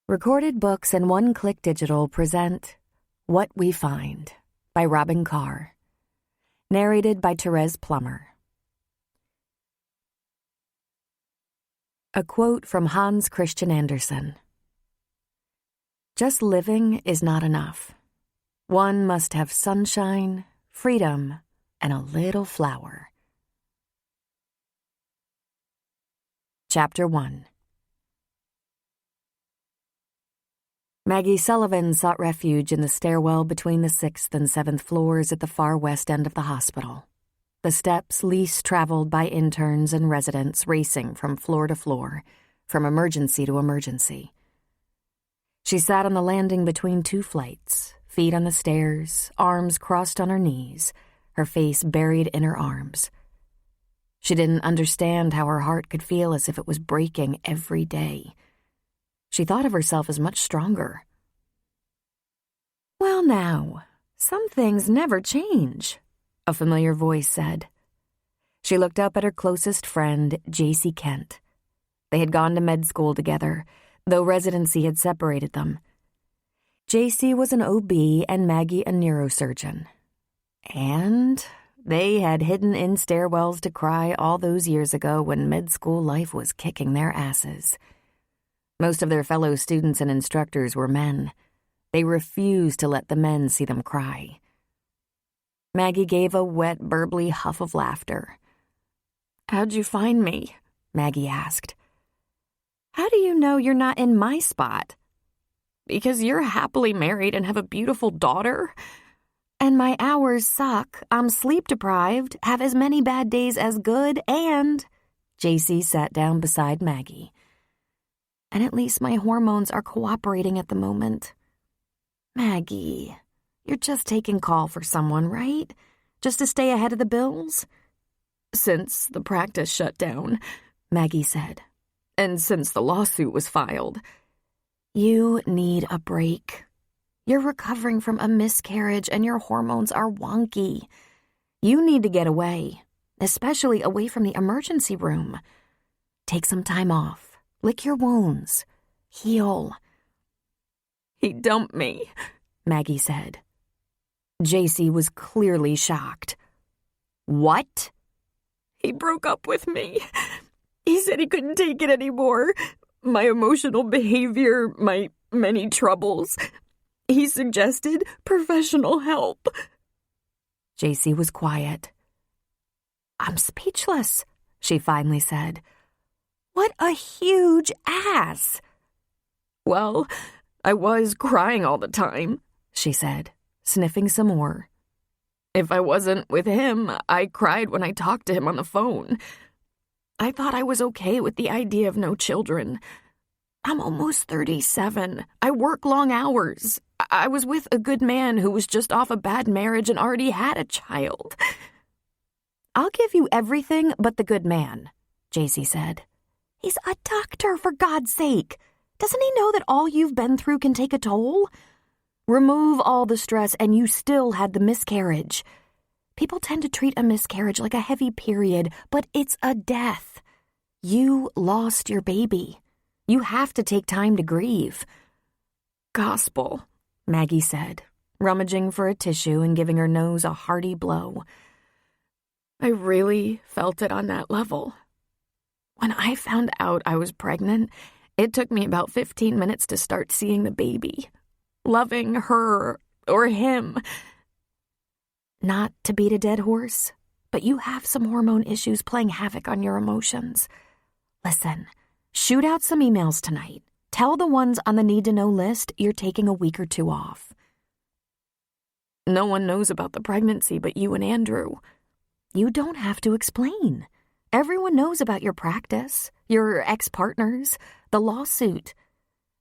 Recorded Books and One Click Digital present What We Find by Robin Carr. Narrated by Therese Plummer. A quote from Hans Christian Andersen. Just living is not enough. One must have sunshine, freedom, and a little flower. Chapter 1. Maggie Sullivan sought refuge in the stairwell between the 6th and 7th floors at the far west end of the hospital, the steps least traveled by interns and residents racing from floor to floor, from emergency to emergency. She sat on the landing between two flights, feet on the stairs, arms crossed on her knees, her face buried in her arms. She didn't understand how her heart could feel as if it was breaking every day. She thought of herself as much stronger. "Well now, some things never change," a familiar voice said. She looked up at her closest friend, J.C. Kent. They had gone to med school together, though residency had separated them. J.C. was an OB and Maggie a neurosurgeon. And they had hidden in stairwells to cry all those years ago when med school life was kicking their asses. Most of their fellow students and instructors were men. They refused to let the men see them cry. Maggie gave a wet, burbly huff of laughter. "How'd you find me?" Maggie asked. "How do you know you're not in my spot?" "Because you're happily married and have a beautiful daughter. And my hours suck. I'm sleep-deprived, have as many bad days as good, and..." JC sat down beside Maggie. "And at least my hormones are cooperating at the moment." "Maggie, you're just taking call for someone, right? Just to stay ahead of the bills?" "Since the practice shut down," Maggie said. "And since the lawsuit was filed." "You need a break. You're recovering from a miscarriage and your hormones are wonky. You need to get away, especially away from the emergency room. Take some time off. Lick your wounds. Heal." "He dumped me," Maggie said. JC was clearly shocked. "What?" "He broke up with me. He said he couldn't take it anymore. My emotional behavior, my many troubles. He suggested professional help." JC was quiet. "I'm speechless," she finally said. "What a huge ass." "Well, I was crying all the time," she said, sniffing some more. "If I wasn't with him, I cried when I talked to him on the phone. I thought I was okay with the idea of no children. I'm almost 37. I work long hours. I was with a good man who was just off a bad marriage and already had a child." "I'll give you everything but the good man," JC said. "He's a doctor, for God's sake. Doesn't he know that all you've been through can take a toll? Remove all the stress and you still had the miscarriage. People tend to treat a miscarriage like a heavy period, but it's a death. You lost your baby. You have to take time to grieve." "Gospel," Maggie said, rummaging for a tissue and giving her nose a hearty blow. "I really felt it on that level. When I found out I was pregnant, it took me about 15 minutes to start seeing the baby, loving her or him. Not to beat a dead horse, but you have some hormone issues playing havoc on your emotions. Listen, shoot out some emails tonight. Tell the ones on the need-to-know list you're taking a week or two off." "No one knows about the pregnancy but you and Andrew." "You don't have to explain. Everyone knows about your practice, your ex-partners, the lawsuit.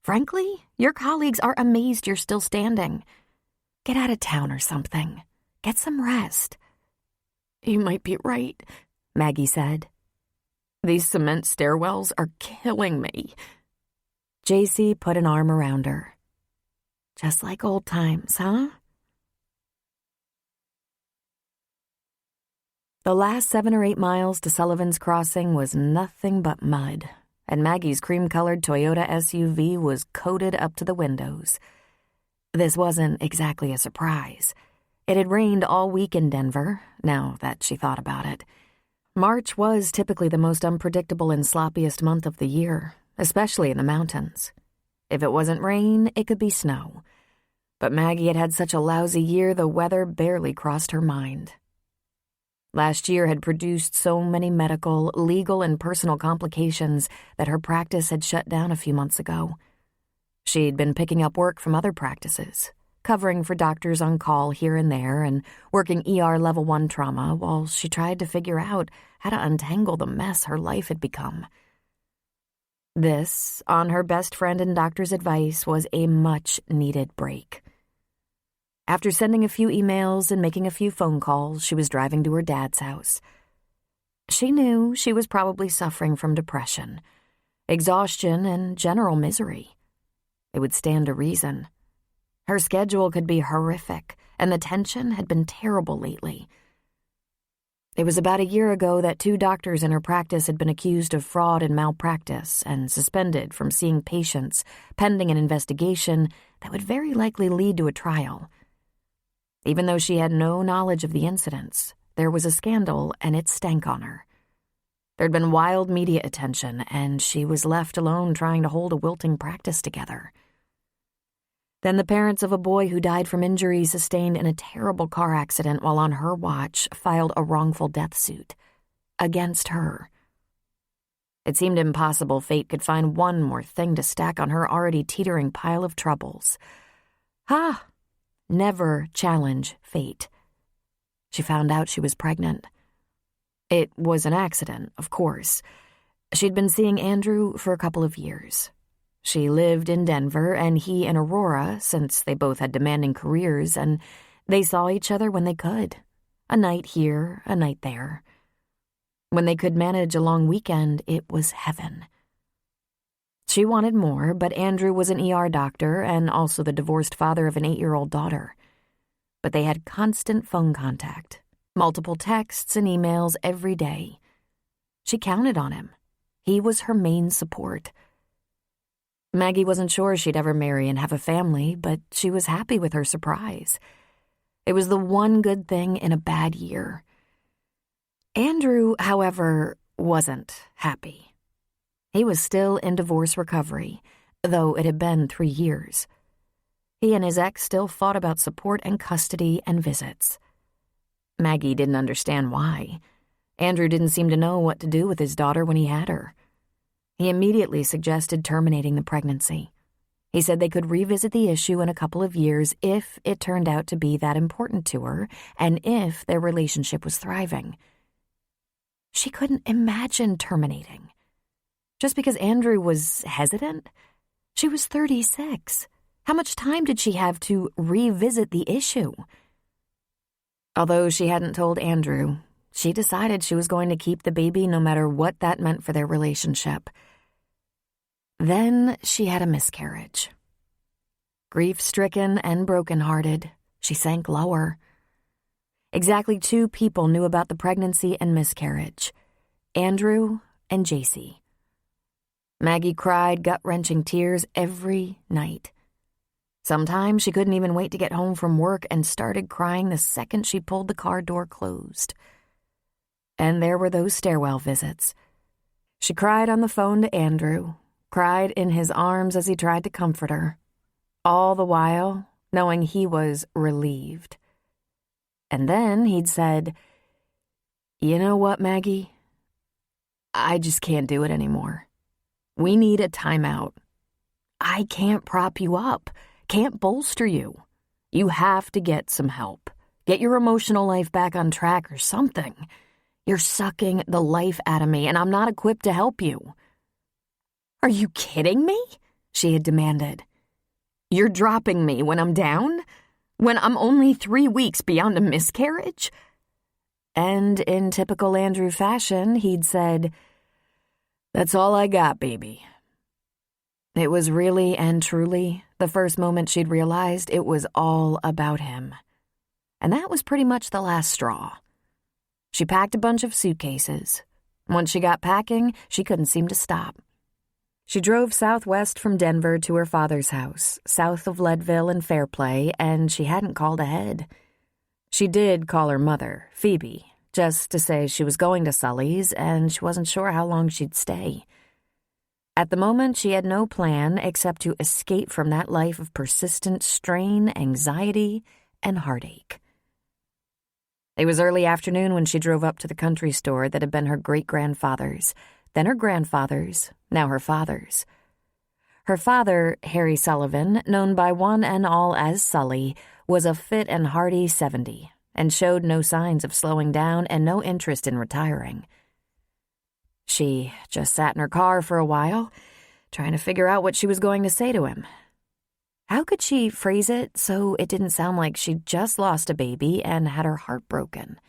Frankly, your colleagues are amazed you're still standing. Get out of town or something. Get some rest." "You might be right," Maggie said. "These cement stairwells are killing me." JC put an arm around her. "Just like old times, huh?" The last 7 or 8 miles to Sullivan's Crossing was nothing but mud. and Maggie's cream-colored Toyota SUV was coated up to the windows. This wasn't exactly a surprise. It had rained all week in Denver, now that she thought about it. March was typically the most unpredictable and sloppiest month of the year, especially in the mountains. If it wasn't rain, it could be snow. But Maggie had had such a lousy year, the weather barely crossed her mind. Last year had produced so many medical, legal, and personal complications that her practice had shut down a few months ago. She'd been picking up work from other practices, covering for doctors on call here and there and working ER Level 1 trauma while she tried to figure out how to untangle the mess her life had become. This, on her best friend and doctor's advice, was a much-needed break. After sending a few emails and making a few phone calls, she was driving to her dad's house. She knew she was probably suffering from depression, exhaustion, and general misery. It would stand to reason. Her schedule could be horrific, and the tension had been terrible lately. It was about a year ago that 2 doctors in her practice had been accused of fraud and malpractice and suspended from seeing patients pending an investigation that would very likely lead to a trial. Even though she had no knowledge of the incidents, there was a scandal and it stank on her. There'd been wild media attention, and she was left alone trying to hold a wilting practice together. Then the parents of a boy who died from injuries sustained in a terrible car accident while on her watch filed a wrongful death suit against her. It seemed impossible fate could find one more thing to stack on her already teetering pile of troubles. Never challenge fate. She found out she was pregnant. It was an accident, of course. She'd been seeing Andrew for a couple of years. She lived in Denver, and he in Aurora, since they both had demanding careers, and they saw each other when they could. A night here, a night there. When they could manage a long weekend, it was heaven. She wanted more, but Andrew was an ER doctor and also the divorced father of an 8-year-old daughter. But they had constant phone contact, multiple texts and emails every day. She counted on him. He was her main support. Maggie wasn't sure she'd ever marry and have a family, but she was happy with her surprise. It was the one good thing in a bad year. Andrew, however, wasn't happy. He was still in divorce recovery, though it had been 3 years. He and his ex still fought about support and custody and visits. Maggie didn't understand why. Andrew didn't seem to know what to do with his daughter when he had her. He immediately suggested terminating the pregnancy. He said they could revisit the issue in a couple of years if it turned out to be that important to her and if their relationship was thriving. She couldn't imagine terminating. Just because Andrew was hesitant? She was 36. How much time did she have to revisit the issue? Although she hadn't told Andrew, she decided she was going to keep the baby no matter what that meant for their relationship. Then she had a miscarriage. Grief-stricken and brokenhearted, she sank lower. Exactly 2 people knew about the pregnancy and miscarriage, Andrew and JC. Maggie cried gut-wrenching tears every night. Sometimes she couldn't even wait to get home from work and started crying the second she pulled the car door closed. And there were those stairwell visits. She cried on the phone to Andrew, cried in his arms as he tried to comfort her, all the while knowing he was relieved. And then he'd said, "You know what, Maggie? I just can't do it anymore. We need a timeout. I can't prop you up, can't bolster you. You have to get some help. Get your emotional life back on track or something. You're sucking the life out of me, and I'm not equipped to help you." "Are you kidding me?" she had demanded. "You're dropping me when I'm down? When I'm only 3 weeks beyond a miscarriage?" And in typical Andrew fashion, he'd said, "That's all I got, baby." It was really and truly the first moment she'd realized it was all about him. And that was pretty much the last straw. She packed a bunch of suitcases. Once she got packing, she couldn't seem to stop. She drove southwest from Denver to her father's house, south of Leadville and Fairplay, and she hadn't called ahead. She did call her mother, Phoebe, just to say she was going to Sully's and she wasn't sure how long she'd stay. At the moment, she had no plan except to escape from that life of persistent strain, anxiety, and heartache. It was early afternoon when she drove up to the country store that had been her great-grandfather's, then her grandfather's, now her father's. Her father, Harry Sullivan, known by one and all as Sully, was a fit and hearty 70 and showed no signs of slowing down and no interest in retiring. She just sat in her car for a while, trying to figure out what she was going to say to him. How could she phrase it so it didn't sound like she'd just lost a baby and had her heart broken?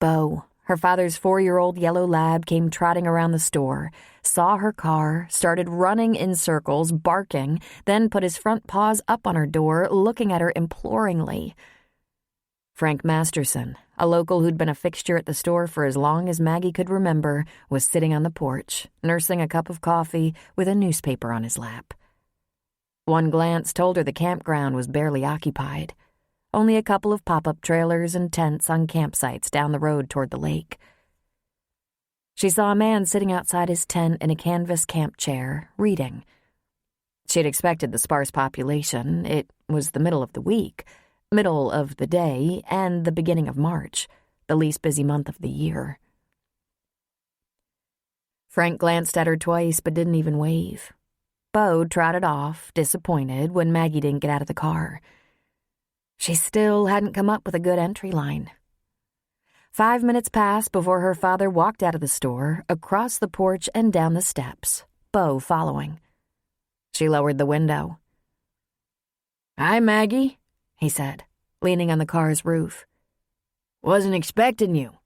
Bo, her father's 4-year-old yellow lab, came trotting around the store, saw her car, started running in circles, barking, then put his front paws up on her door, looking at her imploringly. Frank Masterson, a local who'd been a fixture at the store for as long as Maggie could remember, was sitting on the porch, nursing a cup of coffee with a newspaper on his lap. One glance told her the campground was barely occupied. Only a couple of pop-up trailers and tents on campsites down the road toward the lake. She saw a man sitting outside his tent in a canvas camp chair, reading. She'd expected the sparse population. It was the middle of the week, middle of the day, and the beginning of March, the least busy month of the year. Frank glanced at her twice but didn't even wave. Bo trotted off, disappointed, when Maggie didn't get out of the car. She still hadn't come up with a good entry line. 5 minutes passed before her father walked out of the store, across the porch and down the steps, Bo following. She lowered the window. "Hi, Maggie," he said, leaning on the car's roof. "Wasn't expecting you."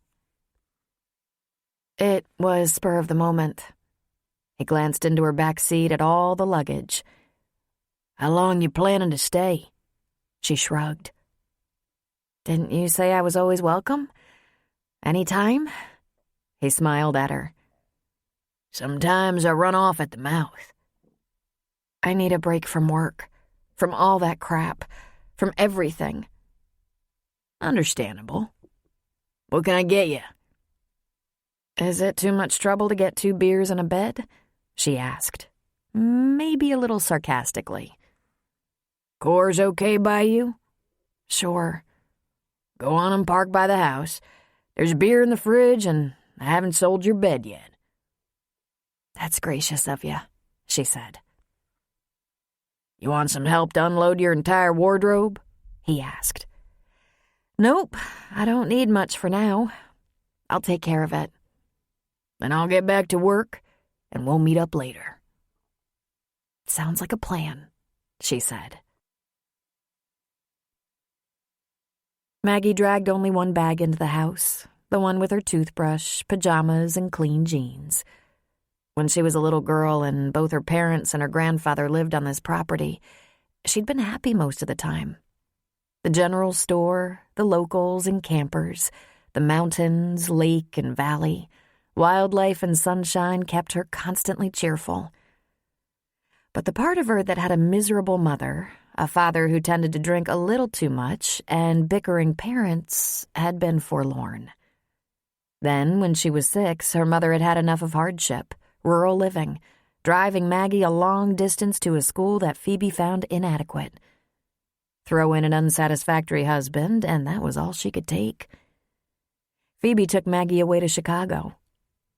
It was spur of the moment. He glanced into her back seat at all the luggage. "How long you planning to stay?" She shrugged. "Didn't you say I was always welcome? Any time?" He smiled at her. "Sometimes I run off at the mouth." "I need a break from work, from all that crap, from everything." "Understandable. What can I get you?" "Is it too much trouble to get 2 beers and a bed?" she asked, maybe a little sarcastically. "Coors okay by you?" "Sure." "Go on and park by the house. There's beer in the fridge, and I haven't sold your bed yet." "That's gracious of you," she said. "You want some help to unload your entire wardrobe?" he asked. "Nope, I don't need much for now. I'll take care of it." "Then I'll get back to work, and we'll meet up later." "Sounds like a plan," she said. Maggie dragged only one bag into the house, the one with her toothbrush, pajamas, and clean jeans. When she was a little girl and both her parents and her grandfather lived on this property, she'd been happy most of the time. The general store, the locals and campers, the mountains, lake and valley, wildlife and sunshine kept her constantly cheerful. But the part of her that had a miserable mother, a father who tended to drink a little too much, and bickering parents, had been forlorn. Then, when she was 6, her mother had had enough of hardship, rural living, driving Maggie a long distance to a school that Phoebe found inadequate. Throw in an unsatisfactory husband, and that was all she could take. Phoebe took Maggie away to Chicago.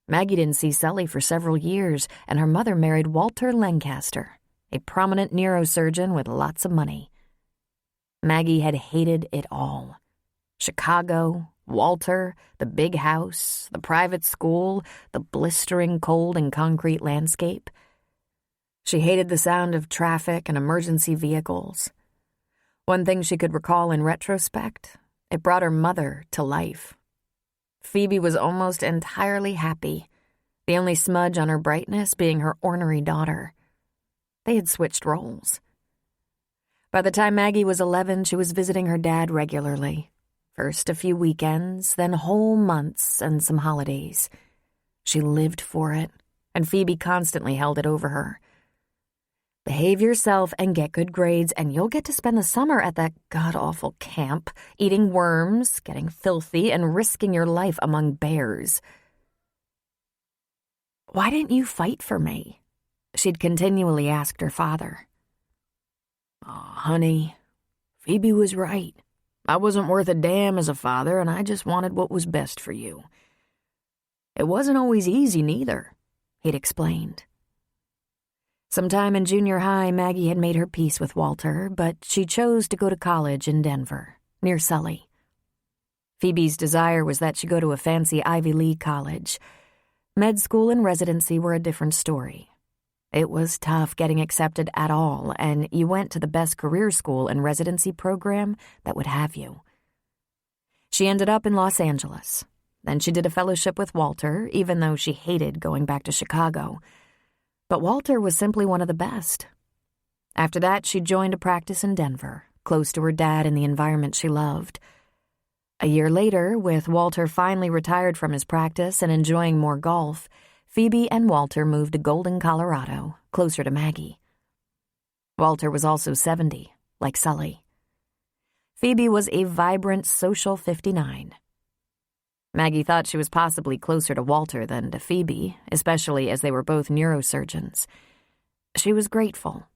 Maggie didn't see Sully for several years, and her mother married Walter Lancaster, a prominent neurosurgeon with lots of money. Maggie had hated it all. Chicago, Walter, the big house, the private school, the blistering cold and concrete landscape. She hated the sound of traffic and emergency vehicles. One thing she could recall in retrospect, it brought her mother to life. Phoebe was almost entirely happy, the only smudge on her brightness being her ornery daughter. They had switched roles. By the time Maggie was 11, she was visiting her dad regularly. First a few weekends, then whole months and some holidays. She lived for it, and Phoebe constantly held it over her. Behave yourself and get good grades, and you'll get to spend the summer at that god-awful camp, eating worms, getting filthy, and risking your life among bears. Why didn't you fight for me? She'd continually asked her father. Oh, honey, Phoebe was right. I wasn't worth a damn as a father, and I just wanted what was best for you. It wasn't always easy, neither, he'd explained. Sometime in junior high, Maggie had made her peace with Walter, but she chose to go to college in Denver, near Sully. Phoebe's desire was that she go to a fancy Ivy League college. Med school and residency were a different story. It was tough getting accepted at all, and you went to the best career school and residency program that would have you. She ended up in Los Angeles. Then she did a fellowship with Walter, even though she hated going back to Chicago. But Walter was simply one of the best. After that, she joined a practice in Denver, close to her dad and the environment she loved. A year later, with Walter finally retired from his practice and enjoying more golf, Phoebe and Walter moved to Golden, Colorado, closer to Maggie. Walter was also 70, like Sully. Phoebe was a vibrant, social 59. Maggie thought she was possibly closer to Walter than to Phoebe, especially as they were both neurosurgeons. She was grateful.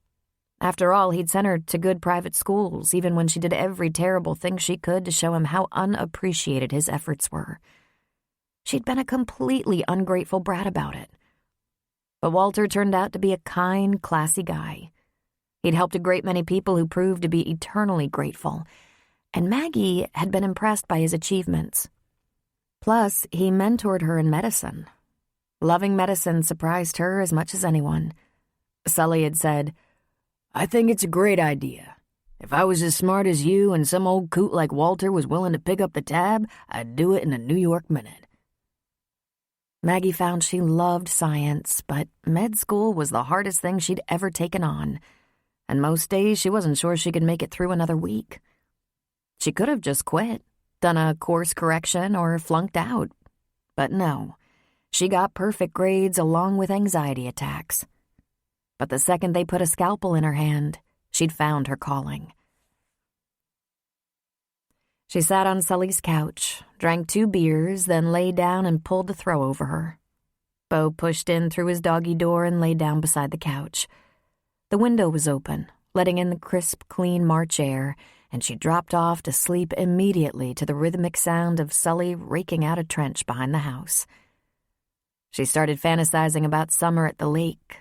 After all, he'd sent her to good private schools, even when she did every terrible thing she could to show him how unappreciated his efforts were. She'd been a completely ungrateful brat about it. But Walter turned out to be a kind, classy guy. He'd helped a great many people who proved to be eternally grateful, and Maggie had been impressed by his achievements. Plus, he mentored her in medicine. Loving medicine surprised her as much as anyone. Sully had said, "I think it's a great idea. If I was as smart as you and some old coot like Walter was willing to pick up the tab, I'd do it in a New York minute." Maggie found she loved science, but med school was the hardest thing she'd ever taken on, and most days she wasn't sure she could make it through another week. She could have just quit, done a course correction, or flunked out. But no, she got perfect grades along with anxiety attacks. But the second they put a scalpel in her hand, she'd found her calling. She sat on Sully's couch, drank 2 beers, then lay down and pulled the throw over her. Beau pushed in through his doggy door and lay down beside the couch. The window was open, letting in the crisp, clean March air, and she dropped off to sleep immediately to the rhythmic sound of Sully raking out a trench behind the house. She started fantasizing about summer at the lake,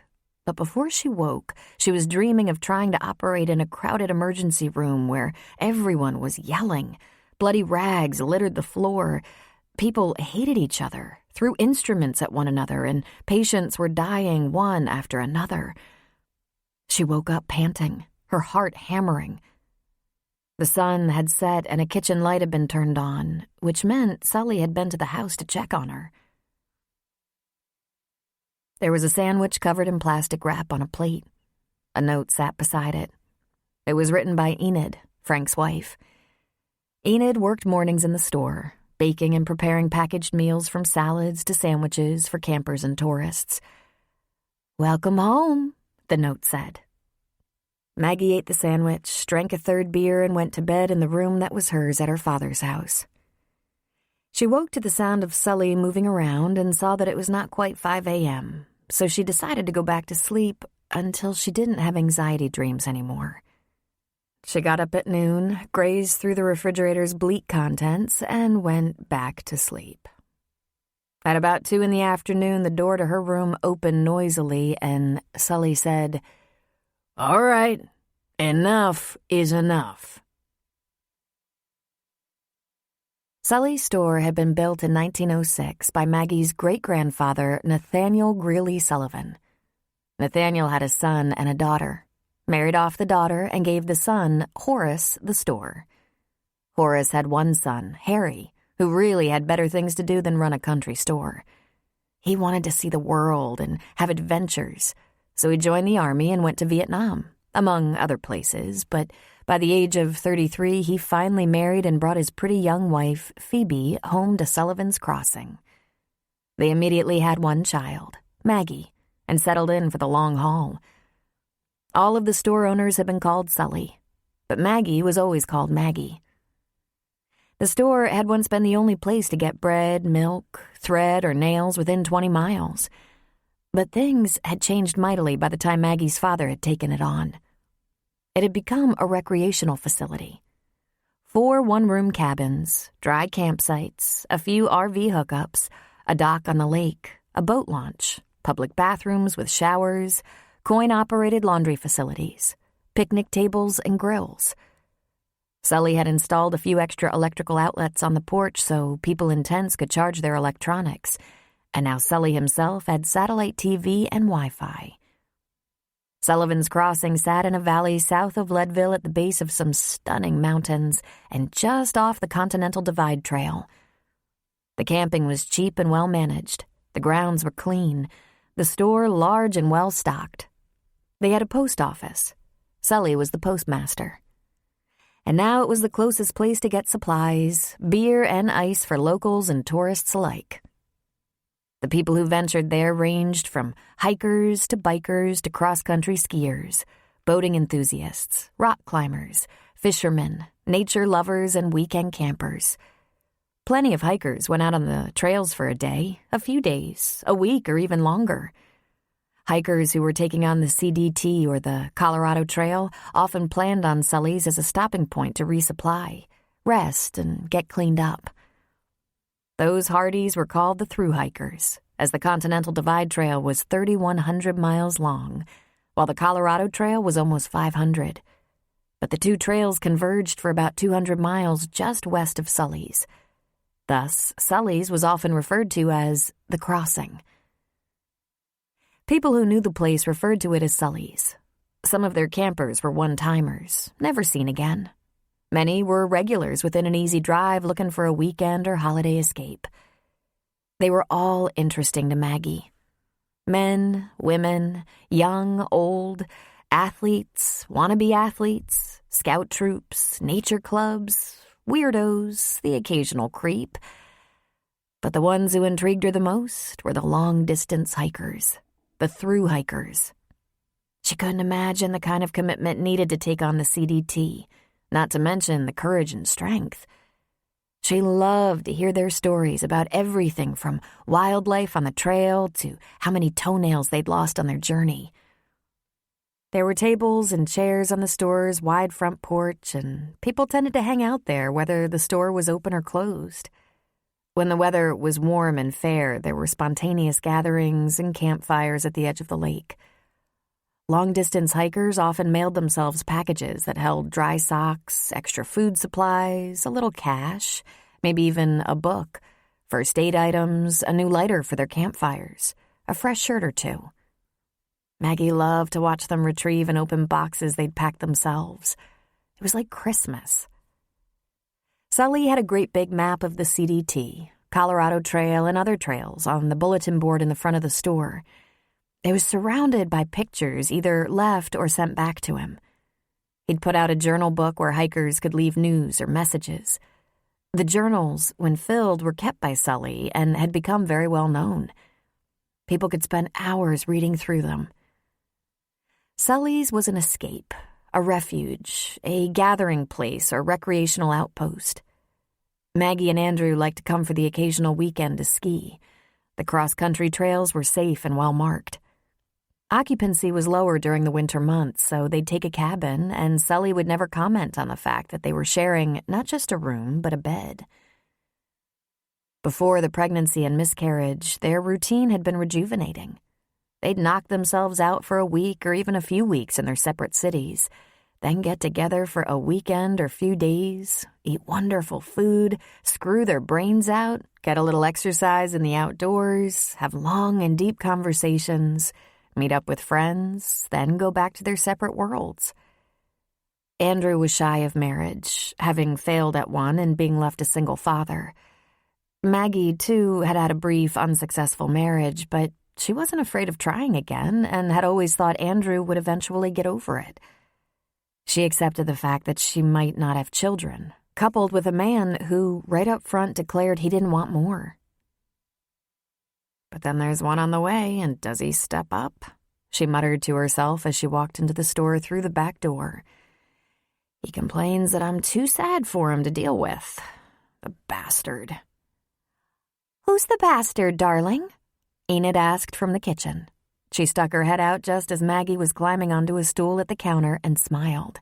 but before she woke, she was dreaming of trying to operate in a crowded emergency room where everyone was yelling. Bloody rags littered the floor. People hated each other, threw instruments at one another, and patients were dying one after another. She woke up panting, her heart hammering. The sun had set and a kitchen light had been turned on, which meant Sully had been to the house to check on her. There was a sandwich covered in plastic wrap on a plate. A note sat beside it. It was written by Enid, Frank's wife. Enid worked mornings in the store, baking and preparing packaged meals from salads to sandwiches for campers and tourists. "Welcome home," the note said. Maggie ate the sandwich, drank a 3rd beer, and went to bed in the room that was hers at her father's house. She woke to the sound of Sully moving around and saw that it was not quite 5 a.m., so she decided to go back to sleep until she didn't have anxiety dreams anymore. She got up at noon, grazed through the refrigerator's bleak contents, and went back to sleep. At about 2 in the afternoon, the door to her room opened noisily, and Sully said, "All right, enough is enough." Sully's store had been built in 1906 by Maggie's great-grandfather, Nathaniel Greeley Sullivan. Nathaniel had a son and a daughter, married off the daughter, and gave the son, Horace, the store. Horace had one son, Harry, who really had better things to do than run a country store. He wanted to see the world and have adventures, so he joined the army and went to Vietnam, among other places, but by the age of 33, he finally married and brought his pretty young wife, Phoebe, home to Sullivan's Crossing. They immediately had one child, Maggie, and settled in for the long haul. All of the store owners had been called Sully, but Maggie was always called Maggie. The store had once been the only place to get bread, milk, thread, or nails within 20 miles. But things had changed mightily by the time Maggie's father had taken it on. It had become a recreational facility. 4 one-room cabins, dry campsites, a few RV hookups, a dock on the lake, a boat launch, public bathrooms with showers, coin-operated laundry facilities, picnic tables and grills. Sully had installed a few extra electrical outlets on the porch so people in tents could charge their electronics, and now Sully himself had satellite TV and Wi-Fi. Sullivan's Crossing sat in a valley south of Leadville at the base of some stunning mountains and just off the Continental Divide Trail. The camping was cheap and well-managed. The grounds were clean. The store large and well-stocked. They had a post office. Sully was the postmaster. And now it was the closest place to get supplies, beer and ice for locals and tourists alike. The people who ventured there ranged from hikers to bikers to cross-country skiers, boating enthusiasts, rock climbers, fishermen, nature lovers, and weekend campers. Plenty of hikers went out on the trails for a day, a few days, a week, or even longer. Hikers who were taking on the CDT or the Colorado Trail often planned on Sully's as a stopping point to resupply, rest, and get cleaned up. Those hardies were called the through hikers, as the Continental Divide Trail was 3,100 miles long, while the Colorado Trail was almost 500. But the two trails converged for about 200 miles just west of Sully's. Thus, Sully's was often referred to as the Crossing. People who knew the place referred to it as Sully's. Some of their campers were one-timers, never seen again. Many were regulars within an easy drive looking for a weekend or holiday escape. They were all interesting to Maggie. Men, women, young, old, athletes, wannabe athletes, scout troops, nature clubs, weirdos, the occasional creep. But the ones who intrigued her the most were the long-distance hikers, the through hikers. She couldn't imagine the kind of commitment needed to take on the CDT, not to mention the courage and strength. She loved to hear their stories about everything from wildlife on the trail to how many toenails they'd lost on their journey. There were tables and chairs on the store's wide front porch, and people tended to hang out there whether the store was open or closed. When the weather was warm and fair, there were spontaneous gatherings and campfires at the edge of the lake. Long-distance hikers often mailed themselves packages that held dry socks, extra food supplies, a little cash, maybe even a book, first aid items, a new lighter for their campfires, a fresh shirt or two. Maggie loved to watch them retrieve and open boxes they'd packed themselves. It was like Christmas. Sully had a great big map of the CDT, Colorado Trail, and other trails on the bulletin board in the front of the store. It was surrounded by pictures either left or sent back to him. He'd put out a journal book where hikers could leave news or messages. The journals, when filled, were kept by Sully and had become very well known. People could spend hours reading through them. Sully's was an escape, a refuge, a gathering place or recreational outpost. Maggie and Andrew liked to come for the occasional weekend to ski. The cross-country trails were safe and well-marked. Occupancy was lower during the winter months, so they'd take a cabin, and Sully would never comment on the fact that they were sharing not just a room, but a bed. Before the pregnancy and miscarriage, their routine had been rejuvenating. They'd knock themselves out for a week or even a few weeks in their separate cities, then get together for a weekend or few days, eat wonderful food, screw their brains out, get a little exercise in the outdoors, have long and deep conversations, meet up with friends, then go back to their separate worlds. Andrew was shy of marriage, having failed at one and being left a single father. Maggie, too, had had a brief, unsuccessful marriage, but she wasn't afraid of trying again and had always thought Andrew would eventually get over it. She accepted the fact that she might not have children, coupled with a man who, right up front, declared he didn't want more. But then there's one on the way, and does he step up? She muttered to herself as she walked into the store through the back door. He complains that I'm too sad for him to deal with. The bastard. "Who's the bastard, darling?" Enid asked from the kitchen. She stuck her head out just as Maggie was climbing onto a stool at the counter and smiled.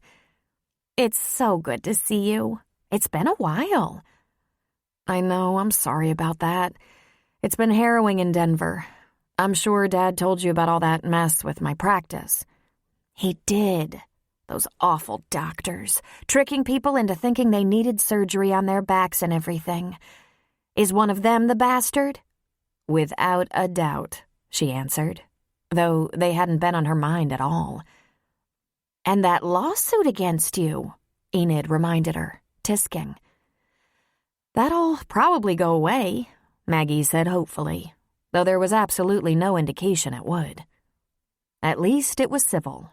"It's so good to see you. It's been a while." "I know, I'm sorry about that. It's been harrowing in Denver. I'm sure Dad told you about all that mess with my practice." "He did. Those awful doctors, tricking people into thinking they needed surgery on their backs and everything. Is one of them the bastard?" "Without a doubt," she answered, though they hadn't been on her mind at all. "And that lawsuit against you," Enid reminded her, tisking. "That'll probably go away," Maggie said hopefully, though there was absolutely no indication it would. At least it was civil.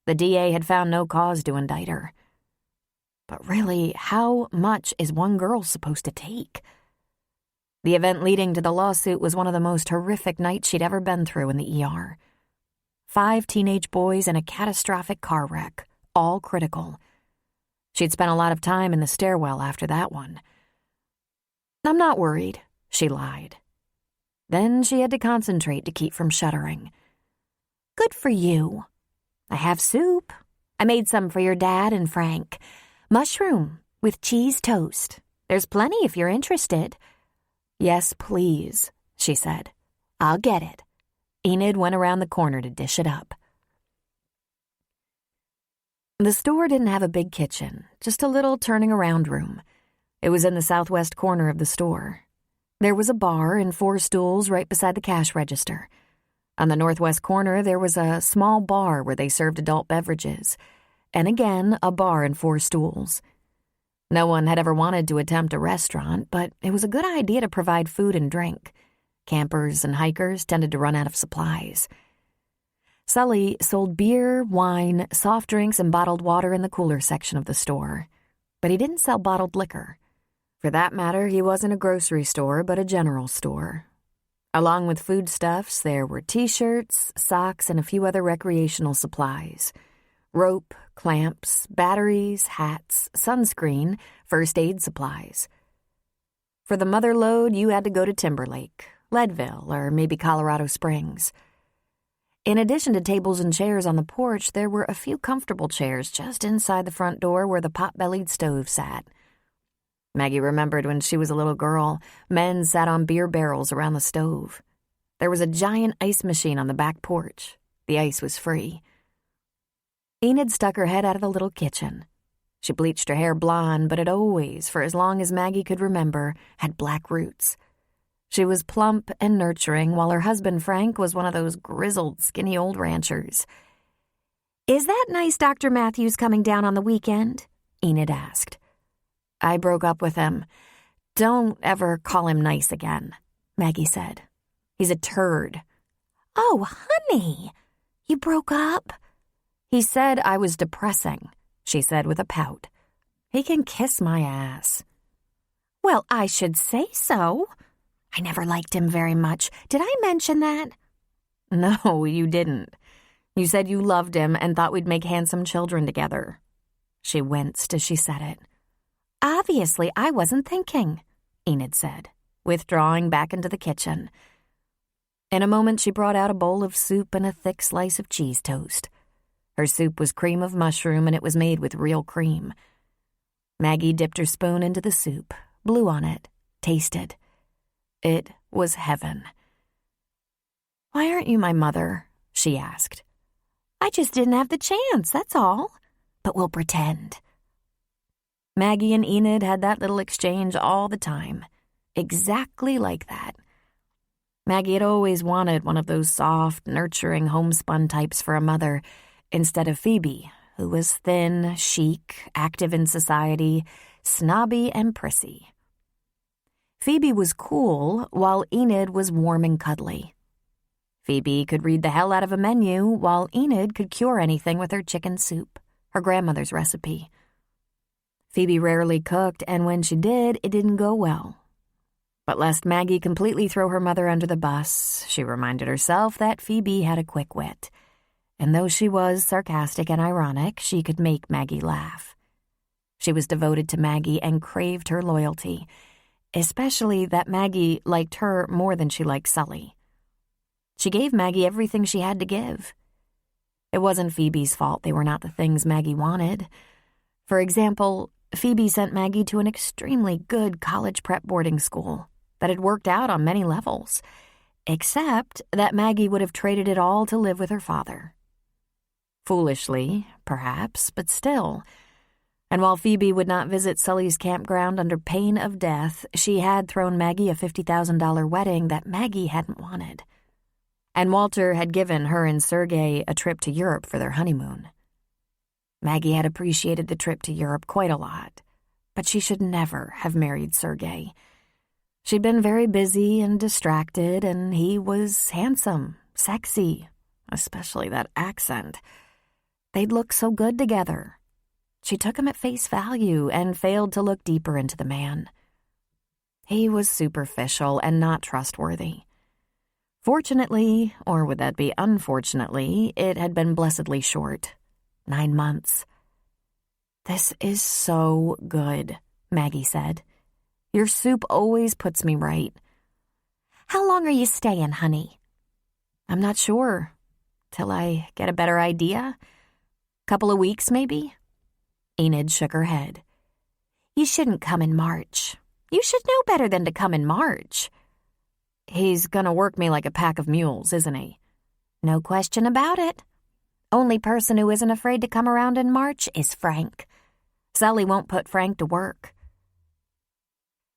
The DA had found no cause to indict her. But really, how much is one girl supposed to take? The event leading to the lawsuit was one of the most horrific nights she'd ever been through in the ER. 5 teenage boys in a catastrophic car wreck, all critical. She'd spent a lot of time in the stairwell after that one. "I'm not worried," she lied. Then she had to concentrate to keep from shuddering. "Good for you. I have soup. I made some for your dad and Frank. Mushroom with cheese toast. There's plenty if you're interested." "Yes, please," she said. "I'll get it." Enid went around the corner to dish it up. The store didn't have a big kitchen, just a little turning around room. It was in the southwest corner of the store. There was a bar and 4 stools right beside the cash register. On the northwest corner, there was a small bar where they served adult beverages, and again, a bar and 4 stools. No one had ever wanted to attempt a restaurant, but it was a good idea to provide food and drink. Campers and hikers tended to run out of supplies. Sully sold beer, wine, soft drinks, and bottled water in the cooler section of the store, but he didn't sell bottled liquor. For that matter, he wasn't a grocery store, but a general store. Along with foodstuffs, there were T-shirts, socks, and a few other recreational supplies. Rope, clamps, batteries, hats, sunscreen, first aid supplies. For the mother lode, you had to go to Timberlake, Leadville, or maybe Colorado Springs. In addition to tables and chairs on the porch, there were a few comfortable chairs just inside the front door where the pot-bellied stove sat. Maggie remembered when she was a little girl, men sat on beer barrels around the stove. There was a giant ice machine on the back porch. The ice was free. Enid stuck her head out of the little kitchen. She bleached her hair blonde, but it always, for as long as Maggie could remember, had black roots. She was plump and nurturing, while her husband Frank was one of those grizzled, skinny old ranchers. "Is that nice Dr. Matthews coming down on the weekend?" Enid asked. "I broke up with him. Don't ever call him nice again," Maggie said. "He's a turd." "Oh, honey, you broke up?" "He said I was depressing," she said with a pout. "He can kiss my ass." "Well, I should say so. I never liked him very much. Did I mention that?" "No, you didn't. You said you loved him and thought we'd make handsome children together." She winced as she said it. "Obviously, I wasn't thinking," Enid said, withdrawing back into the kitchen. In a moment, she brought out a bowl of soup and a thick slice of cheese toast. Her soup was cream of mushroom, and it was made with real cream. Maggie dipped her spoon into the soup, blew on it, tasted. It was heaven. "Why aren't you my mother?" she asked. "I just didn't have the chance, that's all. But we'll pretend." Maggie and Enid had that little exchange all the time, exactly like that. Maggie had always wanted one of those soft, nurturing, homespun types for a mother, instead of Phoebe, who was thin, chic, active in society, snobby and prissy. Phoebe was cool, while Enid was warm and cuddly. Phoebe could read the hell out of a menu, while Enid could cure anything with her chicken soup, her grandmother's recipe. Phoebe rarely cooked, and when she did, it didn't go well. But lest Maggie completely throw her mother under the bus, she reminded herself that Phoebe had a quick wit. And though she was sarcastic and ironic, she could make Maggie laugh. She was devoted to Maggie and craved her loyalty, especially that Maggie liked her more than she liked Sully. She gave Maggie everything she had to give. It wasn't Phoebe's fault they were not the things Maggie wanted. For example, Phoebe sent Maggie to an extremely good college prep boarding school that had worked out on many levels, except that Maggie would have traded it all to live with her father. Foolishly, perhaps, but still. And while Phoebe would not visit Sully's campground under pain of death, she had thrown Maggie a $50,000 wedding that Maggie hadn't wanted. And Walter had given her and Sergei a trip to Europe for their honeymoon. Maggie had appreciated the trip to Europe quite a lot, but she should never have married Sergei. She'd been very busy and distracted, and he was handsome, sexy, especially that accent. They'd look so good together. She took him at face value and failed to look deeper into the man. He was superficial and not trustworthy. Fortunately, or would that be unfortunately, it had been blessedly short. 9 months. "This is so good," Maggie said. "Your soup always puts me right." "How long are you staying, honey?" "I'm not sure. Till I get a better idea. Couple of weeks, maybe?" Enid shook her head. "You shouldn't come in March. You should know better than to come in March." "He's gonna work me like a pack of mules, isn't he?" "No question about it. Only person who isn't afraid to come around in March is Frank. Sully won't put Frank to work."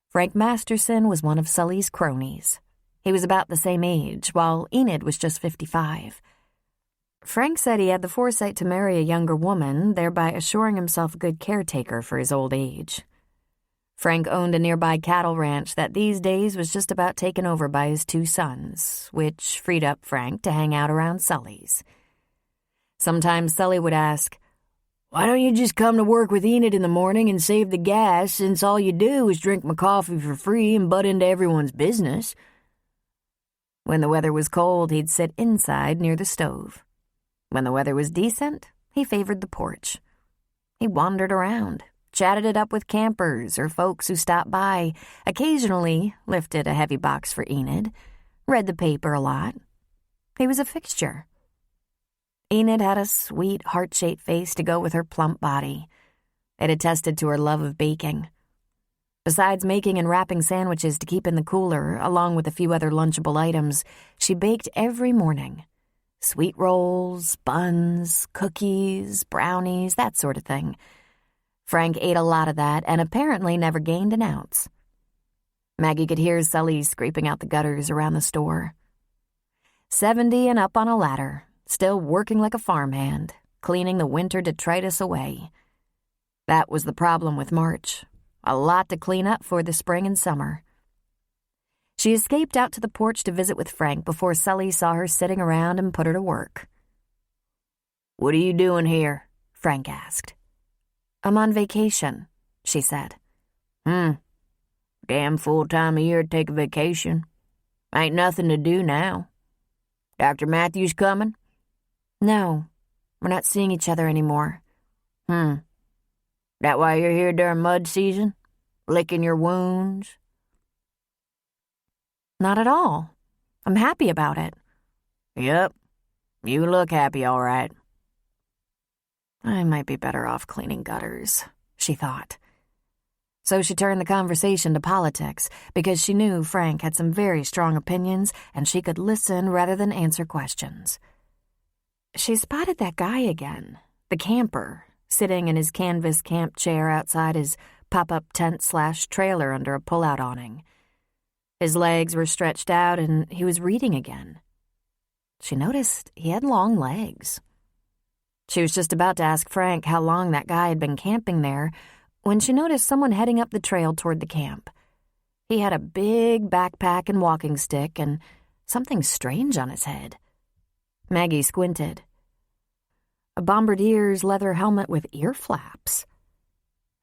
Frank Masterson was one of Sully's cronies. He was about the same age, while Enid was just 55. Frank said he had the foresight to marry a younger woman, thereby assuring himself a good caretaker for his old age. Frank owned a nearby cattle ranch that these days was just about taken over by his 2 sons, which freed up Frank to hang out around Sully's. Sometimes Sully would ask, "Why don't you just come to work with Enid in the morning and save the gas, since all you do is drink my coffee for free and butt into everyone's business?" When the weather was cold, he'd sit inside near the stove. When the weather was decent, he favored the porch. He wandered around, chatted it up with campers or folks who stopped by, occasionally lifted a heavy box for Enid, read the paper a lot. He was a fixture. Enid had a sweet, heart-shaped face to go with her plump body. It attested to her love of baking. Besides making and wrapping sandwiches to keep in the cooler, along with a few other lunchable items, she baked every morning. Sweet rolls, buns, cookies, brownies, that sort of thing. Frank ate a lot of that and apparently never gained an ounce. Maggie could hear Sully scraping out the gutters around the store. 70 and up on a ladder, still working like a farmhand, cleaning the winter detritus away. That was the problem with March. A lot to clean up for the spring and summer. She escaped out to the porch to visit with Frank before Sully saw her sitting around and put her to work. "What are you doing here?" Frank asked. "I'm on vacation," she said. Damn full time of year to take a vacation. Ain't nothing to do now. Dr. Matthews coming?" "No, we're not seeing each other anymore." That why you're here during mud season? Licking your wounds?" "Not at all. I'm happy about it." "Yep, you look happy all right." I might be better off cleaning gutters, she thought. So she turned the conversation to politics because she knew Frank had some very strong opinions and she could listen rather than answer questions. She spotted that guy again, the camper, sitting in his canvas camp chair outside his pop-up tent/trailer under a pull-out awning. His legs were stretched out and he was reading again. She noticed he had long legs. She was just about to ask Frank how long that guy had been camping there when she noticed someone heading up the trail toward the camp. He had a big backpack and walking stick and something strange on his head. Maggie squinted. A bombardier's leather helmet with ear flaps.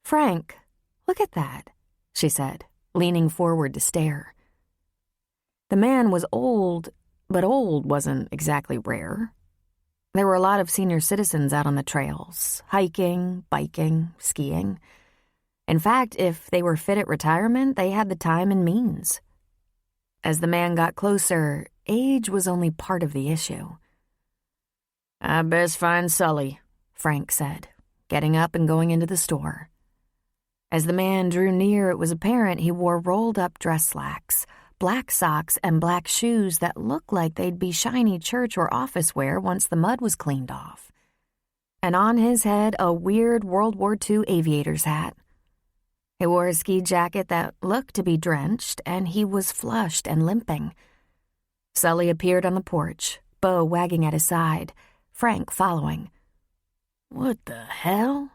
"Frank, look at that," she said, leaning forward to stare. The man was old, but old wasn't exactly rare. There were a lot of senior citizens out on the trails, hiking, biking, skiing. In fact, if they were fit at retirement, they had the time and means. As the man got closer, age was only part of the issue. "I best find Sully," Frank said, getting up and going into the store. As the man drew near, it was apparent he wore rolled-up dress slacks, black socks, and black shoes that looked like they'd be shiny church or office wear once the mud was cleaned off. And on his head, a weird World War II aviator's hat. He wore a ski jacket that looked to be drenched, and he was flushed and limping. Sully appeared on the porch, Bo wagging at his side, Frank following. "What the hell?"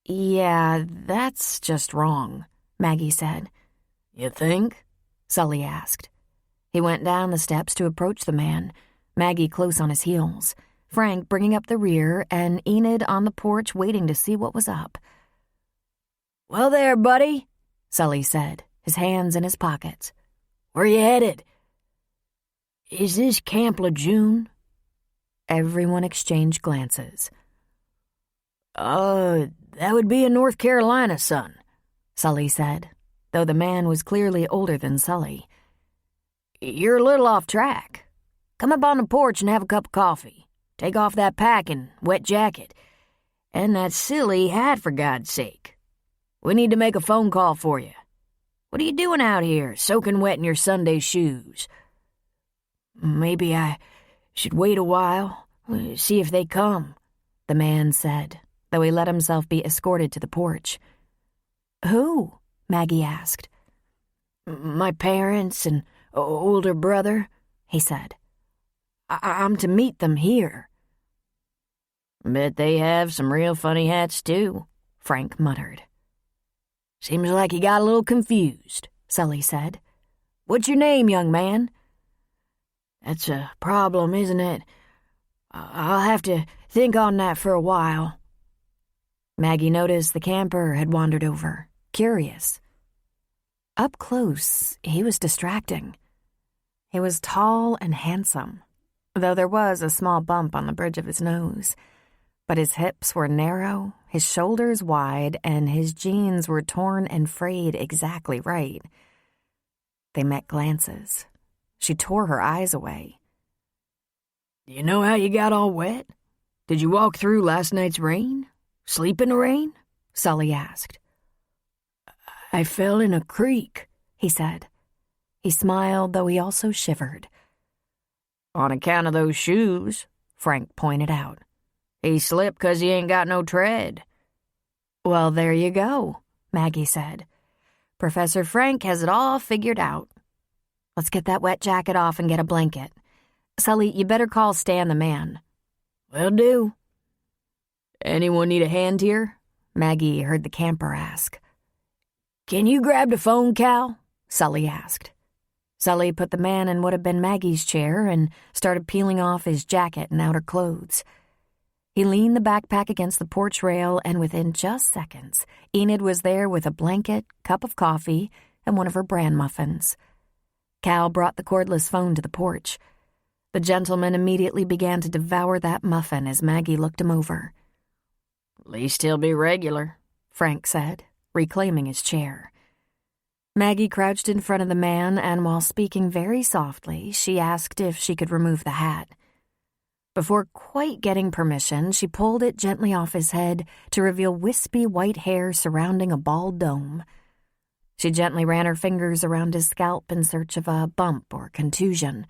"Yeah, that's just wrong," Maggie said. "You think?" Sully asked. He went down the steps to approach the man, Maggie close on his heels, Frank bringing up the rear, and Enid on the porch waiting to see what was up. "Well there, buddy," Sully said, his hands in his pockets. "Where you headed?" "Is this Camp Lejeune?" Everyone exchanged glances. That would be in North Carolina, son," Sully said, though the man was clearly older than Sully. "You're a little off track. Come up on the porch and have a cup of coffee. Take off that pack and wet jacket. And that silly hat, for God's sake. We need to make a phone call for you. What are you doing out here, soaking wet in your Sunday shoes?" "Maybe I should wait a while, see if they come," the man said, though he let himself be escorted to the porch. "Who?" Maggie asked. "My parents and older brother," he said. I'm to meet them here." "Bet they have some real funny hats, too," Frank muttered. "Seems like he got a little confused," Sully said. "What's your name, young man?" "That's a problem, isn't it? I'll have to think on that for a while." Maggie noticed the camper had wandered over, curious. Up close, he was distracting. He was tall and handsome, though there was a small bump on the bridge of his nose. But his hips were narrow, his shoulders wide, and his jeans were torn and frayed exactly right. They met glances. She tore her eyes away. "Do you know how you got all wet? Did you walk through last night's rain? Sleep in the rain?" Sully asked. "I fell in a creek," he said. He smiled, though he also shivered. "On account of those shoes," Frank pointed out. "He slipped 'cause he ain't got no tread." "Well, there you go," Maggie said. "Professor Frank has it all figured out. Let's get that wet jacket off and get a blanket. Sully, you better call Stan the man." "Will do." "Anyone need a hand here?" Maggie heard the camper ask. "Can you grab the phone, Cal?" Sully asked. Sully put the man in what had been Maggie's chair and started peeling off his jacket and outer clothes. He leaned the backpack against the porch rail, and within just seconds, Enid was there with a blanket, cup of coffee, and one of her bran muffins. Cal brought the cordless phone to the porch. The gentleman immediately began to devour that muffin as Maggie looked him over. "At least he'll be regular," Frank said, reclaiming his chair. Maggie crouched in front of the man, and while speaking very softly, she asked if she could remove the hat. Before quite getting permission, she pulled it gently off his head to reveal wispy white hair surrounding a bald dome. She gently ran her fingers around his scalp in search of a bump or contusion.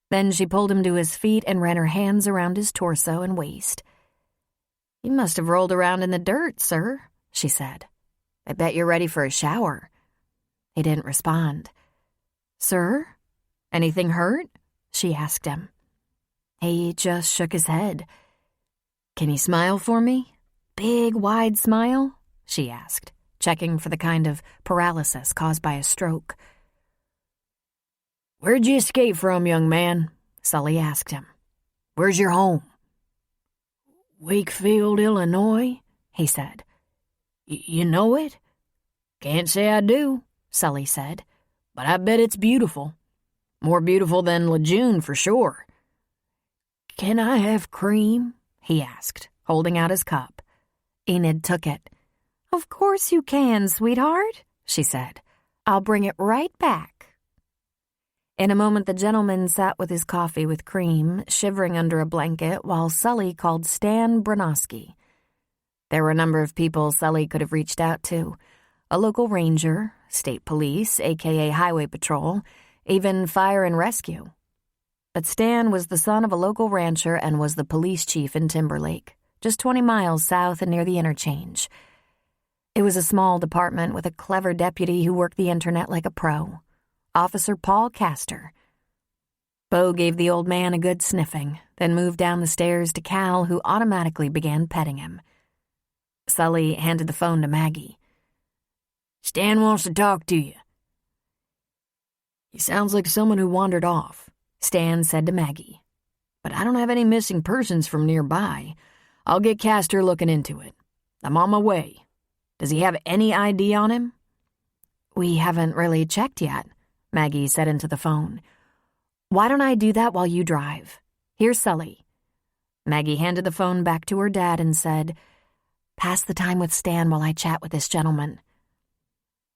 Then she pulled him to his feet and ran her hands around his torso and waist. "You must have rolled around in the dirt, sir," she said. "I bet you're ready for a shower." He didn't respond. "Sir? Anything hurt?" she asked him. He just shook his head. "Can you smile for me? Big, wide smile?" she asked, checking for the kind of paralysis caused by a stroke. "Where'd you escape from, young man?" Sully asked him. "Where's your home?" "Wakefield, Illinois," he said. You know it?" "Can't say I do," Sully said, "but I bet it's beautiful." More beautiful than Lejeune for sure. "Can I have cream?" he asked, holding out his cup. Enid took it. "Of course you can, sweetheart," she said. "I'll bring it right back." In a moment, the gentleman sat with his coffee with cream, shivering under a blanket, while Sully called Stan Bronosky. There were a number of people Sully could have reached out to. A local ranger, state police, a.k.a. highway patrol, even fire and rescue. But Stan was the son of a local rancher and was the police chief in Timberlake, just 20 miles south and near the interchange. It was a small department with a clever deputy who worked the internet like a pro, Officer Paul Castor. Bo gave the old man a good sniffing, then moved down the stairs to Cal, who automatically began petting him. Sully handed the phone to Maggie. "Stan wants to talk to you." "He sounds like someone who wandered off," Stan said to Maggie. "But I don't have any missing persons from nearby. I'll get Castor looking into it. I'm on my way. Does he have any ID on him?" "We haven't really checked yet," Maggie said into the phone. "Why don't I do that while you drive? Here's Sully." Maggie handed the phone back to her dad and said, "Pass the time with Stan while I chat with this gentleman."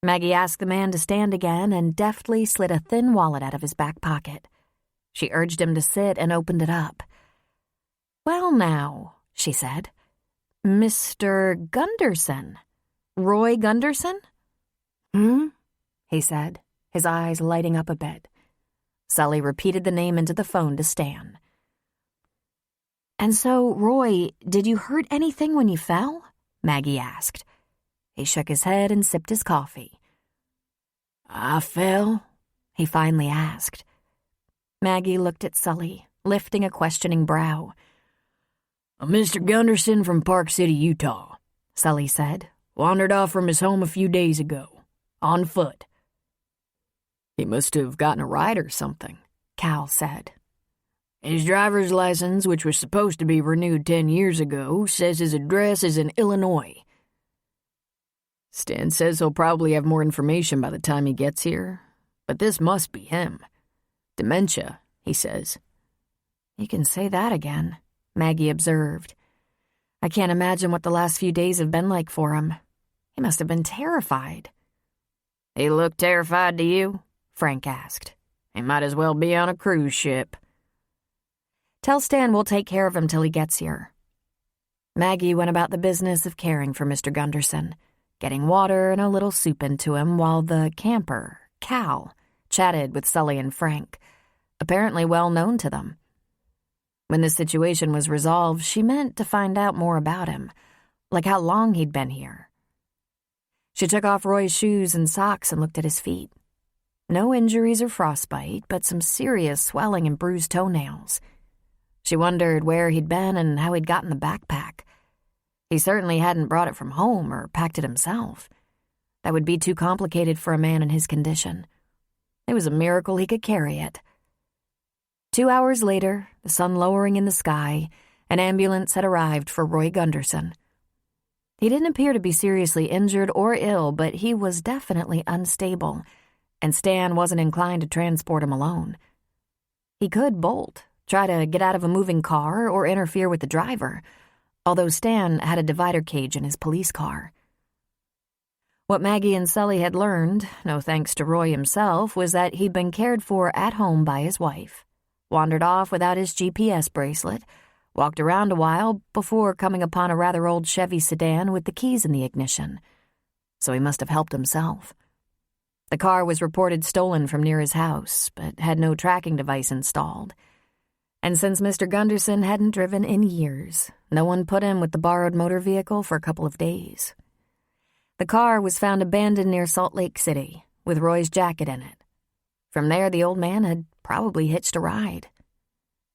Maggie asked the man to stand again and deftly slid a thin wallet out of his back pocket. She urged him to sit and opened it up. "Well now," she said, "Mr. Gunderson. Roy Gunderson?" "Hmm?" he said, his eyes lighting up a bit. Sully repeated the name into the phone to Stan. "And so, Roy, did you hurt anything when you fell?" Maggie asked. He shook his head and sipped his coffee. "I fell?" he finally asked. Maggie looked at Sully, lifting a questioning brow. "I'm Mr. Gunderson from Park City, Utah," Sully said. "Wandered off from his home a few days ago, on foot." "He must have gotten a ride or something," Cal said. "His driver's license, which was supposed to be renewed 10 years ago, says his address is in Illinois." "Stan says he'll probably have more information by the time he gets here, but this must be him. Dementia, he says." "You can say that again," Maggie observed. "I can't imagine what the last few days have been like for him. He must have been terrified." "He looked terrified to you?" Frank asked. "He might as well be on a cruise ship." "Tell Stan we'll take care of him till he gets here." Maggie went about the business of caring for Mr. Gunderson, getting water and a little soup into him while the camper, Cal, chatted with Sully and Frank, apparently well known to them. When the situation was resolved, she meant to find out more about him, like how long he'd been here. She took off Roy's shoes and socks and looked at his feet. No injuries or frostbite, but some serious swelling and bruised toenails. She wondered where he'd been and how he'd gotten the backpack. He certainly hadn't brought it from home or packed it himself. That would be too complicated for a man in his condition. It was a miracle he could carry it. 2 hours later, the sun lowering in the sky, an ambulance had arrived for Roy Gunderson. He didn't appear to be seriously injured or ill, but he was definitely unstable, and Stan wasn't inclined to transport him alone. He could bolt, try to get out of a moving car, or interfere with the driver, although Stan had a divider cage in his police car. What Maggie and Sully had learned, no thanks to Roy himself, was that he'd been cared for at home by his wife, wandered off without his GPS bracelet, walked around a while before coming upon a rather old Chevy sedan with the keys in the ignition. So he must have helped himself. The car was reported stolen from near his house, but had no tracking device installed. And since Mr. Gunderson hadn't driven in years, no one put him with the borrowed motor vehicle for a couple of days. The car was found abandoned near Salt Lake City, with Roy's jacket in it. From there, the old man had probably hitched a ride.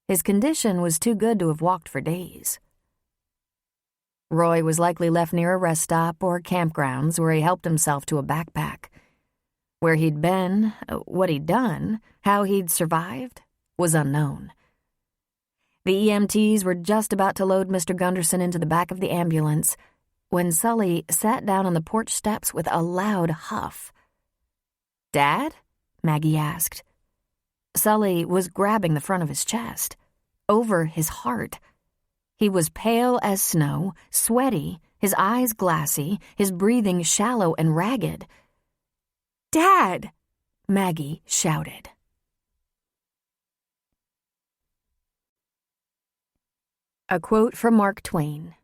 His condition was too good to have walked for days. Roy was likely left near a rest stop or campgrounds where he helped himself to a backpack. Where he'd been, what he'd done, how he'd survived, was unknown. The EMTs were just about to load Mr. Gunderson into the back of the ambulance when Sully sat down on the porch steps with a loud huff. "Dad?" Maggie asked. Sully was grabbing the front of his chest, over his heart. He was pale as snow, sweaty, his eyes glassy, his breathing shallow and ragged. "Dad!" Maggie shouted. A quote from Mark Twain.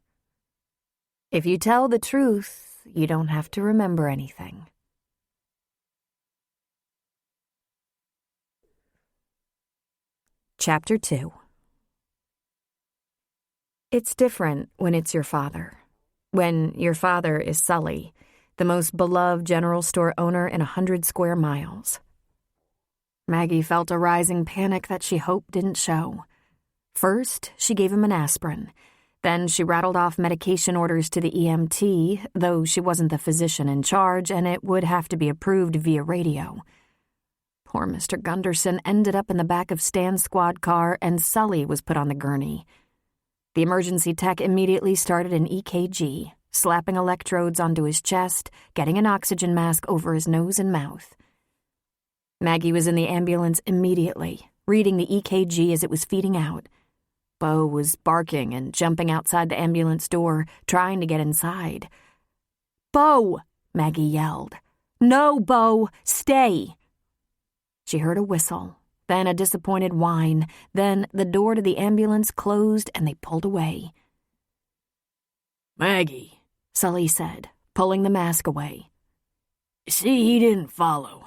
"If you tell the truth, you don't have to remember anything." Chapter 2. It's different when it's your father. When your father is Sully, the most beloved general store owner in 100 square miles. Maggie felt a rising panic that she hoped didn't show. First, she gave him an aspirin. Then she rattled off medication orders to the EMT, though she wasn't the physician in charge and it would have to be approved via radio. Poor Mr. Gunderson ended up in the back of Stan's squad car and Sully was put on the gurney. The emergency tech immediately started an EKG, slapping electrodes onto his chest, getting an oxygen mask over his nose and mouth. Maggie was in the ambulance immediately, reading the EKG as it was feeding out. Bo was barking and jumping outside the ambulance door, trying to get inside. "Bo!" Maggie yelled. "No, Bo! Stay!" She heard a whistle, then a disappointed whine, then the door to the ambulance closed and they pulled away. "Maggie," Sully said, pulling the mask away. "See, he didn't follow.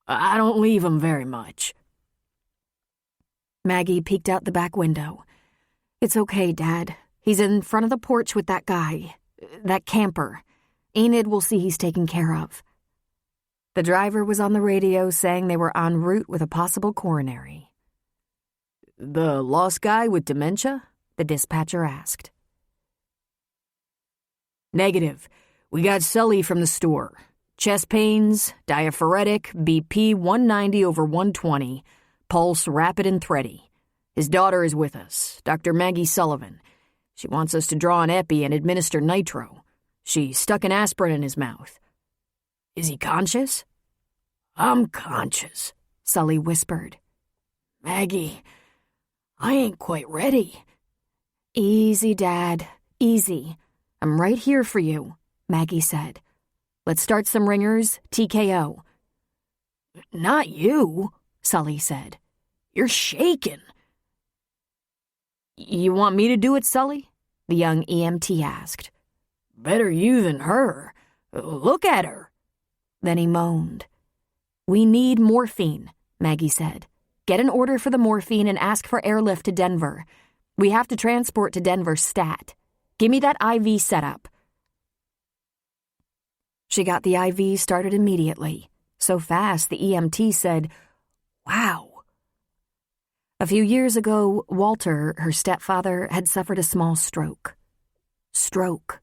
I don't leave him very much." Maggie peeked out the back window. "It's okay, Dad. He's in front of the porch with that guy, that camper. Enid will see he's taken care of." The driver was on the radio saying they were en route with a possible coronary. "The lost guy with dementia?" the dispatcher asked. "Negative. We got Sully from the store. Chest pains, diaphoretic, BP 190 over 120, pulse rapid and thready. His daughter is with us, Dr. Maggie Sullivan. She wants us to draw an epi and administer nitro. She stuck an aspirin in his mouth." "Is he conscious?" "I'm conscious," Sully whispered. "Maggie, I ain't quite ready." "Easy, Dad, easy. I'm right here for you," Maggie said. "Let's start some ringers, TKO." "Not you," Sully said. "You're shaking." "You want me to do it, Sully?" the young EMT asked. "Better you than her. Look at her." Then he moaned. "We need morphine," Maggie said. "Get an order for the morphine and ask for airlift to Denver. We have to transport to Denver stat. Give me that IV setup." She got the IV started immediately, so fast the EMT said, "Wow." A few years ago, Walter, her stepfather, had suffered a small stroke. Stroke.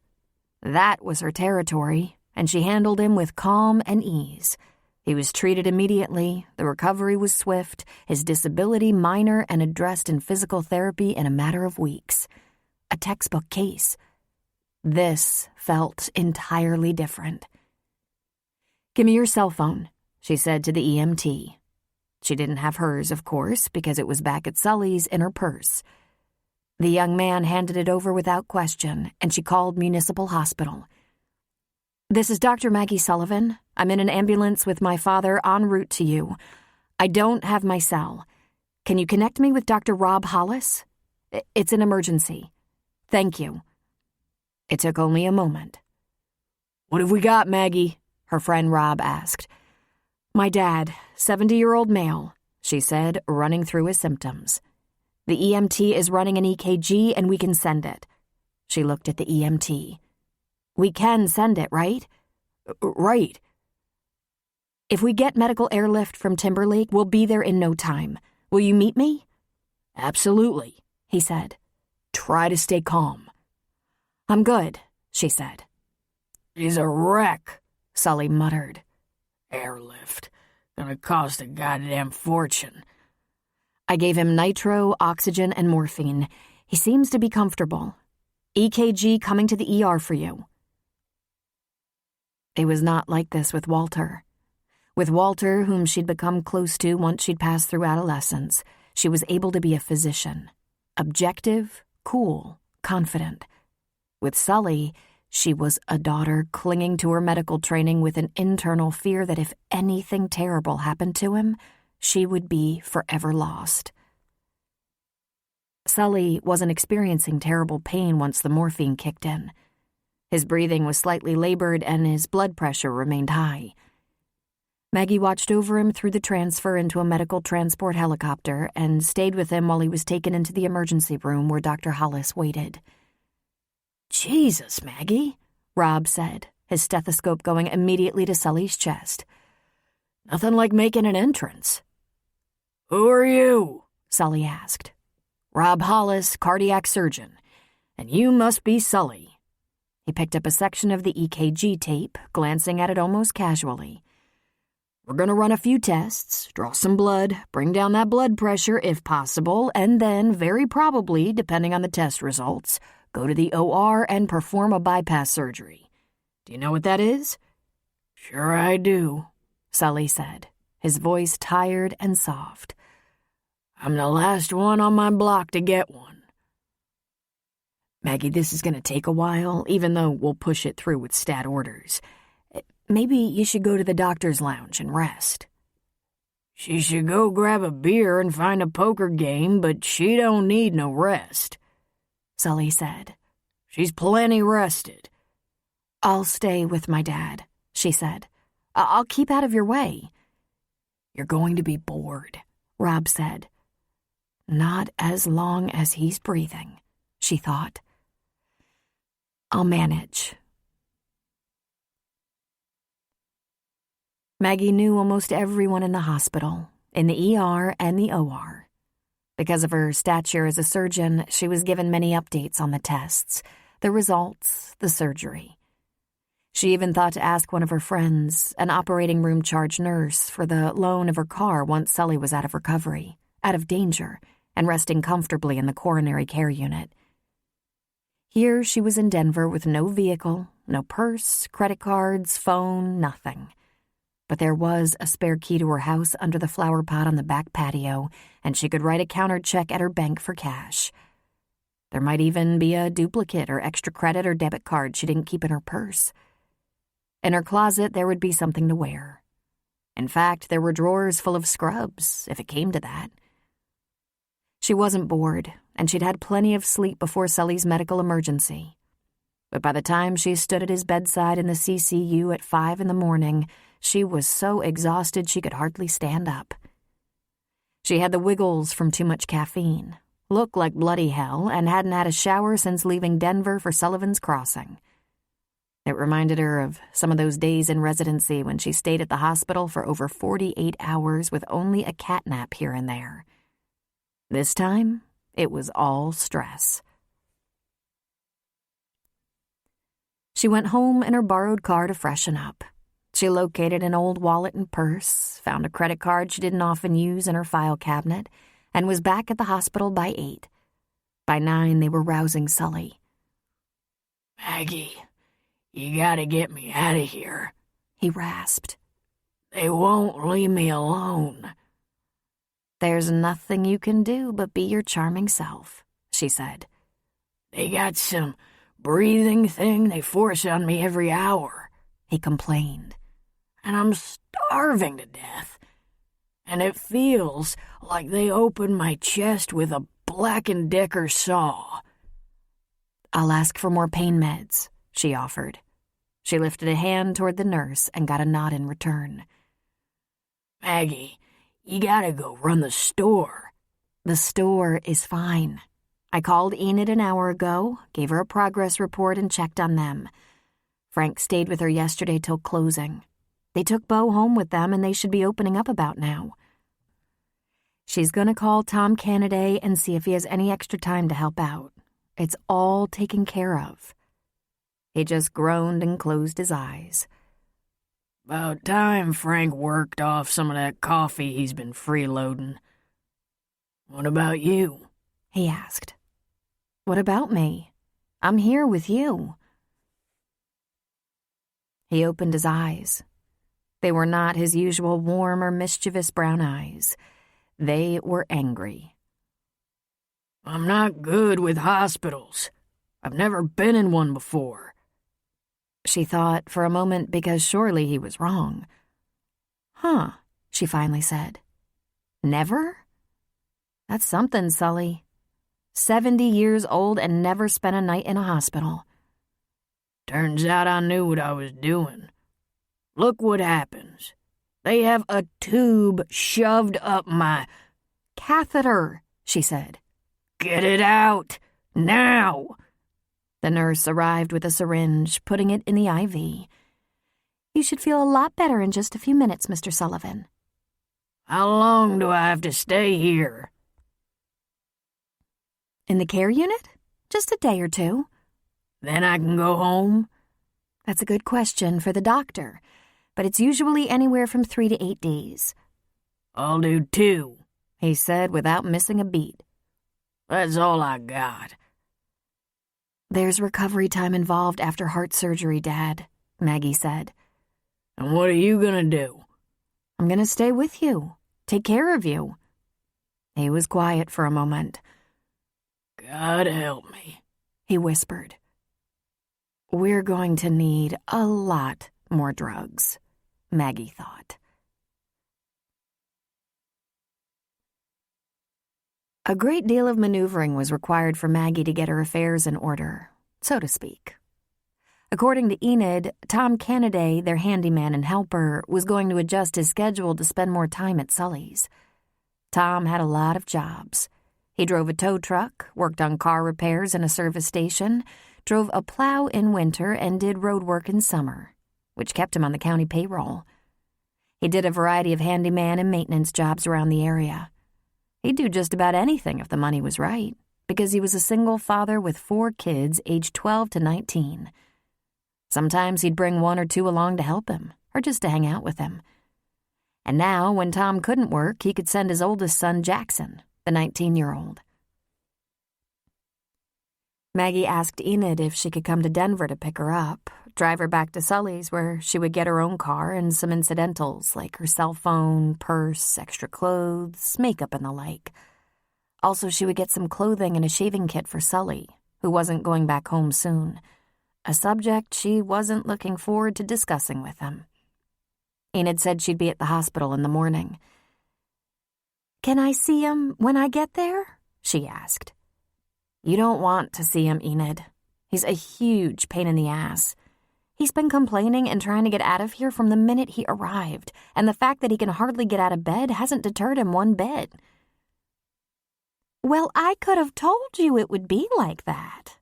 That was her territory, and she handled him with calm and ease. He was treated immediately, the recovery was swift, his disability minor and addressed in physical therapy in a matter of weeks. A textbook case. This felt entirely different. "Give me your cell phone," she said to the EMT. She didn't have hers, of course, because it was back at Sully's in her purse. The young man handed it over without question, and she called Municipal Hospital. "This is Dr. Maggie Sullivan. I'm in an ambulance with my father en route to you. I don't have my cell. Can you connect me with Dr. Rob Hollis? It's an emergency. Thank you." It took only a moment. "What have we got, Maggie?" her friend Rob asked. "My dad, 70-year-old male," she said, running through his symptoms. "The EMT is running an EKG and we can send it." She looked at the EMT. "We can send it, right?" "Right." "If we get medical airlift from Timberlake, we'll be there in no time. Will you meet me?" "Absolutely," he said. "Try to stay calm." "I'm good," she said. "He's a wreck," Sully muttered. "Airlift. Gonna cost a goddamn fortune." I gave him nitro, oxygen, and morphine. He seems to be comfortable. EKG coming to the ER for you. It was not like this with Walter. With Walter, whom she'd become close to once she'd passed through adolescence, she was able to be a physician. Objective, cool, confident. With Sully, she was a daughter clinging to her medical training with an internal fear that if anything terrible happened to him, she would be forever lost. Sully wasn't experiencing terrible pain once the morphine kicked in. His breathing was slightly labored and his blood pressure remained high. Maggie watched over him through the transfer into a medical transport helicopter and stayed with him while he was taken into the emergency room where Dr. Hollis waited. "Jesus, Maggie," Rob said, his stethoscope going immediately to Sully's chest. "Nothing like making an entrance." "Who are you?" Sully asked. "Rob Hollis, cardiac surgeon. And you must be Sully." He picked up a section of the EKG tape, glancing at it almost casually. "We're going to run a few tests, draw some blood, bring down that blood pressure if possible, and then, very probably, depending on the test results, go to the OR and perform a bypass surgery. Do you know what that is?" "Sure I do," Sully said, his voice tired and soft. "I'm the last one on my block to get one." "Maggie, this is going to take a while, even though we'll push it through with stat orders. Maybe you should go to the doctor's lounge and rest." "She should go grab a beer and find a poker game, but she don't need no rest," Sully said. "She's plenty rested." "I'll stay with my dad," she said. "I'll keep out of your way." "You're going to be bored," Rob said. "Not as long as he's breathing," she thought. "I'll manage." Maggie knew almost everyone in the hospital, in the ER and the OR. Because of her stature as a surgeon, she was given many updates on the tests, the results, the surgery. She even thought to ask one of her friends, an operating room charge nurse, for the loan of her car once Sully was out of recovery, out of danger, and resting comfortably in the coronary care unit. Here she was in Denver with no vehicle, no purse, credit cards, phone, nothing. But there was a spare key to her house under the flower pot on the back patio, and she could write a countered check at her bank for cash. There might even be a duplicate or extra credit or debit card she didn't keep in her purse. In her closet, there would be something to wear. In fact, there were drawers full of scrubs, if it came to that. She wasn't bored, and she'd had plenty of sleep before Sully's medical emergency. But by the time she stood at his bedside in the CCU at 5 a.m, she was so exhausted she could hardly stand up. She had the wiggles from too much caffeine, looked like bloody hell, and hadn't had a shower since leaving Denver for Sullivan's Crossing. It reminded her of some of those days in residency when she stayed at the hospital for over 48 hours with only a cat nap here and there. This time, it was all stress. She went home in her borrowed car to freshen up. She located an old wallet and purse, found a credit card she didn't often use in her file cabinet, and was back at the hospital by 8. By 9, they were rousing Sully. "Maggie, you gotta get me out of here," he rasped. "They won't leave me alone." "There's nothing you can do but be your charming self," she said. "They got some breathing thing they force on me every hour," he complained. "And I'm starving to death. And it feels like they open my chest with a Black & Decker saw." "I'll ask for more pain meds," she offered. She lifted a hand toward the nurse and got a nod in return. "Maggie, you gotta go run the store." "The store is fine. I called Enid an hour ago, gave her a progress report, and checked on them. Frank stayed with her yesterday till closing. They took Beau home with them, and they should be opening up about now. She's going to call Tom Cannaday and see if he has any extra time to help out. It's all taken care of." He just groaned and closed his eyes. "About time Frank worked off some of that coffee he's been freeloading. What about you?" he asked. "What about me? I'm here with you." He opened his eyes. They were not his usual warm or mischievous brown eyes. They were angry. I'm not good with hospitals. I've never been in one before. She thought for a moment because surely he was wrong. Huh, she finally said. Never? That's something, Sully. 70 years old and never spent a night in a hospital. Turns out I knew what I was doing. Look what happens. They have a tube shoved up my... Catheter, she said. Get it out, now! The nurse arrived with a syringe, putting it in the IV. You should feel a lot better in just a few minutes, Mr. Sullivan. How long do I have to stay here? In the care unit? Just a day or two. Then I can go home? That's a good question for the doctor, but it's usually anywhere from 3 to 8 days. I'll do 2, he said without missing a beat. That's all I got. There's recovery time involved after heart surgery, Dad, Maggie said. And what are you gonna do? I'm gonna stay with you, take care of you. He was quiet for a moment. God help me, he whispered. We're going to need a lot more drugs, Maggie thought. A great deal of maneuvering was required for Maggie to get her affairs in order, so to speak. According to Enid, Tom Cannaday, their handyman and helper, was going to adjust his schedule to spend more time at Sully's. Tom had a lot of jobs. He drove a tow truck, worked on car repairs in a service station, drove a plow in winter, and did road work in summer, which kept him on the county payroll. He did a variety of handyman and maintenance jobs around the area. He'd do just about anything if the money was right, because he was a single father with 4 kids aged 12 to 19. Sometimes he'd bring 1 or 2 along to help him, or just to hang out with him. And now, when Tom couldn't work, he could send his oldest son, Jackson, the 19-year-old. Maggie asked Enid if she could come to Denver to pick her up, drive her back to Sully's where she would get her own car and some incidentals like her cell phone, purse, extra clothes, makeup, and the like. Also, she would get some clothing and a shaving kit for Sully, who wasn't going back home soon, a subject she wasn't looking forward to discussing with him. Enid said she'd be at the hospital in the morning. Can I see him when I get there? She asked. You don't want to see him, Enid. He's a huge pain in the ass. He's been complaining and trying to get out of here from the minute he arrived, and the fact that he can hardly get out of bed hasn't deterred him one bit. Well, I could have told you it would be like that.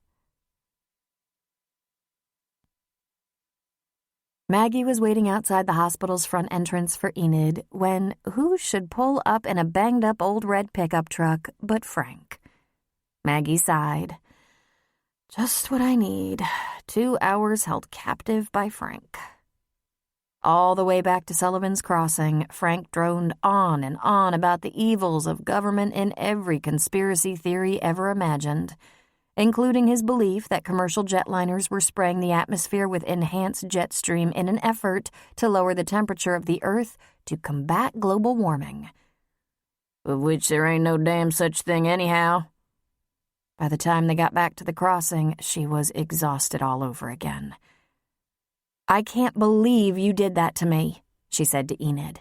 Maggie was waiting outside the hospital's front entrance for Enid when who should pull up in a banged-up old red pickup truck but Frank. Maggie sighed. Just what I need. 2 hours held captive by Frank. All the way back to Sullivan's Crossing, Frank droned on and on about the evils of government in every conspiracy theory ever imagined, including his belief that commercial jetliners were spraying the atmosphere with enhanced jet stream in an effort to lower the temperature of the Earth to combat global warming. Of which there ain't no damn such thing anyhow. By the time they got back to the crossing, she was exhausted all over again. I can't believe you did that to me, she said to Enid.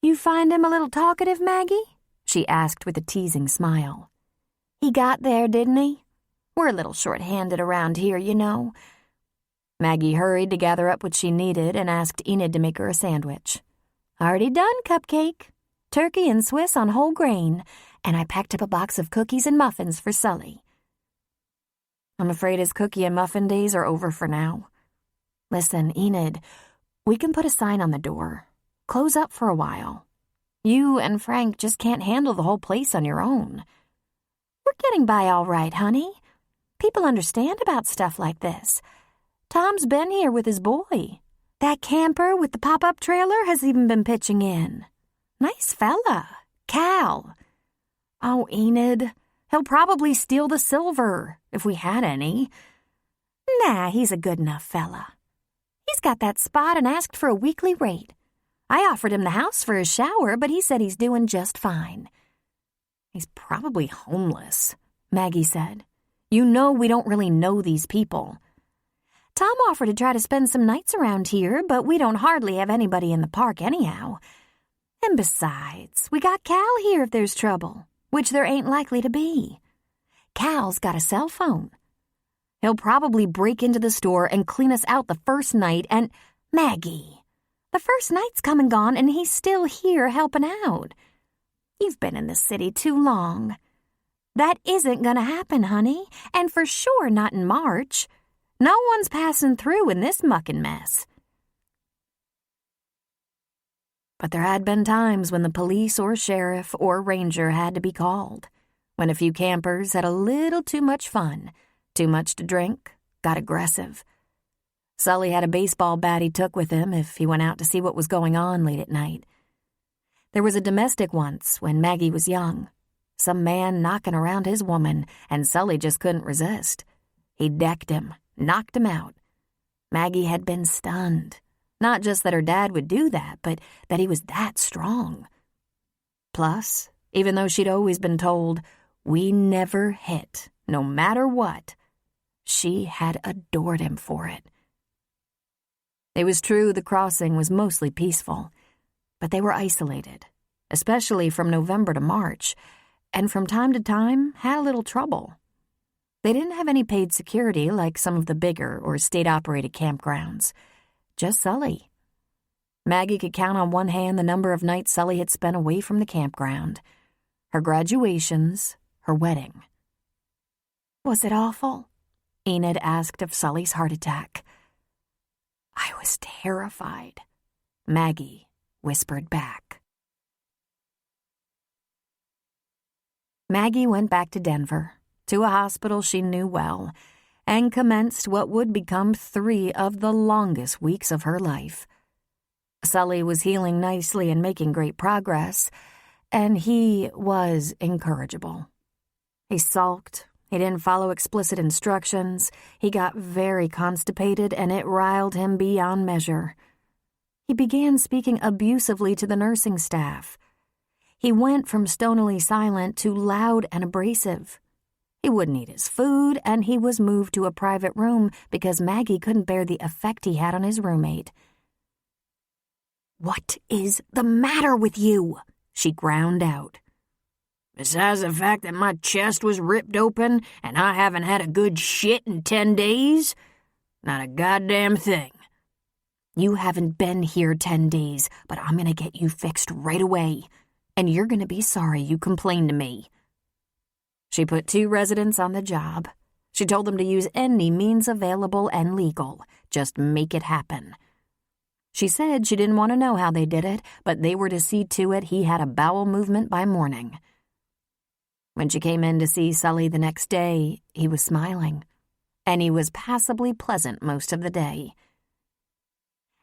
You find him a little talkative, Maggie? She asked with a teasing smile. He got there, didn't he? We're a little short-handed around here, you know. Maggie hurried to gather up what she needed and asked Enid to make her a sandwich. Already done, Cupcake. Turkey and Swiss on whole grain, and I packed up a box of cookies and muffins for Sully. I'm afraid his cookie and muffin days are over for now. Listen, Enid, we can put a sign on the door. Close up for a while. You and Frank just can't handle the whole place on your own. We're getting by all right, honey. People understand about stuff like this. Tom's been here with his boy. That camper with the pop-up trailer has even been pitching in. Nice fella, Cal. Oh, Enid, he'll probably steal the silver, if we had any. Nah, he's a good enough fella. He's got that spot and asked for a weekly rate. I offered him the house for his shower, but he said he's doing just fine." "He's probably homeless," Maggie said. "You know we don't really know these people." "Tom offered to try to spend some nights around here, but we don't hardly have anybody in the park anyhow. And besides, we got Cal here if there's trouble, which there ain't likely to be. Cal's got a cell phone. He'll probably break into the store and clean us out the first night and—" "Maggie, the first night's come and gone and he's still here helping out. You've been in the city too long. That isn't gonna happen, honey, and for sure not in March. No one's passing through in this mucking mess." But there had been times when the police or sheriff or ranger had to be called, when a few campers had a little too much fun, too much to drink, got aggressive. Sully had a baseball bat he took with him if he went out to see what was going on late at night. There was a domestic once when Maggie was young. Some man knocking around his woman, and Sully just couldn't resist. He decked him, knocked him out. Maggie had been stunned. Not just that her dad would do that, but that he was that strong. Plus, even though she'd always been told, "We never hit, no matter what," she had adored him for it. It was true the crossing was mostly peaceful, but they were isolated, especially from November to March, and from time to time had a little trouble. They didn't have any paid security like some of the bigger or state-operated campgrounds. Just Sully. Maggie could count on one hand the number of nights Sully had spent away from the campground. Her graduations, her wedding. "Was it awful?" Enid asked of Sully's heart attack. "I was terrified," Maggie whispered back. Maggie went back to Denver, to a hospital she knew well, and commenced what would become 3 of the longest weeks of her life. Sully was healing nicely and making great progress, and he was incorrigible. He sulked, he didn't follow explicit instructions, he got very constipated, and it riled him beyond measure. He began speaking abusively to the nursing staff. He went from stonily silent to loud and abrasive. He wouldn't eat his food, and he was moved to a private room because Maggie couldn't bear the effect he had on his roommate. "What is the matter with you?" she ground out. "Besides the fact that my chest was ripped open and I haven't had a good shit in 10 days, not a goddamn thing." "You haven't been here 10 days, but I'm gonna get you fixed right away, and you're gonna be sorry you complained to me." She put 2 residents on the job. She told them to use any means available and legal. Just make it happen. She said she didn't want to know how they did it, but they were to see to it he had a bowel movement by morning. When she came in to see Sully the next day, he was smiling, and he was passably pleasant most of the day.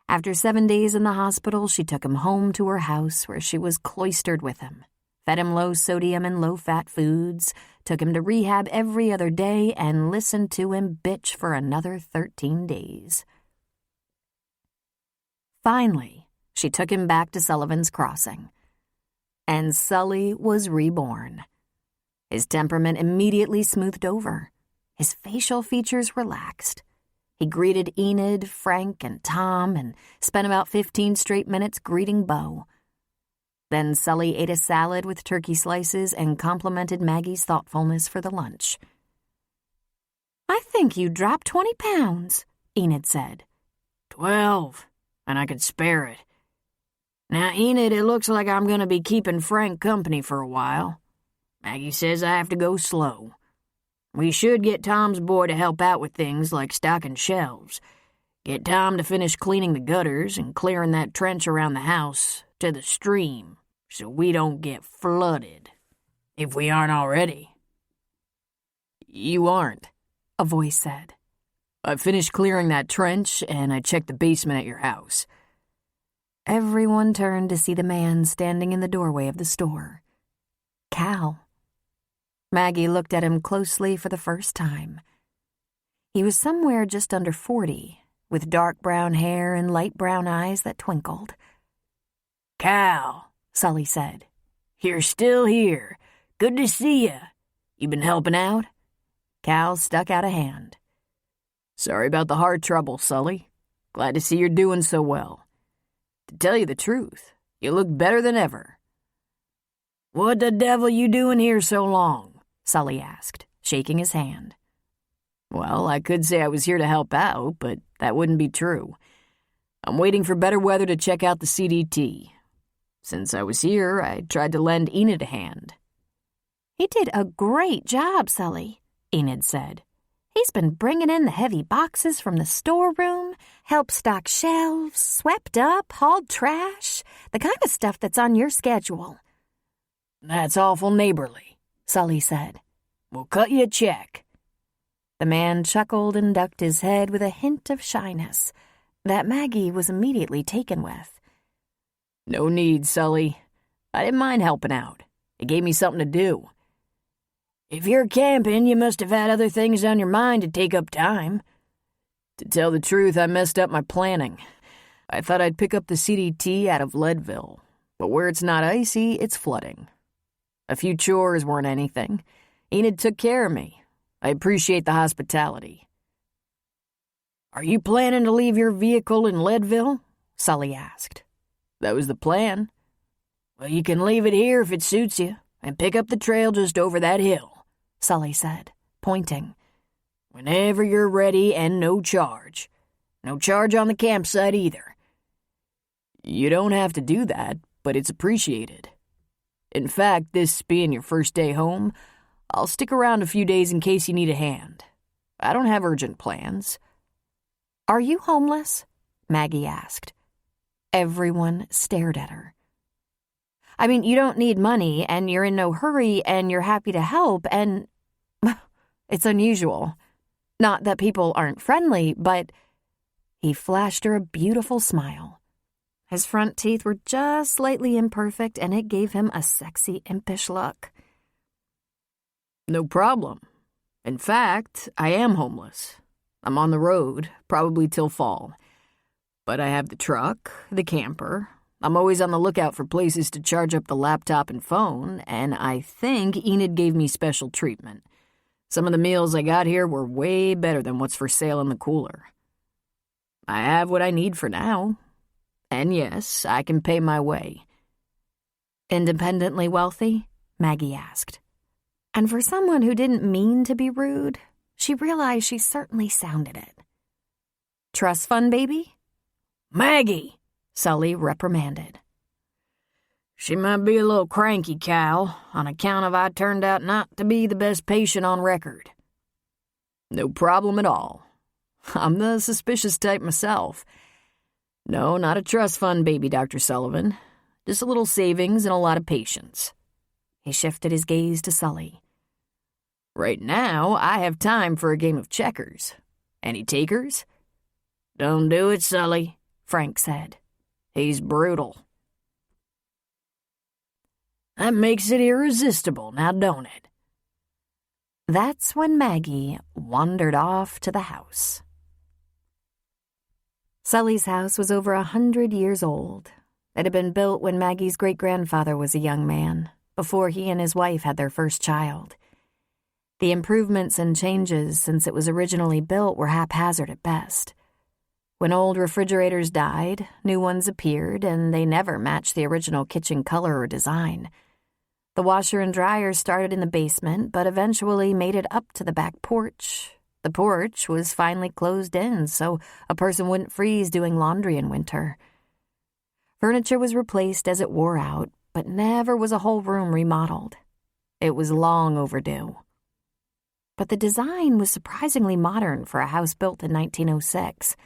After 7 days in the hospital, she took him home to her house where she was cloistered with him, fed him low-sodium and low-fat foods, took him to rehab every other day, and listened to him bitch for another 13 days. Finally, she took him back to Sullivan's Crossing. And Sully was reborn. His temperament immediately smoothed over. His facial features relaxed. He greeted Enid, Frank, and Tom, and spent about 15 straight minutes greeting Bo. Then Sully ate a salad with turkey slices and complimented Maggie's thoughtfulness for the lunch. "I think you dropped 20 pounds, Enid said. 12, and I could spare it. Now, Enid, it looks like I'm going to be keeping Frank company for a while. Maggie says I have to go slow. We should get Tom's boy to help out with things like stocking shelves. Get Tom to finish cleaning the gutters and clearing that trench around the house to the stream so we don't get flooded, if we aren't already." "You aren't," a voice said. "I finished clearing that trench, and I checked the basement at your house." Everyone turned to see the man standing in the doorway of the store. Cal. Maggie looked at him closely for the first time. He was somewhere just under 40, with dark brown hair and light brown eyes that twinkled. "Cal," Sully said, "you're still here. Good to see you. You been helping out?" Cal stuck out a hand. "Sorry about the heart trouble, Sully. Glad to see you're doing so well. To tell you the truth, you look better than ever." "What the devil you doing here so long?" Sully asked, shaking his hand. "Well, I could say I was here to help out, but that wouldn't be true. I'm waiting for better weather to check out the CDT. Since I was here, I tried to lend Enid a hand." "He did a great job, Sully," Enid said. "He's been bringing in the heavy boxes from the storeroom, helped stock shelves, swept up, hauled trash, the kind of stuff that's on your schedule." "That's awful neighborly," Sully said. "We'll cut you a check." The man chuckled and ducked his head with a hint of shyness that Maggie was immediately taken with. "No need, Sully. I didn't mind helping out. It gave me something to do." "If you're camping, you must have had other things on your mind to take up time." To tell the truth, I messed up my planning. I thought I'd pick up the CDT out of Leadville, but where it's not icy, it's flooding. A few chores weren't anything. Enid took care of me. I appreciate the hospitality. "Are you planning to leave your vehicle in Leadville?" Sully asked. That was the plan. "Well, you can leave it here if it suits you, and pick up the trail just over that hill," Sully said, pointing. "Whenever you're ready, and no charge. No charge on the campsite either." You don't have to do that, but it's appreciated. In fact, this being your first day home, I'll stick around a few days in case you need a hand. I don't have urgent plans." "Are you homeless?" Maggie asked. Everyone stared at her. "I mean, you don't need money, and you're in no hurry, and you're happy to help, and it's unusual. Not that people aren't friendly, but..." He flashed her a beautiful smile. His front teeth were just slightly imperfect, and it gave him a sexy, impish look. "No problem. In fact, I am homeless. I'm on the road, probably till fall. But I have the truck, the camper. I'm always on the lookout for places to charge up the laptop and phone, and I think Enid gave me special treatment. Some of the meals I got here were way better than what's for sale in the cooler. I have what I need for now. And yes, I can pay my way." "Independently wealthy?" Maggie asked. And for someone who didn't mean to be rude, she realized she certainly sounded it. "Trust fund baby?" "Maggie!" Sully reprimanded. "She might be a little cranky, Cal, on account of I turned out not to be the best patient on record." "No problem at all. I'm the suspicious type myself. No, not a trust fund baby, Dr. Sullivan. Just a little savings and a lot of patience." He shifted his gaze to Sully. "Right now, I have time for a game of checkers. Any takers?" "Don't do it, Sully," Frank said. "He's brutal." "That makes it irresistible, now don't it?" That's when Maggie wandered off to the house. Sully's house was over 100 years old. It had been built when Maggie's great-grandfather was a young man, before he and his wife had their first child. The improvements and changes since it was originally built were haphazard at best. When old refrigerators died, new ones appeared, and they never matched the original kitchen color or design. The washer and dryer started in the basement, but eventually made it up to the back porch. The porch was finally closed in, so a person wouldn't freeze doing laundry in winter. Furniture was replaced as it wore out, but never was a whole room remodeled. It was long overdue. But the design was surprisingly modern for a house built in 1906,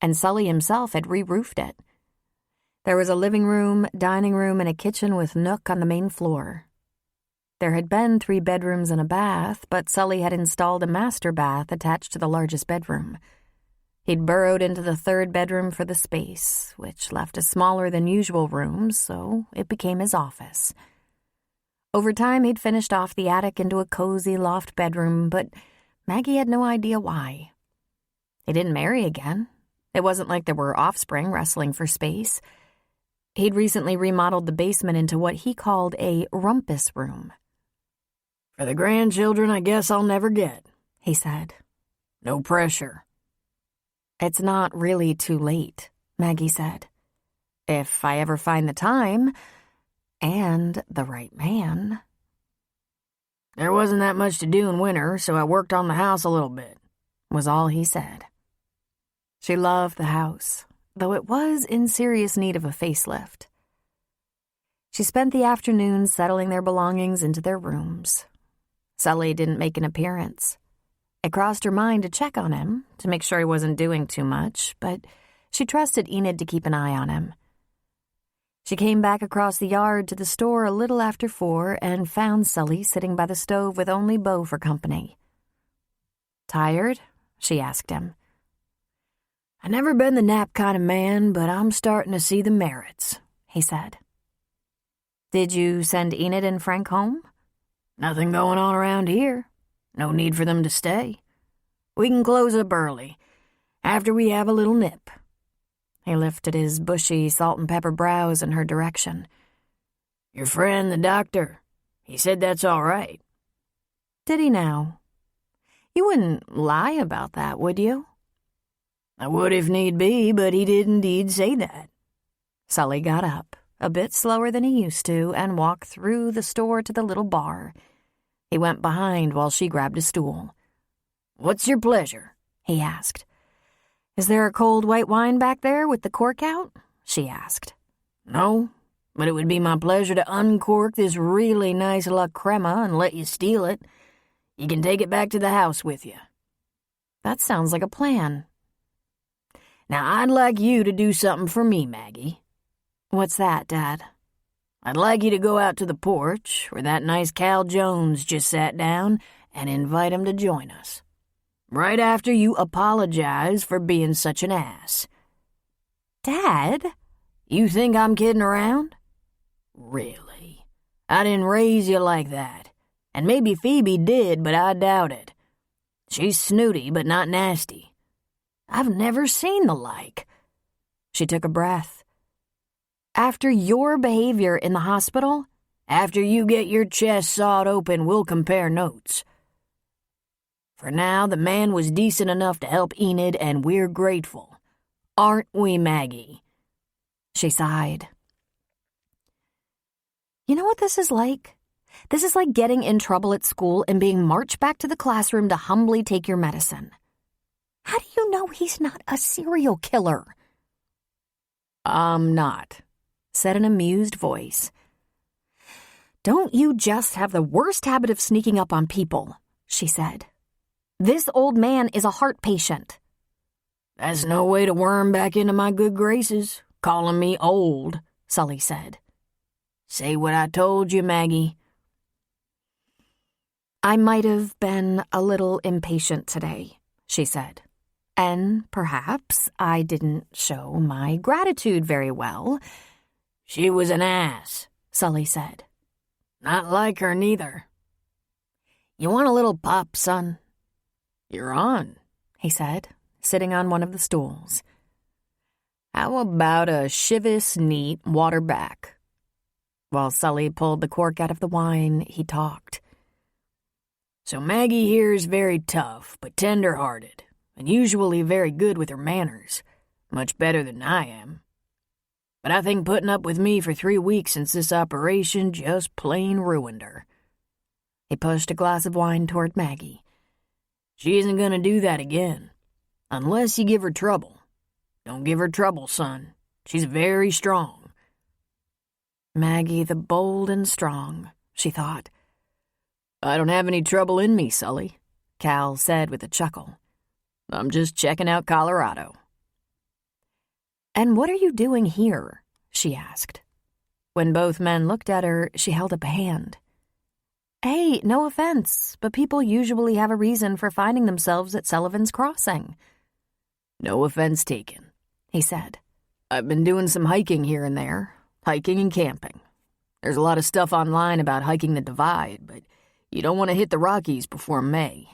and Sully himself had re-roofed it. There was a living room, dining room, and a kitchen with nook on the main floor. There had been 3 bedrooms and a bath, but Sully had installed a master bath attached to the largest bedroom. He'd burrowed into the 3rd bedroom for the space, which left a smaller than usual room, so it became his office. Over time, he'd finished off the attic into a cozy loft bedroom, but Maggie had no idea why. He didn't marry again. It wasn't like there were offspring wrestling for space. He'd recently remodeled the basement into what he called a rumpus room. "For the grandchildren, I guess I'll never get," he said. "No pressure." It's not really too late, Maggie said. If I ever find the time and the right man. "There wasn't that much to do in winter, so I worked on the house a little bit," was all he said. She loved the house, though it was in serious need of a facelift. She spent the afternoon settling their belongings into their rooms. Sully didn't make an appearance. It crossed her mind to check on him, to make sure he wasn't doing too much, but she trusted Enid to keep an eye on him. She came back across the yard to the store a little after 4 and found Sully sitting by the stove with only Beau for company. "Tired?" she asked him. "I never been the nap kind of man, but I'm starting to see the merits," he said. "Did you send Enid and Frank home?" "Nothing going on around here. No need for them to stay. We can close up early, after we have a little nip." He lifted his bushy salt and pepper brows in her direction. "Your friend, the doctor, he said that's all right." "Did he now? You wouldn't lie about that, would you?" "I would if need be, but he did indeed say that." Sully got up, a bit slower than he used to, and walked through the store to the little bar. He went behind while she grabbed a stool. "What's your pleasure?" he asked. "Is there a cold white wine back there with the cork out?" she asked. "No, but it would be my pleasure to uncork this really nice La Crema and let you steal it. You can take it back to the house with you." "That sounds like a plan." "Now, I'd like you to do something for me, Maggie." "What's that, Dad?" "I'd like you to go out to the porch where that nice Cal Jones just sat down and invite him to join us. Right after you apologize for being such an ass." "Dad?" "You think I'm kidding around?" "Really? I didn't raise you like that. And maybe Phoebe did, but I doubt it. She's snooty, but not nasty. I've never seen the like." She took a breath. "After your behavior in the hospital?" "After you get your chest sawed open, we'll compare notes. For now, the man was decent enough to help Enid, and we're grateful. Aren't we, Maggie?" She sighed. "You know what this is like? This is like getting in trouble at school and being marched back to the classroom to humbly take your medicine. How do you know he's not a serial killer?" "I'm not," said an amused voice. "Don't you just have the worst habit of sneaking up on people?" she said. "This old man is a heart patient." "That's no way to worm back into my good graces, calling me old," Sully said. "Say what I told you, Maggie." "I might have been a little impatient today," she said. "And perhaps I didn't show my gratitude very well." "She was an ass," Sully said. "Not like her, neither. You want a little pop, son?" "You're on," he said, sitting on one of the stools. "How about a Chivas neat water back?" While Sully pulled the cork out of the wine, he talked. "So Maggie here's very tough, but tender-hearted, and usually very good with her manners, much better than I am. But I think putting up with me for 3 weeks since this operation just plain ruined her." He pushed a glass of wine toward Maggie. "She isn't going to do that again, unless you give her trouble. Don't give her trouble, son. She's very strong." Maggie the bold and strong, she thought. "I don't have any trouble in me, Sully," Cal said with a chuckle. "I'm just checking out Colorado." "And what are you doing here?" she asked. When both men looked at her, she held up a hand. "Hey, no offense, but people usually have a reason for finding themselves at Sullivan's Crossing." "No offense taken," he said. "I've been doing some hiking here and there, hiking and camping. There's a lot of stuff online about hiking the Divide, but you don't want to hit the Rockies before May,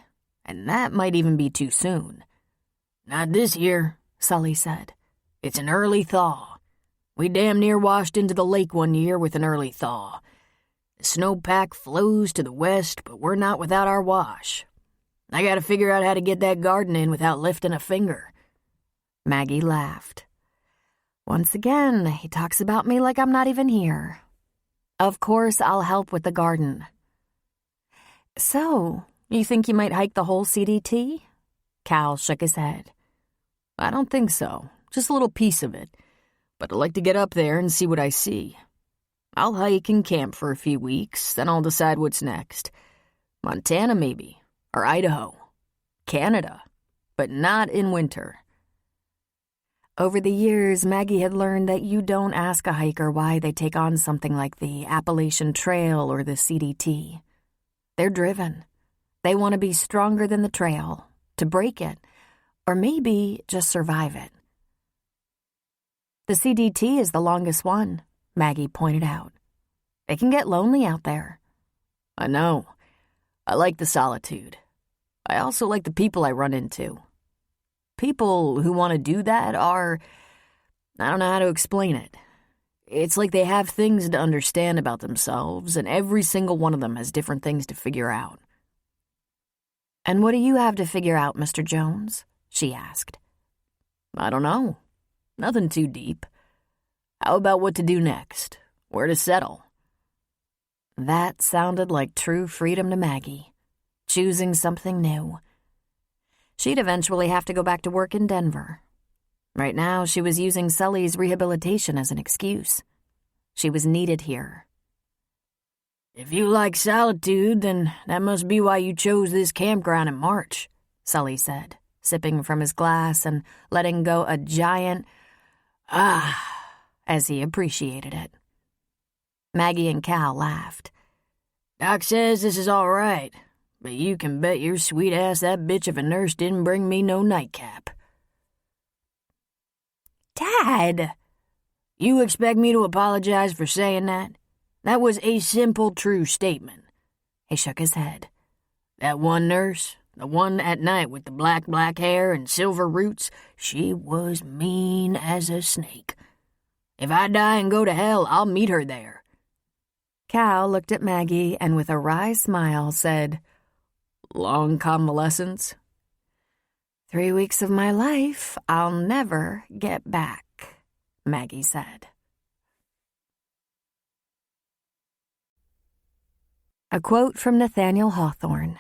and that might even be too soon. Not this year, Sully said. It's an early thaw. We damn near washed into the lake one year with an early thaw. The snowpack flows to the west, but we're not without our wash. I gotta figure out how to get that garden in without lifting a finger." Maggie laughed. "Once again, he talks about me like I'm not even here. Of course I'll help with the garden." "So, you think you might hike the whole CDT?" Cal shook his head. "I don't think so. Just a little piece of it. But I'd like to get up there and see what I see. I'll hike and camp for a few weeks, then I'll decide what's next. Montana, maybe. Or Idaho. Canada. But not in winter." Over the years, Maggie had learned that you don't ask a hiker why they take on something like the Appalachian Trail or the CDT. They're driven. They want to be stronger than the trail, to break it, or maybe just survive it. "The CDT is the longest one," Maggie pointed out. "It can get lonely out there." "I know. I like the solitude. I also like the people I run into. People who want to do that are... I don't know how to explain it. It's like they have things to understand about themselves, and every single one of them has different things to figure out." "And what do you have to figure out, Mr. Jones?" she asked. "I don't know. Nothing too deep. How about what to do next? Where to settle?" That sounded like true freedom to Maggie, choosing something new. She'd eventually have to go back to work in Denver. Right now, she was using Sully's rehabilitation as an excuse. She was needed here. "If you like solitude, then that must be why you chose this campground in March," Sully said, sipping from his glass and letting go a giant as he appreciated it. Maggie and Cal laughed. "Doc says this is all right, but you can bet your sweet ass that bitch of a nurse didn't bring me no nightcap." "Dad!" "You expect me to apologize for saying that? That was a simple, true statement." He shook his head. "That one nurse, the one at night with the black hair and silver roots, she was mean as a snake. If I die and go to hell, I'll meet her there." Cal looked at Maggie and with a wry smile said, "Long convalescence?" 3 weeks of my life I'll never get back," Maggie said. A quote from Nathaniel Hawthorne.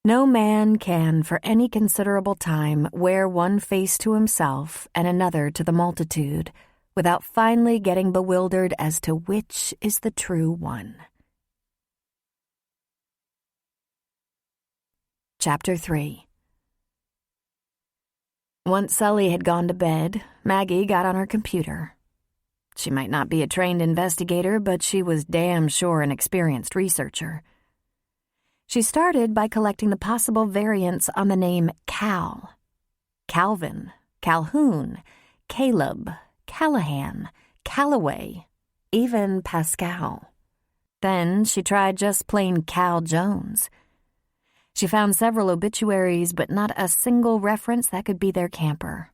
"No man can for any considerable time wear one face to himself and another to the multitude without finally getting bewildered as to which is the true one." Chapter 3. Once Sully had gone to bed, Maggie got on her computer. She might not be a trained investigator, but she was damn sure an experienced researcher. She started by collecting the possible variants on the name Cal. Calvin, Calhoun, Caleb, Callahan, Callaway, even Pascal. Then she tried just plain Cal Jones. She found several obituaries, but not a single reference that could be their camper.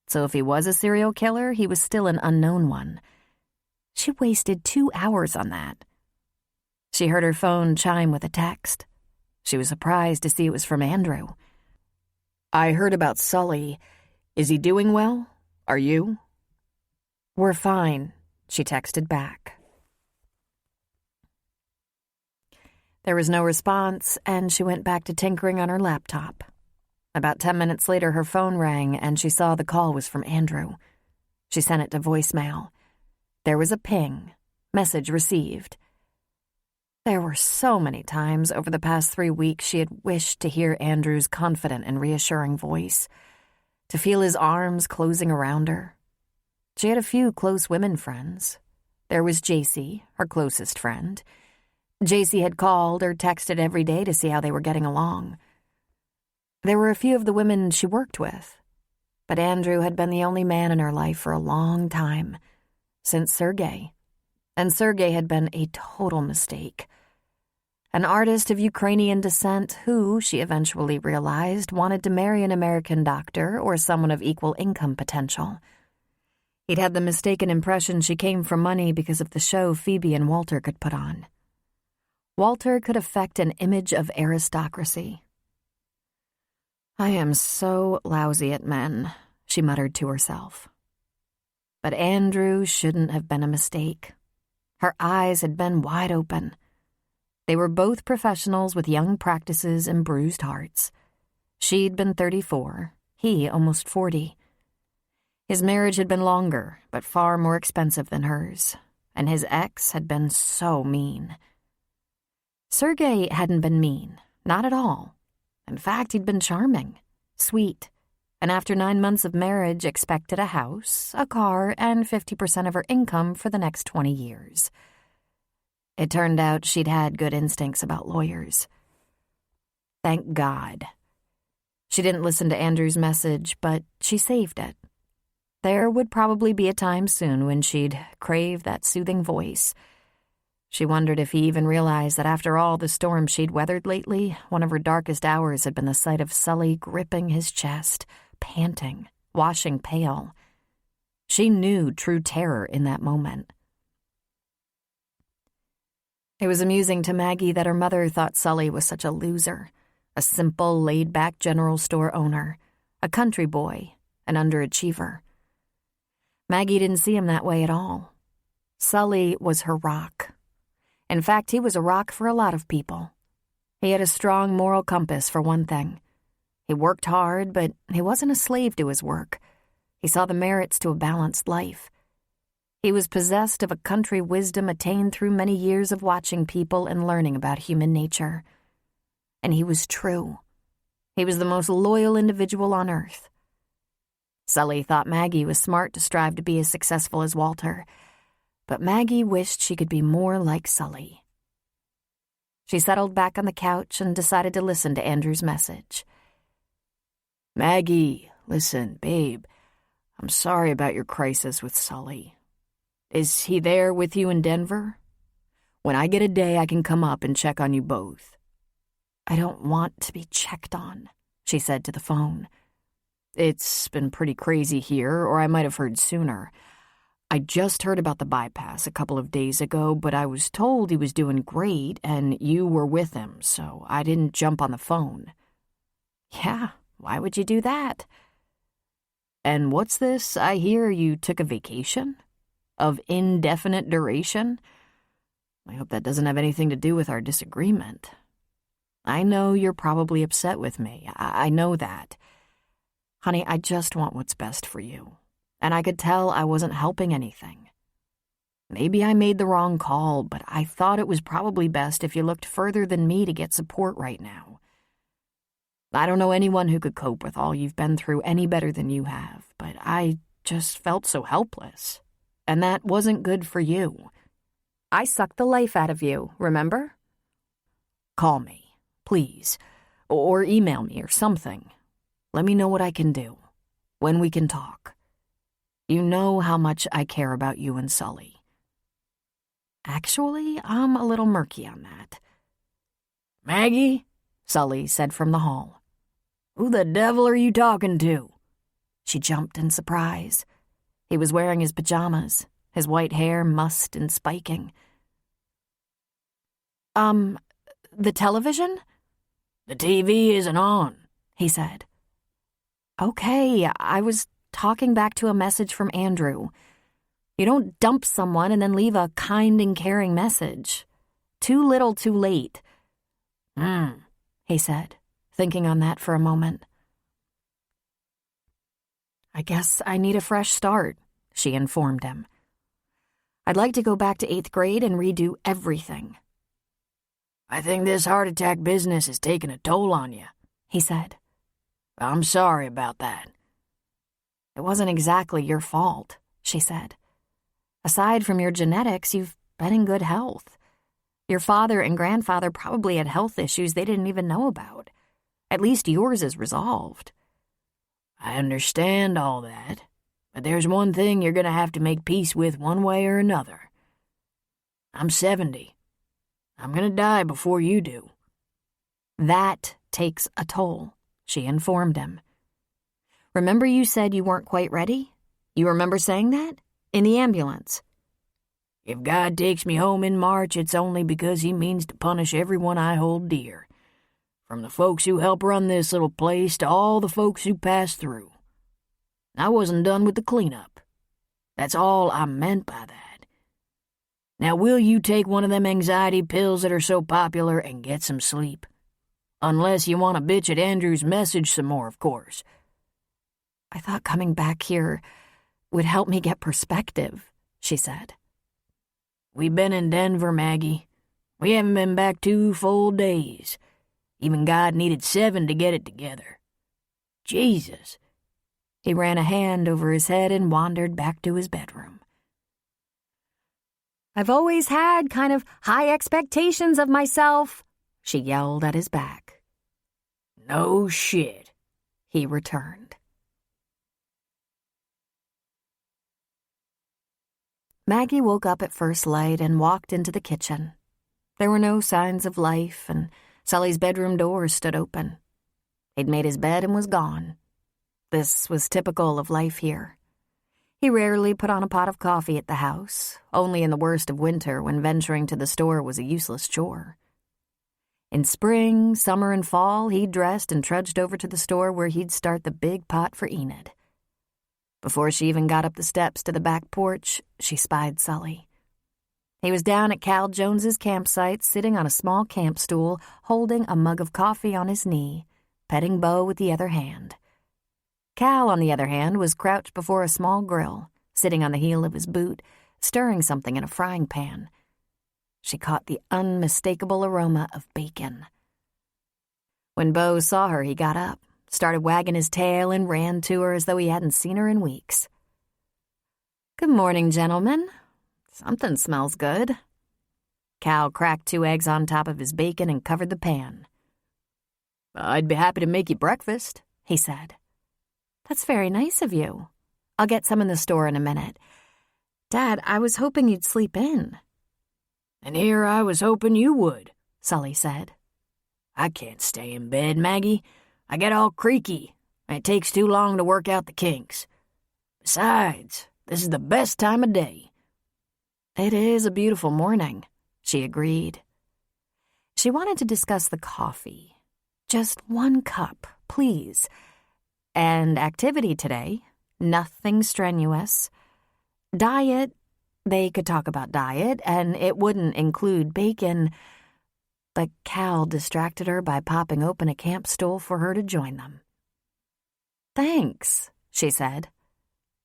So if he was a serial killer, he was still an unknown one. She wasted 2 hours on that. She heard her phone chime with a text. She was surprised to see it was from Andrew. "I heard about Sully. Is he doing well? Are you?" "We're fine," she texted back. There was no response, and she went back to tinkering on her laptop. About 10 minutes later, her phone rang, and she saw the call was from Andrew. She sent it to voicemail. There was a ping. Message received. There were so many times over the past 3 weeks she had wished to hear Andrew's confident and reassuring voice, to feel his arms closing around her. She had a few close women friends. There was Jacy, her closest friend. Jacy had called or texted every day to see how they were getting along. There were a few of the women she worked with, but Andrew had been the only man in her life for a long time, since Sergei. And Sergei had been a total mistake. an artist of Ukrainian descent who, she eventually realized, wanted to marry an American doctor or someone of equal income potential. He'd had the mistaken impression she came from money because of the show Phoebe and Walter could put on. Walter could affect an image of aristocracy. "I am so lousy at men," she muttered to herself. But Andrew shouldn't have been a mistake. Her eyes had been wide open. They were both professionals with young practices and bruised hearts. She'd been 34, he almost 40. His marriage had been longer, but far more expensive than hers, and his ex had been so mean. Sergei hadn't been mean, not at all. In fact, he'd been charming, sweet, and after 9 months of marriage expected a house, a car, and 50% of her income for the next 20 years. It turned out she'd had good instincts about lawyers. Thank God. She didn't listen to Andrew's message, but she saved it. There would probably be a time soon when she'd crave that soothing voice. She wondered if he even realized that after all the storms she'd weathered lately, one of her darkest hours had been the sight of Sully gripping his chest, panting, washing pale. She knew true terror in that moment. It was amusing to Maggie that her mother thought Sully was such a loser, a simple, laid-back general store owner, a country boy, an underachiever. Maggie didn't see him that way at all. Sully was her rock. In fact, he was a rock for a lot of people. He had a strong moral compass, for one thing. He worked hard, but he wasn't a slave to his work. He saw the merits to a balanced life. He was possessed of a country wisdom attained through many years of watching people and learning about human nature. And he was true. He was the most loyal individual on earth. Sully thought Maggie was smart to strive to be as successful as Walter, but Maggie wished she could be more like Sully. She settled back on the couch and decided to listen to Andrew's message. "Maggie, listen, babe, I'm sorry about your crisis with Sully. Is he there with you in Denver? When I get a day, I can come up and check on you both." "I don't want to be checked on," she said to the phone. "It's been pretty crazy here, or I might have heard sooner. I just heard about the bypass a couple of days ago, but I was told he was doing great and you were with him, so I didn't jump on the phone." "Yeah, why would you do that?" "And what's this? I hear you took a vacation? Of indefinite duration? I hope that doesn't have anything to do with our disagreement. I know you're probably upset with me. I know that. Honey, I just want what's best for you. And I could tell I wasn't helping anything. Maybe I made the wrong call, but I thought it was probably best if you looked further than me to get support right now. I don't know anyone who could cope with all you've been through any better than you have, but I just felt so helpless. And that wasn't good for you. I sucked the life out of you, remember?" "Call me, please, or email me or something. Let me know what I can do, when we can talk. You know how much I care about you and Sully." "Actually, I'm a little murky on that." "Maggie," Sully said from the hall. "Who the devil are you talking to?" She jumped in surprise. He was wearing his pajamas, his white hair mussed and spiking. The television?" "The TV isn't on," he said. "Okay, I was talking back to a message from Andrew. You don't dump someone and then leave a kind and caring message. Too little, too late." He said, thinking on that for a moment. "I guess I need a fresh start," she informed him. "I'd like to go back to 8th grade and redo everything." "I think this heart attack business is taking a toll on you," he said. "I'm sorry about that." "It wasn't exactly your fault," she said. "Aside from your genetics, you've been in good health. Your father and grandfather probably had health issues they didn't even know about. At least yours is resolved." "I understand all that, but there's one thing you're going to have to make peace with one way or another. I'm 70. I'm gonna die before you do." "That takes a toll," she informed him. "Remember you said you weren't quite ready? You remember saying that? In the ambulance." "If God takes me home in March, it's only because he means to punish everyone I hold dear. From the folks who help run this little place to all the folks who pass through. I wasn't done with the cleanup. That's all I meant by that. Now will you take one of them anxiety pills that are so popular and get some sleep? Unless you want to bitch at Andrew's message some more, of course." "I thought coming back here would help me get perspective," she said. "We've been in Denver, Maggie. We haven't been back 2 full days. Even God needed 7 to get it together. Jesus." He ran a hand over his head and wandered back to his bedroom. "I've always had kind of high expectations of myself," she yelled at his back. "No shit," he returned. Maggie woke up at first light and walked into the kitchen. There were no signs of life, and Sully's bedroom door stood open. He'd made his bed and was gone. This was typical of life here. He rarely put on a pot of coffee at the house, only in the worst of winter when venturing to the store was a useless chore. In spring, summer, and fall, he dressed and trudged over to the store where he'd start the big pot for Enid. Before she even got up the steps to the back porch, she spied Sully. He was down at Cal Jones's campsite, sitting on a small camp stool, holding a mug of coffee on his knee, petting Bo with the other hand. Cal, on the other hand, was crouched before a small grill, sitting on the heel of his boot, stirring something in a frying pan. She caught the unmistakable aroma of bacon. When Bo saw her, he got up, started wagging his tail, and ran to her as though he hadn't seen her in weeks. "Good morning, gentlemen. Something smells good." Cal cracked 2 eggs on top of his bacon and covered the pan. "I'd be happy to make you breakfast," he said. "That's very nice of you. I'll get some in the store in a minute. Dad, I was hoping you'd sleep in." "And here I was hoping you would," Sully said. "I can't stay in bed, Maggie. I get all creaky, and it takes too long to work out the kinks. Besides, this is the best time of day." "It is a beautiful morning," she agreed. She wanted to discuss the coffee. Just 1 cup, please. And activity today, nothing strenuous. Diet, they could talk about diet, and it wouldn't include bacon. But Cal distracted her by popping open a camp stool for her to join them. "Thanks," she said.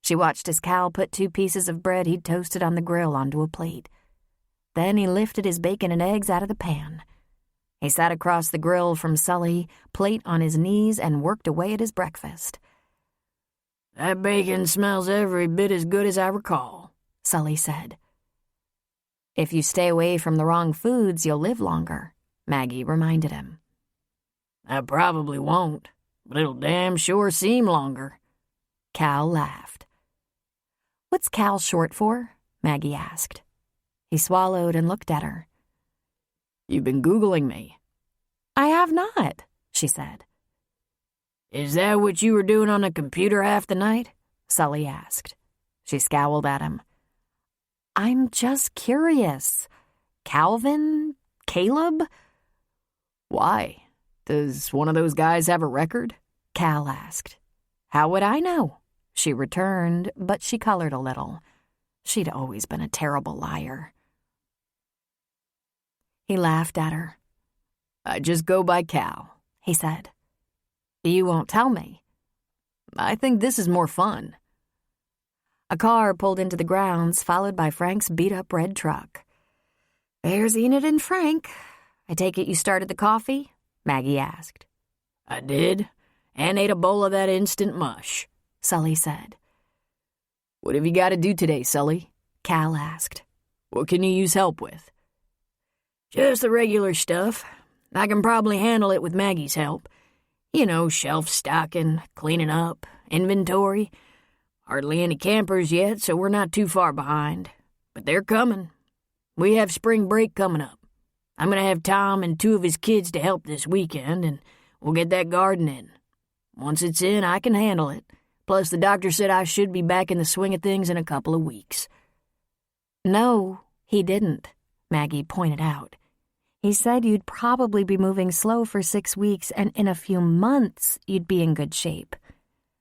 She watched as Cal put 2 pieces of bread he'd toasted on the grill onto a plate. Then he lifted his bacon and eggs out of the pan. He sat across the grill from Sully, plate on his knees, and worked away at his breakfast. "That bacon smells every bit as good as I recall," Sully said. "If you stay away from the wrong foods, you'll live longer," Maggie reminded him. "I probably won't, but it'll damn sure seem longer." Cal laughed. "What's Cal short for?" Maggie asked. He swallowed and looked at her. "You've been Googling me." "I have not," she said. "Is that what you were doing on the computer half the night?" Sully asked. She scowled at him. "I'm just curious. Calvin? Caleb?" "Why? Does one of those guys have a record?" Cal asked. "How would I know?" she returned, but she colored a little. She'd always been a terrible liar. He laughed at her. "I just go by Cal," he said. "You won't tell me." "I think this is more fun." A car pulled into the grounds, followed by Frank's beat-up red truck. "There's Enid and Frank. I take it you started the coffee?" Maggie asked. "I did, and ate a bowl of that instant mush," Sully said. "What have you got to do today, Sully?" Cal asked. "What can you use help with?" "Just the regular stuff. I can probably handle it with Maggie's help. You know, shelf stocking, cleaning up, inventory. Hardly any campers yet, so we're not too far behind. But they're coming. We have spring break coming up. I'm going to have Tom and 2 of his kids to help this weekend, and we'll get that garden in. Once it's in, I can handle it. Plus, the doctor said I should be back in the swing of things in a couple of weeks." "No, he didn't," Maggie pointed out. "He said you'd probably be moving slow for 6 weeks, and in a few months you'd be in good shape.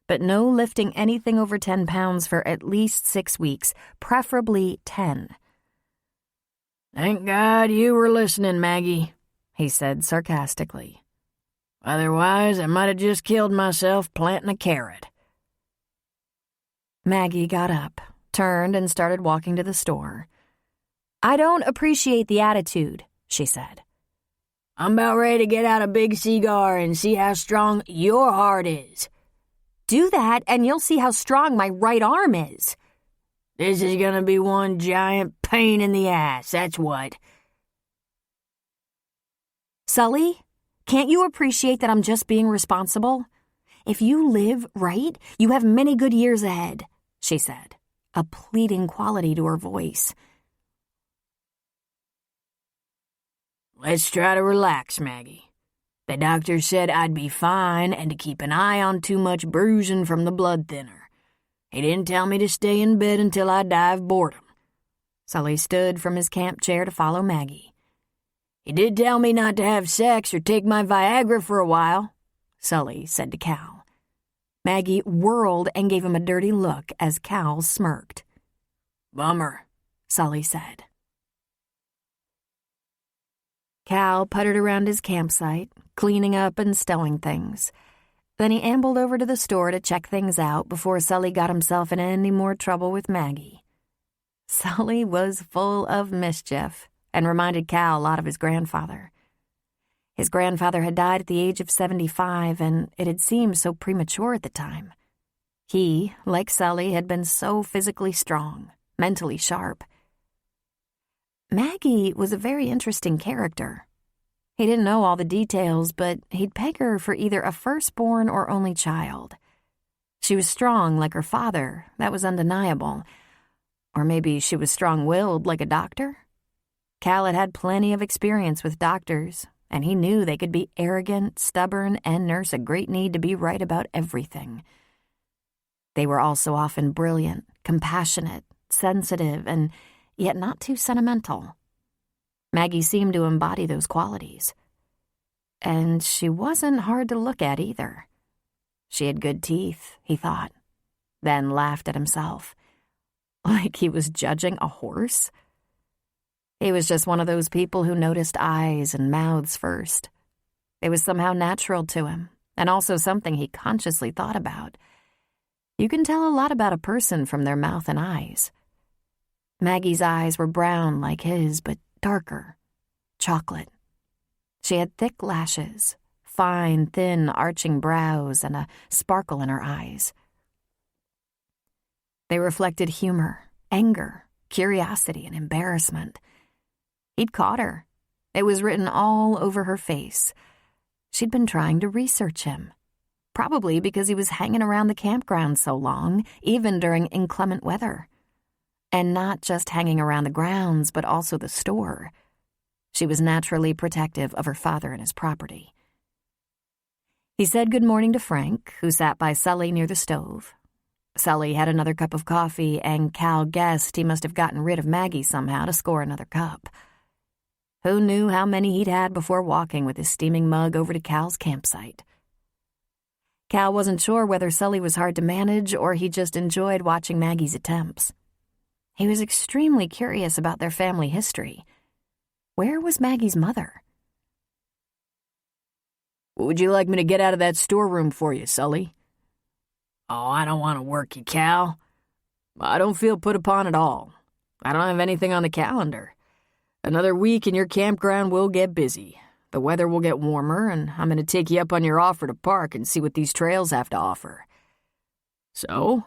But no lifting anything over 10 pounds for at least 6 weeks, preferably 10. "Thank God you were listening, Maggie," he said sarcastically. "Otherwise, I might have just killed myself planting a carrot." Maggie got up, turned, and started walking to the store. "I don't appreciate the attitude," she said. "I'm about ready to get out a big cigar and see how strong your heart is." "Do that, and you'll see how strong my right arm is." "This is gonna be one giant pain in the ass, that's what." "Sully, can't you appreciate that I'm just being responsible? If you live right, you have many good years ahead," she said, a pleading quality to her voice. "Let's try to relax, Maggie. The doctor said I'd be fine and to keep an eye on too much bruising from the blood thinner. He didn't tell me to stay in bed until I die of boredom." Sully stood from his camp chair to follow Maggie. "He did tell me not to have sex or take my Viagra for a while," Sully said to Cal. Maggie whirled and gave him a dirty look as Cal smirked. "Bummer," Sully said. Cal puttered around his campsite, cleaning up and stowing things. Then he ambled over to the store to check things out before Sully got himself in any more trouble with Maggie. Sully was full of mischief and reminded Cal a lot of his grandfather. His grandfather had died at the age of 75, and it had seemed so premature at the time. He, like Sully, had been so physically strong, mentally sharp. Maggie was a very interesting character. He didn't know all the details, but he'd peg her for either a firstborn or only child. She was strong like her father, that was undeniable. Or maybe she was strong-willed like a doctor? Cal had had plenty of experience with doctors, and he knew they could be arrogant, stubborn, and nurse a great need to be right about everything. They were also often brilliant, compassionate, sensitive, and yet not too sentimental. Maggie seemed to embody those qualities. And she wasn't hard to look at either. She had good teeth, he thought, then laughed at himself. Like he was judging a horse? He was just one of those people who noticed eyes and mouths first. It was somehow natural to him, and also something he consciously thought about. You can tell a lot about a person from their mouth and eyes. Maggie's eyes were brown like his, but darker, chocolate. She had thick lashes, fine, thin, arching brows, and a sparkle in her eyes. They reflected humor, anger, curiosity, and embarrassment. He'd caught her. It was written all over her face. She'd been trying to research him, probably because he was hanging around the campground so long, even during inclement weather. And not just hanging around the grounds, but also the store. She was naturally protective of her father and his property. He said good morning to Frank, who sat by Sully near the stove. Sully had another cup of coffee, and Cal guessed he must have gotten rid of Maggie somehow to score another cup. Who knew how many he'd had before walking with his steaming mug over to Cal's campsite? Cal wasn't sure whether Sully was hard to manage or he just enjoyed watching Maggie's attempts. He was extremely curious about their family history. Where was Maggie's mother? "What would you like me to get out of that storeroom for you, Sully?" "Oh, I don't want to work you, Cal." "I don't feel put upon at all. I don't have anything on the calendar. Another week and your campground will get busy. The weather will get warmer, and I'm going to take you up on your offer to park and see what these trails have to offer." "So,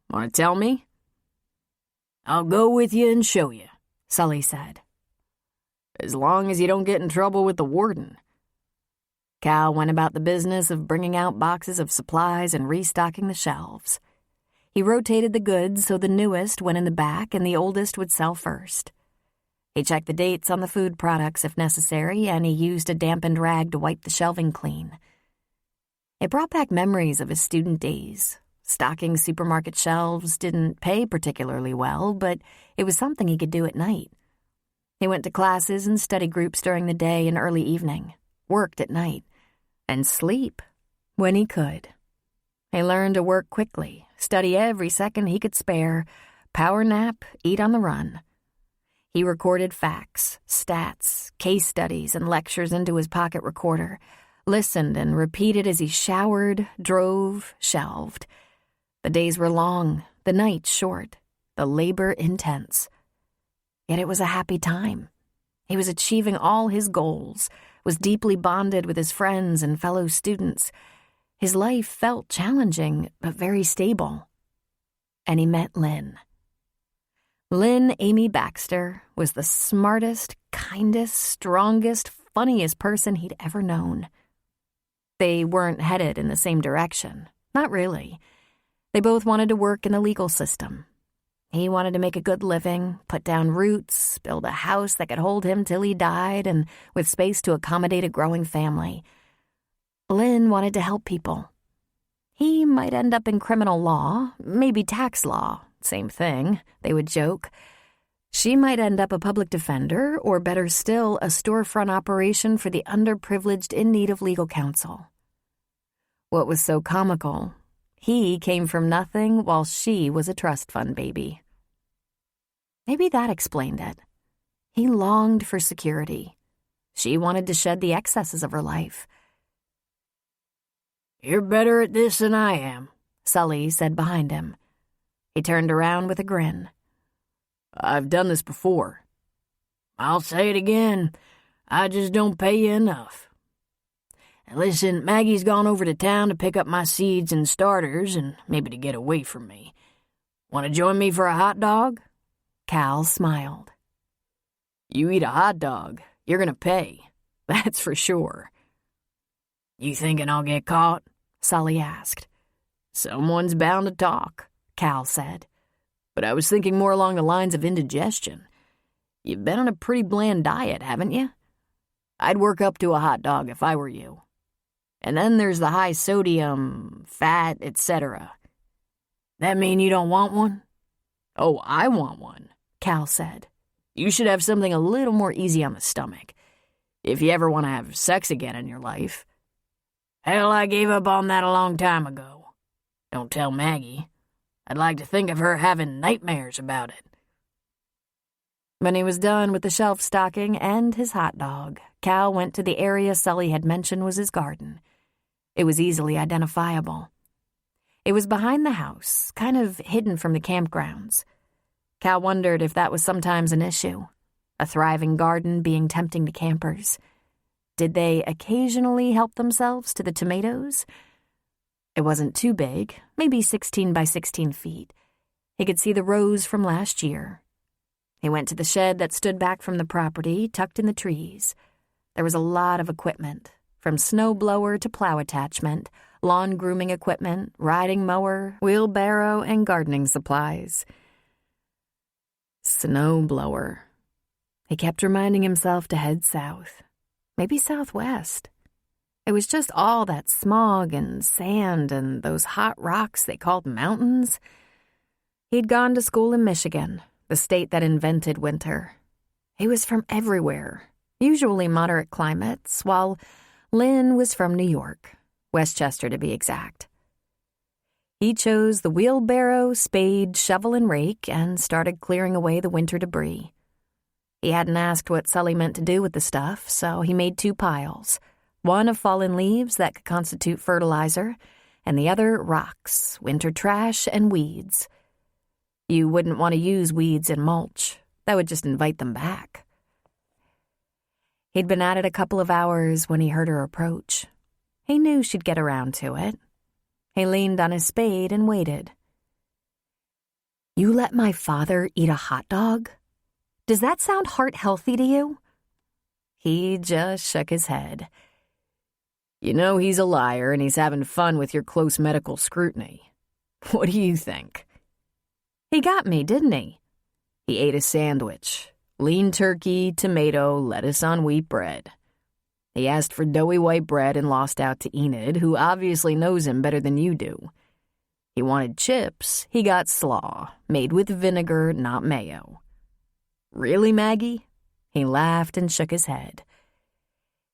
want to tell me?" "I'll go with you and show you," Sully said. "As long as you don't get in trouble with the warden." Cal went about the business of bringing out boxes of supplies and restocking the shelves. He rotated the goods so the newest went in the back and the oldest would sell first. He checked the dates on the food products if necessary, and he used a dampened rag to wipe the shelving clean. It brought back memories of his student days. Stocking supermarket shelves didn't pay particularly well, but it was something he could do at night. He went to classes and study groups during the day and early evening, worked at night, and sleep when he could. He learned to work quickly, study every second he could spare, power nap, eat on the run. He recorded facts, stats, case studies, and lectures into his pocket recorder, listened and repeated as he showered, drove, shelved. The days were long, the nights short, the labor intense. Yet it was a happy time. He was achieving all his goals, was deeply bonded with his friends and fellow students. His life felt challenging, but very stable. And he met Lynn. Lynn Amy Baxter was the smartest, kindest, strongest, funniest person he'd ever known. They weren't headed in the same direction. Not really. They both wanted to work in the legal system. He wanted to make a good living, put down roots, build a house that could hold him till he died, and with space to accommodate a growing family. Lynn wanted to help people. He might end up in criminal law, maybe tax law. Same thing, they would joke. She might end up a public defender, or better still, a storefront operation for the underprivileged in need of legal counsel. What was so comical? He came from nothing while she was a trust fund baby. Maybe that explained it. He longed for security. She wanted to shed the excesses of her life. "You're better at this than I am," Sully said behind him. He turned around with a grin. "I've done this before." "I'll say it again. I just don't pay you enough. And listen, Maggie's gone over to town to pick up my seeds and starters and maybe to get away from me. Want to join me for a hot dog?" Cal smiled. "You eat a hot dog, you're going to pay. That's for sure." "You thinking I'll get caught?" Sully asked. "Someone's bound to talk," Cal said. "But I was thinking more along the lines of indigestion. You've been on a pretty bland diet, haven't you? I'd work up to a hot dog if I were you. And then there's the high sodium, fat, etc. That mean you don't want one?" "Oh, I want one," Cal said. "You should have something a little more easy on the stomach, if you ever want to have sex again in your life." "Hell, I gave up on that a long time ago. Don't tell Maggie. I'd like to think of her having nightmares about it." When he was done with the shelf stocking and his hot dog, Cal went to the area Sully had mentioned was his garden. It was easily identifiable. It was behind the house, kind of hidden from the campgrounds. Cal wondered if that was sometimes an issue, a thriving garden being tempting to campers. Did they occasionally help themselves to the tomatoes? It wasn't too big, maybe 16 by 16 feet. He could see the rows from last year. He went to the shed that stood back from the property, tucked in the trees. There was a lot of equipment, from snowblower to plow attachment, lawn grooming equipment, riding mower, wheelbarrow, and gardening supplies. Snowblower. He kept reminding himself to head south, maybe southwest. It was just all that smog and sand and those hot rocks they called mountains. He'd gone to school in Michigan, the state that invented winter. He was from everywhere, usually moderate climates, while Lynn was from New York, Westchester to be exact. He chose the wheelbarrow, spade, shovel, and rake and started clearing away the winter debris. He hadn't asked what Sully meant to do with the stuff, so he made 2 piles. One of fallen leaves that could constitute fertilizer, and the other rocks, winter trash, and weeds. You wouldn't want to use weeds in mulch. That would just invite them back. He'd been at it a couple of hours when he heard her approach. He knew she'd get around to it. He leaned on his spade and waited. "You let my father eat a hot dog? Does that sound heart-healthy to you?" He just shook his head. "You know he's a liar and he's having fun with your close medical scrutiny. What do you think?" He got me, didn't he? He ate a sandwich. Lean turkey, tomato, lettuce on wheat bread. He asked for doughy white bread and lost out to Enid, who obviously knows him better than you do. He wanted chips. He got slaw, made with vinegar, not mayo. Really, Maggie? He laughed and shook his head.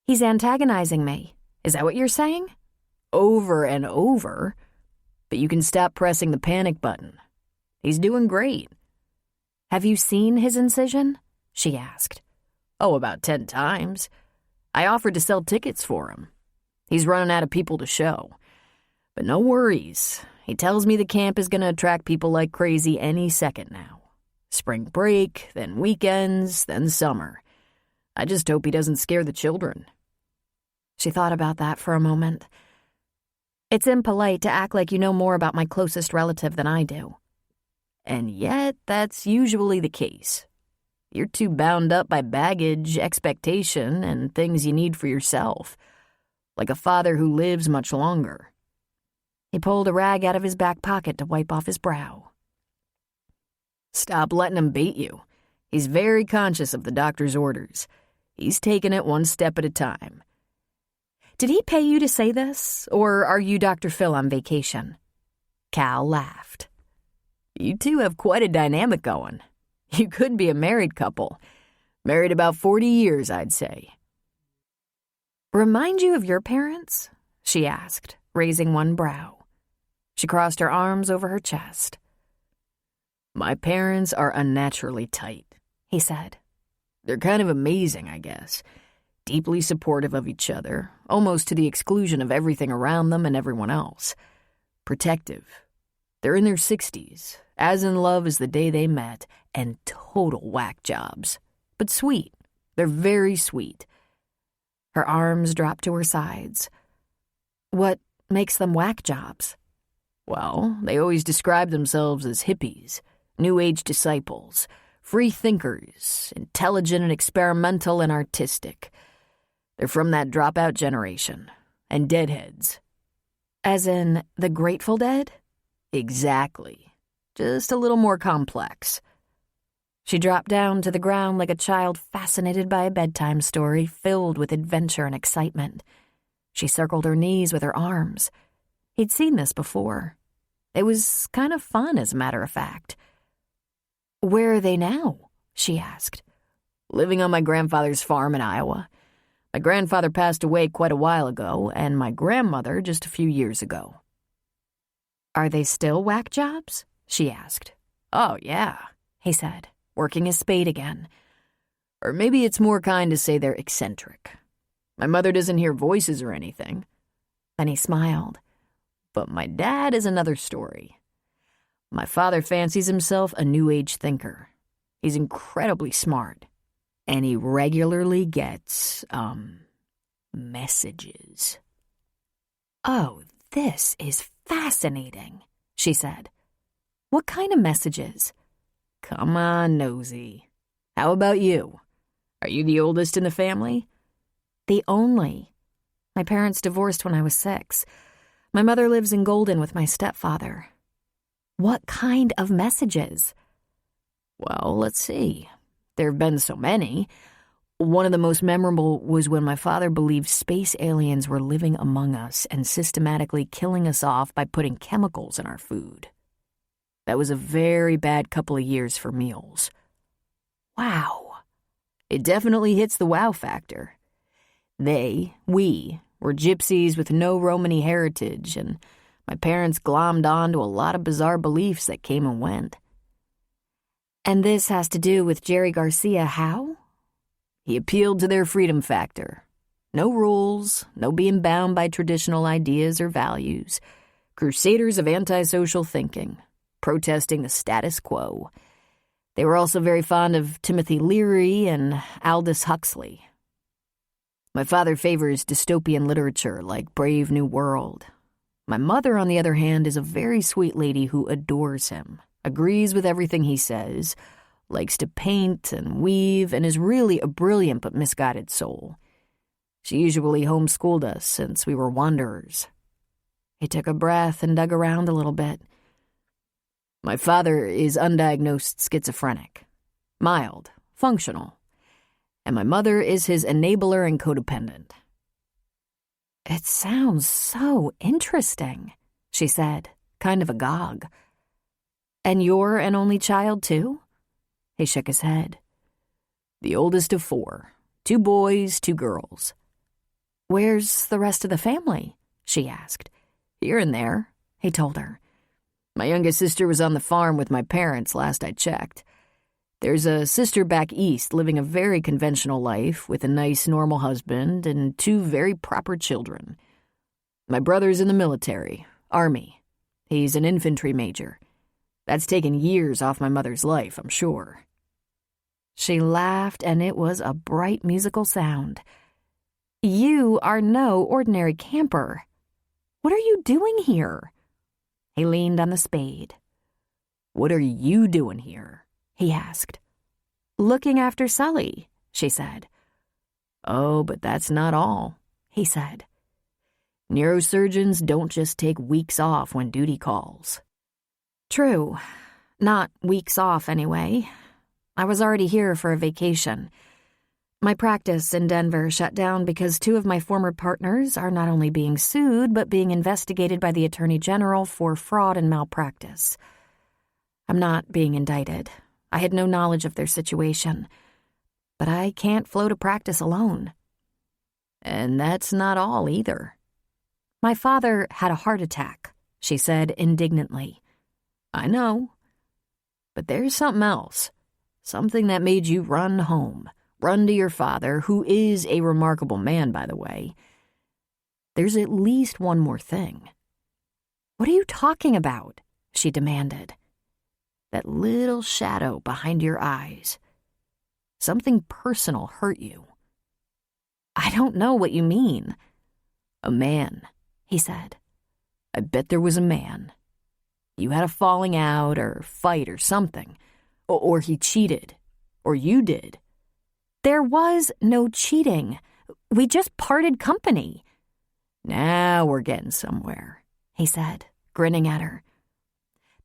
He's antagonizing me. Is that what you're saying? Over and over. But you can stop pressing the panic button. He's doing great. Have you seen his incision? She asked. Oh, about 10 times. I offered to sell tickets for him. He's running out of people to show. But no worries. He tells me the camp is going to attract people like crazy any second now. Spring break, then weekends, then summer. I just hope he doesn't scare the children. She thought about that for a moment. It's impolite to act like you know more about my closest relative than I do. And yet, that's usually the case. You're too bound up by baggage, expectation, and things you need for yourself. Like a father who lives much longer. He pulled a rag out of his back pocket to wipe off his brow. Stop letting him bait you. He's very conscious of the doctor's orders. He's taking it one step at a time. Did he pay you to say this, or are you Dr. Phil on vacation? Cal laughed. You two have quite a dynamic going. You could be a married couple. Married about 40 years, I'd say. Remind you of your parents? She asked, raising one brow. She crossed her arms over her chest. My parents are unnaturally tight, he said. They're kind of amazing, I guess. Deeply supportive of each other, almost to the exclusion of everything around them and everyone else. Protective. They're in their 60s, as in love as the day they met, and total whack jobs. But sweet. They're very sweet. Her arms dropped to her sides. What makes them whack jobs? Well, they always describe themselves as hippies, New Age disciples, free thinkers, intelligent and experimental and artistic. They're from that dropout generation, and deadheads. As in the Grateful Dead? Exactly. Just a little more complex. She dropped down to the ground like a child fascinated by a bedtime story filled with adventure and excitement. She circled her knees with her arms. He'd seen this before. It was kind of fun, as a matter of fact. Where are they now? She asked. Living on my grandfather's farm in Iowa. My grandfather passed away quite a while ago, and my grandmother just a few years ago. Are they still whack jobs? She asked. Oh, yeah, he said, working his spade again. Or maybe it's more kind to say they're eccentric. My mother doesn't hear voices or anything. Then he smiled. But my dad is another story. My father fancies himself a New Age thinker. He's incredibly smart. And he regularly gets, messages. Oh, this is fascinating, she said. What kind of messages? Come on, Nosy. How about you? Are you the oldest in the family? The only. My parents divorced when I was 6. My mother lives in Golden with my stepfather. What kind of messages? Well, let's see. There have been so many. One of the most memorable was when my father believed space aliens were living among us and systematically killing us off by putting chemicals in our food. That was a very bad couple of years for meals. Wow. It definitely hits the wow factor. We, were gypsies with no Romany heritage, and my parents glommed on to a lot of bizarre beliefs that came and went. And this has to do with Jerry Garcia how? He appealed to their freedom factor. No rules, no being bound by traditional ideas or values. Crusaders of antisocial thinking, protesting the status quo. They were also very fond of Timothy Leary and Aldous Huxley. My father favors dystopian literature like Brave New World. My mother, on the other hand, is a very sweet lady who adores him, agrees with everything he says, likes to paint and weave, and is really a brilliant but misguided soul. She usually homeschooled us since we were wanderers. He took a breath and dug around a little bit. My father is undiagnosed schizophrenic. Mild, functional. And my mother is his enabler and codependent. It sounds so interesting, she said, kind of agog. And you're an only child, too? He shook his head. The oldest of 4. 2 boys, 2 girls. Where's the rest of the family? She asked. Here and there, he told her. My youngest sister was on the farm with my parents last I checked. There's a sister back east living a very conventional life with a nice, normal husband and 2 very proper children. My brother's in the military, Army. He's an infantry major. That's taken years off my mother's life, I'm sure. She laughed, and it was a bright musical sound. You are no ordinary camper. What are you doing here? He leaned on the spade. What are you doing here? He asked. Looking after Sully, she said. Oh, but that's not all, he said. Neurosurgeons don't just take weeks off when duty calls. True. Not weeks off, anyway. I was already here for a vacation. My practice in Denver shut down because 2 of my former partners are not only being sued, but being investigated by the Attorney General for fraud and malpractice. I'm not being indicted. I had no knowledge of their situation. But I can't float a practice alone. And that's not all either. My father had a heart attack, she said indignantly. I know. But there's something else. Something that made you run home. Run to your father, who is a remarkable man, by the way. There's at least one more thing. What are you talking about? She demanded. That little shadow behind your eyes. Something personal hurt you. I don't know what you mean. A man, he said. I bet there was a man. You had a falling out or fight or something. Or he cheated. Or you did. There was no cheating. We just parted company. Now we're getting somewhere, he said, grinning at her.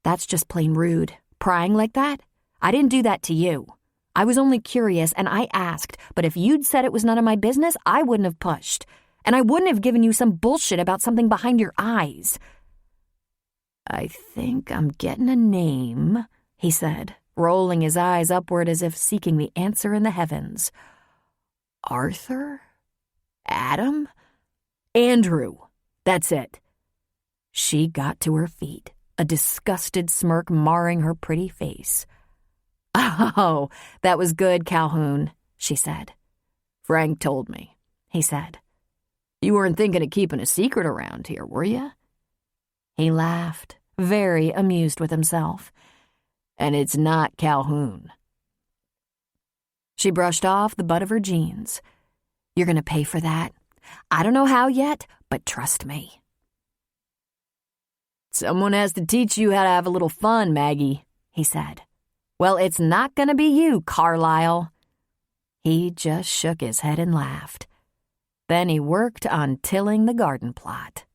That's just plain rude. Prying like that? I didn't do that to you. I was only curious and I asked, but if you'd said it was none of my business, I wouldn't have pushed. And I wouldn't have given you some bullshit about something behind your eyes. I think I'm getting a name, he said, rolling his eyes upward as if seeking the answer in the heavens. Arthur? Adam? Andrew. That's it. She got to her feet, a disgusted smirk marring her pretty face. Oh, that was good, Calhoun, she said. Frank told me, he said. You weren't thinking of keeping a secret around here, were you? He laughed, very amused with himself. And it's not Calhoun. She brushed off the butt of her jeans. You're going to pay for that? I don't know how yet, but trust me. Someone has to teach you how to have a little fun, Maggie, he said. Well, it's not going to be you, Carlisle. He just shook his head and laughed. Then he worked on tilling the garden plot.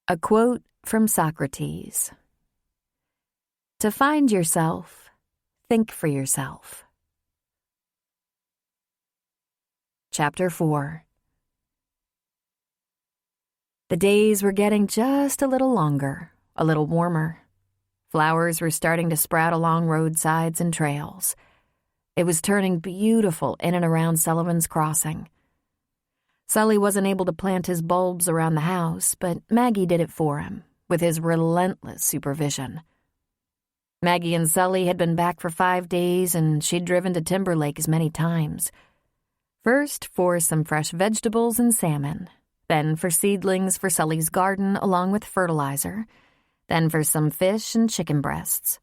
A quote from Socrates. To find yourself, think for yourself. Chapter 4. The days were getting just a little longer, a little warmer. Flowers were starting to sprout along roadsides and trails. It was turning beautiful in and around Sullivan's Crossing. Sully wasn't able to plant his bulbs around the house, but Maggie did it for him, with his relentless supervision. Maggie and Sully had been back for 5 days, and she'd driven to Timber Lake as many times. First for some fresh vegetables and salmon, then for seedlings for Sully's garden along with fertilizer, then for some fish and chicken breasts.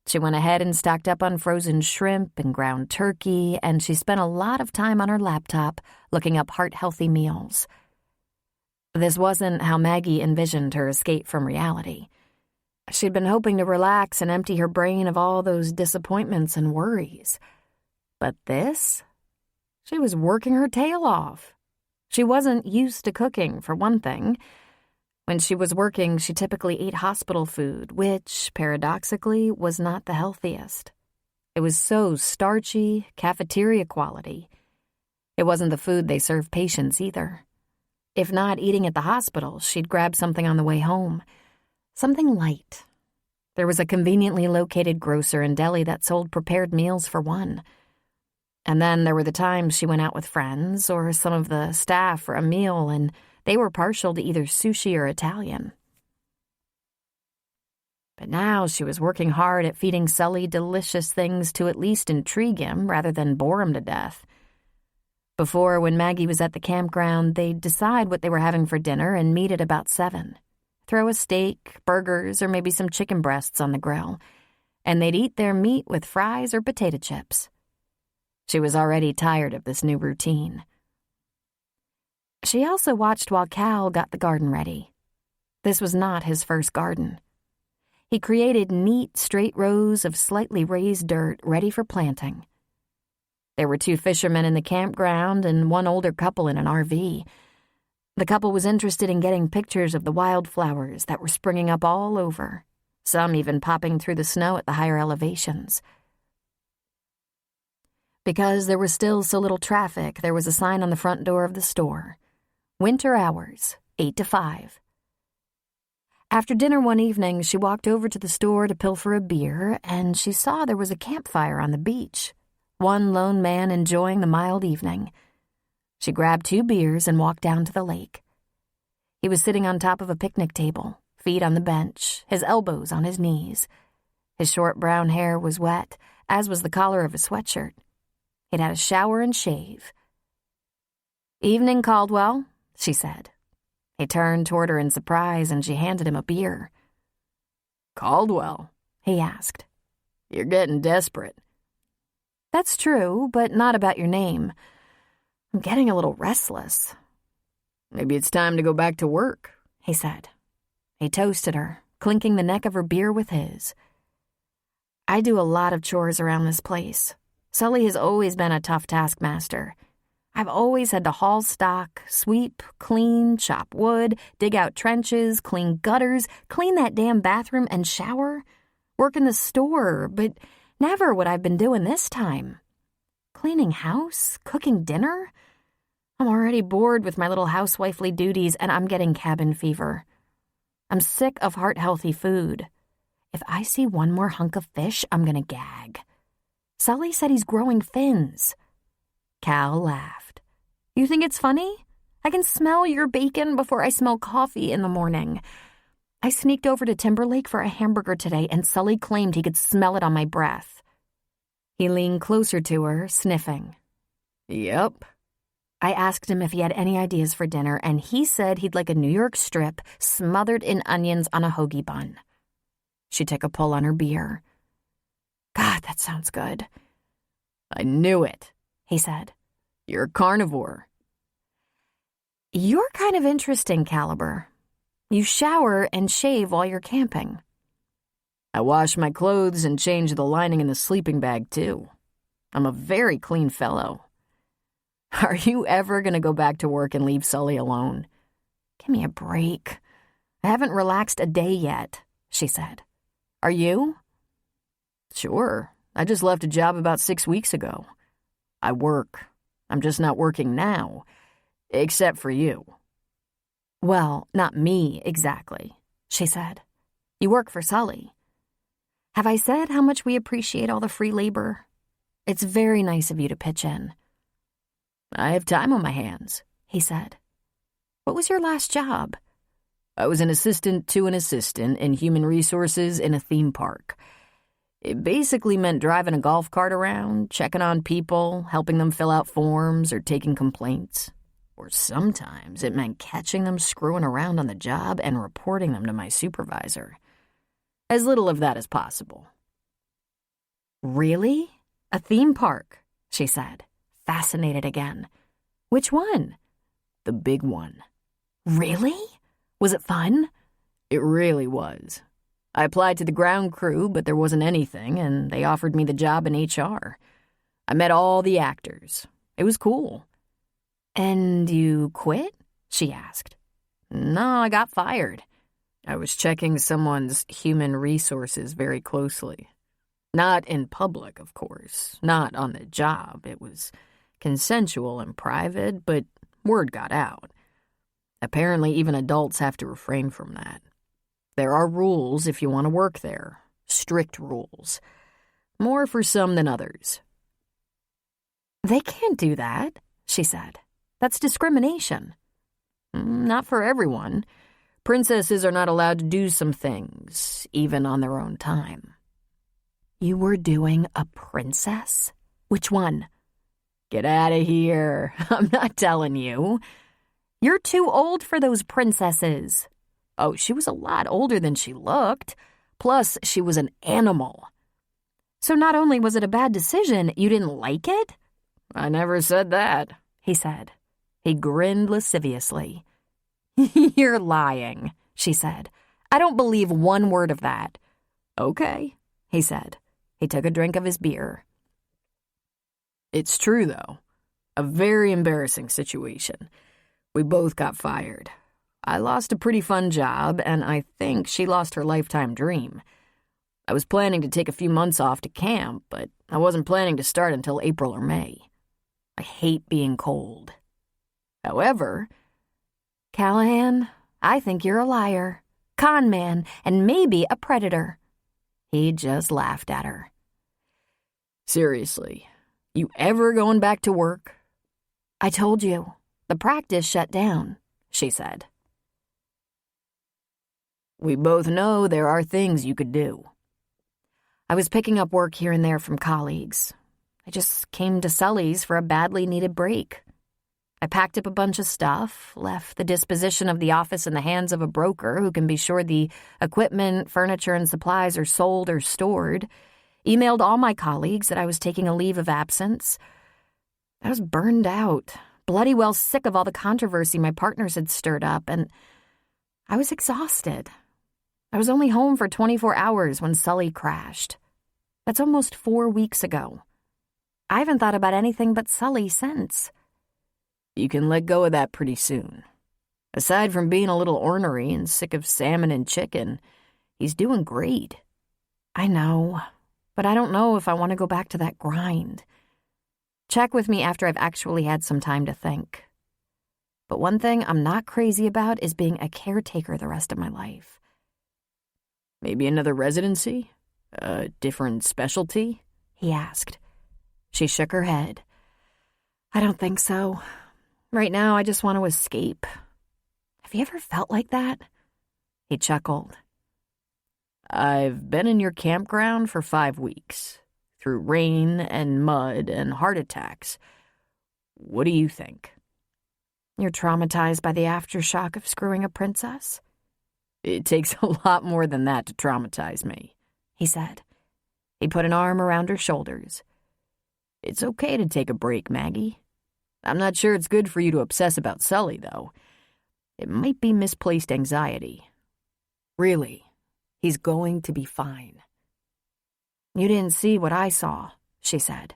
She went ahead and stocked up on frozen shrimp and ground turkey, and she spent a lot of time on her laptop looking up heart-healthy meals. This wasn't how Maggie envisioned her escape from reality. She'd been hoping to relax and empty her brain of all those disappointments and worries. But this? She was working her tail off. She wasn't used to cooking, for one thing. When she was working, she typically ate hospital food, which, paradoxically, was not the healthiest. It was so starchy, cafeteria quality. It wasn't the food they serve patients either. If not eating at the hospital, she'd grab something on the way home. Something light. There was a conveniently located grocer and deli that sold prepared meals for one. And then there were the times she went out with friends or some of the staff for a meal, and they were partial to either sushi or Italian. But now she was working hard at feeding Sully delicious things to at least intrigue him rather than bore him to death. Before, when Maggie was at the campground, they'd decide what they were having for dinner and meet at about 7. Throw a steak, burgers, or maybe some chicken breasts on the grill, and they'd eat their meat with fries or potato chips. She was already tired of this new routine. She also watched while Cal got the garden ready. This was not his first garden. He created neat, straight rows of slightly raised dirt ready for planting. There were 2 fishermen in the campground and 1 older couple in an RV. The couple was interested in getting pictures of the wildflowers that were springing up all over, some even popping through the snow at the higher elevations. Because there was still so little traffic, there was a sign on the front door of the store. Winter hours, 8 to 5. After dinner one evening, she walked over to the store to pilfer a beer, and she saw there was a campfire on the beach. One lone man enjoying the mild evening. She grabbed 2 beers and walked down to the lake. He was sitting on top of a picnic table, feet on the bench, his elbows on his knees. His short brown hair was wet, as was the collar of his sweatshirt. He'd had a shower and shave. "Evening, Caldwell," she said. He turned toward her in surprise, and she handed him a beer. "Caldwell?" he asked. "You're getting desperate." "That's true, but not about your name. I'm getting a little restless." "Maybe it's time to go back to work," he said. He toasted her, clinking the neck of her beer with his. "I do a lot of chores around this place. Sully has always been a tough taskmaster. I've always had to haul stock, sweep, clean, chop wood, dig out trenches, clean gutters, clean that damn bathroom and shower, work in the store, but never what I've been doing this time. Cleaning house, cooking dinner. I'm already bored with my little housewifely duties, and I'm getting cabin fever. I'm sick of heart-healthy food. If I see one more hunk of fish, I'm gonna gag. Sully said he's growing fins." Cal laughed. "You think it's funny? I can smell your bacon before I smell coffee in the morning. I sneaked over to Timberlake for a hamburger today, and Sully claimed he could smell it on my breath." He leaned closer to her, sniffing. "Yep." I asked him if he had any ideas for dinner, and he said he'd like a New York strip smothered in onions on a hoagie bun. She took a pull on her beer. "God, that sounds good." "I knew it," he said. "You're a carnivore." "You're kind of interesting, Caliber. You shower and shave while you're camping." "I wash my clothes and change the lining in the sleeping bag, too. I'm a very clean fellow." "Are you ever going to go back to work and leave Sully alone?" "Give me a break. I haven't relaxed a day yet," she said. "Are you?" "Sure. I just left a job about 6 weeks ago. I work. I'm just not working now. Except for you." "Well, not me, exactly," she said. "You work for Sully. Have I said how much we appreciate all the free labor? It's very nice of you to pitch in." "I have time on my hands," he said. "What was your last job?" "I was an assistant to an assistant in human resources in a theme park. It basically meant driving a golf cart around, checking on people, helping them fill out forms, or taking complaints. Or sometimes it meant catching them screwing around on the job and reporting them to my supervisor. As little of that as possible." "Really? A theme park?" she said, fascinated again. "Which one?" "The big one." "Really? Was it fun?" "It really was. I applied to the ground crew, but there wasn't anything, and they offered me the job in HR. I met all the actors. It was cool." "And you quit?" she asked. No, I got fired. I was checking someone's human resources very closely. Not in public, of course. Not on the job. It was consensual and private, but word got out. Apparently, even adults have to refrain from that. There are rules if you want to work there. Strict rules. More for some than others. They can't do that, she said. That's discrimination. Not for everyone. Princesses are not allowed to do some things, even on their own time. You were doing a princess? Which one? Get out of here. I'm not telling you. You're too old for those princesses. Oh, she was a lot older than she looked. Plus, she was an animal. So not only was it a bad decision, you didn't like it? I never said that, he said. He grinned lasciviously. You're lying, she said. I don't believe one word of that. Okay, he said. He took a drink of his beer. It's true, though. A very embarrassing situation. We both got fired. I lost a pretty fun job, and I think she lost her lifetime dream. I was planning to take a few months off to camp, but I wasn't planning to start until April or May. I hate being cold. However, Callahan, I think you're a liar, con man, and maybe a predator. He just laughed at her. Seriously, you ever going back to work? I told you, the practice shut down, she said. We both know there are things you could do. I was picking up work here and there from colleagues. I just came to Sully's for a badly needed break. I packed up a bunch of stuff, left the disposition of the office in the hands of a broker who can be sure the equipment, furniture, and supplies are sold or stored, emailed all my colleagues that I was taking a leave of absence. I was burned out, bloody well sick of all the controversy my partners had stirred up, and I was exhausted. I was only home for 24 hours when Sully crashed. That's almost 4 weeks ago. I haven't thought about anything but Sully since. You can let go of that pretty soon. Aside from being a little ornery and sick of salmon and chicken, he's doing great. I know, but I don't know if I want to go back to that grind. Check with me after I've actually had some time to think. But one thing I'm not crazy about is being a caretaker the rest of my life. Maybe another residency? A different specialty? He asked. She shook her head. I don't think so. Right now, I just want to escape. Have you ever felt like that? He chuckled. I've been in your campground for 5 weeks, through rain and mud and heart attacks. What do you think? You're traumatized by the aftershock of screwing a princess? It takes a lot more than that to traumatize me, he said. He put an arm around her shoulders. It's okay to take a break, Maggie. I'm not sure it's good for you to obsess about Sully, though. It might be misplaced anxiety. Really, he's going to be fine. You didn't see what I saw, she said.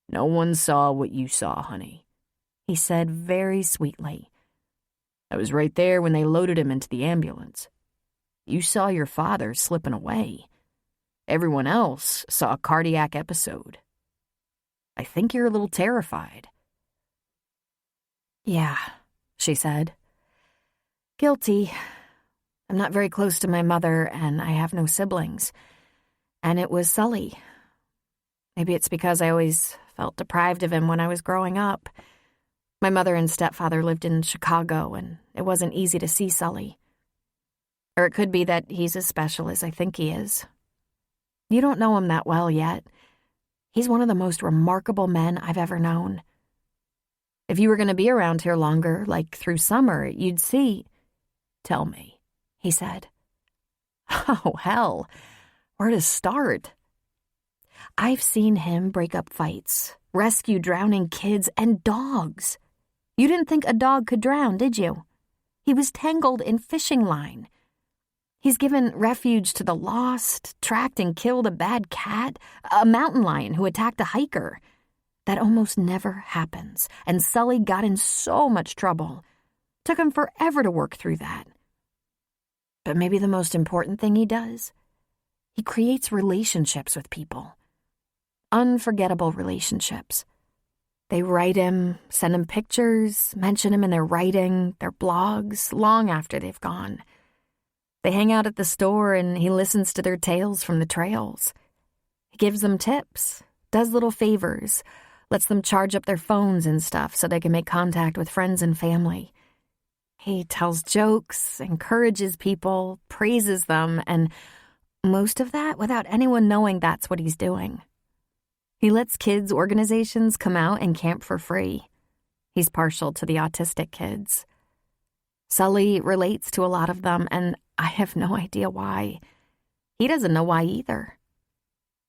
No one saw what you saw, honey, he said very sweetly. I was right there when they loaded him into the ambulance. You saw your father slipping away. Everyone else saw a cardiac episode. I think you're a little terrified. Yeah, she said. Guilty. I'm not very close to my mother, and I have no siblings. And it was Sully. Maybe it's because I always felt deprived of him when I was growing up. My mother and stepfather lived in Chicago, and it wasn't easy to see Sully. Or it could be that he's as special as I think he is. You don't know him that well yet. He's one of the most remarkable men I've ever known. If you were going to be around here longer, like through summer, you'd see. Tell me, he said. Oh, hell. Where to start? I've seen him break up fights, rescue drowning kids and dogs. You didn't think a dog could drown, did you? He was tangled in fishing line. He's given refuge to the lost, tracked and killed a bad cat, a mountain lion who attacked a hiker. That almost never happens, and Sully got in so much trouble. Took him forever to work through that. But maybe the most important thing he does? He creates relationships with people. Unforgettable relationships. They write him, send him pictures, mention him in their writing, their blogs, long after they've gone. They hang out at the store and he listens to their tales from the trails. He gives them tips, does little favors, lets them charge up their phones and stuff so they can make contact with friends and family. He tells jokes, encourages people, praises them, and most of that without anyone knowing that's what he's doing. He lets kids' organizations come out and camp for free. He's partial to the autistic kids. Sully relates to a lot of them, and I have no idea why. He doesn't know why either.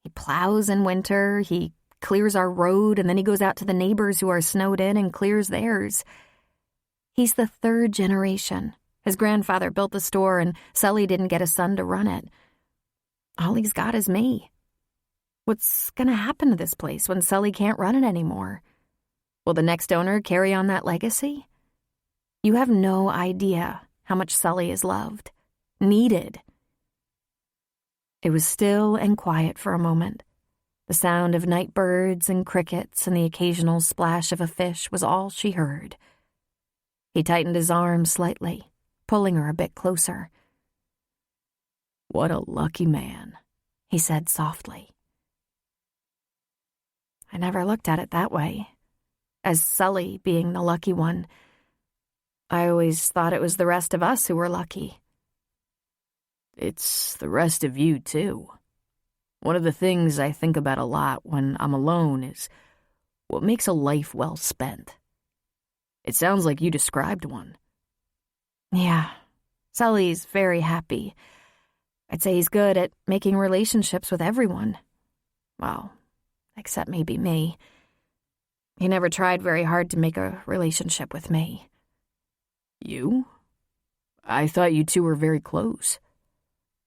He plows in winter, he clears our road, and then he goes out to the neighbors who are snowed in and clears theirs. He's the third generation. His grandfather built the store, and Sully didn't get a son to run it. All he's got is me. What's going to happen to this place when Sully can't run it anymore? Will the next owner carry on that legacy? You have no idea how much Sully is loved, needed. It was still and quiet for a moment. The sound of night birds and crickets and the occasional splash of a fish was all she heard. He tightened his arm slightly, pulling her a bit closer. "What a lucky man," he said softly. I never looked at it that way, as Sully being the lucky one. I always thought it was the rest of us who were lucky. It's the rest of you, too. One of the things I think about a lot when I'm alone is what makes a life well spent. It sounds like you described one. Yeah, Sully's very happy. I'd say he's good at making relationships with everyone. Well, except maybe me. He never tried very hard to make a relationship with me. You? I thought you two were very close.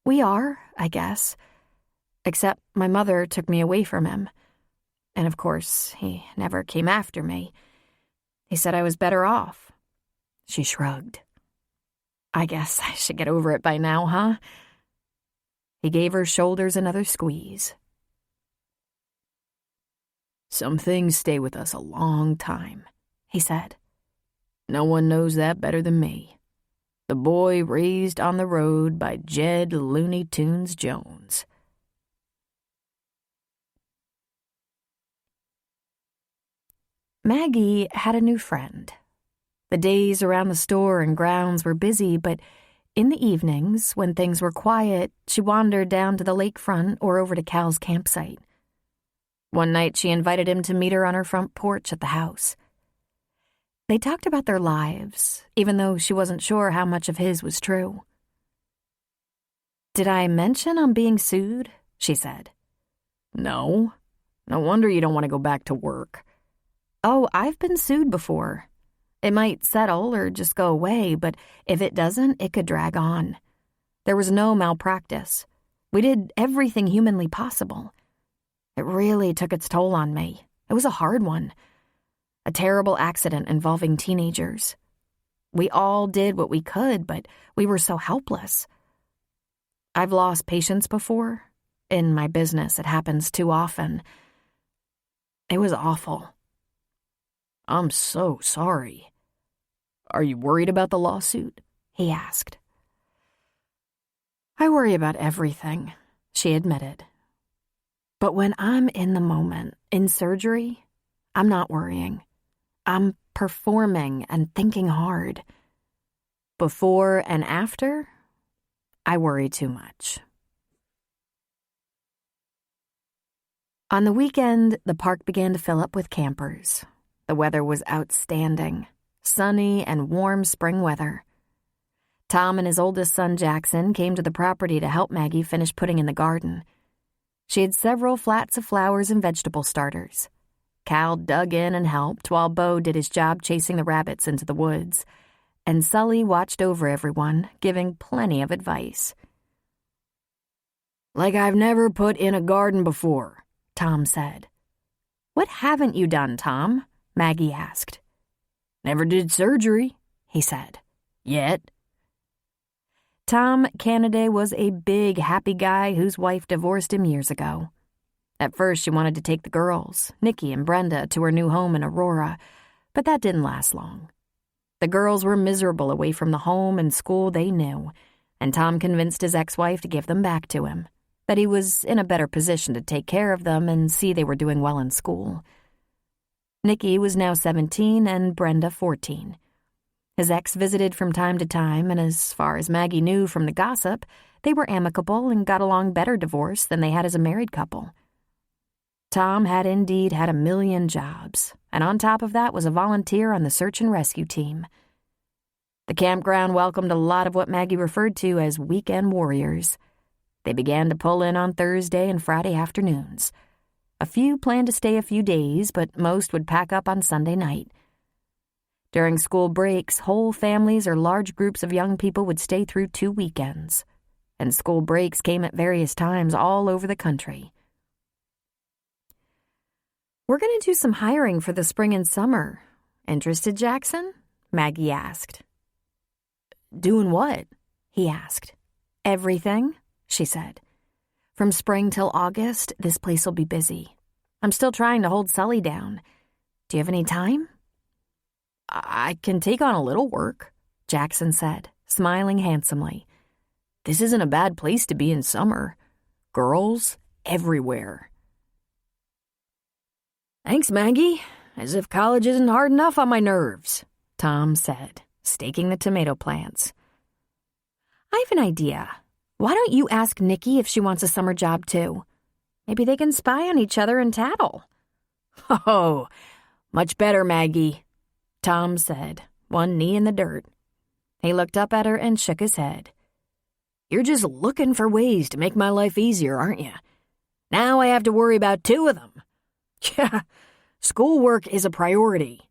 We are, I guess. Except my mother took me away from him. And of course, he never came after me. He said I was better off. She shrugged. I guess I should get over it by now, huh? He gave her shoulders another squeeze. Some things stay with us a long time, he said. No one knows that better than me. The boy raised on the road by Jed Looney Tunes Jones. Maggie had a new friend. The days around the store and grounds were busy, but in the evenings, when things were quiet, she wandered down to the lakefront or over to Cal's campsite. One night, she invited him to meet her on her front porch at the house. They talked about their lives, even though she wasn't sure how much of his was true. "Did I mention I'm being sued?" she said. "No. No wonder you don't want to go back to work." "Oh, I've been sued before. It might settle or just go away, but if it doesn't, it could drag on. There was no malpractice. We did everything humanly possible. It really took its toll on me. It was a hard one. A terrible accident involving teenagers. We all did what we could, but we were so helpless. I've lost patients before. In my business, it happens too often. It was awful." "I'm so sorry. Are you worried about the lawsuit?" he asked. "I worry about everything," she admitted. "But when I'm in the moment, in surgery, I'm not worrying. I'm performing and thinking hard. Before and after, I worry too much." On the weekend, the park began to fill up with campers. The weather was outstanding, sunny and warm spring weather. Tom and his oldest son, Jackson, came to the property to help Maggie finish putting in the garden. She had several flats of flowers and vegetable starters. Cal dug in and helped while Bo did his job chasing the rabbits into the woods, and Sully watched over everyone, giving plenty of advice. "Like I've never put in a garden before," Tom said. "What haven't you done, Tom?" Maggie asked. "Never did surgery," he said. Yet. Tom Canada was a big, happy guy whose wife divorced him years ago. At first, she wanted to take the girls, Nikki and Brenda, to her new home in Aurora, but that didn't last long. The girls were miserable away from the home and school they knew, and Tom convinced his ex-wife to give them back to him, that he was in a better position to take care of them and see they were doing well in school. Nikki was now 17 and Brenda 14. His ex visited from time to time, and as far as Maggie knew from the gossip, they were amicable and got along better divorced than they had as a married couple. Tom had indeed had a million jobs, and on top of that was a volunteer on the search and rescue team. The campground welcomed a lot of what Maggie referred to as weekend warriors. They began to pull in on Thursday and Friday afternoons. A few planned to stay a few days, but most would pack up on Sunday night. During school breaks, whole families or large groups of young people would stay through 2 weekends, and school breaks came at various times all over the country. "We're going to do some hiring for the spring and summer. Interested, Jackson?" Maggie asked. Doing what? He asked. "Everything," she said. "From spring till August, this place will be busy. I'm still trying to hold Sully down. Do you have any time?" I can take on a little work, Jackson said, smiling handsomely. This isn't a bad place to be in summer. Girls everywhere. Thanks, Maggie. As if college isn't hard enough on my nerves, Tom said, staking the tomato plants. "I have an idea. Why don't you ask Nikki if she wants a summer job too? Maybe they can spy on each other and tattle." "Oh, much better, Maggie," Tom said, one knee in the dirt. He looked up at her and shook his head. "You're just looking for ways to make my life easier, aren't you? Now I have to worry about 2 of them. Yeah, schoolwork is a priority."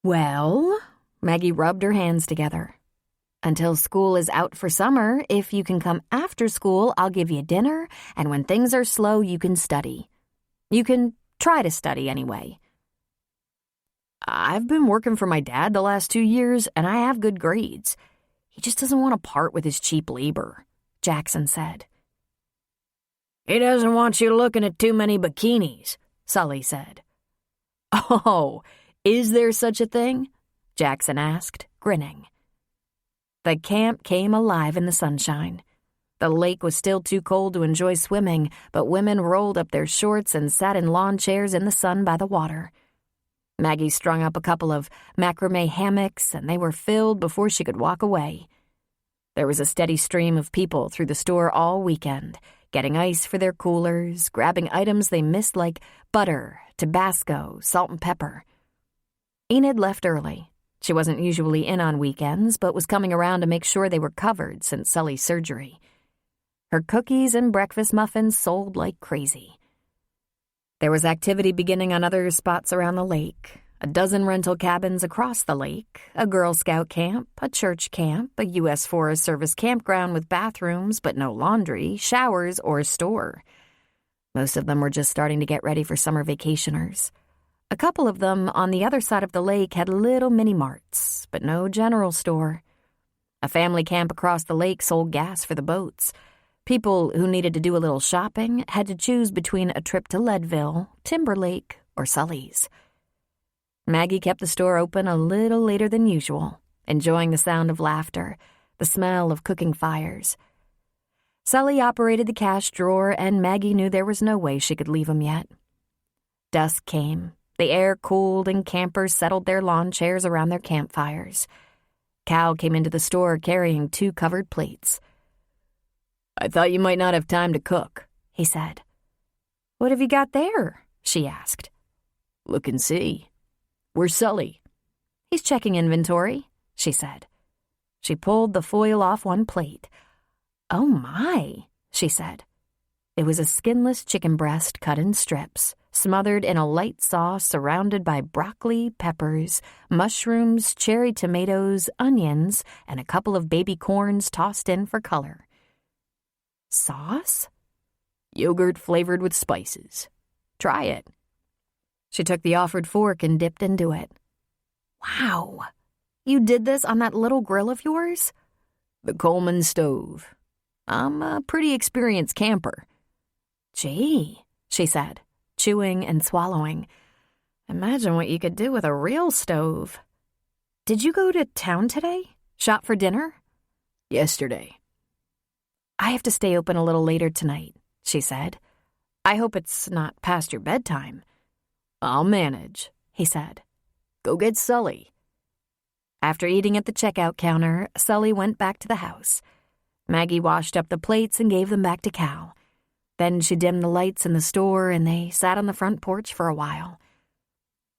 "Well," Maggie rubbed her hands together. "Until school is out for summer, if you can come after school, I'll give you dinner, and when things are slow, you can study. You can try to study anyway." "I've been working for my dad the last 2 years, and I have good grades. He just doesn't want to part with his cheap labor," Jackson said. "He doesn't want you looking at too many bikinis," Sully said. "Oh, is there such a thing?" Jackson asked, grinning. The camp came alive in the sunshine. The lake was still too cold to enjoy swimming, but women rolled up their shorts and sat in lawn chairs in the sun by the water. Maggie strung up a couple of macrame hammocks, and they were filled before she could walk away. There was a steady stream of people through the store all weekend, getting ice for their coolers, grabbing items they missed like butter, Tabasco, salt and pepper. Enid left early. She wasn't usually in on weekends, but was coming around to make sure they were covered since Sully's surgery. Her cookies and breakfast muffins sold like crazy. There was activity beginning on other spots around the lake. A dozen rental cabins across the lake, a Girl Scout camp, a church camp, a U.S. Forest Service campground with bathrooms but no laundry, showers, or store. Most of them were just starting to get ready for summer vacationers. A couple of them on the other side of the lake had little mini-marts, but no general store. A family camp across the lake sold gas for the boats. People who needed to do a little shopping had to choose between a trip to Leadville, Timberlake, or Sully's. Maggie kept the store open a little later than usual, enjoying the sound of laughter, the smell of cooking fires. Sully operated the cash drawer, and Maggie knew there was no way she could leave him yet. Dusk came. The air cooled, and campers settled their lawn chairs around their campfires. Cal came into the store carrying 2 covered plates. "I thought you might not have time to cook," he said. "What have you got there?" she asked. "Look and see. Where's Sully?" "He's checking inventory," she said. She pulled the foil off one plate. "Oh my," she said. It was a skinless chicken breast cut in strips, smothered in a light sauce surrounded by broccoli, peppers, mushrooms, cherry tomatoes, onions, and a couple of baby corns tossed in for color. "Sauce?" "Yogurt flavored with spices. Try it." She took the offered fork and dipped into it. "Wow, You did this on that little grill of yours?" "The Coleman stove. I'm a pretty experienced camper." "Gee," she said, chewing and swallowing. "Imagine what you could do with a real stove. Did you go to town today? Shop for dinner?" "Yesterday." "I have to stay open a little later tonight," she said. "I hope it's not past your bedtime." "I'll manage," he said. "Go get Sully." After eating at the checkout counter, Sully went back to the house. Maggie washed up the plates and gave them back to Cal. Then she dimmed the lights in the store and they sat on the front porch for a while.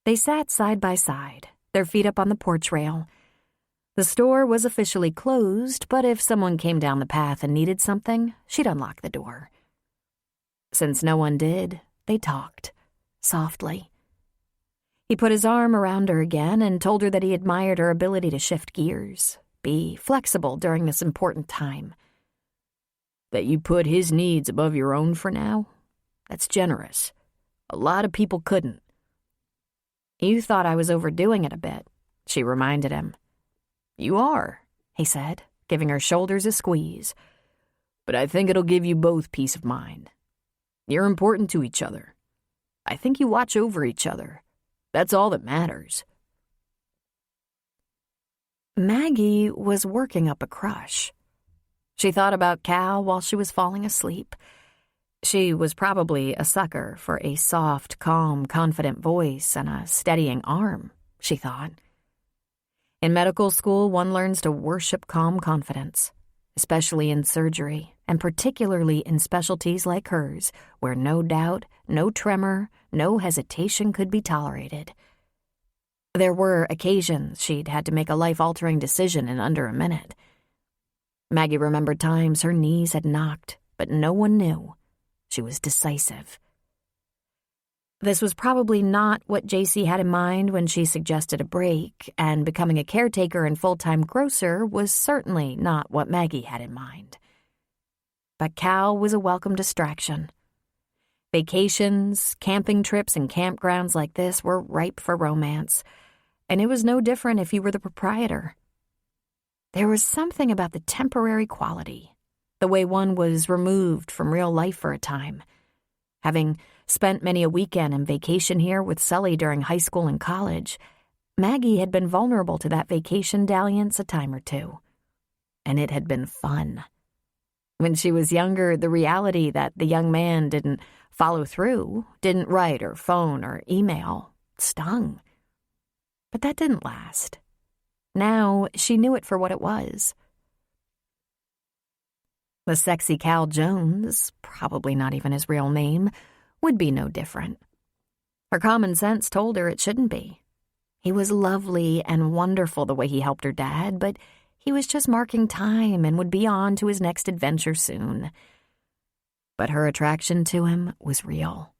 They sat side by side, their feet up on the porch rail. The store was officially closed, but if someone came down the path and needed something, she'd unlock the door. Since no one did, they talked, softly. He put his arm around her again and told her that he admired her ability to shift gears, be flexible during this important time. "That you put his needs above your own for now? That's generous. A lot of people couldn't." "You thought I was overdoing it a bit," she reminded him. "You are," he said, giving her shoulders a squeeze. "But I think it'll give you both peace of mind. You're important to each other. I think you watch over each other. That's all that matters." Maggie was working up a crush. She thought about Cal while she was falling asleep. She was probably a sucker for a soft, calm, confident voice and a steadying arm, she thought. In medical school, one learns to worship calm confidence, especially in surgery, and particularly in specialties like hers, where no doubt, no tremor, no hesitation could be tolerated. There were occasions she'd had to make a life-altering decision in under a minute. Maggie remembered times her knees had knocked, but no one knew. She was decisive. This was probably not what JC had in mind when she suggested a break, and becoming a caretaker and full-time grocer was certainly not what Maggie had in mind. But Cal was a welcome distraction. Vacations, camping trips, and campgrounds like this were ripe for romance, and it was no different if you were the proprietor. There was something about the temporary quality, the way one was removed from real life for a time. Having spent many a weekend and vacation here with Sully during high school and college, Maggie had been vulnerable to that vacation dalliance a time or two. And it had been fun. When she was younger, the reality that the young man didn't follow through, didn't write or phone or email, stung. But that didn't last. Now she knew it for what it was. The sexy Cal Jones, probably not even his real name, would be no different. Her common sense told her it shouldn't be. He was lovely and wonderful the way he helped her dad, but he was just marking time and would be on to his next adventure soon. But her attraction to him was real.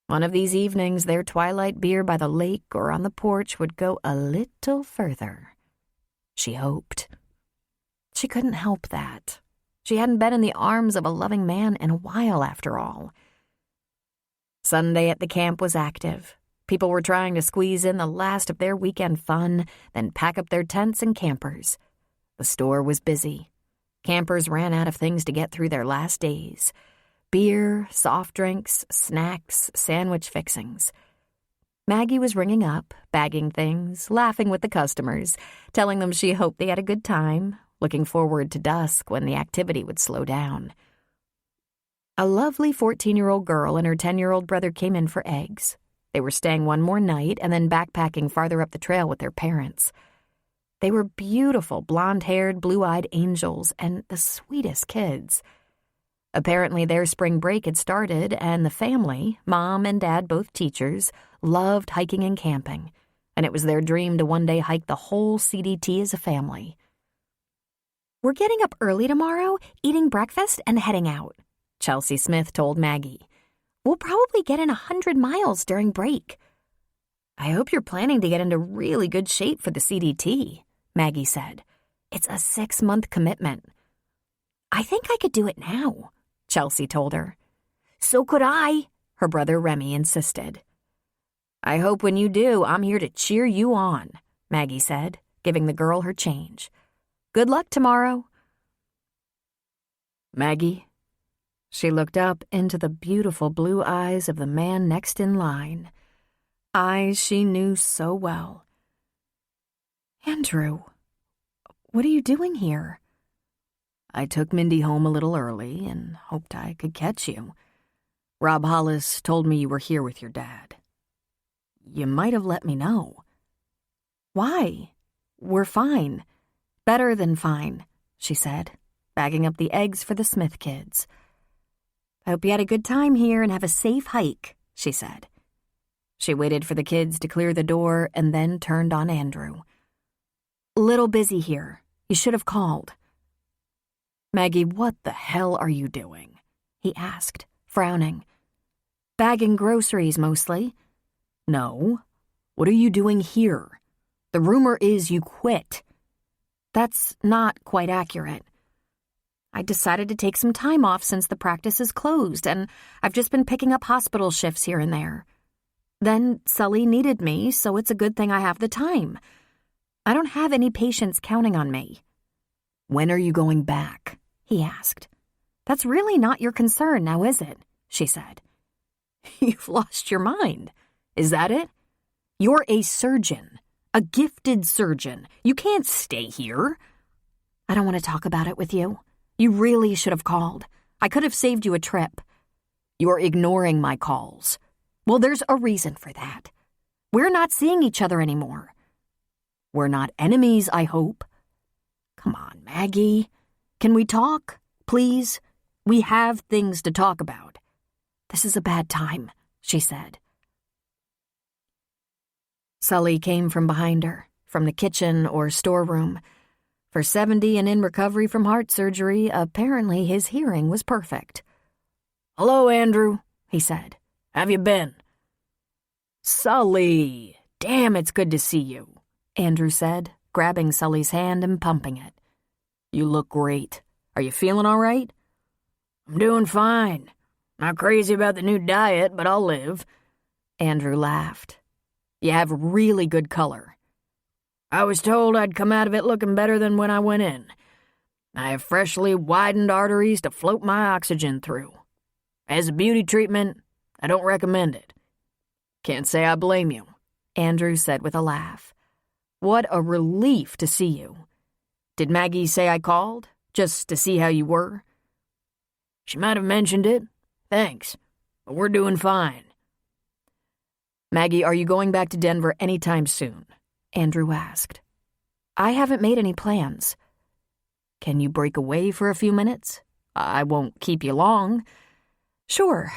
One of these evenings, their twilight beer by the lake or on the porch would go a little further. She hoped. She couldn't help that. She hadn't been in the arms of a loving man in a while, after all. Sunday at the camp was active. People were trying to squeeze in the last of their weekend fun, then pack up their tents and campers. The store was busy. Campers ran out of things to get through their last days. Beer, soft drinks, snacks, sandwich fixings. Maggie was ringing up, bagging things, laughing with the customers, telling them she hoped they had a good time, looking forward to dusk when the activity would slow down. A lovely 14-year-old girl and her 10-year-old brother came in for eggs. They were staying one more night and then backpacking farther up the trail with their parents. They were beautiful, blonde-haired, blue-eyed angels and the sweetest kids. Apparently their spring break had started, and the family, mom and dad both teachers, loved hiking and camping, and it was their dream to one day hike the whole CDT as a family. "We're getting up early tomorrow, eating breakfast, and heading out," Chelsea Smith told Maggie. "We'll probably get in 100 miles during break." "I hope you're planning to get into really good shape for the CDT," Maggie said. "It's a 6-month commitment." "I think I could do it now," Chelsea told her. "So could I," her brother Remy insisted. "I hope when you do, I'm here to cheer you on," Maggie said, giving the girl her change. "Good luck tomorrow." "Maggie?" She looked up into the beautiful blue eyes of the man next in line, eyes she knew so well. "Andrew, what are you doing here?" "I took Mindy home a little early and hoped I could catch you. Rob Hollis told me you were here with your dad. You might have let me know." "Why? We're fine. Better than fine," she said, bagging up the eggs for the Smith kids. "I hope you had a good time here and have a safe hike," she said. She waited for the kids to clear the door and then turned on Andrew. "Little busy here. You should have called." "Maggie, what the hell are you doing?" he asked, frowning. "Bagging groceries, mostly." "No. What are you doing here? The rumor is you quit." "That's not quite accurate. I decided to take some time off since the practice is closed, and I've just been picking up hospital shifts here and there. Then Sully needed me, so it's a good thing I have the time. I don't have any patients counting on me." "When are you going back?" he asked. "That's really not your concern, now is it?" she said. "You've lost your mind. Is that it? You're a surgeon, a gifted surgeon. You can't stay here." "I don't want to talk about it with you. You really should have called. I could have saved you a trip." "You're ignoring my calls." "Well, there's a reason for that. We're not seeing each other anymore." "We're not enemies, I hope." "Come on, Maggie. Can we talk, please? We have things to talk about." "This is a bad time," she said. Sully came from behind her, from the kitchen or storeroom. For 70 and in recovery from heart surgery, apparently his hearing was perfect. "Hello, Andrew," he said. "Have you been?" "Sully! Damn, it's good to see you," Andrew said, grabbing Sully's hand and pumping it. "You look great. Are you feeling all right?" "I'm doing fine. Not crazy about the new diet, but I'll live." Andrew laughed. "You have really good color." "I was told I'd come out of it looking better than when I went in. I have freshly widened arteries to float my oxygen through. As a beauty treatment, I don't recommend it." "Can't say I blame you," Andrew said with a laugh. "What a relief to see you. Did Maggie say I called, just to see how you were?" "She might have mentioned it. Thanks. But we're doing fine." "Maggie, are you going back to Denver anytime soon?" Andrew asked. "I haven't made any plans." "Can you break away for a few minutes? I won't keep you long." "Sure.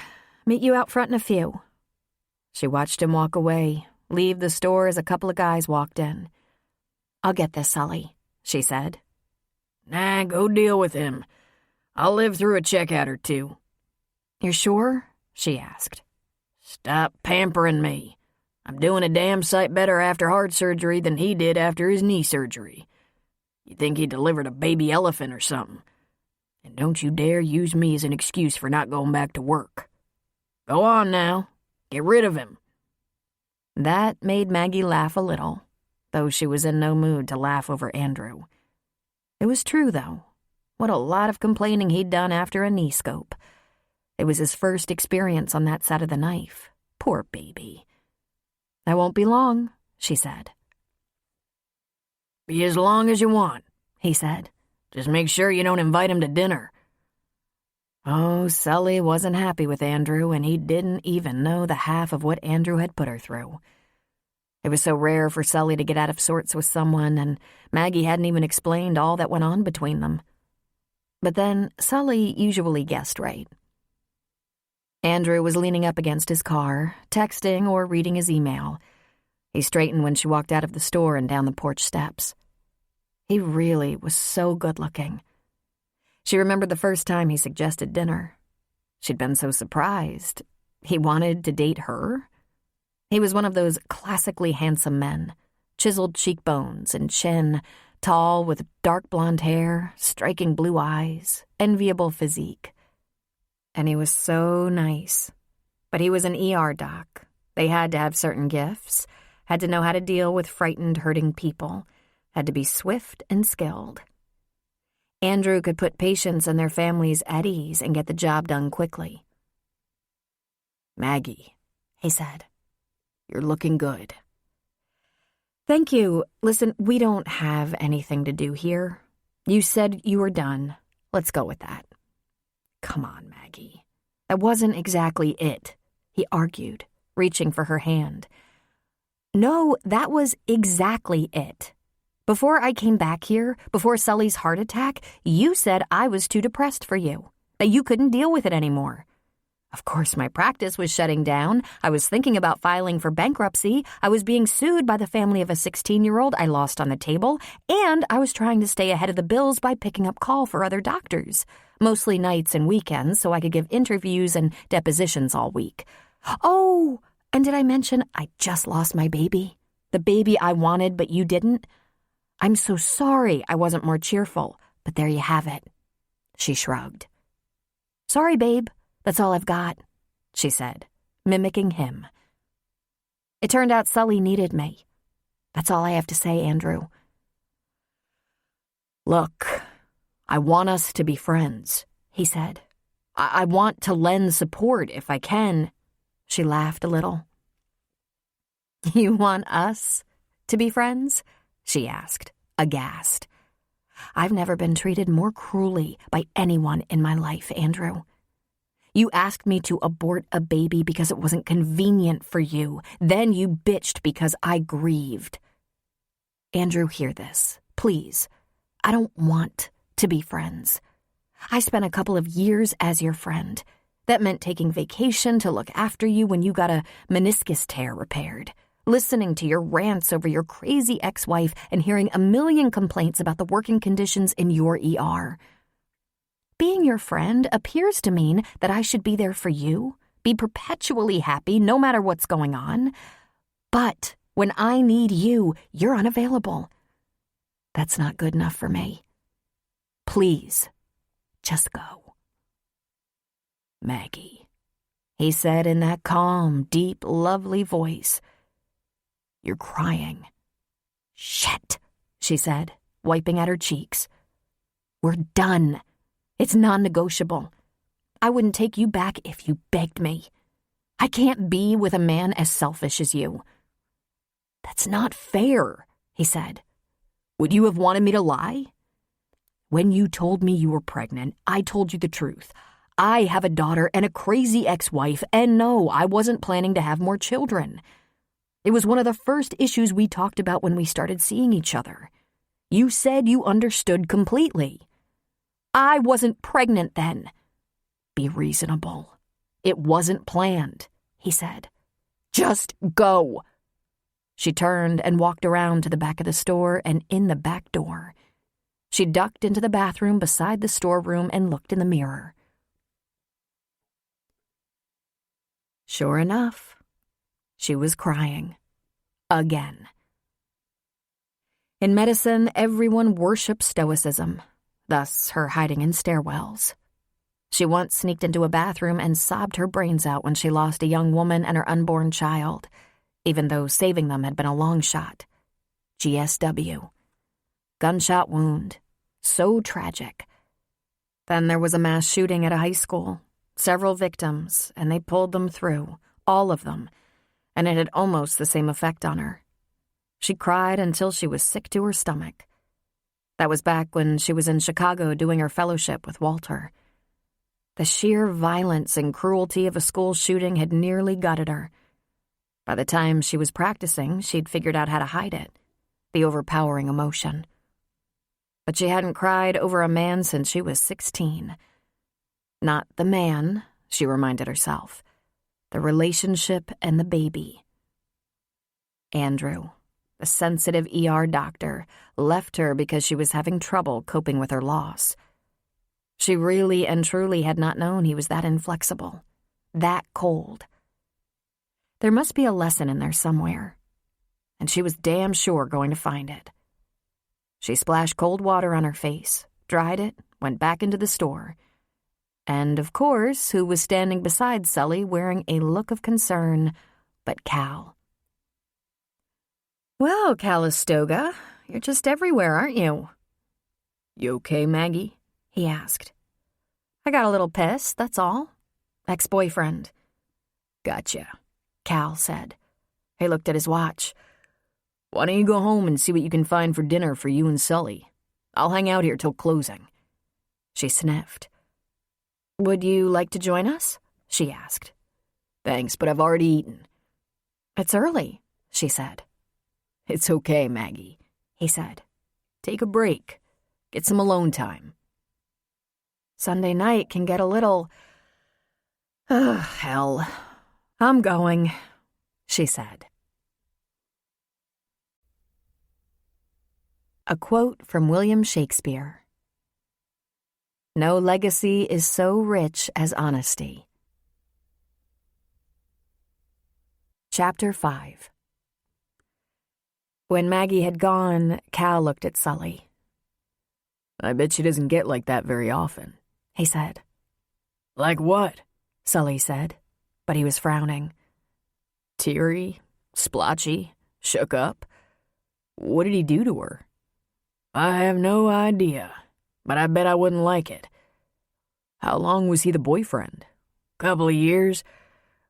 Meet you out front in a few." She watched him walk away, leave the store as a couple of guys walked in. "I'll get this, Sully," she said. "Nah, go deal with him. I'll live through a checkout or two." "You're sure?" she asked. "Stop pampering me. I'm doing a damn sight better after heart surgery than he did after his knee surgery. You'd think he delivered a baby elephant or something. And don't you dare use me as an excuse for not going back to work. Go on now. Get rid of him." That made Maggie laugh a little, though she was in no mood to laugh over Andrew. It was true, though. What a lot of complaining he'd done after a knee scope. It was his first experience on that side of the knife. Poor baby. "I won't be long," she said. "Be as long as you want," he said. "Just make sure you don't invite him to dinner." Oh, Sully wasn't happy with Andrew, and he didn't even know the half of what Andrew had put her through. It was so rare for Sully to get out of sorts with someone, and Maggie hadn't even explained all that went on between them. But then Sully usually guessed right. Andrew was leaning up against his car, texting or reading his email. He straightened when she walked out of the store and down the porch steps. He really was so good-looking. She remembered the first time he suggested dinner. She'd been so surprised. He wanted to date her? He was one of those classically handsome men, chiseled cheekbones and chin, tall with dark blonde hair, striking blue eyes, enviable physique. And he was so nice. But he was an ER doc. They had to have certain gifts, had to know how to deal with frightened, hurting people, had to be swift and skilled. Andrew could put patients and their families at ease and get the job done quickly. "Maggie," he said, "you're looking good." "Thank you. Listen, we don't have anything to do here. You said you were done. Let's go with that." "Come on, Maggie." "That wasn't exactly it," he argued, reaching for her hand. "No, that was exactly it. Before I came back here, before Sully's heart attack, you said I was too depressed for you, that you couldn't deal with it anymore. Of course, my practice was shutting down. I was thinking about filing for bankruptcy. I was being sued by the family of a 16-year-old I lost on the table, and I was trying to stay ahead of the bills by picking up call for other doctors, mostly nights and weekends so I could give interviews and depositions all week. Oh, and did I mention I just lost my baby? The baby I wanted but you didn't? I'm so sorry I wasn't more cheerful, but there you have it." She shrugged. "Sorry, babe. That's all I've got," she said, mimicking him. "It turned out Sully needed me. That's all I have to say, Andrew." "Look, I want us to be friends," he said. I want to lend support if I can." She laughed a little. "You want us to be friends?" she asked, aghast. "I've never been treated more cruelly by anyone in my life, Andrew. You asked me to abort a baby because it wasn't convenient for you. Then you bitched because I grieved. Andrew, hear this, please. I don't want to be friends. I spent a couple of years as your friend. That meant taking vacation to look after you when you got a meniscus tear repaired, listening to your rants over your crazy ex-wife and hearing a million complaints about the working conditions in your ER. Being your friend appears to mean that I should be there for you, be perpetually happy no matter what's going on. But when I need you, you're unavailable. That's not good enough for me. Please, just go." "Maggie," he said in that calm, deep, lovely voice. "You're crying." "Shit," she said, wiping at her cheeks. "We're done. It's non-negotiable. I wouldn't take you back if you begged me. I can't be with a man as selfish as you." "That's not fair," he said. "Would you have wanted me to lie?" "When you told me you were pregnant, I told you the truth. I have a daughter and a crazy ex-wife, and no, I wasn't planning to have more children. It was one of the first issues we talked about when we started seeing each other. You said you understood completely. I wasn't pregnant then. Be reasonable. It wasn't planned," he said. "Just go." She turned and walked around to the back of the store and in the back door. She ducked into the bathroom beside the storeroom and looked in the mirror. Sure enough, she was crying. Again. In medicine, everyone worships stoicism, thus her hiding in stairwells. She once sneaked into a bathroom and sobbed her brains out when she lost a young woman and her unborn child, even though saving them had been a long shot. GSW. Gunshot wound. So tragic. Then there was a mass shooting at a high school. Several victims, and they pulled them through, all of them, and it had almost the same effect on her. She cried until she was sick to her stomach. That was back when she was in Chicago doing her fellowship with Walter. The sheer violence and cruelty of a school shooting had nearly gutted her. By the time she was practicing, she'd figured out how to hide it, the overpowering emotion. But she hadn't cried over a man since she was 16. Not the man, she reminded herself. The relationship and the baby. Andrew, the sensitive ER doctor, left her because she was having trouble coping with her loss. She really and truly had not known he was that inflexible, that cold. There must be a lesson in there somewhere, and she was damn sure going to find it. She splashed cold water on her face, dried it, went back into the store. And, of course, who was standing beside Sully wearing a look of concern but Cal. "Well, Calistoga, You're just everywhere, aren't you?" "You okay, Maggie?" he asked. "I got a little pissed, that's all. Ex-boyfriend." "Gotcha," Cal said. He looked at his watch. "Why don't you go home and see what you can find for dinner for you and Sully? I'll hang out here till closing." She sniffed. "Would you like to join us?" she asked. "Thanks, but I've already eaten." "It's early," she said. "It's okay, Maggie," he said. "Take a break. Get some alone time." "Sunday night can get a little... hell. I'm going," she said. A quote from William Shakespeare. "No legacy is so rich as honesty." Chapter 5. When Maggie had gone, Cal looked at Sully. "I bet she doesn't get like that very often," he said. "Like what?" Sully said, but he was frowning. "Teary, splotchy, shook up. What did he do to her?" "I have no idea, but I bet I wouldn't like it." "How long was he the boyfriend?" "Couple of years.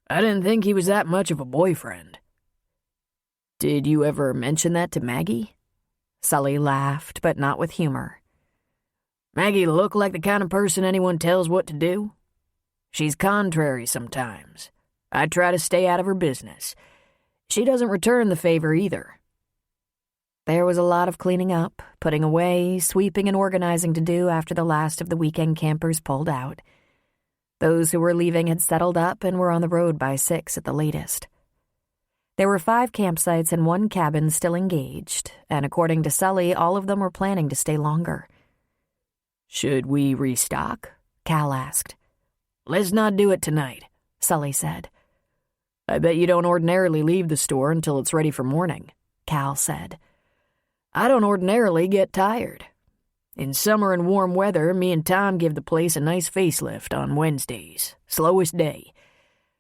I didn't think he was that much of a boyfriend." "Did you ever mention that to Maggie?" Sully laughed, but not with humor. "Maggie look like the kind of person anyone tells what to do? She's contrary sometimes. I try to stay out of her business. She doesn't return the favor either." There was a lot of cleaning up, putting away, sweeping and organizing to do after the last of the weekend campers pulled out. Those who were leaving had settled up and were on the road by 6 at the latest. There were 5 campsites and 1 cabin still engaged, and according to Sully, all of them were planning to stay longer. "Should we restock?" Cal asked. "Let's not do it tonight," Sully said. "I bet you don't ordinarily leave the store until it's ready for morning," Cal said. "I don't ordinarily get tired. In summer and warm weather, me and Tom give the place a nice facelift on Wednesdays, slowest day.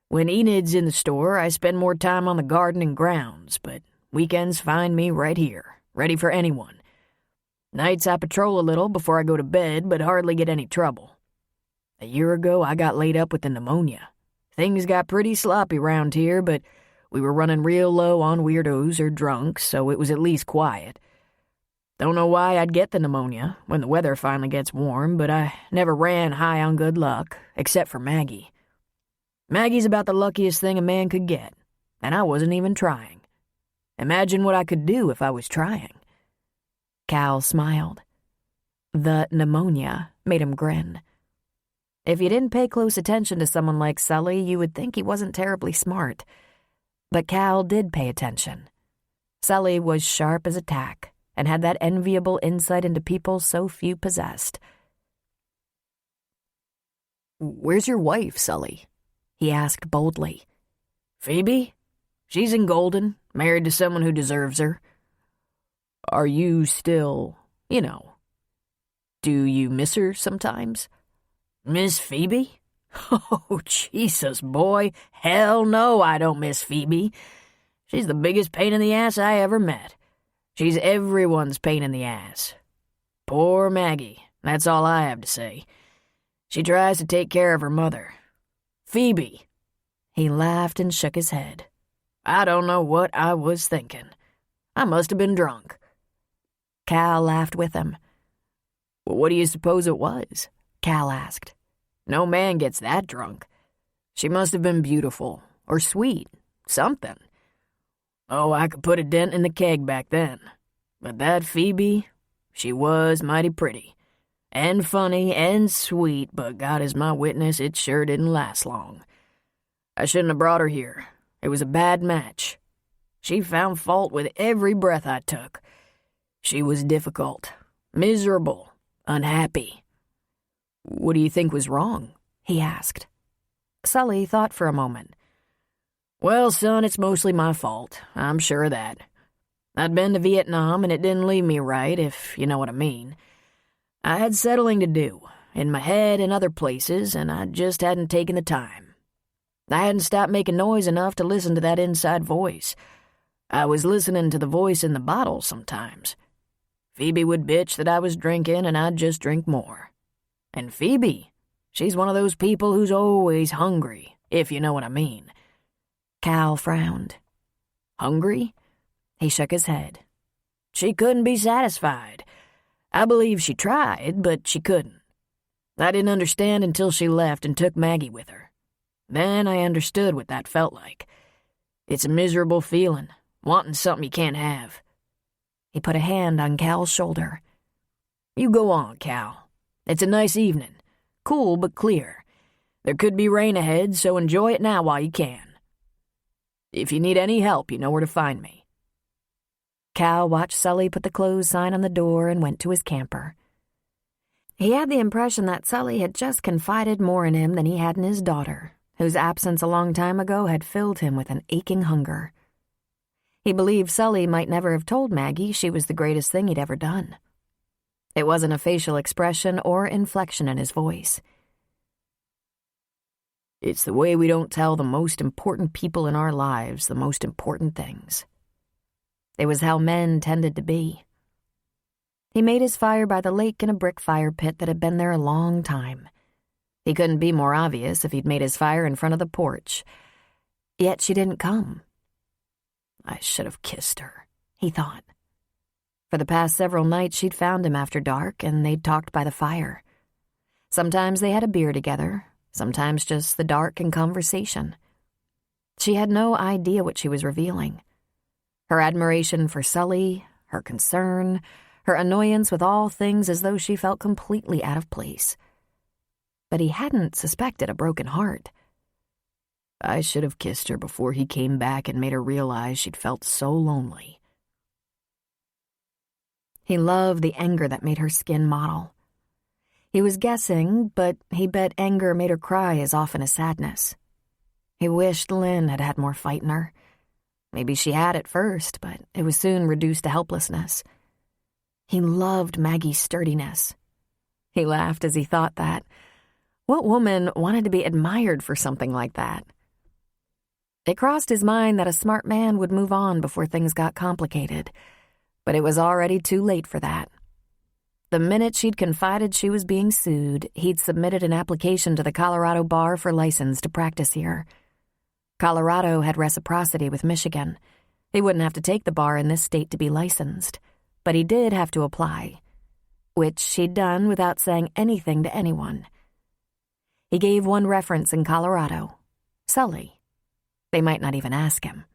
When Enid's in the store, I spend more time on the garden and grounds, but weekends find me right here, ready for anyone. Nights I patrol a little before I go to bed, but hardly get any trouble. A year ago, I got laid up with the pneumonia. Things got pretty sloppy round here, but we were running real low on weirdos or drunks, so it was at least quiet. Don't know why I'd get the pneumonia when the weather finally gets warm, but I never ran high on good luck, except for Maggie. Maggie's about the luckiest thing a man could get, and I wasn't even trying. Imagine what I could do if I was trying." Cal smiled. The pneumonia made him grin. If you didn't pay close attention to someone like Sully, you would think he wasn't terribly smart. But Cal did pay attention. Sully was sharp as a tack and had that enviable insight into people so few possessed. "Where's your wife, Sully?" he asked boldly. "Phoebe? She's in Golden, married to someone who deserves her." "Are you still, do you miss her sometimes?" "Miss Phoebe? Oh, Jesus, boy. Hell no, I don't miss Phoebe. She's the biggest pain in the ass I ever met. She's everyone's pain in the ass. Poor Maggie, that's all I have to say. She tries to take care of her mother. Phoebe." He laughed and shook his head. "I don't know what I was thinking. I must have been drunk." Cal laughed with him. "Well, what do you suppose it was?" Cal asked. "No man gets that drunk. She must have been beautiful, or sweet, something. Oh, I could put a dent in the keg back then. But that Phoebe, she was mighty pretty. And funny and sweet, but God is my witness, it sure didn't last long. I shouldn't have brought her here. It was a bad match. She found fault with every breath I took. She was difficult, miserable, unhappy." "What do you think was wrong?" he asked. Sully thought for a moment. "Well, son, it's mostly my fault. I'm sure of that. I'd been to Vietnam, and it didn't leave me right, if you know what I mean. I had settling to do, in my head and other places, and I just hadn't taken the time. I hadn't stopped making noise enough to listen to that inside voice. I was listening to the voice in the bottle sometimes. Phoebe would bitch that I was drinking and I'd just drink more. And Phoebe, she's one of those people who's always hungry, if you know what I mean." Cal frowned. "Hungry?" He shook his head. "She couldn't be satisfied. I believe she tried, but she couldn't. I didn't understand until she left and took Maggie with her. Then I understood what that felt like. It's a miserable feeling, wanting something you can't have." He put a hand on Cal's shoulder. "You go on, Cal. It's a nice evening. Cool but clear. There could be rain ahead, so enjoy it now while you can. If you need any help, you know where to find me." Cal watched Sully put the close sign on the door and went to his camper. He had the impression that Sully had just confided more in him than he had in his daughter, whose absence a long time ago had filled him with an aching hunger. He believed Sully might never have told Maggie she was the greatest thing he'd ever done. It wasn't a facial expression or inflection in his voice. "It's the way we don't tell the most important people in our lives the most important things." It was how men tended to be. He made his fire by the lake in a brick fire pit that had been there a long time. He couldn't be more obvious if he'd made his fire in front of the porch. Yet she didn't come. I should have kissed her, he thought. For the past several nights she'd found him after dark, and they'd talked by the fire. Sometimes they had a beer together, sometimes just the dark and conversation. She had no idea what she was revealing. Her admiration for Sully, her concern, her annoyance with all things as though she felt completely out of place. But he hadn't suspected a broken heart. I should have kissed her before he came back and made her realize she'd felt so lonely. He loved the anger that made her skin mottle. He was guessing, but he bet anger made her cry as often as sadness. He wished Lynn had had more fight in her. Maybe she had at first, but it was soon reduced to helplessness. He loved Maggie's sturdiness. He laughed as he thought that. What woman wanted to be admired for something like that? It crossed his mind that a smart man would move on before things got complicated, but it was already too late for that. The minute she'd confided she was being sued, he'd submitted an application to the Colorado Bar for license to practice here. Colorado had reciprocity with Michigan. He wouldn't have to take the bar in this state to be licensed, but he did have to apply, which she'd done without saying anything to anyone. He gave one reference in Colorado, Sully. They might not even ask him.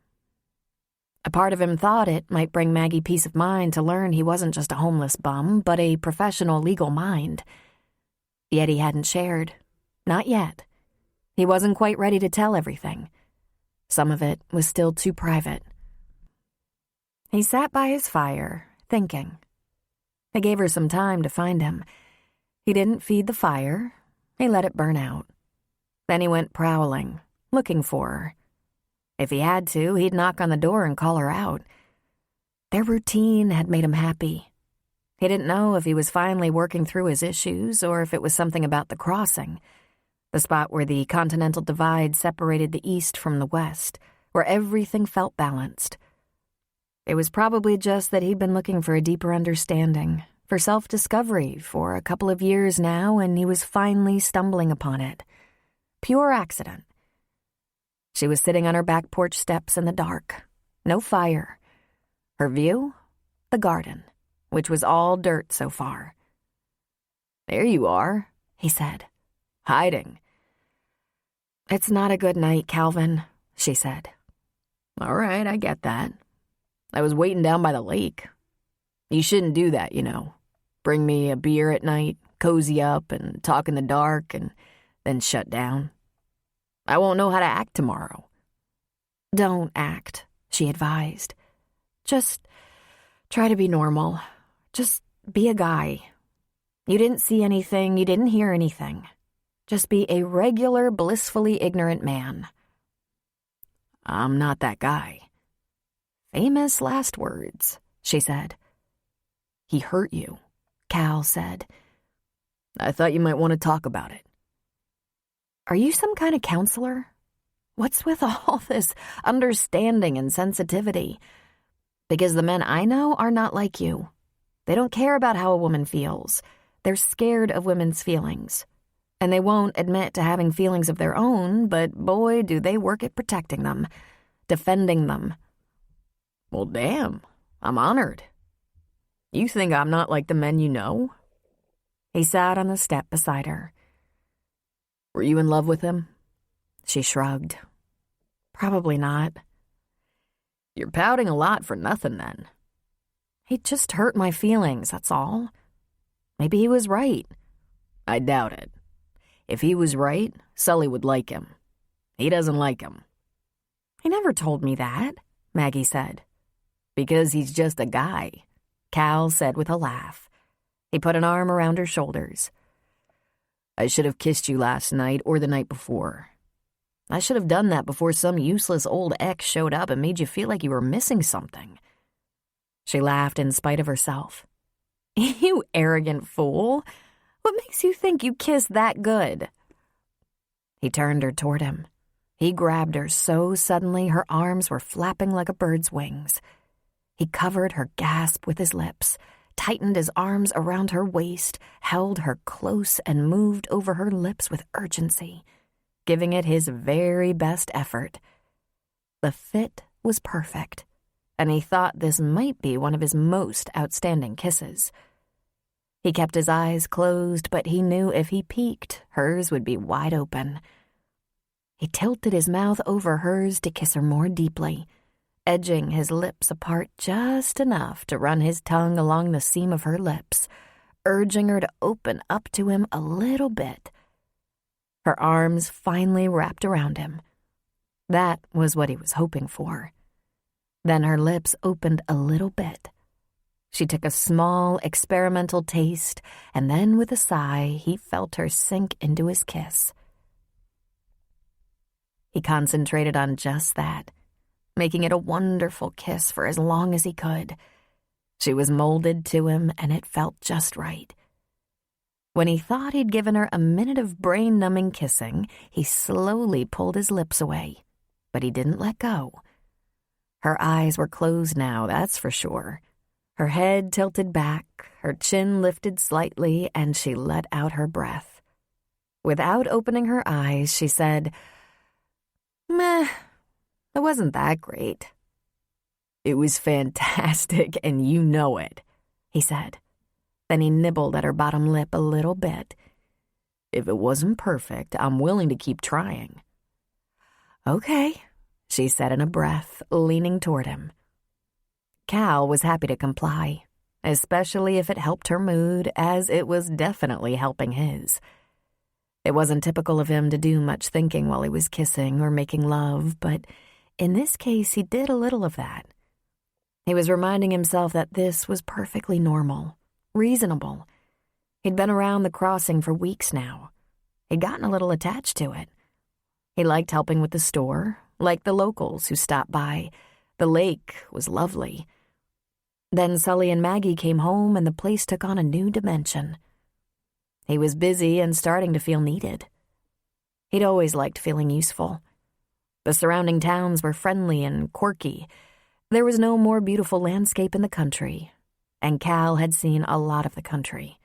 A part of him thought it might bring Maggie peace of mind to learn he wasn't just a homeless bum, but a professional legal mind. Yet he hadn't shared. Not yet. He wasn't quite ready to tell everything. Some of it was still too private. He sat by his fire, thinking. It gave her some time to find him. He didn't feed the fire. He let it burn out. Then he went prowling, looking for her. If he had to, he'd knock on the door and call her out. Their routine had made him happy. He didn't know if he was finally working through his issues or if it was something about the crossing, the spot where the continental divide separated the East from the West, where everything felt balanced. It was probably just that he'd been looking for a deeper understanding, for self-discovery for a couple of years now, and he was finally stumbling upon it. Pure accident. She was sitting on her back porch steps in the dark. No fire. Her view? The garden, which was all dirt so far. "There you are," he said. "Hiding." "It's not a good night, Calvin," she said. "All right, I get that. I was waiting down by the lake. You shouldn't do that, you know. Bring me a beer at night, cozy up, and talk in the dark, and then shut down. I won't know how to act tomorrow." "Don't act," she advised. "Just try to be normal. Just be a guy. You didn't see anything, you didn't hear anything. Just be a regular, blissfully ignorant man." "I'm not that guy." "Famous last words," she said. "He hurt you," Cal said. "I thought you might want to talk about it." "Are you some kind of counselor? What's with all this understanding and sensitivity? Because the men I know are not like you. They don't care about how a woman feels. They're scared of women's feelings. And they won't admit to having feelings of their own, but boy, do they work at protecting them, defending them. Well, damn, I'm honored. You think I'm not like the men you know? He sat on the step beside her. Were you in love with him? She shrugged. Probably not. You're pouting a lot for nothing then. He just hurt my feelings, that's all. Maybe he was right. I doubt it. If he was right, Sully would like him. He doesn't like him. He never told me that, Maggie said. Because he's just a guy, Cal said with a laugh. He put an arm around her shoulders. I should have kissed you last night or the night before. I should have done that before some useless old ex showed up and made you feel like you were missing something. She laughed in spite of herself. You arrogant fool. What makes you think you kissed that good? He turned her toward him. He grabbed her so suddenly her arms were flapping like a bird's wings. He covered her gasp with his lips, tightened his arms around her waist, held her close, and moved over her lips with urgency, giving it his very best effort. The fit was perfect, and he thought this might be one of his most outstanding kisses. He kept his eyes closed, but he knew if he peeked, hers would be wide open. He tilted his mouth over hers to kiss her more deeply, edging his lips apart just enough to run his tongue along the seam of her lips, urging her to open up to him a little bit. Her arms finally wrapped around him. That was what he was hoping for. Then her lips opened a little bit. She took a small, experimental taste, and then with a sigh, he felt her sink into his kiss. He concentrated on just that, making it a wonderful kiss for as long as he could. She was molded to him, and it felt just right. When he thought he'd given her a minute of brain-numbing kissing, he slowly pulled his lips away, but he didn't let go. Her eyes were closed now, that's for sure. Her head tilted back, her chin lifted slightly, and she let out her breath. Without opening her eyes, she said, "Meh, it wasn't that great." "It was fantastic, and you know it," he said. Then he nibbled at her bottom lip a little bit. "If it wasn't perfect, I'm willing to keep trying." "Okay," she said in a breath, leaning toward him. Cal was happy to comply, especially if it helped her mood, as it was definitely helping his. It wasn't typical of him to do much thinking while he was kissing or making love, but in this case he did a little of that. He was reminding himself that this was perfectly normal, reasonable. He'd been around the crossing for weeks now. He'd gotten a little attached to it. He liked helping with the store, liked the locals who stopped by. The lake was lovely. Then Sully and Maggie came home and the place took on a new dimension. He was busy and starting to feel needed. He'd always liked feeling useful. The surrounding towns were friendly and quirky. There was no more beautiful landscape in the country, and Cal had seen a lot of the country.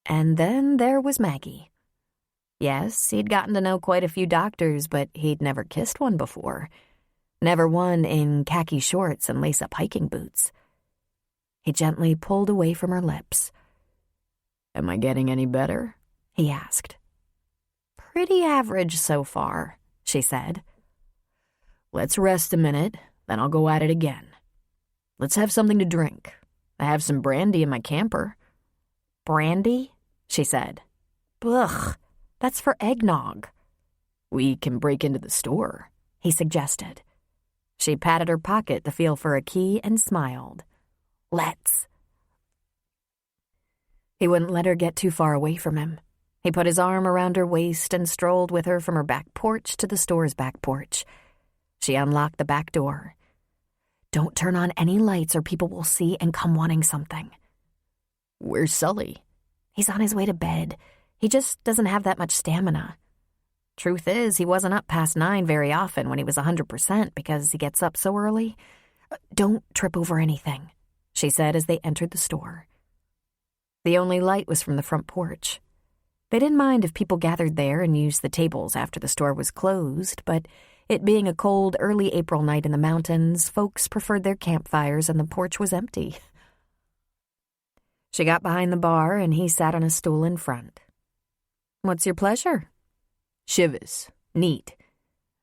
And then there was Maggie. Yes, he'd gotten to know quite a few doctors, but he'd never kissed one before. Never one in khaki shorts and lace-up hiking boots. He gently pulled away from her lips. "Am I getting any better?" he asked. "Pretty average so far," she said. "Let's rest a minute, then I'll go at it again. Let's have something to drink. I have some brandy in my camper." "Brandy?" she said. "Ugh, that's for eggnog." "We can break into the store," he suggested. She patted her pocket to feel for a key and smiled. "Let's." He wouldn't let her get too far away from him. He put his arm around her waist and strolled with her from her back porch to the store's back porch. She unlocked the back door. "Don't turn on any lights or people will see and come wanting something." "Where's Sully?" "He's on his way to bed. He just doesn't have that much stamina. Truth is, he wasn't up past 9 very often when he was 100% because he gets up so early. Don't trip over anything." she said as they entered the store. The only light was from the front porch. They didn't mind if people gathered there and used the tables after the store was closed, but it being a cold, early April night in the mountains, folks preferred their campfires and the porch was empty. She got behind the bar and he sat on a stool in front. "What's your pleasure?" "Shivas. Neat."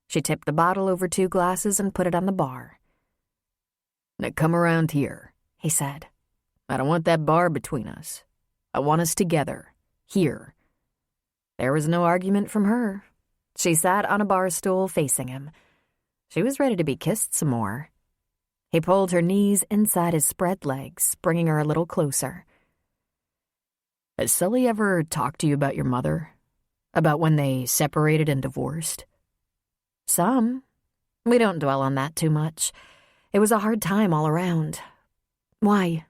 She tipped the bottle over 2 glasses and put it on the bar. "Now come around here," he said. "I don't want that bar between us. I want us together. Here." There was no argument from her. She sat on a bar stool facing him. She was ready to be kissed some more. He pulled her knees inside his spread legs, bringing her a little closer. "Has Sully ever talked to you about your mother? About when they separated and divorced?" "Some. We don't dwell on that too much. It was a hard time all around. Why?"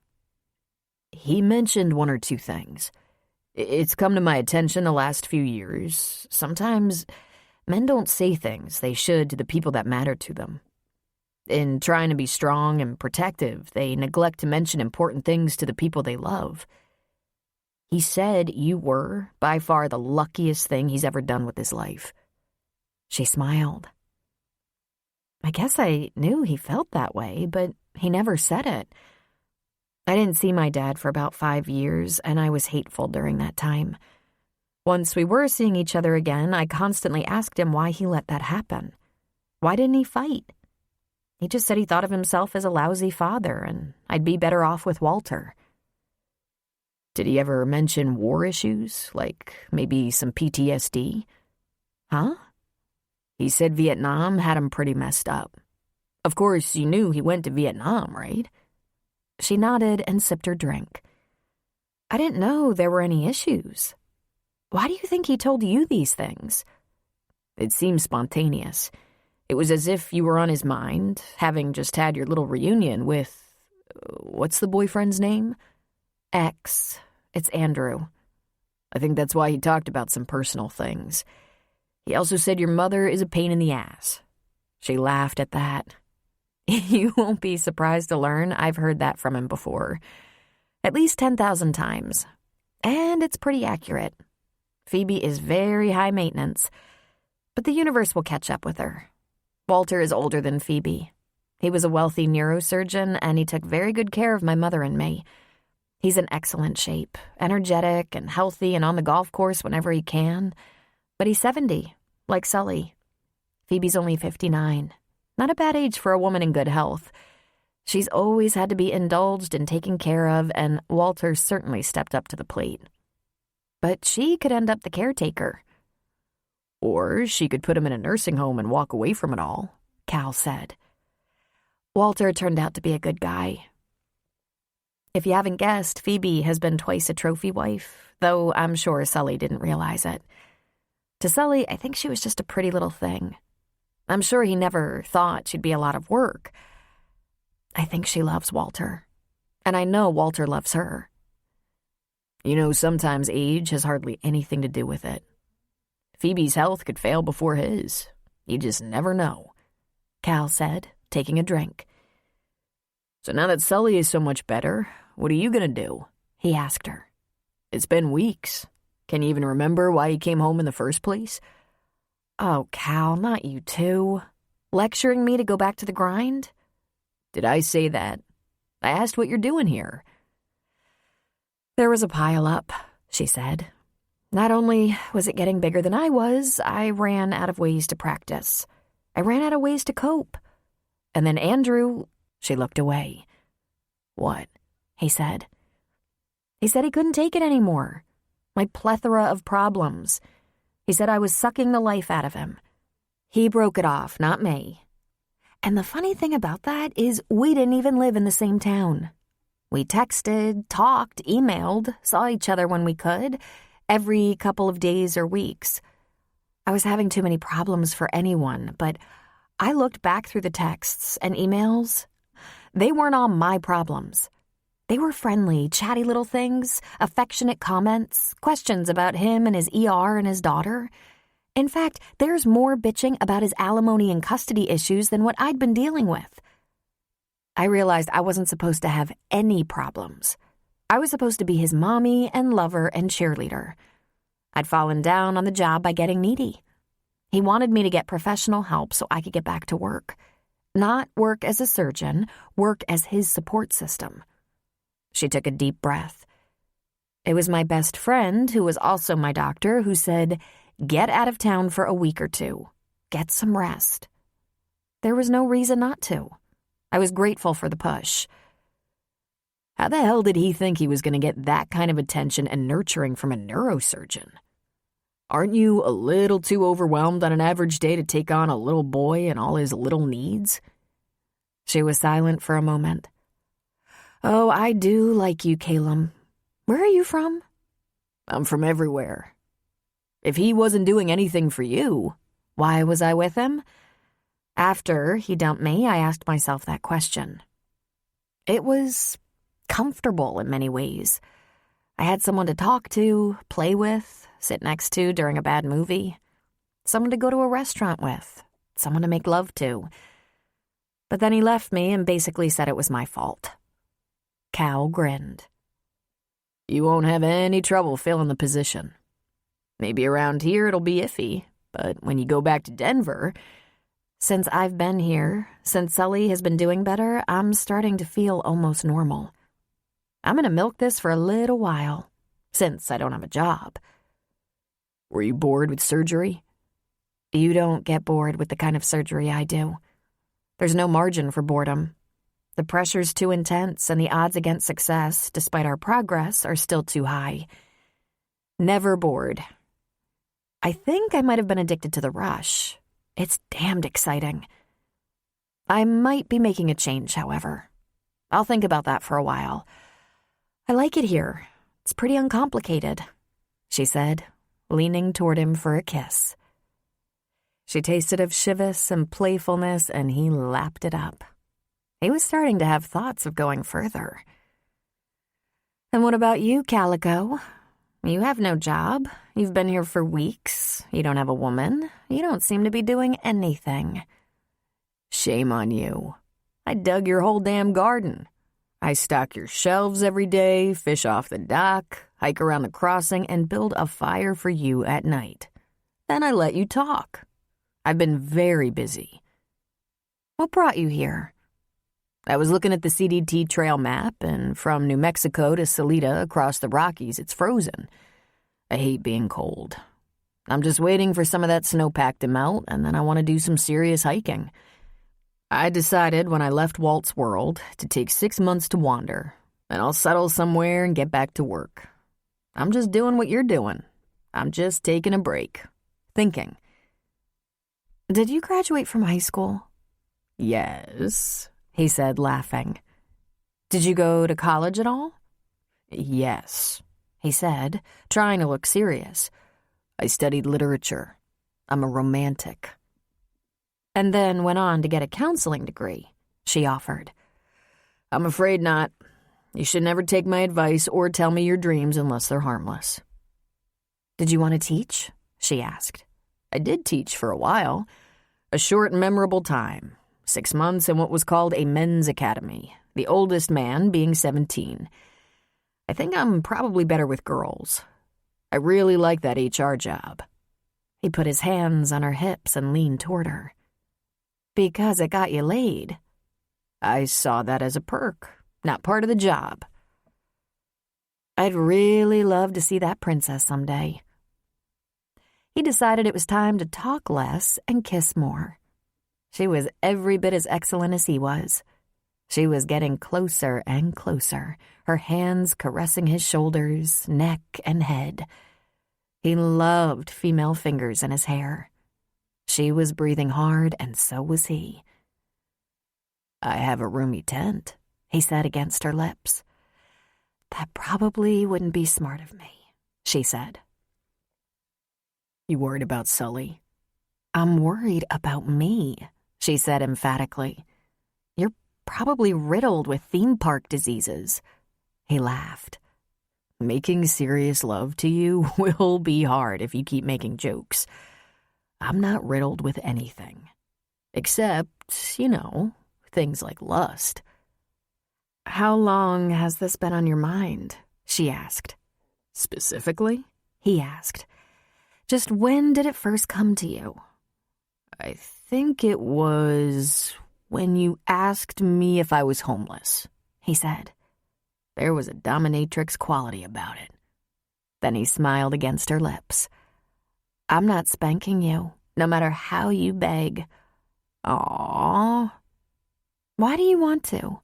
"He mentioned 1 or 2 things. It's come to my attention the last few years. Sometimes men don't say things they should to the people that matter to them. In trying to be strong and protective, they neglect to mention important things to the people they love. He said you were, by far, the luckiest thing he's ever done with his life." She smiled. "I guess I knew he felt that way, but he never said it. I didn't see my dad for about 5 years, and I was hateful during that time. Once we were seeing each other again, I constantly asked him why he let that happen. Why didn't he fight? He just said he thought of himself as a lousy father, and I'd be better off with Walter." "Did he ever mention war issues, like maybe some PTSD? "Huh?" "He said Vietnam had him pretty messed up. Of course, you knew he went to Vietnam, right?" She nodded and sipped her drink. "I didn't know there were any issues. Why do you think he told you these things?" "It seemed spontaneous. It was as if you were on his mind, having just had your little reunion with... what's the boyfriend's name?" "X. It's Andrew." "I think that's why he talked about some personal things. He also said your mother is a pain in the ass." She laughed at that. "You won't be surprised to learn I've heard that from him before. At least 10,000 times. And it's pretty accurate. Phoebe is very high maintenance. But the universe will catch up with her. Walter is older than Phoebe. He was a wealthy neurosurgeon, and he took very good care of my mother and me. He's in excellent shape, energetic and healthy and on the golf course whenever he can. But he's 70, like Sully. Phoebe's only 59. Not a bad age for a woman in good health. She's always had to be indulged and taken care of, and Walter certainly stepped up to the plate. But she could end up the caretaker." "Or she could put him in a nursing home and walk away from it all," Cal said. Walter turned out to be a good guy. If you haven't guessed, Phoebe has been twice a trophy wife, though I'm sure Sully didn't realize it. To Sully, I think she was just a pretty little thing. I'm sure he never thought she'd be a lot of work. I think she loves Walter, and I know Walter loves her. "You know, sometimes age has hardly anything to do with it. Phoebe's health could fail before his. You just never know," Cal said, taking a drink. "So now that Sully is so much better, what are you going to do?" he asked her. "It's been weeks. Can you even remember why he came home in the first place?" "Oh, Cal, not you too. Lecturing me to go back to the grind?" "Did I say that? I asked what you're doing here." "There was a pile-up," she said. "Not only was it getting bigger than I was, I ran out of ways to practice. I ran out of ways to cope. And then Andrew..." She looked away. "What?" he said. "He said he couldn't take it anymore. My plethora of problems. He said I was sucking the life out of him. He broke it off, not me. And the funny thing about that is we didn't even live in the same town. We texted, talked, emailed, saw each other when we could, every couple of days or weeks. I was having too many problems for anyone, but I looked back through the texts and emails. They weren't all my problems. They were friendly, chatty little things, affectionate comments, questions about him and his ER and his daughter. In fact, there's more bitching about his alimony and custody issues than what I'd been dealing with. I realized I wasn't supposed to have any problems. I was supposed to be his mommy and lover and cheerleader. I'd fallen down on the job by getting needy. He wanted me to get professional help so I could get back to work. Not work as a surgeon, work as his support system. She took a deep breath. It was my best friend, who was also my doctor, who said, "Get out of town for a week or two. Get some rest." There was no reason not to. I was grateful for the push. How the hell did he think he was going to get that kind of attention and nurturing from a neurosurgeon? Aren't you a little too overwhelmed on an average day to take on a little boy and all his little needs? She was silent for a moment. Oh, I do like you, Calum. Where are you from? I'm from everywhere. If he wasn't doing anything for you, why was I with him? After he dumped me, I asked myself that question. It was comfortable in many ways. I had someone to talk to, play with, sit next to during a bad movie, someone to go to a restaurant with, someone to make love to. But then he left me and basically said it was my fault. Cal grinned. You won't have any trouble filling the position. Maybe around here it'll be iffy, but when you go back to Denver... Since I've been here, since Sully has been doing better, I'm starting to feel almost normal. I'm going to milk this for a little while, since I don't have a job. Were you bored with surgery? You don't get bored with the kind of surgery I do. There's no margin for boredom. The pressure's too intense, and the odds against success, despite our progress, are still too high. Never bored. I think I might have been addicted to the rush. It's damned exciting. I might be making a change, however. I'll think about that for a while. I like it here. It's pretty uncomplicated, she said, leaning toward him for a kiss. She tasted of chivas and playfulness, and he lapped it up. He was starting to have thoughts of going further. And what about you, Calico? You have no job. You've been here for weeks. You don't have a woman. You don't seem to be doing anything. Shame on you. I dug your whole damn garden. I stock your shelves every day, fish off the dock, hike around the crossing, and build a fire for you at night. Then I let you talk. I've been very busy. What brought you here? I was looking at the CDT trail map, and from New Mexico to Salida across the Rockies, it's frozen. I hate being cold. I'm just waiting for some of that snowpack to melt, and then I want to do some serious hiking. I decided when I left Walt's world to take 6 months to wander, and I'll settle somewhere and get back to work. I'm just doing what you're doing. I'm just taking a break. Thinking. Did you graduate from high school? Yes, he said, laughing. Did you go to college at all? Yes, he said, trying to look serious. I studied literature. I'm a romantic. And then went on to get a counseling degree, she offered. I'm afraid not. You should never take my advice or tell me your dreams unless they're harmless. Did you want to teach? She asked. I did teach for a while. A short, memorable time. 6 months in what was called a men's academy, the oldest man being 17. I think I'm probably better with girls. I really like that HR job. He put his hands on her hips and leaned toward her. Because it got you laid. I saw that as a perk, not part of the job. I'd really love to see that princess someday. He decided it was time to talk less and kiss more. She was every bit as excellent as he was. She was getting closer and closer, her hands caressing his shoulders, neck, and head. He loved female fingers in his hair. She was breathing hard, and so was he. I have a roomy tent, he said against her lips. That probably wouldn't be smart of me, she said. You worried about Sully? I'm worried about me, she said emphatically. You're probably riddled with theme park diseases. He laughed. Making serious love to you will be hard if you keep making jokes. I'm not riddled with anything. Except, things like lust. How long has this been on your mind? She asked. Specifically? He asked. Just when did it first come to you? I think it was when you asked me if I was homeless, He said. There was a dominatrix quality about it. Then he smiled against her lips. I'm not spanking you, no matter how you beg. Aww. Why do you want to?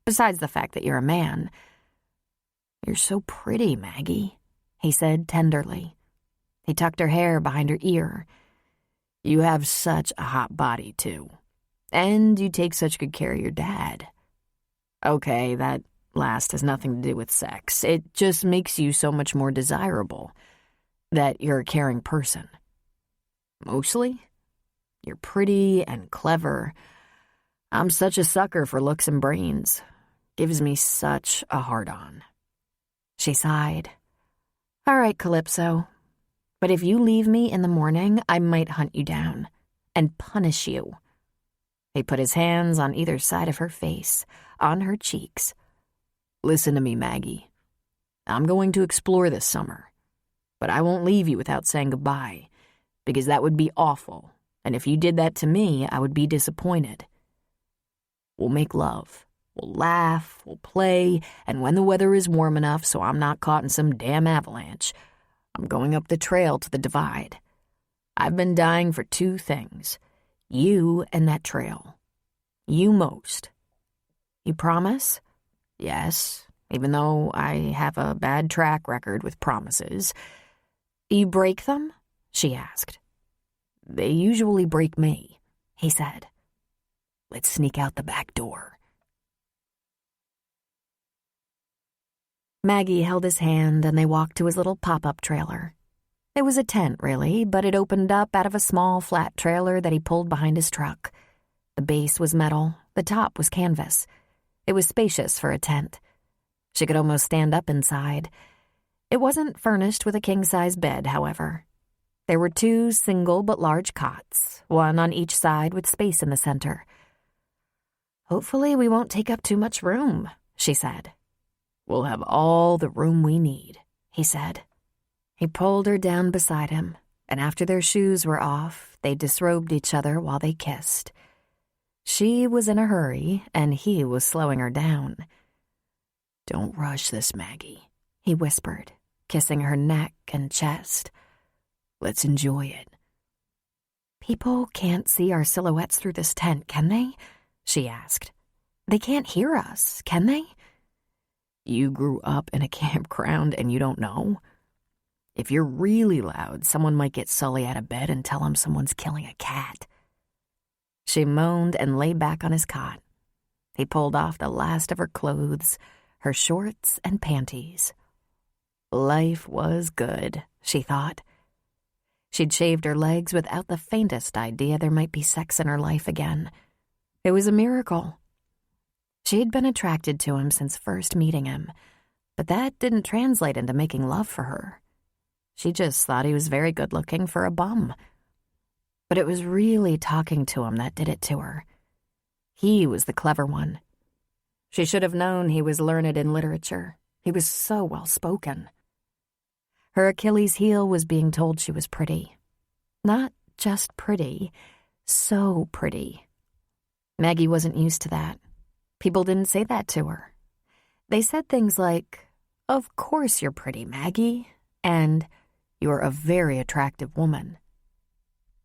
Besides the fact that you're a man. You're so pretty, Maggie, he said tenderly. He tucked her hair behind her ear. You have such a hot body, too. And you take such good care of your dad. Okay, that last has nothing to do with sex. It just makes you so much more desirable. That you're a caring person. Mostly, you're pretty and clever. I'm such a sucker for looks and brains. Gives me such a hard-on. She sighed. All right, Calypso. But if you leave me in the morning, I might hunt you down and punish you. He put his hands on either side of her face, on her cheeks. Listen to me, Maggie. I'm going to explore this summer. But I won't leave you without saying goodbye, because that would be awful, and if you did that to me, I would be disappointed. We'll make love, we'll laugh, we'll play, and when the weather is warm enough so I'm not caught in some damn avalanche, I'm going up the trail to the divide. I've been dying for two things, you and that trail. You most. You promise? Yes, even though I have a bad track record with promises. You break them? She asked. They usually break me, he said. Let's sneak out the back door. Maggie held his hand and they walked to his little pop-up trailer. It was a tent, really, but it opened up out of a small flat trailer that he pulled behind his truck. The base was metal, the top was canvas. It was spacious for a tent. She could almost stand up inside. It wasn't furnished with a king-size bed, however. There were 2 single but large cots, one on each side with space in the center. Hopefully we won't take up too much room, she said. We'll have all the room we need, he said. He pulled her down beside him, and after their shoes were off, they disrobed each other while they kissed. She was in a hurry, and he was slowing her down. Don't rush this, Maggie, he whispered, kissing her neck and chest. Let's enjoy it. People can't see our silhouettes through this tent, can they? She asked. They can't hear us, can they? You grew up in a campground and you don't know? If you're really loud, someone might get Sully out of bed and tell him someone's killing a cat. She moaned and lay back on his cot. He pulled off the last of her clothes, her shorts and panties. Life was good, she thought. She'd shaved her legs without the faintest idea there might be sex in her life again. It was a miracle. She'd been attracted to him since first meeting him, but that didn't translate into making love for her. She just thought he was very good-looking for a bum. But it was really talking to him that did it to her. He was the clever one. She should have known he was learned in literature. He was so well-spoken. Her Achilles heel was being told she was pretty. Not just pretty, so pretty. Maggie wasn't used to that. People didn't say that to her. They said things like, "Of course you're pretty, Maggie," and "You're a very attractive woman."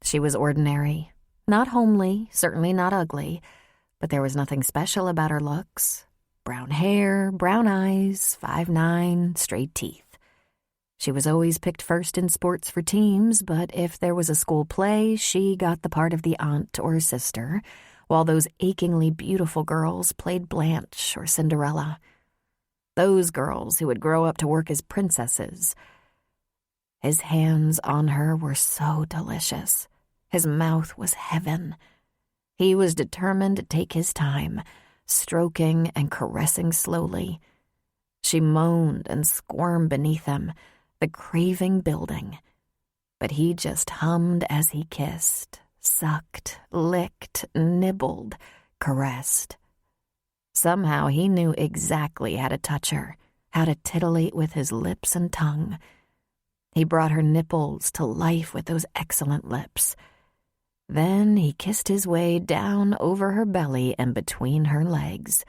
She was ordinary, not homely, certainly not ugly, but there was nothing special about her looks. Brown hair, brown eyes, 5'9", straight teeth. She was always picked first in sports for teams, but if there was a school play, she got the part of the aunt or sister, while those achingly beautiful girls played Blanche or Cinderella. Those girls who would grow up to work as princesses. His hands on her were so delicious. His mouth was heaven. He was determined to take his time, stroking and caressing slowly. She moaned and squirmed beneath him, the craving building. But he just hummed as he kissed, sucked, licked, nibbled, caressed. Somehow he knew exactly how to touch her, how to titillate with his lips and tongue. He brought her nipples to life with those excellent lips. Then he kissed his way down over her belly and between her legs,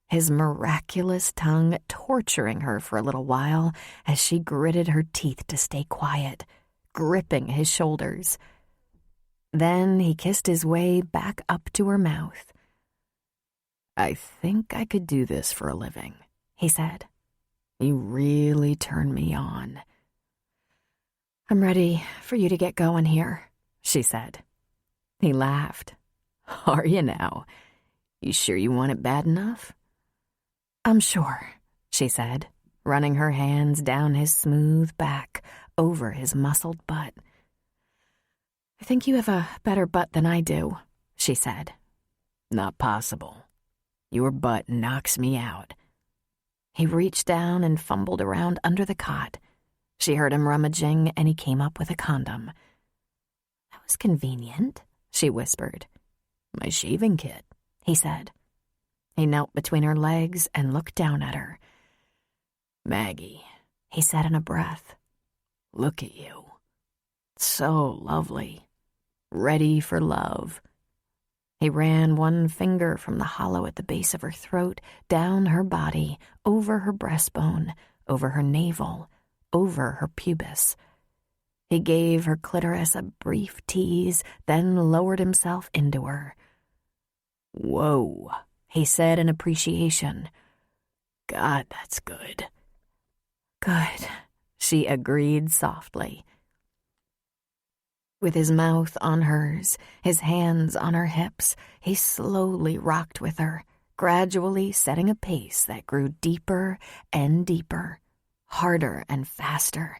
his miraculous tongue torturing her for a little while as she gritted her teeth to stay quiet, gripping his shoulders. Then he kissed his way back up to her mouth. "I think I could do this for a living," he said. "You really turn me on." "I'm ready for you to get going here," she said. He laughed. "Are you now? You sure you want it bad enough?" "I'm sure," she said, running her hands down his smooth back, over his muscled butt. "I think you have a better butt than I do," she said. "Not possible. Your butt knocks me out." He reached down and fumbled around under the cot. She heard him rummaging, and he came up with a condom. "That was convenient," she whispered. "My shaving kit," he said. He knelt between her legs and looked down at her. "Maggie," he said in a breath, "look at you. So lovely. Ready for love." He ran one finger from the hollow at the base of her throat, down her body, over her breastbone, over her navel, over her pubis. He gave her clitoris a brief tease, then lowered himself into her. "Whoa," he said in appreciation. "God, that's good." "Good," she agreed softly. With his mouth on hers, his hands on her hips, he slowly rocked with her, gradually setting a pace that grew deeper and deeper, harder and faster.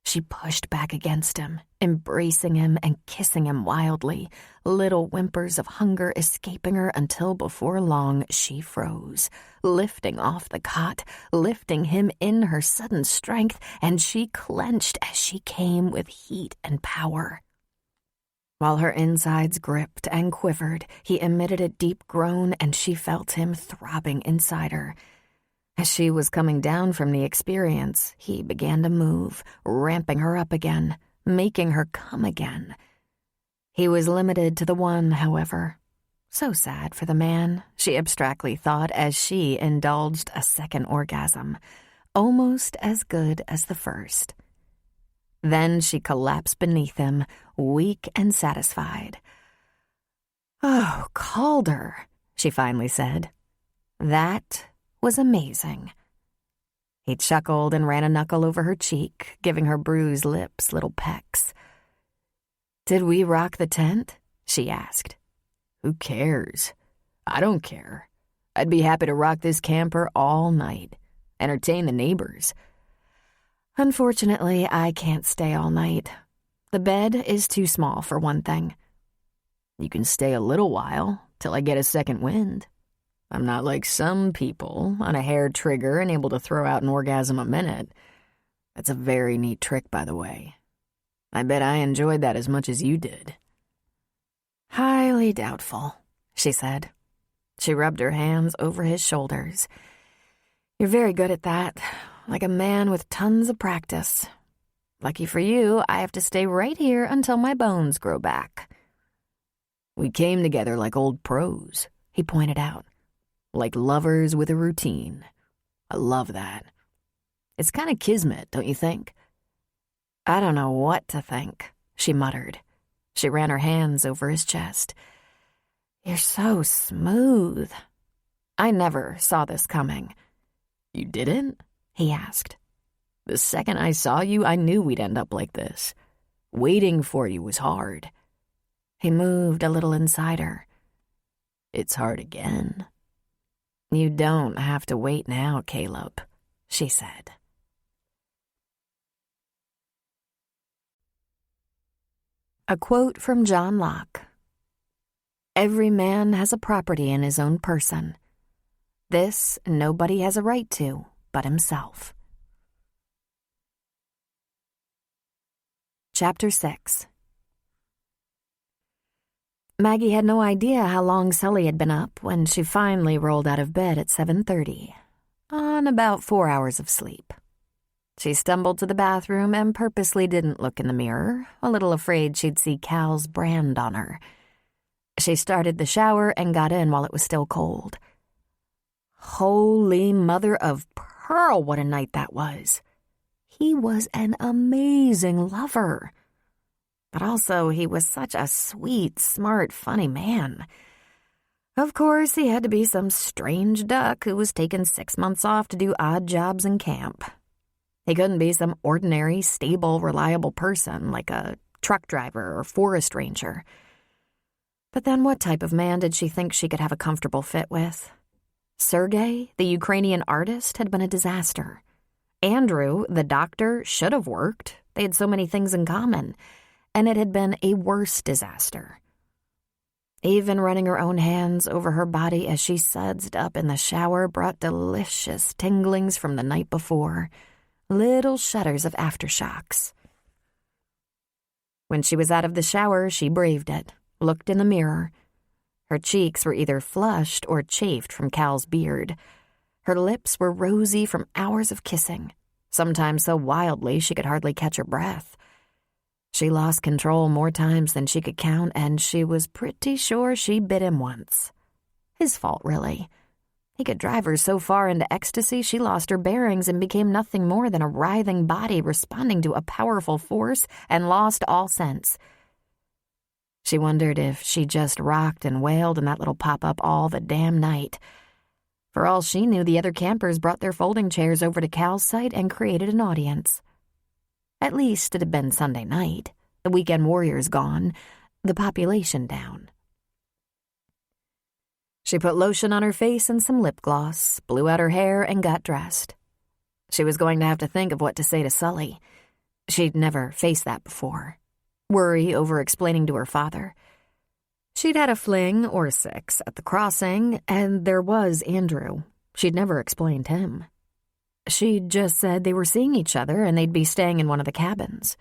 She pushed back against him, embracing him and kissing him wildly, little whimpers of hunger escaping her until before long she froze, lifting off the cot, lifting him in her sudden strength, and she clenched as she came with heat and power. While her insides gripped and quivered, he emitted a deep groan and she felt him throbbing inside her. As she was coming down from the experience, he began to move, ramping her up again, making her come again. He was limited to the one, however. So sad for the man, she abstractly thought as she indulged a second orgasm, almost as good as the first. Then she collapsed beneath him, weak and satisfied. "Oh, Calder," she finally said. "That was amazing." He chuckled and ran a knuckle over her cheek, giving her bruised lips little pecks. "Did we rock the tent?" she asked. "Who cares? I don't care. I'd be happy to rock this camper all night, entertain the neighbors." "Unfortunately, I can't stay all night. The bed is too small for one thing." "You can stay a little while, till I get a second wind. I'm not like some people, on a hair trigger and able to throw out an orgasm a minute. That's a very neat trick, by the way. I bet I enjoyed that as much as you did." "Highly doubtful," she said. She rubbed her hands over his shoulders. "You're very good at that, like a man with tons of practice. Lucky for you, I have to stay right here until my bones grow back." "We came together like old pros," he pointed out. "Like lovers with a routine. I love that. It's kind of kismet, don't you think?" "I don't know what to think," she muttered. She ran her hands over his chest. "You're so smooth." I never saw this coming. "You didn't?" he asked. "The second I saw you, I knew we'd end up like this. Waiting for you was hard." He moved a little inside her. "It's hard again." "You don't have to wait now, Caleb," she said. A quote from John Locke. "Every man has a property in his own person. This nobody has a right to but himself." Chapter 6. Maggie had no idea how long Sully had been up when she finally rolled out of bed at 7:30, on about 4 hours of sleep. She stumbled to the bathroom and purposely didn't look in the mirror, a little afraid she'd see Cal's brand on her. She started the shower and got in while it was still cold. Holy mother of pearl, what a night that was. He was an amazing lover. But also, he was such a sweet, smart, funny man. Of course, he had to be some strange duck who was taking 6 months off to do odd jobs in camp. He couldn't be some ordinary, stable, reliable person like a truck driver or forest ranger. But then what type of man did she think she could have a comfortable fit with? Sergei, the Ukrainian artist, had been a disaster. Andrew, the doctor, should have worked. They had so many things in common. And it had been a worse disaster. Even running her own hands over her body as she sudsed up in the shower brought delicious tinglings from the night before, little shudders of aftershocks. When she was out of the shower, she braved it, looked in the mirror. Her cheeks were either flushed or chafed from Cal's beard. Her lips were rosy from hours of kissing, sometimes so wildly she could hardly catch her breath. She lost control more times than she could count, and she was pretty sure she bit him once. His fault, really. He could drive her so far into ecstasy she lost her bearings and became nothing more than a writhing body responding to a powerful force and lost all sense. She wondered if she just rocked and wailed in that little pop-up all the damn night. For all she knew, the other campers brought their folding chairs over to Cal's site and created an audience. At least it had been Sunday night, the weekend warriors gone, the population down. She put lotion on her face and some lip gloss, blew out her hair, and got dressed. She was going to have to think of what to say to Sully. She'd never faced that before. Worry over explaining to her father. She'd had a fling or 6 at the crossing, and there was Andrew. She'd never explained him. She'd just said they were seeing each other and they'd be staying in one of the cabins.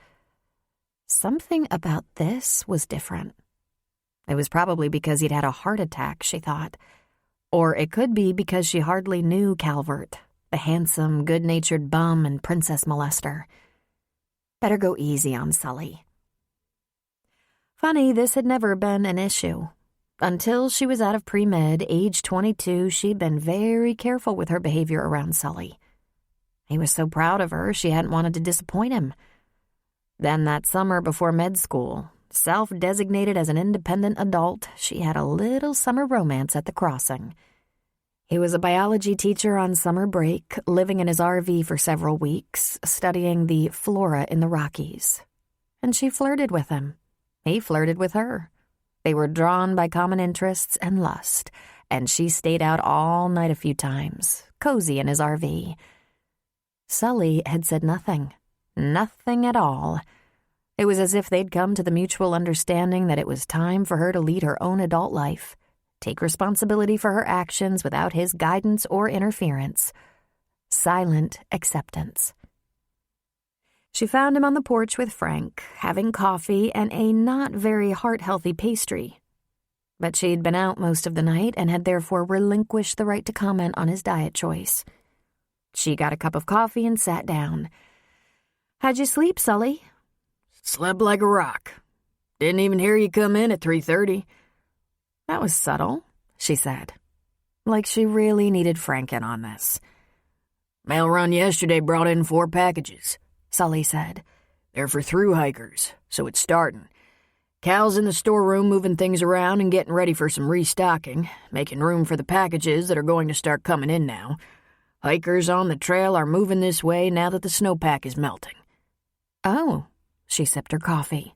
Something about this was different. It was probably because he'd had a heart attack, she thought. Or it could be because she hardly knew Calvert, the handsome, good-natured bum and princess molester. Better go easy on Sully. Funny, this had never been an issue. Until she was out of pre-med, age 22, she'd been very careful with her behavior around Sully. He was so proud of her, she hadn't wanted to disappoint him. Then that summer before med school, self-designated as an independent adult, she had a little summer romance at the crossing. He was a biology teacher on summer break, living in his RV for several weeks, studying the flora in the Rockies. And she flirted with him. He flirted with her. They were drawn by common interests and lust, and she stayed out all night a few times, cozy in his RV. Sully had said nothing. Nothing at all. It was as if they'd come to the mutual understanding that it was time for her to lead her own adult life, take responsibility for her actions without his guidance or interference. Silent acceptance. She found him on the porch with Frank, having coffee and a not very heart-healthy pastry. But she'd been out most of the night and had therefore relinquished the right to comment on his diet choice. She got a cup of coffee and sat down. "How'd you sleep, Sully?" Slept like a rock. Didn't even hear you come in at 3:30. That was subtle, she said. Like she really needed Frank in on this. Mail run yesterday brought in 4 packages, Sully said. They're for through hikers, so it's starting. Cal's in the storeroom moving things around and getting ready for some restocking, making room for the packages that are going to start coming in now. Hikers on the trail are moving this way now that the snowpack is melting. Oh, she sipped her coffee.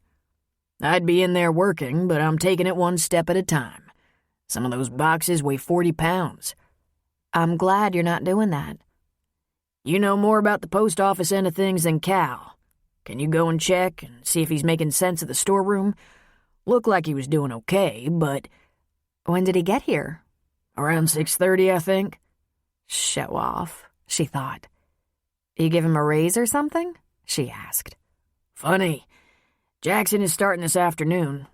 I'd be in there working, but I'm taking it one step at a time. Some of those boxes weigh 40 pounds. I'm glad you're not doing that. You know more about the post office end of things than Cal. Can you go and check and see if he's making sense of the storeroom? Looked like he was doing okay, but... When did he get here? Around 6:30, I think. Show off, she thought. You give him a raise or something? She asked. Funny. Jackson is starting this afternoon.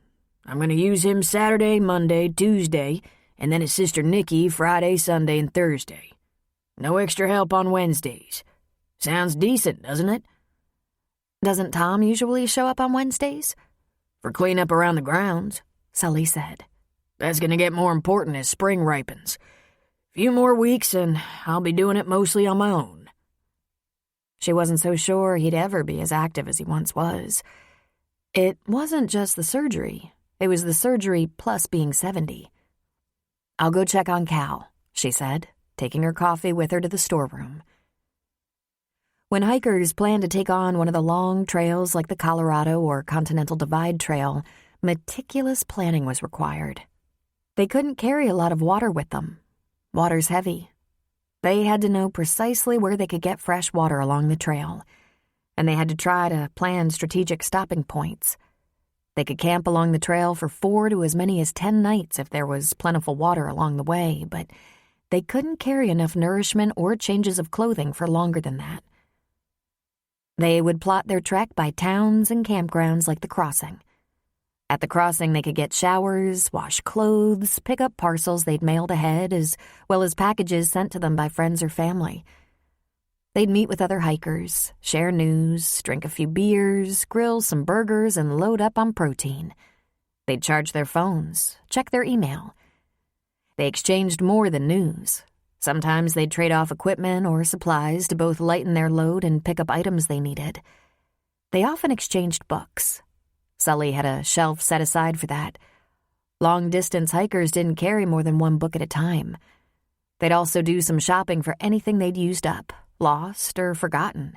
I'm going to use him Saturday, Monday, Tuesday, and then his sister Nikki Friday, Sunday, and Thursday. No extra help on Wednesdays. Sounds decent, doesn't it? Doesn't Tom usually show up on Wednesdays? For cleanup around the grounds, Sully said. That's going to get more important as spring ripens. Few more weeks and I'll be doing it mostly on my own. She wasn't so sure he'd ever be as active as he once was. It wasn't just the surgery. It was the surgery plus being 70. I'll go check on Cal, she said, taking her coffee with her to the storeroom. When hikers plan to take on one of the long trails like the Colorado or Continental Divide Trail, meticulous planning was required. They couldn't carry a lot of water with them. Water's heavy. They had to know precisely where they could get fresh water along the trail, and they had to try to plan strategic stopping points. They could camp along the trail for 4 to as many as 10 nights if there was plentiful water along the way, but they couldn't carry enough nourishment or changes of clothing for longer than that. They would plot their trek by towns and campgrounds like the Crossing. At the Crossing, they could get showers, wash clothes, pick up parcels they'd mailed ahead, as well as packages sent to them by friends or family. They'd meet with other hikers, share news, drink a few beers, grill some burgers, and load up on protein. They'd charge their phones, check their email. They exchanged more than news. Sometimes they'd trade off equipment or supplies to both lighten their load and pick up items they needed. They often exchanged books. Sully had a shelf set aside for that. Long-distance hikers didn't carry more than 1 book at a time. They'd also do some shopping for anything they'd used up, lost, or forgotten.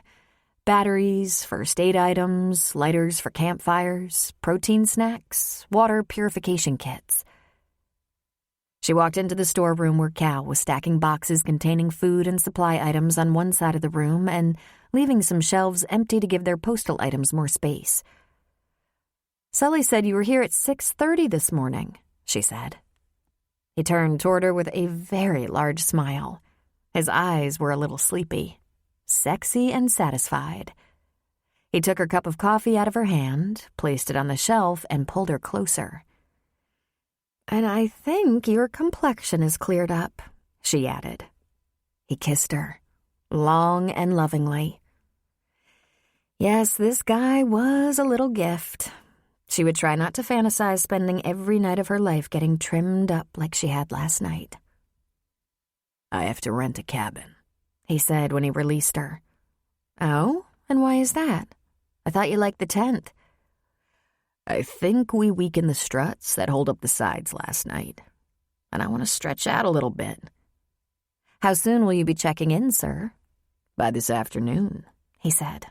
Batteries, first aid items, lighters for campfires, protein snacks, water purification kits. She walked into the storeroom where Cal was stacking boxes containing food and supply items on one side of the room and leaving some shelves empty to give their postal items more space. "Sully said you were here at 6:30 this morning," she said. He turned toward her with a very large smile. His eyes were a little sleepy, sexy and satisfied. He took her cup of coffee out of her hand, placed it on the shelf, and pulled her closer. "And I think your complexion is cleared up," she added. He kissed her, long and lovingly. Yes, this guy was a little gift. She would try not to fantasize spending every night of her life getting trimmed up like she had last night. I have to rent a cabin, he said when he released her. "Oh? And why is that? I thought you liked the tent." I think we weakened the struts that hold up the sides last night, and I want to stretch out a little bit. "How soon will you be checking in, sir?" By this afternoon, he said.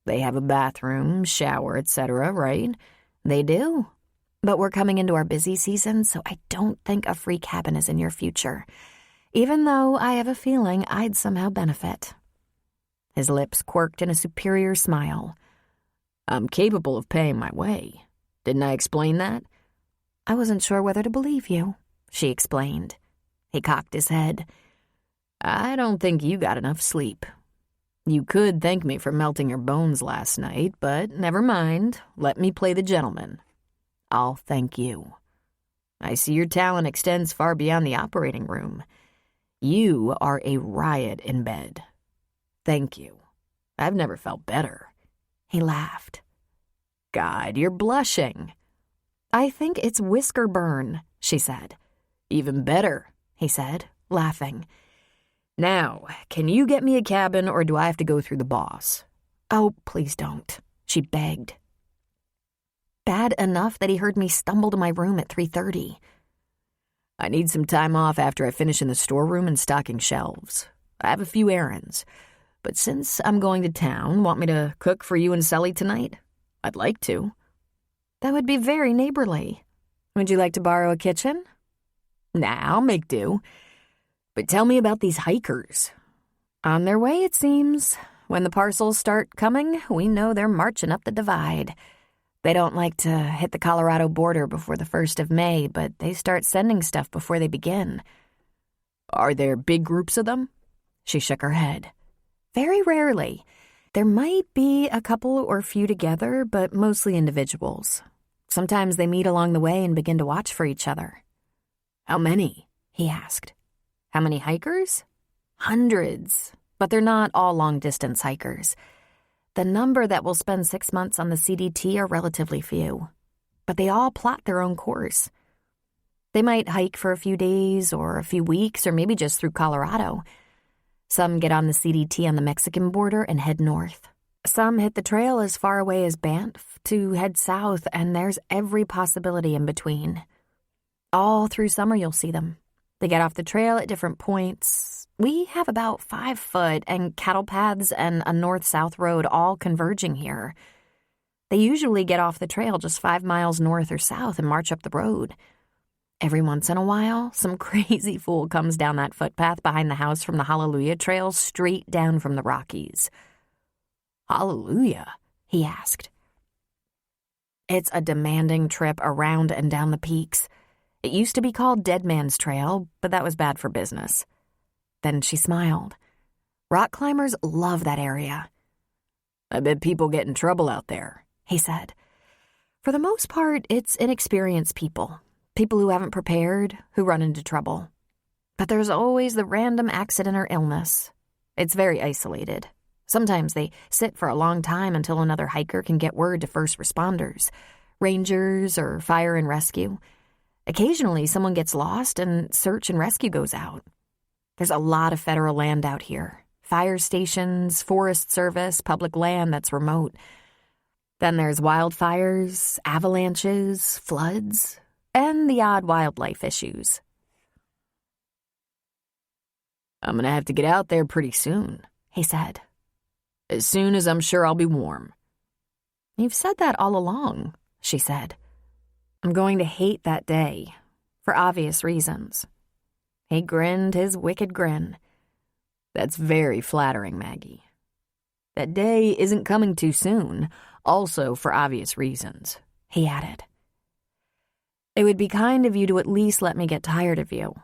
They have a bathroom, shower, etc., right? They do. But we're coming into our busy season, so I don't think a free cabin is in your future, even though I have a feeling I'd somehow benefit. His lips quirked in a superior smile. I'm capable of paying my way. Didn't I explain that? I wasn't sure whether to believe you, she explained. He cocked his head. I don't think you got enough sleep. You could thank me for melting your bones last night, but never mind. Let me play the gentleman. I'll thank you. I see your talent extends far beyond the operating room. You are a riot in bed. Thank you. I've never felt better. He laughed. God, you're blushing. I think it's whisker burn, she said. Even better, he said, laughing. Now, can you get me a cabin, or do I have to go through the boss? Oh, please don't, she begged. Bad enough that he heard me stumble to my room at 3:30. I need some time off after I finish in the storeroom and stocking shelves. I have a few errands. But since I'm going to town, want me to cook for you and Sully tonight? I'd like to. That would be very neighborly. Would you like to borrow a kitchen? Nah, I'll make do. But tell me about these hikers. On their way, it seems. When the parcels start coming, we know they're marching up the divide. They don't like to hit the Colorado border before the 1st of May, but they start sending stuff before they begin. Are there big groups of them? She shook her head. Very rarely. There might be a couple or few together, but mostly individuals. Sometimes they meet along the way and begin to watch for each other. How many? He asked. How many hikers? Hundreds, but they're not all long-distance hikers. The number that will spend 6 months on the CDT are relatively few, but they all plot their own course. They might hike for a few days or a few weeks or maybe just through Colorado. Some get on the CDT on the Mexican border and head north. Some hit the trail as far away as Banff to head south, and there's every possibility in between. All through summer you'll see them. They get off the trail at different points. We have about 5 foot and cattle paths and a north-south road all converging here. They usually get off the trail just 5 miles north or south and march up the road. Every once in a while, some crazy fool comes down that footpath behind the house from the Hallelujah Trail straight down from the Rockies. Hallelujah? He asked. It's a demanding trip around and down the peaks. It used to be called Dead Man's Trail, but that was bad for business. Then she smiled. Rock climbers love that area. I bet people get in trouble out there, he said. For the most part, it's inexperienced people. People who haven't prepared, who run into trouble. But there's always the random accident or illness. It's very isolated. Sometimes they sit for a long time until another hiker can get word to first responders, rangers, or fire and rescue. Occasionally, someone gets lost and search and rescue goes out. There's a lot of federal land out here. Fire stations, Forest Service, public land that's remote. Then there's wildfires, avalanches, floods, and the odd wildlife issues. I'm gonna have to get out there pretty soon, he said. As soon as I'm sure I'll be warm. You've said that all along, she said. I'm going to hate that day, for obvious reasons. He grinned his wicked grin. That's very flattering, Maggie. That day isn't coming too soon, also for obvious reasons, he added. It would be kind of you to at least let me get tired of you.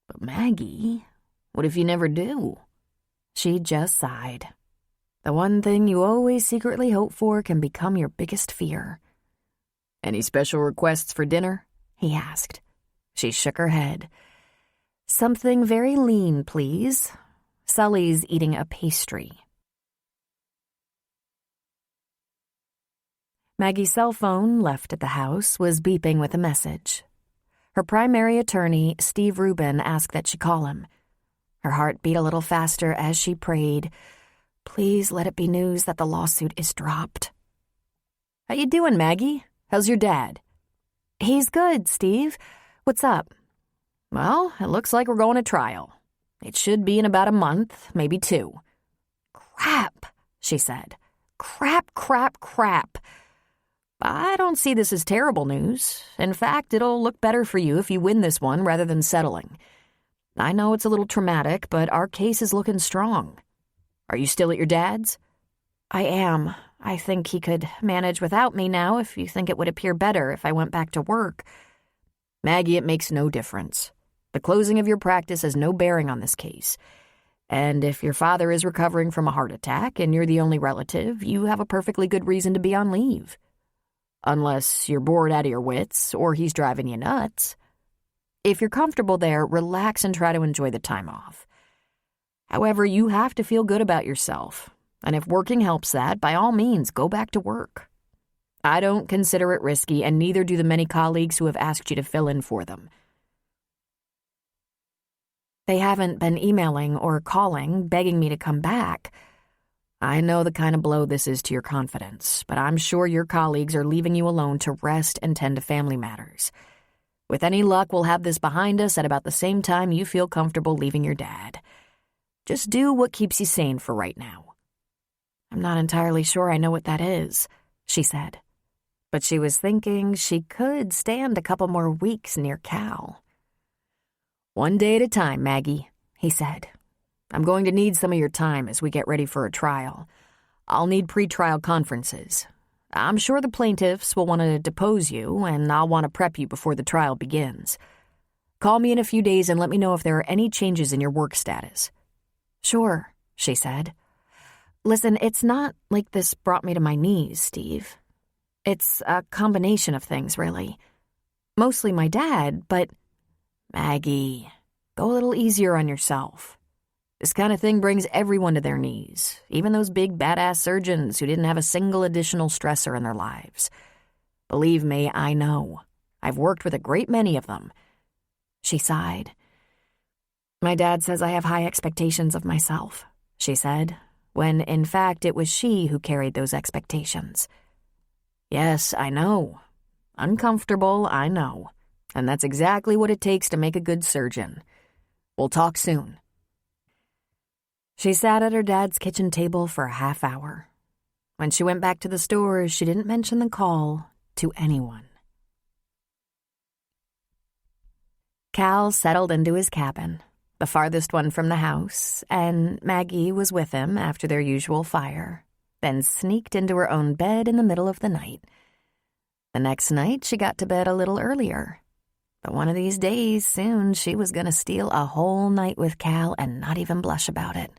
But Maggie, what if you never do? She just sighed. The one thing you always secretly hope for can become your biggest fear. Any special requests for dinner? He asked. She shook her head. Something very lean, please. Sully's eating a pastry. Maggie's cell phone, left at the house, was beeping with a message. Her primary attorney, Steve Rubin, asked that she call him. Her heart beat a little faster as she prayed, "Please let it be news that the lawsuit is dropped." How you doing, Maggie? How's your dad? He's good, Steve. What's up? Well, it looks like we're going to trial. It should be in about a month, maybe 2. Crap, she said. Crap, crap, crap. I don't see this as terrible news. In fact, it'll look better for you if you win this one rather than settling. I know it's a little traumatic, but our case is looking strong. Are you still at your dad's? I am. I think he could manage without me now if you think it would appear better if I went back to work. Maggie, it makes no difference. The closing of your practice has no bearing on this case. And if your father is recovering from a heart attack and you're the only relative, you have a perfectly good reason to be on leave. Unless you're bored out of your wits or he's driving you nuts. If you're comfortable there, relax and try to enjoy the time off. However, you have to feel good about yourself. And if working helps that, by all means, go back to work. I don't consider it risky, and neither do the many colleagues who have asked you to fill in for them. They haven't been emailing or calling, begging me to come back. I know the kind of blow this is to your confidence, but I'm sure your colleagues are leaving you alone to rest and tend to family matters. With any luck, we'll have this behind us at about the same time you feel comfortable leaving your dad. Just do what keeps you sane for right now. I'm not entirely sure I know what that is, she said. But she was thinking she could stand a couple more weeks near Cal. One day at a time, Maggie, he said. I'm going to need some of your time as we get ready for a trial. I'll need pre-trial conferences. I'm sure the plaintiffs will want to depose you, and I'll want to prep you before the trial begins. Call me in a few days and let me know if there are any changes in your work status. Sure, she said. Listen, it's not like this brought me to my knees, Steve. It's a combination of things, really. Mostly my dad, but... Maggie, go a little easier on yourself. This kind of thing brings everyone to their knees, even those big badass surgeons who didn't have a single additional stressor in their lives. Believe me, I know. I've worked with a great many of them. She sighed. My dad says I have high expectations of myself, she said, when in fact it was she who carried those expectations. Yes, I know. Uncomfortable, I know. And that's exactly what it takes to make a good surgeon. We'll talk soon. She sat at her dad's kitchen table for a half hour. When she went back to the store, she didn't mention the call to anyone. Cal settled into his cabin, the farthest one from the house, and Maggie was with him after their usual fire, then sneaked into her own bed in the middle of the night. The next night, she got to bed a little earlier. But one of these days, soon, she was going to steal a whole night with Cal and not even blush about it.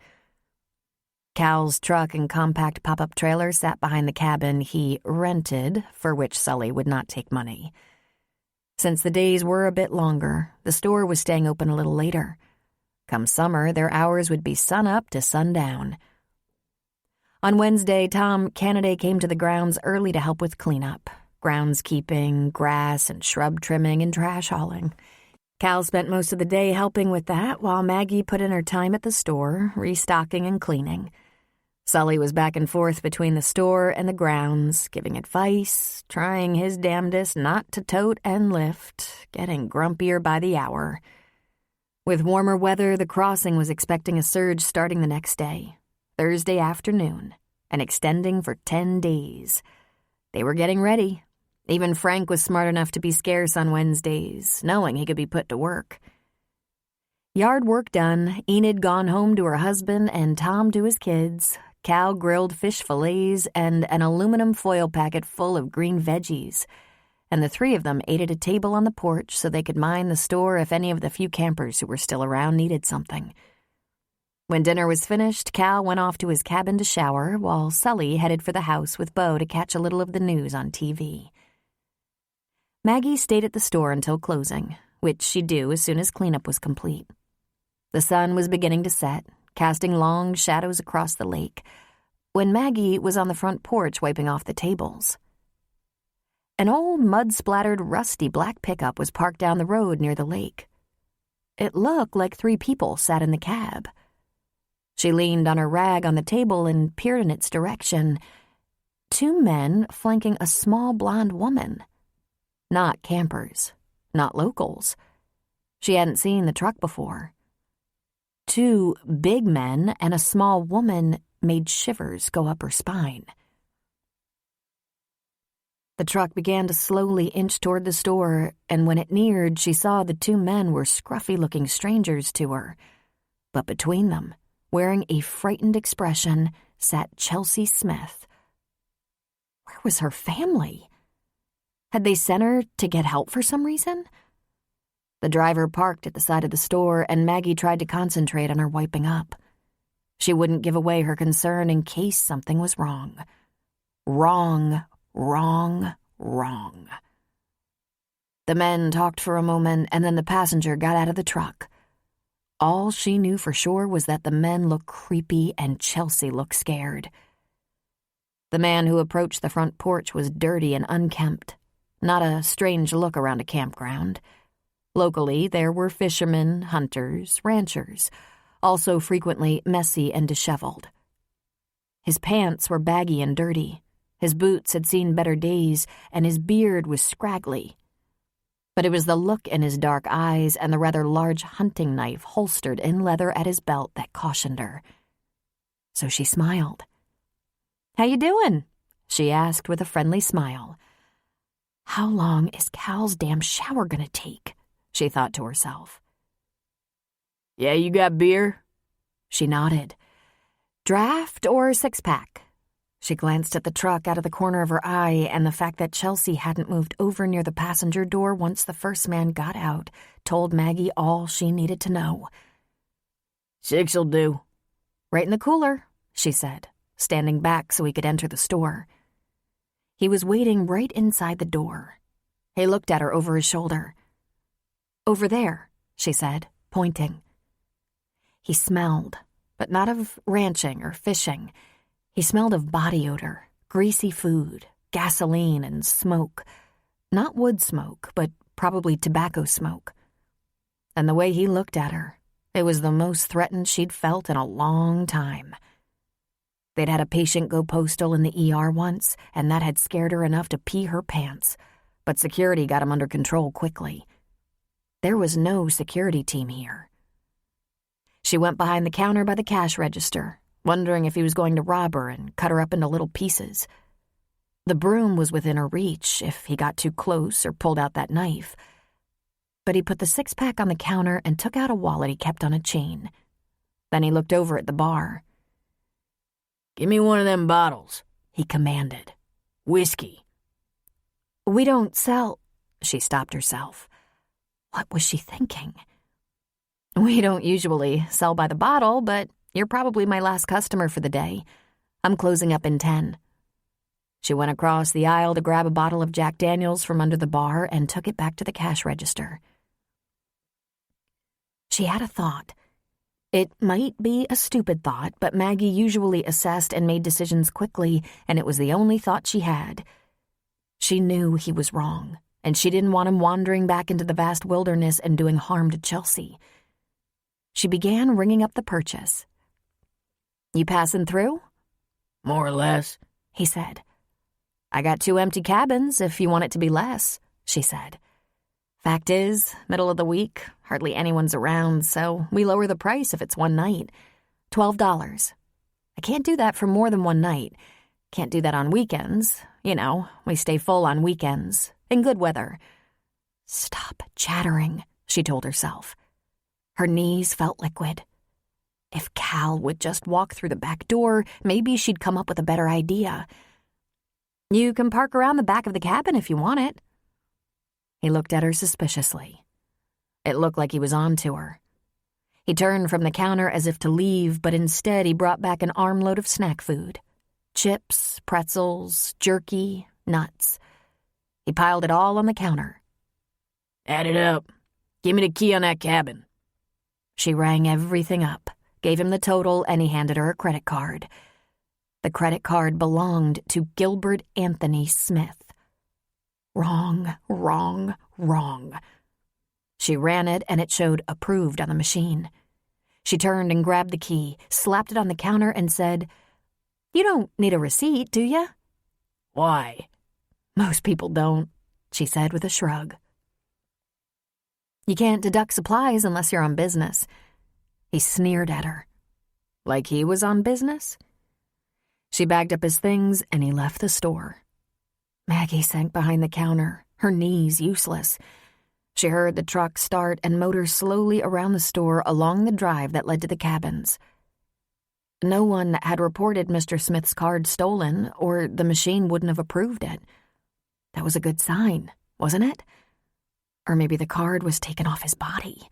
Cal's truck and compact pop-up trailer sat behind the cabin he rented, for which Sully would not take money. Since the days were a bit longer, the store was staying open a little later. Come summer, their hours would be sunup to sundown. On Wednesday, Tom Canada came to the grounds early to help with cleanup, groundskeeping, grass and shrub trimming, and trash hauling. Cal spent most of the day helping with that while Maggie put in her time at the store, restocking and cleaning. Sully was back and forth between the store and the grounds, giving advice, trying his damnedest not to tote and lift, getting grumpier by the hour. With warmer weather, the crossing was expecting a surge starting the next day, Thursday afternoon, and extending for 10 days. They were getting ready. Even Frank was smart enough to be scarce on Wednesdays, knowing he could be put to work. Yard work done, Enid gone home to her husband and Tom to his kids, Cal grilled fish fillets and an aluminum foil packet full of green veggies, and the three of them ate at a table on the porch so they could mind the store if any of the few campers who were still around needed something. When dinner was finished, Cal went off to his cabin to shower, while Sully headed for the house with Bo to catch a little of the news on TV. Maggie stayed at the store until closing, which she'd do as soon as cleanup was complete. The sun was beginning to set, casting long shadows across the lake, when Maggie was on the front porch wiping off the tables. An old mud-splattered, rusty black pickup was parked down the road near the lake. It looked like 3 people sat in the cab. She leaned on her rag on the table and peered in its direction. 2 men flanking a small blonde woman. Not campers, not locals. She hadn't seen the truck before. 2 big men and a small woman made shivers go up her spine. The truck began to slowly inch toward the store, and when it neared, she saw the 2 men were scruffy-looking strangers to her. But between them, wearing a frightened expression, sat Chelsea Smith. Where was her family? Had they sent her to get help for some reason? The driver parked at the side of the store, and Maggie tried to concentrate on her wiping up. She wouldn't give away her concern in case something was wrong. Wrong, wrong, wrong. The men talked for a moment, and then the passenger got out of the truck. All she knew for sure was that the men looked creepy and Chelsea looked scared. The man who approached the front porch was dirty and unkempt, not a strange look around a campground. Locally, there were fishermen, hunters, ranchers, also frequently messy and disheveled. His pants were baggy and dirty, his boots had seen better days, and his beard was scraggly. But it was the look in his dark eyes and the rather large hunting knife holstered in leather at his belt that cautioned her. So she smiled. "How you doing?" she asked with a friendly smile. How long is Cal's damn shower gonna take? She thought to herself. "Yeah, you got beer?" She nodded. "Draft or 6-pack? She glanced at the truck out of the corner of her eye, and the fact that Chelsea hadn't moved over near the passenger door once the first man got out told Maggie all she needed to know. 6'll do. "Right in the cooler," she said, standing back so he could enter the store. He was waiting right inside the door. He looked at her over his shoulder. "Over there," she said, pointing. He smelled, but not of ranching or fishing. He smelled of body odor, greasy food, gasoline, and smoke. Not wood smoke, but probably tobacco smoke. And the way he looked at her, it was the most threatened she'd felt in a long time. They'd had a patient go postal in the ER once, and that had scared her enough to pee her pants, but security got him under control quickly. There was no security team here. She went behind the counter by the cash register, wondering if he was going to rob her and cut her up into little pieces. The broom was within her reach if he got too close or pulled out that knife. But he put the six-pack on the counter and took out a wallet he kept on a chain. Then he looked over at the bar. "Give me one of them bottles," he commanded. "Whiskey." "We don't sell—" She stopped herself. What was she thinking? "We don't usually sell by the bottle, but you're probably my last customer for the day. I'm closing up in 10. She went across the aisle to grab a bottle of Jack Daniels from under the bar and took it back to the cash register. She had a thought. It might be a stupid thought, but Maggie usually assessed and made decisions quickly, and it was the only thought she had. She knew he was wrong, and she didn't want him wandering back into the vast wilderness and doing harm to Chelsea. She began ringing up the purchase. "You passing through?" "More or less," he said. "I got 2 empty cabins if you want it to be less," she said. "Fact is, middle of the week, hardly anyone's around, so we lower the price if it's one night. $12. I can't do that for more than one night. Can't do that on weekends. You know, we stay full on weekends, in good weather." "Stop chattering," she told herself. Her knees felt liquid. If Cal would just walk through the back door, maybe she'd come up with a better idea. "You can park around the back of the cabin if you want it." He looked at her suspiciously. It looked like he was on to her. He turned from the counter as if to leave, but instead he brought back an armload of snack food. Chips, pretzels, jerky, nuts. He piled it all on the counter. "Add it up. Give me the key on that cabin." She rang everything up, gave him the total, and he handed her a credit card. The credit card belonged to Gilbert Anthony Smith. Wrong, wrong, wrong. She ran it, and it showed approved on the machine. She turned and grabbed the key, slapped it on the counter, and said, "You don't need a receipt, do you?" "Why?" "Most people don't," she said with a shrug. "You can't deduct supplies unless you're on business." He sneered at her. Like he was on business? She bagged up his things, and he left the store. Maggie sank behind the counter, her knees useless. She heard the truck start and motor slowly around the store along the drive that led to the cabins. No one had reported Mr. Smith's card stolen, or the machine wouldn't have approved it. That was a good sign, wasn't it? Or maybe the card was taken off his body.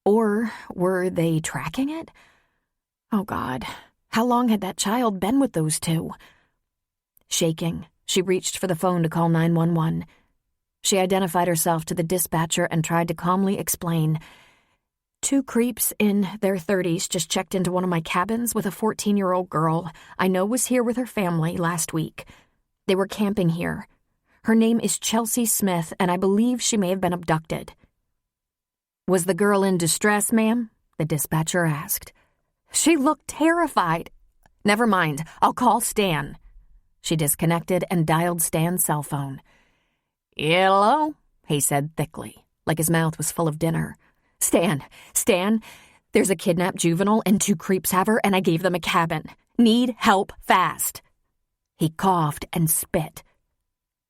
Or were they tracking it? Oh, God, how long had that child been with those two? Shaking, she reached for the phone to call 911. She identified herself to the dispatcher and tried to calmly explain. 2 creeps in their 30s just checked into one of my cabins with a 14-year-old girl I know was here with her family last week. They were camping here. Her name is Chelsea Smith, and I believe she may have been abducted. "Was the girl in distress, ma'am?" the dispatcher asked. "She looked terrified." "Never mind, I'll call Stan." She disconnected and dialed Stan's cell phone. "Hello," he said thickly, like his mouth was full of dinner. Stan, there's a kidnapped juvenile and 2 creeps have her, and I gave them a cabin. Need help fast." He coughed and spit.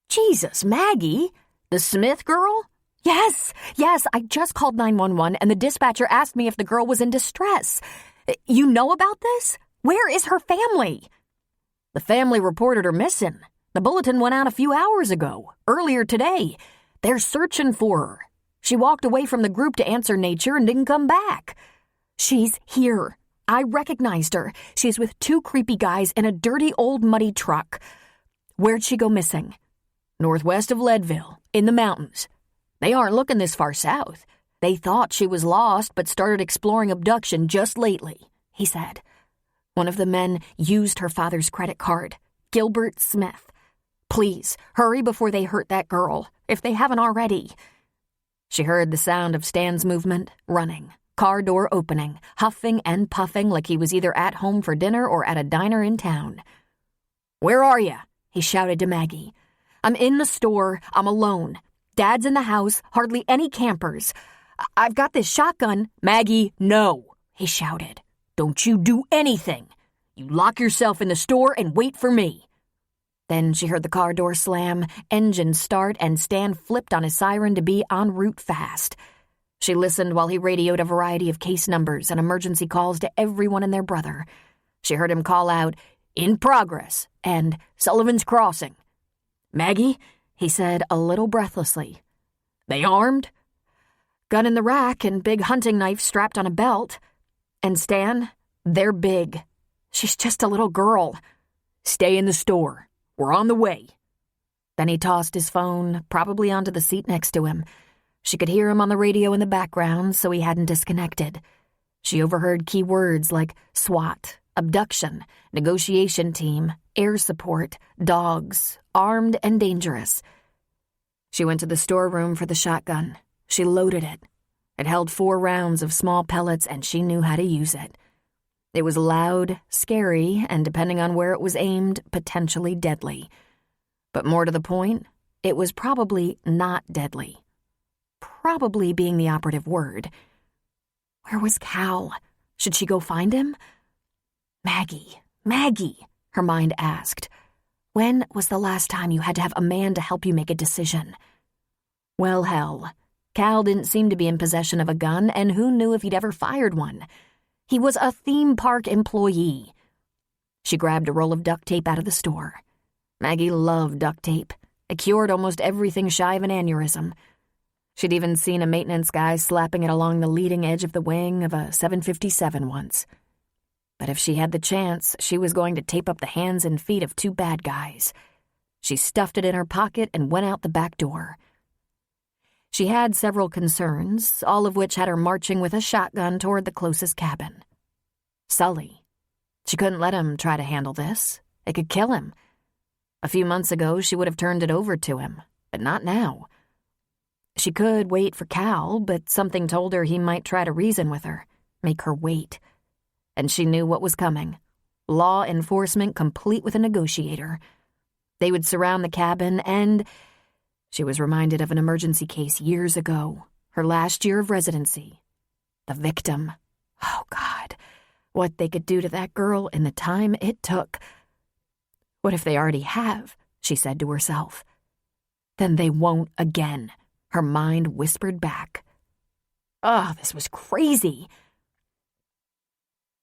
"Jesus, Maggie, the Smith girl?" Yes, I just called 911, and the dispatcher asked me if the girl was in distress. You know about this? Where is her family?" "The family reported her missing. The bulletin went out a few hours ago, earlier today. They're searching for her. She walked away from the group to answer nature and didn't come back." "She's here. I recognized her. She's with 2 creepy guys in a dirty old muddy truck. Where'd she go missing? Northwest of Leadville, in the mountains. They aren't looking this far south. They thought she was lost but started exploring abduction just lately, he said. One of the men used her father's credit card, Gilbert Smith. Please, hurry before they hurt that girl, if they haven't already. She heard the sound of Stan's movement, running, car door opening, huffing and puffing like he was either at home for dinner or at a diner in town. "Where are you?" he shouted to Maggie. I'm in the store. I'm alone. Dad's in the house. Hardly any campers. I've got this shotgun. "Maggie, no," he shouted. "Don't you do anything. You lock yourself in the store and wait for me." Then she heard the car door slam, engine start, and Stan flipped on his siren to be en route fast. She listened while he radioed a variety of case numbers and emergency calls to everyone and their brother. She heard him call out, "In progress," and "Sullivan's Crossing." "Maggie," he said a little breathlessly. "They armed?" "Gun in the rack and big hunting knife strapped on a belt. And Stan, they're big. She's just a little girl." "Stay in the store. We're on the way." Then he tossed his phone, probably onto the seat next to him. She could hear him on the radio in the background, so he hadn't disconnected. She overheard key words like SWAT, abduction, negotiation team, air support, dogs, armed and dangerous. She went to the storeroom for the shotgun. She loaded it. It held 4 rounds of small pellets, and she knew how to use it. It was loud, scary, and depending on where it was aimed, potentially deadly. But more to the point, it was probably not deadly. Probably being the operative word. Where was Cal? Should she go find him? Maggie, her mind asked. When was the last time you had to have a man to help you make a decision? Well, hell, Cal didn't seem to be in possession of a gun, and who knew if he'd ever fired one? He was a theme park employee. She grabbed a roll of duct tape out of the store. Maggie loved duct tape. It cured almost everything shy of an aneurysm. She'd even seen a maintenance guy slapping it along the leading edge of the wing of a 757 once. But if she had the chance, she was going to tape up the hands and feet of 2 bad guys. She stuffed it in her pocket and went out the back door. She had several concerns, all of which had her marching with a shotgun toward the closest cabin. Sully. She couldn't let him try to handle this. It could kill him. A few months ago, she would have turned it over to him, but not now. She could wait for Cal, but something told her he might try to reason with her, make her wait. And she knew what was coming. Law enforcement complete with a negotiator. They would surround the cabin and... She was reminded of an emergency case years ago, her last year of residency. The victim. Oh, God. What they could do to that girl in the time it took. What if they already have, she said to herself. Then they won't again, her mind whispered back. Oh, this was crazy.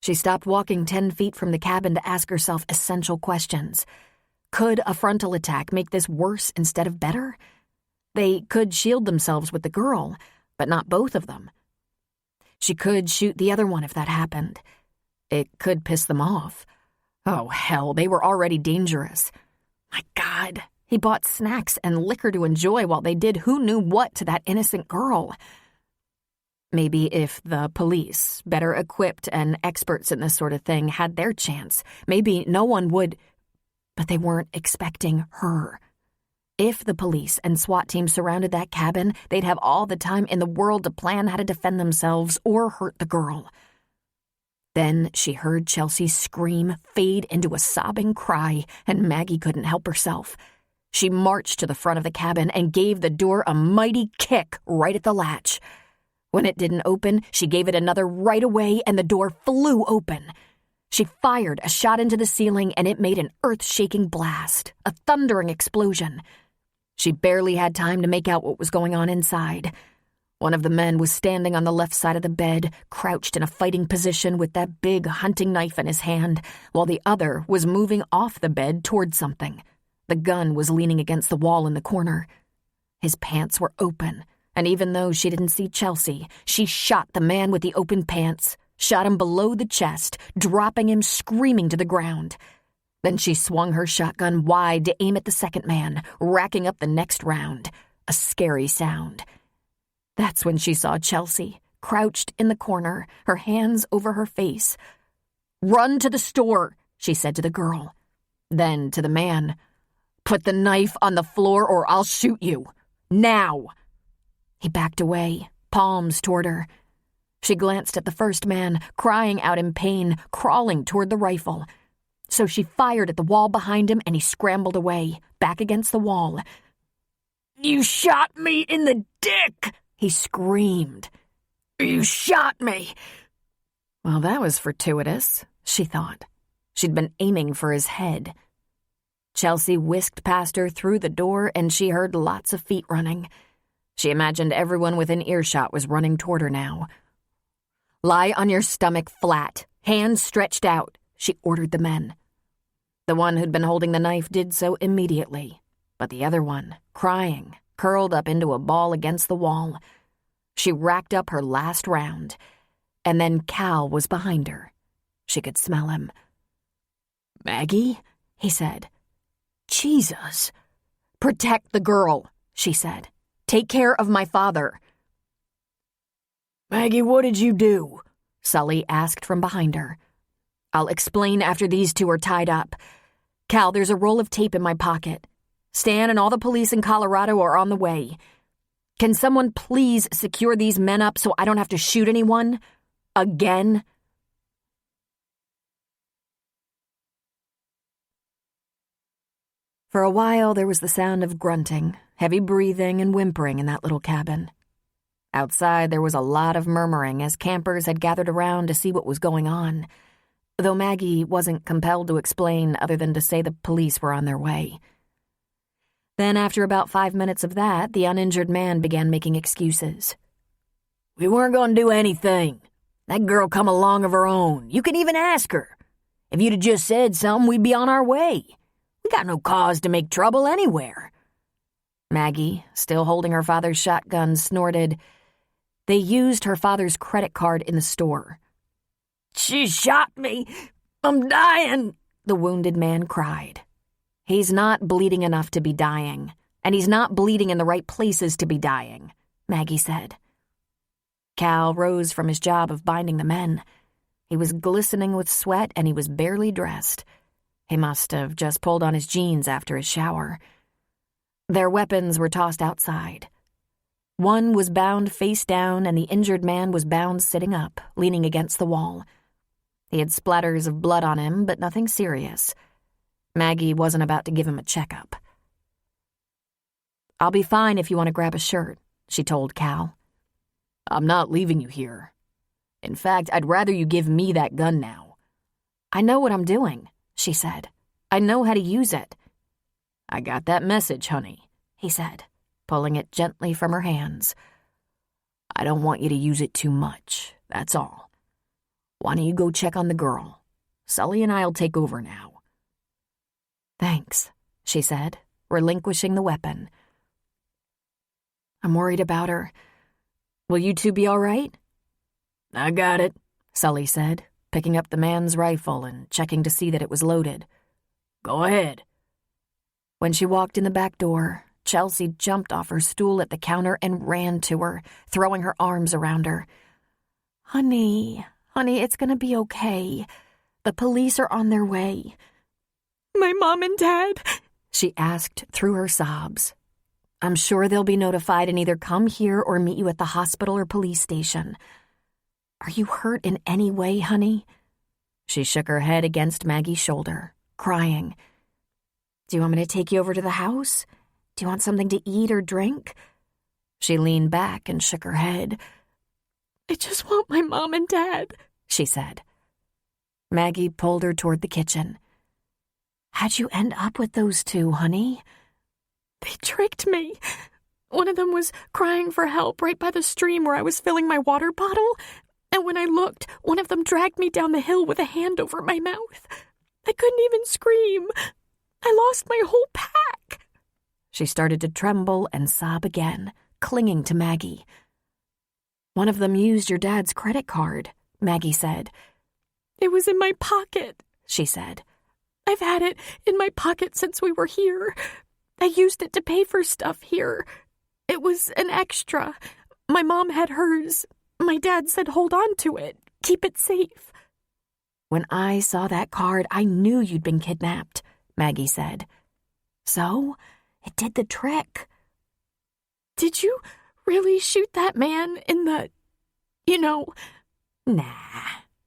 She stopped walking 10 feet from the cabin to ask herself essential questions. Could a frontal attack make this worse instead of better? They could shield themselves with the girl, but not both of them. She could shoot the other one if that happened. It could piss them off. Oh, hell, they were already dangerous. My God, he bought snacks and liquor to enjoy while they did who knew what to that innocent girl. Maybe if the police, better equipped and experts in this sort of thing, had their chance, maybe no one would... But they weren't expecting her. If the police and SWAT team surrounded that cabin, they'd have all the time in the world to plan how to defend themselves or hurt the girl. Then she heard Chelsea's scream fade into a sobbing cry, and Maggie couldn't help herself. She marched to the front of the cabin and gave the door a mighty kick right at the latch. When it didn't open, she gave it another right away, and the door flew open. She fired a shot into the ceiling, and it made an earth-shaking blast, a thundering explosion. She barely had time to make out what was going on inside. One of the men was standing on the left side of the bed, crouched in a fighting position with that big hunting knife in his hand, while the other was moving off the bed toward something. The gun was leaning against the wall in the corner. His pants were open, and even though she didn't see Chelsea, she shot the man with the open pants, shot him below the chest, dropping him screaming to the ground. Then she swung her shotgun wide to aim at the second man, racking up the next round. A scary sound. That's when she saw Chelsea, crouched in the corner, her hands over her face. "Run to the store," she said to the girl. Then to the man, "Put the knife on the floor or I'll shoot you. Now!" He backed away, palms toward her. She glanced at the first man, crying out in pain, crawling toward the rifle. So she fired at the wall behind him and he scrambled away, back against the wall. "You shot me in the dick!" he screamed. "You shot me!" Well, that was fortuitous, she thought. She'd been aiming for his head. Chelsea whisked past her through the door and she heard lots of feet running. She imagined everyone within earshot was running toward her now. "Lie on your stomach flat, hands stretched out," she ordered the men. The one who'd been holding the knife did so immediately, but the other one, crying, curled up into a ball against the wall. She racked up her last round, and then Cal was behind her. She could smell him. "Maggie?" he said. "Jesus." "Protect the girl," she said. "Take care of my father." "Maggie, what did you do?" Sully asked from behind her. "I'll explain after these two are tied up. Cal, there's a roll of tape in my pocket. Stan and all the police in Colorado are on the way. Can someone please secure these men up so I don't have to shoot anyone? Again?" For a while, there was the sound of grunting, heavy breathing, and whimpering in that little cabin. Outside, there was a lot of murmuring as campers had gathered around to see what was going on, though Maggie wasn't compelled to explain other than to say the police were on their way. Then, after about 5 minutes of that, the uninjured man began making excuses. "We weren't going to do anything. That girl come along of her own. You can even ask her. If you'd have just said something, we'd be on our way. We got no cause to make trouble anywhere." Maggie, still holding her father's shotgun, snorted. "They used her father's credit card in the store." "She shot me. I'm dying," the wounded man cried. "He's not bleeding enough to be dying, and he's not bleeding in the right places to be dying," Maggie said. Cal rose from his job of binding the men. He was glistening with sweat and he was barely dressed. He must have just pulled on his jeans after his shower. Their weapons were tossed outside. One was bound face down and the injured man was bound sitting up, leaning against the wall. He had splatters of blood on him, but nothing serious. Maggie wasn't about to give him a checkup. "I'll be fine if you want to grab a shirt," she told Cal. "I'm not leaving you here. In fact, I'd rather you give me that gun now." "I know what I'm doing," she said. "I know how to use it." "I got that message, honey," he said, pulling it gently from her hands. "I don't want you to use it too much, that's all. Why don't you go check on the girl? Sully and I'll take over now." "Thanks," she said, relinquishing the weapon. "I'm worried about her. Will you two be all right?" "I got it," Sully said, picking up the man's rifle and checking to see that it was loaded. "Go ahead." When she walked in the back door, Chelsea jumped off her stool at the counter and ran to her, throwing her arms around her. Honey, it's gonna be okay. The police are on their way." "My mom and dad?" she asked through her sobs. "I'm sure they'll be notified and either come here or meet you at the hospital or police station. Are you hurt in any way, honey?" She shook her head against Maggie's shoulder, crying. "Do you want me to take you over to the house? Do you want something to eat or drink?" She leaned back and shook her head. "I just want my mom and dad," she said. Maggie pulled her toward the kitchen. "How'd you end up with those two, honey?" "They tricked me. One of them was crying for help right by the stream where I was filling my water bottle, and when I looked, one of them dragged me down the hill with a hand over my mouth. I couldn't even scream. I lost my whole pack." She started to tremble and sob again, clinging to Maggie. "One of them used your dad's credit card," Maggie said. "It was in my pocket," she said. I've had it in my pocket since we were here. I used it to pay for stuff here. It was an extra. My mom had hers. My dad said hold on to it. Keep it safe. When I saw that card, I knew you'd been kidnapped, Maggie said. So, it did the trick. Did you really shoot that man in the... Nah,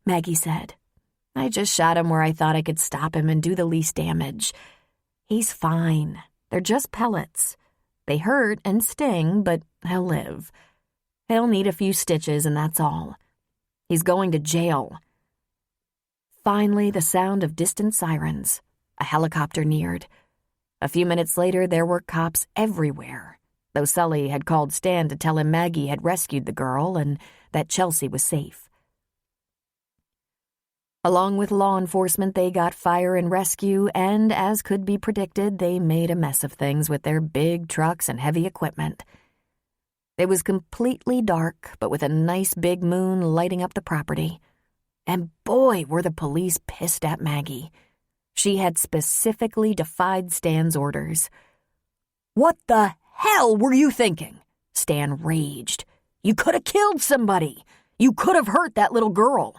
Maggie said. I just shot him where I thought I could stop him and do the least damage. He's fine. They're just pellets. They hurt and sting, but he'll live. He'll need a few stitches and that's all. He's going to jail. Finally, the sound of distant sirens. A helicopter neared. A few minutes later, there were cops everywhere, though Sully had called Stan to tell him Maggie had rescued the girl and that Chelsea was safe. Along with law enforcement, they got fire and rescue, and as could be predicted, they made a mess of things with their big trucks and heavy equipment. It was completely dark, but with a nice big moon lighting up the property. And boy, were the police pissed at Maggie. She had specifically defied Stan's orders. "What the hell were you thinking?" Stan raged. "You could have killed somebody. You could have hurt that little girl."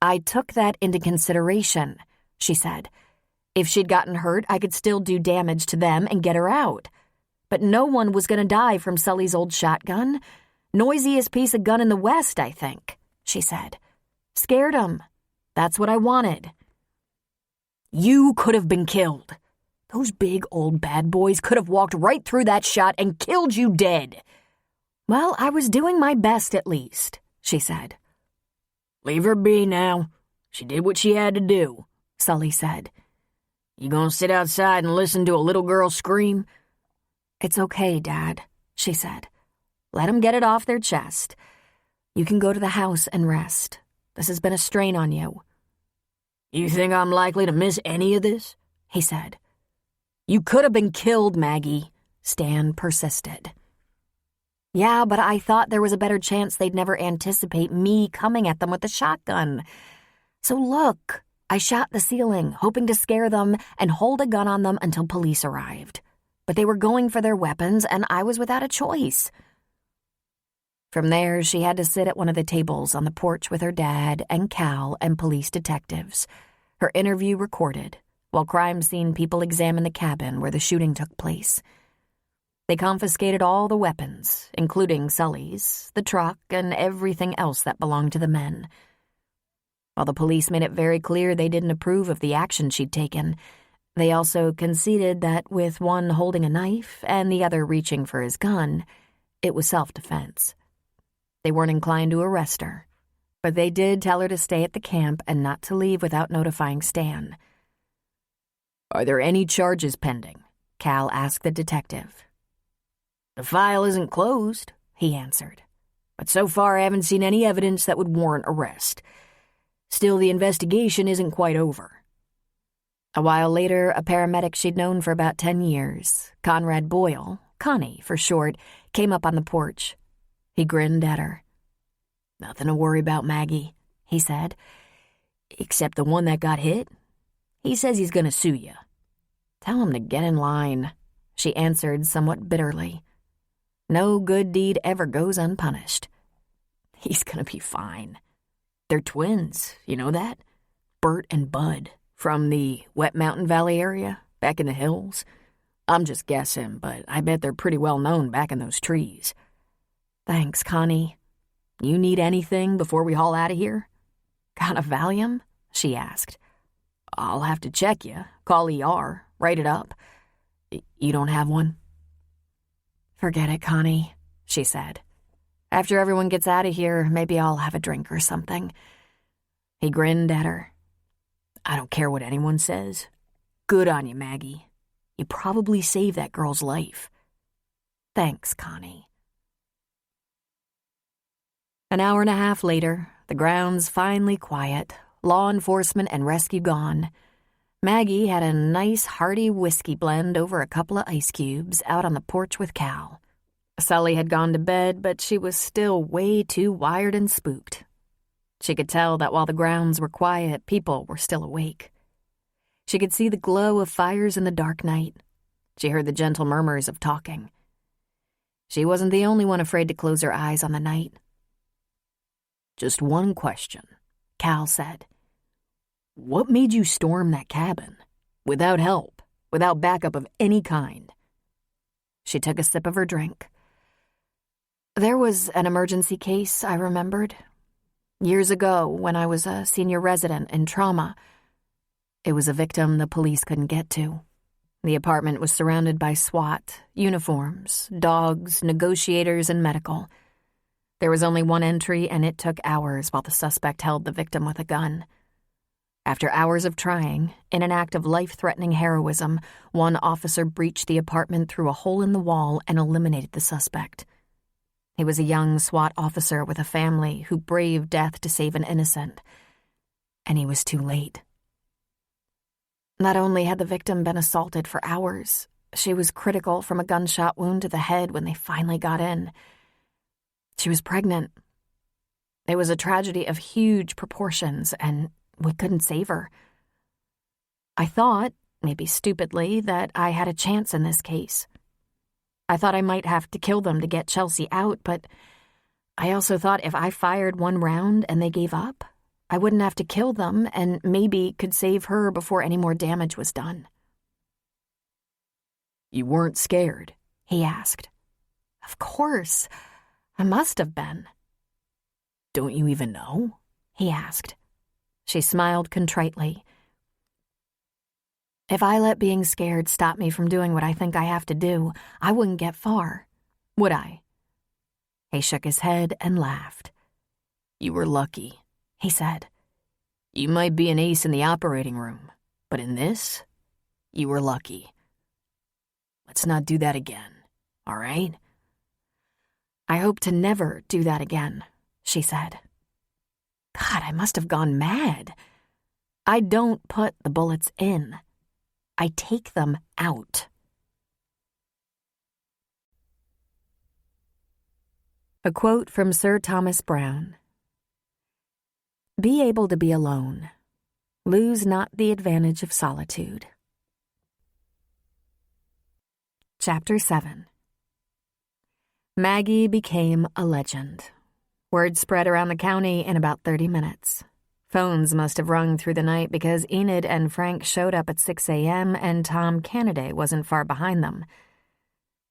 "I took that into consideration," she said. "If she'd gotten hurt, I could still do damage to them and get her out. But no one was going to die from Sully's old shotgun. Noisiest piece of gun in the West, I think," she said. "Scared 'em. That's what I wanted." "You could have been killed. Those big old bad boys could have walked right through that shot and killed you dead." "Well, I was doing my best at least," she said. "Leave her be now. She did what she had to do," Sully said. "You gonna sit outside and listen to a little girl scream?" "It's okay, Dad," she said. "Let 'em get it off their chest. You can go to the house and rest. This has been a strain on you." "You think I'm likely to miss any of this?" he said. "You could have been killed, Maggie," Stan persisted. "Yeah, but I thought there was a better chance they'd never anticipate me coming at them with a shotgun. So look, I shot the ceiling, hoping to scare them and hold a gun on them until police arrived. But they were going for their weapons, and I was without a choice." From there, she had to sit at one of the tables on the porch with her dad and Cal and police detectives, her interview recorded, while crime scene people examined the cabin where the shooting took place. They confiscated all the weapons, including Sully's, the truck, and everything else that belonged to the men. While the police made it very clear they didn't approve of the action she'd taken, they also conceded that with one holding a knife and the other reaching for his gun, it was self-defense. They weren't inclined to arrest her, but they did tell her to stay at the camp and not to leave without notifying Stan. "Are there any charges pending?" Cal asked the detective. "The file isn't closed," he answered. "But so far I haven't seen any evidence that would warrant arrest. Still, the investigation isn't quite over." A while later, a paramedic she'd known for about 10 years, Conrad Boyle, Connie for short, came up on the porch. He grinned at her. "Nothing to worry about, Maggie," he said. "Except the one that got hit. He says he's gonna sue you." "Tell him to get in line," she answered somewhat bitterly. No good deed ever goes unpunished. "He's gonna be fine. They're twins, you know that? Bert and Bud, from the Wet Mountain Valley area, back in the hills. I'm just guessing, but I bet they're pretty well known back in those trees." "Thanks, Connie. You need anything before we haul out of here?" "Got a Valium?" she asked. "I'll have to check you. Call ER. Write it up. You don't have one?" "Forget it, Connie," she said. "After everyone gets out of here, maybe I'll have a drink or something." He grinned at her. "I don't care what anyone says. Good on you, Maggie. You probably saved that girl's life." "Thanks, Connie." An hour and a half later, the grounds finally quiet, law enforcement and rescue gone. Maggie had a nice hearty whiskey blend over a couple of ice cubes out on the porch with Cal. Sully had gone to bed, but she was still way too wired and spooked. She could tell that while the grounds were quiet, people were still awake. She could see the glow of fires in the dark night. She heard the gentle murmurs of talking. She wasn't the only one afraid to close her eyes on the night. "Just one question," Cal said. "What made you storm that cabin? Without help, without backup of any kind?" She took a sip of her drink. There was an emergency case, I remembered. Years ago, when I was a senior resident in trauma. It was a victim the police couldn't get to. The apartment was surrounded by SWAT, uniforms, dogs, negotiators, and medical. There was only one entry, and it took hours while the suspect held the victim with a gun. After hours of trying, in an act of life-threatening heroism, one officer breached the apartment through a hole in the wall and eliminated the suspect. He was a young SWAT officer with a family who braved death to save an innocent. And he was too late. Not only had the victim been assaulted for hours, she was critical from a gunshot wound to the head when they finally got in. She was pregnant. It was a tragedy of huge proportions, and we couldn't save her. I thought, maybe stupidly, that I had a chance in this case. I thought I might have to kill them to get Chelsea out, but I also thought if I fired one round and they gave up, I wouldn't have to kill them and maybe could save her before any more damage was done. "You weren't scared?" he asked. Of course. I must have been. "Don't you even know?" he asked. She smiled contritely. If I let being scared stop me from doing what I think I have to do, I wouldn't get far, would I? He shook his head and laughed. "You were lucky," he said. "You might be an ace in the operating room, but in this, you were lucky. Let's not do that again, all right?" I hope to never do that again, she said. God, I must have gone mad. I don't put the bullets in. I take them out. A quote from Sir Thomas Browne. Be able to be alone. Lose not the advantage of solitude. Chapter 7. Maggie became a legend. Word spread around the county in about 30 minutes. Phones must have rung through the night because Enid and Frank showed up at 6 a.m. and Tom Cannaday wasn't far behind them.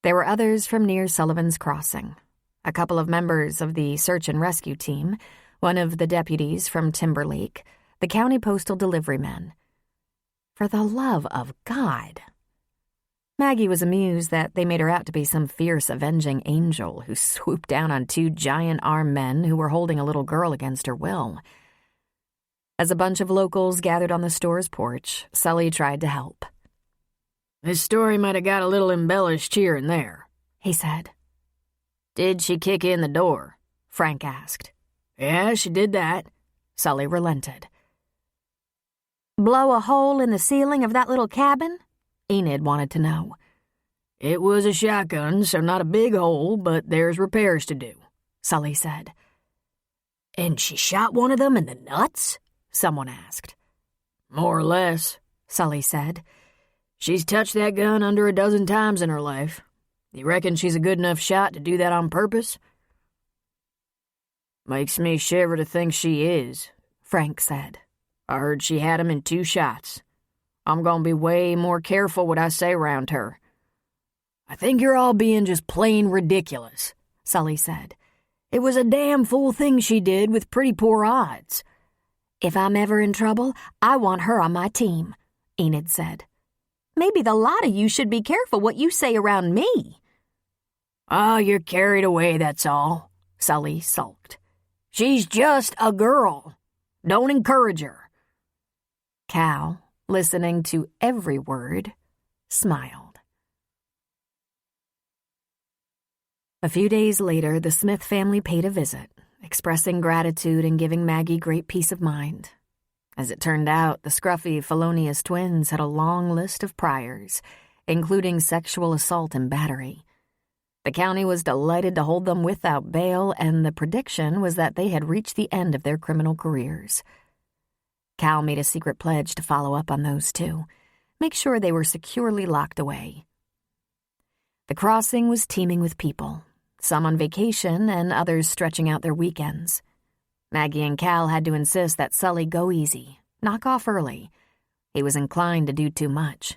There were others from near Sullivan's Crossing, a couple of members of the search and rescue team, one of the deputies from Timberlake, the county postal delivery men. For the love of God! Maggie was amused that they made her out to be some fierce avenging angel who swooped down on two giant armed men who were holding a little girl against her will. As a bunch of locals gathered on the store's porch, Sully tried to help. "This story might have got a little embellished here and there," he said. "Did she kick in the door?" Frank asked. "Yeah, she did that." Sully relented. "Blow a hole in the ceiling of that little cabin?" Enid wanted to know. "It was a shotgun, so not a big hole, but there's repairs to do," Sully said. "And she shot one of them in the nuts?" someone asked. "More or less," Sully said. "She's touched that gun under a dozen times in her life. You reckon she's a good enough shot to do that on purpose?" "Makes me shiver to think she is," Frank said. "I heard she had him in 2 shots. I'm gonna be way more careful what I say around her." "I think you're all being just plain ridiculous," Sully said. "It was a damn fool thing she did with pretty poor odds." "If I'm ever in trouble, I want her on my team," Enid said. "Maybe the lot of you should be careful what you say around me." "Oh, you're carried away, that's all," Sully sulked. "She's just a girl. Don't encourage her." Cal, listening to every word, smiled. A few days later, the Smith family paid a visit, expressing gratitude and giving Maggie great peace of mind. As it turned out, the scruffy, felonious twins had a long list of priors, including sexual assault and battery. The county was delighted to hold them without bail, and the prediction was that they had reached the end of their criminal careers. Cal made a secret pledge to follow up on those two, make sure they were securely locked away. The crossing was teeming with people, some on vacation and others stretching out their weekends. Maggie and Cal had to insist that Sully go easy, knock off early. He was inclined to do too much.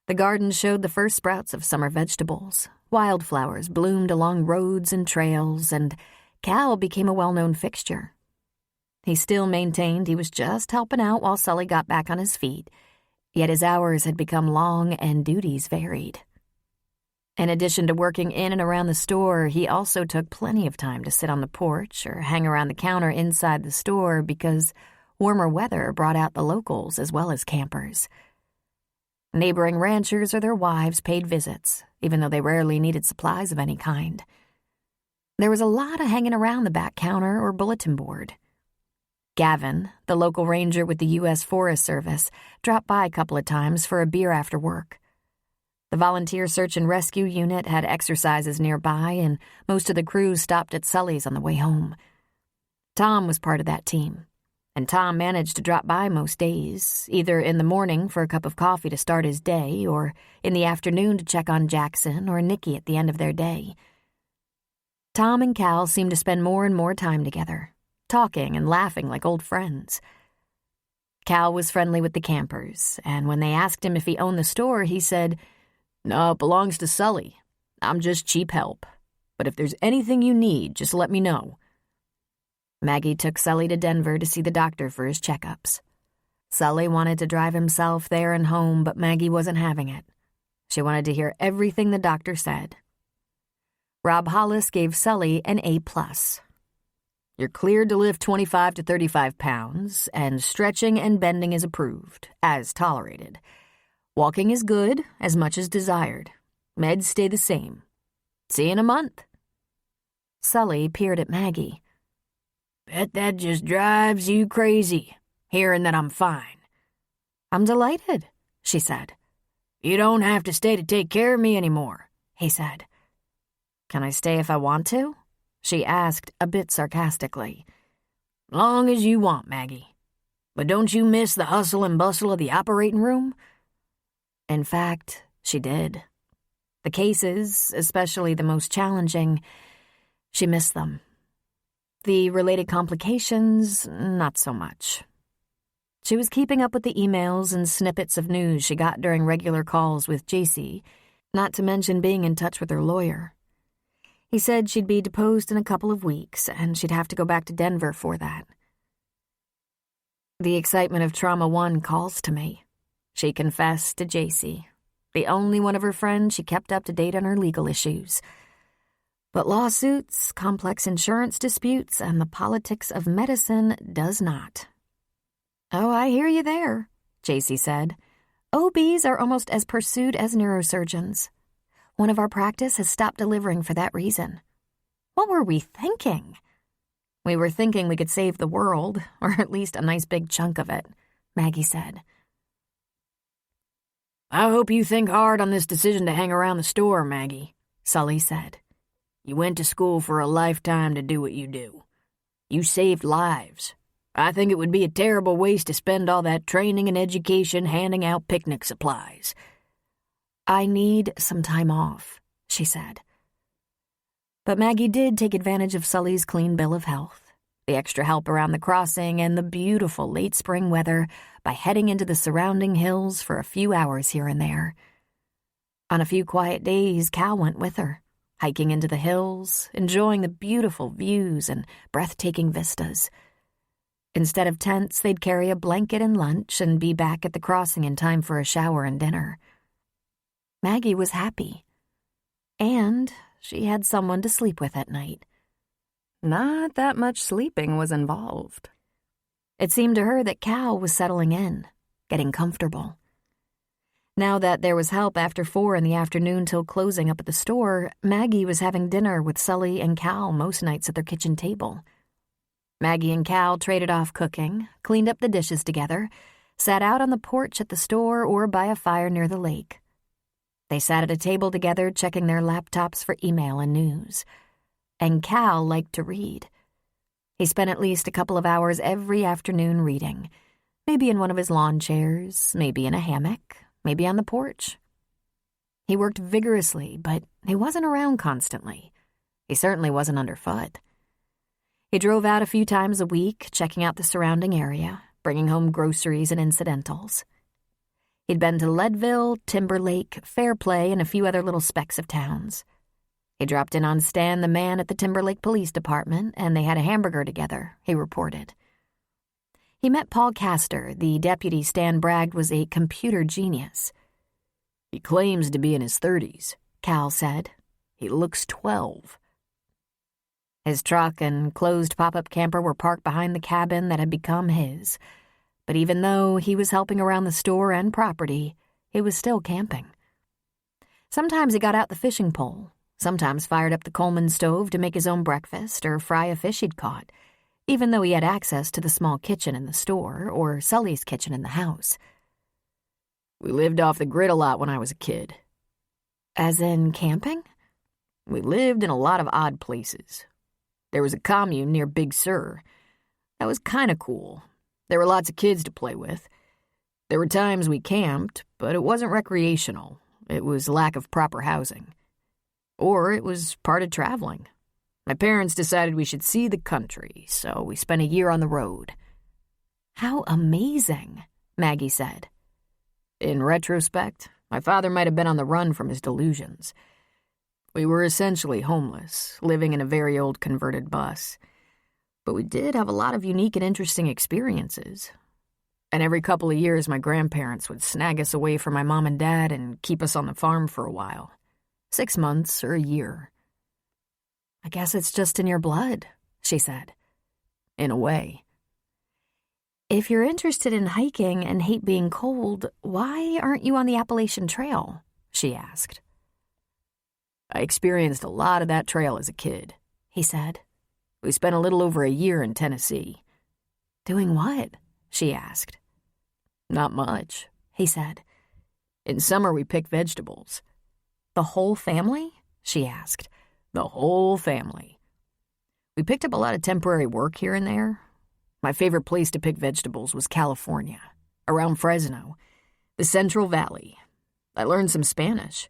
The garden showed the first sprouts of summer vegetables. Wildflowers bloomed along roads and trails, and Cal became a well-known fixture. He still maintained he was just helping out while Sully got back on his feet, yet his hours had become long and duties varied. In addition to working in and around the store, he also took plenty of time to sit on the porch or hang around the counter inside the store because warmer weather brought out the locals as well as campers. Neighboring ranchers or their wives paid visits, even though they rarely needed supplies of any kind. There was a lot of hanging around the back counter or bulletin board. Gavin, the local ranger with the U.S. Forest Service, dropped by a couple of times for a beer after work. The volunteer search and rescue unit had exercises nearby, and most of the crew stopped at Sully's on the way home. Tom was part of that team, and Tom managed to drop by most days, either in the morning for a cup of coffee to start his day, or in the afternoon to check on Jackson or Nikki at the end of their day. Tom and Cal seemed to spend more and more time together, talking and laughing like old friends. Cal was friendly with the campers, and when they asked him if he owned the store, he said, "No, it belongs to Sully. I'm just cheap help. But if there's anything you need, just let me know." Maggie took Sully to Denver to see the doctor for his checkups. Sully wanted to drive himself there and home, but Maggie wasn't having it. She wanted to hear everything the doctor said. Rob Hollis gave Sully an A+. "You're cleared to lift 25 to 35 pounds, and stretching and bending is approved, as tolerated. Walking is good, as much as desired. Meds stay the same. See you in a month." Sully peered at Maggie. "Bet that just drives you crazy, hearing that I'm fine." "I'm delighted," she said. "You don't have to stay to take care of me anymore," he said. "Can I stay if I want to?" she asked, a bit sarcastically. "Long as you want, Maggie. But don't you miss the hustle and bustle of the operating room?" In fact, she did. The cases, especially the most challenging, she missed them. The related complications, not so much. She was keeping up with the emails and snippets of news she got during regular calls with JC, not to mention being in touch with her lawyer. He said she'd be deposed in a couple of weeks, and she'd have to go back to Denver for that. "The excitement of Trauma 1 calls to me," she confessed to JC, the only one of her friends she kept up to date on her legal issues. But lawsuits, complex insurance disputes, and the politics of medicine does not. "Oh, I hear you there," JC said. "OBs are almost as pursued as neurosurgeons. One of our practice has stopped delivering for that reason." "What were we thinking?" "We were thinking we could save the world, or at least a nice big chunk of it," Maggie said. "I hope you think hard on this decision to hang around the store, Maggie," Sully said. "You went to school for a lifetime to do what you do. You saved lives. I think it would be a terrible waste to spend all that training and education handing out picnic supplies." "I need some time off," she said. But Maggie did take advantage of Sully's clean bill of health, the extra help around the crossing, and the beautiful late spring weather by heading into the surrounding hills for a few hours here and there. On a few quiet days, Cal went with her, hiking into the hills, enjoying the beautiful views and breathtaking vistas. Instead of tents, they'd carry a blanket and lunch and be back at the crossing in time for a shower and dinner. Maggie was happy. And she had someone to sleep with at night. Not that much sleeping was involved. It seemed to her that Cal was settling in, getting comfortable. Now that there was help after 4 in the afternoon till closing up at the store, Maggie was having dinner with Sully and Cal most nights at their kitchen table. Maggie and Cal traded off cooking, cleaned up the dishes together, sat out on the porch at the store or by a fire near the lake. They sat at a table together checking their laptops for email and news. And Cal liked to read. He spent at least a couple of hours every afternoon reading, maybe in one of his lawn chairs, maybe in a hammock, maybe on the porch. He worked vigorously, but he wasn't around constantly. He certainly wasn't underfoot. He drove out a few times a week, checking out the surrounding area, bringing home groceries and incidentals. He'd been to Leadville, Timberlake, Fairplay, and a few other little specks of towns. He dropped in on Stan the man at the Timberlake Police Department, and they had a hamburger together, he reported. He met Paul Castor, the deputy Stan bragged was a computer genius. He claims to be in his 30s, Cal said. He looks 12. His truck and closed pop-up camper were parked behind the cabin that had become his. But even though he was helping around the store and property, he was still camping. Sometimes he got out the fishing pole, sometimes fired up the Coleman stove to make his own breakfast or fry a fish he'd caught, even though he had access to the small kitchen in the store or Sully's kitchen in the house. We lived off the grid a lot when I was a kid. As in camping? We lived in a lot of odd places. There was a commune near Big Sur. That was kind of cool. There were lots of kids to play with. There were times we camped, but it wasn't recreational. It was lack of proper housing. Or it was part of traveling. My parents decided we should see the country, so we spent a year on the road. How amazing, Maggie said. In retrospect, my father might have been on the run from his delusions. We were essentially homeless, living in a very old converted bus. But we did have a lot of unique and interesting experiences. And every couple of years, my grandparents would snag us away from my mom and dad and keep us on the farm for a while. 6 months or a year. I guess it's just in your blood, she said. In a way. If you're interested in hiking and hate being cold, why aren't you on the Appalachian Trail? She asked. I experienced a lot of that trail as a kid, he said. We spent a little over a year in Tennessee. Doing what? She asked. Not much, he said. In summer we picked vegetables. The whole family? She asked. The whole family. We picked up a lot of temporary work here and there. My favorite place to pick vegetables was California, around Fresno, the Central Valley. I learned some Spanish.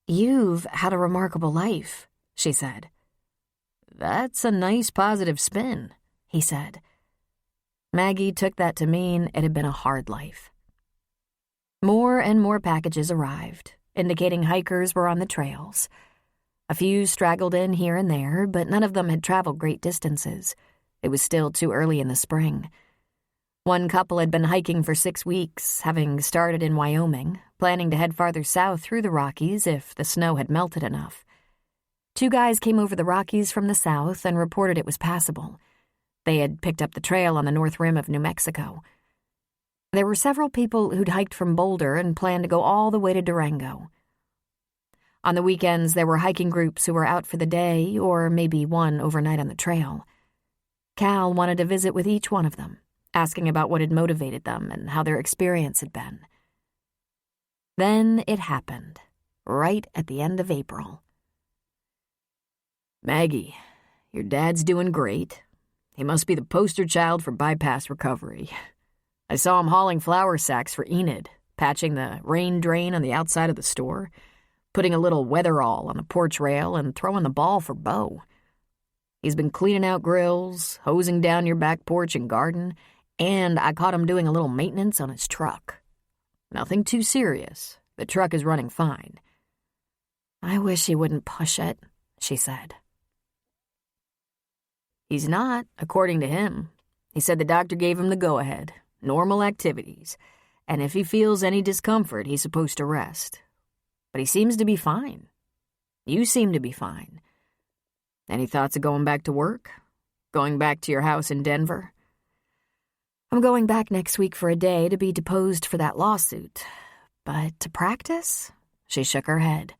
You've had a remarkable life, she said. That's a nice positive spin, he said. Maggie took that to mean it had been a hard life. More and more packages arrived, indicating hikers were on the trails. A few straggled in here and there, but none of them had traveled great distances. It was still too early in the spring. One couple had been hiking for 6 weeks, having started in Wyoming, planning to head farther south through the Rockies if the snow had melted enough. 2 guys came over the Rockies from the south and reported it was passable. They had picked up the trail on the north rim of New Mexico. There were several people who'd hiked from Boulder and planned to go all the way to Durango. On the weekends, there were hiking groups who were out for the day or maybe one overnight on the trail. Cal wanted to visit with each one of them, asking about what had motivated them and how their experience had been. Then it happened, right at the end of April. Maggie, your dad's doing great. He must be the poster child for bypass recovery. I saw him hauling flour sacks for Enid, patching the rain drain on the outside of the store, putting a little weatherall on the porch rail, and throwing the ball for Bo. He's been cleaning out grills, hosing down your back porch and garden, and I caught him doing a little maintenance on his truck. Nothing too serious. The truck is running fine. I wish he wouldn't push it, she said. He's not, according to him. He said the doctor gave him the go-ahead, normal activities, and if he feels any discomfort, he's supposed to rest. But he seems to be fine. You seem to be fine. Any thoughts of going back to work? Going back to your house in Denver? I'm going back next week for a day to be deposed for that lawsuit. But to practice? She shook her head.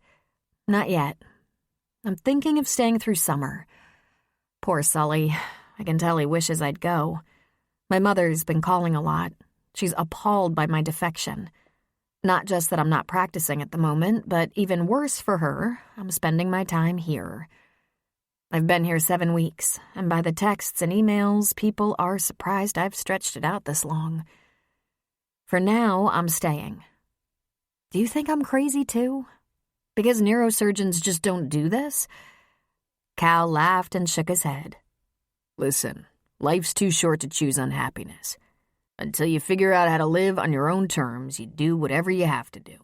Not yet. I'm thinking of staying through summer. Poor Sully. I can tell he wishes I'd go. My mother's been calling a lot. She's appalled by my defection. Not just that I'm not practicing at the moment, but even worse for her, I'm spending my time here. I've been here 7 weeks, and by the texts and emails, people are surprised I've stretched it out this long. For now, I'm staying. Do you think I'm crazy too? Because neurosurgeons just don't do this?" Cal laughed and shook his head. Listen, life's too short to choose unhappiness. Until you figure out how to live on your own terms, you do whatever you have to do.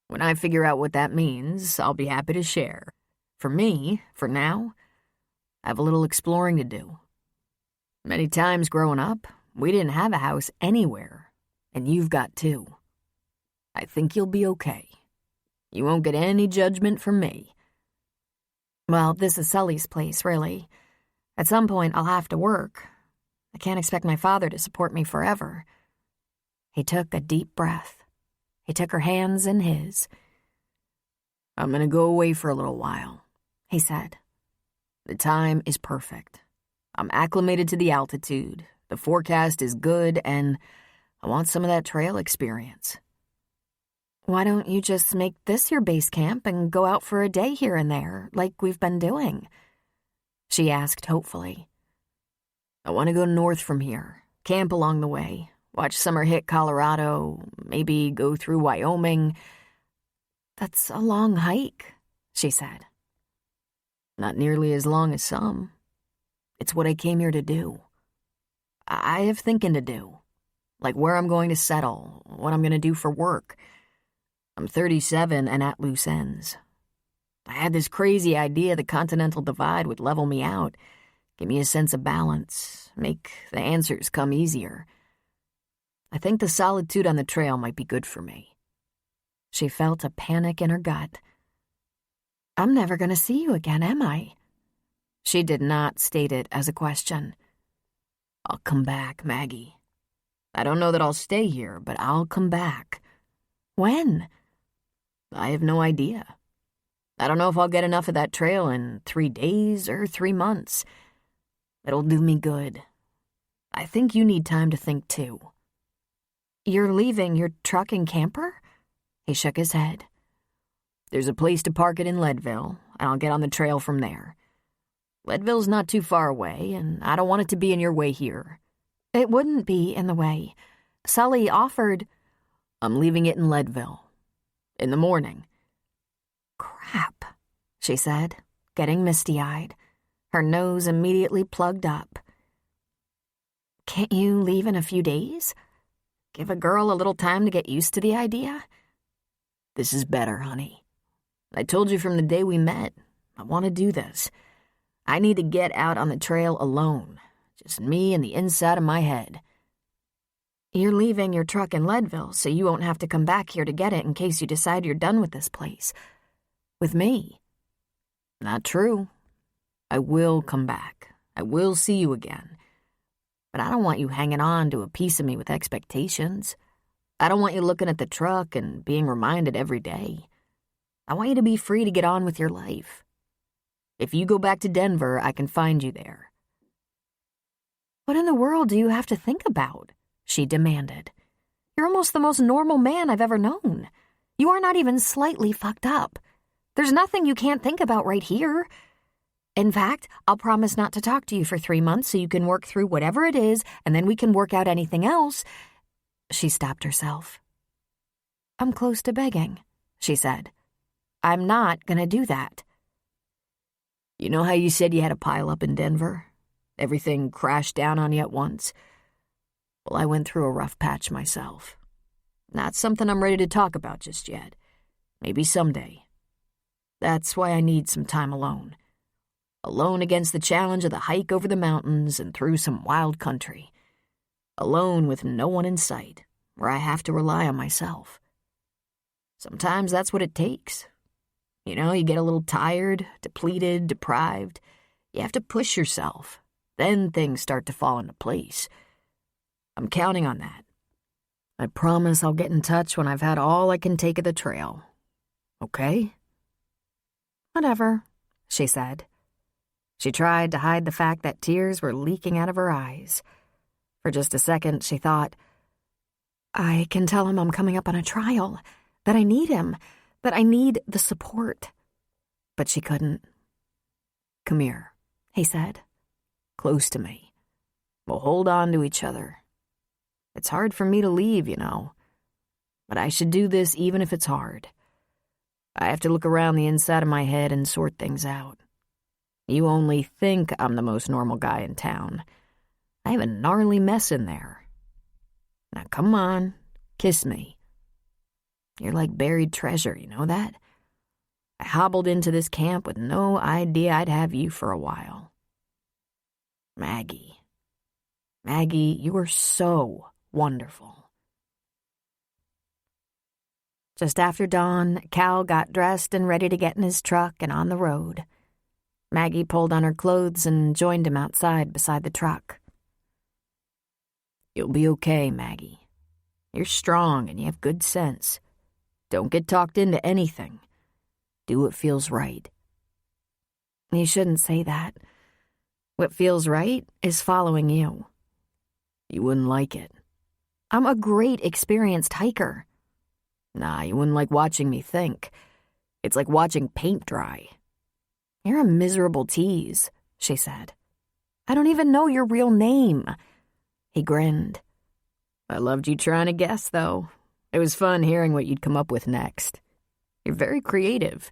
When I figure out what that means, I'll be happy to share. For me, for now, I have a little exploring to do. Many times growing up, we didn't have a house anywhere, and you've got two. I think you'll be okay. You won't get any judgment from me. Well, this is Sully's place, really. At some point, I'll have to work. I can't expect my father to support me forever. He took a deep breath. He took her hands in his. I'm going to go away for a little while, he said. The time is perfect. I'm acclimated to the altitude. The forecast is good, and I want some of that trail experience. Why don't you just make this your base camp and go out for a day here and there, like we've been doing? She asked hopefully. I want to go north from here, camp along the way, watch summer hit Colorado, maybe go through Wyoming. That's a long hike, she said. Not nearly as long as some. It's what I came here to do. I have thinking to do, like where I'm going to settle, what I'm going to do for work. I'm 37 and at loose ends. I had this crazy idea the Continental Divide would level me out, give me a sense of balance, make the answers come easier. I think the solitude on the trail might be good for me. She felt a panic in her gut. I'm never going to see you again, am I? She did not state it as a question. I'll come back, Maggie. I don't know that I'll stay here, but I'll come back. When? I have no idea. I don't know if I'll get enough of that trail in 3 days or 3 months. It'll do me good. I think you need time to think too. You're leaving your truck and camper? He shook his head. There's a place to park it in Leadville, and I'll get on the trail from there. Leadville's not too far away, and I don't want it to be in your way here. It wouldn't be in the way. Sully offered. I'm leaving it in Leadville. In the morning. Crap, she said, getting misty-eyed. Her nose immediately plugged up. Can't you leave in a few days? Give a girl a little time to get used to the idea? This is better, honey. I told you from the day we met, I want to do this. I need to get out on the trail alone, just me and the inside of my head. You're leaving your truck in Leadville, so you won't have to come back here to get it in case you decide you're done with this place. With me. Not true. I will come back. I will see you again. But I don't want you hanging on to a piece of me with expectations. I don't want you looking at the truck and being reminded every day. I want you to be free to get on with your life. If you go back to Denver, I can find you there. What in the world do you have to think about? She demanded. You're almost the most normal man I've ever known. You are not even slightly fucked up. There's nothing you can't think about right here. In fact, I'll promise not to talk to you for 3 months so you can work through whatever it is, and then we can work out anything else. She stopped herself. I'm close to begging, she said. I'm not going to do that. You know how you said you had a pile up in Denver? Everything crashed down on you at once? Well, I went through a rough patch myself. Not something I'm ready to talk about just yet. Maybe someday. That's why I need some time alone. Alone against the challenge of the hike over the mountains and through some wild country. Alone with no one in sight, where I have to rely on myself. Sometimes that's what it takes. You know, you get a little tired, depleted, deprived. You have to push yourself. Then things start to fall into place. I'm counting on that. I promise I'll get in touch when I've had all I can take of the trail. Okay? Whatever, she said. She tried to hide the fact that tears were leaking out of her eyes. For just a second, she thought, I can tell him I'm coming up on a trial, that I need him, that I need the support. But she couldn't. Come here, he said. Close to me. We'll hold on to each other. It's hard for me to leave, you know. But I should do this even if it's hard. I have to look around the inside of my head and sort things out. You only think I'm the most normal guy in town. I have a gnarly mess in there. Now come on, kiss me. You're like buried treasure, you know that? I hobbled into this camp with no idea I'd have you for a while. Maggie, you are so wonderful. Just after dawn, Cal got dressed and ready to get in his truck and on the road. Maggie pulled on her clothes and joined him outside beside the truck. You'll be okay, Maggie. You're strong and you have good sense. Don't get talked into anything. Do what feels right. You shouldn't say that. What feels right is following you. You wouldn't like it. I'm a great experienced hiker. Nah, you wouldn't like watching me think. It's like watching paint dry. You're a miserable tease, she said. I don't even know your real name. He grinned. I loved you trying to guess, though. It was fun hearing what you'd come up with next. You're very creative.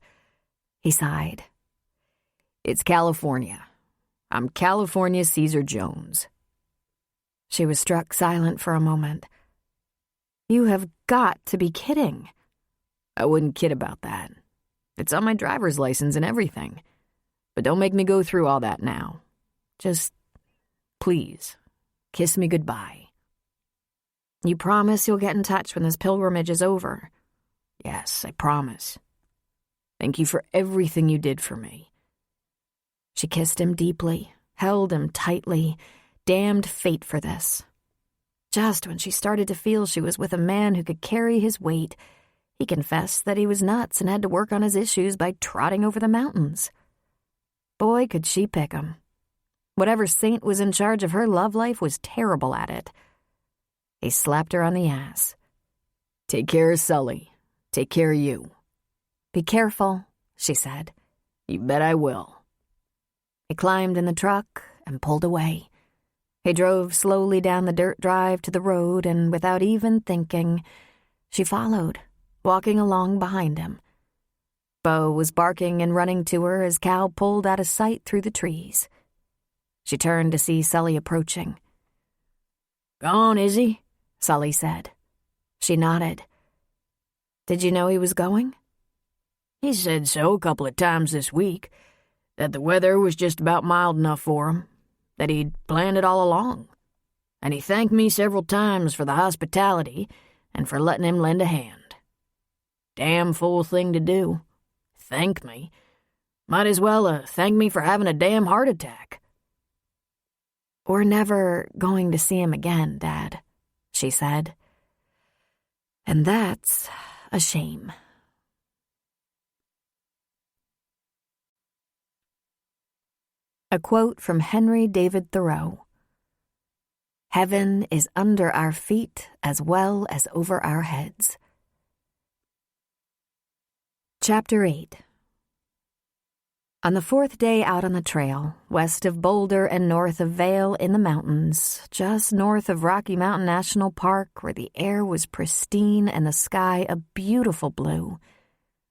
He sighed. It's California. I'm California Caesar Jones. She was struck silent for a moment. You have got to be kidding. I wouldn't kid about that. It's on my driver's license and everything. But don't make me go through all that now. Just, please, kiss me goodbye. You promise you'll get in touch when this pilgrimage is over? Yes, I promise. Thank you for everything you did for me. She kissed him deeply, held him tightly, damned fate for this. Just when she started to feel she was with a man who could carry his weight, he confessed that he was nuts and had to work on his issues by trotting over the mountains. Boy, could she pick him. Whatever saint was in charge of her love life was terrible at it. He slapped her on the ass. Take care of Sully. Take care of you. Be careful, she said. You bet I will. He climbed in the truck and pulled away. He drove slowly down the dirt drive to the road, and without even thinking, she followed, walking along behind him. Bo was barking and running to her as Cal pulled out of sight through the trees. She turned to see Sully approaching. Gone, is he? Sully said. She nodded. Did you know he was going? He said so a couple of times this week, that the weather was just about mild enough for him, that he'd planned it all along. And he thanked me several times for the hospitality and for letting him lend a hand. Damn fool thing to do. Thank me. Might as well thank me for having a damn heart attack. We're never going to see him again, Dad, she said. And that's a shame. A quote from Henry David Thoreau. Heaven is under our feet as well as over our heads. Chapter 8. On the fourth day out on the trail, west of Boulder and north of Vail in the mountains, just north of Rocky Mountain National Park, where the air was pristine and the sky a beautiful blue,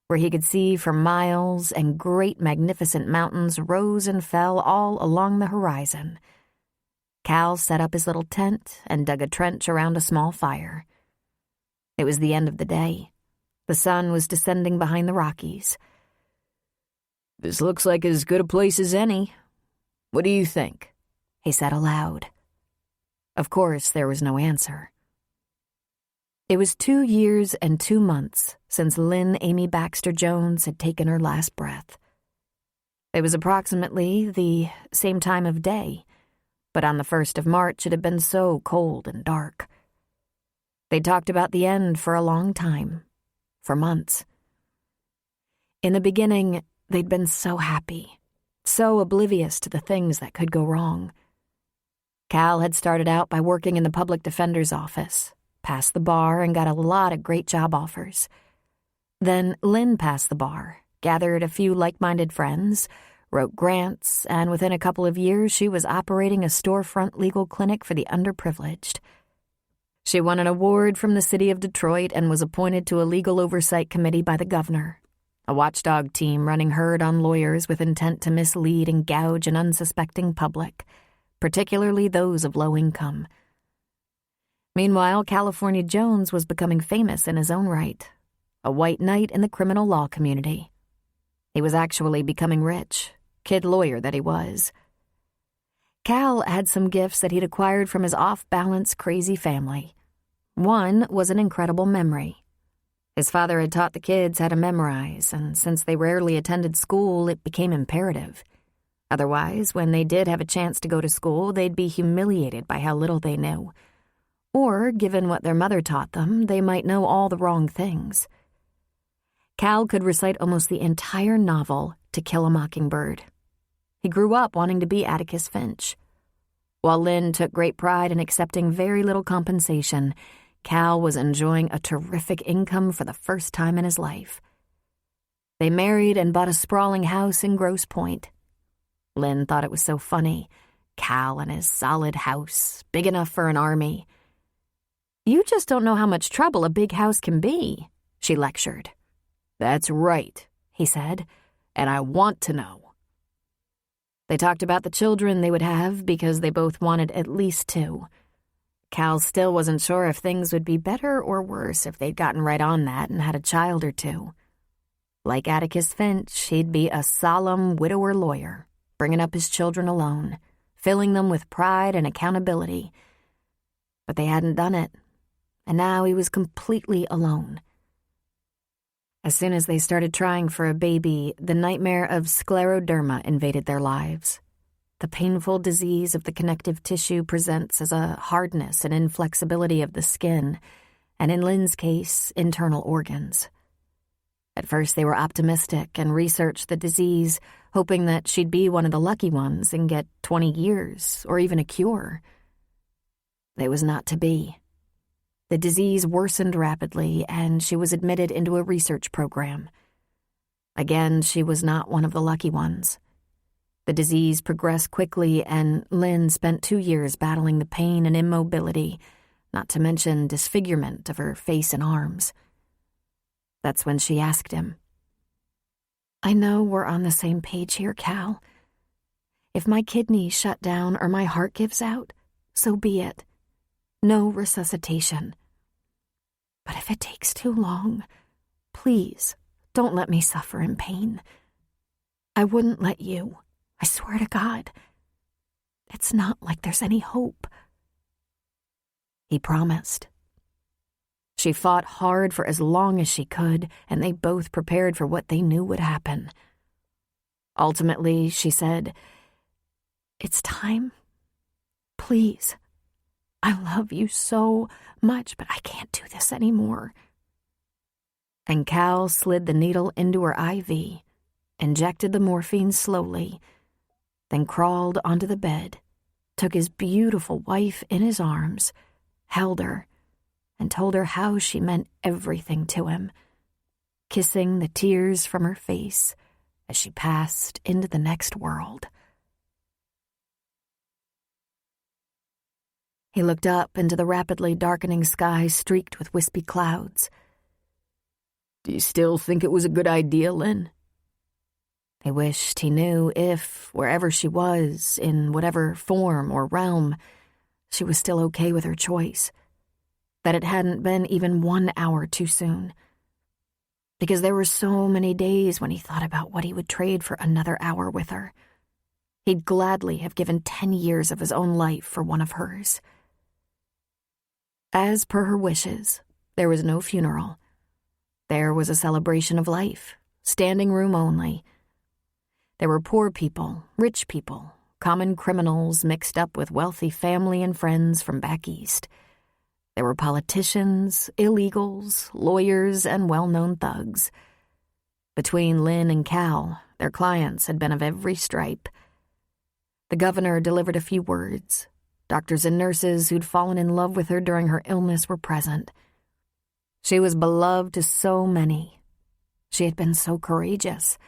where he could see for miles and great magnificent mountains rose and fell all along the horizon, Cal set up his little tent and dug a trench around a small fire. It was the end of the day. The sun was descending behind the Rockies. This looks like as good a place as any. What do you think? He said aloud. Of course, there was no answer. It was 2 years and 2 months since Lynn Amy Baxter Jones had taken her last breath. It was approximately the same time of day, but on the 1st of March it had been so cold and dark. They talked about the end for a long time, for months. In the beginning, they'd been so happy, so oblivious to the things that could go wrong. Cal had started out by working in the public defender's office, passed the bar, and got a lot of great job offers. Then Lynn passed the bar, gathered a few like-minded friends, wrote grants, and within a couple of years she was operating a storefront legal clinic for the underprivileged. She won an award from the city of Detroit and was appointed to a legal oversight committee by the governor, a watchdog team running herd on lawyers with intent to mislead and gouge an unsuspecting public, particularly those of low income. Meanwhile, California Jones was becoming famous in his own right, a white knight in the criminal law community. He was actually becoming rich, kid lawyer that he was. Cal had some gifts that he'd acquired from his off-balance, crazy family. One was an incredible memory. His father had taught the kids how to memorize, and since they rarely attended school, it became imperative. Otherwise, when they did have a chance to go to school, they'd be humiliated by how little they knew. Or, given what their mother taught them, they might know all the wrong things. Cal could recite almost the entire novel, To Kill a Mockingbird. He grew up wanting to be Atticus Finch. While Lynn took great pride in accepting very little compensation, Cal was enjoying a terrific income for the first time in his life. They married and bought a sprawling house in Grosse Pointe. Lynn thought it was so funny. Cal and his solid house, big enough for an army. "You just don't know how much trouble a big house can be," she lectured. "That's right," he said, "and I want to know." They talked about the children they would have because they both wanted at least 2. Cal still wasn't sure if things would be better or worse if they'd gotten right on that and had a child or 2. Like Atticus Finch, he'd be a solemn widower lawyer, bringing up his children alone, filling them with pride and accountability. But they hadn't done it, and now he was completely alone. As soon as they started trying for a baby, the nightmare of scleroderma invaded their lives. The painful disease of the connective tissue presents as a hardness and inflexibility of the skin, and in Lynn's case, internal organs. At first they were optimistic and researched the disease, hoping that she'd be one of the lucky ones and get 20 years or even a cure. It was not to be. The disease worsened rapidly, and she was admitted into a research program. Again, she was not one of the lucky ones. The disease progressed quickly, and Lynn spent 2 years battling the pain and immobility, not to mention disfigurement of her face and arms. That's when she asked him, "I know we're on the same page here, Cal. If my kidneys shut down or my heart gives out, so be it. No resuscitation. But if it takes too long, please don't let me suffer in pain. I wouldn't let you, I swear to God. It's not like there's any hope." He promised. She fought hard for as long as she could, and they both prepared for what they knew would happen. Ultimately, she said, "It's time. Please. I love you so much, but I can't do this anymore." And Cal slid the needle into her IV, injected the morphine slowly, then crawled onto the bed, took his beautiful wife in his arms, held her, and told her how she meant everything to him, kissing the tears from her face as she passed into the next world. He looked up into the rapidly darkening sky streaked with wispy clouds. "Do you still think it was a good idea, Lynn?" He wished he knew if, wherever she was, in whatever form or realm, she was still okay with her choice, that it hadn't been even 1 hour too soon. Because there were so many days when he thought about what he would trade for another hour with her. He'd gladly have given 10 years of his own life for one of hers. As per her wishes, there was no funeral. There was a celebration of life, standing room only. There were poor people, rich people, common criminals mixed up with wealthy family and friends from back east. There were politicians, illegals, lawyers, and well-known thugs. Between Lynn and Cal, their clients had been of every stripe. The governor delivered a few words. Doctors and nurses who'd fallen in love with her during her illness were present. She was beloved to so many. She had been so courageous.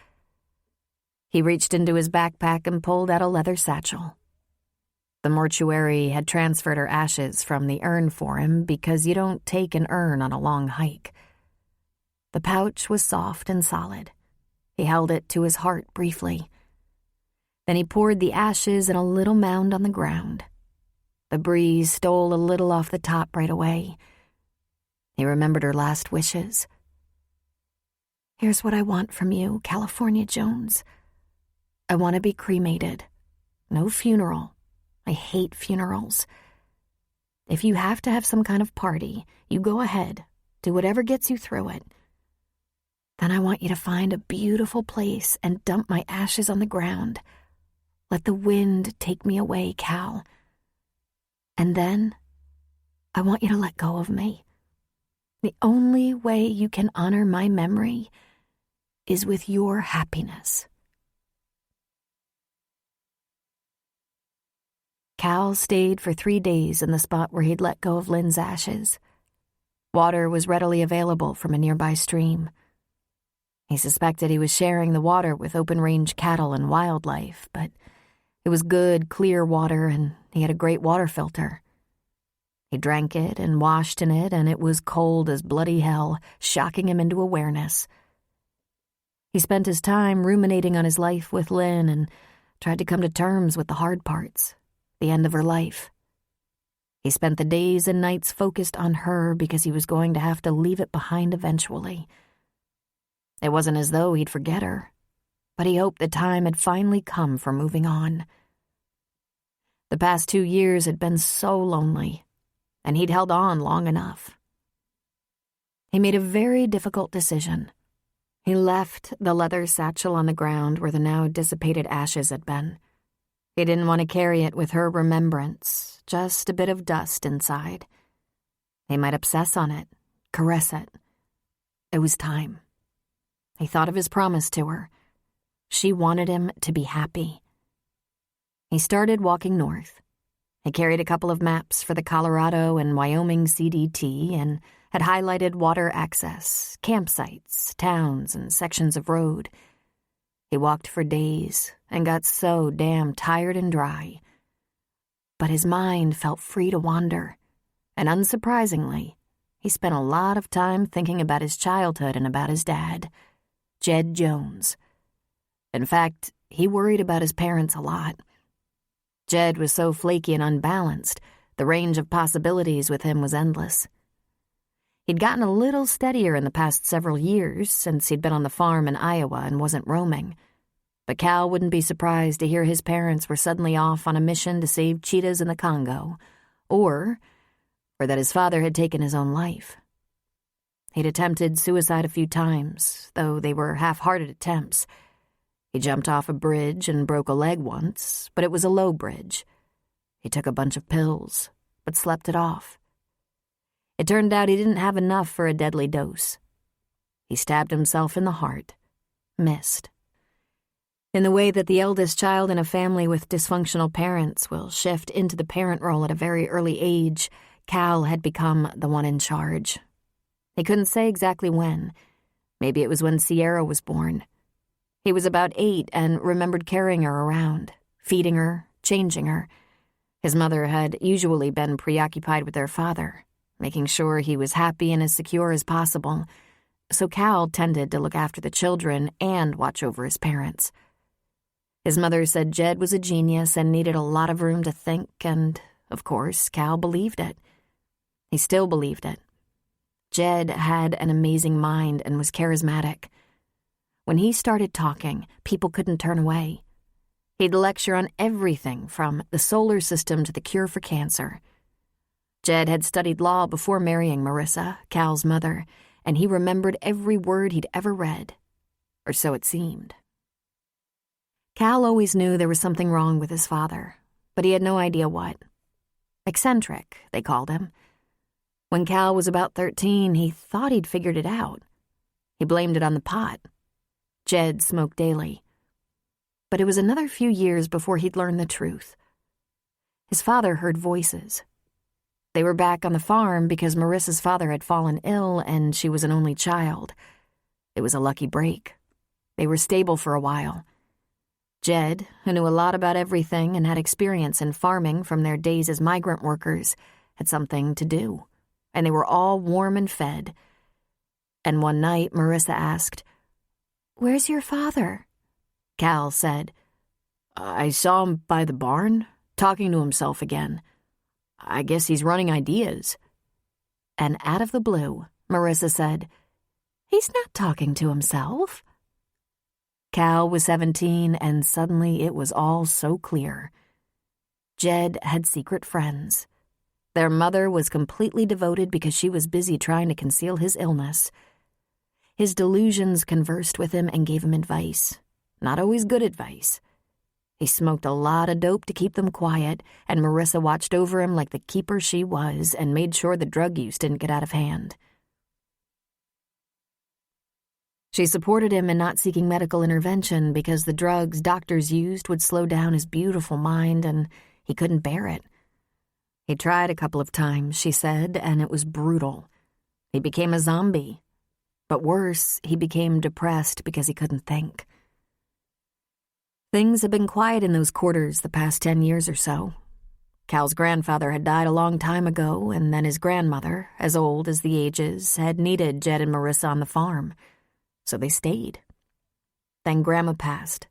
He reached into his backpack and pulled out a leather satchel. The mortuary had transferred her ashes from the urn for him because you don't take an urn on a long hike. The pouch was soft and solid. He held it to his heart briefly. Then he poured the ashes in a little mound on the ground. The breeze stole a little off the top right away. He remembered her last wishes. "Here's what I want from you, California Jones. I want to be cremated. No funeral. I hate funerals. If you have to have some kind of party, you go ahead. Do whatever gets you through it. Then I want you to find a beautiful place and dump my ashes on the ground. Let the wind take me away, Cal. And then I want you to let go of me. The only way you can honor my memory is with your happiness." Cal stayed for 3 days in the spot where he'd let go of Lynn's ashes. Water was readily available from a nearby stream. He suspected he was sharing the water with open-range cattle and wildlife, but it was good, clear water, and he had a great water filter. He drank it and washed in it, and it was cold as bloody hell, shocking him into awareness. He spent his time ruminating on his life with Lynn and tried to come to terms with the hard parts, the end of her life. He spent the days and nights focused on her because he was going to have to leave it behind eventually. It wasn't as though he'd forget her, but he hoped the time had finally come for moving on. The past 2 years had been so lonely, and he'd held on long enough. He made a very difficult decision. He left the leather satchel on the ground where the now dissipated ashes had been. He didn't want to carry it with her remembrance, just a bit of dust inside. He might obsess on it, caress it. It was time. He thought of his promise to her. She wanted him to be happy. He started walking north. He carried a couple of maps for the Colorado and Wyoming CDT and had highlighted water access, campsites, towns, and sections of road. He walked for days and got so damn tired and dry. But his mind felt free to wander, and unsurprisingly, he spent a lot of time thinking about his childhood and about his dad, Jed Jones. In fact, he worried about his parents a lot. Jed was so flaky and unbalanced, the range of possibilities with him was endless. He'd gotten a little steadier in the past several years since he'd been on the farm in Iowa and wasn't roaming. But Cal wouldn't be surprised to hear his parents were suddenly off on a mission to save cheetahs in the Congo, or that his father had taken his own life. He'd attempted suicide a few times, though they were half-hearted attempts. He jumped off a bridge and broke a leg once, but it was a low bridge. He took a bunch of pills, but slept it off. It turned out he didn't have enough for a deadly dose. He stabbed himself in the heart, missed. In the way that the eldest child in a family with dysfunctional parents will shift into the parent role at a very early age, Cal had become the one in charge. He couldn't say exactly when. Maybe it was when Sierra was born. He was about 8 and remembered carrying her around, feeding her, changing her. His mother had usually been preoccupied with their father, making sure he was happy and as secure as possible, so Cal tended to look after the children and watch over his parents. His mother said Jed was a genius and needed a lot of room to think, and, of course, Cal believed it. He still believed it. Jed had an amazing mind and was charismatic. When he started talking, people couldn't turn away. He'd lecture on everything from the solar system to the cure for cancer. Jed had studied law before marrying Marissa, Cal's mother, and he remembered every word he'd ever read, or so it seemed. Cal always knew there was something wrong with his father, but he had no idea what. Eccentric, they called him. When Cal was about 13, he thought he'd figured it out. He blamed it on the pot. Jed smoked daily. But it was another few years before he'd learn the truth. His father heard voices. They were back on the farm because Marissa's father had fallen ill and she was an only child. It was a lucky break. They were stable for a while. Jed, who knew a lot about everything and had experience in farming from their days as migrant workers, had something to do, and they were all warm and fed. And one night, Marissa asked, "Where's your father?" Cal said, "I saw him by the barn, talking to himself again. I guess he's running ideas." And out of the blue, Marissa said, "He's not talking to himself." Cal was 17, and suddenly it was all so clear. Jed had secret friends. Their mother was completely devoted because she was busy trying to conceal his illness. His delusions conversed with him and gave him advice, not always good advice. He smoked a lot of dope to keep them quiet, and Marissa watched over him like the keeper she was and made sure the drug use didn't get out of hand. She supported him in not seeking medical intervention because the drugs doctors used would slow down his beautiful mind, and he couldn't bear it. He tried a couple of times, she said, and it was brutal. He became a zombie. But worse, he became depressed because he couldn't think. Things had been quiet in those quarters the past 10 years or so. Cal's grandfather had died a long time ago, and then his grandmother, as old as the ages, had needed Jed and Marissa on the farm. So they stayed. Then Grandma passed.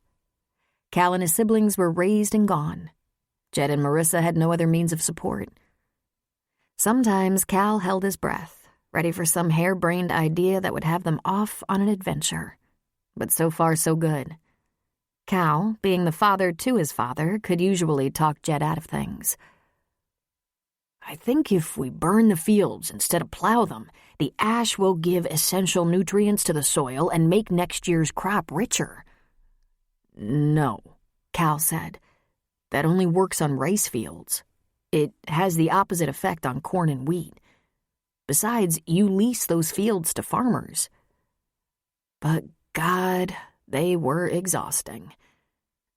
Cal and his siblings were raised and gone. Jed and Marissa had no other means of support. Sometimes Cal held his breath, ready for some harebrained idea that would have them off on an adventure. But so far, so good. Cal, being the father to his father, could usually talk Jed out of things. "I think if we burn the fields instead of plow them, the ash will give essential nutrients to the soil and make next year's crop richer." "No," Cal said. "That only works on rice fields. It has the opposite effect on corn and wheat. Besides, you lease those fields to farmers." But God, they were exhausting.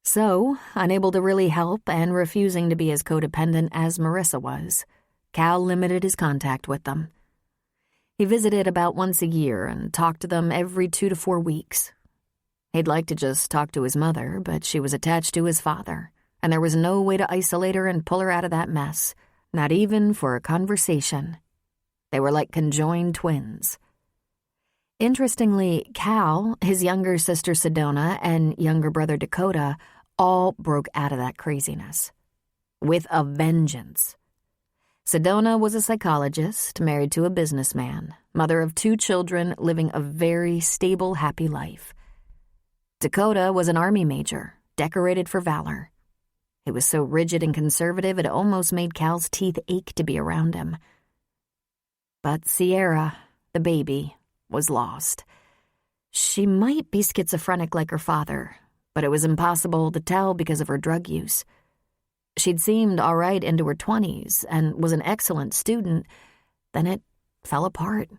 So, unable to really help and refusing to be as codependent as Marissa was, Cal limited his contact with them. He visited about once a year and talked to them every 2 to 4 weeks. He'd like to just talk to his mother, but she was attached to his father, and there was no way to isolate her and pull her out of that mess, not even for a conversation. They were like conjoined twins. Interestingly, Cal, his younger sister Sedona, and younger brother Dakota all broke out of that craziness. With a vengeance. Sedona was a psychologist, married to a businessman, mother of 2 children, living a very stable, happy life. Dakota was an Army major, decorated for valor. He was so rigid and conservative it almost made Cal's teeth ache to be around him. But Sierra, the baby, was lost. She might be schizophrenic like her father, but it was impossible to tell because of her drug use. She'd seemed all right into her 20s and was an excellent student. Then it fell apart.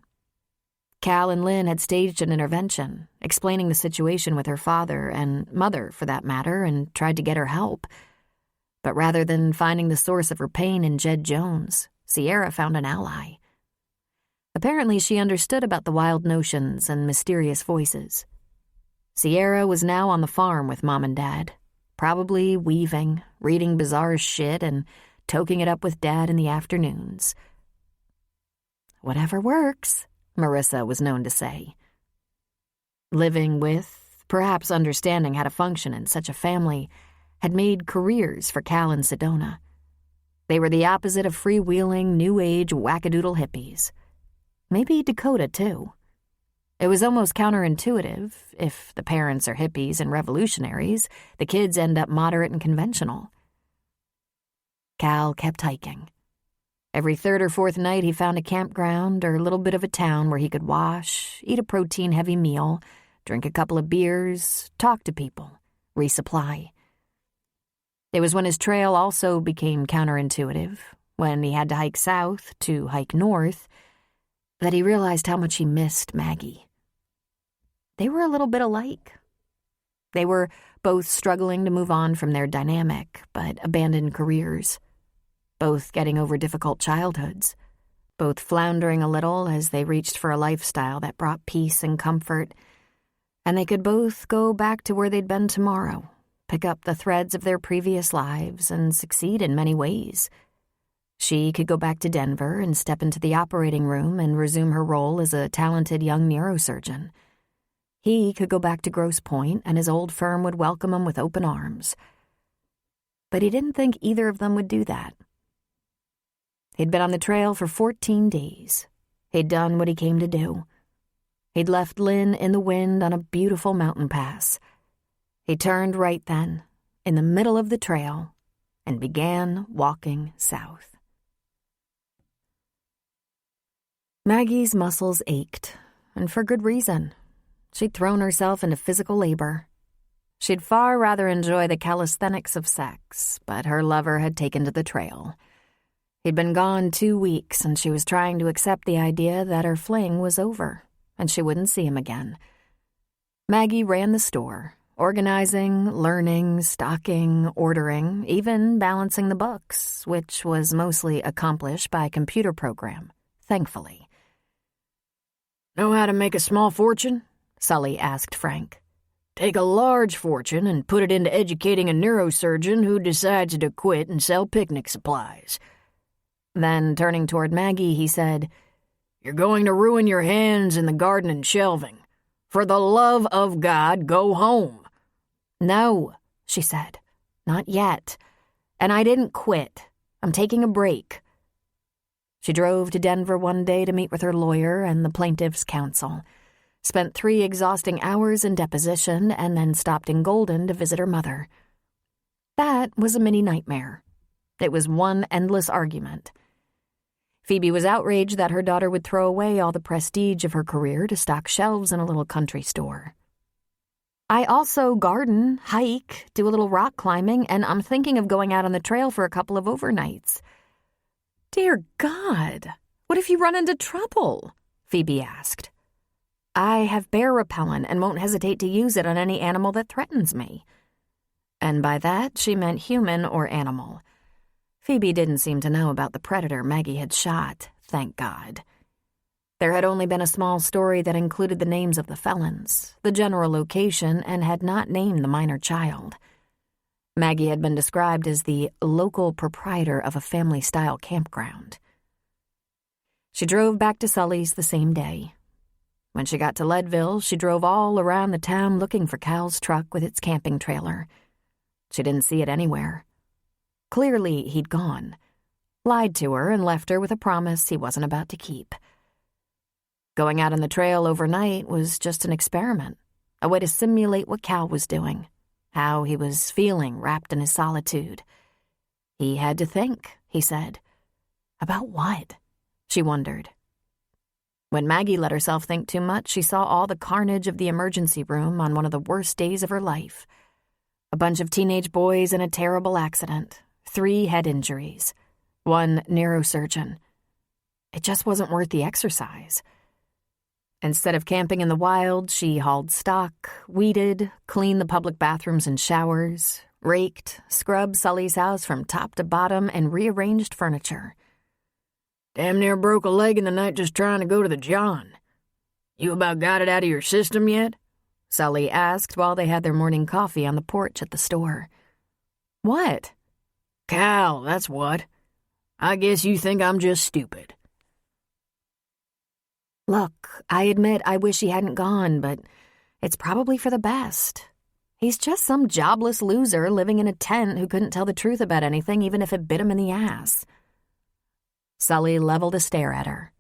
Cal and Lynn had staged an intervention, explaining the situation with her father and mother, for that matter, and tried to get her help. But rather than finding the source of her pain in Jed Jones, Sierra found an ally. Apparently, she understood about the wild notions and mysterious voices. Sierra was now on the farm with Mom and Dad, probably weaving, reading bizarre shit, and toking it up with Dad in the afternoons. "Whatever works," Marissa was known to say. Living with, perhaps understanding how to function in such a family, had made careers for Cal and Sedona. They were the opposite of freewheeling, new-age, wackadoodle hippies. Maybe Dakota, too. It was almost counterintuitive. If the parents are hippies and revolutionaries, the kids end up moderate and conventional. Cal kept hiking. Every 3rd or 4th night he found a campground or a little bit of a town where he could wash, eat a protein-heavy meal, drink a couple of beers, talk to people, resupply. It was when his trail also became counterintuitive, when he had to hike south to hike north, that he realized how much he missed Maggie. They were a little bit alike. They were both struggling to move on from their dynamic but abandoned careers, both getting over difficult childhoods, both floundering a little as they reached for a lifestyle that brought peace and comfort, and they could both go back to where they'd been tomorrow, pick up the threads of their previous lives, and succeed in many ways. She could go back to Denver and step into the operating room and resume her role as a talented young neurosurgeon. He could go back to Grosse Pointe, and his old firm would welcome him with open arms. But he didn't think either of them would do that. He'd been on the trail for 14 days. He'd done what he came to do. He'd left Lynn in the wind on a beautiful mountain pass. He turned right then, in the middle of the trail, and began walking south. Maggie's muscles ached, and for good reason. She'd thrown herself into physical labor. She'd far rather enjoy the calisthenics of sex, but her lover had taken to the trail. He'd been gone 2 weeks, and she was trying to accept the idea that her fling was over, and she wouldn't see him again. Maggie ran the store, organizing, learning, stocking, ordering, even balancing the books, which was mostly accomplished by a computer program, thankfully. "Know how to make a small fortune?" Sully asked Frank. "Take a large fortune and put it into educating a neurosurgeon who decides to quit and sell picnic supplies." Then, turning toward Maggie, he said, "You're going to ruin your hands in the garden and shelving. For the love of God, go home." "No," she said. "Not yet. And I didn't quit. I'm taking a break." She drove to Denver one day to meet with her lawyer and the plaintiff's counsel, spent 3 exhausting hours in deposition, and then stopped in Golden to visit her mother. That was a mini nightmare. It was one endless argument. Phoebe was outraged that her daughter would throw away all the prestige of her career to stock shelves in a little country store. "I also garden, hike, do a little rock climbing, and I'm thinking of going out on the trail for a couple of overnights." "Dear God, what if you run into trouble?" Phoebe asked. "I have bear repellent and won't hesitate to use it on any animal that threatens me." And by that, she meant human or animal. Phoebe didn't seem to know about the predator Maggie had shot, thank God. There had only been a small story that included the names of the felons, the general location, and had not named the minor child. Maggie had been described as the local proprietor of a family-style campground. She drove back to Sully's the same day. When she got to Leadville, she drove all around the town looking for Cal's truck with its camping trailer. She didn't see it anywhere. Clearly, he'd gone, lied to her, and left her with a promise he wasn't about to keep. Going out on the trail overnight was just an experiment, a way to simulate what Cal was doing, how he was feeling wrapped in his solitude. He had to think, he said. About what? She wondered. When Maggie let herself think too much, she saw all the carnage of the emergency room on one of the worst days of her life. A bunch of teenage boys in a terrible accident, 3 head injuries, 1 neurosurgeon. It just wasn't worth the exercise. Instead of camping in the wild, she hauled stock, weeded, cleaned the public bathrooms and showers, raked, scrubbed Sully's house from top to bottom, and rearranged furniture. "Damn near broke a leg in the night just trying to go to the John. You about got it out of your system yet?" Sully asked while they had their morning coffee on the porch at the store. "What?" "Cal, that's what. I guess you think I'm just stupid." "Look, I admit I wish he hadn't gone, but it's probably for the best. He's just some jobless loser living in a tent who couldn't tell the truth about anything even if it bit him in the ass." Sully leveled a stare at her.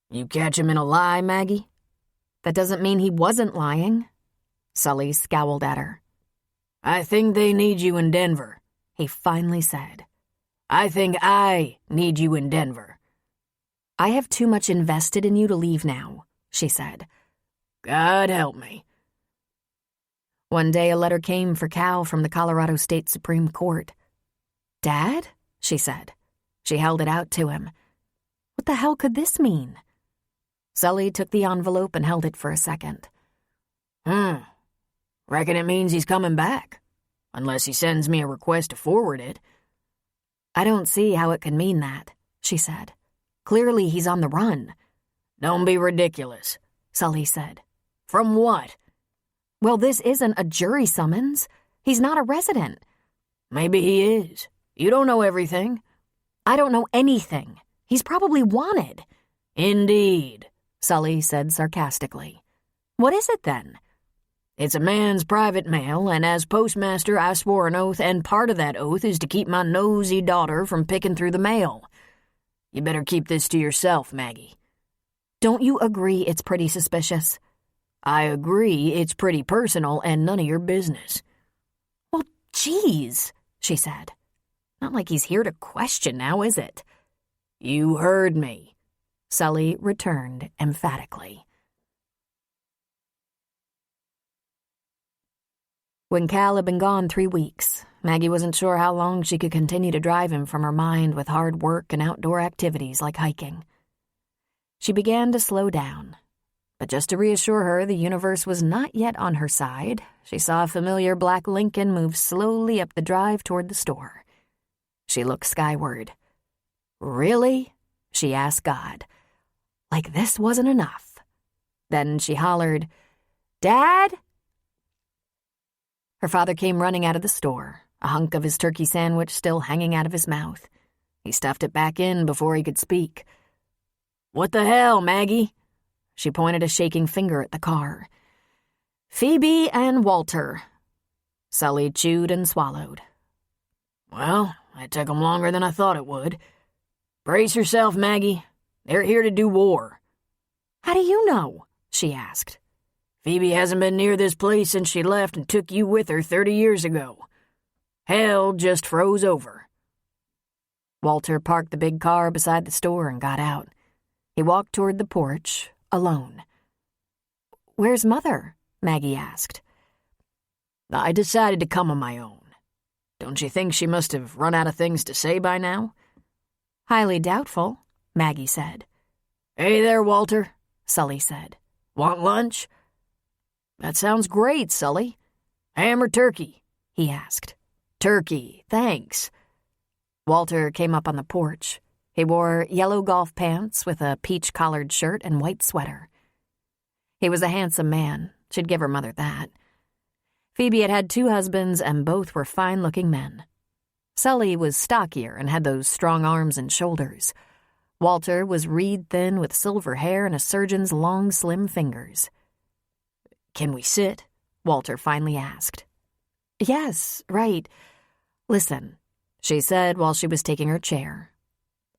"You catch him in a lie, Maggie?" "That doesn't mean he wasn't lying." Sully scowled at her. "I think they need you in Denver," he finally said. "I think I need you in Denver." "I have too much invested in you to leave now," she said. "God help me." One day a letter came for Cal from the Colorado State Supreme Court. "Dad?" she said. She held it out to him. "What the hell could this mean?" Sully took the envelope and held it for a second. Reckon it means he's coming back. Unless he sends me a request to forward it." "I don't see how it could mean that," she said. "Clearly he's on the run." "Don't be ridiculous," Sully said. "From what?" "Well, this isn't a jury summons. He's not a resident. Maybe he is. You don't know everything. I don't know anything. He's probably wanted. Indeed, Sully said sarcastically. What is it then? It's a man's private mail, and as postmaster I swore an oath, and part of that oath is to keep my nosy daughter from picking through the mail. You better keep this to yourself, Maggie. Don't you agree it's pretty suspicious? I agree it's pretty personal and none of your business. Well, geez, she said. Not like he's here to question now, is it? You heard me, Sully returned emphatically. When Cal had been gone 3 weeks, Maggie wasn't sure how long she could continue to drive him from her mind with hard work and outdoor activities like hiking. She began to slow down, but just to reassure her the universe was not yet on her side, she saw a familiar black Lincoln move slowly up the drive toward the store. She looked skyward. Really? She asked God. Like this wasn't enough. Then she hollered, Dad? Her father came running out of the store, a hunk of his turkey sandwich still hanging out of his mouth. He stuffed it back in before he could speak. What the hell, Maggie? She pointed a shaking finger at the car. Phoebe and Walter. Sully chewed and swallowed. Well, that took 'em longer than I thought it would. Brace yourself, Maggie. They're here to do war. How do you know? She asked. Phoebe hasn't been near this place since she left and took you with her 30 years ago. Hell just froze over. Walter parked the big car beside the store and got out. He walked toward the porch, alone. Where's Mother? Maggie asked. I decided to come on my own. Don't you think she must have run out of things to say by now? Highly doubtful, Maggie said. Hey there, Walter, Sully said. Want lunch? That sounds great, Sully. Ham or turkey? He asked. Turkey, thanks. Walter came up on the porch. He wore yellow golf pants with a peach-collared shirt and white sweater. He was a handsome man. She'd give her mother that. Phoebe had had 2 husbands, and both were fine-looking men. Sully was stockier and had those strong arms and shoulders. Walter was reed-thin with silver hair and a surgeon's long, slim fingers. Can we sit? Walter finally asked. Yes, right. Listen, she said while she was taking her chair.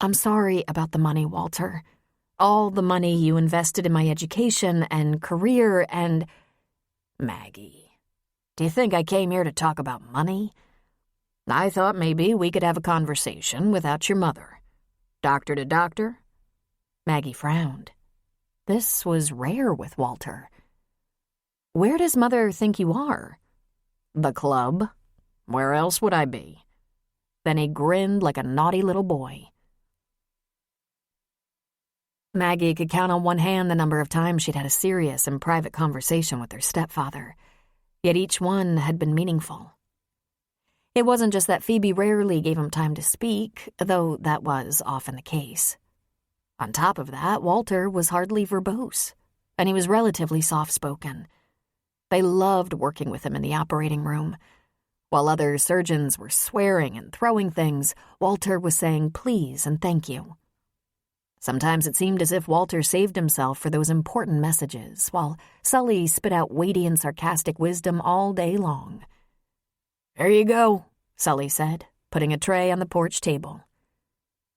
I'm sorry about the money, Walter. All the money you invested in my education and career and... Maggie, do you think I came here to talk about money? I thought maybe we could have a conversation without your mother. Doctor to doctor? Maggie frowned. This was rare with Walter. Where does Mother think you are? The club. Where else would I be? Then he grinned like a naughty little boy. Maggie could count on one hand the number of times she'd had a serious and private conversation with her stepfather, yet each one had been meaningful. It wasn't just that Phoebe rarely gave him time to speak, though that was often the case. On top of that, Walter was hardly verbose, and he was relatively soft-spoken. They loved working with him in the operating room. While other surgeons were swearing and throwing things, Walter was saying please and thank you. Sometimes it seemed as if Walter saved himself for those important messages, while Sully spit out weighty and sarcastic wisdom all day long. There you go, Sully said, putting a tray on the porch table.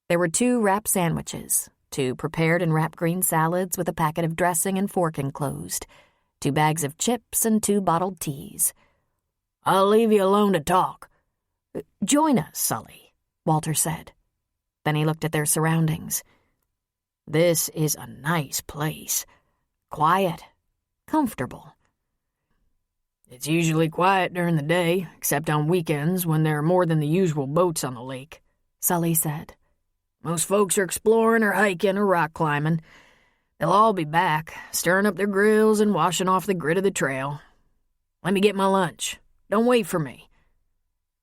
There were 2 wrap sandwiches, 2 prepared and wrapped green salads with a packet of dressing and fork enclosed, 2 bags of chips and 2 bottled teas. I'll leave you alone to talk. Join us, Sully, Walter said. Then he looked at their surroundings. This is a nice place. Quiet, comfortable. It's usually quiet during the day, except on weekends when there are more than the usual boats on the lake, Sully said. Most folks are exploring or hiking or rock climbing. They'll all be back, stirring up their grills and washing off the grit of the trail. Let me get my lunch. Don't wait for me.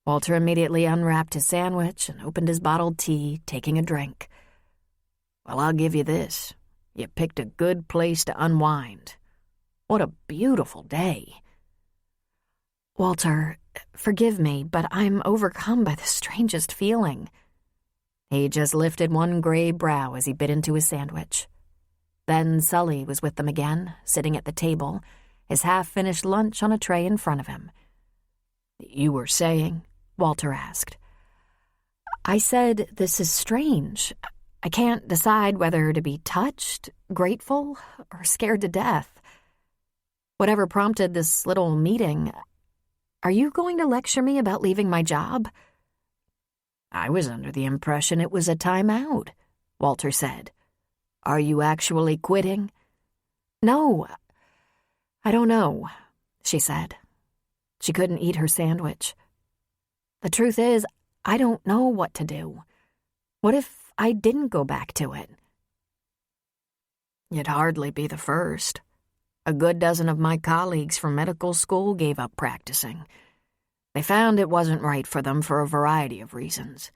Walter immediately unwrapped his sandwich and opened his bottled tea, taking a drink. Well, I'll give you this. You picked a good place to unwind. What a beautiful day. Walter, forgive me, but I'm overcome by the strangest feeling. He just lifted one gray brow as he bit into his sandwich. Then Sully was with them again, sitting at the table, his half-finished lunch on a tray in front of him. You were saying? Walter asked. I said this is strange. I can't decide whether to be touched, grateful, or scared to death. Whatever prompted this little meeting, are you going to lecture me about leaving my job? I was under the impression it was a timeout, Walter said. Are you actually quitting? No, I don't know, she said. She couldn't eat her sandwich. The truth is, I don't know what to do. What if I didn't go back to it? You'd hardly be the first. A good dozen of my colleagues from medical school gave up practicing. They found it wasn't right for them for a variety of reasons.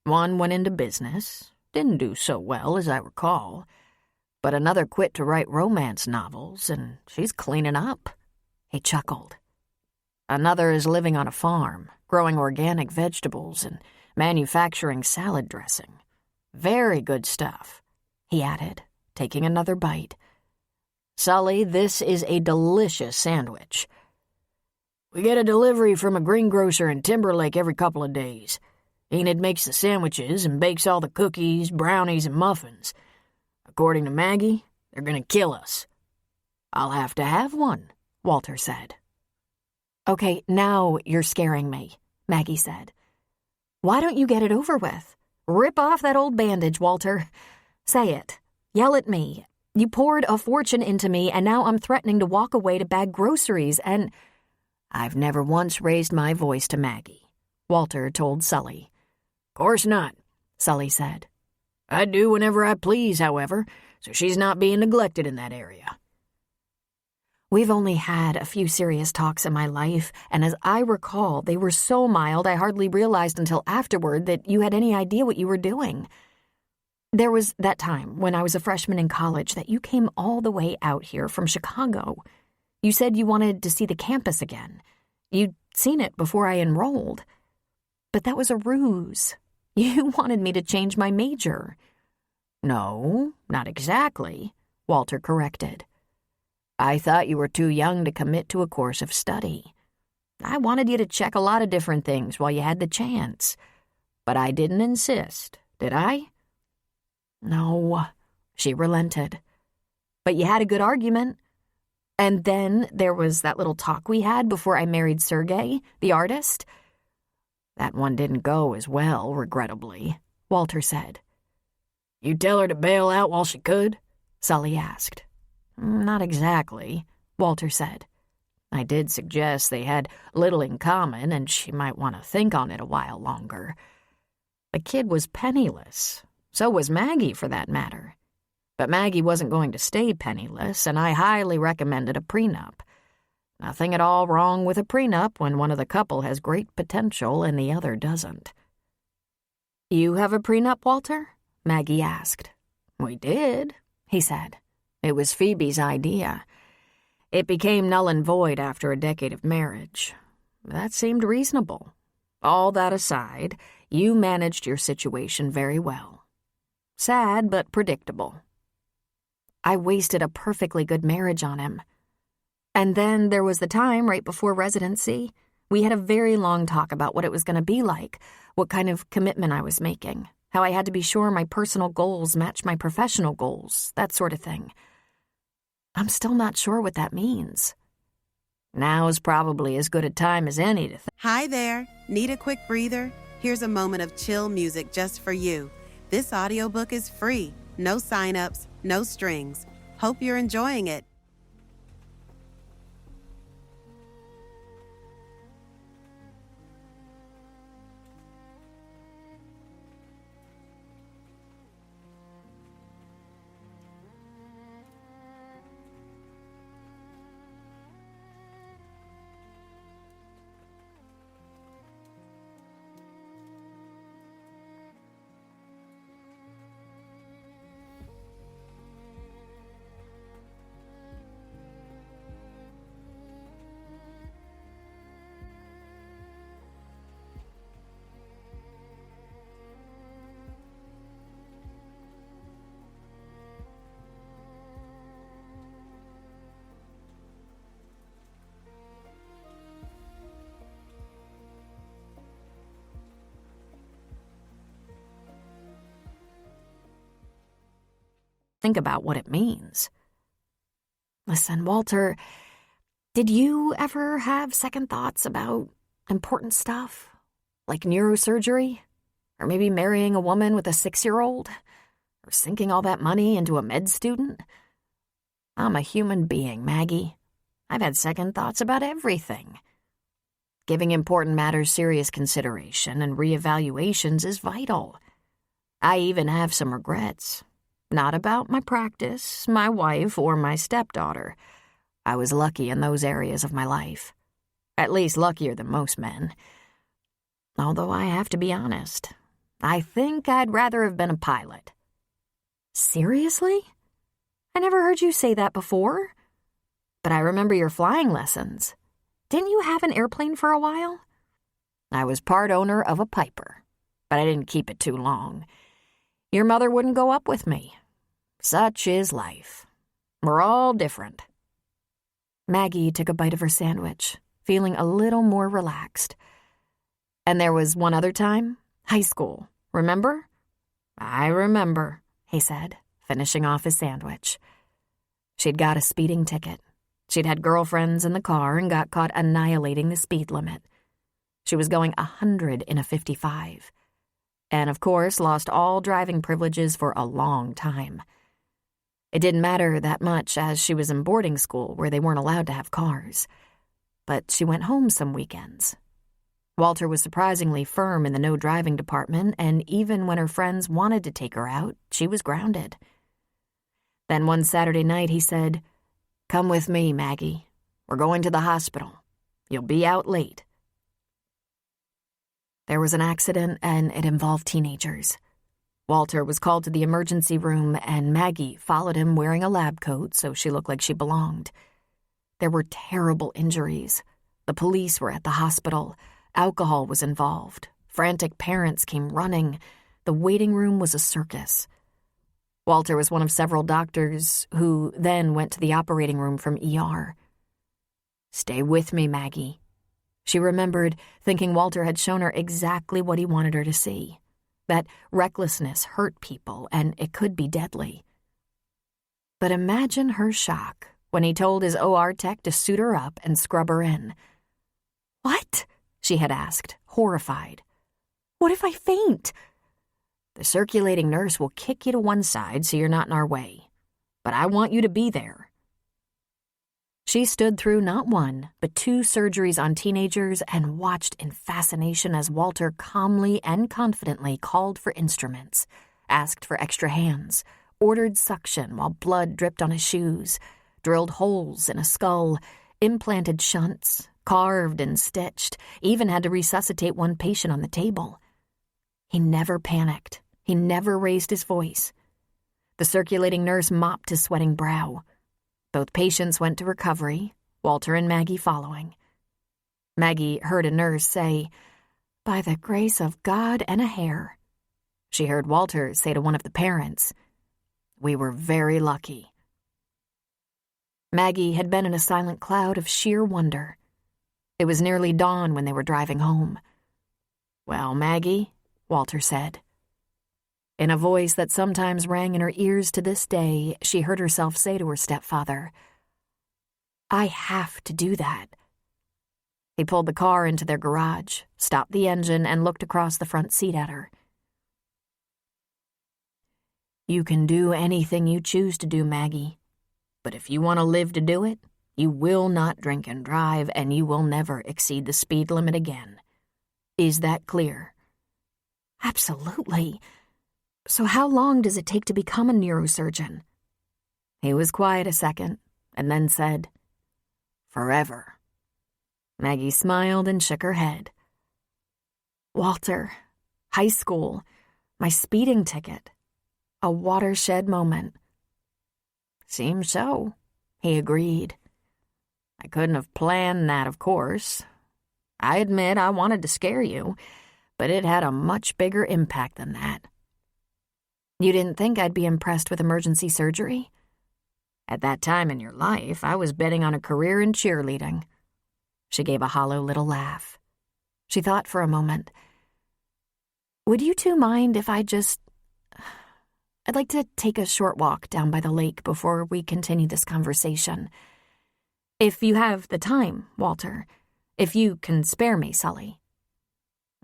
One went into business, didn't do so well as I recall, but another quit to write romance novels, and she's cleaning up. He chuckled. Another is living on a farm, growing organic vegetables and manufacturing salad dressing. Very good stuff, he added, taking another bite. Sully, this is a delicious sandwich. We get a delivery from a greengrocer in Timberlake every couple of days. Enid makes the sandwiches and bakes all the cookies, brownies, and muffins. According to Maggie, they're going to kill us. I'll have to have one, Walter said. Okay, now you're scaring me, Maggie said. Why don't you get it over with? Rip off that old bandage, Walter. Say it. Yell at me. You poured a fortune into me, and now I'm threatening to walk away to bag groceries, and... I've never once raised my voice to Maggie, Walter told Sully. Course not, Sully said. I do whenever I please, however, so she's not being neglected in that area. We've only had a few serious talks in my life, and as I recall, they were so mild I hardly realized until afterward that you had any idea what you were doing. There was that time when I was a freshman in college that you came all the way out here from Chicago. You said you wanted to see the campus again. You'd seen it before I enrolled. But that was a ruse. You wanted me to change my major. No, not exactly, Walter corrected. I thought you were too young to commit to a course of study. I wanted you to check a lot of different things while you had the chance. But I didn't insist, did I? No, she relented. But you had a good argument. And then there was that little talk we had before I married Sergei, the artist. That one didn't go as well, regrettably, Walter said. You tell her to bail out while she could? Sully asked. Not exactly, Walter said. I did suggest they had little in common and she might want to think on it a while longer. The kid was penniless. So was Maggie, for that matter. But Maggie wasn't going to stay penniless, and I highly recommended a prenup. Nothing at all wrong with a prenup when one of the couple has great potential and the other doesn't. You have a prenup, Walter? Maggie asked. We did, he said. It was Phoebe's idea. It became null and void after a decade of marriage. That seemed reasonable. All that aside, you managed your situation very well. Sad, but predictable. I wasted a perfectly good marriage on him. And then there was the time right before residency. We had a very long talk about what it was going to be like, what kind of commitment I was making, how I had to be sure my personal goals match my professional goals, that sort of thing. I'm still not sure what that means. Now's probably as good a time as any to Hi there. Need a quick breather? Here's a moment of chill music just for you. This audiobook is free. No sign-ups, no strings. Hope you're enjoying it. think about what it means. Listen, Walter, did you ever have second thoughts about important stuff? Like neurosurgery? Or maybe marrying a woman with a 6-year-old? Or sinking all that money into a med student? I'm a human being, Maggie. I've had second thoughts about everything. Giving important matters serious consideration and reevaluations is vital. I even have some regrets. Not about my practice, my wife, or my stepdaughter. I was lucky in those areas of my life. At least luckier than most men. Although I have to be honest, I think I'd rather have been a pilot. Seriously? I never heard you say that before. But I remember your flying lessons. Didn't you have an airplane for a while? I was part owner of a Piper, but I didn't keep it too long. Your mother wouldn't go up with me. Such is life. We're all different. Maggie took a bite of her sandwich, feeling a little more relaxed. And there was one other time, high school, remember? I remember, he said, finishing off his sandwich. She'd got a speeding ticket. She'd had girlfriends in the car and got caught annihilating the speed limit. She was going 100 in a 55. And, of course, lost all driving privileges for a long time. It didn't matter that much as she was in boarding school where they weren't allowed to have cars. But she went home some weekends. Walter was surprisingly firm in the no-driving department, and even when her friends wanted to take her out, she was grounded. Then one Saturday night he said, "Come with me, Maggie. We're going to the hospital. You'll be out late." There was an accident, and it involved teenagers. Walter was called to the emergency room, and Maggie followed him wearing a lab coat so she looked like she belonged. There were terrible injuries. The police were at the hospital. Alcohol was involved. Frantic parents came running. The waiting room was a circus. Walter was one of several doctors who then went to the operating room from ER. "Stay with me, Maggie." She remembered thinking Walter had shown her exactly what he wanted her to see, that recklessness hurt people and it could be deadly. But imagine her shock when he told his OR tech to suit her up and scrub her in. "What?" she had asked, horrified. "What if I faint?" "The circulating nurse will kick you to one side so you're not in our way. But I want you to be there." She stood through not one, but 2 surgeries on teenagers and watched in fascination as Walter calmly and confidently called for instruments, asked for extra hands, ordered suction while blood dripped on his shoes, drilled holes in a skull, implanted shunts, carved and stitched, even had to resuscitate one patient on the table. He never panicked. He never raised his voice. The circulating nurse mopped his sweating brow. Both patients went to recovery, Walter and Maggie following. Maggie heard a nurse say, "By the grace of God and a hair." She heard Walter say to one of the parents, "We were very lucky." Maggie had been in a silent cloud of sheer wonder. It was nearly dawn when they were driving home. "Well, Maggie," Walter said. In a voice that sometimes rang in her ears to this day, she heard herself say to her stepfather, "I have to do that." He pulled the car into their garage, stopped the engine, and looked across the front seat at her. "You can do anything you choose to do, Maggie. But if you want to live to do it, you will not drink and drive, and you will never exceed the speed limit again. Is that clear?" "Absolutely. So how long does it take to become a neurosurgeon?" He was quiet a second, and then said, "Forever." Maggie smiled and shook her head. "Walter, high school, my speeding ticket, a watershed moment." "Seems so," he agreed. "I couldn't have planned that, of course. I admit I wanted to scare you, but it had a much bigger impact than that." "You didn't think I'd be impressed with emergency surgery?" "At that time in your life, I was betting on a career in cheerleading." She gave a hollow little laugh. She thought for a moment. "Would you two mind if I just I'd like to take a short walk down by the lake before we continue this conversation. If you have the time, Walter. If you can spare me, Sully.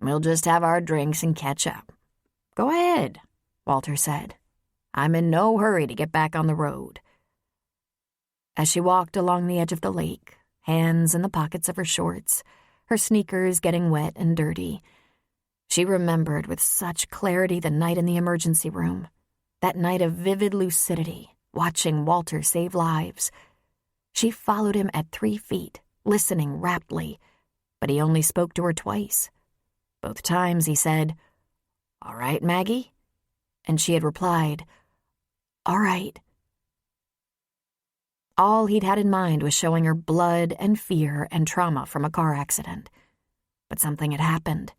We'll just have our drinks and catch up. Go ahead, Walter said. I'm in no hurry to get back on the road. As she walked along the edge of the lake, hands in the pockets of her shorts, her sneakers getting wet and dirty, she remembered with such clarity the night in the emergency room, that night of vivid lucidity, watching Walter save lives. She followed him at 3 feet, listening raptly, but he only spoke to her twice. Both times he said, "All right, Maggie?" And she had replied, "All right." All he'd had in mind was showing her blood and fear and trauma from a car accident. But something had happened.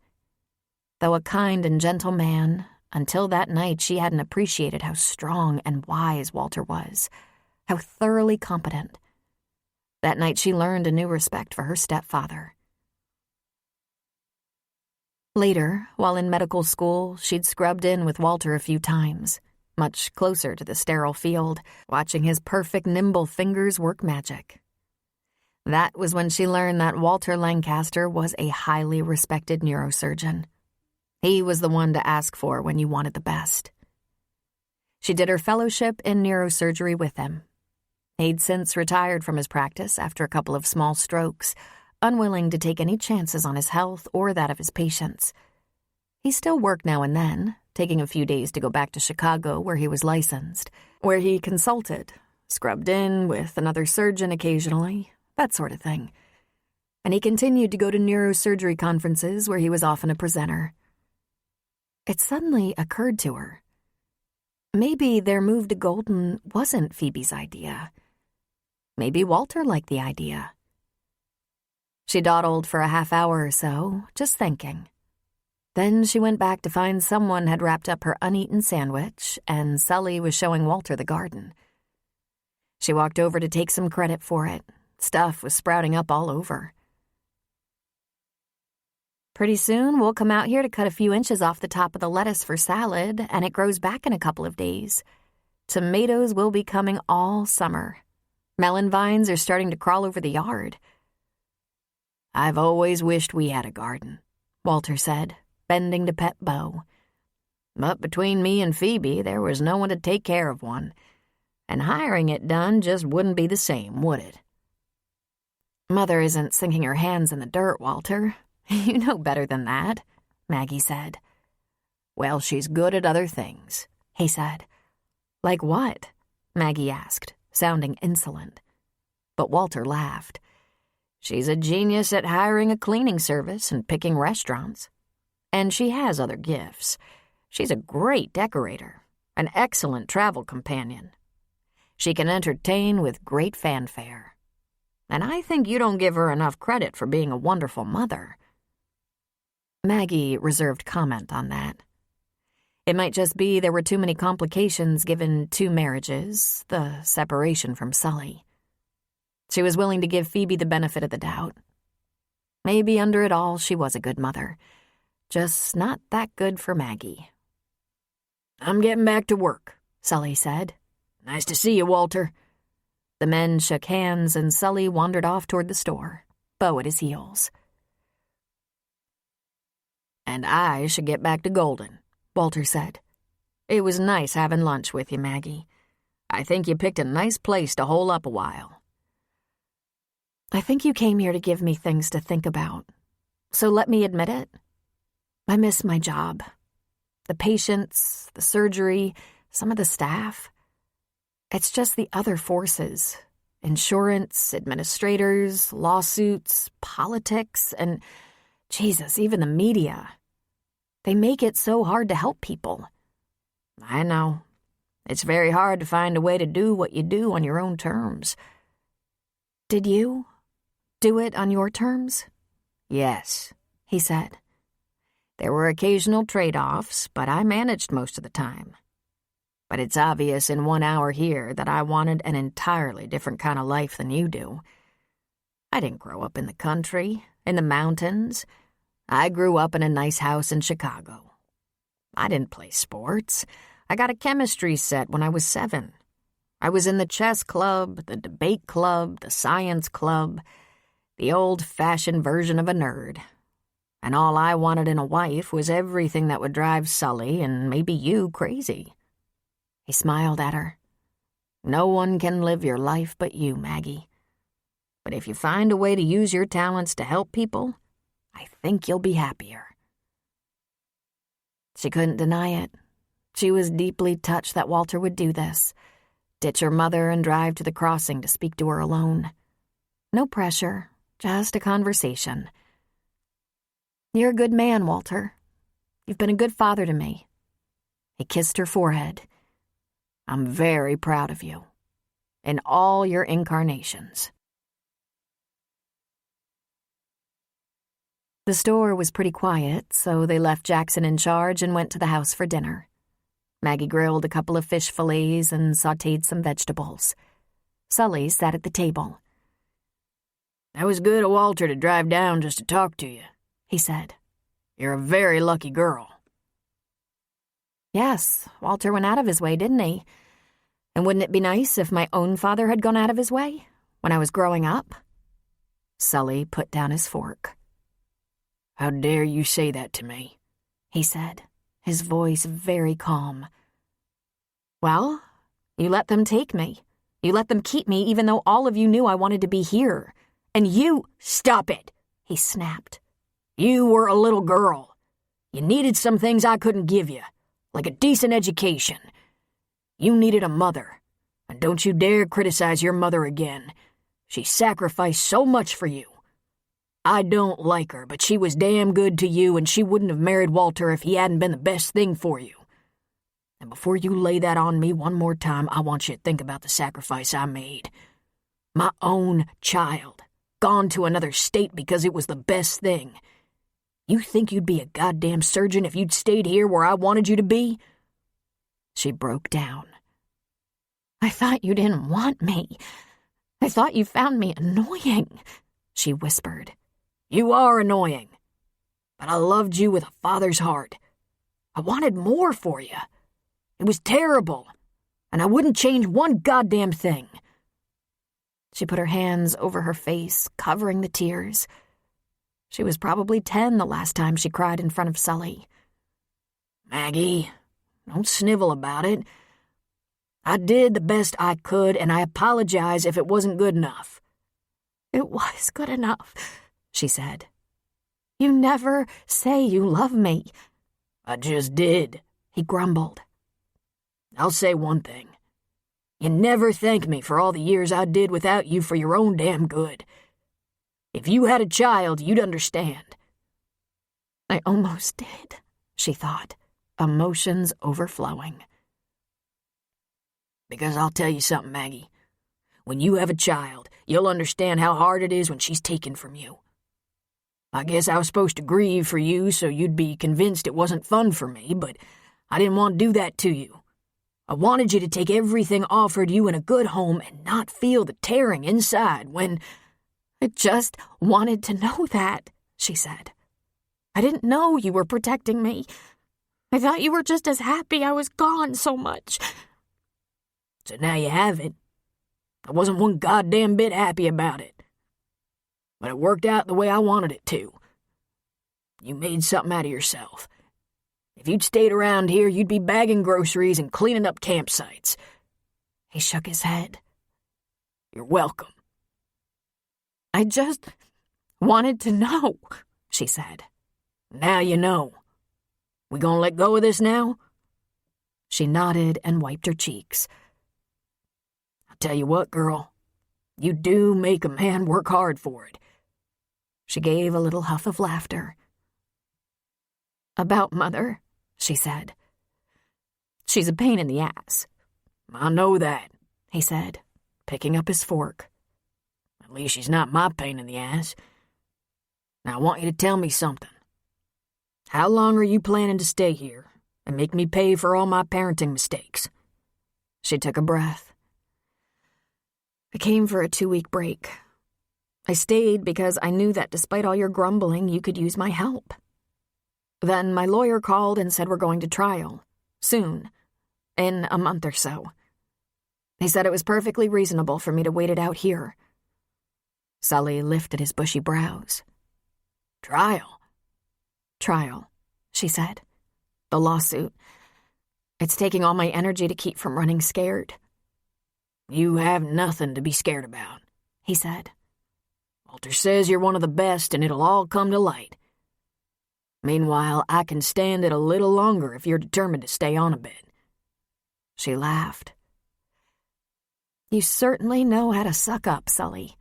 Though a kind and gentle man, until that night she hadn't appreciated how strong and wise Walter was, how thoroughly competent. That night she learned a new respect for her stepfather. Later, while in medical school, she'd scrubbed in with Walter a few times, much closer to the sterile field, watching his perfect nimble fingers work magic. That was when she learned that Walter Lancaster was a highly respected neurosurgeon. He was the one to ask for when you wanted the best. She did her fellowship in neurosurgery with him. He'd since retired from his practice after a couple of small strokes, unwilling to take any chances on his health or that of his patients. He still worked now and then, taking a few days to go back to Chicago where he was licensed, where he consulted, scrubbed in with another surgeon occasionally, that sort of thing. And he continued to go to neurosurgery conferences where he was often a presenter. It suddenly occurred to her. Maybe their move to Golden wasn't Phoebe's idea. Maybe Walter liked the idea. She dawdled for a half hour or so, just thinking. Then she went back to find someone had wrapped up her uneaten sandwich, and Sully was showing Walter the garden. She walked over to take some credit for it. Stuff was sprouting up all over. "Pretty soon we'll come out here to cut a few inches off the top of the lettuce for salad, and it grows back in a couple of days. Tomatoes will be coming all summer. Melon vines are starting to crawl over the yard." "I've always wished we had a garden," Walter said, bending to pet Bo. "But between me and Phoebe, there was no one to take care of one, and hiring it done just wouldn't be the same, would it?" "Mother isn't sinking her hands in the dirt, Walter. You know better than that," Maggie said. "Well, she's good at other things," he said. "Like what?" Maggie asked, sounding insolent. But Walter laughed. "She's a genius at hiring a cleaning service and picking restaurants. And she has other gifts. She's a great decorator, an excellent travel companion. She can entertain with great fanfare. And I think you don't give her enough credit for being a wonderful mother." Maggie reserved comment on that. It might just be there were too many complications given 2 marriages, the separation from Sully. She was willing to give Phoebe the benefit of the doubt. Maybe under it all she was a good mother, just not that good for Maggie. "I'm getting back to work," Sully said. "Nice to see you, Walter." The men shook hands and Sully wandered off toward the store, Bo at his heels. "And I should get back to Golden," Walter said. "It was nice having lunch with you, Maggie. I think you picked a nice place to hole up a while." "I think you came here to give me things to think about. So let me admit it. I miss my job. The patients, the surgery, some of the staff. It's just the other forces. Insurance, administrators, lawsuits, politics, and, Jesus, even the media. They make it so hard to help people." "I know. It's very hard to find a way to do what you do on your own terms." "Did you do it on your terms?" "Yes," he said. "There were occasional trade-offs, but I managed most of the time. But it's obvious in 1 hour here that I wanted an entirely different kind of life than you do. I didn't grow up in the country, in the mountains. I grew up in a nice house in Chicago. I didn't play sports. I got a chemistry set when I was 7. I was in the chess club, the debate club, the science club, the old-fashioned version of a nerd. And all I wanted in a wife was everything that would drive Sully and maybe you crazy. He smiled at her. No one can live your life but you, Maggie. But if you find a way to use your talents to help people, I think you'll be happier. She couldn't deny it. She was deeply touched that Walter would do this. Ditch her mother and drive to the crossing to speak to her alone. No pressure, just a conversation. You're a good man, Walter. You've been a good father to me. He kissed her forehead. I'm very proud of you. In all your incarnations. The store was pretty quiet, so they left Jackson in charge and went to the house for dinner. Maggie grilled a couple of fish fillets and sautéed some vegetables. Sully sat at the table. That was good of Walter to drive down just to talk to you, he said. You're a very lucky girl. Yes, Walter went out of his way, didn't he? And wouldn't it be nice if my own father had gone out of his way when I was growing up? Sully put down his fork. How dare you say that to me, he said, his voice very calm. Well, you let them take me. You let them keep me even though all of you knew I wanted to be here. And you— Stop it, he snapped. You were a little girl. You needed some things I couldn't give you, like a decent education. You needed a mother, and don't you dare criticize your mother again. She sacrificed so much for you. I don't like her, but she was damn good to you, and she wouldn't have married Walter if he hadn't been the best thing for you. And before you lay that on me one more time, I want you to think about the sacrifice I made. My own child, gone to another state because it was the best thing. You think you'd be a goddamn surgeon if you'd stayed here where I wanted you to be? She broke down. I thought you didn't want me. I thought you found me annoying, she whispered. You are annoying, but I loved you with a father's heart. I wanted more for you. It was terrible, and I wouldn't change one goddamn thing. She put her hands over her face, covering the tears. She was probably 10 the last time she cried in front of Sully. Maggie, don't snivel about it. I did the best I could, and I apologize if it wasn't good enough. It was good enough, she said. You never say you love me. I just did, he grumbled. I'll say one thing. You never thank me for all the years I did without you for your own damn good. If you had a child, you'd understand. I almost did, she thought, emotions overflowing. Because I'll tell you something, Maggie. When you have a child, you'll understand how hard it is when she's taken from you. I guess I was supposed to grieve for you so you'd be convinced it wasn't fun for me, but I didn't want to do that to you. I wanted you to take everything offered you in a good home and not feel the tearing inside when— I just wanted to know that, she said. I didn't know you were protecting me. I thought you were just as happy I was gone so much. So now you have it. I wasn't one goddamn bit happy about it. But it worked out the way I wanted it to. You made something out of yourself. If you'd stayed around here, you'd be bagging groceries and cleaning up campsites. He shook his head. You're welcome. I just wanted to know, she said. Now you know. We gonna let go of this now? She nodded and wiped her cheeks. I'll tell you what, girl. You do make a man work hard for it. She gave a little huff of laughter. About Mother, she said. She's a pain in the ass. I know that, he said, picking up his fork. At least she's not my pain in the ass. Now I want you to tell me something. How long are you planning to stay here and make me pay for all my parenting mistakes? She took a breath. I came for a 2-week break. I stayed because I knew that despite all your grumbling, you could use my help. Then my lawyer called and said we're going to trial. Soon. in a month or so. He said it was perfectly reasonable for me to wait it out here. Sully lifted his bushy brows. Trial? Trial, she said. The lawsuit. It's taking all my energy to keep from running scared. You have nothing to be scared about, he said. Walter says you're one of the best and it'll all come to light. Meanwhile, I can stand it a little longer if you're determined to stay on a bit. She laughed. You certainly know how to suck up, Sully.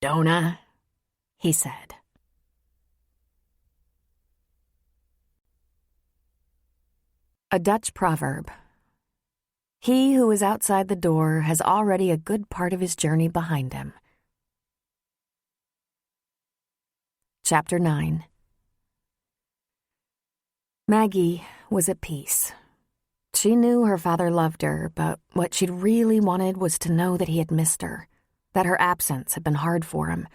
Don't I? He said. A Dutch proverb. He who is outside the door has already a good part of his journey behind him. Chapter 9. Maggie was at peace. She knew her father loved her, but what she'd really wanted was to know that he had missed her, that her absence had been hard for him.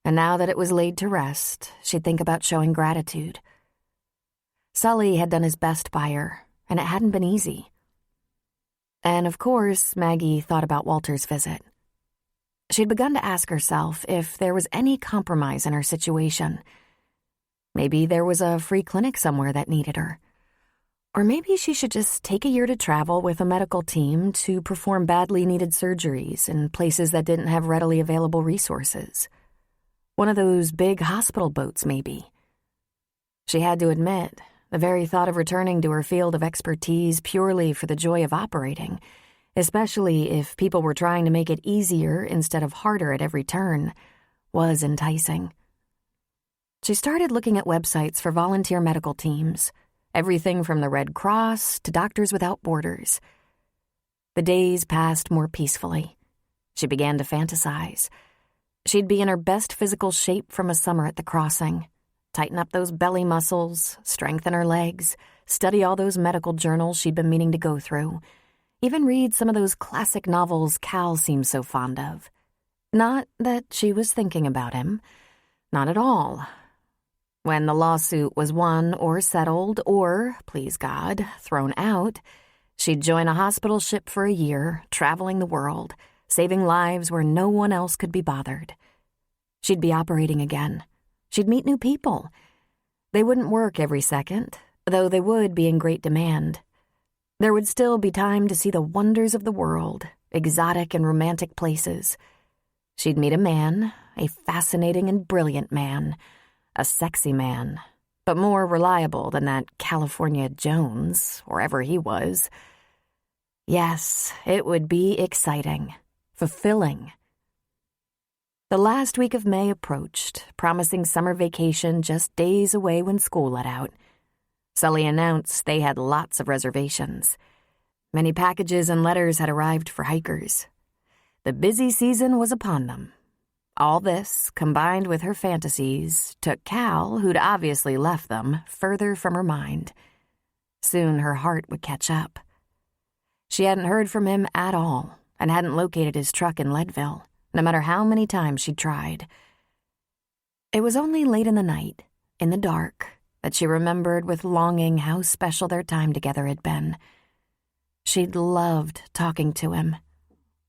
And now that it was laid to rest, she'd think about showing gratitude. Sully had done his best by her, and it hadn't been easy. And of course, Maggie thought about Walter's visit. She'd begun to ask herself if there was any compromise in her situation. Maybe there was a free clinic somewhere that needed her. Or maybe she should just take a year to travel with a medical team to perform badly needed surgeries in places that didn't have readily available resources. One of those big hospital boats, maybe. She had to admit, the very thought of returning to her field of expertise purely for the joy of operating, especially if people were trying to make it easier instead of harder at every turn, was enticing. She started looking at websites for volunteer medical teams, everything from the Red Cross to Doctors Without Borders. The days passed more peacefully. She began to fantasize. She'd be in her best physical shape from a summer at the crossing, tighten up those belly muscles, strengthen her legs, study all those medical journals she'd been meaning to go through, even read some of those classic novels Cal seemed so fond of. Not that she was thinking about him. Not at all. When the lawsuit was won or settled or, please God, thrown out, she'd join a hospital ship for a year, traveling the world, saving lives where no one else could be bothered. She'd be operating again. She'd meet new people. They wouldn't work every second, though they would be in great demand. There would still be time to see the wonders of the world, exotic and romantic places. She'd meet a man, a fascinating and brilliant man, a sexy man, but more reliable than that California Jones, wherever he was. Yes, it would be exciting, fulfilling. The last week of May approached, promising summer vacation just days away when school let out. Sully announced they had lots of reservations. Many packages and letters had arrived for hikers. The busy season was upon them. All this, combined with her fantasies, took Cal, who'd obviously left them, further from her mind. Soon her heart would catch up. She hadn't heard from him at all and hadn't located his truck in Leadville, no matter how many times she'd tried. It was only late in the night, in the dark, that she remembered with longing how special their time together had been. She'd loved talking to him,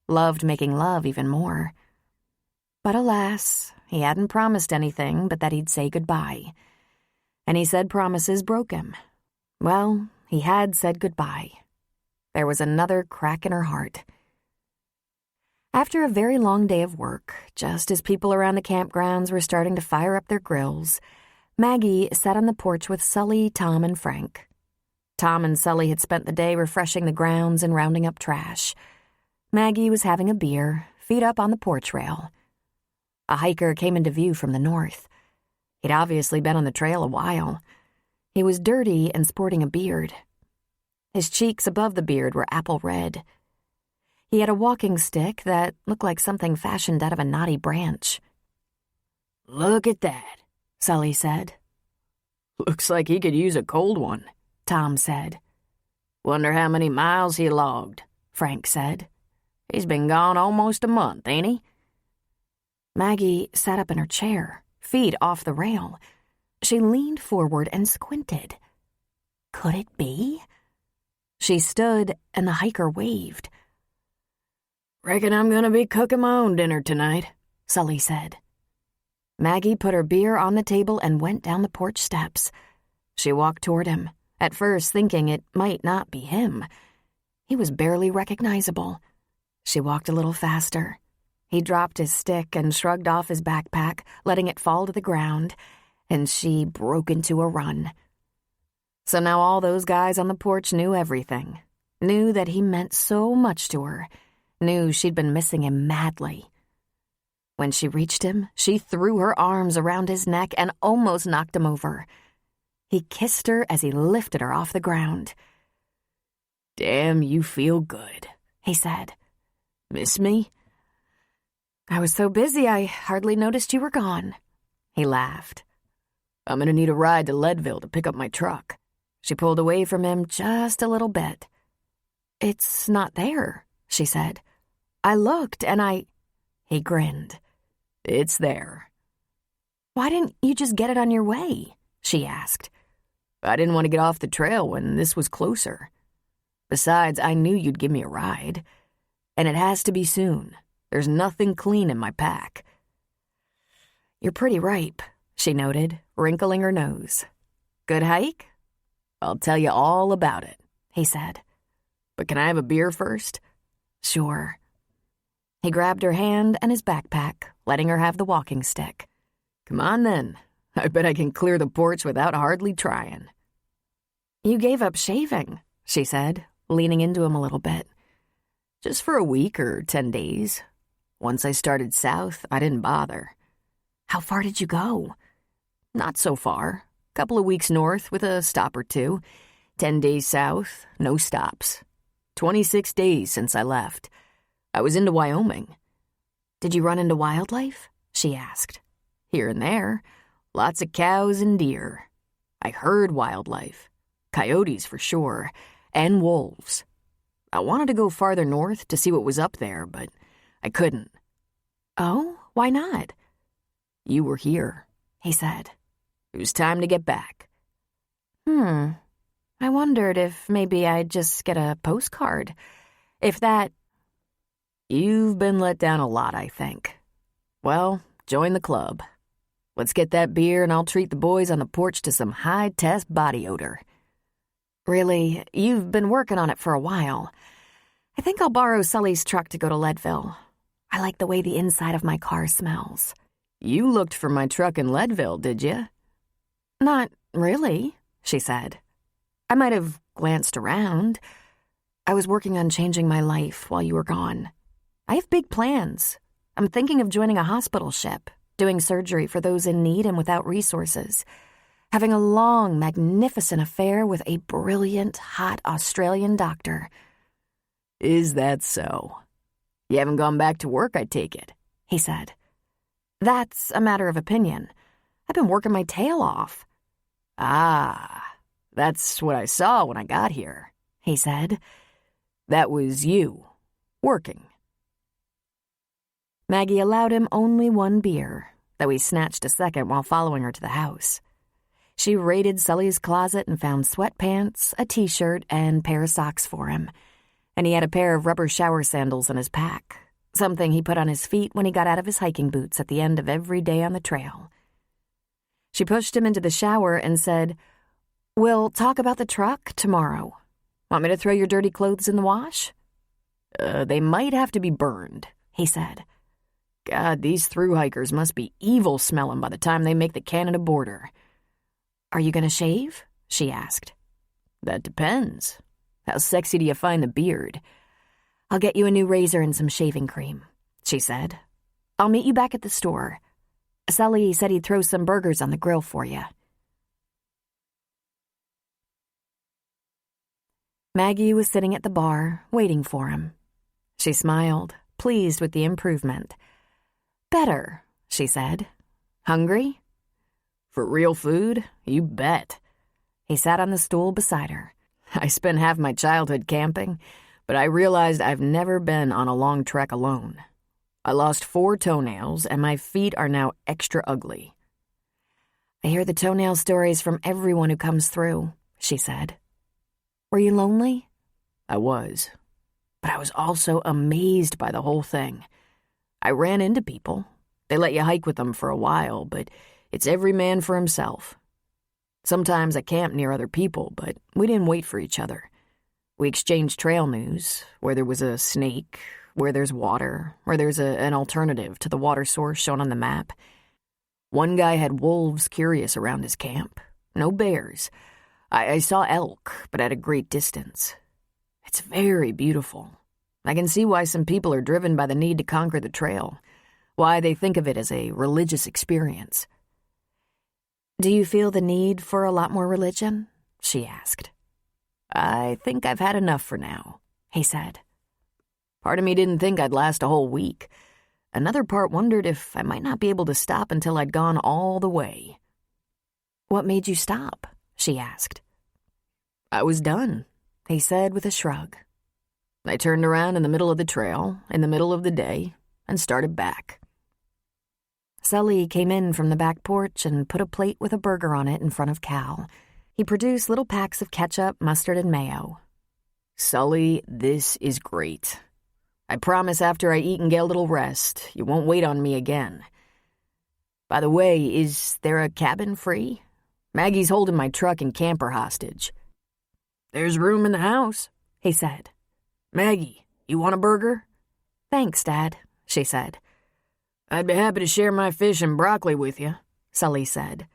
loved making love even more. But alas, he hadn't promised anything but that he'd say goodbye. And he said promises broke him. Well, he had said goodbye. There was another crack in her heart. After a very long day of work, just as people around the campgrounds were starting to fire up their grills, Maggie sat on the porch with Sully, Tom, and Frank. Tom and Sully had spent the day refreshing the grounds and rounding up trash. Maggie was having a beer, feet up on the porch rail. A hiker came into view from the north. He'd obviously been on the trail a while. He was dirty and sporting a beard. His cheeks above the beard were apple red. He had a walking stick that looked like something fashioned out of a knotty branch. "Look at that," Sully said. "Looks like he could use a cold one," Tom said. "Wonder how many miles he logged," Frank said. "He's been gone almost a month, ain't he?" Maggie sat up in her chair, feet off the rail. She leaned forward and squinted. Could it be? She stood, and the hiker waved. "Reckon I'm gonna be cooking my own dinner tonight," Sully said. Maggie put her beer on the table and went down the porch steps. She walked toward him, at first thinking it might not be him. He was barely recognizable. She walked a little faster. He dropped his stick and shrugged off his backpack, letting it fall to the ground, and she broke into a run. So now all those guys on the porch knew everything, knew that he meant so much to her, knew she'd been missing him madly. When she reached him, she threw her arms around his neck and almost knocked him over. He kissed her as he lifted her off the ground. "Damn, you feel good," he said. "Miss me?" "I was so busy I hardly noticed you were gone." He laughed. "I'm gonna need a ride to Leadville to pick up my truck." She pulled away from him just a little bit. "It's not there," she said. "I looked and He grinned. "It's there." "Why didn't you just get it on your way?" she asked. "I didn't want to get off the trail when this was closer. Besides, I knew you'd give me a ride. And it has to be soon. There's nothing clean in my pack." "You're pretty ripe," she noted, wrinkling her nose. "Good hike?" "I'll tell you all about it," he said. "But can I have a beer first?" "Sure." He grabbed her hand and his backpack, letting her have the walking stick. "Come on, then. I bet I can clear the porch without hardly trying." "You gave up shaving," she said, leaning into him a little bit. "Just for a week or 10 days. Once I started south, I didn't bother." "How far did you go?" "Not so far. Couple of weeks north with a stop or two. 10 days south, no stops. 26 days since I left. I was into Wyoming." "Did you run into wildlife?" she asked. "Here and there. Lots of cows and deer. I heard wildlife. Coyotes for sure. And wolves. I wanted to go farther north to see what was up there, but I couldn't." "Oh, why not?" "You were here," he said. "It was time to get back." I wondered if maybe I'd just get a postcard. If that... "You've been let down a lot, I think. Well, join the club. Let's get that beer and I'll treat the boys on the porch to some high-test body odor." "Really, you've been working on it for a while. I think I'll borrow Sully's truck to go to Leadville. I like the way the inside of my car smells." "You looked for my truck in Leadville, did you?" "Not really," she said. "I might have glanced around. I was working on changing my life while you were gone. I have big plans. I'm thinking of joining a hospital ship, doing surgery for those in need and without resources, having a long, magnificent affair with a brilliant, hot Australian doctor." "Is that so? You haven't gone back to work, I take it," he said. "That's a matter of opinion. I've been working my tail off." "Ah, that's what I saw when I got here," he said. "That was you, working." Maggie allowed him only one beer, though he snatched a second while following her to the house. She raided Sully's closet and found sweatpants, a t-shirt, and pair of socks for him. And he had a pair of rubber shower sandals in his pack, something he put on his feet when he got out of his hiking boots at the end of every day on the trail. She pushed him into the shower and said, "We'll talk about the truck tomorrow. Want me to throw your dirty clothes in the wash?" They might have to be burned," he said. "God, these thru-hikers must be evil smelling by the time they make the Canada border." "Are you going to shave?" she asked. "That depends. How sexy do you find the beard?" "I'll get you a new razor and some shaving cream," she said. "I'll meet you back at the store. Sully said he'd throw some burgers on the grill for you." Maggie was sitting at the bar, waiting for him. She smiled, pleased with the improvement. "Better," she said. "Hungry?" "For real food? You bet." He sat on the stool beside her. "I spent half my childhood camping, but I realized I've never been on a long trek alone. I lost 4 toenails, and my feet are now extra ugly." "I hear the toenail stories from everyone who comes through," she said. "Were you lonely?" I was. But I was also amazed by the whole thing. I ran into people. They let you hike with them for a while, but it's every man for himself. Sometimes I camped near other people, but we didn't wait for each other. We exchanged trail news, where there was a snake, where there's water, where there's an alternative to the water source shown on the map. One guy had wolves curious around his camp. No bears. I saw elk, but at a great distance. It's very beautiful. I can see why some people are driven by the need to conquer the trail, why they think of it as a religious experience. Do you feel the need for a lot more religion? She asked. I think I've had enough for now, he said. Part of me didn't think I'd last a whole week. Another part wondered if I might not be able to stop until I'd gone all the way. What made you stop? She asked. I was done, he said with a shrug. I turned around in the middle of the trail, in the middle of the day, and started back. Sully came in from the back porch and put a plate with a burger on it in front of Cal. He produced little packs of ketchup, mustard, and mayo. Sully, this is great. I promise after I eat and get a little rest, you won't wait on me again. By the way, is there a cabin free? Maggie's holding my truck and camper hostage. There's room in the house, he said. Maggie, you want a burger? Thanks, Dad, she said. I'd be happy to share my fish and broccoli with you, Sully said.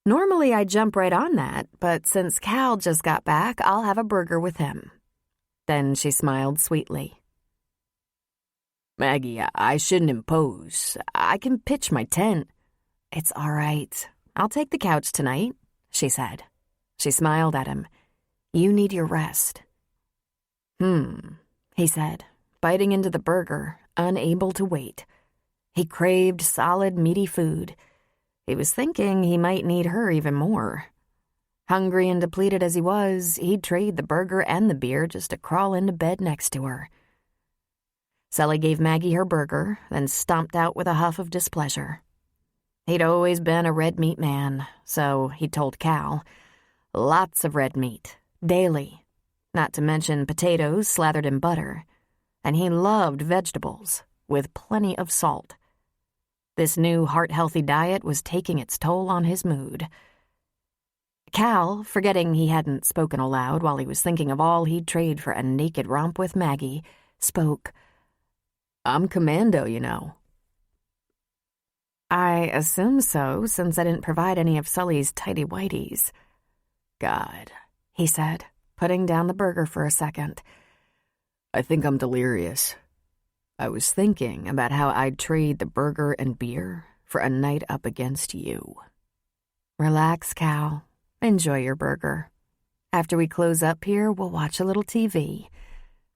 Normally I'd jump right on that, but since Cal just got back, I'll have a burger with him. Then she smiled sweetly. Maggie, I shouldn't impose. I can pitch my tent. It's all right. I'll take the couch tonight, she said. She smiled at him. You need your rest. He said, biting into the burger, unable to wait. He craved solid, meaty food. He was thinking he might need her even more. Hungry and depleted as he was, he'd trade the burger and the beer just to crawl into bed next to her. Sully gave Maggie her burger, then stomped out with a huff of displeasure. He'd always been a red meat man, so he told Cal. Lots of red meat, daily. Not to mention potatoes slathered in butter. And he loved vegetables, with plenty of salt. This new heart-healthy diet was taking its toll on his mood. Cal, forgetting he hadn't spoken aloud while he was thinking of all he'd trade for a naked romp with Maggie, spoke. I'm commando, you know. I assume so, since I didn't provide any of Sully's tighty-whities. God, he said, putting down the burger for a second. I think I'm delirious. I was thinking about how I'd trade the burger and beer for a night up against you. Relax, Cal. Enjoy your burger. After we close up here, we'll watch a little TV.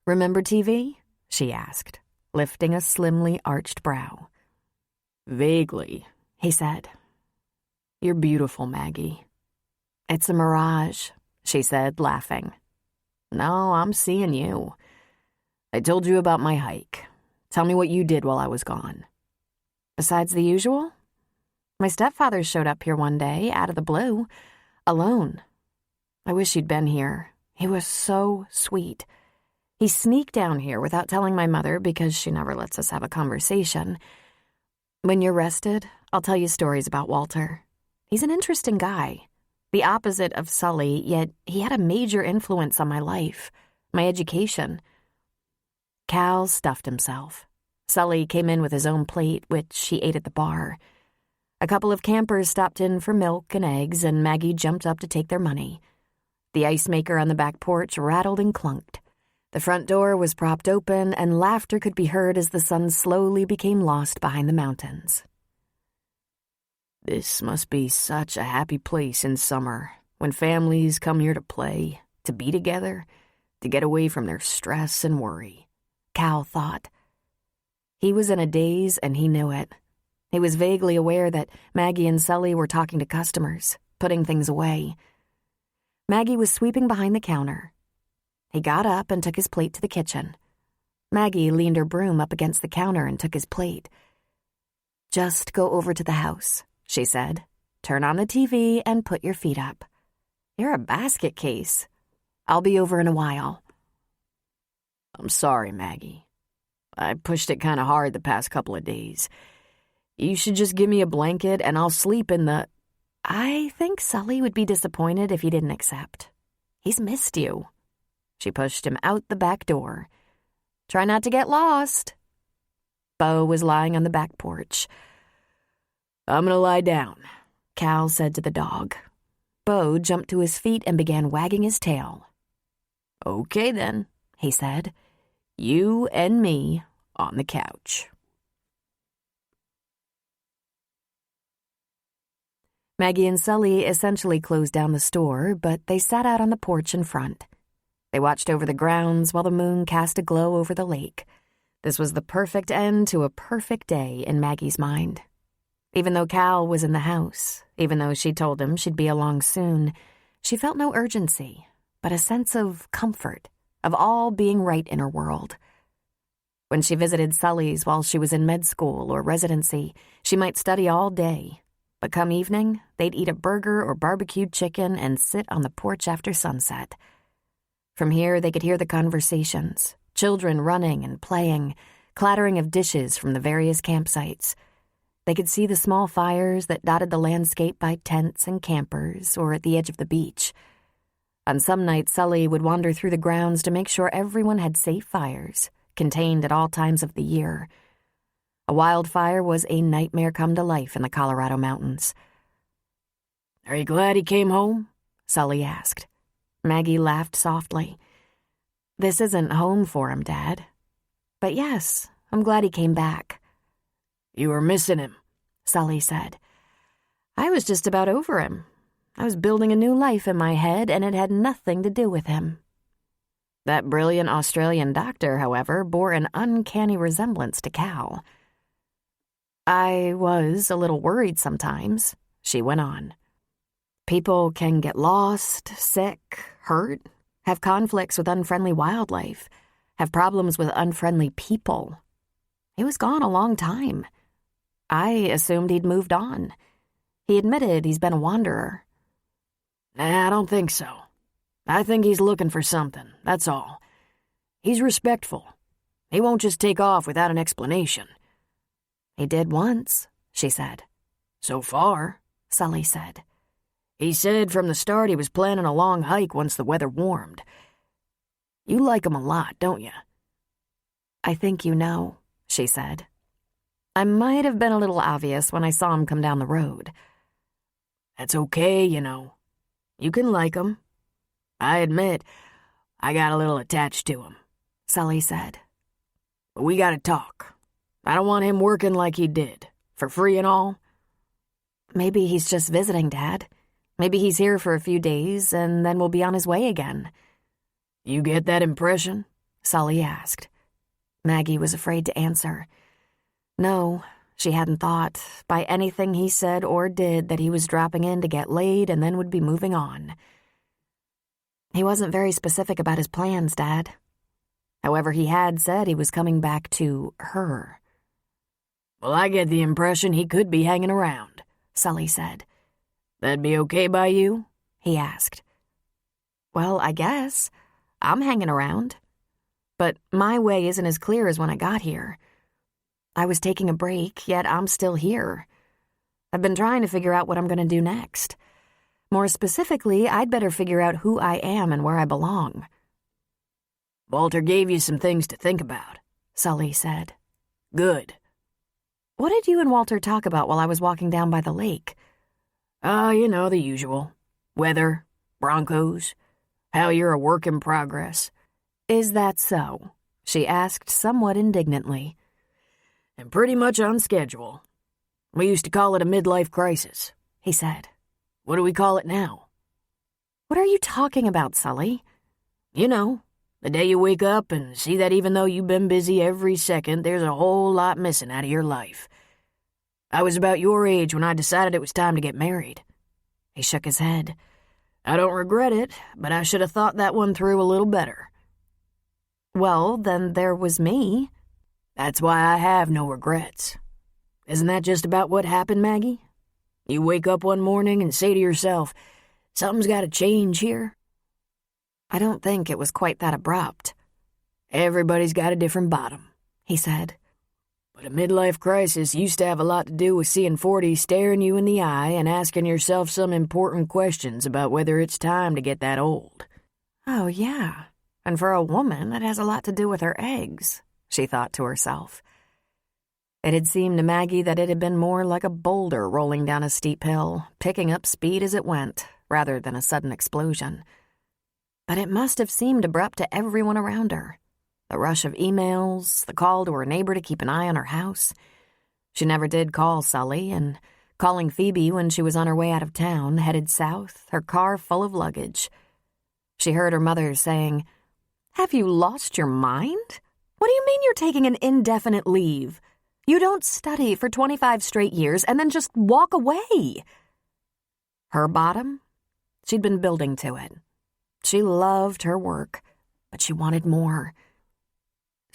Remember TV? She asked, lifting a slimly arched brow. Vaguely, he said. You're beautiful, Maggie. It's a mirage, she said, laughing. No, I'm seeing you. I told you about my hike. Tell me what you did while I was gone. Besides the usual? My stepfather showed up here one day, out of the blue, alone. I wish he'd been here. He was so sweet. He sneaked down here without telling my mother because she never lets us have a conversation. When you're rested, I'll tell you stories about Walter. He's an interesting guy. The opposite of Sully, yet he had a major influence on my life, my education. Cal stuffed himself. Sully came in with his own plate, which he ate at the bar. A couple of campers stopped in for milk and eggs, and Maggie jumped up to take their money. The ice maker on the back porch rattled and clunked. The front door was propped open, and laughter could be heard as the sun slowly became lost behind the mountains. This must be such a happy place in summer, when families come here to play, to be together, to get away from their stress and worry, Cal thought. He was in a daze, and he knew it. He was vaguely aware that Maggie and Sully were talking to customers, putting things away. Maggie was sweeping behind the counter. He got up and took his plate to the kitchen. Maggie leaned her broom up against the counter and took his plate. Just go over to the house, she said. Turn on the TV and put your feet up. You're a basket case. I'll be over in a while. I'm sorry, Maggie. I pushed it kind of hard the past couple of days. You should just give me a blanket and I'll sleep in the... I think Sully would be disappointed if he didn't accept. He's missed you. She pushed him out the back door. Try not to get lost. Bo was lying on the back porch. I'm gonna lie down, Cal said to the dog. Bo jumped to his feet and began wagging his tail. Okay then, he said. You and me on the couch. Maggie and Sully essentially closed down the store, but they sat out on the porch in front. They watched over the grounds while the moon cast a glow over the lake. This was the perfect end to a perfect day in Maggie's mind. Even though Cal was in the house, even though she told him she'd be along soon, she felt no urgency, but a sense of comfort, of all being right in her world. When she visited Sully's while she was in med school or residency, she might study all day, but come evening, they'd eat a burger or barbecued chicken and sit on the porch after sunset. From here, they could hear the conversations, children running and playing, clattering of dishes from the various campsites. They could see the small fires that dotted the landscape by tents and campers or at the edge of the beach. On some nights, Sully would wander through the grounds to make sure everyone had safe fires, contained at all times of the year. A wildfire was a nightmare come to life in the Colorado mountains. Are you glad he came home? Sully asked. Maggie laughed softly. This isn't home for him, Dad. But yes, I'm glad he came back. You were missing him, Sully said. I was just about over him. I was building a new life in my head, and it had nothing to do with him. That brilliant Australian doctor, however, bore an uncanny resemblance to Cal. I was a little worried sometimes, she went on. People can get lost, sick, hurt, have conflicts with unfriendly wildlife, have problems with unfriendly people. He was gone a long time. I assumed he'd moved on. He admitted he's been a wanderer. Nah, I don't think so. I think he's looking for something, that's all. He's respectful. He won't just take off without an explanation. He did once, she said. So far, Sully said. He said from the start he was planning a long hike once the weather warmed. You like him a lot, don't you? I think you know, she said. I might have been a little obvious when I saw him come down the road. That's okay, you know. You can like him. I admit, I got a little attached to him, Sully said. But we gotta talk. I don't want him working like he did, for free and all. Maybe he's just visiting, Dad. Maybe he's here for a few days, and then will be on his way again. You get that impression? Sully asked. Maggie was afraid to answer. No, she hadn't thought, by anything he said or did, that he was dropping in to get laid and then would be moving on. He wasn't very specific about his plans, Dad. However, he had said he was coming back to her. Well, I get the impression he could be hanging around, Sully said. That'd be okay by you? He asked. Well, I guess. I'm hanging around. But my way isn't as clear as when I got here. I was taking a break, yet I'm still here. I've been trying to figure out what I'm going to do next. More specifically, I'd better figure out who I am and where I belong. Walter gave you some things to think about, Sully said. Good. What did you and Walter talk about while I was walking down by the lake? You know, the usual. Weather, Broncos, how you're a work in progress. Is that so? She asked somewhat indignantly. And pretty much on schedule. We used to call it a midlife crisis, he said. What do we call it now? What are you talking about, Sully? You know, the day you wake up and see that even though you've been busy every second, there's a whole lot missing out of your life. I was about your age when I decided it was time to get married. He shook his head. I don't regret it, but I should have thought that one through a little better. Well, then there was me. That's why I have no regrets. Isn't that just about what happened, Maggie? You wake up one morning and say to yourself, something's got to change here. I don't think it was quite that abrupt. Everybody's got a different bottom, he said. but a midlife crisis used to have a lot to do with seeing 40 staring you in the eye and asking yourself some important questions about whether it's time to get that old. Oh, yeah. And for a woman, it has a lot to do with her eggs, she thought to herself. It had seemed to Maggie that it had been more like a boulder rolling down a steep hill, picking up speed as it went, rather than a sudden explosion. But it must have seemed abrupt to everyone around her. The rush of emails, the call to her neighbor to keep an eye on her house. She never did call Sully, and calling Phoebe when she was on her way out of town, headed south, her car full of luggage. She heard her mother saying, "Have you lost your mind? What do you mean you're taking an indefinite leave? You don't study for 25 straight years and then just walk away." Her bottom? She'd been building to it. She loved her work, but she wanted more.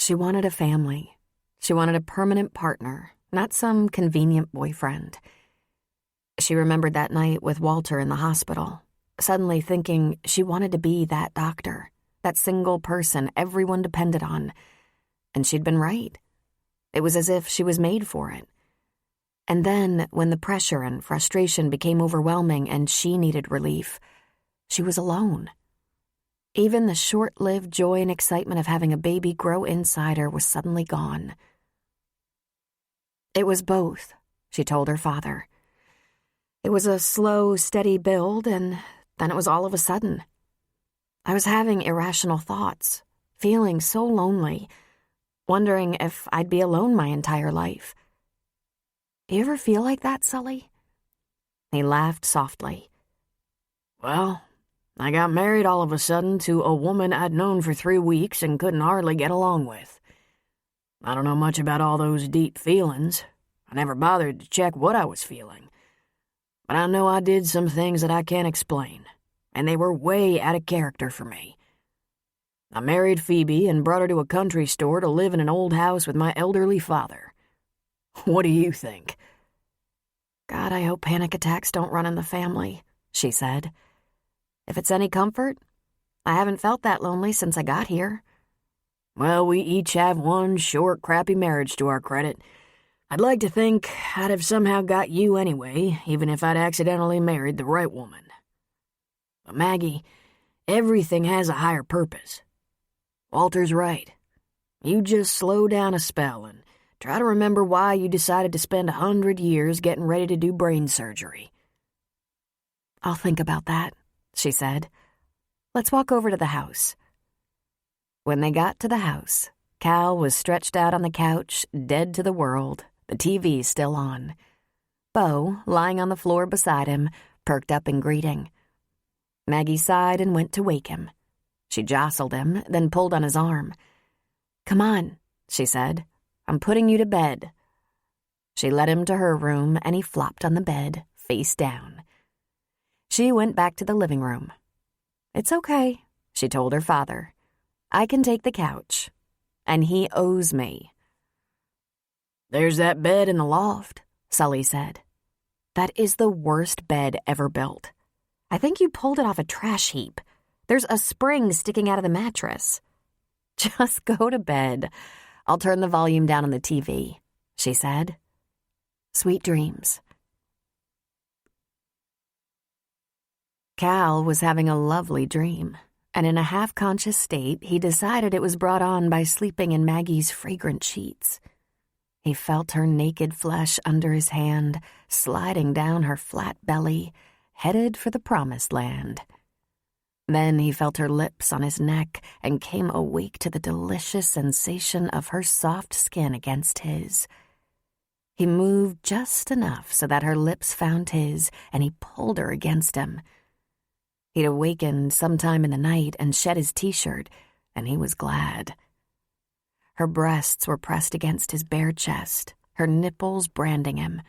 She wanted a family. She wanted a permanent partner, not some convenient boyfriend. She remembered that night with Walter in the hospital, suddenly thinking she wanted to be that doctor, that single person everyone depended on. And she'd been right. It was as if she was made for it. And then, when the pressure and frustration became overwhelming and she needed relief, she was alone. Even the short-lived joy and excitement of having a baby grow inside her was suddenly gone. It was both, she told her father. It was a slow, steady build, and then it was all of a sudden. I was having irrational thoughts, feeling so lonely, wondering if I'd be alone my entire life. You ever feel like that, Sully? He laughed softly. Well, I got married all of a sudden to a woman I'd known for 3 weeks and couldn't hardly get along with. I don't know much about all those deep feelings. I never bothered to check what I was feeling. But I know I did some things that I can't explain, and they were way out of character for me. I married Phoebe and brought her to a country store to live in an old house with my elderly father. What do you think? God, I hope panic attacks don't run in the family, she said. If it's any comfort, I haven't felt that lonely since I got here. Well, we each have one short, crappy marriage to our credit. I'd like to think I'd have somehow got you anyway, even if I'd accidentally married the right woman. But Maggie, everything has a higher purpose. Walter's right. You just slow down a spell and try to remember why you decided to spend 100 years getting ready to do brain surgery. I'll think about that, she said. Let's walk over to the house. When they got to the house, Cal was stretched out on the couch, dead to the world, the TV still on. Bo, lying on the floor beside him, perked up in greeting. Maggie sighed and went to wake him. She jostled him, then pulled on his arm. "Come on," she said. "I'm putting you to bed." She led him to her room, and he flopped on the bed, face down. She went back to the living room. "It's okay," she told her father. "I can take the couch, and he owes me." "There's that bed in the loft," Sully said. "That is the worst bed ever built. I think you pulled it off a trash heap. There's a spring sticking out of the mattress." "Just go to bed. I'll turn the volume down on the TV," she said. "Sweet dreams." Cal was having a lovely dream, and in a half-conscious state, he decided it was brought on by sleeping in Maggie's fragrant sheets. He felt her naked flesh under his hand, sliding down her flat belly, headed for the promised land. Then he felt her lips on his neck and came awake to the delicious sensation of her soft skin against his. He moved just enough so that her lips found his, and he pulled her against him. He'd awakened sometime in the night and shed his t-shirt, and he was glad. Her breasts were pressed against his bare chest, her nipples branding him.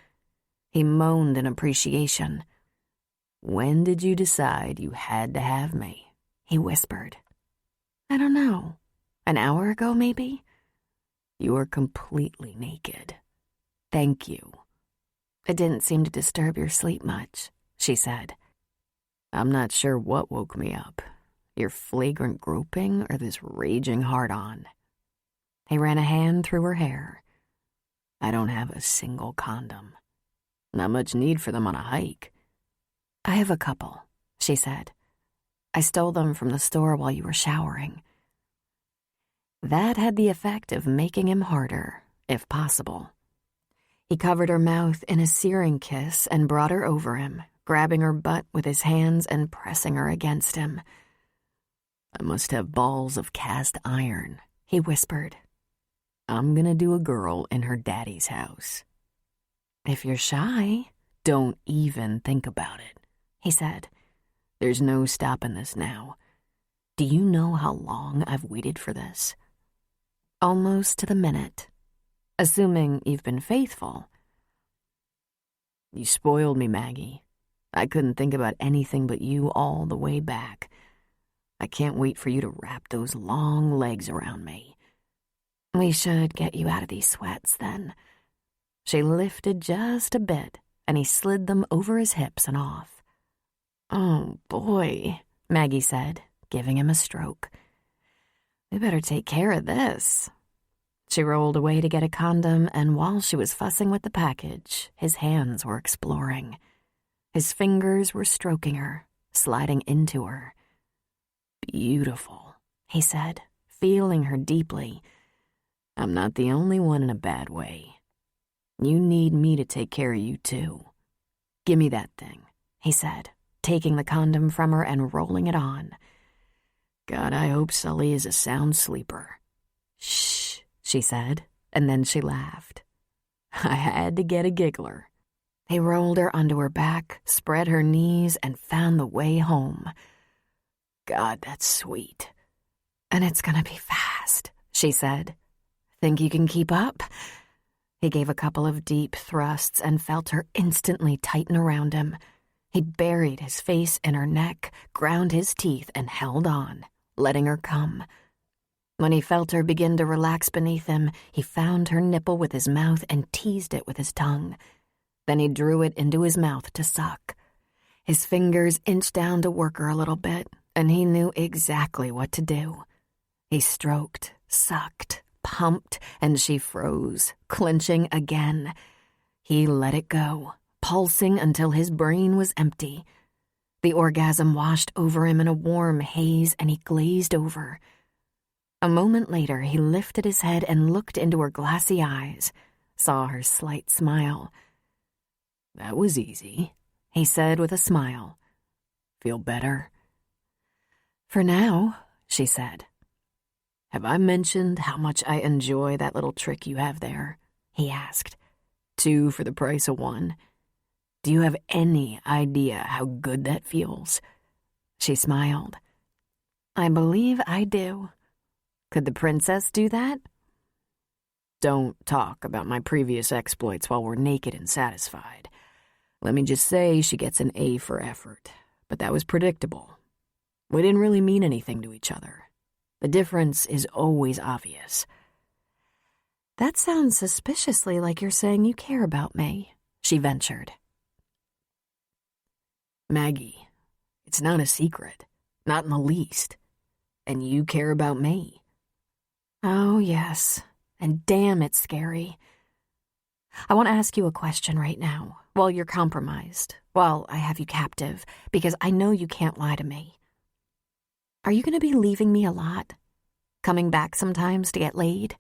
He moaned in appreciation. "When did you decide you had to have me?" he whispered. "I don't know. An hour ago, maybe?" "You are completely naked. Thank you." "It didn't seem to disturb your sleep much," she said. "I'm not sure what woke me up, your flagrant groping or this raging hard-on," He ran a hand through her hair. "I don't have a single condom. Not much need for them on a hike." "I have a couple," she said. "I stole them from the store while you were showering." That had the effect of making him harder, if possible. He covered her mouth in a searing kiss and brought her over him, grabbing her butt with his hands and pressing her against him. "I must have balls of cast iron," he whispered. "I'm gonna do a girl in her daddy's house." "If you're shy, don't even think about it," he said. "There's no stopping this now. Do you know how long I've waited for this?" "Almost to the minute. Assuming you've been faithful." "You spoiled me, Maggie. I couldn't think about anything but you all the way back. I can't wait for you to wrap those long legs around me." "We should get you out of these sweats, then." She lifted just a bit, and he slid them over his hips and off. "Oh, boy," Maggie said, giving him a stroke. "We better take care of this." She rolled away to get a condom, and while she was fussing with the package, his hands were exploring. His fingers were stroking her, sliding into her. "Beautiful," he said, feeling her deeply. "I'm not the only one in a bad way. You need me to take care of you, too. Give me that thing," he said, taking the condom from her and rolling it on. "God, I hope Sully is a sound sleeper." "Shh," she said, and then she laughed. I had to get a giggler. He rolled her onto her back, spread her knees, and found the way home. "God, that's sweet." "And it's gonna be fast," she said. "Think you can keep up?" He gave a couple of deep thrusts and felt her instantly tighten around him. He buried his face in her neck, ground his teeth, and held on, letting her come. When he felt her begin to relax beneath him, he found her nipple with his mouth and teased it with his tongue. Then he drew it into his mouth to suck. His fingers inched down to work her a little bit, and he knew exactly what to do. He stroked, sucked, pumped, and she froze, clenching again. He let it go, pulsing until his brain was empty. The orgasm washed over him in a warm haze, and he glazed over. A moment later, he lifted his head and looked into her glassy eyes, saw her slight smile. "That was easy," he said with a smile. "Feel better?" "For now," she said. "Have I mentioned how much I enjoy that little trick you have there?" he asked. 2 for the price of 1. Do you have any idea how good that feels?" She smiled. "I believe I do. Could the princess do that?" "Don't talk about my previous exploits while we're naked and satisfied. Let me just say she gets an A for effort, but that was predictable. We didn't really mean anything to each other. The difference is always obvious." "That sounds suspiciously like you're saying you care about me," she ventured. "Maggie, it's not a secret, not in the least. And you care about me." "Oh, yes, and damn, it's scary. I want to ask you a question right now, while you're compromised, while I have you captive, because I know you can't lie to me. Are you going to be leaving me a lot? Coming back sometimes to get laid?"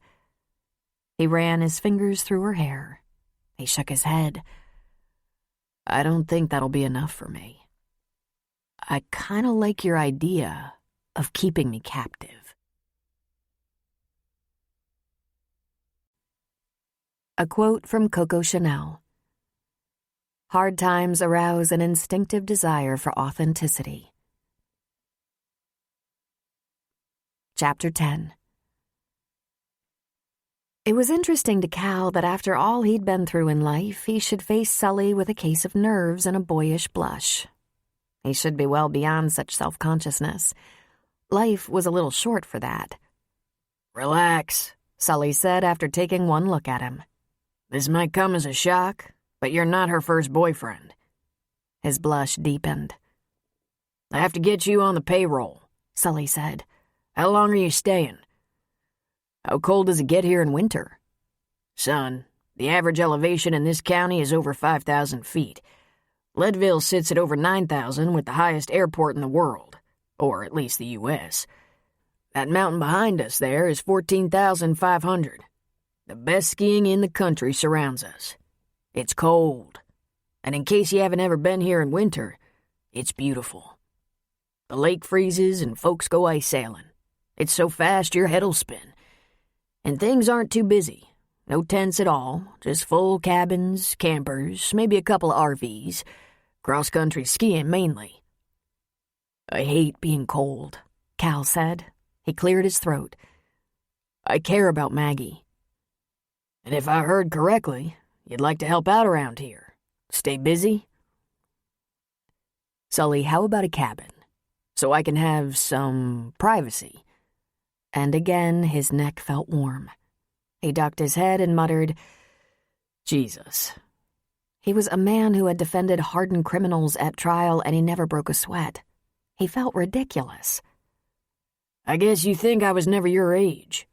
He ran his fingers through her hair. He shook his head. "I don't think that'll be enough for me. I kind of like your idea of keeping me captive." A quote from Coco Chanel. Hard times arouse an instinctive desire for authenticity. Chapter 10. It was interesting to Cal that after all he'd been through in life, he should face Sully with a case of nerves and a boyish blush. He should be well beyond such self-consciousness. Life was a little short for that. "Relax," Sully said after taking one look at him. "This might come as a shock, but you're not her first boyfriend." His blush deepened. "I have to get you on the payroll," Sully said. "How long are you staying?" How cold does it get here in winter? Son, the average elevation in this county is over 5,000 feet. Leadville sits at over 9,000 with the highest airport in the world, or at least the U.S. That mountain behind us there is 14,500. The best skiing in the country surrounds us. It's cold. And in case you haven't ever been here in winter, it's beautiful. The lake freezes and folks go ice sailing. It's so fast your head'll spin. And things aren't too busy. No tents at all, just full cabins, campers, maybe a couple of RVs. Cross-country skiing mainly. I hate being cold, Cal said. He cleared his throat. I care about Maggie. And if I heard correctly, you'd like to help out around here. Stay busy? Sully, how about a cabin? So I can have some privacy. And again his neck felt warm. He ducked his head and muttered, Jesus. He was a man who had defended hardened criminals at trial, and he never broke a sweat. He felt ridiculous. I guess you think I was never your age.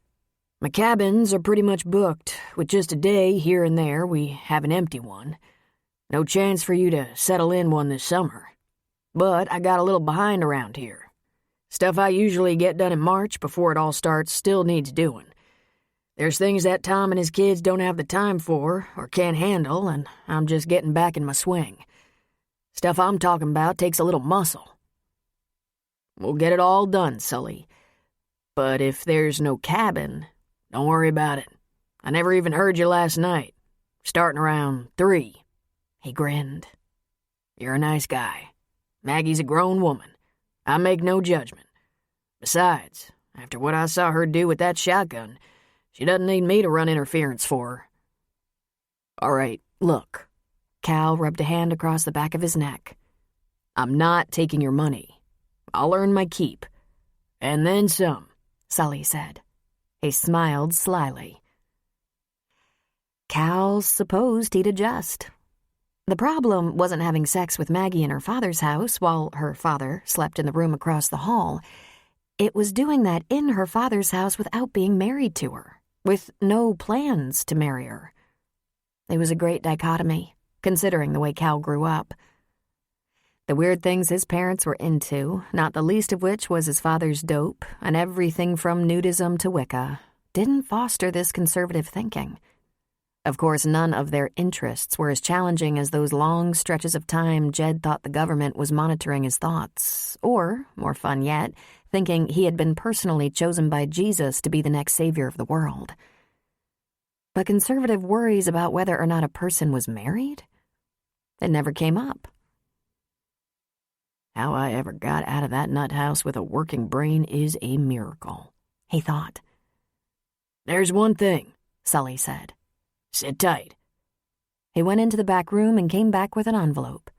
My cabins are pretty much booked. With just a day here and there, we have an empty one. No chance for you to settle in one this summer. But I got a little behind around here. Stuff I usually get done in March before it all starts still needs doing. There's things that Tom and his kids don't have the time for or can't handle, and I'm just getting back in my swing. Stuff I'm talking about takes a little muscle. We'll get it all done, Sully. But if there's no cabin, don't worry about it. I never even heard you last night. Starting around 3. He grinned. You're a nice guy. Maggie's a grown woman. I make no judgment. Besides, after what I saw her do with that shotgun, she doesn't need me to run interference for her. All right, look. Cal rubbed a hand across the back of his neck. I'm not taking your money. I'll earn my keep. And then some, Sully said. He smiled slyly. Cal supposed he'd adjust. The problem wasn't having sex with Maggie in her father's house while her father slept in the room across the hall. It was doing that in her father's house without being married to her, with no plans to marry her. It was a great dichotomy, considering the way Cal grew up. The weird things his parents were into, not the least of which was his father's dope, and everything from nudism to Wicca, didn't foster this conservative thinking. Of course, none of their interests were as challenging as those long stretches of time Jed thought the government was monitoring his thoughts, or, more fun yet, thinking he had been personally chosen by Jesus to be the next savior of the world. But conservative worries about whether or not a person was married? It never came up. How I ever got out of that nut house with a working brain is a miracle, he thought. There's one thing, Sully said. Sit tight. He went into the back room and came back with an envelope.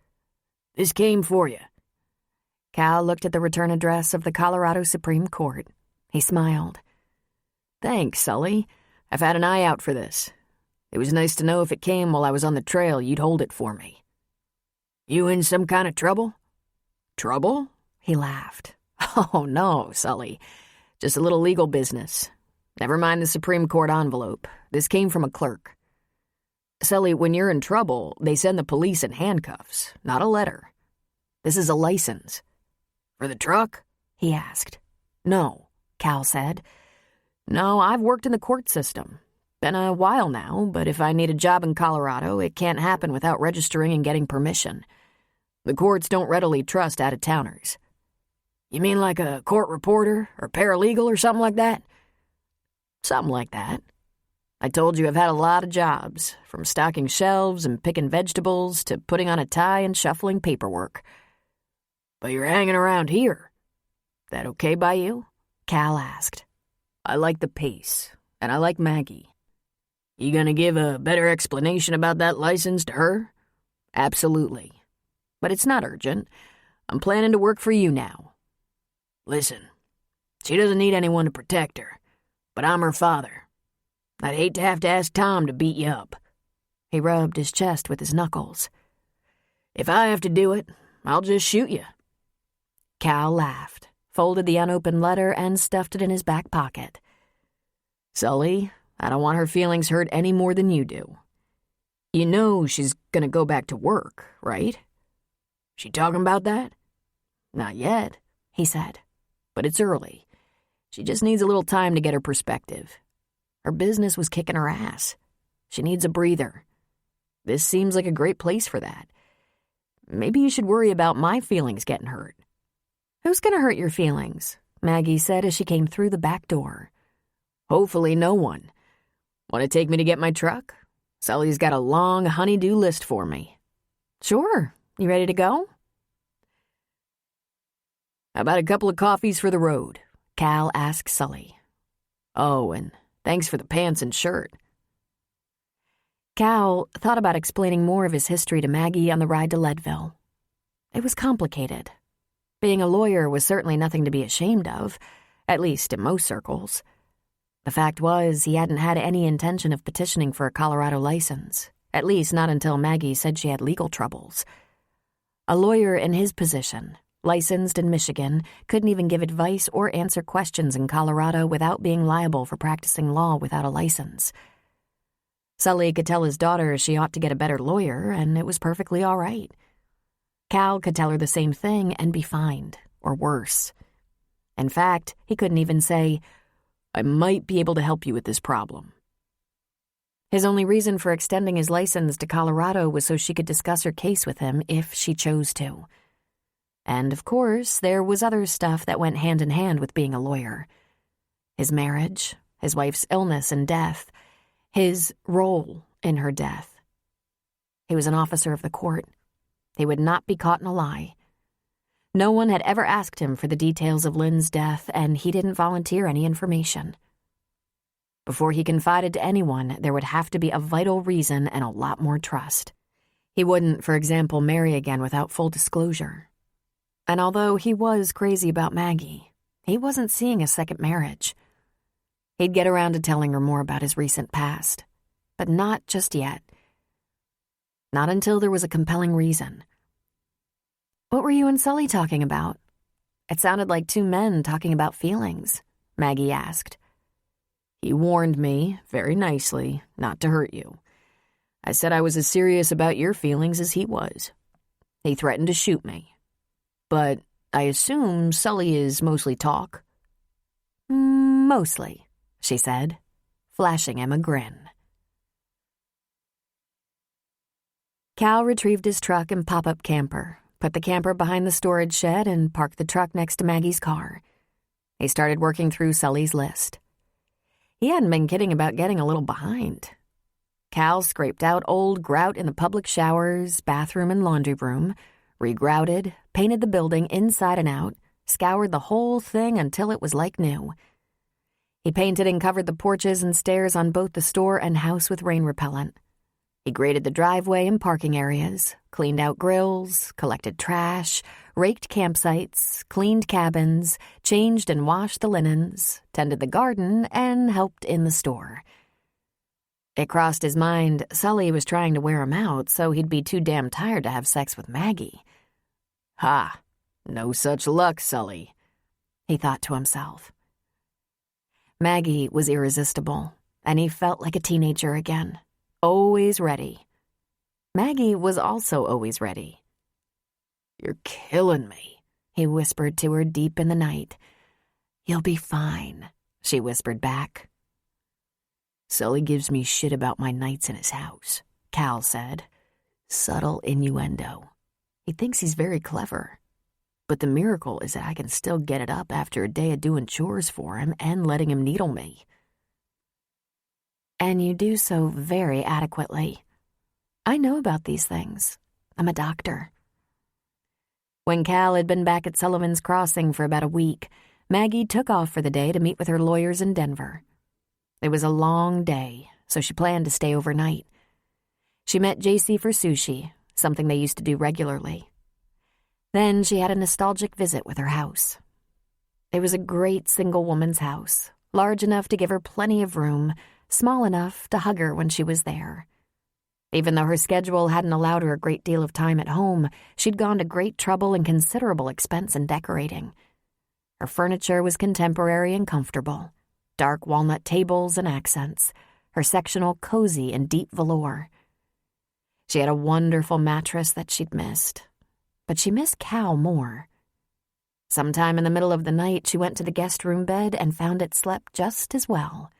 This came for you. Cal looked at the return address of the Colorado Supreme Court. He smiled. Thanks, Sully. I've had an eye out for this. It was nice to know if it came while I was on the trail, you'd hold it for me. You in some kind of trouble? Trouble? He laughed. Oh, no, Sully. Just a little legal business. Never mind the Supreme Court envelope. This came from a clerk. Sully, when you're in trouble, they send the police in handcuffs, not a letter. This is a license. For the truck? He asked. No, Cal said. No, I've worked in the court system. Been a while now, but if I need a job in Colorado, it can't happen without registering and getting permission. The courts don't readily trust out-of-towners. You mean like a court reporter or paralegal or something like that? Something like that. I told you I've had a lot of jobs, from stocking shelves and picking vegetables to putting on a tie and shuffling paperwork. But you're hanging around here. That okay by you? Cal asked. I like the pace, and I like Maggie. You gonna give a better explanation about that license to her? Absolutely. But it's not urgent. I'm planning to work for you now. Listen, she doesn't need anyone to protect her, but I'm her father. I'd hate to have to ask Tom to beat you up. He rubbed his chest with his knuckles. If I have to do it, I'll just shoot you. Cal laughed, folded the unopened letter, and stuffed it in his back pocket. Sully, I don't want her feelings hurt any more than you do. You know she's gonna go back to work, right? She talking about that? Not yet, he said, but it's early. She just needs a little time to get her perspective. Her business was kicking her ass. She needs a breather. This seems like a great place for that. Maybe you should worry about my feelings getting hurt. Who's gonna hurt your feelings? Maggie said as she came through the back door. Hopefully no one. Want to take me to get my truck? Sully's got a long honey-do list for me. Sure. You ready to go? How about a couple of coffees for the road? Cal asked Sully. Oh, and thanks for the pants and shirt. Cal thought about explaining more of his history to Maggie on the ride to Leadville. It was complicated. Being a lawyer was certainly nothing to be ashamed of, at least in most circles. The fact was, he hadn't had any intention of petitioning for a Colorado license, at least not until Maggie said she had legal troubles. A lawyer in his position, licensed in Michigan, couldn't even give advice or answer questions in Colorado without being liable for practicing law without a license. Sully could tell his daughter she ought to get a better lawyer, and it was perfectly all right. Cal could tell her the same thing and be fined, or worse. In fact, he couldn't even say, I might be able to help you with this problem. His only reason for extending his license to Colorado was so she could discuss her case with him if she chose to. And, of course, there was other stuff that went hand in hand with being a lawyer. His marriage, his wife's illness and death, his role in her death. He was an officer of the court. He would not be caught in a lie. No one had ever asked him for the details of Lynn's death, and he didn't volunteer any information. Before he confided to anyone, there would have to be a vital reason and a lot more trust. He wouldn't, for example, marry again without full disclosure. And although he was crazy about Maggie, he wasn't seeing a second marriage. He'd get around to telling her more about his recent past, but not just yet. Not until there was a compelling reason. What were you and Sully talking about? It sounded like two men talking about feelings, Maggie asked. He warned me, very nicely, not to hurt you. I said I was as serious about your feelings as he was. He threatened to shoot me. But I assume Sully is mostly talk? Mostly, she said, flashing him a grin. Cal retrieved his truck and pop-up camper, put the camper behind the storage shed, and parked the truck next to Maggie's car. He started working through Sully's list. He hadn't been kidding about getting a little behind. Cal scraped out old grout in the public showers, bathroom, and laundry room, regrouted, painted the building inside and out, scoured the whole thing until it was like new. He painted and covered the porches and stairs on both the store and house with rain repellent. He graded the driveway and parking areas, cleaned out grills, collected trash, raked campsites, cleaned cabins, changed and washed the linens, tended the garden, and helped in the store. It crossed his mind Sully was trying to wear him out so he'd be too damn tired to have sex with Maggie. Ha! No such luck, Sully, he thought to himself. Maggie was irresistible, and he felt like a teenager again. Always ready. Maggie was also always ready. You're killing me, he whispered to her deep in the night. You'll be fine, she whispered back. Sully gives me shit about my nights in his house, Cal said. Subtle innuendo. He thinks he's very clever. But the miracle is that I can still get it up after a day of doing chores for him and letting him needle me. And you do so very adequately. I know about these things. I'm a doctor. When Cal had been back at Sullivan's Crossing for about a week, Maggie took off for the day to meet with her lawyers in Denver. It was a long day, so she planned to stay overnight. She met JC for sushi, something they used to do regularly. Then she had a nostalgic visit with her house. It was a great single woman's house, large enough to give her plenty of room, small enough to hug her when she was there. Even though her schedule hadn't allowed her a great deal of time at home, she'd gone to great trouble and considerable expense in decorating. Her furniture was contemporary and comfortable. dark walnut tables and accents, her sectional cozy in deep velour. She had a wonderful mattress that she'd missed, but she missed Cal more. Sometime in the middle of the night, she went to the guest room bed and found it slept just as well.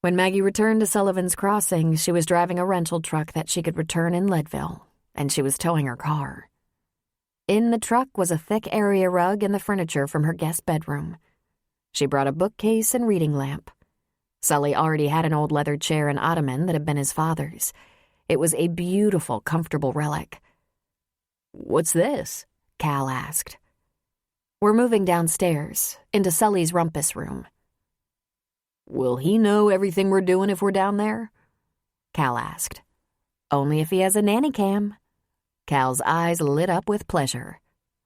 When Maggie returned to Sullivan's Crossing, she was driving a rental truck that she could return in Leadville, and she was towing her car. In the truck was a thick area rug and the furniture from her guest bedroom. She brought a bookcase and reading lamp. Sully already had an old leather chair and ottoman that had been his father's. It was a beautiful, comfortable relic. "What's this?" Cal asked. "We're moving downstairs, into Sully's rumpus room." "Will he know everything we're doing if we're down there?" Cal asked. "Only if he has a nanny cam." Cal's eyes lit up with pleasure.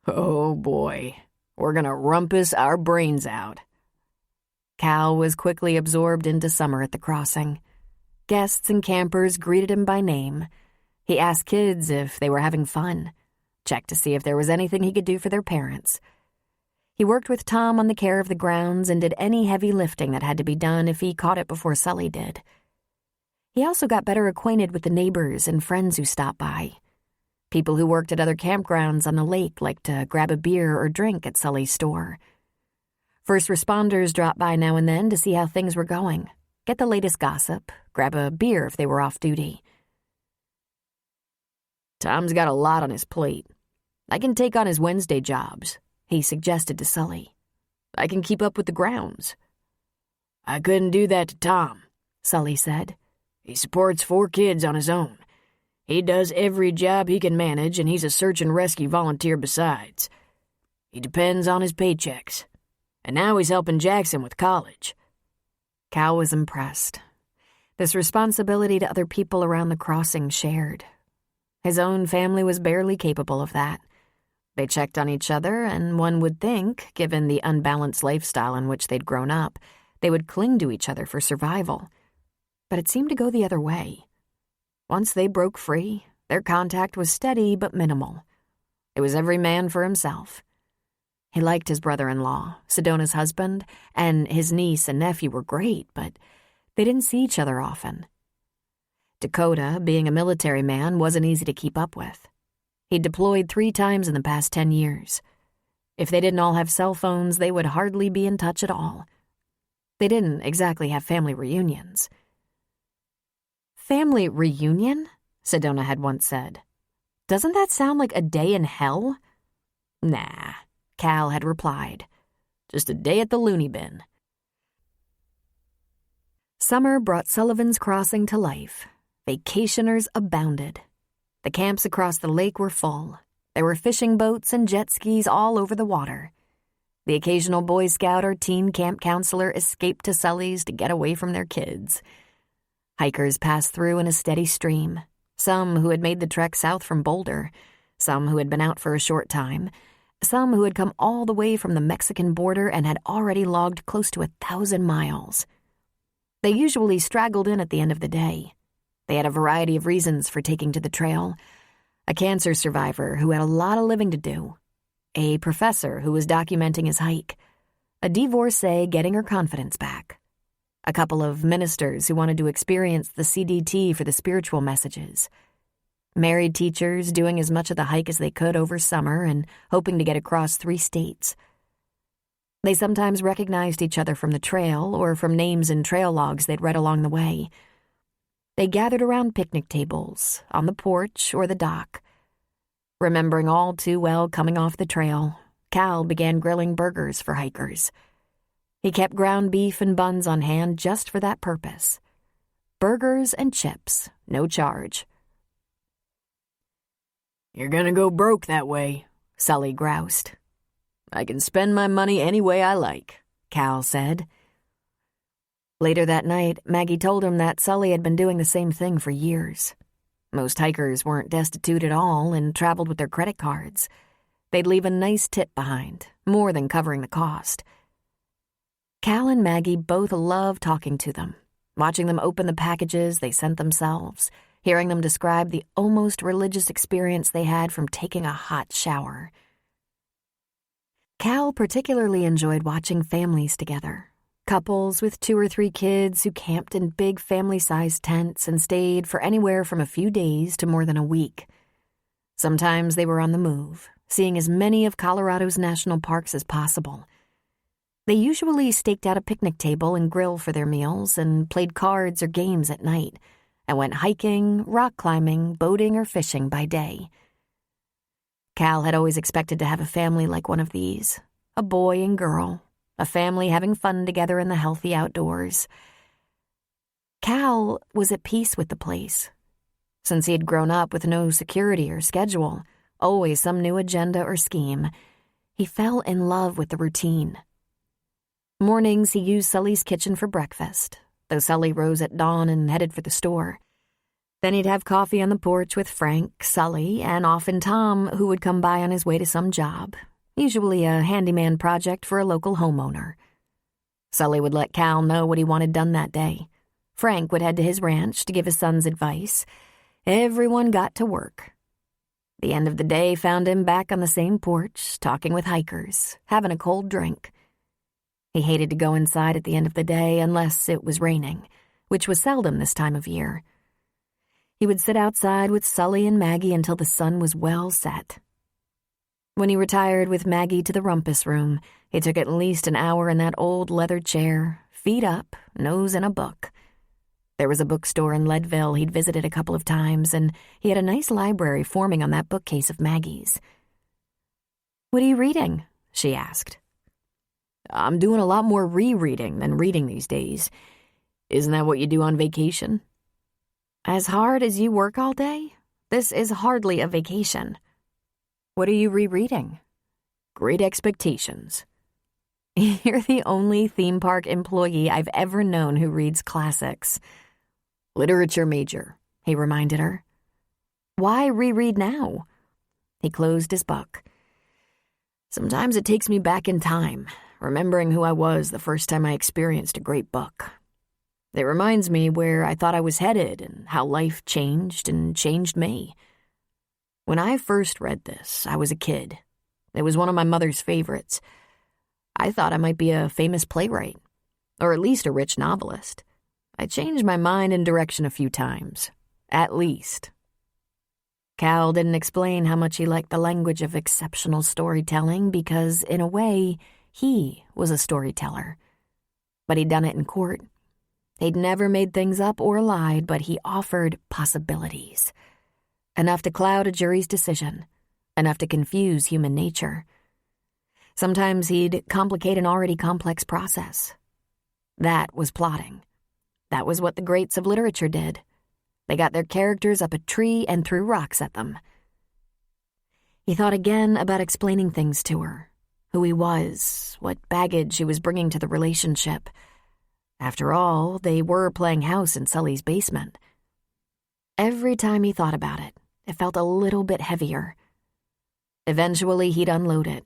"Oh, boy. We're gonna rumpus our brains out." Cal was quickly absorbed into summer at the crossing. Guests and campers greeted him by name. He asked kids if they were having fun, checked to see if there was anything he could do for their parents. He worked with Tom on the care of the grounds and did any heavy lifting that had to be done if he caught it before Sully did. He also got better acquainted with the neighbors and friends who stopped by. People who worked at other campgrounds on the lake liked to grab a beer or drink at Sully's store. First responders dropped by now and then to see how things were going, get the latest gossip, grab a beer if they were off duty. "Tom's got a lot on his plate. I can take on his Wednesday jobs," he suggested to Sully. "I can keep up with the grounds." "I couldn't do that to Tom," Sully said. "He supports 4 kids on his own. He does every job he can manage, and he's a search and rescue volunteer besides. He depends on his paychecks. And now he's helping Jackson with college." Cal was impressed. This responsibility to other people around the crossing shared. His own family was barely capable of that. They checked on each other, and one would think, given the unbalanced lifestyle in which they'd grown up, they would cling to each other for survival. But it seemed to go the other way. Once they broke free, their contact was steady but minimal. It was every man for himself. He liked his brother-in-law, Sedona's husband, and his niece and nephew were great, but they didn't see each other often. Dakota, being a military man, wasn't easy to keep up with. He'd deployed 3 times in the past 10 years. If they didn't all have cell phones, they would hardly be in touch at all. They didn't exactly have family reunions. "Family reunion?" Sedona had once said. "Doesn't that sound like a day in hell?" "Nah," Cal had replied. "Just a day at the loony bin." Summer brought Sullivan's Crossing to life. Vacationers abounded. The camps across the lake were full. There were fishing boats and jet skis all over the water. The occasional Boy Scout or teen camp counselor escaped to Sully's to get away from their kids. Hikers passed through in a steady stream, some who had made the trek south from Boulder, some who had been out for a short time, some who had come all the way from the Mexican border and had already logged close to 1,000 miles. They usually straggled in at the end of the day. They had a variety of reasons for taking to the trail. A cancer survivor who had a lot of living to do, a professor who was documenting his hike, a divorcee getting her confidence back, a couple of ministers who wanted to experience the CDT for the spiritual messages, married teachers doing as much of the hike as they could over summer and hoping to get across 3 states. They sometimes recognized each other from the trail or from names in trail logs they'd read along the way. They gathered around picnic tables, on the porch or the dock. Remembering all too well coming off the trail, Cal began grilling burgers for hikers. He kept ground beef and buns on hand just for that purpose. Burgers and chips, no charge. "You're gonna go broke that way," Sully groused. "I can spend my money any way I like," Cal said. Later that night, Maggie told him that Sully had been doing the same thing for years. Most hikers weren't destitute at all and traveled with their credit cards. They'd leave a nice tip behind, more than covering the cost. Cal and Maggie both loved talking to them, watching them open the packages they sent themselves, hearing them describe the almost religious experience they had from taking a hot shower. Cal particularly enjoyed watching families together, Couples with 2 or 3 kids who camped in big family-sized tents and stayed for anywhere from a few days to more than a week. Sometimes they were on the move, seeing as many of Colorado's national parks as possible. They usually staked out a picnic table and grill for their meals and played cards or games at night, and went hiking, rock climbing, boating, or fishing by day. Cal had always expected to have a family like one of these, a boy and girl, a family having fun together in the healthy outdoors. Cal was at peace with the place. Since he had grown up with no security or schedule, always some new agenda or scheme, he fell in love with the routine. Mornings he used Sully's kitchen for breakfast, though Sully rose at dawn and headed for the store. Then he'd have coffee on the porch with Frank, Sully, and often Tom, who would come by on his way to some job, usually a handyman project for a local homeowner. Sully would let Cal know what he wanted done that day. Frank would head to his ranch to give his sons advice. Everyone got to work. The end of the day found him back on the same porch, talking with hikers, having a cold drink. He hated to go inside at the end of the day unless it was raining, which was seldom this time of year. He would sit outside with Sully and Maggie until the sun was well set. When he retired with Maggie to the rumpus room, he took at least an hour in that old leather chair, feet up, nose in a book. There was a bookstore in Leadville he'd visited a couple of times, and he had a nice library forming on that bookcase of Maggie's. "What are you reading?" she asked. "I'm doing a lot more rereading than reading these days. Isn't that what you do on vacation?" "As hard as you work all day? This is hardly a vacation." "What are you rereading?" "Great Expectations." "You're the only theme park employee I've ever known who reads classics." "Literature major," he reminded her. "Why reread now?" He closed his book. "Sometimes it takes me back in time, remembering who I was the first time I experienced a great book. It reminds me where I thought I was headed and how life changed and changed me. When I first read this, I was a kid. It was one of my mother's favorites. I thought I might be a famous playwright, or at least a rich novelist. I changed my mind and direction a few times, at least." Cal didn't explain how much he liked the language of exceptional storytelling because, in a way, he was a storyteller. But he'd done it in court. He'd never made things up or lied, but he offered possibilities. Enough to cloud a jury's decision, enough to confuse human nature. Sometimes he'd complicate an already complex process. That was plotting. That was what the greats of literature did. They got their characters up a tree and threw rocks at them. He thought again about explaining things to her, who he was, what baggage he was bringing to the relationship. After all, they were playing house in Sully's basement. Every time he thought about it, it felt a little bit heavier. Eventually, he'd unload it.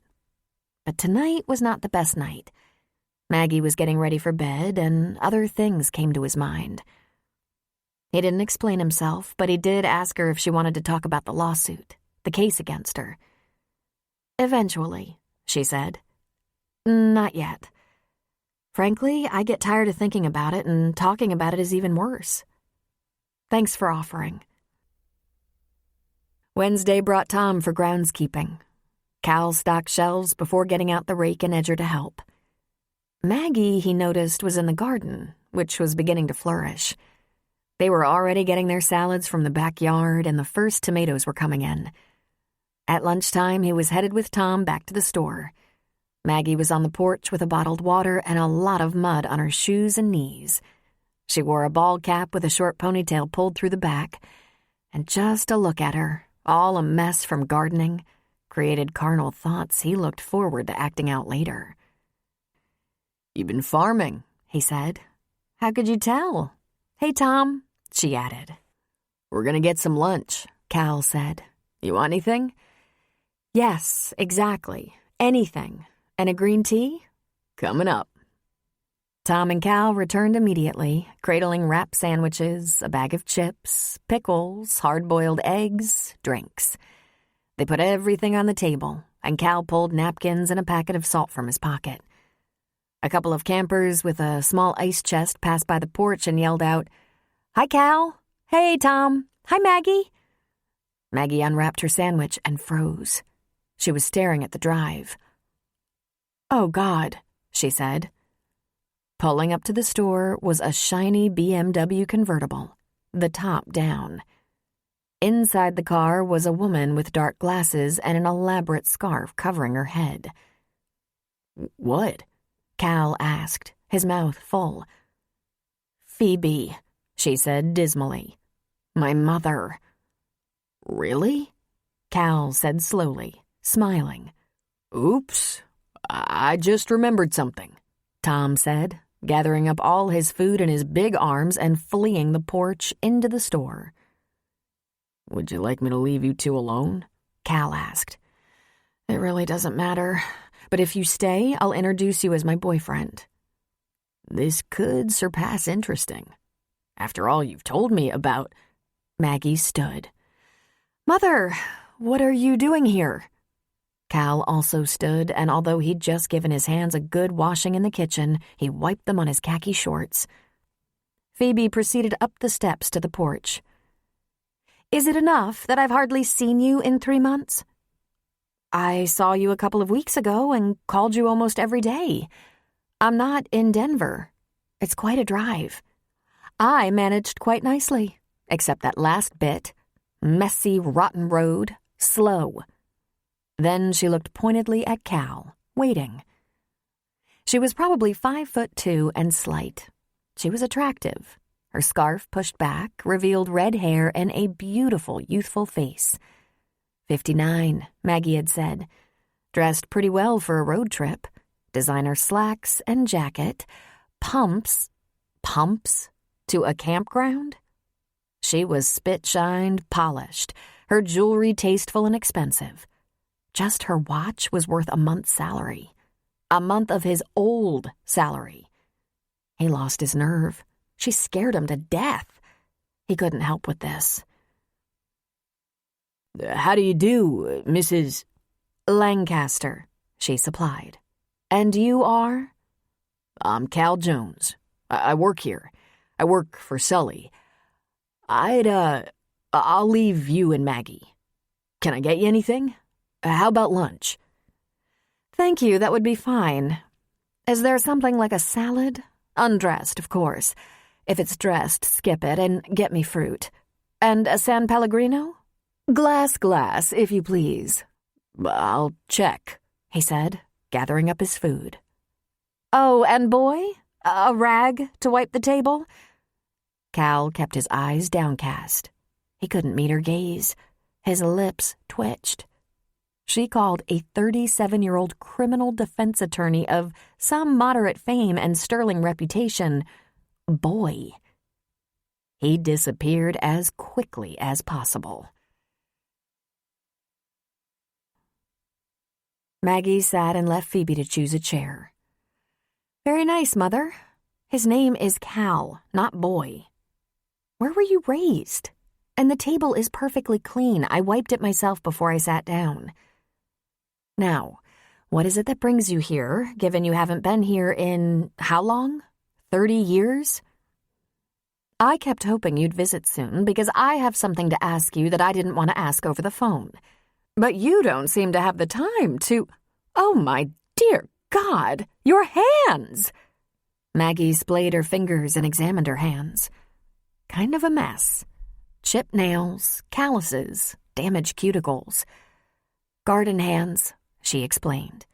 But tonight was not the best night. Maggie was getting ready for bed, and other things came to his mind. He didn't explain himself, but he did ask her if she wanted to talk about the lawsuit, the case against her. "Eventually," she said. "Not yet. Frankly, I get tired of thinking about it, and talking about it is even worse. Thanks for offering." Wednesday brought Tom for groundskeeping. Cal stocked shelves before getting out the rake and edger to help. Maggie, he noticed, was in the garden, which was beginning to flourish. They were already getting their salads from the backyard, and the first tomatoes were coming in. At lunchtime, he was headed with Tom back to the store. Maggie was on the porch with a bottled water and a lot of mud on her shoes and knees. She wore a bald cap with a short ponytail pulled through the back, and just to look at her, all a mess from gardening, created carnal thoughts he looked forward to acting out later. "You've been farming," he said. "How could you tell?" "Hey, Tom," she added. "We're gonna get some lunch," Cal said. "You want anything?" "Yes, exactly. Anything. And a green tea?" "Coming up." Tom and Cal returned immediately, cradling wrap sandwiches, a bag of chips, pickles, hard-boiled eggs, drinks. They put everything on the table, and Cal pulled napkins and a packet of salt from his pocket. A couple of campers with a small ice chest passed by the porch and yelled out, "Hi, Cal. Hey, Tom. Hi, Maggie." Maggie unwrapped her sandwich and froze. She was staring at the drive. "Oh, God," she said. Pulling up to the store was a shiny BMW convertible, the top down. Inside the car was a woman with dark glasses and an elaborate scarf covering her head. What? Cal asked, his mouth full. "Phoebe," she said dismally. "My mother." Really? Cal said slowly, smiling. Oops, I just remembered something, Tom said, gathering up all his food in his big arms and fleeing the porch into the store. Would you like me to leave you two alone? Cal asked. "It really doesn't matter, but if you stay, I'll introduce you as my boyfriend." This could surpass interesting. After all you've told me about... Maggie stood. "Mother, what are you doing here?" Cal also stood, and although he'd just given his hands a good washing in the kitchen, he wiped them on his khaki shorts. Phoebe proceeded up the steps to the porch. "Is it enough that I've hardly seen you in 3 months? I saw you a couple of weeks ago and called you almost every day. I'm not in Denver. It's quite a drive. I managed quite nicely, except that last bit. Messy, rotten road, slow." Then she looked pointedly at Cal, waiting. She was probably 5'2" and slight. She was attractive. Her scarf pushed back revealed red hair and a beautiful, youthful face. 59, Maggie had said. Dressed pretty well for a road trip. Designer slacks and jacket. Pumps to a campground? She was spit-shined, polished, her jewelry tasteful and expensive. Just her watch was worth a month's salary. A month of his old salary. He lost his nerve. She scared him to death. He couldn't help with this. How do you do, Mrs. Lancaster, she supplied. "And you are?" "I'm Cal Jones. I work here. I work for Sully. I'll leave you and Maggie. Can I get you anything? How about lunch?" "Thank you, that would be fine. Is there something like a salad? Undressed, of course. If it's dressed, skip it and get me fruit. And a San Pellegrino? Glass, if you please." "I'll check," he said, gathering up his food. "Oh, and boy, a rag to wipe the table?" Cal kept his eyes downcast. He couldn't meet her gaze. His lips twitched. She called a 37-year-old criminal defense attorney of some moderate fame and sterling reputation boy. He disappeared as quickly as possible. Maggie sat and left Phoebe to choose a chair. "Very nice, Mother. His name is Cal, not Boy. Where were you raised? And the table is perfectly clean. I wiped it myself before I sat down. Now, what is it that brings you here, given you haven't been here in how long? 30 years? I kept hoping you'd visit soon because I have something to ask you that I didn't want to ask over the phone. But you don't seem to have the time to... Oh, my dear God, your hands!" Maggie splayed her fingers and examined her hands. Kind of a mess. Chipped nails, calluses, damaged cuticles. "Garden hands," she explained.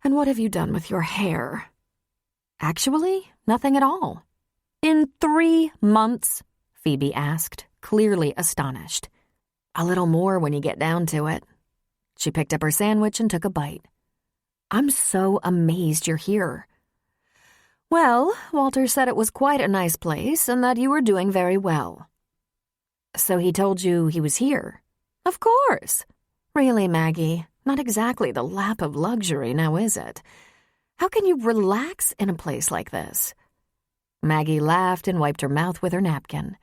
"And what have you done with your hair?" "Actually, nothing at all." "In 3 months?" Phoebe asked, clearly astonished. "A little more when you get down to it." She picked up her sandwich and took a bite. "I'm so amazed you're here." "Well, Walter said it was quite a nice place and that you were doing very well." "So he told you he was here?" "Of course." "Really, Maggie, not exactly the lap of luxury, now is it? How can you relax in a place like this?" Maggie laughed and wiped her mouth with her napkin.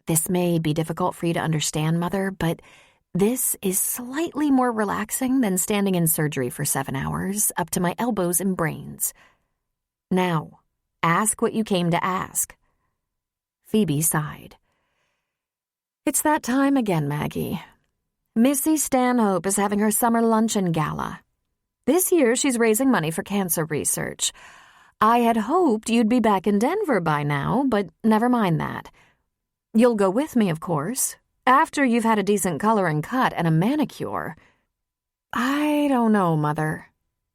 "This may be difficult for you to understand, Mother, but This is slightly more relaxing than standing in surgery for 7 hours, up to my elbows in brains. Now, ask what you came to ask." Phoebe sighed. "It's that time again, Maggie. Missy Stanhope is having her summer luncheon gala. This year she's raising money for cancer research. I had hoped you'd be back in Denver by now, but never mind that. You'll go with me, of course, after you've had a decent color and cut and a manicure." "I don't know, Mother.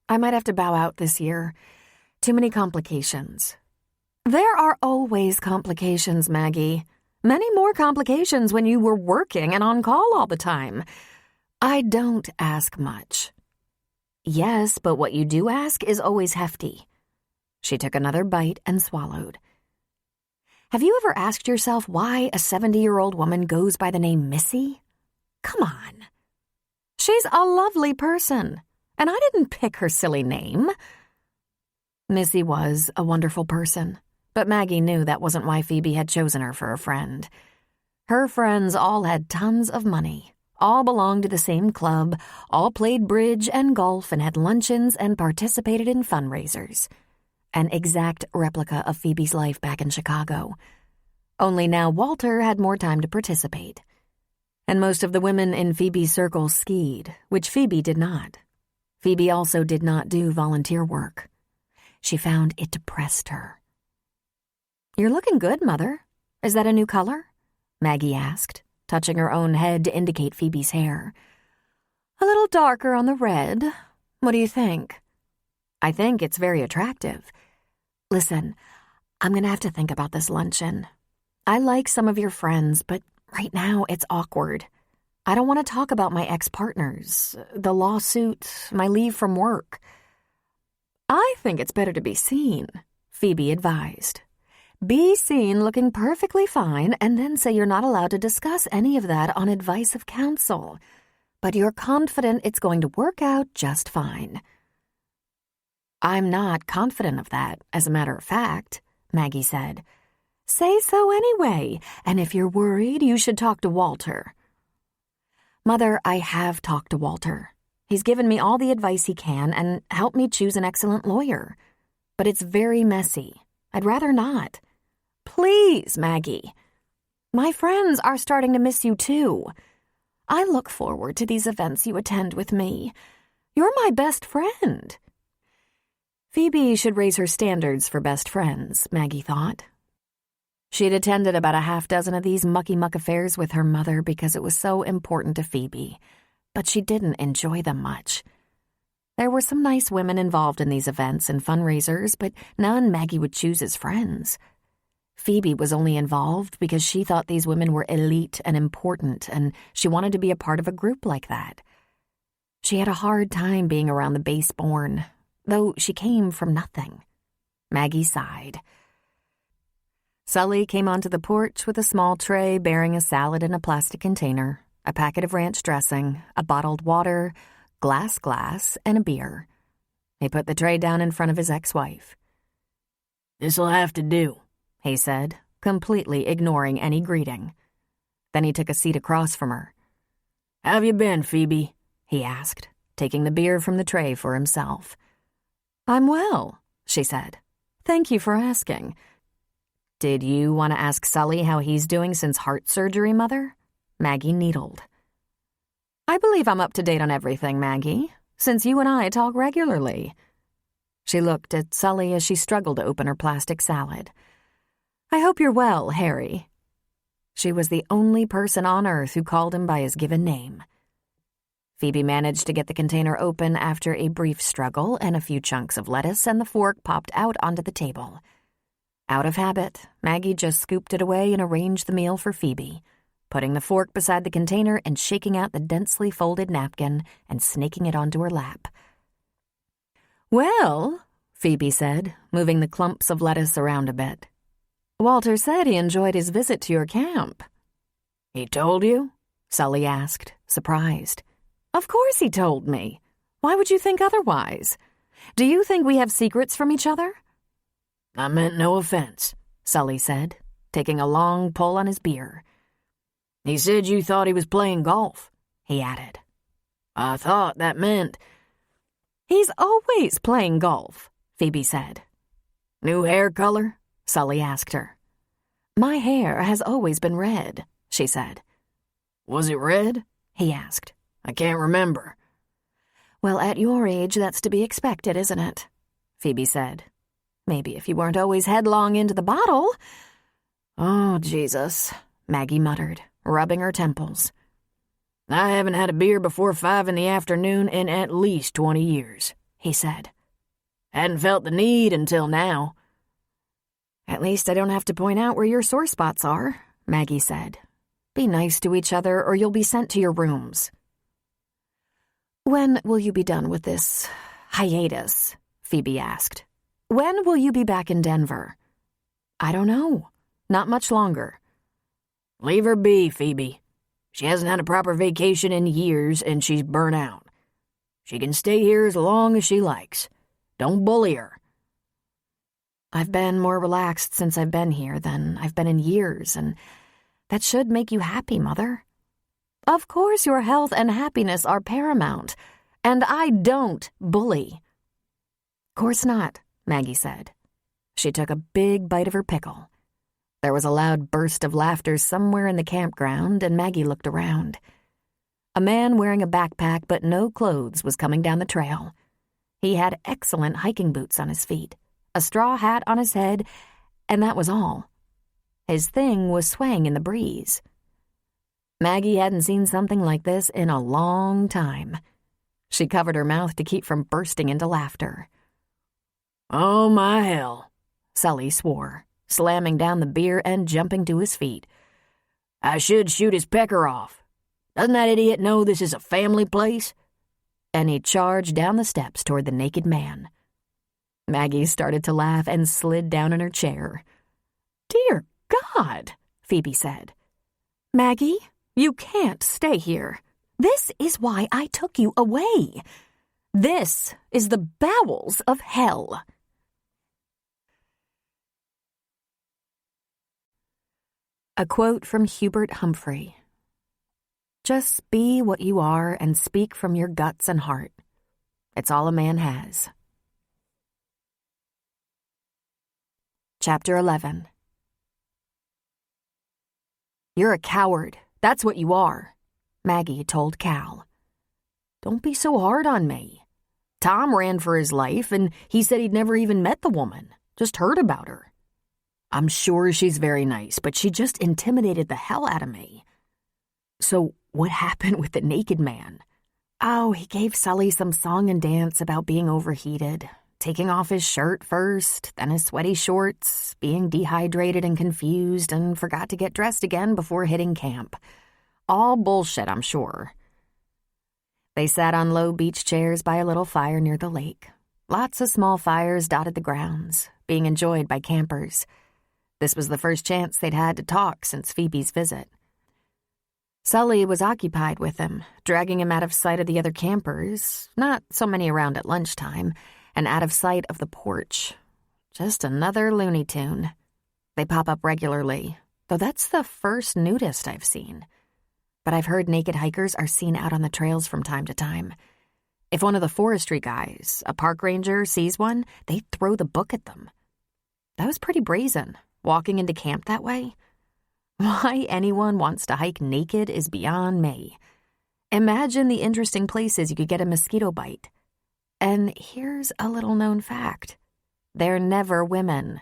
I might have to bow out this year. Too many complications." "There are always complications, Maggie. Many more complications when you were working and on call all the time. I don't ask much." "Yes, but what you do ask is always hefty." She took another bite and swallowed. "Have you ever asked yourself why a 70-year-old woman goes by the name Missy? Come on. She's a lovely person, and I didn't pick her silly name." Missy was a wonderful person, but Maggie knew that wasn't why Phoebe had chosen her for a friend. Her friends all had tons of money, all belonged to the same club, all played bridge and golf and had luncheons and participated in fundraisers. An exact replica of Phoebe's life back in Chicago. Only now Walter had more time to participate. And most of the women in Phoebe's circle skied, which Phoebe did not. Phoebe also did not do volunteer work. She found it depressed her. "You're looking good, Mother. Is that a new color?" Maggie asked, touching her own head to indicate Phoebe's hair. "A little darker on the red. What do you think?" "I think it's very attractive. Listen, I'm going to have to think about this luncheon. I like some of your friends, but right now it's awkward. I don't want to talk about my ex-partners, the lawsuit, my leave from work." "I think it's better to be seen," Phoebe advised. "Be seen looking perfectly fine and then say you're not allowed to discuss any of that on advice of counsel. But you're confident it's going to work out just fine." "I'm not confident of that, as a matter of fact," Maggie said. "Say so anyway, and if you're worried, you should talk to Walter." "Mother, I have talked to Walter. He's given me all the advice he can and helped me choose an excellent lawyer. But it's very messy. I'd rather not." "Please, Maggie. My friends are starting to miss you too. I look forward to these events you attend with me. You're my best friend." Phoebe should raise her standards for best friends, Maggie thought. She'd attended about a half-dozen of these mucky-muck affairs with her mother because it was so important to Phoebe, but she didn't enjoy them much. There were some nice women involved in these events and fundraisers, but none Maggie would choose as friends. Phoebe was only involved because she thought these women were elite and important, and she wanted to be a part of a group like that. She had a hard time being around the base-born, though she came from nothing. Maggie sighed. Sully came onto the porch with a small tray bearing a salad in a plastic container, a packet of ranch dressing, a bottled water, glass, and a beer. He put the tray down in front of his ex-wife. "This'll have to do," he said, completely ignoring any greeting. Then he took a seat across from her. "How've you been, Phoebe?" he asked, taking the beer from the tray for himself. "I'm well," she said. "Thank you for asking." "Did you want to ask Sully how he's doing since heart surgery, Mother?" Maggie needled. "I believe I'm up to date on everything, Maggie, since you and I talk regularly." She looked at Sully as she struggled to open her plastic salad. "I hope you're well, Harry." She was the only person on earth who called him by his given name. Phoebe managed to get the container open after a brief struggle and a few chunks of lettuce, and the fork popped out onto the table. Out of habit, Maggie just scooped it away and arranged the meal for Phoebe, putting the fork beside the container and shaking out the densely folded napkin and snaking it onto her lap. "Well," Phoebe said, moving the clumps of lettuce around a bit, "Walter said he enjoyed his visit to your camp." "He told you?" Sully asked, surprised. "Of course he told me. Why would you think otherwise? Do you think we have secrets from each other?" "I meant no offense," Sully said, taking a long pull on his beer. "He said you thought he was playing golf." he added. I thought that meant... He's always playing golf, Phoebe said. New hair color? Sully asked her. My hair has always been red, she said. Was it red? He asked. I can't remember. Well, at your age, that's to be expected, isn't it? Phoebe said. Maybe if you weren't always headlong into the bottle. Oh, Jesus, Maggie muttered, rubbing her temples. I haven't had a beer before 5 p.m. in at least 20 years, he said. Hadn't felt the need until now. At least I don't have to point out where your sore spots are, Maggie said. Be nice to each other or you'll be sent to your rooms. When will you be done with this hiatus? Phoebe asked. When will you be back in Denver? I don't know. Not much longer. Leave her be, Phoebe. She hasn't had a proper vacation in years and she's burnt out. She can stay here as long as she likes. Don't bully her. I've been more relaxed since I've been here than I've been in years, and that should make you happy, Mother. Of course your health and happiness are paramount, and I don't bully. Course not, Maggie said. She took a big bite of her pickle. There was a loud burst of laughter somewhere in the campground, and Maggie looked around. A man wearing a backpack but no clothes was coming down the trail. He had excellent hiking boots on his feet, a straw hat on his head, and that was all. His thing was swaying in the breeze. Maggie hadn't seen something like this in a long time. She covered her mouth to keep from bursting into laughter. Oh, my hell, Sully swore, slamming down the beer and jumping to his feet. I should shoot his pecker off. Doesn't that idiot know this is a family place? And he charged down the steps toward the naked man. Maggie started to laugh and slid down in her chair. Dear God, Phoebe said. Maggie, you can't stay here. This is why I took you away. This is the bowels of hell. A quote from Hubert Humphrey. Just be what you are and speak from your guts and heart. It's all a man has. Chapter 11. You're a coward. That's what you are, Maggie told Cal. Don't be so hard on me. Tom ran for his life, and he said he'd never even met the woman, just heard about her. I'm sure she's very nice, but she just intimidated the hell out of me. So what happened with the naked man? Oh, he gave Sully some song and dance about being overheated, taking off his shirt first, then his sweaty shorts, being dehydrated and confused, and forgot to get dressed again before hitting camp. All bullshit, I'm sure. They sat on low beach chairs by a little fire near the lake. Lots of small fires dotted the grounds, being enjoyed by campers. This was the first chance they'd had to talk since Phoebe's visit. Sully was occupied with him, dragging him out of sight of the other campers, not so many around at lunchtime, and out of sight of the porch. Just another Looney Tune. They pop up regularly, though that's the first nudist I've seen. But I've heard naked hikers are seen out on the trails from time to time. If one of the forestry guys, a park ranger, sees one, they throw the book at them. That was pretty brazen, walking into camp that way. Why anyone wants to hike naked is beyond me. Imagine the interesting places you could get a mosquito bite. And here's a little-known fact. They're never women.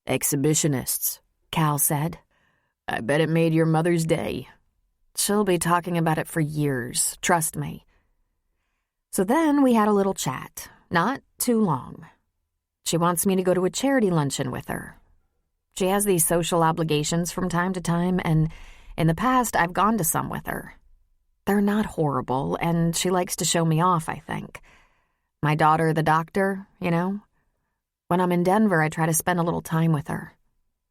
Exhibitionists, Cal said. I bet it made your mother's day. She'll be talking about it for years, trust me. So then we had a little chat, not too long. She wants me to go to a charity luncheon with her. She has these social obligations from time to time, and in the past I've gone to some with her. They're not horrible, and she likes to show me off, I think. My daughter, the doctor, you know? When I'm in Denver, I try to spend a little time with her.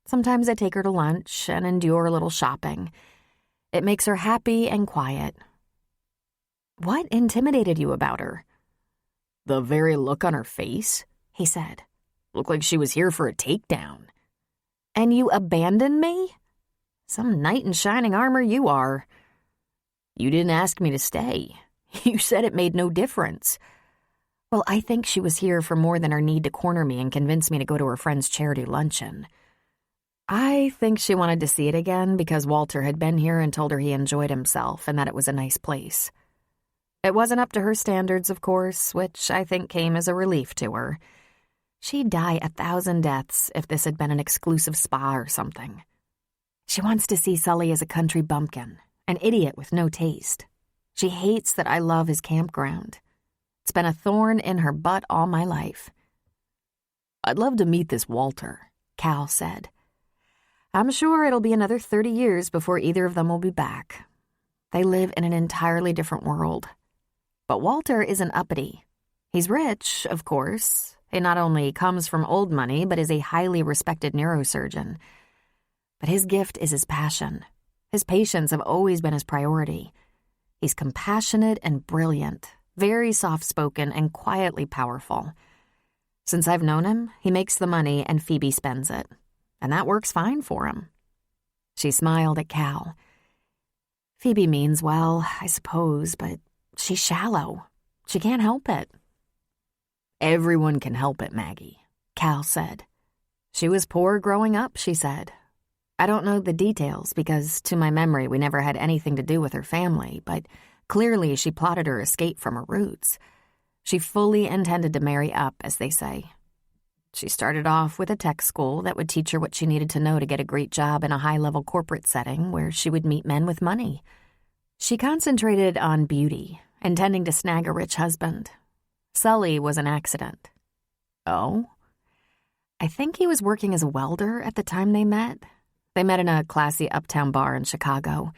Sometimes I take her to lunch and endure a little shopping. It makes her happy and quiet. What intimidated you about her? The very look on her face, he said. Looked like she was here for a takedown. And you abandoned me? Some knight in shining armor you are. You didn't ask me to stay. You said it made no difference. Well, I think she was here for more than her need to corner me and convince me to go to her friend's charity luncheon. I think she wanted to see it again because Walter had been here and told her he enjoyed himself and that it was a nice place. It wasn't up to her standards, of course, which I think came as a relief to her. She'd die 1,000 deaths if this had been an exclusive spa or something. She wants to see Sully as a country bumpkin, an idiot with no taste. She hates that I love his campground. It's been a thorn in her butt all my life. I'd love to meet this Walter, Cal said. I'm sure it'll be another 30 years before either of them will be back. They live in an entirely different world. But Walter isn't uppity. He's rich, of course. He not only comes from old money, but is a highly respected neurosurgeon. But his gift is his passion. His patients have always been his priority. He's compassionate and brilliant, very soft-spoken and quietly powerful. Since I've known him, he makes the money and Phoebe spends it. And that works fine for him. She smiled at Cal. Phoebe means well, I suppose, but she's shallow. She can't help it. Everyone can help it, Maggie, Cal said. She was poor growing up, she said. I don't know the details because, to my memory, we never had anything to do with her family, but clearly she plotted her escape from her roots. She fully intended to marry up, as they say. She started off with a tech school that would teach her what she needed to know to get a great job in a high-level corporate setting where she would meet men with money. She concentrated on beauty, intending to snag a rich husband. Sully was an accident. Oh? I think he was working as a welder at the time they met. They met in a classy uptown bar in Chicago.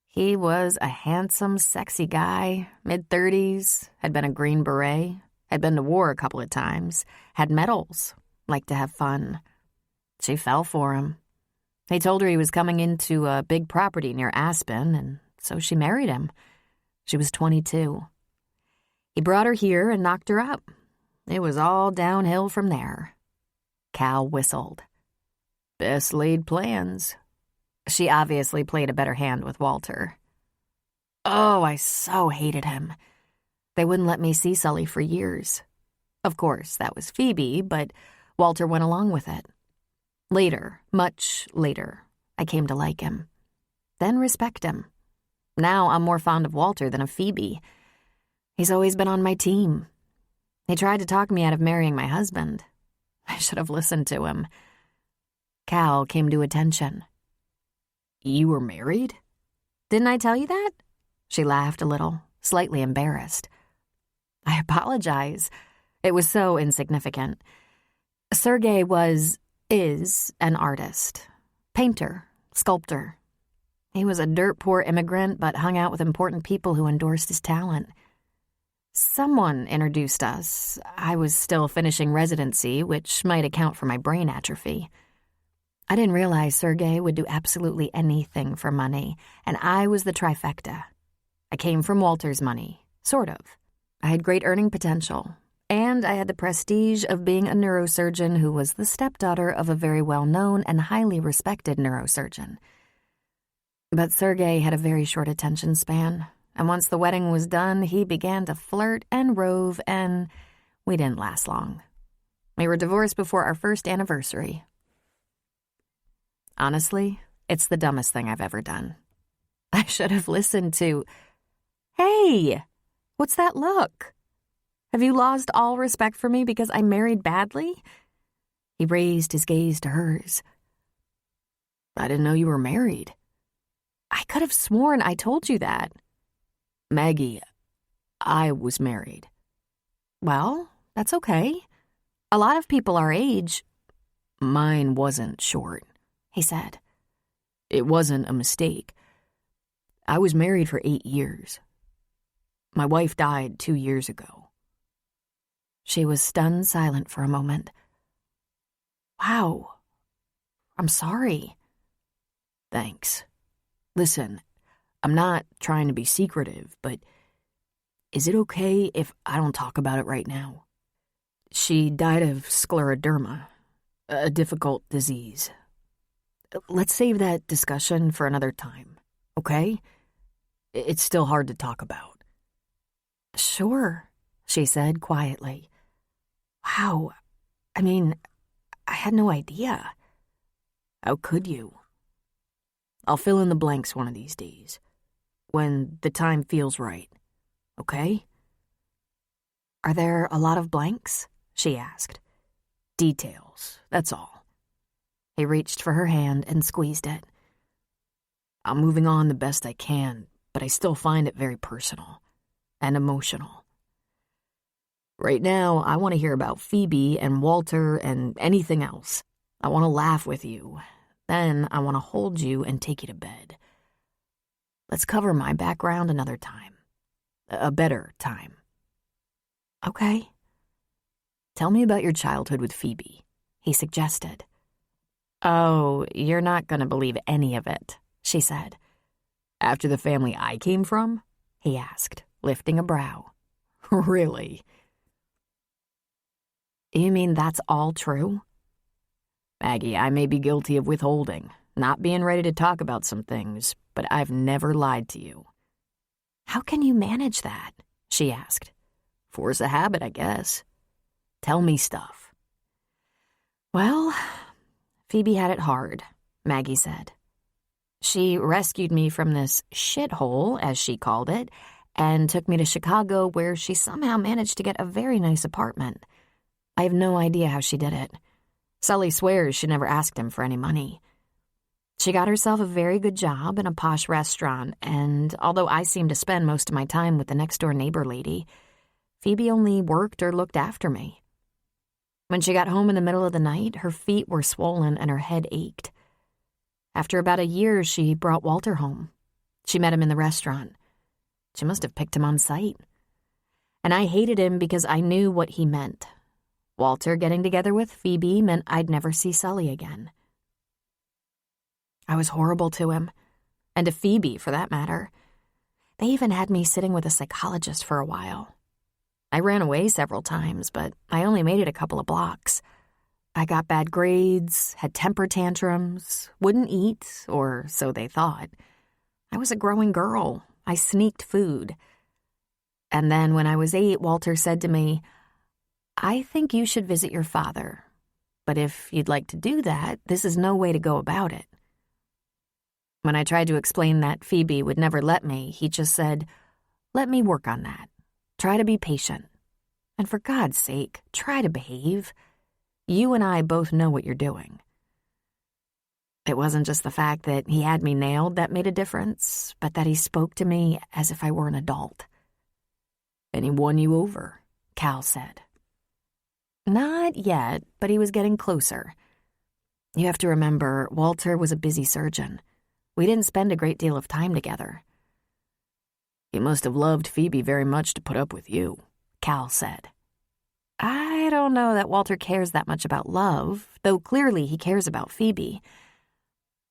He was a handsome, sexy guy, mid-30s, had been a Green Beret, had been to war a couple of times, had medals, liked to have fun. She fell for him. He told her he was coming into a big property near Aspen, and so she married him. She was 22. He brought her here and knocked her up. It was all downhill from there. Cal whistled. Best laid plans. She obviously played a better hand with Walter. Oh, I so hated him. They wouldn't let me see Sully for years. Of course, that was Phoebe, but Walter went along with it. Later, much later, I came to like him. Then respect him. Now I'm more fond of Walter than of Phoebe. He's always been on my team. He tried to talk me out of marrying my husband. I should have listened to him. Cal came to attention. You were married? Didn't I tell you that? She laughed a little, slightly embarrassed. I apologize. It was so insignificant. Sergei is an artist. Painter, sculptor. He was a dirt-poor immigrant, but hung out with important people who endorsed his talent. Someone introduced us. I was still finishing residency, which might account for my brain atrophy. I didn't realize Sergei would do absolutely anything for money, and I was the trifecta. I came from Walter's money, sort of. I had great earning potential, and I had the prestige of being a neurosurgeon who was the stepdaughter of a very well-known and highly respected neurosurgeon. But Sergei had a very short attention span, and once the wedding was done, he began to flirt and rove, and we didn't last long. We were divorced before our first anniversary. Honestly, it's the dumbest thing I've ever done. I should have listened to... Hey, what's that look? Have you lost all respect for me because I married badly? He raised his gaze to hers. I didn't know you were married. I could have sworn I told you that. Maggie, I was married. Well, that's okay. A lot of people our age... Mine wasn't short, he said. It wasn't a mistake. I was married for 8 years. My wife died 2 years ago. She was stunned silent for a moment. Wow. I'm sorry. Thanks. Listen, I'm not trying to be secretive, but is it okay if I don't talk about it right now? She died of scleroderma, a difficult disease. Let's save that discussion for another time, okay? It's still hard to talk about. Sure, she said quietly. Wow, I had no idea. How could you? I'll fill in the blanks one of these days, when the time feels right, okay? Are there a lot of blanks? She asked. Details, that's all. He reached for her hand and squeezed it. I'm moving on the best I can, but I still find it very personal and emotional. Right now, I want to hear about Phoebe and Walter and anything else. I want to laugh with you. Then I want to hold you and take you to bed. Let's cover my background another time. A better time. Okay. Tell me about your childhood with Phoebe, he suggested. Oh, you're not going to believe any of it, she said. After the family I came from? He asked, lifting a brow. Really? You mean that's all true? Maggie, I may be guilty of withholding, not being ready to talk about some things, but I've never lied to you. How can you manage that? She asked. Force a habit, I guess. Tell me stuff. Well, Phoebe had it hard, Maggie said. She rescued me from this shithole, as she called it, and took me to Chicago, where she somehow managed to get a very nice apartment. I have no idea how she did it. Sully swears she never asked him for any money. She got herself a very good job in a posh restaurant, and although I seemed to spend most of my time with the next-door neighbor lady, Phoebe only worked or looked after me. When she got home in the middle of the night, her feet were swollen and her head ached. After about a year, she brought Walter home. She met him in the restaurant. She must have picked him on sight. And I hated him because I knew what he meant. Walter getting together with Phoebe meant I'd never see Sully again. I was horrible to him, and to Phoebe, for that matter. They even had me sitting with a psychologist for a while. I ran away several times, but I only made it a couple of blocks. I got bad grades, had temper tantrums, wouldn't eat, or so they thought. I was a growing girl. I sneaked food. And then when I was 8, Walter said to me, I think you should visit your father. But if you'd like to do that, this is no way to go about it. When I tried to explain that Phoebe would never let me, he just said, let me work on that. Try to be patient. And for God's sake, try to behave. You and I both know what you're doing. It wasn't just the fact that he had me nailed that made a difference, but that he spoke to me as if I were an adult. And he won you over, Cal said. Not yet, but he was getting closer. You have to remember, Walter was a busy surgeon. We didn't spend a great deal of time together. He must have loved Phoebe very much to put up with you, Cal said. I don't know that Walter cares that much about love, though clearly he cares about Phoebe.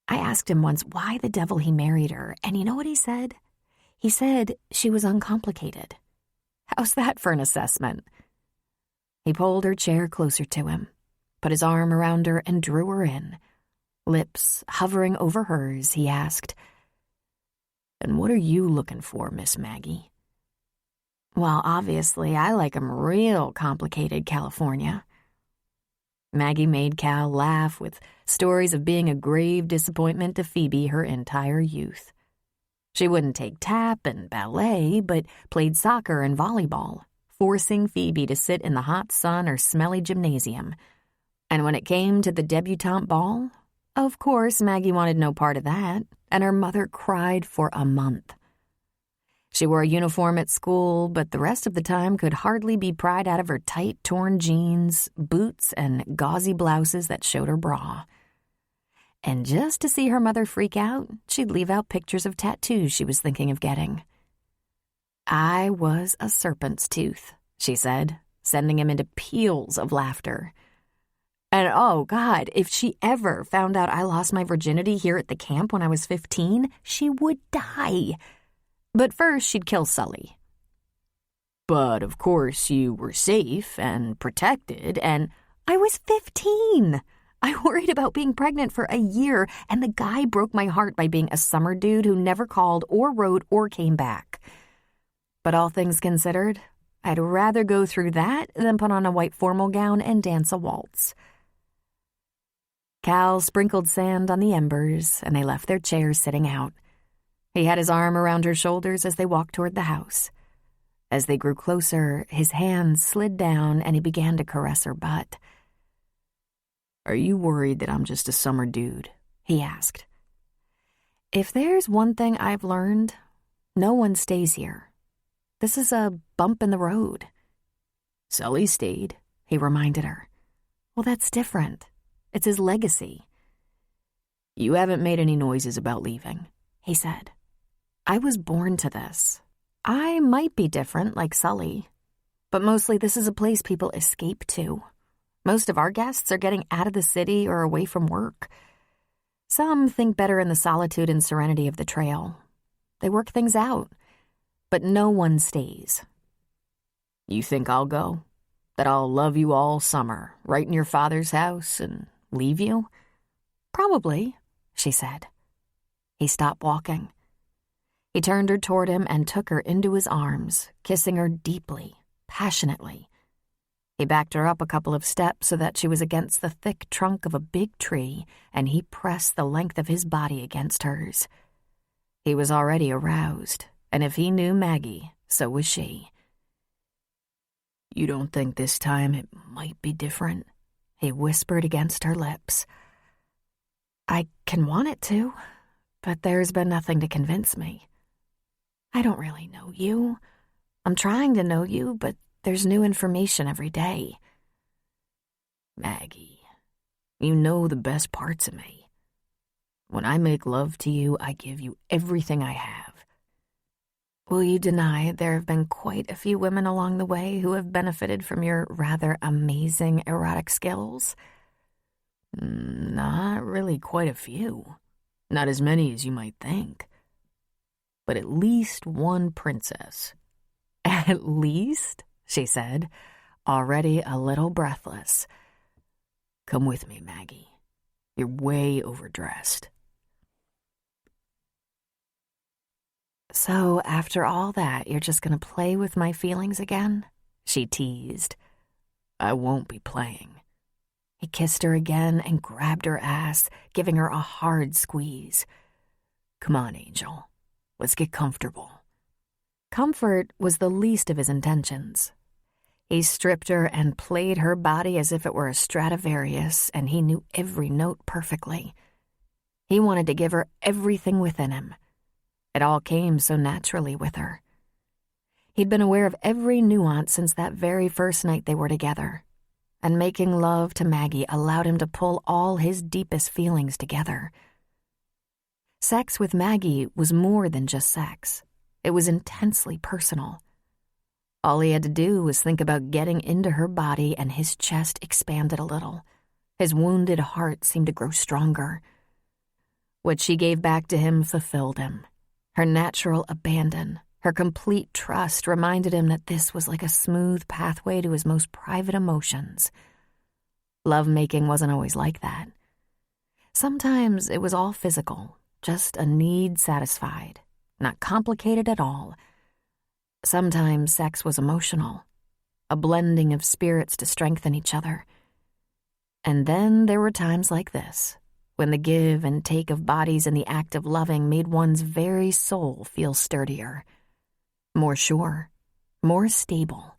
I asked him once why the devil he married her, and you know what he said? He said she was uncomplicated. How's that for an assessment? He pulled her chair closer to him, put his arm around her and drew her in. Lips hovering over hers, he asked, And what are you looking for, Miss Maggie? Well, obviously, I like 'em real complicated, California. Maggie made Cal laugh with stories of being a grave disappointment to Phoebe her entire youth. She wouldn't take tap and ballet, but played soccer and volleyball, forcing Phoebe to sit in the hot sun or smelly gymnasium. And when it came to the debutante ball, of course Maggie wanted no part of that, and her mother cried for a month. She wore a uniform at school, but the rest of the time could hardly be pried out of her tight, torn jeans, boots, and gauzy blouses that showed her bra. And just to see her mother freak out, she'd leave out pictures of tattoos she was thinking of getting. I was a serpent's tooth, she said, sending him into peals of laughter. And oh, God, if she ever found out I lost my virginity here at the camp when I was 15, she would die. But first, she'd kill Sully. But, of course, you were safe and protected, and I was 15. I worried about being pregnant for a year, and the guy broke my heart by being a summer dude who never called or wrote or came back. But all things considered, I'd rather go through that than put on a white formal gown and dance a waltz. Cal sprinkled sand on the embers, and they left their chairs sitting out. He had his arm around her shoulders as they walked toward the house. As they grew closer, his hands slid down and he began to caress her butt. Are you worried that I'm just a summer dude? He asked. If there's one thing I've learned, no one stays here. This is a bump in the road. Sully stayed, he reminded her. Well, that's different. It's his legacy. You haven't made any noises about leaving, he said. I was born to this. I might be different, like Sully, but mostly this is a place people escape to. Most of our guests are getting out of the city or away from work. Some think better in the solitude and serenity of the trail. They work things out, but no one stays. You think I'll go? That I'll love you all summer, right in your father's house, and leave you? Probably, she said. He stopped walking. He turned her toward him and took her into his arms, kissing her deeply, passionately. He backed her up a couple of steps so that she was against the thick trunk of a big tree, and he pressed the length of his body against hers. He was already aroused, and if he knew Maggie, so was she. You don't think this time it might be different? He whispered against her lips. I can want it to, but there's been nothing to convince me. I don't really know you. I'm trying to know you, but there's new information every day. Maggie, you know the best parts of me. When I make love to you, I give you everything I have. Will you deny there have been quite a few women along the way who have benefited from your rather amazing erotic skills? Not really quite a few. Not as many as you might think. But at least one princess. At least, she said, already a little breathless. Come with me, Maggie. You're way overdressed. So after all that, you're just going to play with my feelings again? She teased. I won't be playing. He kissed her again and grabbed her ass, giving her a hard squeeze. Come on, Angel. Let's get comfortable. Comfort was the least of his intentions. He stripped her and played her body as if it were a Stradivarius, and he knew every note perfectly. He wanted to give her everything within him. It all came so naturally with her. He'd been aware of every nuance since that very first night they were together, and making love to Maggie allowed him to pull all his deepest feelings together. Sex with Maggie was more than just sex. It was intensely personal. All he had to do was think about getting into her body, and his chest expanded a little. His wounded heart seemed to grow stronger. What she gave back to him fulfilled him. Her natural abandon, her complete trust reminded him that this was like a smooth pathway to his most private emotions. Lovemaking wasn't always like that. Sometimes it was all physical, just a need satisfied, not complicated at all. Sometimes sex was emotional, a blending of spirits to strengthen each other. And then there were times like this, when the give and take of bodies in the act of loving made one's very soul feel sturdier, more sure, more stable.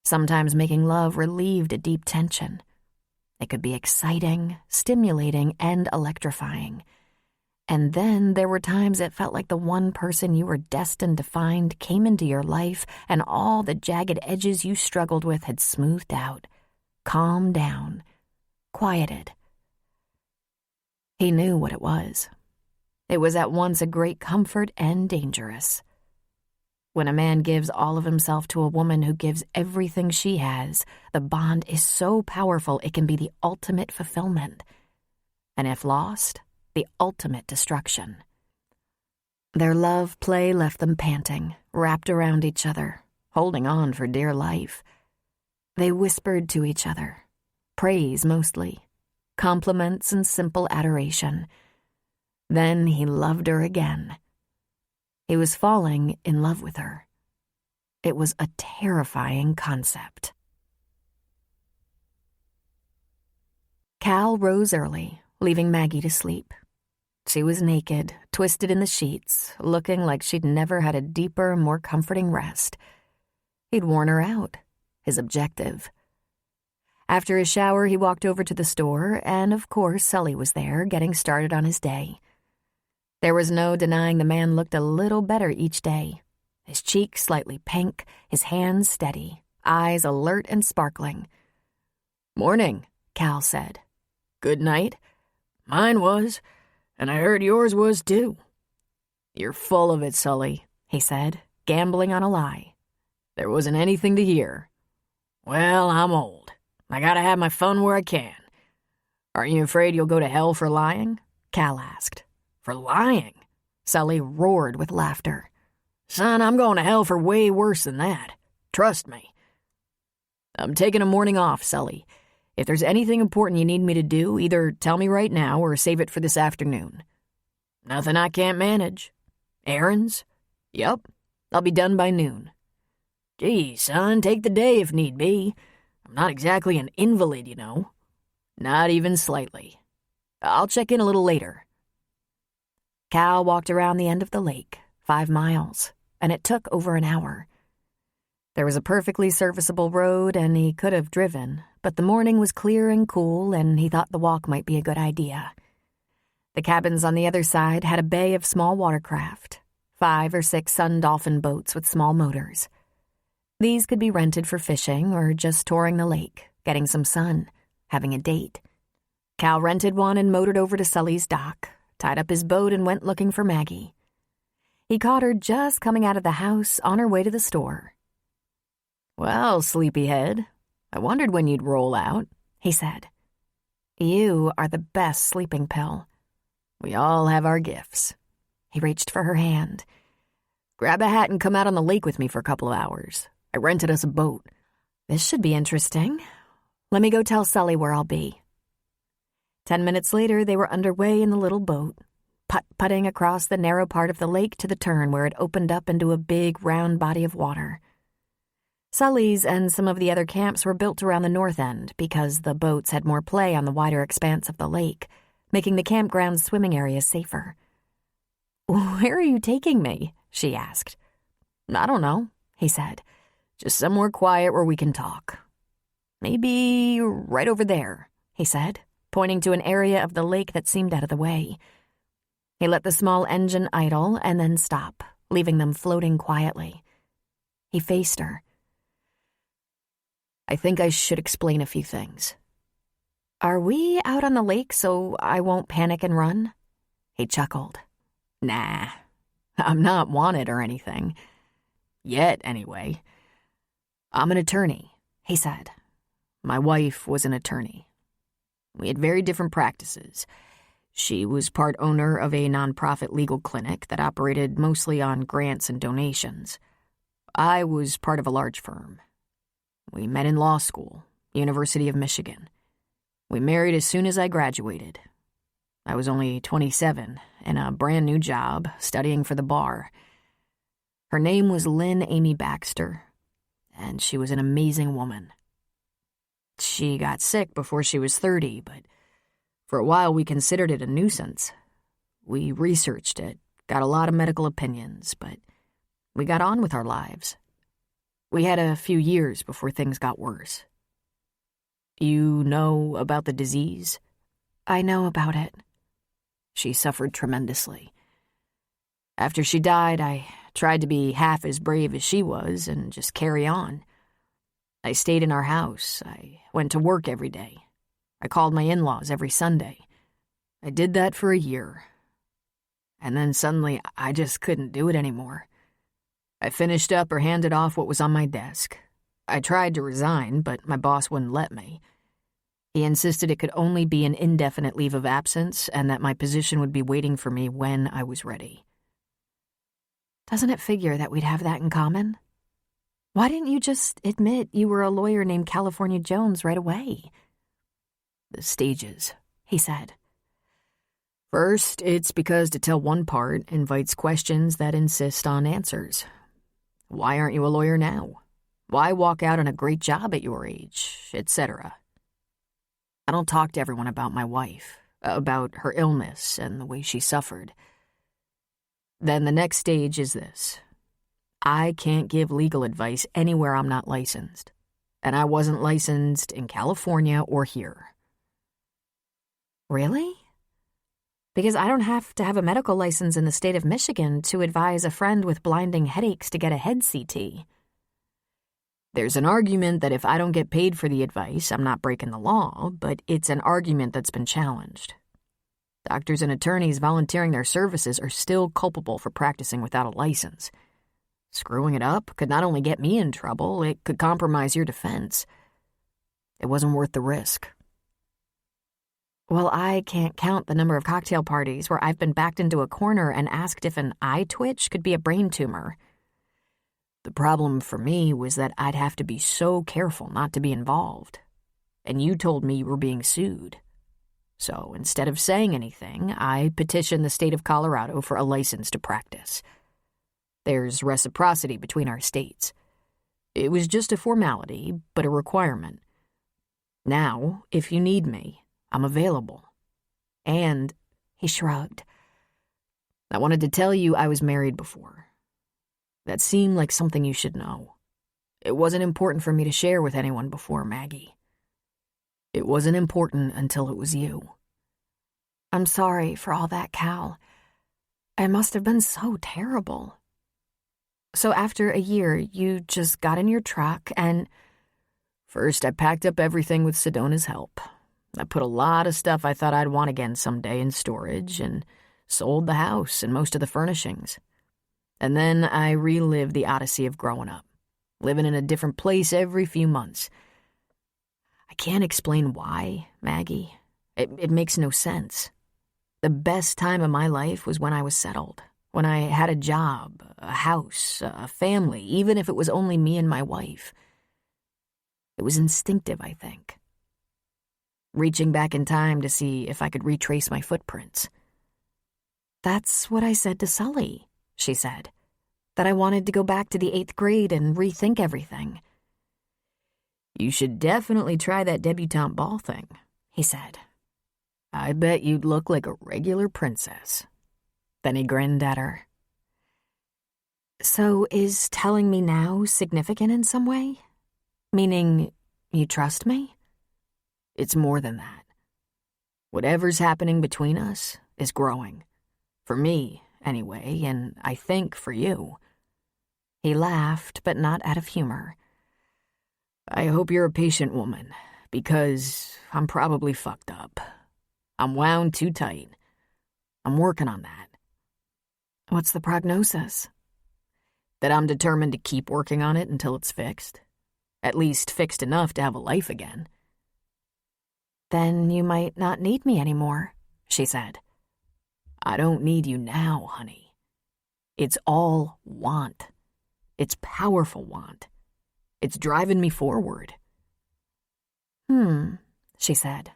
Sometimes making love relieved a deep tension. It could be exciting, stimulating, and electrifying. And then there were times it felt like the one person you were destined to find came into your life, and all the jagged edges you struggled with had smoothed out, calmed down, quieted. He knew what it was. It was at once a great comfort and dangerous. When a man gives all of himself to a woman who gives everything she has, the bond is so powerful it can be the ultimate fulfillment. And if lost, the ultimate destruction. Their love play left them panting, wrapped around each other, holding on for dear life. They whispered to each other, praise mostly, compliments and simple adoration. Then he loved her again. He was falling in love with her. It was a terrifying concept. Cal rose early, leaving Maggie to sleep. She was naked, twisted in the sheets, looking like she'd never had a deeper, more comforting rest. He'd worn her out, his objective. After his shower, he walked over to the store, and of course Sully was there, getting started on his day. There was no denying the man looked a little better each day. His cheeks slightly pink, his hands steady, eyes alert and sparkling. "Morning," Cal said. "Good night." "Mine was, and I heard yours was too." "You're full of it, Sully," he said, gambling on a lie. "There wasn't anything to hear." "Well, I'm old. I gotta have my fun where I can." "Aren't you afraid you'll go to hell for lying?" Cal asked. "For lying?" Sully roared with laughter. "Son, I'm going to hell for way worse than that. Trust me." "I'm taking a morning off, Sully. If there's anything important you need me to do, either tell me right now or save it for this afternoon." "Nothing I can't manage." "Errands?" "Yup. "I'll be done by noon." "Gee, son, take the day if need be. I'm not exactly an invalid, you know." "Not even slightly. I'll check in a little later." Cal walked around the end of the lake, 5 miles, and it took over an hour. There was a perfectly serviceable road, and he could have driven, but the morning was clear and cool, and he thought the walk might be a good idea. The cabins on the other side had a bay of small watercraft, 5 or 6 sun dolphin boats with small motors. These could be rented for fishing or just touring the lake, getting some sun, having a date. Cal rented one and motored over to Sully's dock, tied up his boat, and went looking for Maggie. He caught her just coming out of the house on her way to the store. "Well, sleepyhead, I wondered when you'd roll out," he said. "You are the best sleeping pill." "We all have our gifts." He reached for her hand. "Grab a hat and come out on the lake with me for a couple of hours. I rented us a boat." "This should be interesting. Let me go tell Sully where I'll be." 10 minutes later, they were underway in the little boat, putt-putting across the narrow part of the lake to the turn where it opened up into a big, round body of water. Sully's and some of the other camps were built around the north end because the boats had more play on the wider expanse of the lake, making the campground's swimming areas safer. "Where are you taking me?" she asked. "I don't know," he said. "Just somewhere quiet where we can talk." "Maybe right over there," he said, pointing to an area of the lake that seemed out of the way. He let the small engine idle and then stop, leaving them floating quietly. He faced her. "I think I should explain a few things." "Are we out on the lake so I won't panic and run?" He chuckled. "Nah, I'm not wanted or anything. Yet, anyway. I'm an attorney," he said. "My wife was an attorney. We had very different practices. She was part owner of a nonprofit legal clinic that operated mostly on grants and donations. I was part of a large firm. We met in law school, University of Michigan. We married as soon as I graduated. I was only 27, in a brand new job, studying for the bar. Her name was Lynn Amy Baxter, and she was an amazing woman. She got sick before she was 30, but for a while we considered it a nuisance. We researched it, got a lot of medical opinions, but we got on with our lives. We had a few years before things got worse. You know about the disease?" "I know about it." She suffered tremendously. After she died, I tried to be half as brave as she was and just carry on. I stayed in our house. I went to work every day. I called my in-laws every Sunday. I did that for a year. And then suddenly, I just couldn't do it anymore. I finished up or handed off what was on my desk. I tried to resign, but my boss wouldn't let me. He insisted it could only be an indefinite leave of absence and that my position would be waiting for me when I was ready. Doesn't it figure that we'd have that in common? Why didn't you just admit you were a lawyer named California Jones right away? The stages, he said. First, it's because to tell one part invites questions that insist on answers. Why aren't you a lawyer now? Why walk out on a great job at your age, etc.? I don't talk to everyone about my wife, about her illness and the way she suffered. Then the next stage is this. I can't give legal advice anywhere I'm not licensed, and I wasn't licensed in California or here. Really? Because I don't have to have a medical license in the state of Michigan to advise a friend with blinding headaches to get a head CT. There's an argument that if I don't get paid for the advice, I'm not breaking the law, but it's an argument that's been challenged. Doctors and attorneys volunteering their services are still culpable for practicing without a license. Screwing it up could not only get me in trouble, it could compromise your defense. It wasn't worth the risk. Well, I can't count the number of cocktail parties where I've been backed into a corner and asked if an eye twitch could be a brain tumor. The problem for me was that I'd have to be so careful not to be involved. And you told me you were being sued. So instead of saying anything, I petitioned the state of Colorado for a license to practice. There's reciprocity between our states. It was just a formality, but a requirement. Now, if you need me, I'm available. And, he shrugged, I wanted to tell you I was married before. That seemed like something you should know. It wasn't important for me to share with anyone before, Maggie. It wasn't important until it was you. I'm sorry for all that, Cal. I must have been so terrible. So after a year, you just got in your truck and... First, I packed up everything with Sedona's help. I put a lot of stuff I thought I'd want again someday in storage and sold the house and most of the furnishings. And then I relived the odyssey of growing up, living in a different place every few months. I can't explain why, Maggie. It makes no sense. The best time of my life was when I was settled, when I had a job, a house, a family, even if it was only me and my wife. It was instinctive, I think. Reaching back in time to see if I could retrace my footprints. That's what I said to Sully, she said, that I wanted to go back to the 8th grade and rethink everything. You should definitely try that debutante ball thing, he said. I bet you'd look like a regular princess. Then he grinned at her. So is telling me now significant in some way? Meaning you trust me? It's more than that. Whatever's happening between us is growing. For me, anyway, and I think for you. He laughed, but not out of humor. I hope you're a patient woman, because I'm probably fucked up. I'm wound too tight. I'm working on that. What's the prognosis? That I'm determined to keep working on it until it's fixed. At least fixed enough to have a life again. Then you might not need me anymore, she said. I don't need you now, honey. It's all want. It's powerful want. It's driving me forward. She said.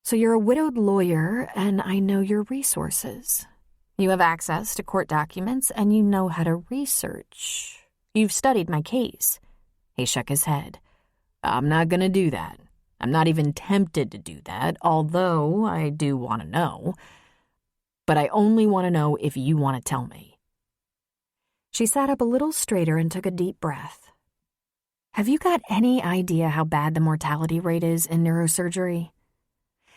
So you're a widowed lawyer, and I know your resources. You have access to court documents, and you know how to research. You've studied my case. He shook his head. I'm not gonna do that. I'm not even tempted to do that, although I do want to know. But I only want to know if you want to tell me. She sat up a little straighter and took a deep breath. Have you got any idea how bad the mortality rate is in neurosurgery?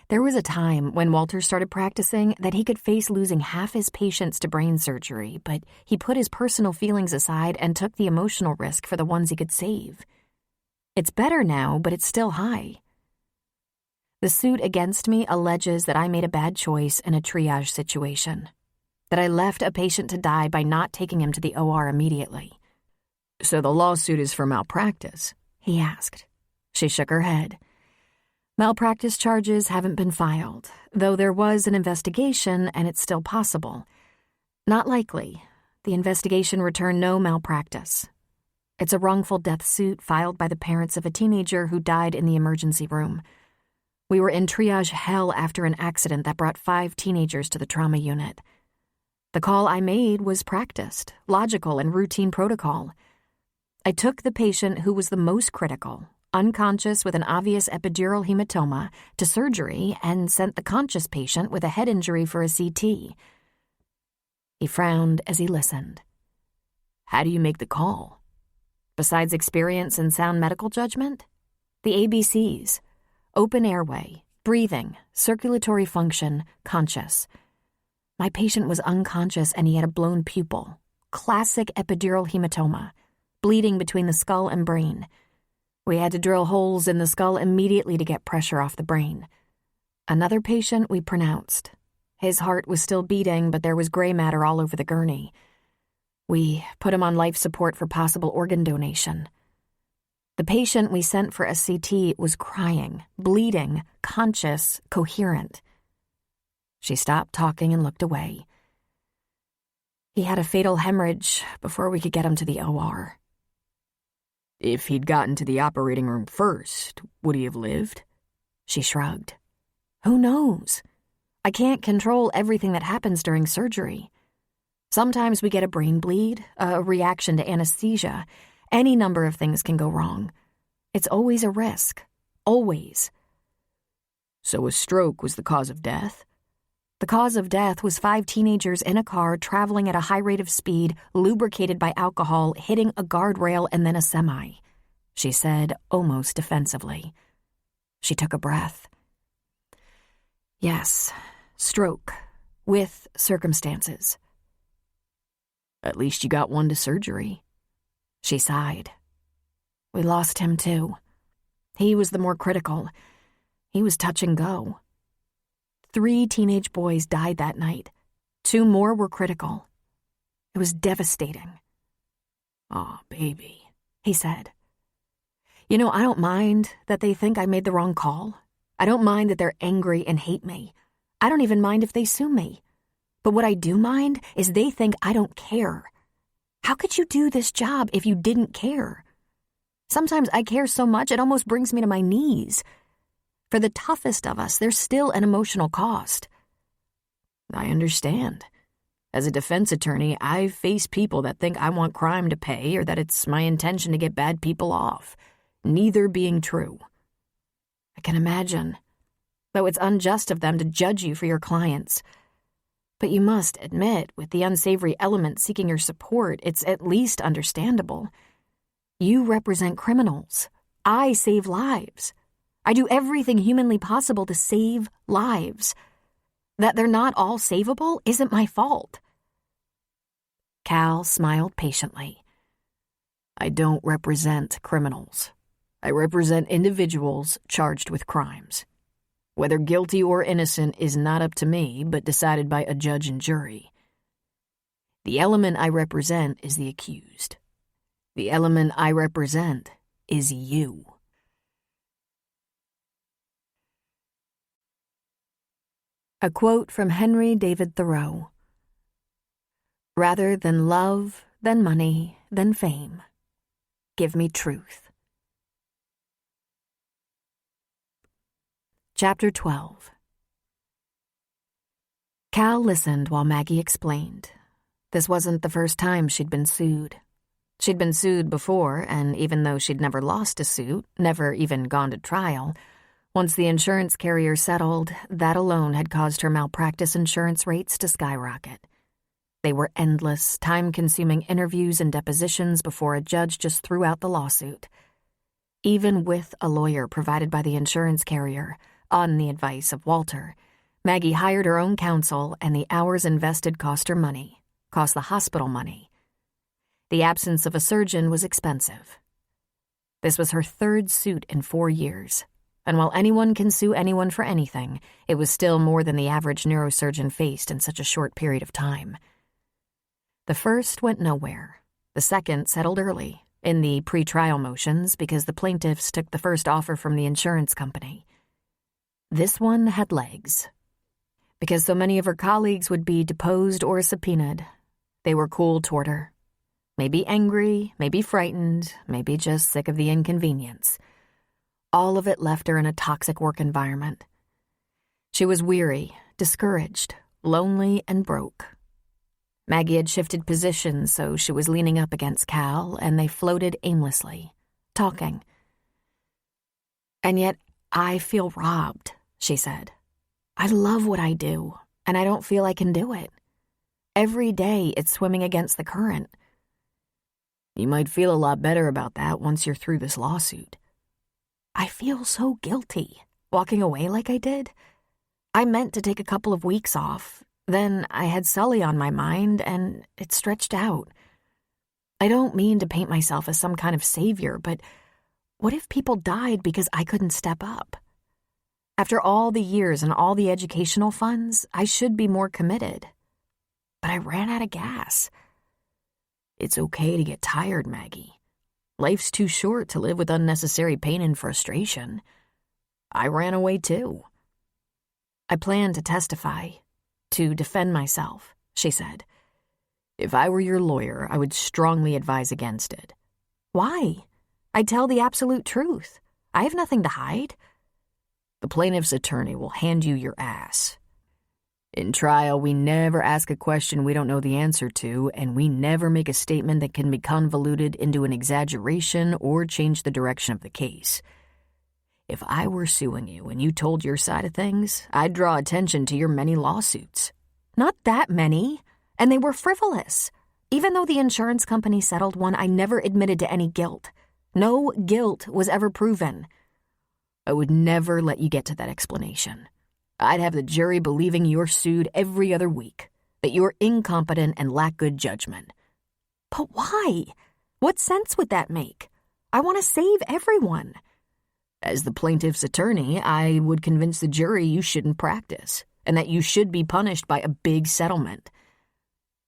There was a time when Walter started practicing that he could face losing half his patients to brain surgery, but he put his personal feelings aside and took the emotional risk for the ones he could save. It's better now, but it's still high. The suit against me alleges that I made a bad choice in a triage situation, that I left a patient to die by not taking him to the OR immediately. So the lawsuit is for malpractice? He asked. She shook her head. Malpractice charges haven't been filed, though there was an investigation and it's still possible. Not likely. The investigation returned no malpractice. It's a wrongful death suit filed by the parents of a teenager who died in the emergency room. We were in triage hell after an accident that brought 5 teenagers to the trauma unit. The call I made was practiced, logical, and routine protocol. I took the patient who was the most critical, unconscious with an obvious epidural hematoma, to surgery and sent the conscious patient with a head injury for a CT. He frowned as he listened. How do you make the call? Besides experience and sound medical judgment? The ABCs. Open airway, breathing, circulatory function, conscious. My patient was unconscious and he had a blown pupil. Classic epidural hematoma. Bleeding between the skull and brain. We had to drill holes in the skull immediately to get pressure off the brain. Another patient we pronounced. His heart was still beating, but there was gray matter all over the gurney. We put him on life support for possible organ donation. The patient we sent for a CT was crying, bleeding, conscious, coherent. She stopped talking and looked away. He had a fatal hemorrhage before we could get him to the OR. If he'd gotten to the operating room first, would he have lived? She shrugged. Who knows? I can't control everything that happens during surgery. Sometimes we get a brain bleed, a reaction to anesthesia. Any number of things can go wrong. It's always a risk. Always. So a stroke was the cause of death? The cause of death was 5 teenagers in a car traveling at a high rate of speed, lubricated by alcohol, hitting a guardrail and then a semi, she said almost defensively. She took a breath. Yes, stroke, with circumstances. At least you got one to surgery. She sighed. We lost him too. He was the more critical. He was touch and go. 3 teenage boys died that night. 2 more were critical. It was devastating. Aw, baby, he said. You know, I don't mind that they think I made the wrong call. I don't mind that they're angry and hate me. I don't even mind if they sue me. But what I do mind is they think I don't care. How could you do this job if you didn't care? Sometimes I care so much it almost brings me to my knees. For the toughest of us, there's still an emotional cost. I understand. As a defense attorney, I've faced people that think I want crime to pay or that it's my intention to get bad people off, neither being true. I can imagine. Though it's unjust of them to judge you for your clients. But you must admit, with the unsavory element seeking your support, it's at least understandable. You represent criminals. I save lives. I do everything humanly possible to save lives. That they're not all savable isn't my fault. Cal smiled patiently. I don't represent criminals. I represent individuals charged with crimes. Whether guilty or innocent is not up to me, but decided by a judge and jury. The element I represent is the accused. The element I represent is you. A quote from Henry David Thoreau. Rather than love, than money, than fame, give me truth. Chapter 12. Cal listened while Maggie explained. This wasn't the first time she'd been sued. She'd been sued before, and even though she'd never lost a suit, never even gone to trial, once the insurance carrier settled, that alone had caused her malpractice insurance rates to skyrocket. They were endless, time-consuming interviews and depositions before a judge just threw out the lawsuit. Even with a lawyer provided by the insurance carrier, on the advice of Walter, Maggie hired her own counsel, and the hours invested cost her money, cost the hospital money. The absence of a surgeon was expensive. This was her 3rd suit in 4 years, and while anyone can sue anyone for anything, it was still more than the average neurosurgeon faced in such a short period of time. The first went nowhere. The second settled early, in the pre-trial motions, because the plaintiffs took the first offer from the insurance company. This one had legs. Because so many of her colleagues would be deposed or subpoenaed, they were cool toward her. Maybe angry, maybe frightened, maybe just sick of the inconvenience. All of it left her in a toxic work environment. She was weary, discouraged, lonely, and broke. Maggie had shifted positions, so she was leaning up against Cal, and they floated aimlessly, talking. "And yet, I feel robbed," she said. "I love what I do, and I don't feel I can do it. Every day, it's swimming against the current." You might feel a lot better about that once you're through this lawsuit. "I feel so guilty, walking away like I did. I meant to take a couple of weeks off. Then I had Sully on my mind, and it stretched out. I don't mean to paint myself as some kind of savior, but what if people died because I couldn't step up? After all the years and all the educational funds, I should be more committed. But I ran out of gas." It's okay to get tired, Maggie. Life's too short to live with unnecessary pain and frustration. I ran away too. "I plan to testify, to defend myself," she said. If I were your lawyer, I would strongly advise against it. "Why? I tell the absolute truth. I have nothing to hide." The plaintiff's attorney will hand you your ass. In trial, we never ask a question we don't know the answer to, and we never make a statement that can be convoluted into an exaggeration or change the direction of the case. If I were suing you and you told your side of things, I'd draw attention to your many lawsuits. "Not that many, and they were frivolous. Even though the insurance company settled one, I never admitted to any guilt. No guilt was ever proven." I would never let you get to that explanation. I'd have the jury believing you're sued every other week, that you're incompetent and lack good judgment. "But why? What sense would that make? I want to save everyone." As the plaintiff's attorney, I would convince the jury you shouldn't practice, and that you should be punished by a big settlement.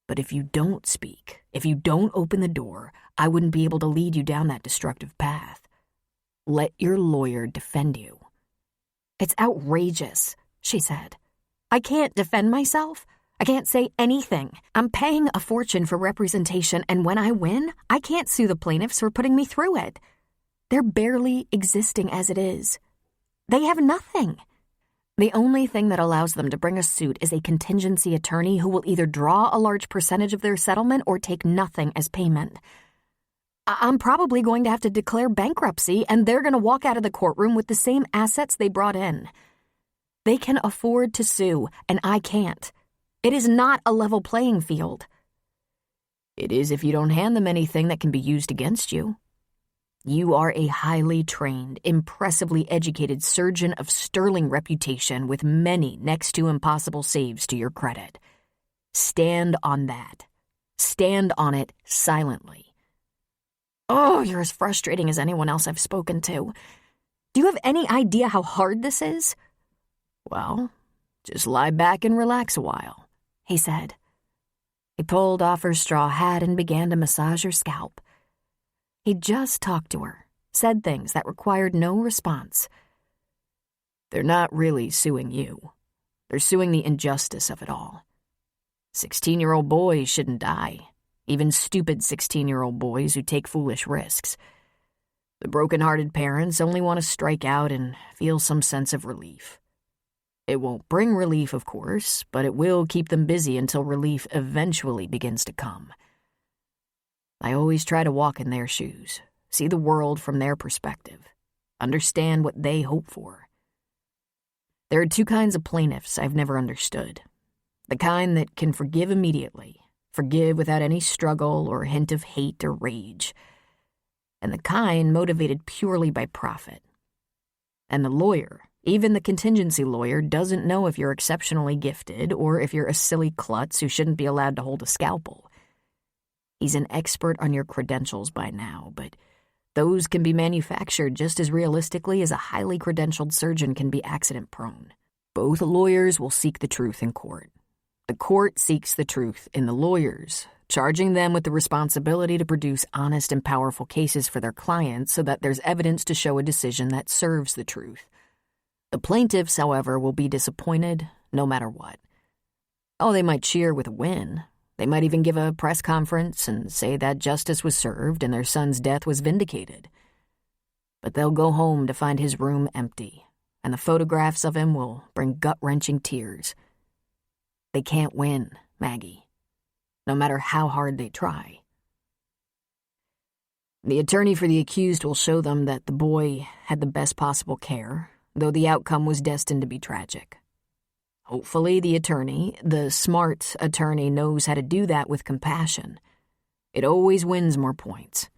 But if you don't speak, if you don't open the door, I wouldn't be able to lead you down that destructive path. Let your lawyer defend you. "It's outrageous," she said. "I can't defend myself. I can't say anything. I'm paying a fortune for representation, and when I win, I can't sue the plaintiffs for putting me through it. They're barely existing as it is. They have nothing. The only thing that allows them to bring a suit is a contingency attorney who will either draw a large percentage of their settlement or take nothing as payment. I'm probably going to have to declare bankruptcy, and they're going to walk out of the courtroom with the same assets they brought in. They can afford to sue, and I can't. It is not a level playing field." It is if you don't hand them anything that can be used against you. You are a highly trained, impressively educated surgeon of sterling reputation with many next to impossible saves to your credit. Stand on that. Stand on it silently. "Oh, you're as frustrating as anyone else I've spoken to. Do you have any idea how hard this is?" "Well, just lie back and relax a while," he said. He pulled off her straw hat and began to massage her scalp. He just talked to her, said things that required no response. They're not really suing you. They're suing the injustice of it all. 16-year-old boys shouldn't die, even stupid 16-year-old boys who take foolish risks. The broken-hearted parents only want to strike out and feel some sense of relief. It won't bring relief, of course, but it will keep them busy until relief eventually begins to come. I always try to walk in their shoes, see the world from their perspective, understand what they hope for. There are two kinds of plaintiffs I've never understood. The kind that can forgive immediately, forgive without any struggle or hint of hate or rage, and the kind motivated purely by profit. And the lawyer, even the contingency lawyer, doesn't know if you're exceptionally gifted or if you're a silly klutz who shouldn't be allowed to hold a scalpel. He's an expert on your credentials by now, but those can be manufactured just as realistically as a highly credentialed surgeon can be accident-prone. Both lawyers will seek the truth in court. The court seeks the truth in the lawyers, charging them with the responsibility to produce honest and powerful cases for their clients so that there's evidence to show a decision that serves the truth. The plaintiffs, however, will be disappointed no matter what. Oh, they might cheer with a win. They might even give a press conference and say that justice was served and their son's death was vindicated. But they'll go home to find his room empty, and the photographs of him will bring gut-wrenching tears. They can't win, Maggie, no matter how hard they try. The attorney for the accused will show them that the boy had the best possible care, though the outcome was destined to be tragic. Hopefully the attorney, the smart attorney, knows how to do that with compassion. It always wins more points.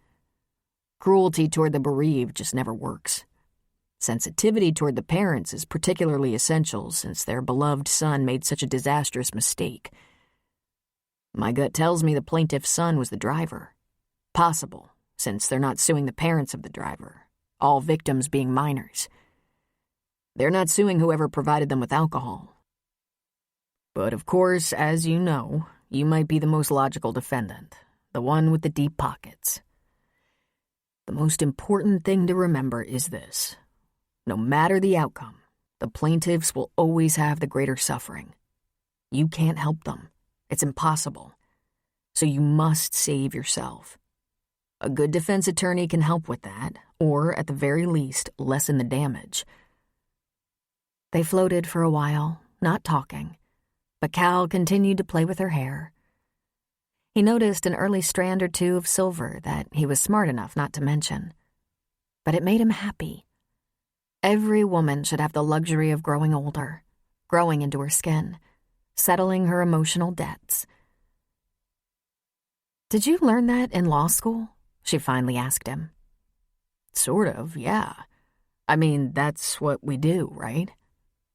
Cruelty toward the bereaved just never works. Sensitivity toward the parents is particularly essential since their beloved son made such a disastrous mistake. My gut tells me the plaintiff's son was the driver. Possible, since they're not suing the parents of the driver, all victims being minors. They're not suing whoever provided them with alcohol. But of course, as you know, you might be the most logical defendant, the one with the deep pockets. The most important thing to remember is this. No matter the outcome, the plaintiffs will always have the greater suffering. You can't help them. It's impossible. So you must save yourself. A good defense attorney can help with that, or at the very least, lessen the damage. They floated for a while, not talking, but Cal continued to play with her hair. He noticed an early strand or two of silver that he was smart enough not to mention. But it made him happy. Every woman should have the luxury of growing older, growing into her skin, settling her emotional debts. "Did you learn that in law school?" she finally asked him. "Sort of, yeah. I mean, that's what we do, right?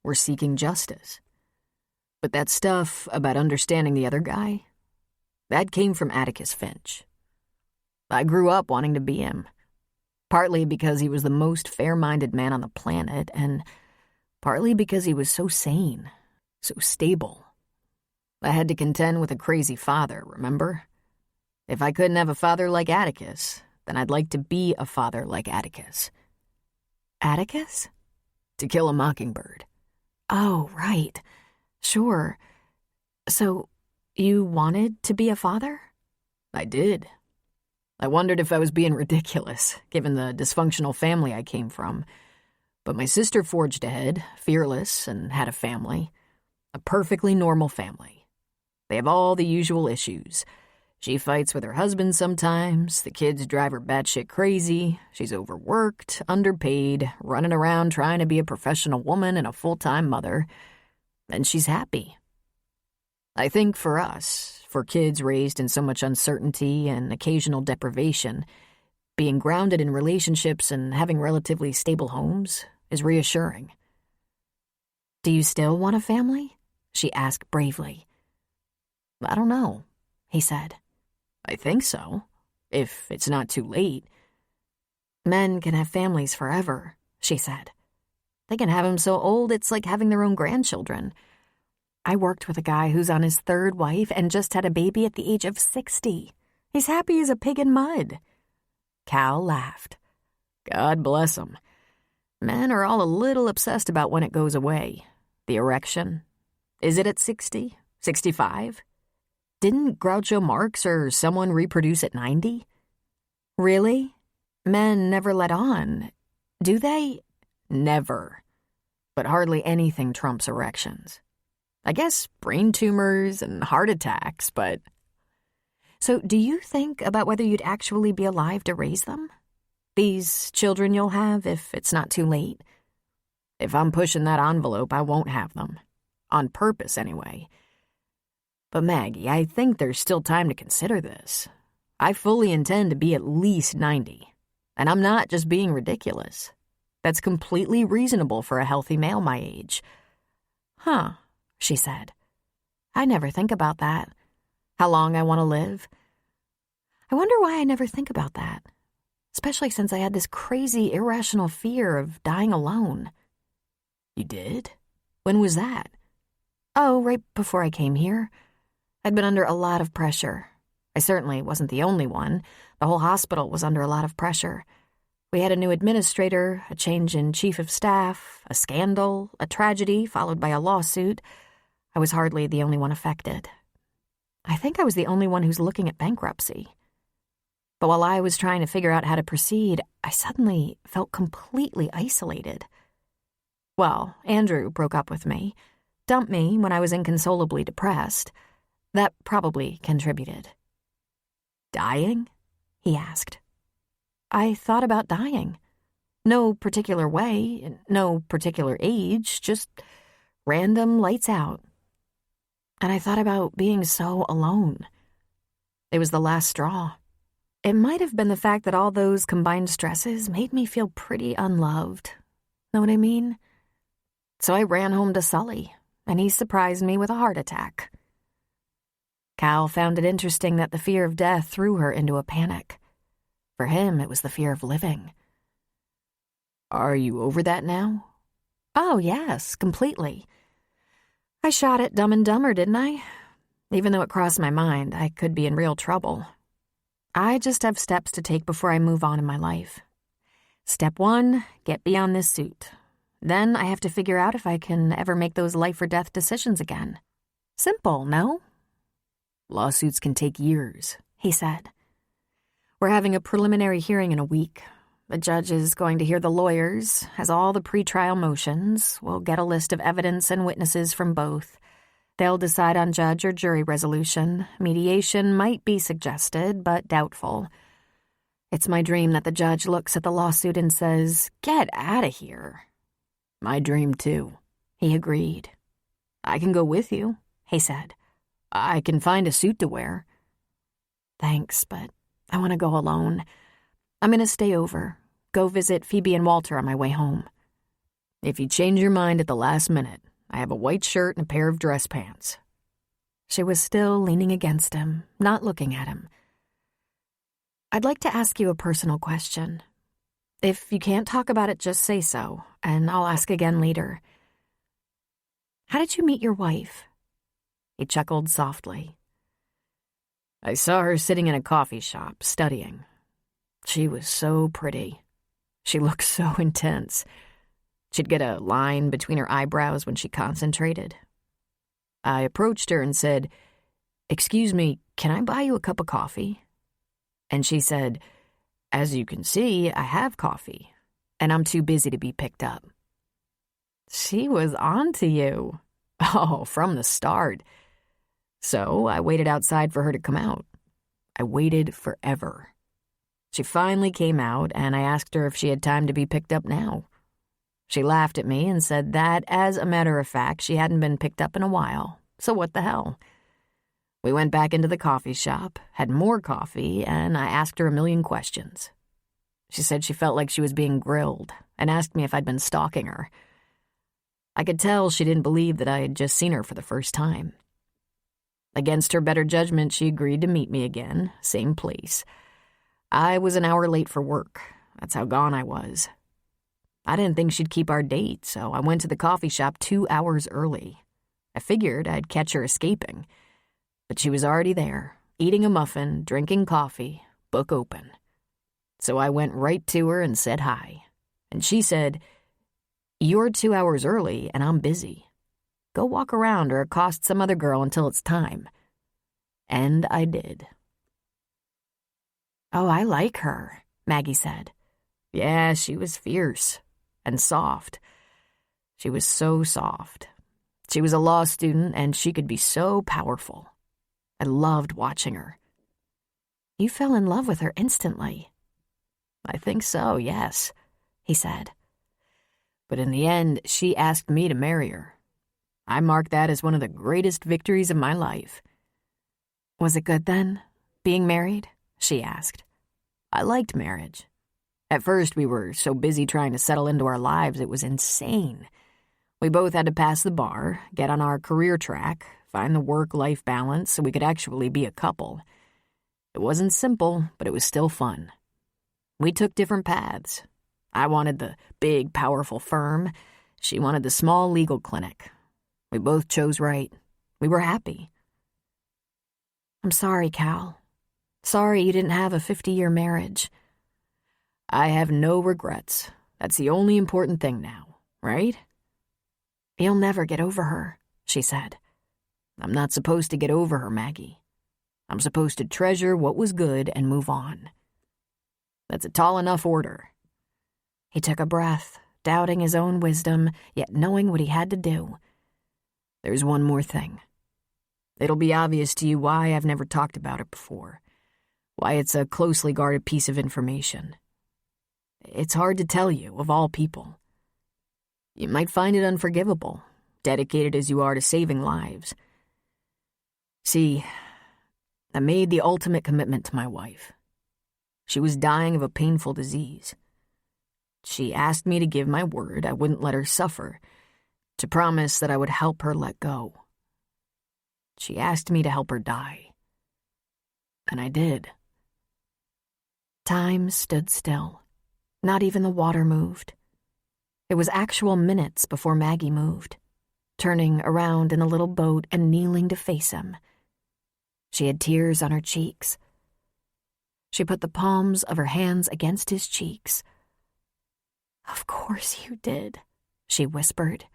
We're seeking justice. But that stuff about understanding the other guy, that came from Atticus Finch. I grew up wanting to be him, partly because he was the most fair-minded man on the planet, and partly because he was so sane, so stable. I had to contend with a crazy father, remember? If I couldn't have a father like Atticus, then I'd like to be a father like Atticus." "Atticus?" "To Kill a Mockingbird." "Oh, right. Sure. So, you wanted to be a father?" "I did. I wondered if I was being ridiculous, given the dysfunctional family I came from. But my sister forged ahead, fearless, and had a family. A perfectly normal family. They have all the usual issues. She fights with her husband sometimes, the kids drive her batshit crazy, she's overworked, underpaid, running around trying to be a professional woman and a full-time mother. And she's happy. I think for us, for kids raised in so much uncertainty and occasional deprivation, being grounded in relationships and having relatively stable homes is reassuring." "Do you still want a family?" she asked bravely. "I don't know," he said. "I think so, if it's not too late." "Men can have families forever," she said. "They can have them so old it's like having their own grandchildren. I worked with a guy who's on his third wife and just had a baby at the age of 60. He's happy as a pig in mud." Cal laughed. "God bless him. Men are all a little obsessed about when it goes away. The erection. Is it at 60? 65? Didn't Groucho Marx or someone reproduce at 90? Really? Men never let on, do they?" "Never. But hardly anything trumps erections. I guess brain tumors and heart attacks, but..." "So do you think about whether you'd actually be alive to raise them? These children you'll have if it's not too late?" "If I'm pushing that envelope, I won't have them. On purpose, anyway. But Maggie, I think there's still time to consider this. I fully intend to be at least 90. And I'm not just being ridiculous. That's completely reasonable for a healthy male my age." "Huh," she said. "I never think about that. How long I want to live. I wonder why I never think about that. Especially since I had this crazy, irrational fear of dying alone." "You did? When was that?" "Oh, right before I came here. I'd been under a lot of pressure. I certainly wasn't the only one. The whole hospital was under a lot of pressure. We had a new administrator, a change in chief of staff, a scandal, a tragedy followed by a lawsuit. I was hardly the only one affected. I think I was the only one who's looking at bankruptcy." But while I was trying to figure out how to proceed, I suddenly felt completely isolated. Well, Andrew broke up with me, dumped me when I was inconsolably depressed. That probably contributed. Dying? He asked. I thought about dying. No particular way, no particular age, just random lights out. And I thought about being so alone. It was the last straw. It might have been the fact that all those combined stresses made me feel pretty unloved. Know what I mean? So I ran home to Sully, and he surprised me with a heart attack. Cal found it interesting that the fear of death threw her into a panic. For him, it was the fear of living. Are you over that now? Oh, yes, completely. I shot at Dumb and Dumber, didn't I? Even though it crossed my mind, I could be in real trouble. I just have steps to take before I move on in my life. Step 1, get beyond this suit. Then I have to figure out if I can ever make those life or death decisions again. Simple, no? Lawsuits can take years, he said. We're having a preliminary hearing in a week. The judge is going to hear the lawyers, has all the pretrial motions, we'll get a list of evidence and witnesses from both. They'll decide on judge or jury resolution. Mediation might be suggested, but doubtful. It's my dream that the judge looks at the lawsuit and says, "Get out of here." My dream, too, he agreed. I can go with you, he said. I can find a suit to wear. Thanks, but I want to go alone. I'm going to stay over, go visit Phoebe and Walter on my way home. If you change your mind at the last minute, I have a white shirt and a pair of dress pants. She was still leaning against him, not looking at him. I'd like to ask you a personal question. If you can't talk about it, just say so, and I'll ask again later. How did you meet your wife? He chuckled softly. I saw her sitting in a coffee shop, studying. She was so pretty. She looked so intense. She'd get a line between her eyebrows when she concentrated. I approached her and said, "Excuse me, can I buy you a cup of coffee?" And she said, "As you can see, I have coffee, and I'm too busy to be picked up." She was on to you. Oh, from the start. So I waited outside for her to come out. I waited forever. She finally came out, and I asked her if she had time to be picked up now. She laughed at me and said that, as a matter of fact, she hadn't been picked up in a while, so what the hell? We went back into the coffee shop, had more coffee, and I asked her a million questions. She said she felt like she was being grilled, and asked me if I'd been stalking her. I could tell she didn't believe that I had just seen her for the first time. Against her better judgment, she agreed to meet me again, same place. I was an hour late for work. That's how gone I was. I didn't think she'd keep our date, so I went to the coffee shop 2 hours early. I figured I'd catch her escaping. But she was already there, eating a muffin, drinking coffee, book open. So I went right to her and said hi. And she said, "You're 2 hours early, and I'm busy. Go walk around or accost some other girl until it's time." And I did. "Oh, I like her," Maggie said. Yeah, she was fierce. And soft. She was so soft. She was a law student, and she could be so powerful. I loved watching her. You fell in love with her instantly. I think so, yes, he said. But in the end, she asked me to marry her. I marked that as one of the greatest victories of my life. Was it good then, being married? She asked. I liked marriage. At first, we were so busy trying to settle into our lives, it was insane. We both had to pass the bar, get on our career track, find the work-life balance so we could actually be a couple. It wasn't simple, but it was still fun. We took different paths. I wanted the big, powerful firm. She wanted the small legal clinic. We both chose right. We were happy. I'm sorry, Cal. Sorry you didn't have a 50-year marriage. I have no regrets. That's the only important thing now, right? You'll never get over her, she said. I'm not supposed to get over her, Maggie. I'm supposed to treasure what was good and move on. That's a tall enough order." He took a breath, doubting his own wisdom, yet knowing what he had to do. "There's one more thing. It'll be obvious to you why I've never talked about it before, why it's a closely guarded piece of information. It's hard to tell you, of all people. You might find it unforgivable, dedicated as you are to saving lives. See, I made the ultimate commitment to my wife. She was dying of a painful disease. She asked me to give my word I wouldn't let her suffer, to promise that I would help her let go. She asked me to help her die. And I did." Time stood still. Not even the water moved. It was actual minutes before Maggie moved, turning around in the little boat and kneeling to face him. She had tears on her cheeks. She put the palms of her hands against his cheeks. "Of course you did," she whispered.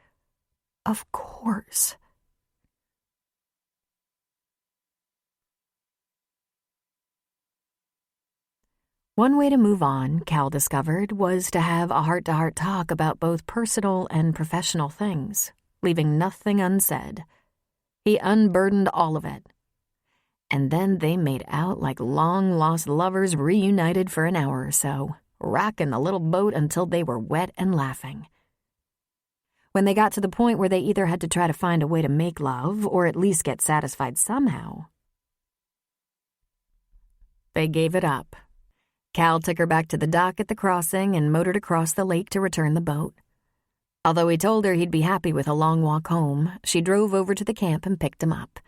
"Of course." One way to move on, Cal discovered, was to have a heart-to-heart talk about both personal and professional things, leaving nothing unsaid. He unburdened all of it. And then they made out like long-lost lovers reunited for an hour or so, rocking the little boat until they were wet and laughing. When they got to the point where they either had to try to find a way to make love or at least get satisfied somehow, they gave it up. Cal took her back to the dock at the crossing and motored across the lake to return the boat. Although he told her he'd be happy with a long walk home, she drove over to the camp and picked him up.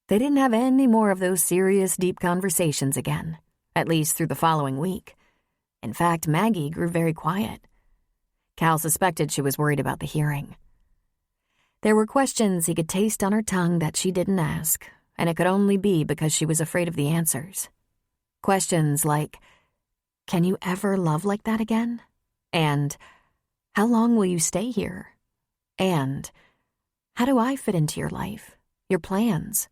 They didn't have any more of those serious, deep conversations again, at least through the following week. In fact, Maggie grew very quiet. Cal suspected she was worried about the hearing. There were questions he could taste on her tongue that she didn't ask, and it could only be because she was afraid of the answers. Questions like, "Can you ever love like that again?" And, "How long will you stay here?" And, "How do I fit into your life, your plans?"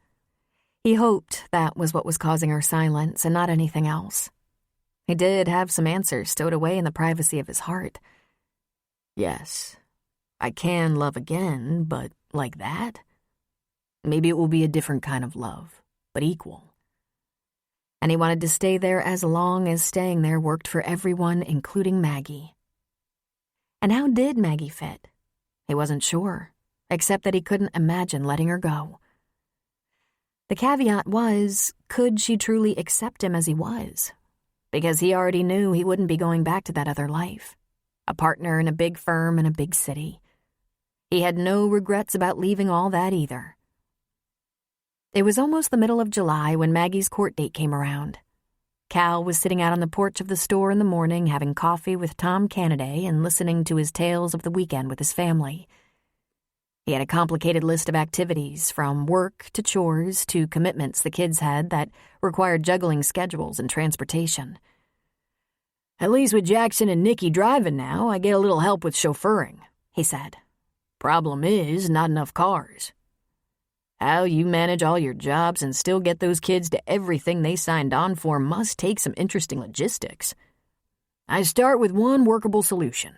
He hoped that was what was causing her silence and not anything else. He did have some answers stowed away in the privacy of his heart. "Yes, I can love again, but like that? Maybe it will be a different kind of love, but equal." And he wanted to stay there as long as staying there worked for everyone, including Maggie. And how did Maggie fit? He wasn't sure, except that he couldn't imagine letting her go. The caveat was, could she truly accept him as he was? Because he already knew he wouldn't be going back to that other life, a partner in a big firm in a big city. He had no regrets about leaving all that either. It was almost the middle of July when Maggie's court date came around. Cal was sitting out on the porch of the store in the morning having coffee with Tom Cannaday and listening to his tales of the weekend with his family. He had a complicated list of activities, from work to chores to commitments the kids had that required juggling schedules and transportation. "At least with Jackson and Nikki driving now, I get a little help with chauffeuring," he said. "Problem is, not enough cars. How you manage all your jobs and still get those kids to everything they signed on for must take some interesting logistics. I start with one workable solution.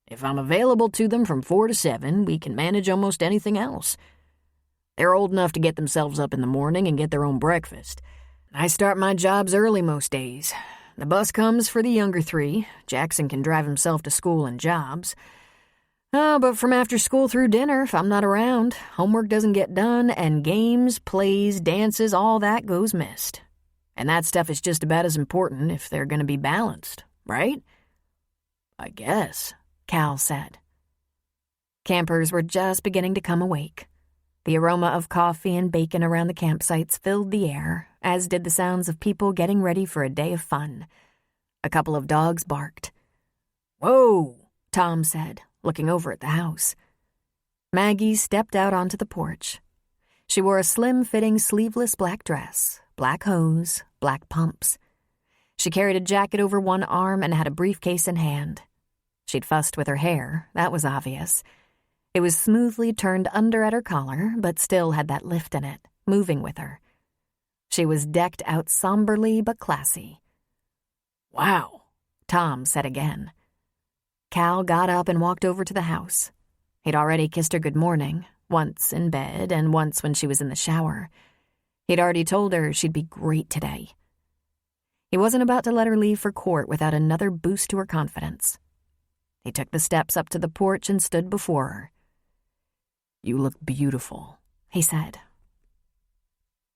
If I'm available to them from 4 to 7, we can manage almost anything else. They're old enough to get themselves up in the morning and get their own breakfast. I start my jobs early most days. The bus comes for the younger 3. Jackson can drive himself to school and jobs. But from after school through dinner, if I'm not around, homework doesn't get done, and games, plays, dances, all that goes missed. And that stuff is just about as important if they're going to be balanced, right?" "I guess," Cal said. Campers were just beginning to come awake. The aroma of coffee and bacon around the campsites filled the air, as did the sounds of people getting ready for a day of fun. A couple of dogs barked. "Whoa," Tom said, looking over at the house. Maggie stepped out onto the porch. She wore a slim-fitting sleeveless black dress, black hose, black pumps. She carried a jacket over one arm and had a briefcase in hand. She'd fussed with her hair, that was obvious. It was smoothly turned under at her collar, but still had that lift in it, moving with her. She was decked out somberly but classy. Wow, Tom said again. Cal got up and walked over to the house. He'd already kissed her good morning, once in bed and once when she was in the shower. He'd already told her she'd be great today. He wasn't about to let her leave for court without another boost to her confidence. He took the steps up to the porch and stood before her. "You look beautiful," he said.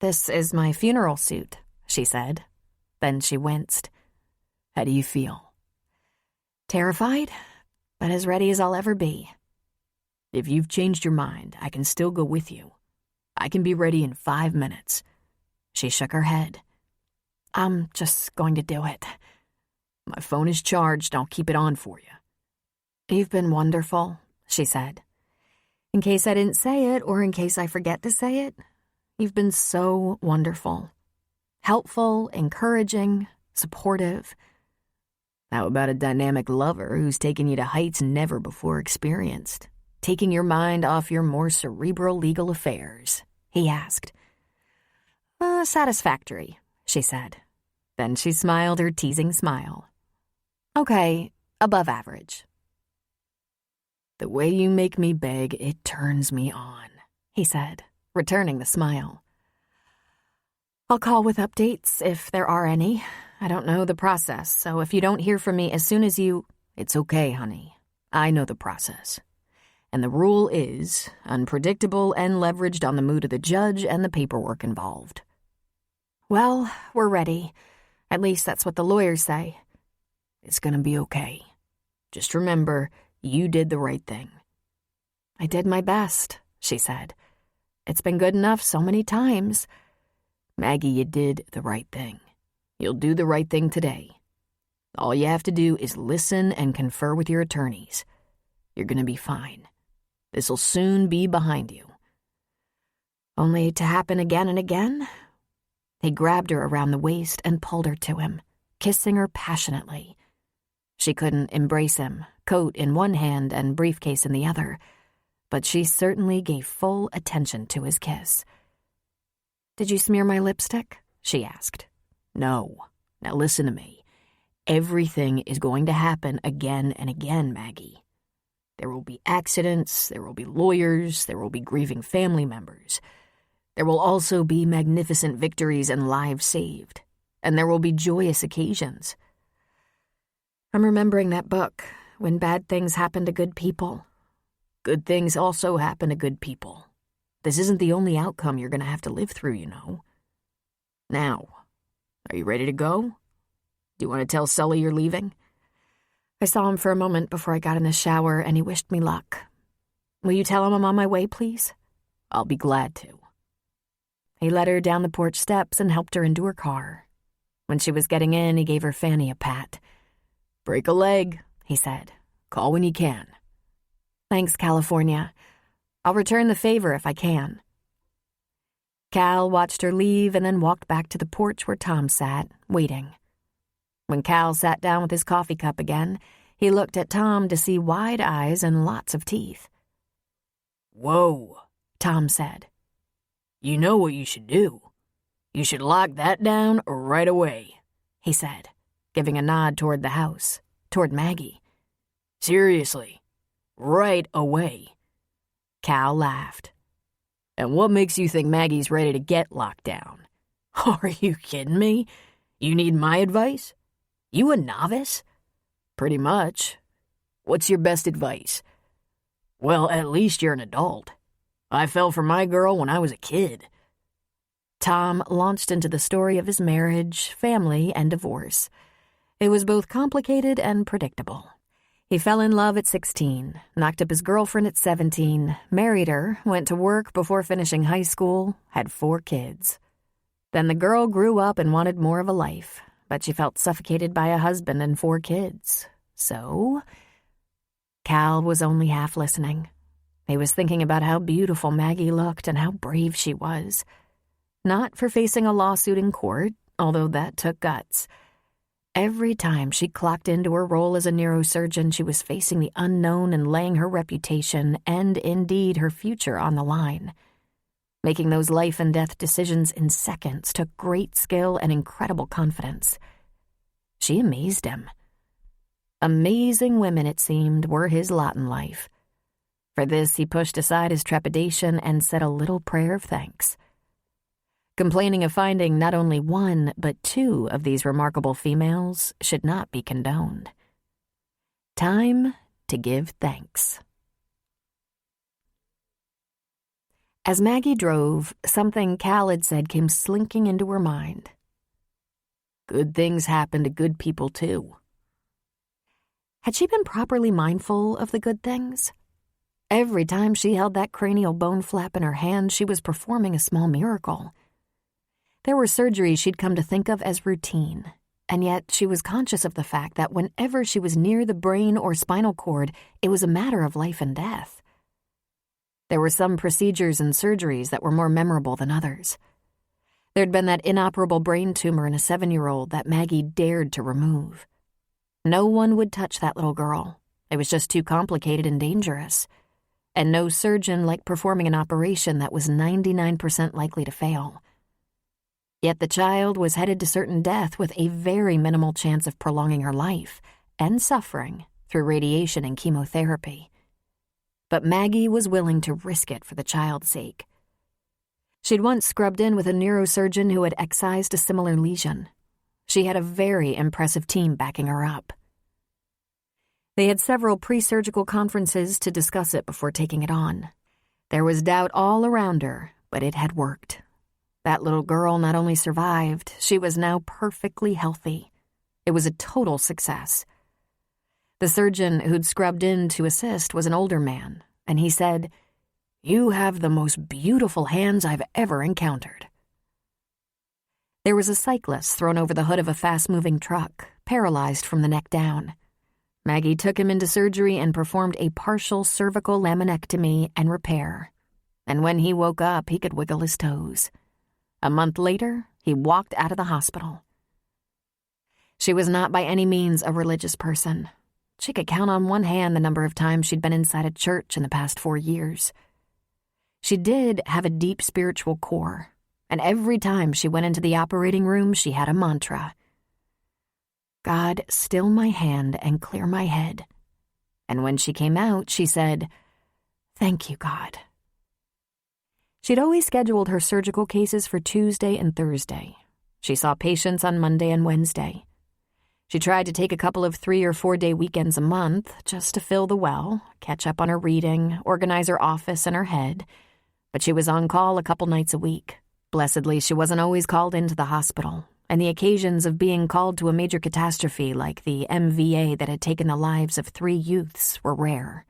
"This is my funeral suit," she said. Then she winced. "How do you feel?" "Terrified, but as ready as I'll ever be." "If you've changed your mind, I can still go with you. I can be ready in 5 minutes." She shook her head. "I'm just going to do it." "My phone is charged. I'll keep it on for you." "You've been wonderful," she said. "In case I didn't say it, or in case I forget to say it, you've been so wonderful. Helpful, encouraging, supportive." "How about a dynamic lover who's taken you to heights never before experienced, taking your mind off your more cerebral legal affairs?" he asked. Satisfactory," she said. Then she smiled her teasing smile. "Okay, above average." "The way you make me beg, it turns me on," he said, returning the smile. "I'll call with updates if there are any. I don't know the process, so if you don't hear from me as soon as you—" "It's okay, honey. I know the process. And the rule is unpredictable and leveraged on the mood of the judge and the paperwork involved." "Well, we're ready. At least that's what the lawyers say." "It's gonna be okay. Just remember, you did the right thing." "I did my best," she said. "It's been good enough so many times." "Maggie, you did the right thing. You'll do the right thing today. All you have to do is listen and confer with your attorneys. You're gonna be fine. This'll soon be behind you." "Only to happen again and again?" He grabbed her around the waist and pulled her to him, kissing her passionately. She couldn't embrace him, coat in one hand and briefcase in the other, but she certainly gave full attention to his kiss. "Did you smear my lipstick?" she asked. "No. Now listen to me. Everything is going to happen again and again, Maggie. There will be accidents, there will be lawyers, there will be grieving family members. There will also be magnificent victories and lives saved, and there will be joyous occasions." "I'm remembering that book, When Bad Things Happen to Good People." "Good things also happen to good people. This isn't the only outcome you're going to have to live through, you know. Now, are you ready to go? Do you want to tell Sully you're leaving?" I saw him for a moment before I got in the shower, and he wished me luck. "Will you tell him I'm on my way, please?" "I'll be glad to." He led her down the porch steps and helped her into her car. When she was getting in, he gave her Fanny a pat. "Break a leg," he said. "Call when you can." "Thanks, California. I'll return the favor if I can." Cal watched her leave and then walked back to the porch where Tom sat, waiting. When Cal sat down with his coffee cup again, he looked at Tom to see wide eyes and lots of teeth. "Whoa," Tom said. "You know what you should do. You should lock that down right away," he said, giving a nod toward the house, toward Maggie. "Seriously, right away." Cal laughed. "And what makes you think Maggie's ready to get locked down? Are you kidding me? You need my advice? You a novice?" "Pretty much. What's your best advice?" "Well, at least you're an adult. I fell for my girl when I was a kid." Tom launched into the story of his marriage, family, and divorce. It was both complicated and predictable. He fell in love at 16, knocked up his girlfriend at 17, married her, went to work before finishing high school, had 4 kids. Then the girl grew up and wanted more of a life, but she felt suffocated by a husband and 4 kids. So, Cal was only half listening. He was thinking about how beautiful Maggie looked and how brave she was. Not for facing a lawsuit in court, although that took guts. Every time she clocked into her role as a neurosurgeon, she was facing the unknown and laying her reputation and, indeed, her future on the line. Making those life-and-death decisions in seconds took great skill and incredible confidence. She amazed him. Amazing women, it seemed, were his lot in life. For this, he pushed aside his trepidation and said a little prayer of thanks. Complaining of finding not only one, but two of these remarkable females should not be condoned. Time to give thanks. As Maggie drove, something Cal had said came slinking into her mind. Good things happen to good people, too. Had she been properly mindful of the good things? Every time she held that cranial bone flap in her hand, she was performing a small miracle. There were surgeries she'd come to think of as routine, and yet she was conscious of the fact that whenever she was near the brain or spinal cord, it was a matter of life and death. There were some procedures and surgeries that were more memorable than others. There'd been that inoperable brain tumor in a 7-year-old that Maggie dared to remove. No one would touch that little girl. It was just too complicated and dangerous. And no surgeon liked performing an operation that was 99% likely to fail. Yet the child was headed to certain death with a very minimal chance of prolonging her life and suffering through radiation and chemotherapy. But Maggie was willing to risk it for the child's sake. She'd once scrubbed in with a neurosurgeon who had excised a similar lesion. She had a very impressive team backing her up. They had several pre-surgical conferences to discuss it before taking it on. There was doubt all around her, but it had worked. That little girl not only survived, she was now perfectly healthy. It was a total success. The surgeon who'd scrubbed in to assist was an older man, and he said, "You have the most beautiful hands I've ever encountered." There was a cyclist thrown over the hood of a fast-moving truck, paralyzed from the neck down. Maggie took him into surgery and performed a partial cervical laminectomy and repair. And when he woke up, he could wiggle his toes. A month later, he walked out of the hospital. She was not by any means a religious person. She could count on one hand the number of times she'd been inside a church in the past 4 years. She did have a deep spiritual core, and every time she went into the operating room, she had a mantra. God, still my hand and clear my head. And when she came out, she said, "Thank you, God." She'd always scheduled her surgical cases for Tuesday and Thursday. She saw patients on Monday and Wednesday. She tried to take a couple of 3 or 4 day weekends a month just to fill the well, catch up on her reading, organize her office and her head, but she was on call a couple nights a week. Blessedly, she wasn't always called into the hospital, and the occasions of being called to a major catastrophe like the MVA that had taken the lives of 3 youths were rare.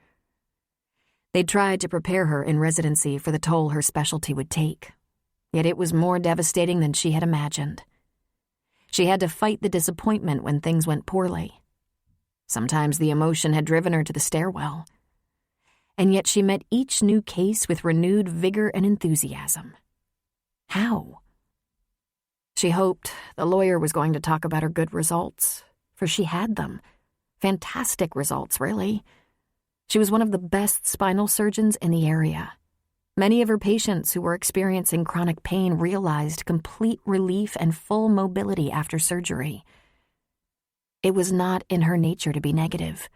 They'd tried to prepare her in residency for the toll her specialty would take, yet it was more devastating than she had imagined. She had to fight the disappointment when things went poorly. Sometimes the emotion had driven her to the stairwell. And yet she met each new case with renewed vigor and enthusiasm. How? She hoped the lawyer was going to talk about her good results, for she had them. Fantastic results, really. She was one of the best spinal surgeons in the area. Many of her patients who were experiencing chronic pain realized complete relief and full mobility after surgery. It was not in her nature to be negative.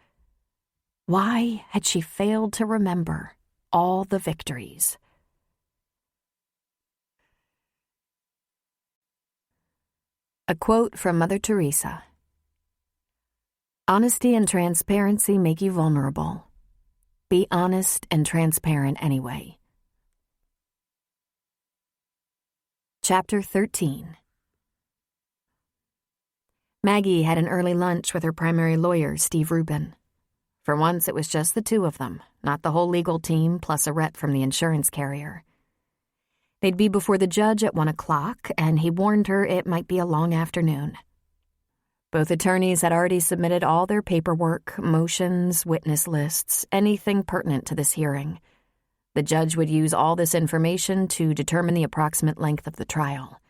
Why had she failed to remember all the victories? A quote from Mother Teresa. Honesty and transparency make you vulnerable. Be honest and transparent anyway. Chapter 13. Maggie had an early lunch with her primary lawyer, Steve Rubin. For once, it was just the two of them, not the whole legal team plus a rep from the insurance carrier. They'd be before the judge at 1 o'clock, and he warned her it might be a long afternoon. Both attorneys had already submitted all their paperwork, motions, witness lists, anything pertinent to this hearing. The judge would use all this information to determine the approximate length of the trial.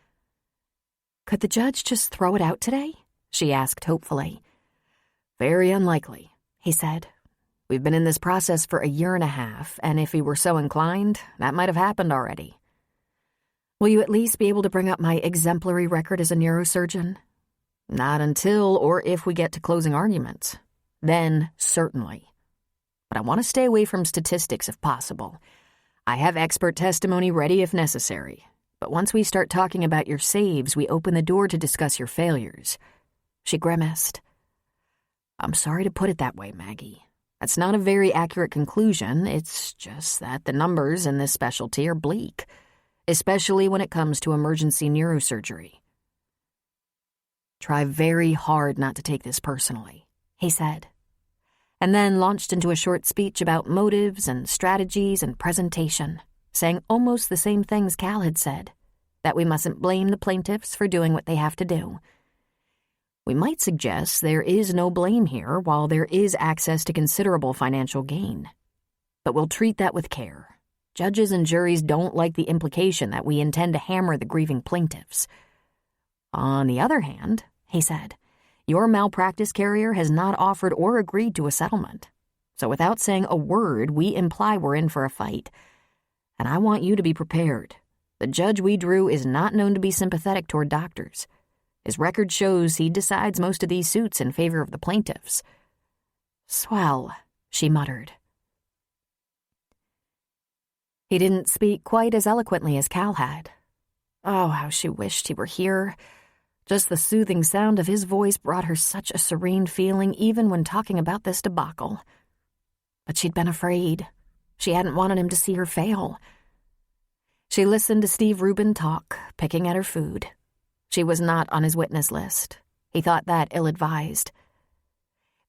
Could the judge just throw it out today? She asked hopefully. Very unlikely, he said. We've been in this process for 1.5 years, and if he were so inclined, that might have happened already. Will you at least be able to bring up my exemplary record as a neurosurgeon? Not until or if we get to closing arguments. Then, certainly. But I want to stay away from statistics if possible. I have expert testimony ready if necessary. But once we start talking about your saves, we open the door to discuss your failures. She grimaced. I'm sorry to put it that way, Maggie. That's not a very accurate conclusion. It's just that the numbers in this specialty are bleak, especially when it comes to emergency neurosurgery. Try very hard not to take this personally, he said, and then launched into a short speech about motives and strategies and presentation, saying almost the same things Cal had said, that we mustn't blame the plaintiffs for doing what they have to do. We might suggest there is no blame here while there is access to considerable financial gain. But we'll treat that with care. Judges and juries don't like the implication that we intend to hammer the grieving plaintiffs. On the other hand, he said, your malpractice carrier has not offered or agreed to a settlement. So without saying a word, we imply we're in for a fight. And I want you to be prepared. The judge we drew is not known to be sympathetic toward doctors. His record shows he decides most of these suits in favor of the plaintiffs. Swell, she muttered. He didn't speak quite as eloquently as Cal had. Oh, how she wished he were here. Just the soothing sound of his voice brought her such a serene feeling even when talking about this debacle. But she'd been afraid. She hadn't wanted him to see her fail. She listened to Steve Rubin talk, picking at her food. She was not on his witness list. He thought that ill-advised.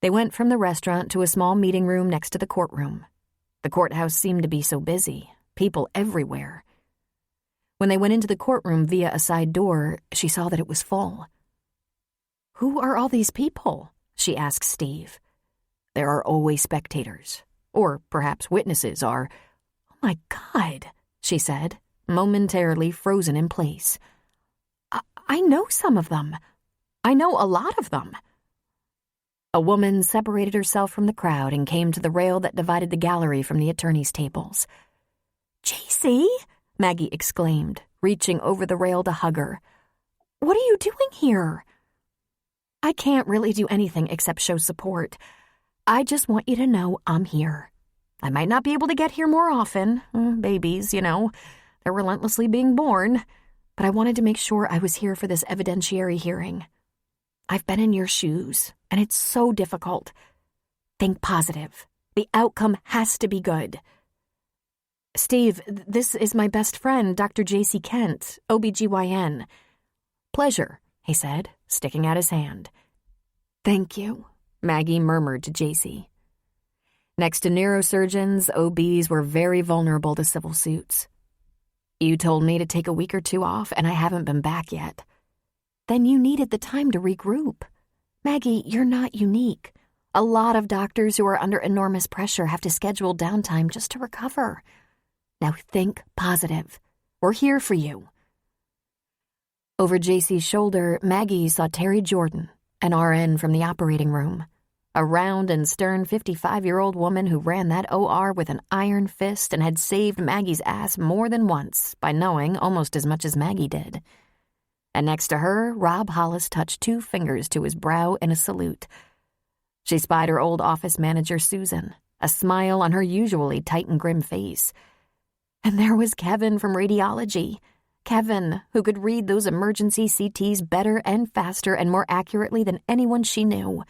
They went from the restaurant to a small meeting room next to the courtroom. The courthouse seemed to be so busy, people everywhere. When they went into the courtroom via a side door, she saw that it was full. Who are all these people? She asked Steve. There are always spectators. Or perhaps witnesses are. Oh my God, she said, momentarily frozen in place. I know some of them. I know a lot of them. A woman separated herself from the crowd and came to the rail that divided the gallery from the attorneys' tables. JC, Maggie exclaimed, reaching over the rail to hug her. What are you doing here? I can't really do anything except show support. I just want you to know I'm here. I might not be able to get here more often. Babies, you know, they're relentlessly being born. But I wanted to make sure I was here for this evidentiary hearing. I've been in your shoes, and it's so difficult. Think positive. The outcome has to be good. Steve, this is my best friend, Dr. J.C. Kent, OBGYN. Pleasure, he said, sticking out his hand. Thank you, Maggie murmured to J.C. Next to neurosurgeons, OBs were very vulnerable to civil suits. You told me to take a week or two off, and I haven't been back yet. Then you needed the time to regroup. Maggie, you're not unique. A lot of doctors who are under enormous pressure have to schedule downtime just to recover. Now think positive. We're here for you. Over JC's shoulder, Maggie saw Terry Jordan, an RN from the operating room. A round and stern 55-year-old woman who ran that OR with an iron fist and had saved Maggie's ass more than once by knowing almost as much as Maggie did. And next to her, Rob Hollis touched 2 fingers to his brow in a salute. She spied her old office manager, Susan, a smile on her usually tight and grim face. And there was Kevin from radiology. Kevin, who could read those emergency CTs better and faster and more accurately than anyone she knew.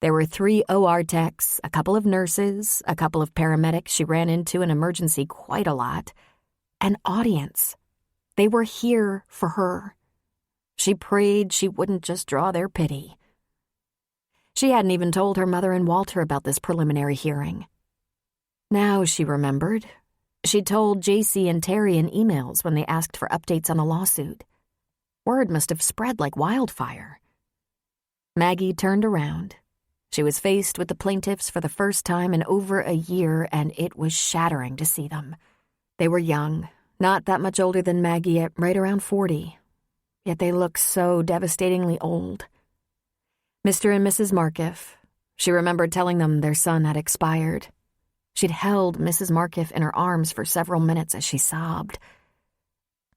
There were 3 OR techs, a couple of nurses, a couple of paramedics she ran into in emergency quite a lot. An audience. They were here for her. She prayed she wouldn't just draw their pity. She hadn't even told her mother and Walter about this preliminary hearing. Now she remembered. She'd told JC and Terry in emails when they asked for updates on the lawsuit. Word must have spread like wildfire. Maggie turned around. She was faced with the plaintiffs for the first time in over a year, and it was shattering to see them. They were young, not that much older than Maggie at right around 40. Yet they looked so devastatingly old. Mr. and Mrs. Markiff. She remembered telling them their son had expired. She'd held Mrs. Markiff in her arms for several minutes as she sobbed.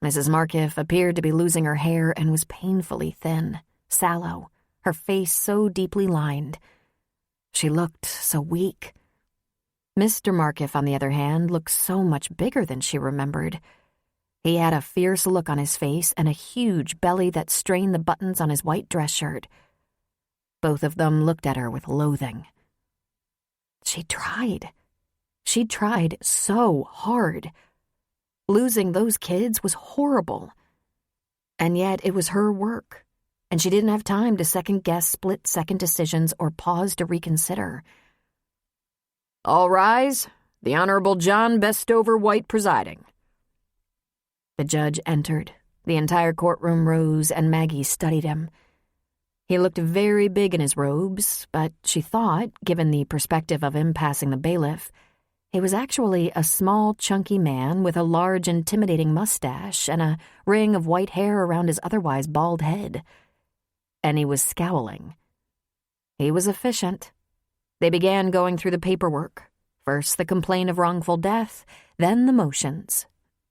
Mrs. Markiff appeared to be losing her hair and was painfully thin. sallow, her face so deeply lined. She looked so weak. Mr. Markiff, on the other hand, looked so much bigger than she remembered. He had a fierce look on his face and a huge belly that strained the buttons on his white dress shirt. Both of them looked at her with loathing. She tried. She tried so hard. Losing those kids was horrible. And yet it was her work, and she didn't have time to second-guess split-second decisions or pause to reconsider. All rise. The Honorable John Bestover White presiding. The judge entered. The entire courtroom rose, and Maggie studied him. He looked very big in his robes, but she thought, given the perspective of him passing the bailiff, he was actually a small, chunky man with a large, intimidating mustache and a ring of white hair around his otherwise bald head. And he was scowling. He was efficient. They began going through the paperwork. First the complaint of wrongful death, then the motions.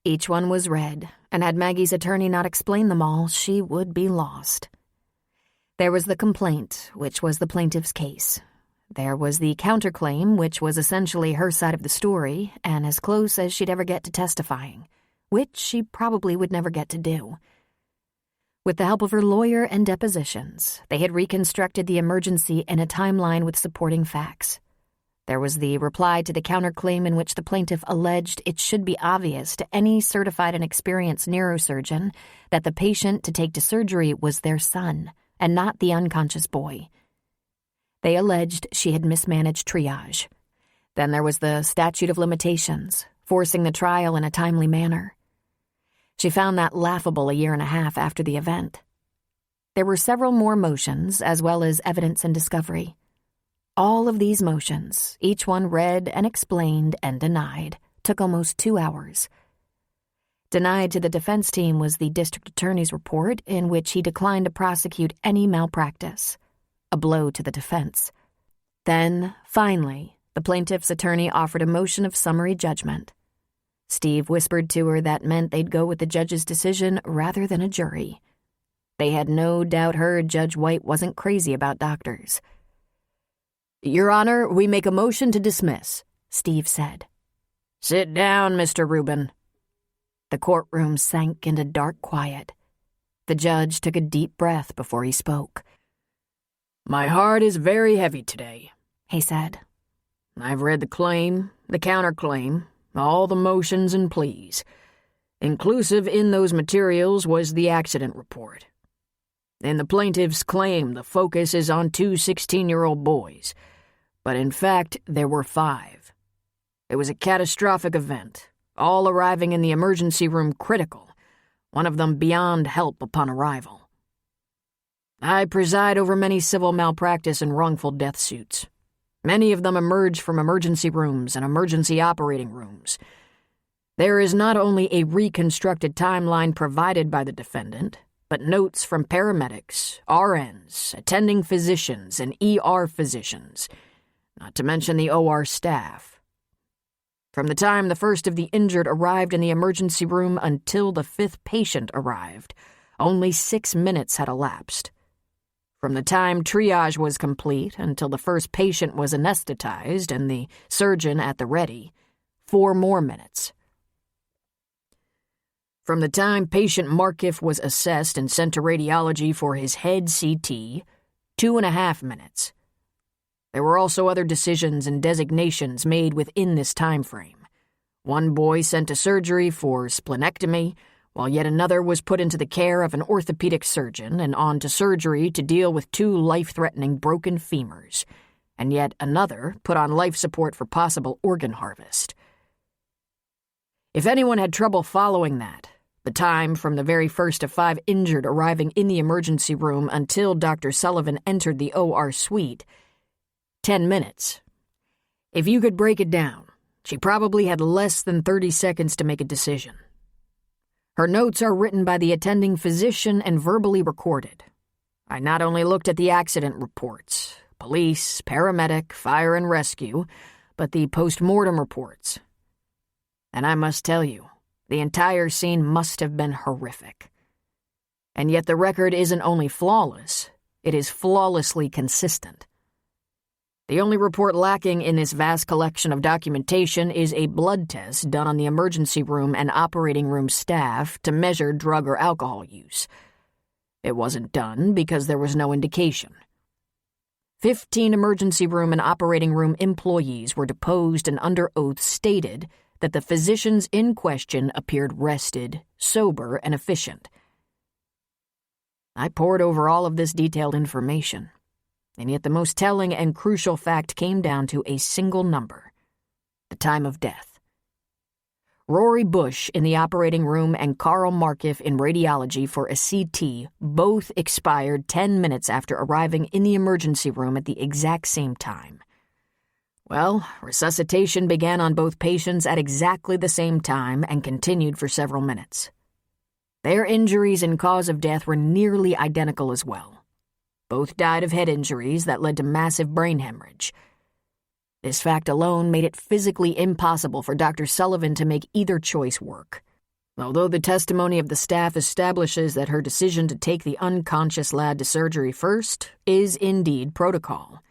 Each one was read, and had Maggie's attorney not explained them all, she would be lost. There was the complaint, which was the plaintiff's case. There was the counterclaim, which was essentially her side of the story, and as close as she'd ever get to testifying, which she probably would never get to do. With the help of her lawyer and depositions, they had reconstructed the emergency in a timeline with supporting facts. There was the reply to the counterclaim in which the plaintiff alleged it should be obvious to any certified and experienced neurosurgeon that the patient to take to surgery was their son, and not the unconscious boy. They alleged she had mismanaged triage. Then there was the statute of limitations, forcing the trial in a timely manner. She found that laughable a year and a half after the event. There were several more motions, as well as evidence and discovery. All of these motions, each one read and explained and denied, took almost 2 hours. Denied to the defense team was the district attorney's report in which he declined to prosecute any malpractice, a blow to the defense. Then, finally, the plaintiff's attorney offered a motion of summary judgment. Steve whispered to her that meant they'd go with the judge's decision rather than a jury. They had no doubt heard Judge White wasn't crazy about doctors. Your Honor, we make a motion to dismiss, Steve said. Sit down, Mr. Rubin. The courtroom sank into dark quiet. The judge took a deep breath before he spoke. My heart is very heavy today, he said. I've read the claim, the counterclaim, all the motions and pleas. Inclusive in those materials was the accident report. In the plaintiff's claim, the focus is on 2 16-year-old boys, but in fact, there were 5. It was a catastrophic event, all arriving in the emergency room critical, one of them beyond help upon arrival. I preside over many civil malpractice and wrongful death suits. Many of them emerge from emergency rooms and emergency operating rooms. There is not only a reconstructed timeline provided by the defendant, but notes from paramedics, RNs, attending physicians, and ER physicians, not to mention the OR staff. From the time the first of the injured arrived in the emergency room until the 5th patient arrived, only 6 minutes had elapsed. From the time triage was complete until the first patient was anesthetized and the surgeon at the ready, 4 more minutes. From the time patient Markiff was assessed and sent to radiology for his head CT, 2.5 minutes. There were also other decisions and designations made within this time frame. One boy sent to surgery for splenectomy, while yet another was put into the care of an orthopedic surgeon and on to surgery to deal with 2 life-threatening broken femurs, and yet another put on life support for possible organ harvest. If anyone had trouble following that, the time from the very first of 5 injured arriving in the emergency room until Dr. Sullivan entered the OR suite, 10 minutes. If you could break it down, she probably had less than 30 seconds to make a decision. Her notes are written by the attending physician and verbally recorded. I not only looked at the accident reports, police, paramedic, fire and rescue, but the post-mortem reports. And I must tell you, the entire scene must have been horrific. And yet the record isn't only flawless, it is flawlessly consistent. The only report lacking in this vast collection of documentation is a blood test done on the emergency room and operating room staff to measure drug or alcohol use. It wasn't done because there was no indication. 15 emergency room and operating room employees were deposed and under oath stated that the physicians in question appeared rested, sober, and efficient. I pored over all of this detailed information, and yet the most telling and crucial fact came down to a single number: the time of death. Rory Bush in the operating room and Carl Markiff in radiology for a CT both expired 10 minutes after arriving in the emergency room at the exact same time. Well, resuscitation began on both patients at exactly the same time and continued for several minutes. Their injuries and cause of death were nearly identical as well. Both died of head injuries that led to massive brain hemorrhage. This fact alone made it physically impossible for Dr. Sullivan to make either choice work. Although the testimony of the staff establishes that her decision to take the unconscious lad to surgery first is indeed protocol.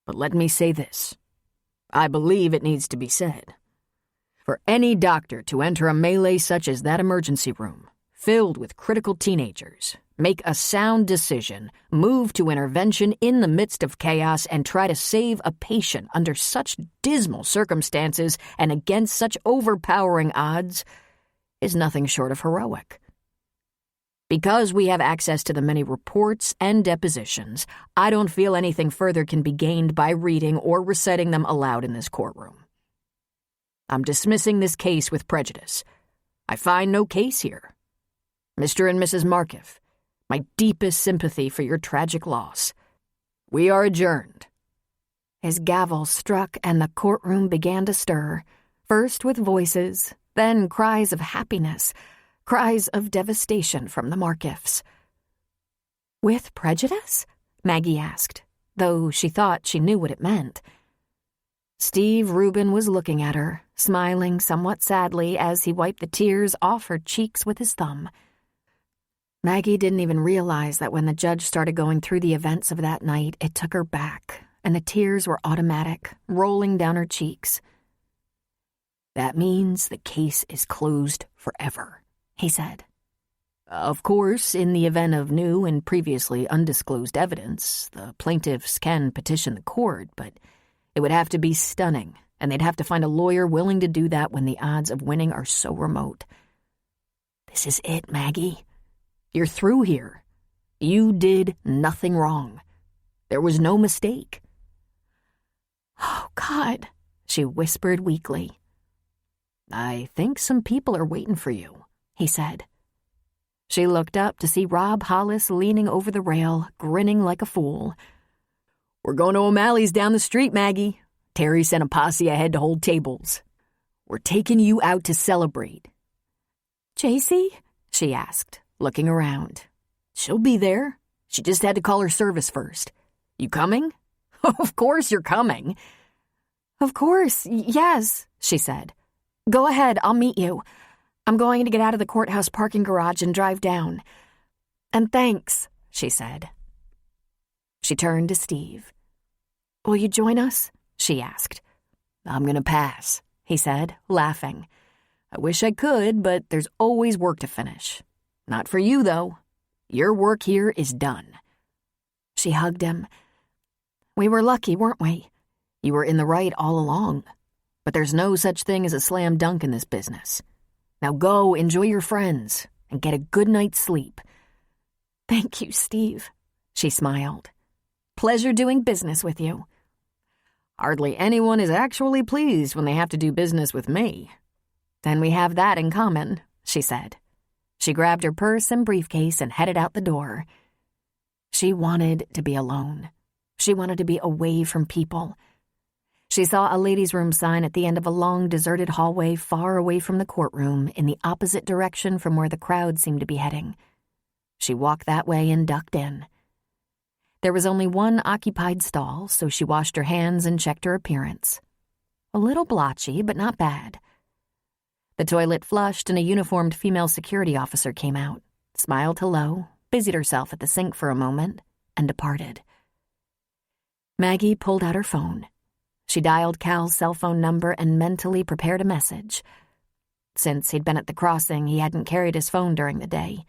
But let me say this. I believe it needs to be said. For any doctor to enter a melee such as that emergency room, filled with critical teenagers, make a sound decision, move to intervention in the midst of chaos, and try to save a patient under such dismal circumstances and against such overpowering odds is nothing short of heroic. Because we have access to the many reports and depositions, I don't feel anything further can be gained by reading or reciting them aloud in this courtroom. I'm dismissing this case with prejudice. I find no case here. Mr. and Mrs. Markiff, my deepest sympathy for your tragic loss. We are adjourned. His gavel struck and the courtroom began to stir, first with voices, then cries of happiness, cries of devastation from the Markiffs. With prejudice? Maggie asked, though she thought she knew what it meant. Steve Rubin was looking at her, smiling somewhat sadly as he wiped the tears off her cheeks with his thumb. Maggie didn't even realize that when the judge started going through the events of that night, it took her back, and the tears were automatic, rolling down her cheeks. "That means the case is closed forever," he said. "Of course, in the event of new and previously undisclosed evidence, the plaintiffs can petition the court, but it would have to be stunning, and they'd have to find a lawyer willing to do that when the odds of winning are so remote. This is it, Maggie. You're through here. You did nothing wrong. There was no mistake." "Oh, God," she whispered weakly. "I think some people are waiting for you," he said. She looked up to see Rob Hollis leaning over the rail, grinning like a fool. "We're going to O'Malley's down the street, Maggie. Terry sent a posse ahead to hold tables. We're taking you out to celebrate." "JC?" she asked, looking around. "She'll be there. She just had to call her service first. You coming?" "Of course you're coming." "Of course, yes," she said. "Go ahead, I'll meet you. I'm going to get out of the courthouse parking garage and drive down. And thanks," she said. She turned to Steve. "Will you join us?" she asked. "I'm going to pass," he said, laughing. "I wish I could, but there's always work to finish. Not for you, though. Your work here is done." She hugged him. "We were lucky, weren't we? You were in the right all along. But there's no such thing as a slam dunk in this business. Now go enjoy your friends and get a good night's sleep." "Thank you, Steve," she smiled. "Pleasure doing business with you." "Hardly anyone is actually pleased when they have to do business with me." "Then we have that in common," she said. She grabbed her purse and briefcase and headed out the door. She wanted to be alone. She wanted to be away from people. She saw a ladies' room sign at the end of a long, deserted hallway far away from the courtroom in the opposite direction from where the crowd seemed to be heading. She walked that way and ducked in. There was only one occupied stall, so she washed her hands and checked her appearance. A little blotchy, but not bad. The toilet flushed and a uniformed female security officer came out. smiled hello, busied herself at the sink for a moment, and departed. Maggie pulled out her phone. She dialed Cal's cell phone number and mentally prepared a message. Since he'd been at the crossing, he hadn't carried his phone during the day.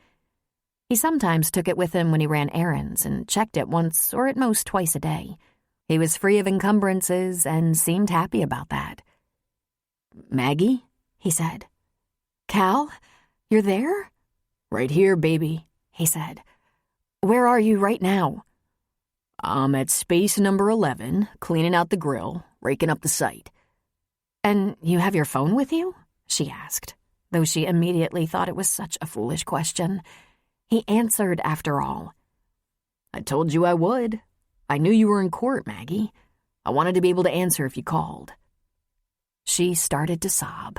He sometimes took it with him when he ran errands and checked it once or at most twice a day. He was free of encumbrances and seemed happy about that. "Maggie?" he said. "Cal, you're there?" "Right here, baby," he said. "Where are you right now?" "I'm at space number 11, cleaning out the grill, raking up the site." "And you have your phone with you?" she asked, though she immediately thought it was such a foolish question. He answered after all. "I told you I would. I knew you were in court, Maggie. I wanted to be able to answer if you called." She started to sob.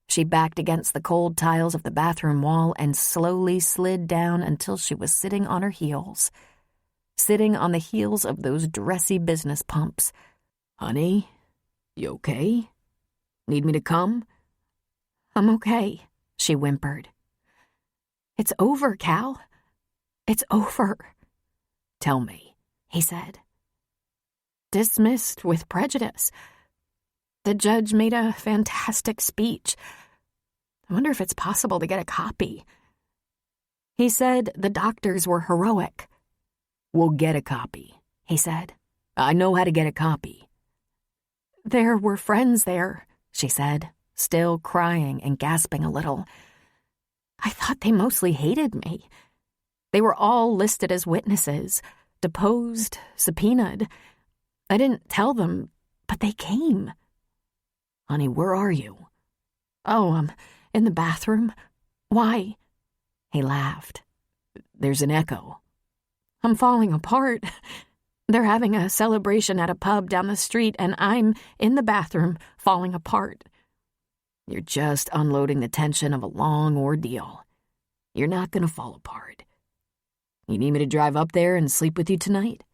She backed against the cold tiles of the bathroom wall and slowly slid down until she was sitting on her heels. Sitting on the heels of those dressy business pumps. "Honey, you okay? Need me to come?" "I'm okay," she whimpered. "It's over, Cal. It's over." "Tell me," he said. "Dismissed with prejudice. The judge made a fantastic speech. I wonder if it's possible to get a copy. He said the doctors were heroic." "We'll get a copy," he said. "I know how to get a copy." "There were friends there," she said, still crying and gasping a little. "I thought they mostly hated me. They were all listed as witnesses, deposed, subpoenaed. I didn't tell them, but they came." "Honey, where are you?" "Oh, I'm in the bathroom. Why?" He laughed. "There's an echo." "I'm falling apart. They're having a celebration at a pub down the street, and I'm in the bathroom falling apart." "You're just unloading the tension of a long ordeal. You're not going to fall apart. You need me to drive up there and sleep with you tonight?"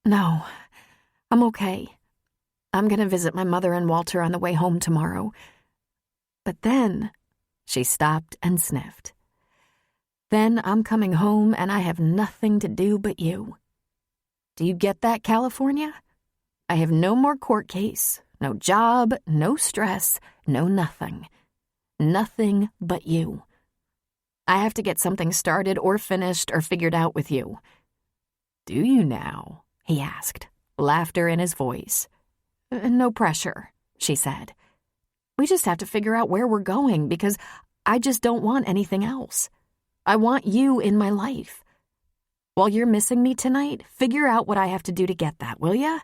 "No, I'm okay. I'm going to visit my mother and Walter on the way home tomorrow. But then," she stopped and sniffed. "Then I'm coming home and I have nothing to do but you. Do you get that, California? I have no more court case, no job, no stress, no nothing. Nothing but you. I have to get something started or finished or figured out with you." "Do you now?" he asked, laughter in his voice. "No pressure," she said. "We just have to figure out where we're going because I just don't want anything else. I want you in my life. While you're missing me tonight, figure out what I have to do to get that, will ya?"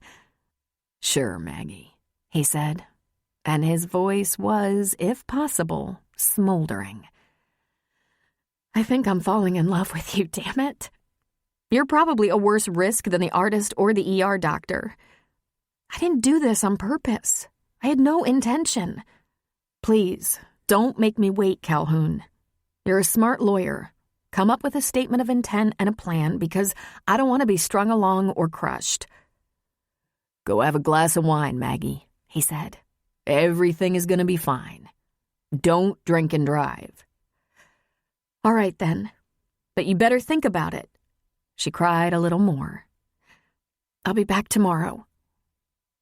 "Sure, Maggie," he said, and his voice was, if possible, smoldering. "I think I'm falling in love with you, damn it. You're probably a worse risk than the artist or the ER doctor. I didn't do this on purpose. I had no intention. Please, don't make me wait, Calhoun. You're a smart lawyer. Come up with a statement of intent and a plan because I don't want to be strung along or crushed." "Go have a glass of wine, Maggie," he said. "Everything is going to be fine. Don't drink and drive." "All right, then. But you better think about it." She cried a little more. "I'll be back tomorrow."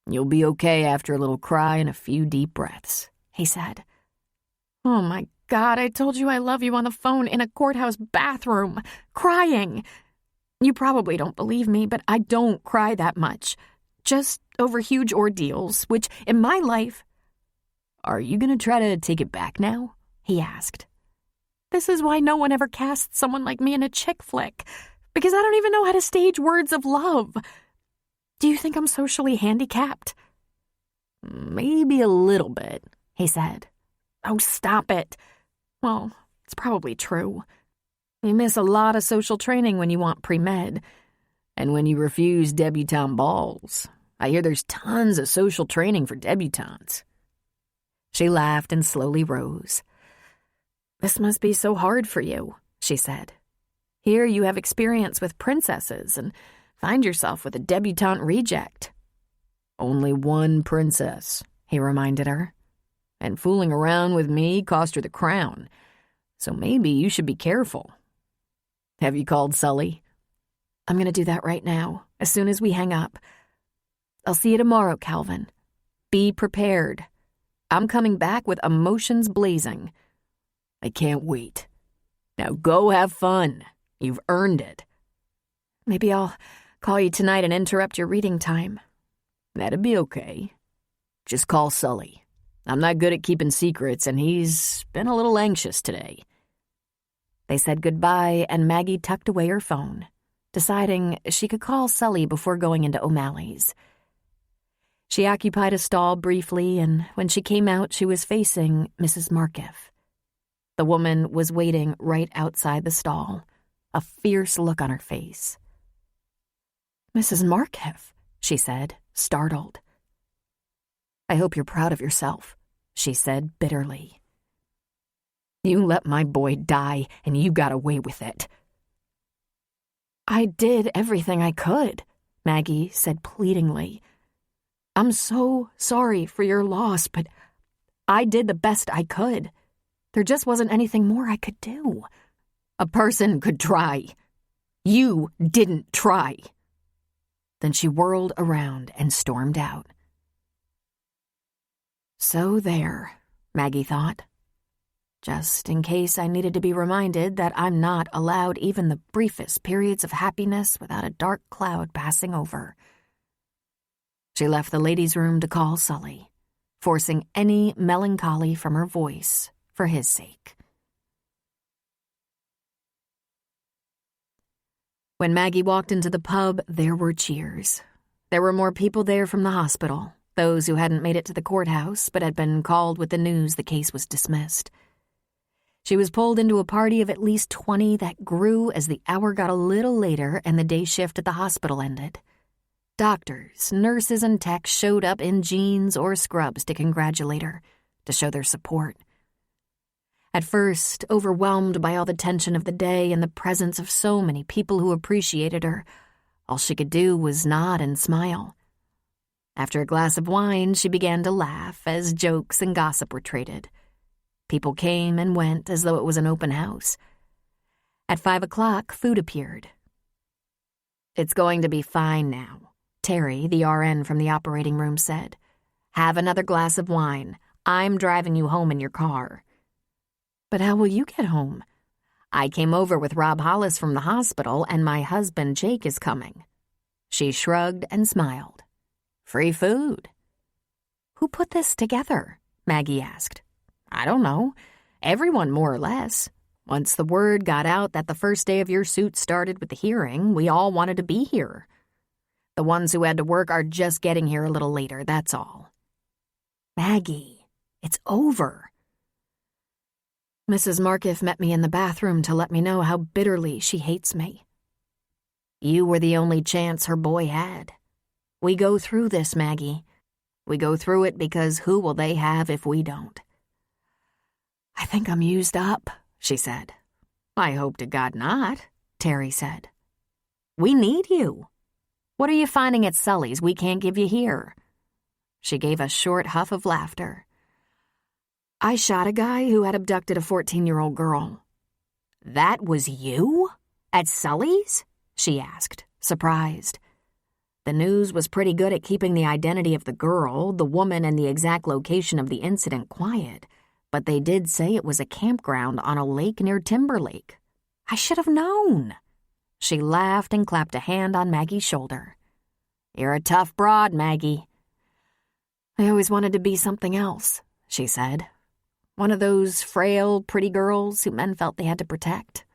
"You'll be okay after a little cry and a few deep breaths," he said. "Oh, my God, I told you I love you on the phone in a courthouse bathroom, crying. You probably don't believe me, but I don't cry that much. Just over huge ordeals, which in my life—" "Are you going to try to take it back now?" he asked. "This is why no one ever casts someone like me in a chick flick, because I don't even know how to stage words of love. Do you think I'm socially handicapped?" "Maybe a little bit," he said. "Oh, stop it. Well, it's probably true. You miss a lot of social training when you want pre-med. And when you refuse debutante balls. I hear there's tons of social training for debutantes." She laughed and slowly rose. "This must be so hard for you," she said. "Here you have experience with princesses and find yourself with a debutante reject." "Only one princess," he reminded her. "And fooling around with me cost her the crown. So maybe you should be careful. Have you called Sully? I'm going to do that right now, as soon as we hang up. I'll see you tomorrow, Calvin. Be prepared. I'm coming back with emotions blazing. I can't wait. Now go have fun. You've earned it. Maybe I'll call you tonight and interrupt your reading time. That'd be okay. Just call Sully. I'm not good at keeping secrets, and he's been a little anxious today. They said goodbye, and Maggie tucked away her phone, deciding she could call Sully before going into O'Malley's. She occupied a stall briefly, and when she came out, she was facing Mrs. Markiff. The woman was waiting right outside the stall, a fierce look on her face. "Mrs. Markiff," she said, startled. "I hope you're proud of yourself," she said bitterly. You let my boy die, and you got away with it. "I did everything I could," Maggie said pleadingly. "I'm so sorry for your loss, but I did the best I could. There just wasn't anything more I could do." A person could try. You didn't try. Then she whirled around and stormed out. So there, Maggie thought. Just in case I needed to be reminded that I'm not allowed even the briefest periods of happiness without a dark cloud passing over. She left the ladies' room to call Sully, forcing any melancholy from her voice for his sake. When Maggie walked into the pub, there were cheers. There were more people there from the hospital, those who hadn't made it to the courthouse but had been called with the news the case was dismissed. She was pulled into a party of at least 20 that grew as the hour got a little later and the day shift at the hospital ended. Doctors, nurses, and techs showed up in jeans or scrubs to congratulate her, to show their support. At first, overwhelmed by all the tension of the day and the presence of so many people who appreciated her, all she could do was nod and smile. After a glass of wine, she began to laugh as jokes and gossip were traded. People came and went as though it was an open house. At 5 o'clock, food appeared. "It's going to be fine now," Terry, the RN from the operating room, said. "Have another glass of wine. I'm driving you home in your car." "But how will you get home?" "I came over with Rob Hollis from the hospital, and my husband Jake is coming." She shrugged and smiled. "Free food." "Who put this together?" Maggie asked. "I don't know. Everyone, more or less. Once the word got out that the first day of your suit started with the hearing, we all wanted to be here. The ones who had to work are just getting here a little later, that's all." "Maggie, it's over." "Mrs. Markiff met me in the bathroom to let me know how bitterly she hates me." "You were the only chance her boy had. We go through this, Maggie. We go through it because who will they have if we don't?" "I think I'm used up," she said. "I hope to God not," Terry said. "We need you. What are you finding at Sully's we can't give you here?" She gave a short huff of laughter. "I shot a guy who had abducted a 14-year-old girl." "That was you? At Sully's?" she asked, surprised. The news was pretty good at keeping the identity of the girl, the woman, and the exact location of the incident quiet, but they did say it was a campground on a lake near Timberlake. "I should have known." She laughed and clapped a hand on Maggie's shoulder. "You're a tough broad, Maggie." "I always wanted to be something else," she said. "One of those frail, pretty girls who men felt they had to protect.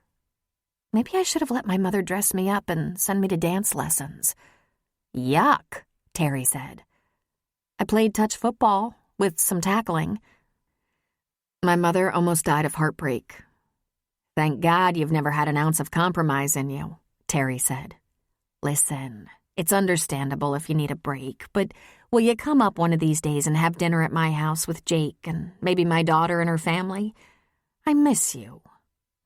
Maybe I should have let my mother dress me up and send me to dance lessons." "Yuck," Terry said. "I played touch football with some tackling." "My mother almost died of heartbreak." "Thank God you've never had an ounce of compromise in you," Terry said. "Listen, it's understandable if you need a break, but will you come up one of these days and have dinner at my house with Jake and maybe my daughter and her family? I miss you.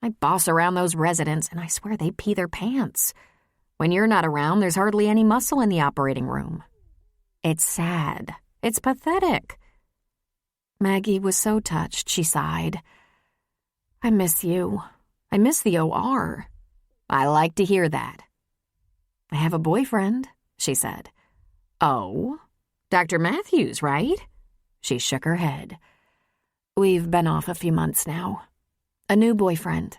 I boss around those residents, and I swear they pee their pants. When you're not around, there's hardly any muscle in the operating room. It's sad. It's pathetic." Maggie was so touched, she sighed. "I miss you. I miss the OR." I like to hear that. I have a boyfriend, she said. Oh, Dr. Matthews, right? She shook her head. We've been off a few months now. A new boyfriend.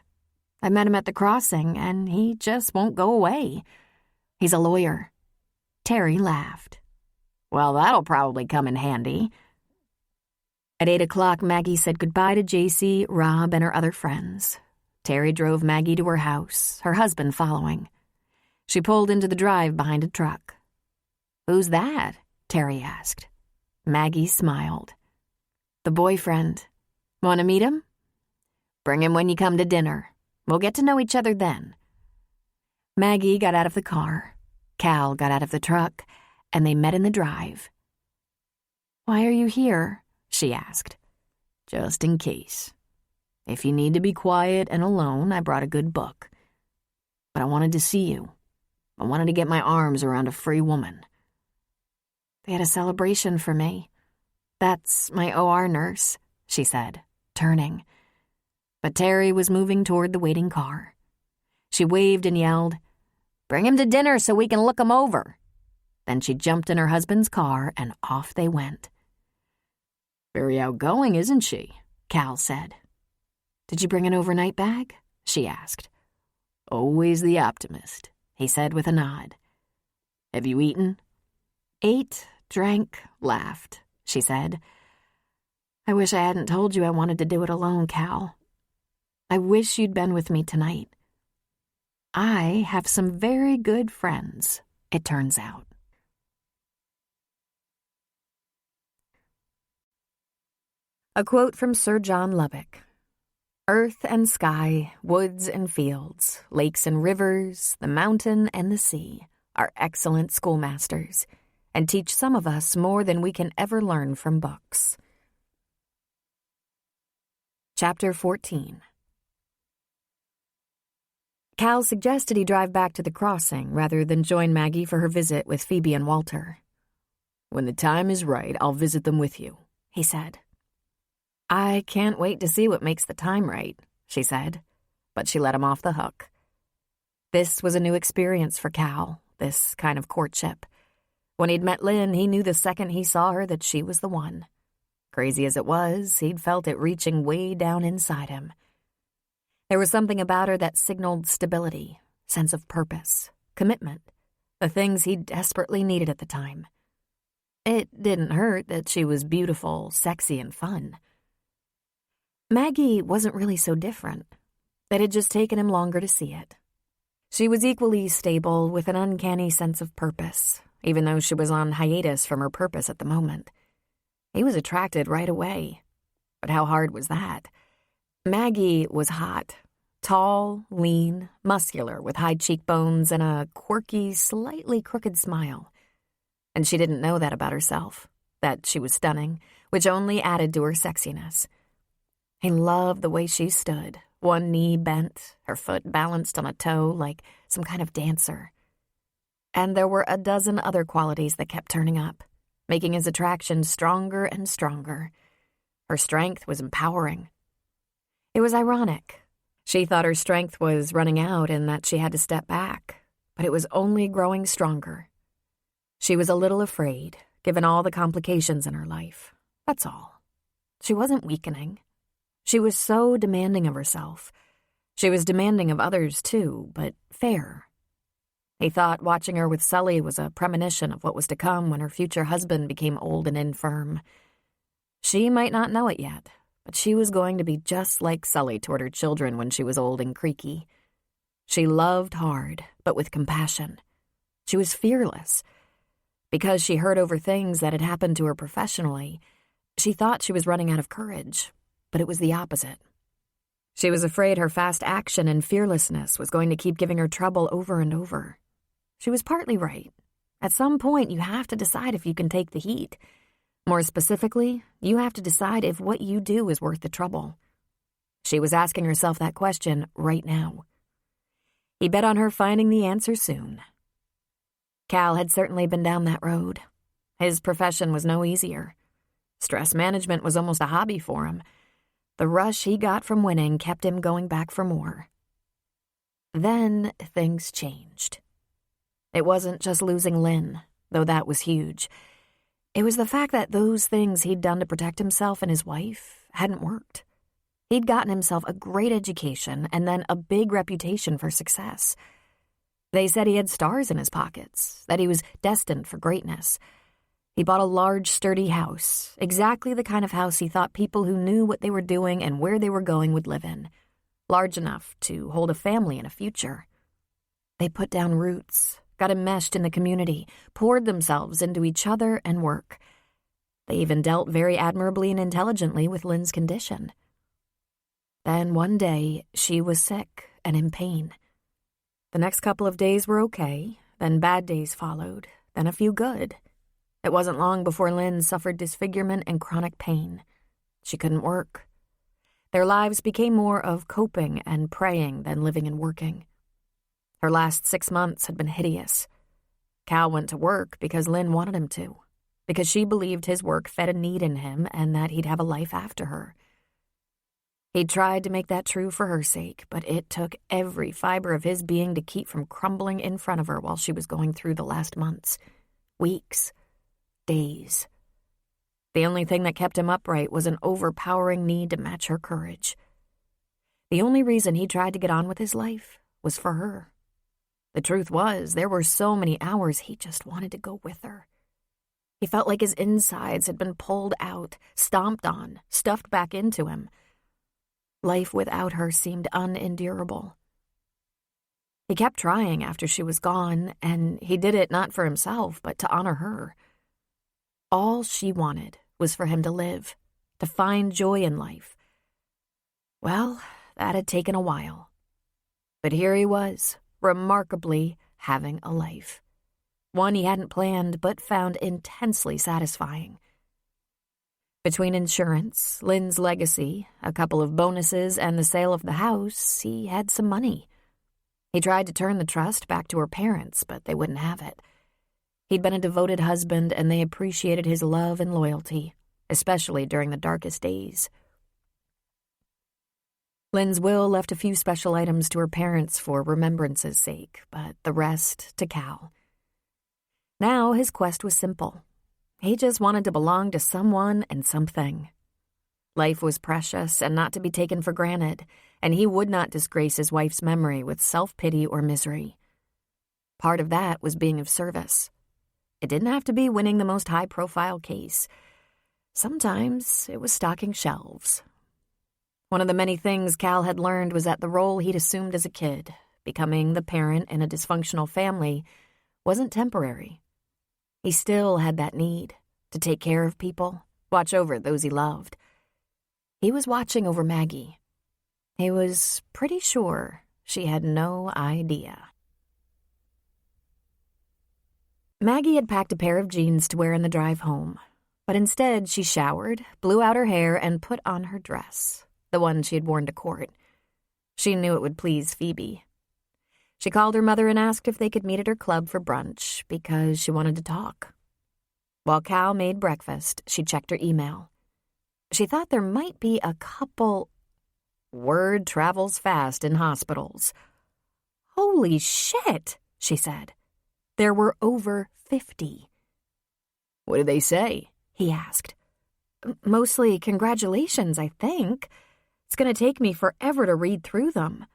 I met him at the crossing, and he just won't go away. He's a lawyer. Terry laughed. Well, that'll probably come in handy. At 8 o'clock, Maggie said goodbye to JC, Rob, and her other friends. Terry drove Maggie to her house, her husband following. She pulled into the drive behind a truck. Who's that? Terry asked. Maggie smiled. The boyfriend. Want to meet him? Bring him when you come to dinner. We'll get to know each other then. Maggie got out of the car. Cal got out of the truck, and they met in the drive. Why are you here? She asked. Just in case. If you need to be quiet and alone, I brought a good book. But I wanted to see you. I wanted to get my arms around a free woman. They had a celebration for me. That's my OR nurse, she said, turning. But Terry was moving toward the waiting car. She waved and yelled, Bring him to dinner so we can look him over. Then she jumped in her husband's car and off they went. Very outgoing, isn't she? Cal said. Did you bring an overnight bag? She asked. Always the optimist, he said with a nod. Have you eaten? Ate, drank, laughed, she said. I wish I hadn't told you I wanted to do it alone, Cal. I wish you'd been with me tonight. I have some very good friends, it turns out. A quote from Sir John Lubbock. Earth and sky, woods and fields, lakes and rivers, the mountain and the sea are excellent schoolmasters and teach some of us more than we can ever learn from books. Chapter 14. Cal suggested he drive back to the crossing rather than join Maggie for her visit with Phoebe and Walter. When the time is right, I'll visit them with you, he said. I can't wait to see what makes the time right, she said, but she let him off the hook. This was a new experience for Cal, this kind of courtship. When he'd met Lynn, he knew the second he saw her that she was the one. Crazy as it was, he'd felt it reaching way down inside him. There was something about her that signaled stability, sense of purpose, commitment, the things he desperately needed at the time. It didn't hurt that she was beautiful, sexy, and fun. Maggie wasn't really so different. It had just taken him longer to see it. She was equally stable with an uncanny sense of purpose, even though she was on hiatus from her purpose at the moment. He was attracted right away. But how hard was that? Maggie was hot, tall, lean, muscular, with high cheekbones and a quirky, slightly crooked smile. And she didn't know that about herself, that she was stunning, which only added to her sexiness. He loved the way she stood, one knee bent, her foot balanced on a toe like some kind of dancer. And there were a dozen other qualities that kept turning up, making his attraction stronger and stronger. Her strength was empowering. It was ironic. She thought her strength was running out and that she had to step back, but it was only growing stronger. She was a little afraid, given all the complications in her life. That's all. She wasn't weakening. She was so demanding of herself. She was demanding of others, too, but fair. He thought watching her with Sully was a premonition of what was to come when her future husband became old and infirm. She might not know it yet, but she was going to be just like Sully toward her children when she was old and creaky. She loved hard, but with compassion. She was fearless. Because she heard over things that had happened to her professionally, she thought she was running out of courage. But it was the opposite. She was afraid her fast action and fearlessness was going to keep giving her trouble over and over. She was partly right. At some point, you have to decide if you can take the heat. More specifically, you have to decide if what you do is worth the trouble. She was asking herself that question right now. He bet on her finding the answer soon. Cal had certainly been down that road. His profession was no easier. Stress management was almost a hobby for him. The rush he got from winning kept him going back for more. Then things changed. It wasn't just losing Lynn, though that was huge. It was the fact that those things he'd done to protect himself and his wife hadn't worked. He'd gotten himself a great education and then a big reputation for success. They said he had stars in his pockets, that he was destined for greatness. He bought a large, sturdy house, exactly the kind of house he thought people who knew what they were doing and where they were going would live in, large enough to hold a family and a future. They put down roots, got enmeshed in the community, poured themselves into each other and work. They even dealt very admirably and intelligently with Lynn's condition. Then one day, she was sick and in pain. The next couple of days were okay, then bad days followed, then a few good. It wasn't long before Lynn suffered disfigurement and chronic pain. She couldn't work. Their lives became more of coping and praying than living and working. Her last 6 months had been hideous. Cal went to work because Lynn wanted him to, because she believed his work fed a need in him and that he'd have a life after her. He tried to make that true for her sake, but it took every fiber of his being to keep from crumbling in front of her while she was going through the last months, weeks, days. The only thing that kept him upright was an overpowering need to match her courage. The only reason he tried to get on with his life was for her. The truth was, there were so many hours he just wanted to go with her. He felt like his insides had been pulled out, stomped on, stuffed back into him. Life without her seemed unendurable. He kept trying after she was gone, and he did it not for himself, but to honor her. All she wanted was for him to live, to find joy in life. Well, that had taken a while. But here he was, remarkably having a life. One he hadn't planned, but found intensely satisfying. Between insurance, Lynn's legacy, a couple of bonuses, and the sale of the house, he had some money. He tried to turn the trust back to her parents, but they wouldn't have it. He'd been a devoted husband, and they appreciated his love and loyalty, especially during the darkest days. Lynn's will left a few special items to her parents for remembrance' sake, but the rest to Cal. Now his quest was simple. He just wanted to belong to someone and something. Life was precious and not to be taken for granted, and he would not disgrace his wife's memory with self-pity or misery. Part of that was being of service. It didn't have to be winning the most high-profile case. Sometimes it was stocking shelves. One of the many things Cal had learned was that the role he'd assumed as a kid, becoming the parent in a dysfunctional family, wasn't temporary. He still had that need to take care of people, watch over those he loved. He was watching over Maggie. He was pretty sure she had no idea. Maggie had packed a pair of jeans to wear in the drive home, but instead she showered, blew out her hair, and put on her dress, the one she had worn to court. She knew it would please Phoebe. She called her mother and asked if they could meet at her club for brunch because she wanted to talk. While Cal made breakfast, she checked her email. She thought there might be a couple. Word travels fast in hospitals. Holy shit, she said. There were over 50. What did they say? He asked. Mostly congratulations, I think. It's going to take me forever to read through them.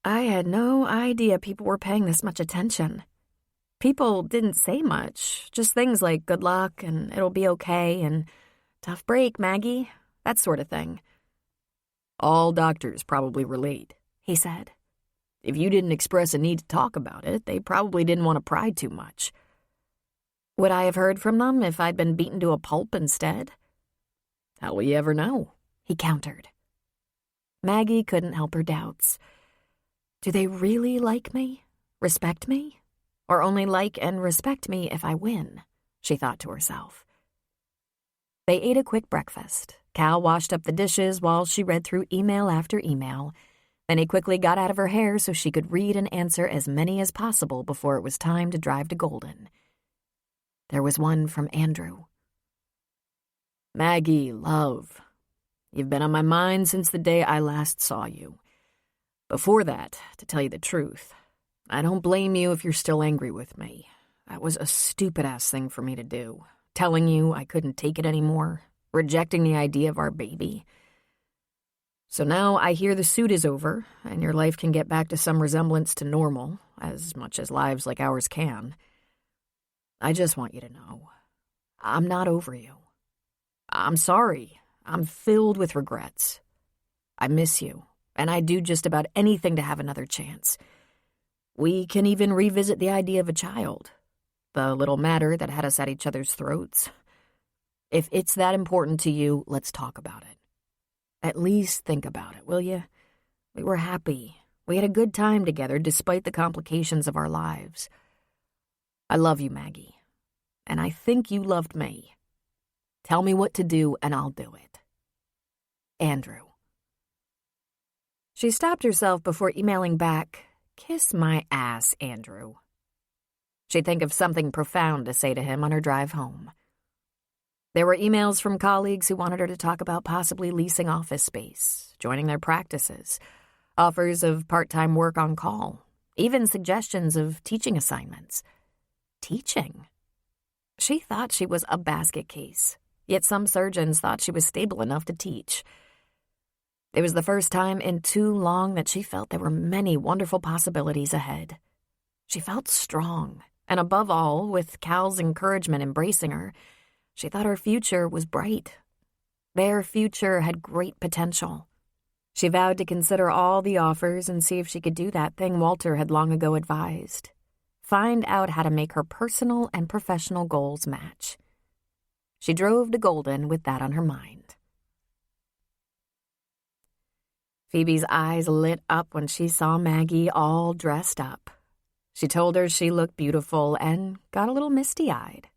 I had no idea people were paying this much attention. People didn't say much, just things like good luck and it'll be okay and tough break, Maggie, that sort of thing. All doctors probably relate, he said. If you didn't express a need to talk about it, they probably didn't want to pry too much. Would I have heard from them if I'd been beaten to a pulp instead? How will you ever know? He countered. Maggie couldn't help her doubts. Do they really like me, respect me, or only like and respect me if I win? She thought to herself. They ate a quick breakfast. Cal washed up the dishes while she read through email after email. Then he quickly got out of her hair so she could read and answer as many as possible before it was time to drive to Golden. There was one from Andrew. Maggie, love, you've been on my mind since the day I last saw you. Before that, to tell you the truth, I don't blame you if you're still angry with me. That was a stupid-ass thing for me to do. Telling you I couldn't take it anymore. Rejecting the idea of our baby. So now I hear the suit is over, and your life can get back to some resemblance to normal, as much as lives like ours can. I just want you to know, I'm not over you. I'm sorry. I'm filled with regrets. I miss you, and I'd do just about anything to have another chance. We can even revisit the idea of a child, the little matter that had us at each other's throats. If it's that important to you, let's talk about it. At least think about it, will you? We were happy. We had a good time together despite the complications of our lives. I love you, Maggie, and I think you loved me. Tell me what to do, and I'll do it. Andrew. She stopped herself before emailing back, "Kiss my ass, Andrew." She'd think of something profound to say to him on her drive home. There were emails from colleagues who wanted her to talk about possibly leasing office space, joining their practices, offers of part-time work on call, even suggestions of teaching assignments. Teaching? She thought she was a basket case, yet some surgeons thought she was stable enough to teach. It was the first time in too long that she felt there were many wonderful possibilities ahead. She felt strong, and above all, with Cal's encouragement embracing her, she thought her future was bright. Their future had great potential. She vowed to consider all the offers and see if she could do that thing Walter had long ago advised. Find out how to make her personal and professional goals match. She drove to Golden with that on her mind. Phoebe's eyes lit up when she saw Maggie all dressed up. She told her she looked beautiful and got a little misty-eyed.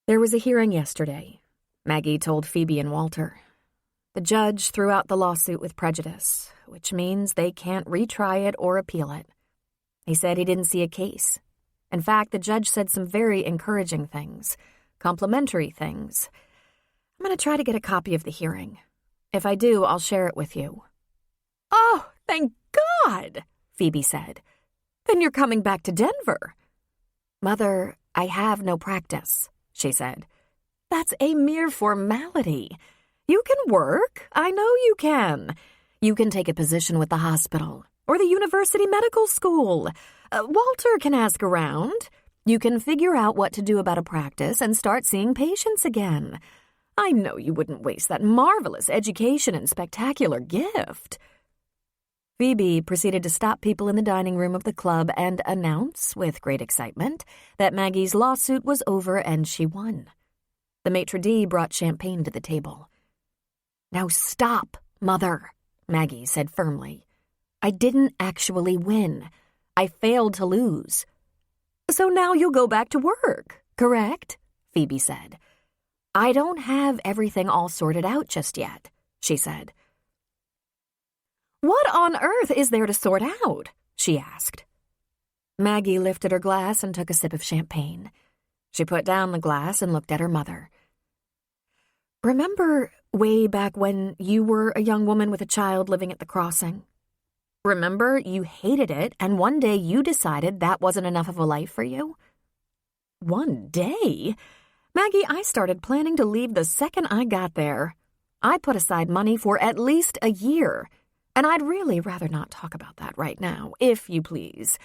There was a hearing yesterday, Maggie told Phoebe and Walter. The judge threw out the lawsuit with prejudice, which means they can't retry it or appeal it. He said he didn't see a case. In fact, the judge said some very encouraging things, complimentary things. I'm going to try to get a copy of the hearing. If I do, I'll share it with you. "Oh, thank God," Phoebe said. "Then you're coming back to Denver." "Mother, I have no practice," she said. "That's a mere formality. You can work. I know you can. You can take a position with the hospital or the university medical school. Walter can ask around. You can figure out what to do about a practice and start seeing patients again. I know you wouldn't waste that marvelous education and spectacular gift." Phoebe proceeded to stop people in the dining room of the club and announce, with great excitement, that Maggie's lawsuit was over and she won. The maitre d' brought champagne to the table. "Now stop, Mother," Maggie said firmly. "I didn't actually win. I failed to lose." "So now you'll go back to work, correct?" Phoebe said. "I don't have everything all sorted out just yet," she said. "What on earth is there to sort out?" she asked. Maggie lifted her glass and took a sip of champagne. She put down the glass and looked at her mother. "Remember way back when you were a young woman with a child living at the crossing? Remember you hated it and one day you decided that wasn't enough of a life for you?" "One day? Maggie, I started planning to leave the second I got there. I put aside money for at least a year, and I'd really rather not talk about that right now, if you please.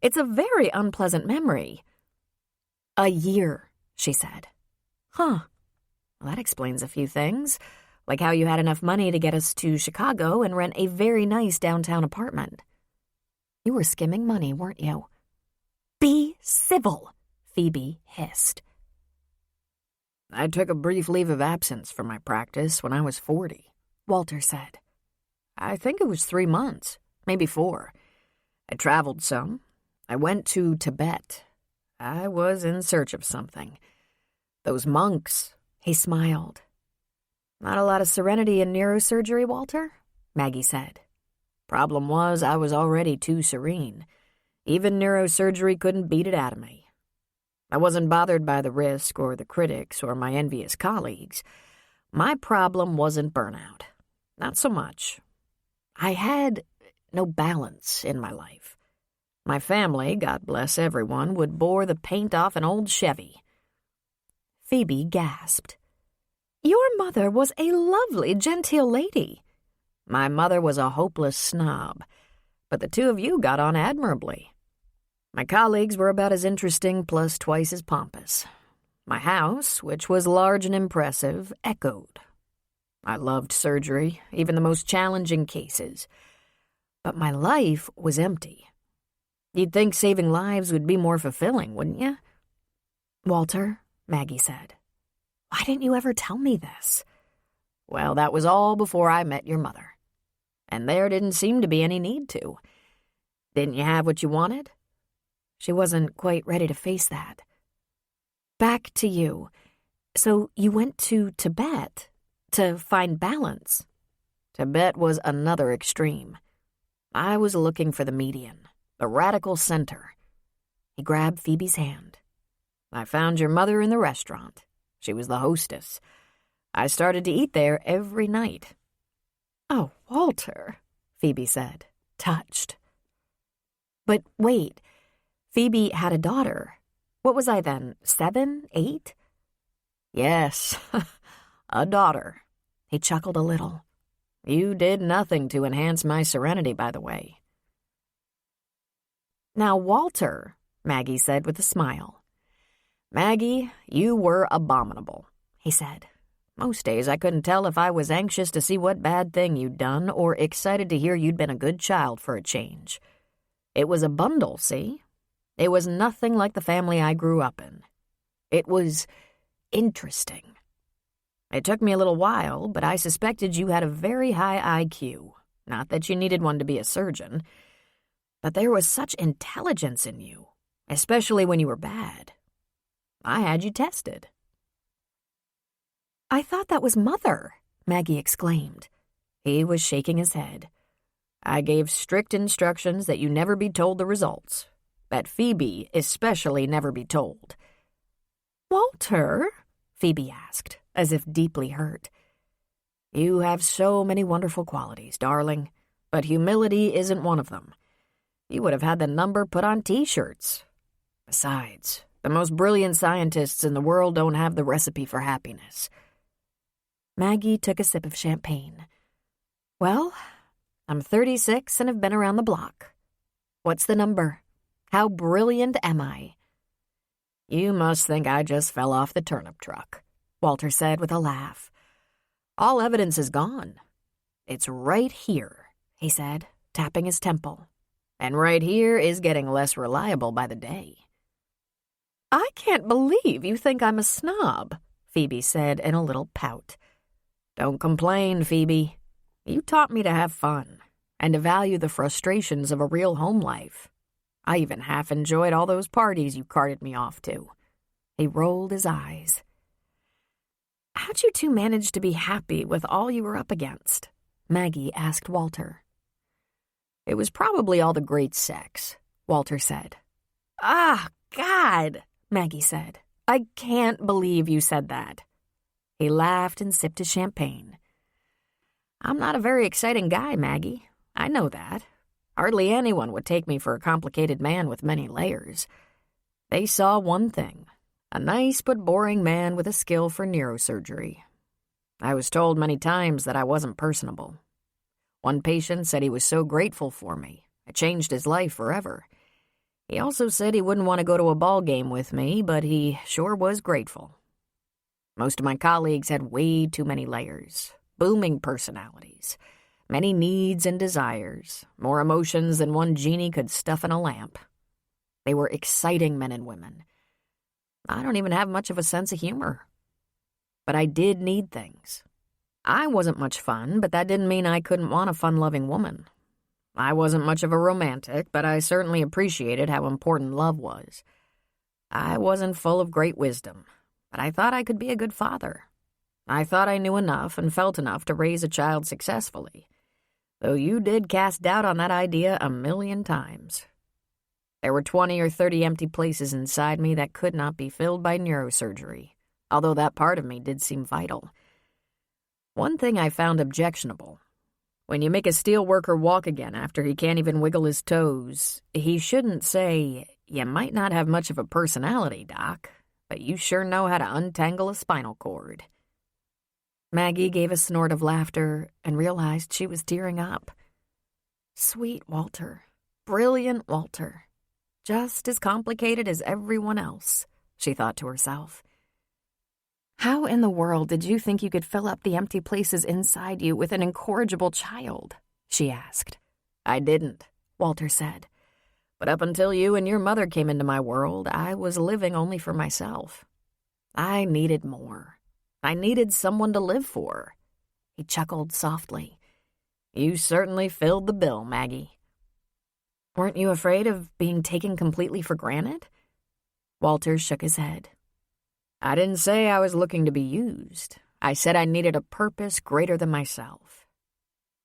It's a very unpleasant memory." "A year," she said. "Huh. Well, that explains a few things, like how you had enough money to get us to Chicago and rent a very nice downtown apartment. You were skimming money, weren't you?" "Be civil," Phoebe hissed. "I took a brief leave of absence from my practice when I was 40, Walter said. I think it was 3 months, maybe 4. I traveled some. I went to Tibet. I was in search of something. Those monks," He smiled. "Not a lot of serenity in neurosurgery, Walter?" Maggie said. Problem was I was already too serene. Even neurosurgery couldn't beat it out of me. I wasn't bothered by the risk or the critics or my envious colleagues. My problem wasn't burnout. Not so much. I had no balance in my life. My family, God bless everyone, would bore the paint off an old Chevy. Phoebe gasped. Your mother was a lovely, genteel lady. My mother was a hopeless snob, but the two of you got on admirably. My colleagues were about as interesting plus twice as pompous. My house, which was large and impressive, echoed. I loved surgery, even the most challenging cases. But my life was empty. You'd think saving lives would be more fulfilling, wouldn't you? Walter, Maggie said, why didn't you ever tell me this? Well, that was all before I met your mother. And there didn't seem to be any need to. Didn't you have what you wanted? She wasn't quite ready to face that. Back to you. So you went to Tibet to find balance? Tibet was another extreme. I was looking for the median, the radical center. He grabbed Phoebe's hand. I found your mother in the restaurant. She was the hostess. I started to eat there every night. Oh, Walter, Phoebe said, touched. But wait, Phoebe had a daughter. What was I then, 7, 8? Yes, a daughter. He chuckled a little. You did nothing to enhance my serenity, by the way. Now, Walter, Maggie said with a smile. Maggie, you were abominable, he said. Most days I couldn't tell if I was anxious to see what bad thing you'd done or excited to hear you'd been a good child for a change. It was a bundle, see? It was nothing like the family I grew up in. It was interesting. It took me a little while, but I suspected you had a very high IQ. Not that you needed one to be a surgeon. But there was such intelligence in you, especially when you were bad. I had you tested. I thought that was Mother, Maggie exclaimed. He was shaking his head. I gave strict instructions that you never be told the results. That Phoebe especially never be told. Walter? Phoebe asked, as if deeply hurt. You have so many wonderful qualities, darling, but humility isn't one of them. You would have had the number put on T-shirts. Besides, the most brilliant scientists in the world don't have the recipe for happiness. Maggie took a sip of champagne. Well, I'm 36 and have been around the block. What's the number? How brilliant am I? You must think I just fell off the turnip truck, Walter said with a laugh. All evidence is gone. It's right here, he said, tapping his temple. And right here is getting less reliable by the day. I can't believe you think I'm a snob, Phoebe said in a little pout. Don't complain, Phoebe. You taught me to have fun and to value the frustrations of a real home life. I even half enjoyed all those parties you carted me off to. He rolled his eyes. How'd you two manage to be happy with all you were up against? Maggie asked Walter. It was probably all the great sex, Walter said. Ah, God, Maggie said. I can't believe you said that. He laughed and sipped his champagne. I'm not a very exciting guy, Maggie. I know that. Hardly anyone would take me for a complicated man with many layers. They saw one thing, a nice but boring man with a skill for neurosurgery. I was told many times that I wasn't personable. One patient said he was so grateful for me. It changed his life forever. He also said he wouldn't want to go to a ball game with me, but he sure was grateful. Most of my colleagues had way too many layers, booming personalities, many needs and desires, more emotions than one genie could stuff in a lamp. They were exciting men and women. I don't even have much of a sense of humor. But I did need things. I wasn't much fun, but that didn't mean I couldn't want a fun-loving woman. I wasn't much of a romantic, but I certainly appreciated how important love was. I wasn't full of great wisdom, but I thought I could be a good father. I thought I knew enough and felt enough to raise a child successfully, though you did cast doubt on that idea 1,000,000 times. There were 20 or 30 empty places inside me that could not be filled by neurosurgery, although that part of me did seem vital. One thing I found objectionable. When you make a steelworker walk again after he can't even wiggle his toes, he shouldn't say, "You might not have much of a personality, Doc, but you sure know how to untangle a spinal cord." Maggie gave a snort of laughter and realized she was tearing up. Sweet Walter. Brilliant Walter. Just as complicated as everyone else, she thought to herself. How in the world did you think you could fill up the empty places inside you with an incorrigible child? She asked. I didn't, Walter said. But up until you and your mother came into my world, I was living only for myself. I needed more. I needed someone to live for. He chuckled softly. You certainly filled the bill, Maggie. Weren't you afraid of being taken completely for granted? Walter shook his head. I didn't say I was looking to be used. I said I needed a purpose greater than myself.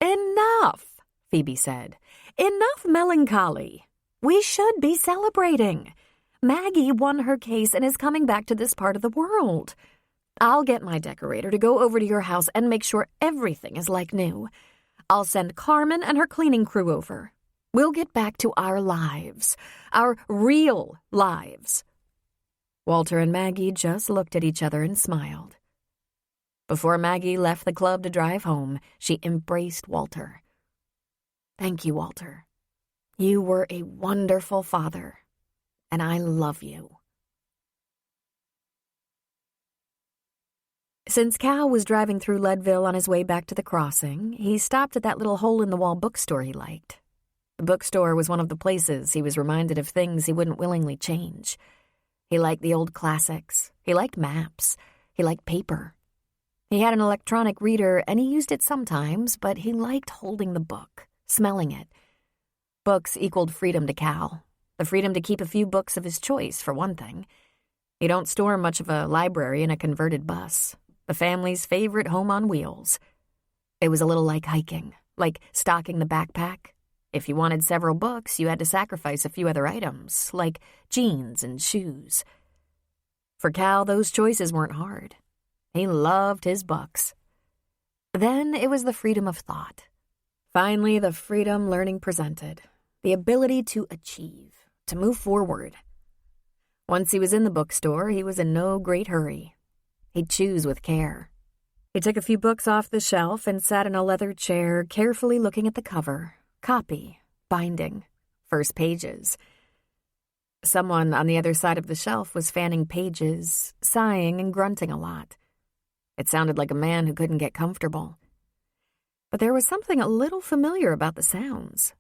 Enough, Phoebe said. Enough melancholy. We should be celebrating. Maggie won her case and is coming back to this part of the world. I'll get my decorator to go over to your house and make sure everything is like new. I'll send Carmen and her cleaning crew over. We'll get back to our lives, our real lives. Walter and Maggie just looked at each other and smiled. Before Maggie left the club to drive home, she embraced Walter. Thank you, Walter. You were a wonderful father, and I love you. Since Cal was driving through Leadville on his way back to the crossing, he stopped at that little hole-in-the-wall bookstore he liked. The bookstore was one of the places he was reminded of things he wouldn't willingly change. He liked the old classics. He liked maps. He liked paper. He had an electronic reader, and he used it sometimes, but he liked holding the book, smelling it. Books equaled freedom to Cal, the freedom to keep a few books of his choice, for one thing. You don't store much of a library in a converted bus, the family's favorite home on wheels. It was a little like hiking, like stocking the backpack. If you wanted several books, you had to sacrifice a few other items, like jeans and shoes. For Cal, those choices weren't hard. He loved his books. Then it was the freedom of thought. Finally, the freedom learning presented, the ability to achieve, to move forward. Once he was in the bookstore, he was in no great hurry. He'd choose with care. He took a few books off the shelf and sat in a leather chair, carefully looking at the cover. Copy, binding, first pages. Someone on the other side of the shelf was fanning pages, sighing and grunting a lot. It sounded like a man who couldn't get comfortable. But there was something a little familiar about the sounds.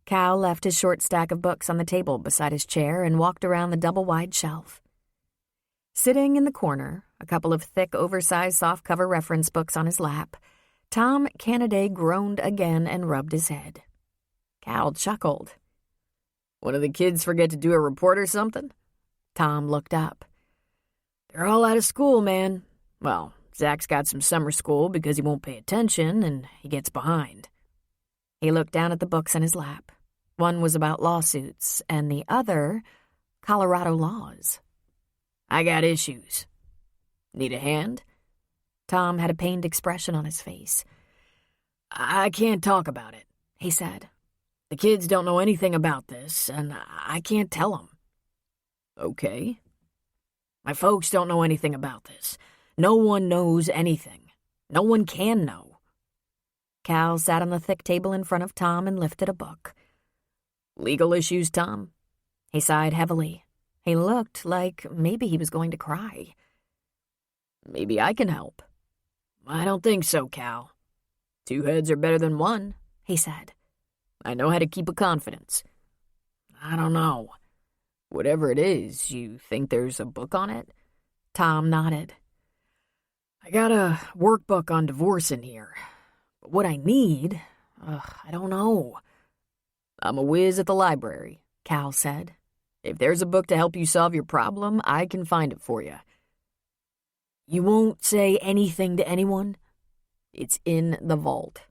Cal left his short stack of books on the table beside his chair and walked around the double-wide shelf. Sitting in the corner, a couple of thick, oversized softcover reference books on his lap, Tom Cannaday groaned again and rubbed his head. Cal chuckled. One of the kids forget to do a report or something? Tom looked up. They're all out of school, man. Well, Zach's got some summer school because he won't pay attention and he gets behind. He looked down at the books in his lap. One was about lawsuits and the other, Colorado laws. I got issues. Need a hand? Tom had a pained expression on his face. I can't talk about it, he said. The kids don't know anything about this, and I can't tell them. Okay. My folks don't know anything about this. No one knows anything. No one can know. Cal sat on the thick table in front of Tom and lifted a book. Legal issues, Tom? He sighed heavily. He looked like maybe he was going to cry. Maybe I can help. I don't think so, Cal. 2 heads are better than 1, he said. I know how to keep a confidence. I don't know. Whatever it is, you think there's a book on it? Tom nodded. I got a workbook on divorce in here. But what I need, I don't know. I'm a whiz at the library, Cal said. If there's a book to help you solve your problem, I can find it for you. You won't say anything to anyone? It's in the vault.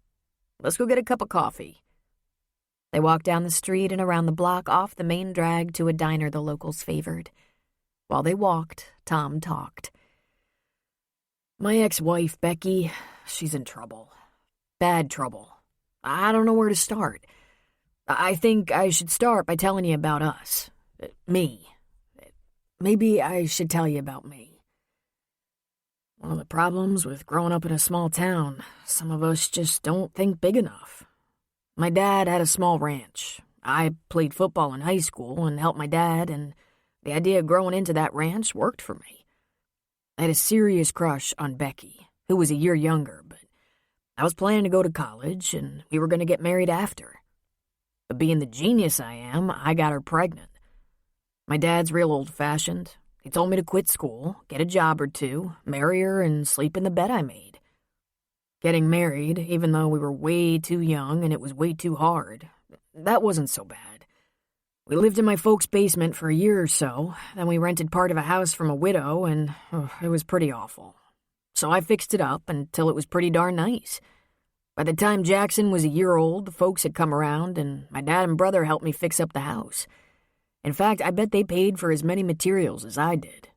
Let's go get a cup of coffee. They walked down the street and around the block off the main drag to a diner the locals favored. While they walked, Tom talked. My ex-wife, Becky, she's in trouble. Bad trouble. I don't know where to start. I think I should start by telling you about us. Me. Maybe I should tell you about me. One of the problems with growing up in a small town, some of us just don't think big enough. My dad had a small ranch. I played football in high school and helped my dad, and the idea of growing into that ranch worked for me. I had a serious crush on Becky, who was a year younger, but I was planning to go to college, and we were going to get married after. But being the genius I am, I got her pregnant. My dad's real old-fashioned. He told me to quit school, get a job or two, marry her, and sleep in the bed I made. Getting married, even though we were way too young and it was way too hard, that wasn't so bad. We lived in my folks' basement for a year or so, then we rented part of a house from a widow, and it was pretty awful. So I fixed it up until it was pretty darn nice. By the time Jackson was a year old, the folks had come around, and my dad and brother helped me fix up the house. In fact, I bet they paid for as many materials as I did.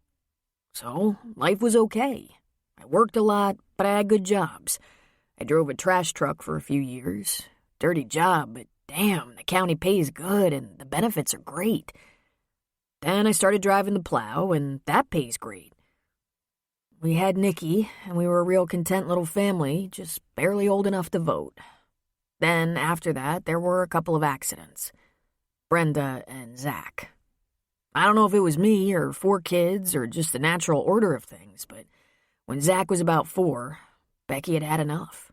So, life was okay. I worked a lot, but I had good jobs. I drove a trash truck for a few years. Dirty job, but damn, the county pays good and the benefits are great. Then I started driving the plow, and that pays great. We had Nikki, and we were a real content little family, just barely old enough to vote. Then, after that, there were a couple of accidents. Brenda and Zach. I don't know if it was me or 4 kids or just the natural order of things, but when Zach was about 4, Becky had had enough.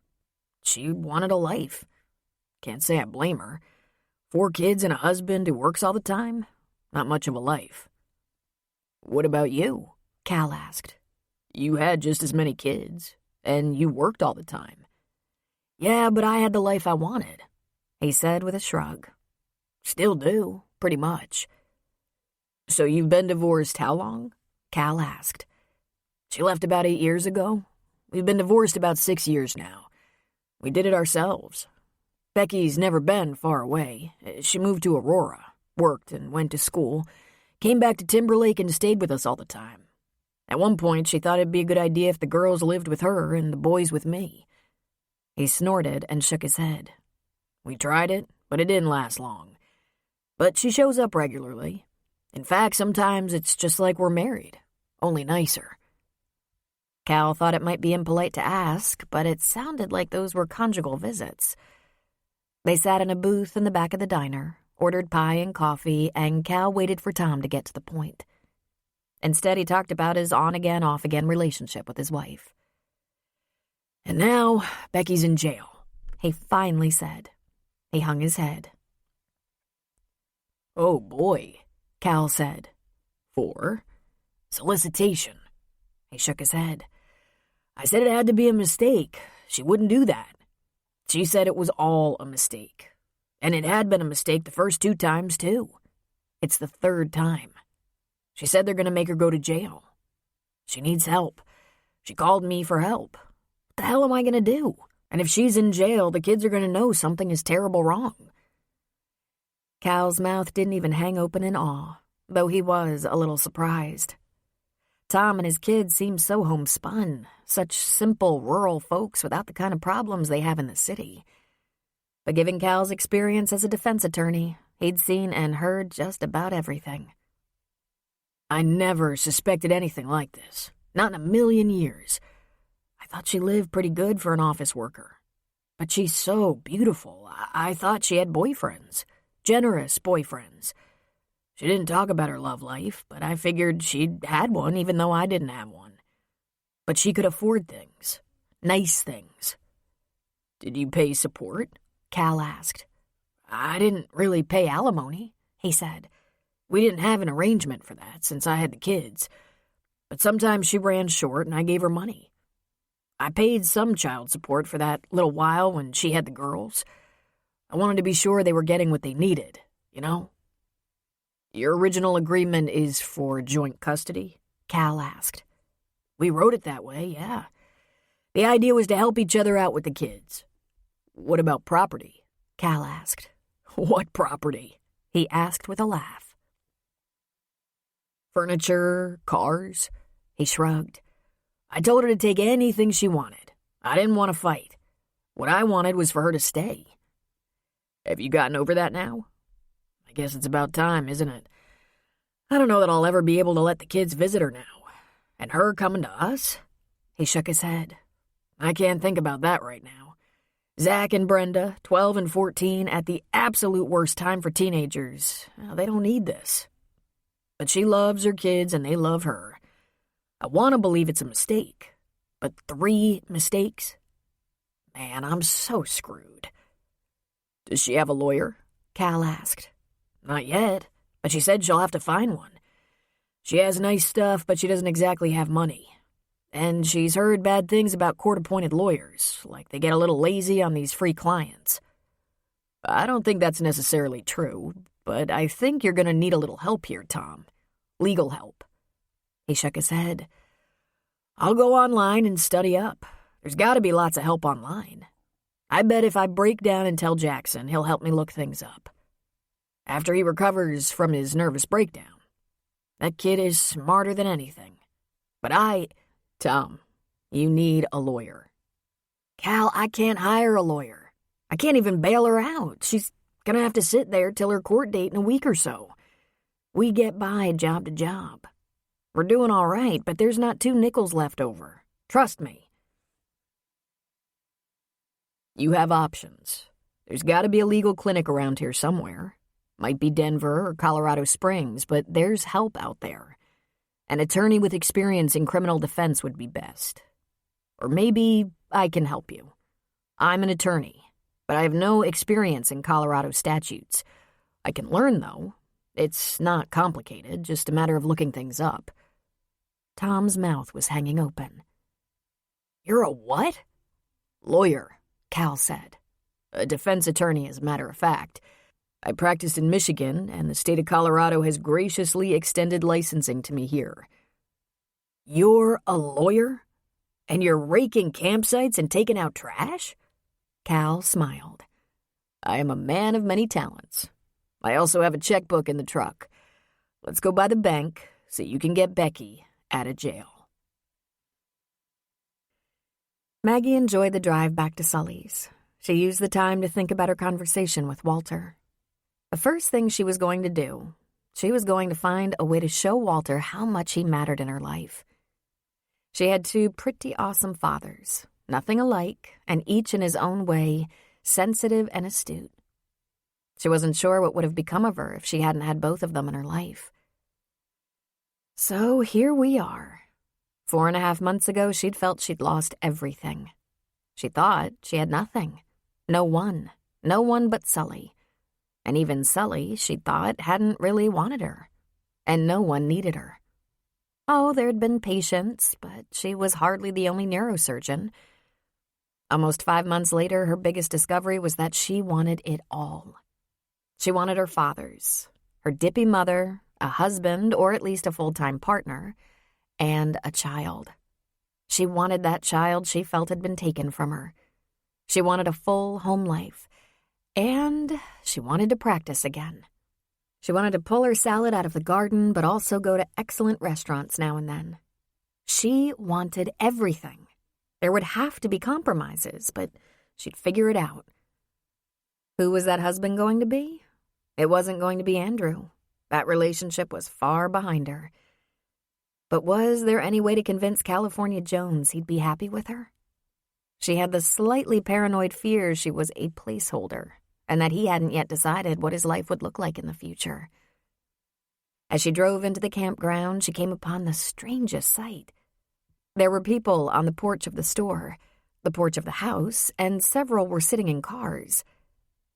She wanted a life. Can't say I blame her. 4 kids and a husband who works all the time? Not much of a life. What about you? Cal asked. You had just as many kids, and you worked all the time. Yeah, but I had the life I wanted, he said with a shrug. Still do, pretty much. So you've been divorced how long? Cal asked. She left about 8 years ago. We've been divorced about 6 years now. We did it ourselves. Becky's never been far away. She moved to Aurora, worked and went to school, came back to Timberlake and stayed with us all the time. At one point, she thought it'd be a good idea if the girls lived with her and the boys with me. He snorted and shook his head. We tried it, but it didn't last long. But she shows up regularly. In fact, sometimes it's just like we're married, only nicer. Cal thought it might be impolite to ask, but it sounded like those were conjugal visits. They sat in a booth in the back of the diner, ordered pie and coffee, and Cal waited for Tom to get to the point. Instead, he talked about his on-again, off-again relationship with his wife. And now, Becky's in jail, he finally said. He hung his head. Oh boy, Cal said. For? Solicitation. He shook his head. I said it had to be a mistake. She wouldn't do that. She said it was all a mistake. And it had been a mistake the first 2 times, too. It's the 3rd time. She said they're going to make her go to jail. She needs help. She called me for help. What the hell am I going to do? And if she's in jail, the kids are going to know something is terrible wrong. Cal's mouth didn't even hang open in awe, though he was a little surprised. Tom and his kids seemed so homespun, such simple rural folks without the kind of problems they have in the city. But given Cal's experience as a defense attorney, he'd seen and heard just about everything. I never suspected anything like this, not in a million years. I thought she lived pretty good for an office worker. But she's so beautiful, I thought she had boyfriends. Generous boyfriends. She didn't talk about her love life, but I figured she'd had one even though I didn't have one. But she could afford things. Nice things. Did you pay support? Cal asked. I didn't really pay alimony, he said. We didn't have an arrangement for that since I had the kids. But sometimes she ran short and I gave her money. I paid some child support for that little while when she had the girls. I wanted to be sure they were getting what they needed, you know? Your original agreement is for joint custody? Cal asked. We wrote it that way, yeah. The idea was to help each other out with the kids. What about property? Cal asked. What property? He asked with a laugh. Furniture, cars? He shrugged. I told her to take anything she wanted. I didn't want to fight. What I wanted was for her to stay. Have you gotten over that now? I guess it's about time, isn't it? I don't know that I'll ever be able to let the kids visit her now. And her coming to us? He shook his head. I can't think about that right now. Zach and Brenda, 12 and 14, at the absolute worst time for teenagers. Well, they don't need this. But she loves her kids and they love her. I want to believe it's a mistake. But 3 mistakes? Man, I'm so screwed. Does she have a lawyer? Cal asked. Not yet, but she said she'll have to find one. She has nice stuff, but she doesn't exactly have money. And she's heard bad things about court-appointed lawyers, like they get a little lazy on these free clients. I don't think that's necessarily true, but I think you're going to need a little help here, Tom. Legal help. He shook his head. I'll go online and study up. There's got to be lots of help online. I bet if I break down and tell Jackson, he'll help me look things up. After he recovers from his nervous breakdown. That kid is smarter than anything. But Tom, you need a lawyer. Cal, I can't hire a lawyer. I can't even bail her out. She's gonna have to sit there till her court date in a week or so. We get by job to job. We're doing all right, but there's not 2 nickels left over. Trust me. You have options. There's gotta be a legal clinic around here somewhere. Might be Denver or Colorado Springs, but there's help out there. An attorney with experience in criminal defense would be best. Or maybe I can help you. I'm an attorney, but I have no experience in Colorado statutes. I can learn, though. It's not complicated, just a matter of looking things up. Tom's mouth was hanging open. You're a what? Lawyer, Cal said. A defense attorney, as a matter of fact. I practiced in Michigan, and the state of Colorado has graciously extended licensing to me here. You're a lawyer? And you're raking campsites and taking out trash? Cal smiled. I am a man of many talents. I also have a checkbook in the truck. Let's go by the bank so you can get Becky out of jail. Maggie enjoyed the drive back to Sully's. She used the time to think about her conversation with Walter. The first thing she was going to do, she was going to find a way to show Walter how much he mattered in her life. She had 2 pretty awesome fathers, nothing alike, and each in his own way, sensitive and astute. She wasn't sure what would have become of her if she hadn't had both of them in her life. So here we are. 4.5 months ago, she'd felt she'd lost everything. She thought she had nothing. No one but Sully. And even Sully, she thought, hadn't really wanted her. And no one needed her. Oh, there'd been patients, but she was hardly the only neurosurgeon. Almost 5 months later, her biggest discovery was that she wanted it all. She wanted her fathers, her dippy mother, a husband, or at least a full-time partner, and a child. She wanted that child she felt had been taken from her. She wanted a full home life. And she wanted to practice again. She wanted to pull her salad out of the garden, but also go to excellent restaurants now and then. She wanted everything. There would have to be compromises, but she'd figure it out. Who was that husband going to be? It wasn't going to be Andrew. That relationship was far behind her. But was there any way to convince California Jones he'd be happy with her? She had the slightly paranoid fear she was a placeholder, and that he hadn't yet decided what his life would look like in the future. As she drove into the campground, she came upon the strangest sight. There were people on the porch of the store, the porch of the house, and several were sitting in cars.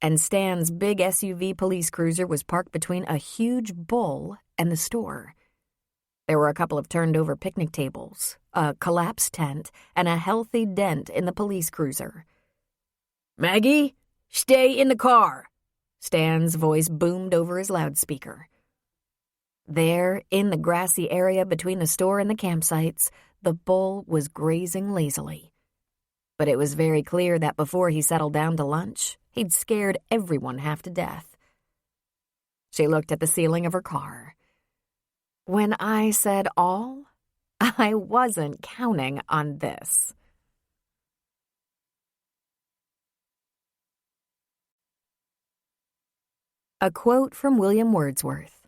And Stan's big SUV police cruiser was parked between a huge bull and the store. There were a couple of turned-over picnic tables, a collapsed tent, and a healthy dent in the police cruiser. "Maggie, stay in the car," Stan's voice boomed over his loudspeaker. There, in the grassy area between the store and the campsites, the bull was grazing lazily. But it was very clear that before he settled down to lunch, he'd scared everyone half to death. She looked at the ceiling of her car. When I said all, I wasn't counting on this. A quote from William Wordsworth.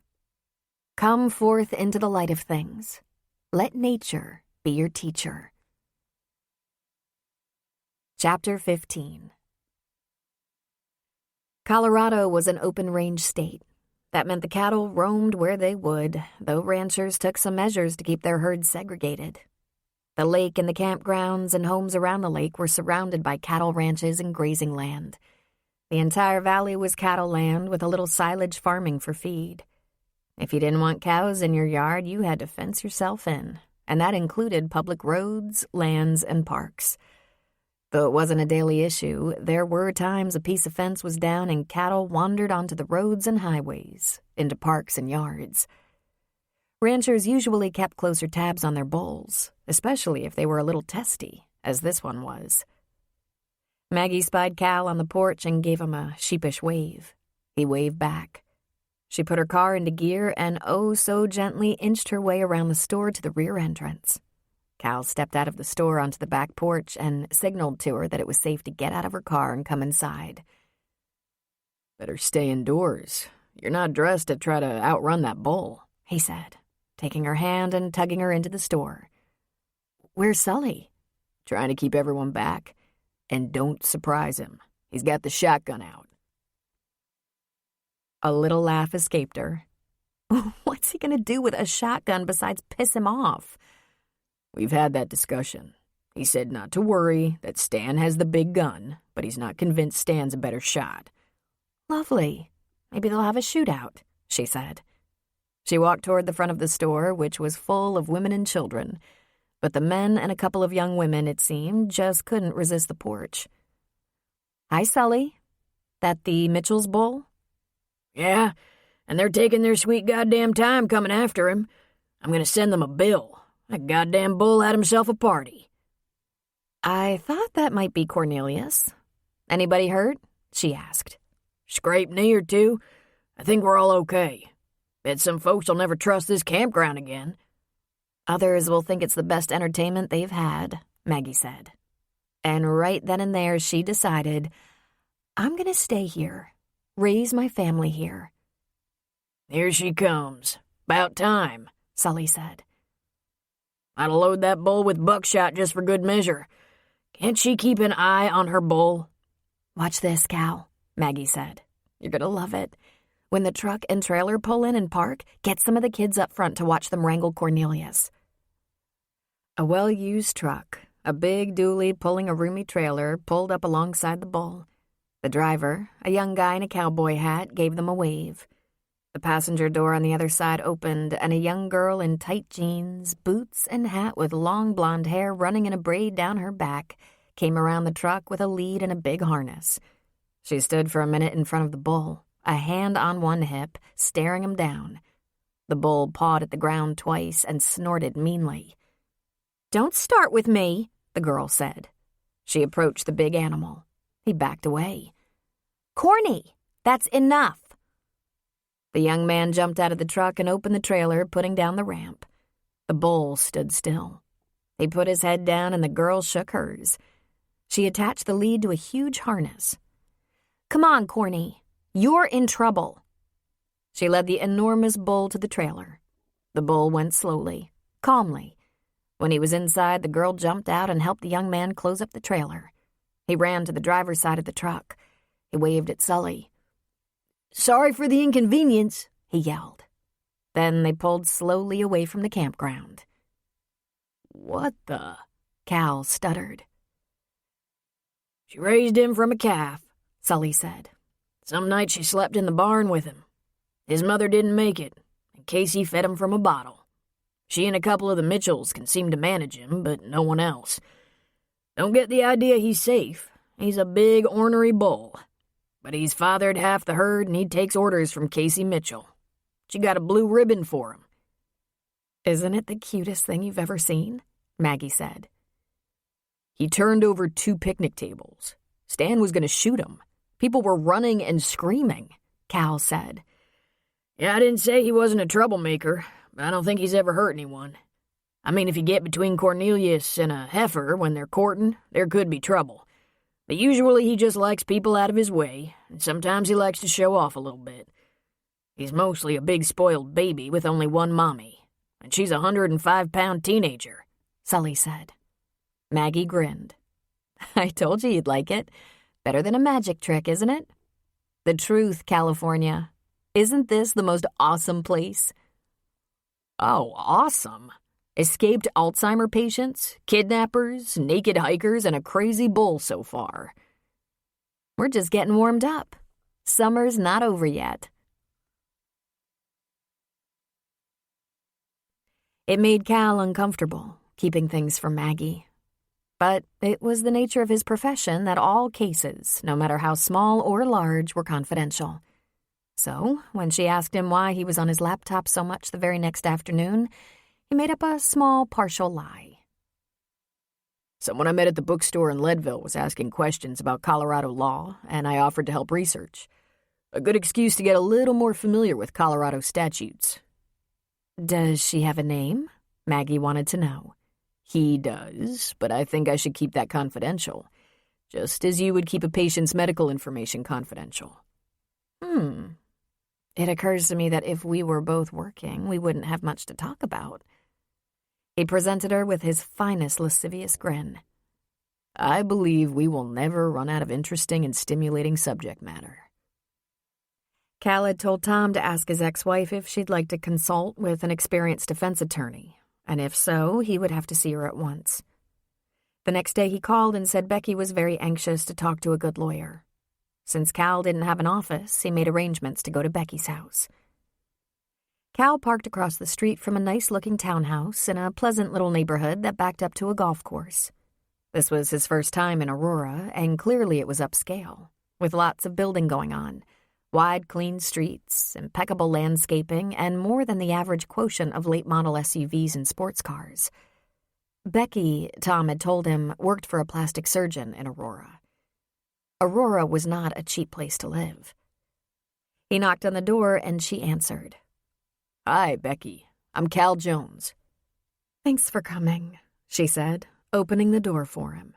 Come forth into the light of things. Let nature be your teacher. Chapter 15. Colorado was an open-range state. That meant the cattle roamed where they would, though ranchers took some measures to keep their herds segregated. The lake and the campgrounds and homes around the lake were surrounded by cattle ranches and grazing land. The entire valley was cattle land with a little silage farming for feed. If you didn't want cows in your yard, you had to fence yourself in, and that included public roads, lands, and parks. Though it wasn't a daily issue, there were times a piece of fence was down and cattle wandered onto the roads and highways, into parks and yards. Ranchers usually kept closer tabs on their bulls, especially if they were a little testy, as this one was. Maggie spied Cal on the porch and gave him a sheepish wave. He waved back. She put her car into gear and oh so gently inched her way around the store to the rear entrance. Cal stepped out of the store onto the back porch and signaled to her that it was safe to get out of her car and come inside. Better stay indoors. You're not dressed to try to outrun that bull, he said, taking her hand and tugging her into the store. Where's Sully? Trying to keep everyone back. And don't surprise him. He's got the shotgun out. A little laugh escaped her. What's he going to do with a shotgun besides piss him off? We've had that discussion. He said not to worry, that Stan has the big gun, but he's not convinced Stan's a better shot. Lovely. Maybe they'll have a shootout, she said. She walked toward the front of the store, which was full of women and children, but the men and a couple of young women, it seemed, just couldn't resist the porch. Hi, Sully. That the Mitchell's bull? Yeah, and they're taking their sweet goddamn time coming after him. I'm gonna send them a bill. That goddamn bull had himself a party. I thought that might be Cornelius. Anybody hurt? She asked. Scraped knee or two. I think we're all okay. Bet some folks will never trust this campground again. Others will think it's the best entertainment they've had, Maggie said. And right then and there she decided, I'm going to stay here, raise my family here. Here she comes. About time, Sully said. I'd load that bull with buckshot just for good measure. Can't she keep an eye on her bull? Watch this, Cal, Maggie said. You're going to love it. When the truck and trailer pull in and park, get some of the kids up front to watch them wrangle Cornelius. A well-used truck, a big dually pulling a roomy trailer, pulled up alongside the bull. The driver, a young guy in a cowboy hat, gave them a wave. The passenger door on the other side opened, and a young girl in tight jeans, boots, and hat with long blonde hair running in a braid down her back came around the truck with a lead and a big harness. She stood for a minute in front of the bull, a hand on one hip, staring him down. The bull pawed at the ground twice and snorted meanly. Don't start with me, the girl said. She approached the big animal. He backed away. Corny, that's enough. The young man jumped out of the truck and opened the trailer, putting down the ramp. The bull stood still. He put his head down and the girl shook hers. She attached the lead to a huge harness. Come on, Corny. You're in trouble. She led the enormous bull to the trailer. The bull went slowly, calmly. When he was inside, the girl jumped out and helped the young man close up the trailer. He ran to the driver's side of the truck. He waved at Sully. Sorry for the inconvenience, he yelled. Then they pulled slowly away from the campground. What the? Cal stuttered. She raised him from a calf, Sully said. Some night she slept in the barn with him. His mother didn't make it, and Casey fed him from a bottle. She and a couple of the Mitchells can seem to manage him, but no one else. Don't get the idea he's safe. He's a big, ornery bull. But he's fathered half the herd, and he takes orders from Casey Mitchell. She got a blue ribbon for him. Isn't it the cutest thing you've ever seen? Maggie said. He turned over 2 picnic tables. Stan was going to shoot him. People were running and screaming, Cal said. Yeah, I didn't say he wasn't a troublemaker, but I don't think he's ever hurt anyone. I mean, if you get between Cornelius and a heifer when they're courting, there could be trouble. But usually he just likes people out of his way, and sometimes he likes to show off a little bit. He's mostly a big spoiled baby with only one mommy, and she's a 105-pound teenager," Sully said. Maggie grinned. "I told you you'd like it. Better than a magic trick, isn't it? The truth, California. Isn't this the most awesome place?" "Oh, awesome. Escaped Alzheimer patients, kidnappers, naked hikers, and a crazy bull so far." "We're just getting warmed up. Summer's not over yet." It made Cal uncomfortable, keeping things from Maggie. But it was the nature of his profession that all cases, no matter how small or large, were confidential. So, when she asked him why he was on his laptop so much the very next afternoon, he made up a small, partial lie. "Someone I met at the bookstore in Leadville was asking questions about Colorado law, and I offered to help research. A good excuse to get a little more familiar with Colorado statutes." "Does she have a name?" Maggie wanted to know. "He does, but I think I should keep that confidential, just as you would keep a patient's medical information confidential." It occurs to me that if we were both working, we wouldn't have much to talk about. He presented her with his finest lascivious grin. "I believe we will never run out of interesting and stimulating subject matter." Cal had told Tom to ask his ex-wife if she'd like to consult with an experienced defense attorney, and if so, he would have to see her at once. The next day he called and said Becky was very anxious to talk to a good lawyer. Since Cal didn't have an office, he made arrangements to go to Becky's house. Cal parked across the street from a nice-looking townhouse in a pleasant little neighborhood that backed up to a golf course. This was his first time in Aurora, and clearly it was upscale, with lots of building going on, wide, clean streets, impeccable landscaping, and more than the average quotient of late-model SUVs and sports cars. Becky, Tom had told him, worked for a plastic surgeon in Aurora. Aurora was not a cheap place to live. He knocked on the door, and she answered. "Hi, Becky. I'm Cal Jones." "Thanks for coming," she said, opening the door for him.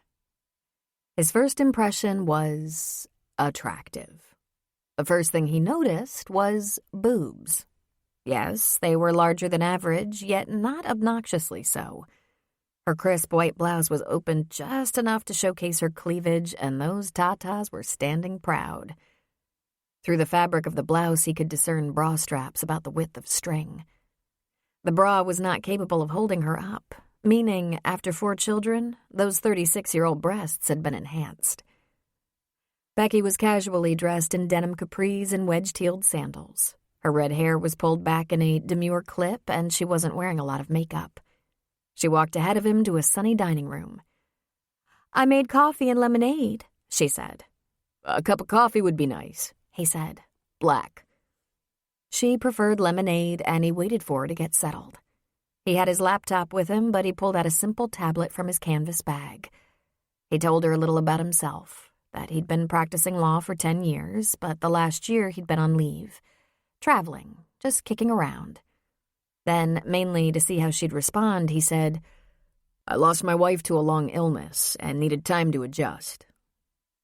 His first impression was attractive. The first thing he noticed was boobs. Yes, they were larger than average, yet not obnoxiously so. Her crisp white blouse was open just enough to showcase her cleavage, and those tatas were standing proud. Through the fabric of the blouse, he could discern bra straps about the width of string. The bra was not capable of holding her up, meaning, after 4 children, those 36-year-old breasts had been enhanced. Becky was casually dressed in denim capris and wedge-heeled sandals. Her red hair was pulled back in a demure clip, and she wasn't wearing a lot of makeup. She walked ahead of him to a sunny dining room. "I made coffee and lemonade," she said. "A cup of coffee would be nice," he said. "Black." She preferred lemonade, and he waited for her to get settled. He had his laptop with him, but he pulled out a simple tablet from his canvas bag. He told her a little about himself, that he'd been practicing law for 10 years, but the last year he'd been on leave, traveling, just kicking around. Then, mainly to see how she'd respond, he said, "I lost my wife to a long illness and needed time to adjust."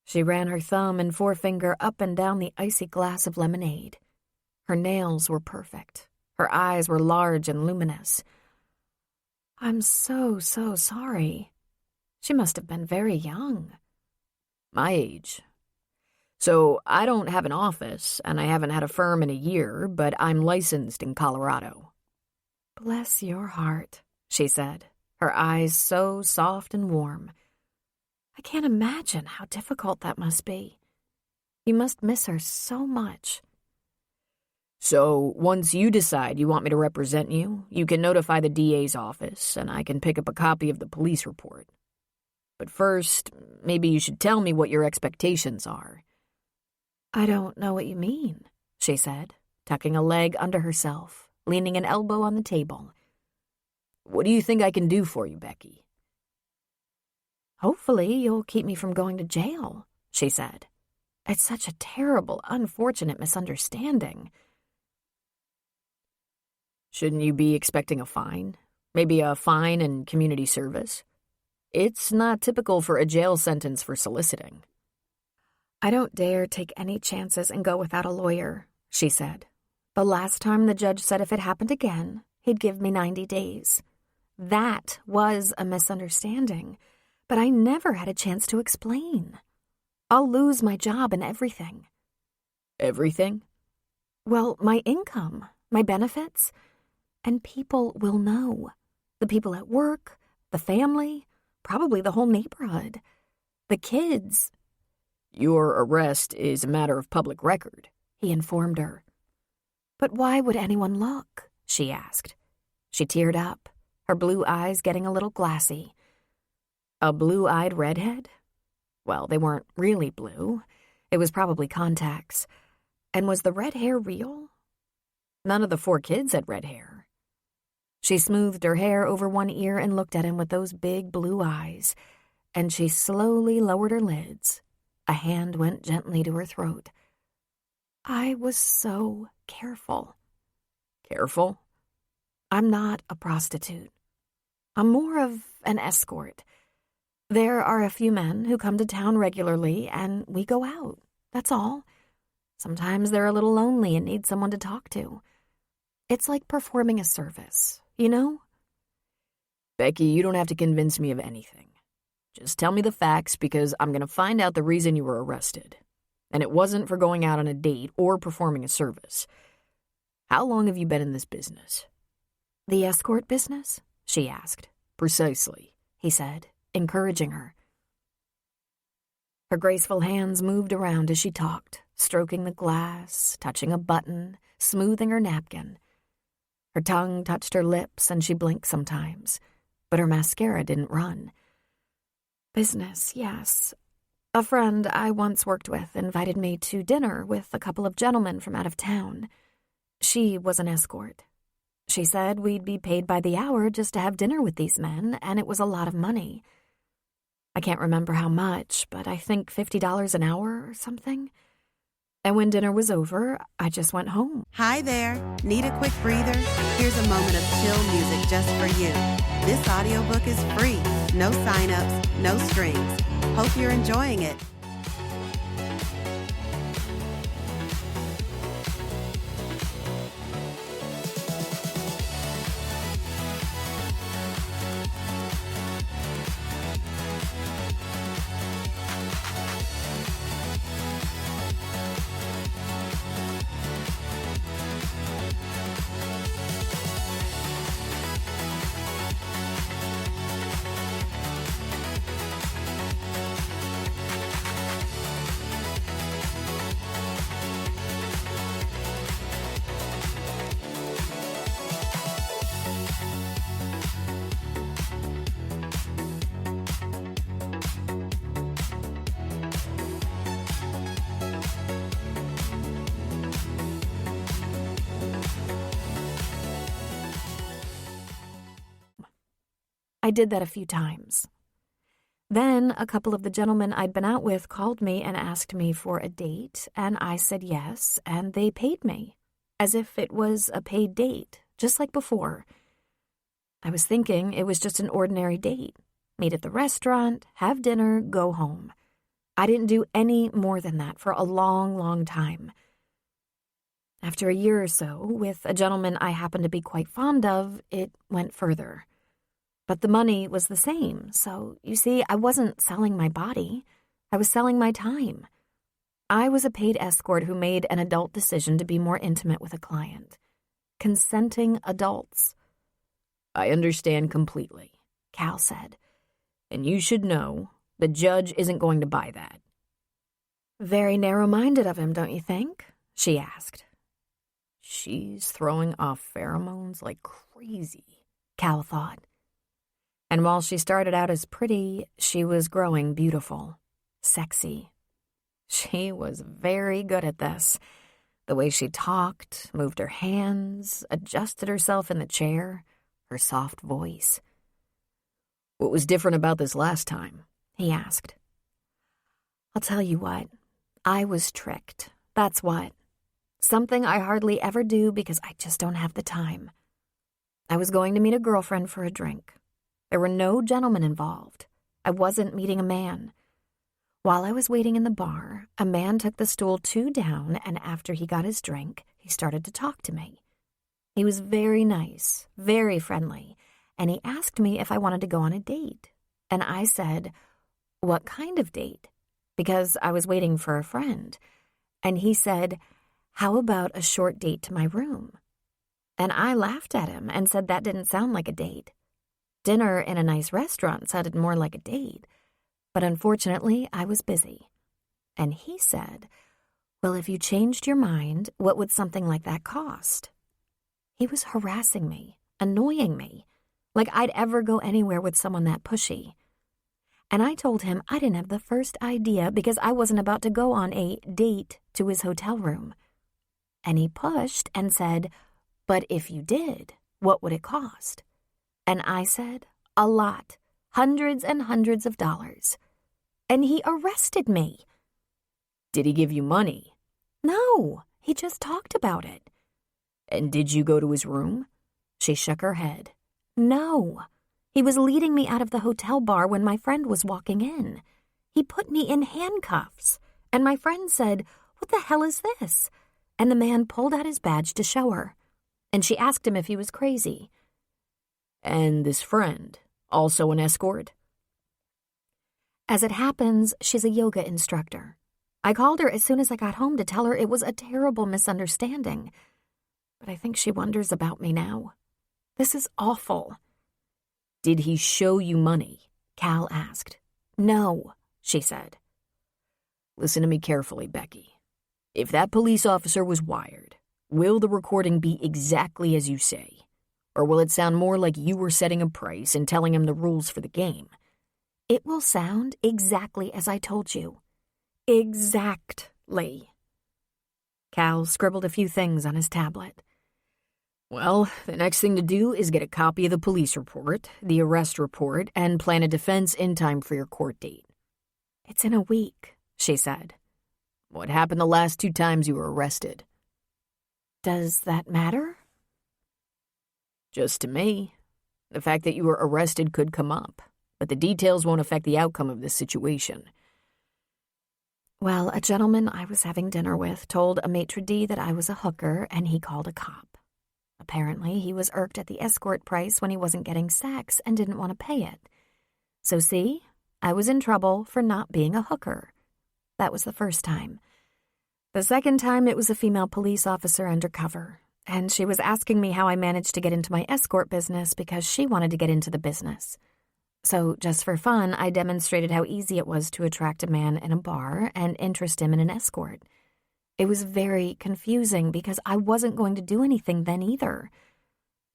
She ran her thumb and forefinger up and down the icy glass of lemonade. Her nails were perfect. Her eyes were large and luminous. "I'm so sorry. She must have been very young." "My age. So I don't have an office, and I haven't had a firm in a year, but I'm licensed in Colorado." "Bless your heart," she said, her eyes so soft and warm. "I can't imagine how difficult that must be. You must miss her so much." "So once you decide you want me to represent you, you can notify the DA's office, and I can pick up a copy of the police report. But first, maybe you should tell me what your expectations are." "I don't know what you mean," she said, tucking a leg under herself, leaning an elbow on the table. "What do you think I can do for you, Becky?" "Hopefully you'll keep me from going to jail," she said. "It's such a terrible, unfortunate misunderstanding." "Shouldn't you be expecting a fine? Maybe a fine and community service? It's not typical for a jail sentence for soliciting." "I don't dare take any chances and go without a lawyer," she said. The last time the judge said if it happened again, he'd give me 90 days. That was a misunderstanding, but I never had a chance to explain. I'll lose my job and everything. Everything? Well, my income, my benefits, and people will know. The people at work, the family, probably the whole neighborhood. The kids. Your arrest is a matter of public record, he informed her. But why would anyone look? She asked. She teared up, her blue eyes getting a little glassy. A blue-eyed redhead? Well, they weren't really blue. It was probably contacts. And was the red hair real? None of the 4 kids had red hair. She smoothed her hair over one ear and looked at him with those big blue eyes, and she slowly lowered her lids. A hand went gently to her throat. I was so careful. Careful? I'm not a prostitute. I'm more of an escort. There are a few men who come to town regularly, and we go out. That's all. Sometimes they're a little lonely and need someone to talk to. It's like performing a service, you know? Becky, you don't have to convince me of anything. Just tell me the facts, because I'm going to find out the reason you were arrested. And it wasn't for going out on a date or performing a service. How long have you been in this business? The escort business? She asked. Precisely, he said, encouraging her. Her graceful hands moved around as she talked, stroking the glass, touching a button, smoothing her napkin. Her tongue touched her lips and she blinked sometimes, but her mascara didn't run. Business, yes. A friend I once worked with invited me to dinner with a couple of gentlemen from out of town. She was an escort. She said we'd be paid by the hour just to have dinner with these men, and it was a lot of money. I can't remember how much, but I think $50 an hour or something. And when dinner was over, I just went home. Hi there. Need a quick breather? Here's a moment of chill music just for you. This audiobook is free. No sign-ups, no strings. Hope you're enjoying it. I did that a few times. Then a couple of the gentlemen I'd been out with called me and asked me for a date, and I said yes, and they paid me, as if it was a paid date, just like before. I was thinking it was just an ordinary date. Meet at the restaurant, have dinner, go home. I didn't do any more than that for a long, long time. After a year or so, with a gentleman I happened to be quite fond of, it went further. But the money was the same, so, you see, I wasn't selling my body. I was selling my time. I was a paid escort who made an adult decision to be more intimate with a client. Consenting adults. I understand completely, Cal said. And you should know the judge isn't going to buy that. Very narrow-minded of him, don't you think? She asked. She's throwing off pheromones like crazy, Cal thought. And while she started out as pretty, she was growing beautiful, sexy. She was very good at this. The way she talked, moved her hands, adjusted herself in the chair, her soft voice. What was different about this last time? He asked. I'll tell you what, I was tricked. That's what. Something I hardly ever do because I just don't have the time. I was going to meet a girlfriend for a drink. There were no gentlemen involved. I wasn't meeting a man. While I was waiting in the bar, a man took the stool 2 down, and after he got his drink, he started to talk to me. He was very nice, very friendly, and he asked me if I wanted to go on a date. And I said, "What kind of date?" Because I was waiting for a friend. And he said, "How about a short date to my room?" And I laughed at him and said that didn't sound like a date. Dinner in a nice restaurant sounded more like a date. But unfortunately, I was busy. And he said, "Well, if you changed your mind, what would something like that cost?" He was harassing me, annoying me, like I'd ever go anywhere with someone that pushy. And I told him I didn't have the first idea because I wasn't about to go on a date to his hotel room. And he pushed and said, "But if you did, what would it cost?" And I said, "A lot, hundreds and hundreds of dollars." And he arrested me. Did he give you money? No, he just talked about it. And did you go to his room? She shook her head. No. He was leading me out of the hotel bar when my friend was walking in. He put me in handcuffs, and my friend said, "What the hell is this?" And the man pulled out his badge to show her. And she asked him if he was crazy. And this friend, also an escort? As it happens, she's a yoga instructor. I called her as soon as I got home to tell her it was a terrible misunderstanding. But I think she wonders about me now. This is awful. Did he show you money? Cal asked. No, she said. Listen to me carefully, Becky. If that police officer was wired, will the recording be exactly as you say? Or will it sound more like you were setting a price and telling him the rules for the game? It will sound exactly as I told you. Exactly. Cal scribbled a few things on his tablet. Well, the next thing to do is get a copy of the police report, the arrest report, and plan a defense in time for your court date. It's in a week, she said. What happened the last 2 times you were arrested? Does that matter? Just to me. The fact that you were arrested could come up, but the details won't affect the outcome of this situation. Well, a gentleman I was having dinner with told a maitre d' that I was a hooker, and he called a cop. Apparently, he was irked at the escort price when he wasn't getting sex and didn't want to pay it. So see, I was in trouble for not being a hooker. That was the first time. The second time, it was a female police officer undercover, and she was asking me how I managed to get into my escort business because she wanted to get into the business. So, just for fun, I demonstrated how easy it was to attract a man in a bar and interest him in an escort. It was very confusing because I wasn't going to do anything then either.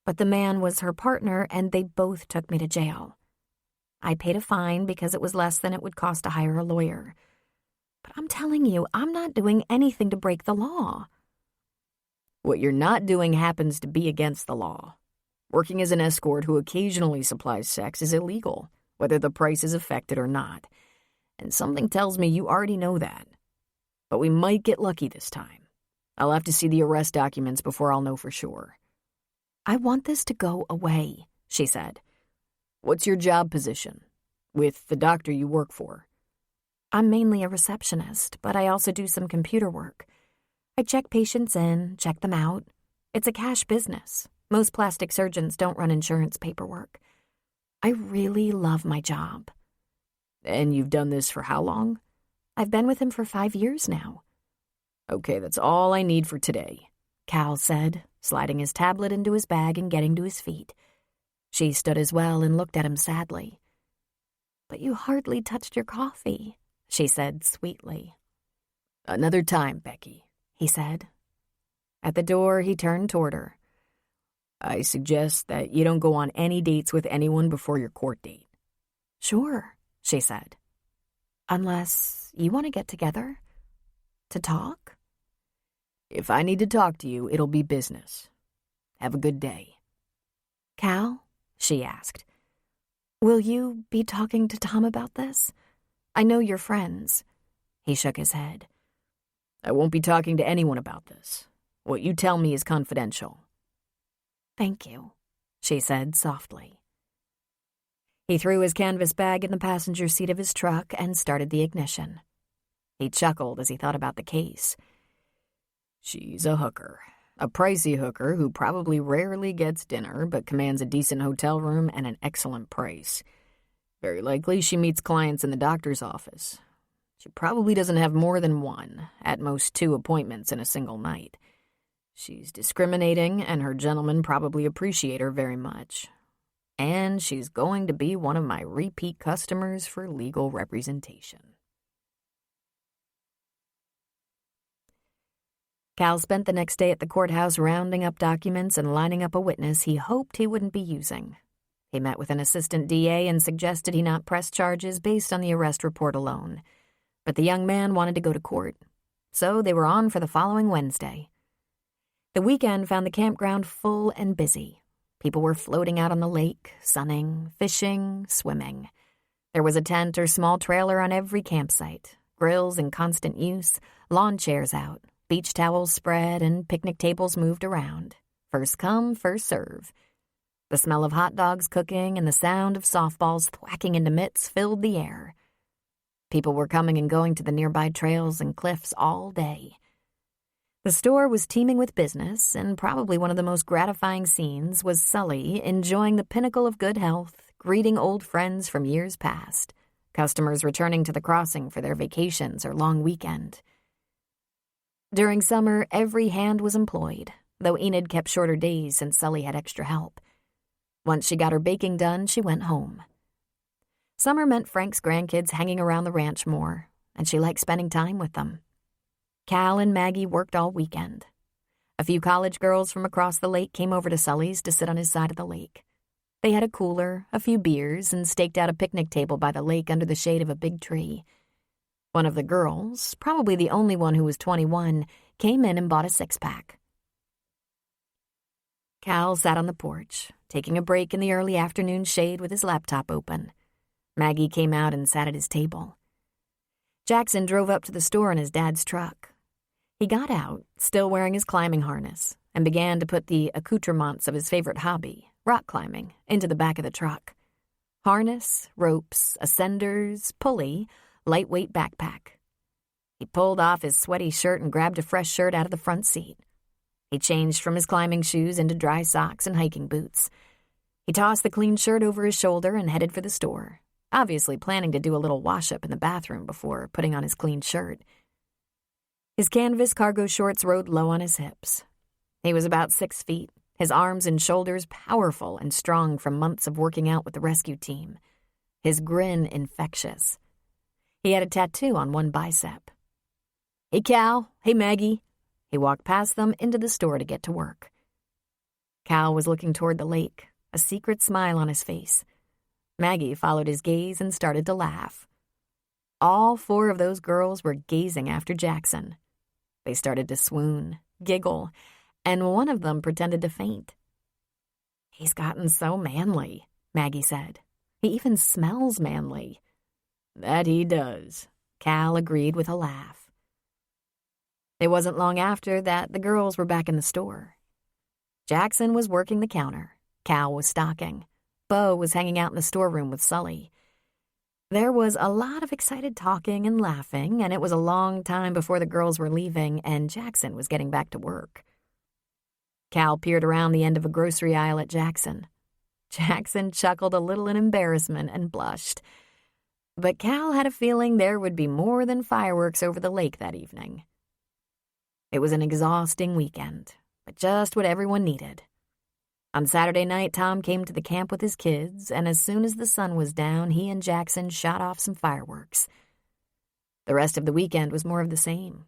But the man was her partner, and they both took me to jail. I paid a fine because it was less than it would cost to hire a lawyer. But I'm telling you, I'm not doing anything to break the law. What you're not doing happens to be against the law. Working as an escort who occasionally supplies sex is illegal, whether the price is affected or not. And something tells me you already know that. But we might get lucky this time. I'll have to see the arrest documents before I'll know for sure. I want this to go away, she said. What's your job position? With the doctor you work for? I'm mainly a receptionist, but I also do some computer work. I check patients in, check them out. It's a cash business. Most plastic surgeons don't run insurance paperwork. I really love my job. And you've done this for how long? I've been with him for 5 years now. Okay, that's all I need for today, Cal said, sliding his tablet into his bag and getting to his feet. She stood as well and looked at him sadly. But you hardly touched your coffee, she said sweetly. Another time, Becky, he said. At the door, he turned toward her. I suggest that you don't go on any dates with anyone before your court date. Sure, she said. Unless you want to get together? To talk? If I need to talk to you, it'll be business. Have a good day. Cal, she asked, will you be talking to Tom about this? I know you're friends. He shook his head. I won't be talking to anyone about this. What you tell me is confidential. Thank you, she said softly. He threw his canvas bag in the passenger seat of his truck and started the ignition. He chuckled as he thought about the case. She's a hooker. a pricey hooker who probably rarely gets dinner but commands a decent hotel room and an excellent price. Very likely she meets clients in the doctor's office. She probably doesn't have more than one, at most 2 appointments in a single night. She's discriminating, and her gentlemen probably appreciate her very much. And she's going to be one of my repeat customers for legal representation. Cal spent the next day at the courthouse rounding up documents and lining up a witness he hoped he wouldn't be using. He met with an assistant DA and suggested he not press charges based on the arrest report alone. But the young man wanted to go to court, so they were on for the following Wednesday. The weekend found the campground full and busy. People were floating out on the lake, sunning, fishing, swimming. There was a tent or small trailer on every campsite, grills in constant use, lawn chairs out, beach towels spread, and picnic tables moved around. First come, first serve. The smell of hot dogs cooking and the sound of softballs thwacking into mitts filled the air. People were coming and going to the nearby trails and cliffs all day. The store was teeming with business, and probably one of the most gratifying scenes was Sully enjoying the pinnacle of good health, greeting old friends from years past, customers returning to the crossing for their vacations or long weekend. During summer, every hand was employed, though Enid kept shorter days since Sully had extra help. Once she got her baking done, she went home. Summer meant Frank's grandkids hanging around the ranch more, and she liked spending time with them. Cal and Maggie worked all weekend. A few college girls from across the lake came over to Sully's to sit on his side of the lake. They had a cooler, a few beers, and staked out a picnic table by the lake under the shade of a big tree. One of the girls, probably the only one who was 21, came in and bought a 6-pack. Cal sat on the porch, taking a break in the early afternoon shade with his laptop open. Maggie came out and sat at his table. Jackson drove up to the store in his dad's truck. He got out, still wearing his climbing harness, and began to put the accoutrements of his favorite hobby, rock climbing, into the back of the truck. Harness, ropes, ascenders, pulley, lightweight backpack. He pulled off his sweaty shirt and grabbed a fresh shirt out of the front seat. He changed from his climbing shoes into dry socks and hiking boots. He tossed the clean shirt over his shoulder and headed for the store, obviously planning to do a little wash-up in the bathroom before putting on his clean shirt. His canvas cargo shorts rode low on his hips. He was about 6 feet, his arms and shoulders powerful and strong from months of working out with the rescue team. His grin infectious. He had a tattoo on one bicep. "Hey, Cal. Hey, Maggie." He walked past them into the store to get to work. Cal was looking toward the lake, a secret smile on his face. Maggie followed his gaze and started to laugh. All 4 of those girls were gazing after Jackson. They started to swoon, giggle, and one of them pretended to faint. "He's gotten so manly," Maggie said. "He even smells manly." "That he does," Cal agreed with a laugh. It wasn't long after that the girls were back in the store. Jackson was working the counter. Cal was stocking. Bo was hanging out in the storeroom with Sully. There was a lot of excited talking and laughing, and it was a long time before the girls were leaving and Jackson was getting back to work. Cal peered around the end of a grocery aisle at Jackson. Jackson chuckled a little in embarrassment and blushed. But Cal had a feeling there would be more than fireworks over the lake that evening. It was an exhausting weekend, but just what everyone needed. On Saturday night, Tom came to the camp with his kids, and as soon as the sun was down, he and Jackson shot off some fireworks. The rest of the weekend was more of the same.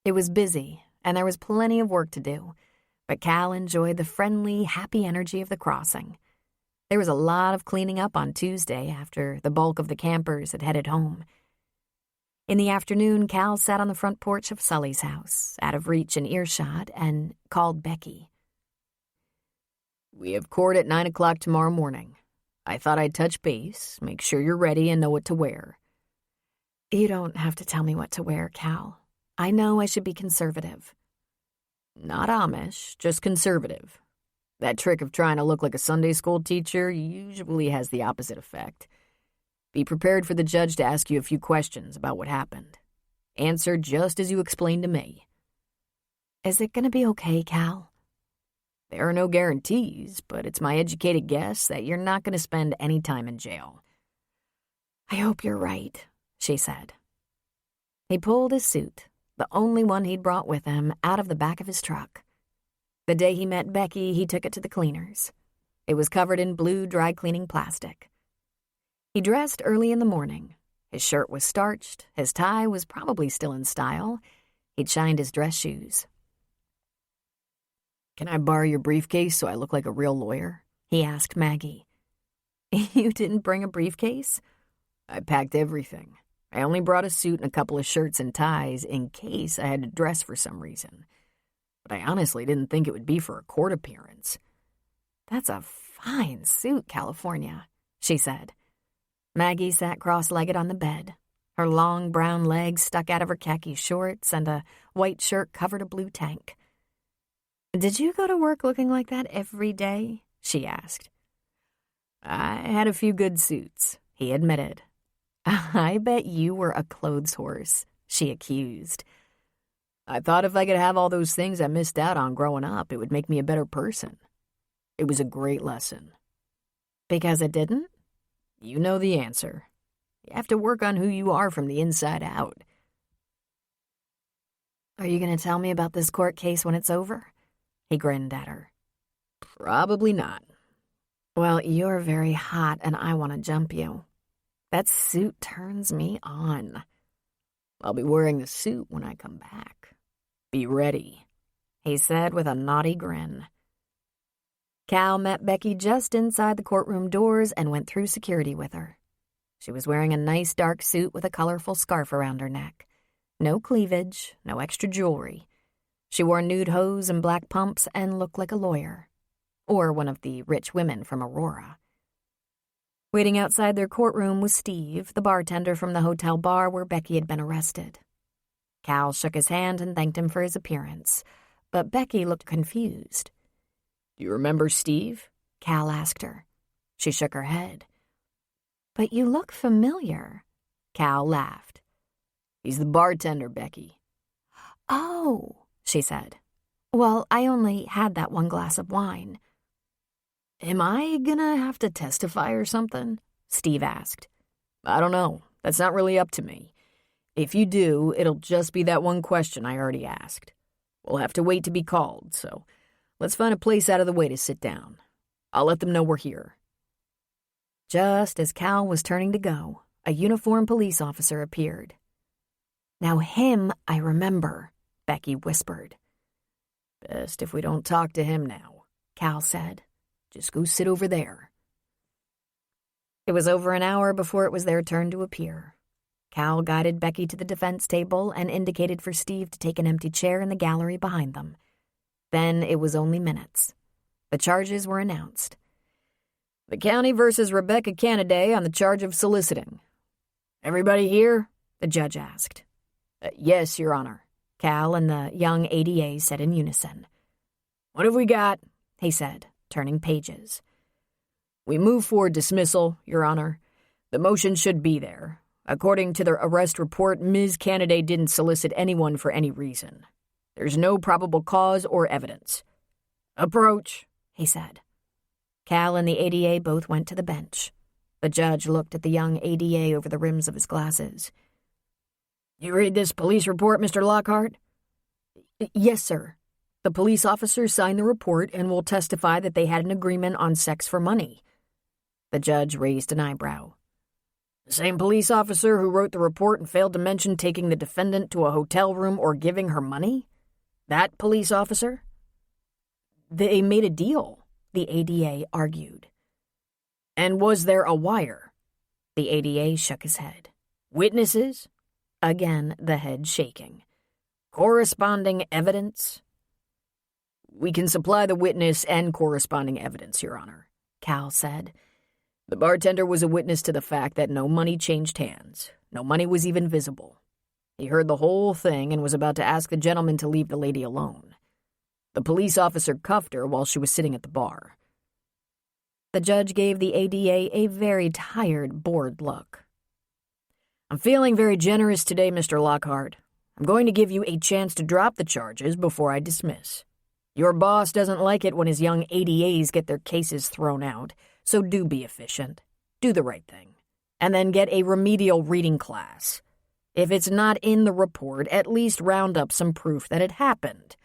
It was busy, and there was plenty of work to do, but Cal enjoyed the friendly, happy energy of the crossing. There was a lot of cleaning up on Tuesday after the bulk of the campers had headed home. In the afternoon, Cal sat on the front porch of Sully's house, out of reach and earshot, and called Becky. "We have court at 9 o'clock tomorrow morning. I thought I'd touch base, make sure you're ready and know what to wear." "You don't have to tell me what to wear, Cal. I know I should be conservative." "Not Amish, just conservative. That trick of trying to look like a Sunday school teacher usually has the opposite effect. Be prepared for the judge to ask you a few questions about what happened. Answer just as you explained to me." Is it gonna be okay, Cal? There are no guarantees, but it's my educated guess that you're not going to spend any time in jail. I hope you're right, she said. He pulled his suit, the only one he'd brought with him, out of the back of his truck. The day he met Becky, he took it to the cleaners. It was covered in blue dry-cleaning plastic. He dressed early in the morning. His shirt was starched, his tie was probably still in style. He'd shined his dress shoes. Can I borrow your briefcase so I look like a real lawyer? He asked Maggie. You didn't bring a briefcase? I packed everything. I only brought a suit and a couple of shirts and ties in case I had to dress for some reason. But I honestly didn't think it would be for a court appearance. That's a fine suit, California, she said. Maggie sat cross-legged on the bed. Her long brown legs stuck out of her khaki shorts and a white shirt covered a blue tank. Did you go to work looking like that every day? She asked. I had a few good suits, he admitted. I bet you were a clothes horse, she accused. I thought if I could have all those things I missed out on growing up, it would make me a better person. It was a great lesson. Because it didn't? You know the answer. You have to work on who you are from the inside out. Are you going to tell me about this court case when it's over? He grinned at her. Probably not. Well, you're very hot and I want to jump you. That suit turns me on. I'll be wearing the suit when I come back. Be ready, he said with a naughty grin. Cal met Becky just inside the courtroom doors and went through security with her. She was wearing a nice dark suit with a colorful scarf around her neck. No cleavage, no extra jewelry. She wore nude hose and black pumps and looked like a lawyer. Or one of the rich women from Aurora. Waiting outside their courtroom was Steve, the bartender from the hotel bar where Becky had been arrested. Cal shook his hand and thanked him for his appearance, but Becky looked confused. Do you remember Steve? Cal asked her. She shook her head. But you look familiar. Cal laughed. He's the bartender, Becky. Oh, she said. Well, I only had that one glass of wine. Am I gonna have to testify or something? Steve asked. I don't know. That's not really up to me. If you do, it'll just be that one question I already asked. We'll have to wait to be called, so let's find a place out of the way to sit down. I'll let them know we're here. Just as Cal was turning to go, a uniformed police officer appeared. Now him I remember, Becky whispered. Best if we don't talk to him now, Cal said. Just go sit over there. It was over an hour before it was their turn to appear. Cal guided Becky to the defense table and indicated for Steve to take an empty chair in the gallery behind them. Then it was only minutes. The charges were announced. The county versus Rebecca Cannaday on the charge of soliciting. Everybody here? The judge asked. Yes, Your Honor, Cal and the young ADA said in unison. What have we got? He said, turning pages. We move for dismissal, Your Honor. The motion should be there. According to the arrest report, Ms. Cannaday didn't solicit anyone for any reason. There's no probable cause or evidence. Approach, he said. Cal and the ADA both went to the bench. The judge looked at the young ADA over the rims of his glasses. You read this police report, Mr. Lockhart? Yes, sir. The police officers signed the report and will testify that they had an agreement on sex for money. The judge raised an eyebrow. The same police officer who wrote the report and failed to mention taking the defendant to a hotel room or giving her money? That police officer? They made a deal, the ADA argued. And was there a wire? The ADA shook his head. Witnesses? Again, the head shaking. Corresponding evidence? We can supply the witness and corresponding evidence, Your Honor, Cal said. The bartender was a witness to the fact that no money changed hands. No money was even visible. He heard the whole thing and was about to ask the gentleman to leave the lady alone. The police officer cuffed her while she was sitting at the bar. The judge gave the ADA a very tired, bored look. I'm feeling very generous today, Mr. Lockhart. I'm going to give you a chance to drop the charges before I dismiss. Your boss doesn't like it when his young ADAs get their cases thrown out, so do be efficient. Do the right thing. And then get a remedial reading class. If it's not in the report, at least round up some proof that it happened."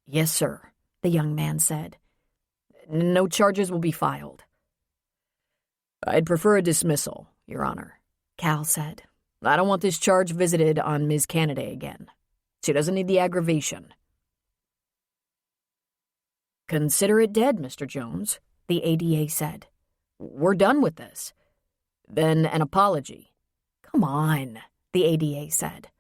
"Yes, sir," the young man said. "No charges will be filed." "I'd prefer a dismissal, Your Honor," Cal said. "I don't want this charge visited on Ms. Cannaday again. She doesn't need the aggravation." "Consider it dead, Mr. Jones," the ADA said. "We're done with this." "Then an apology." "Come on," the ADA said.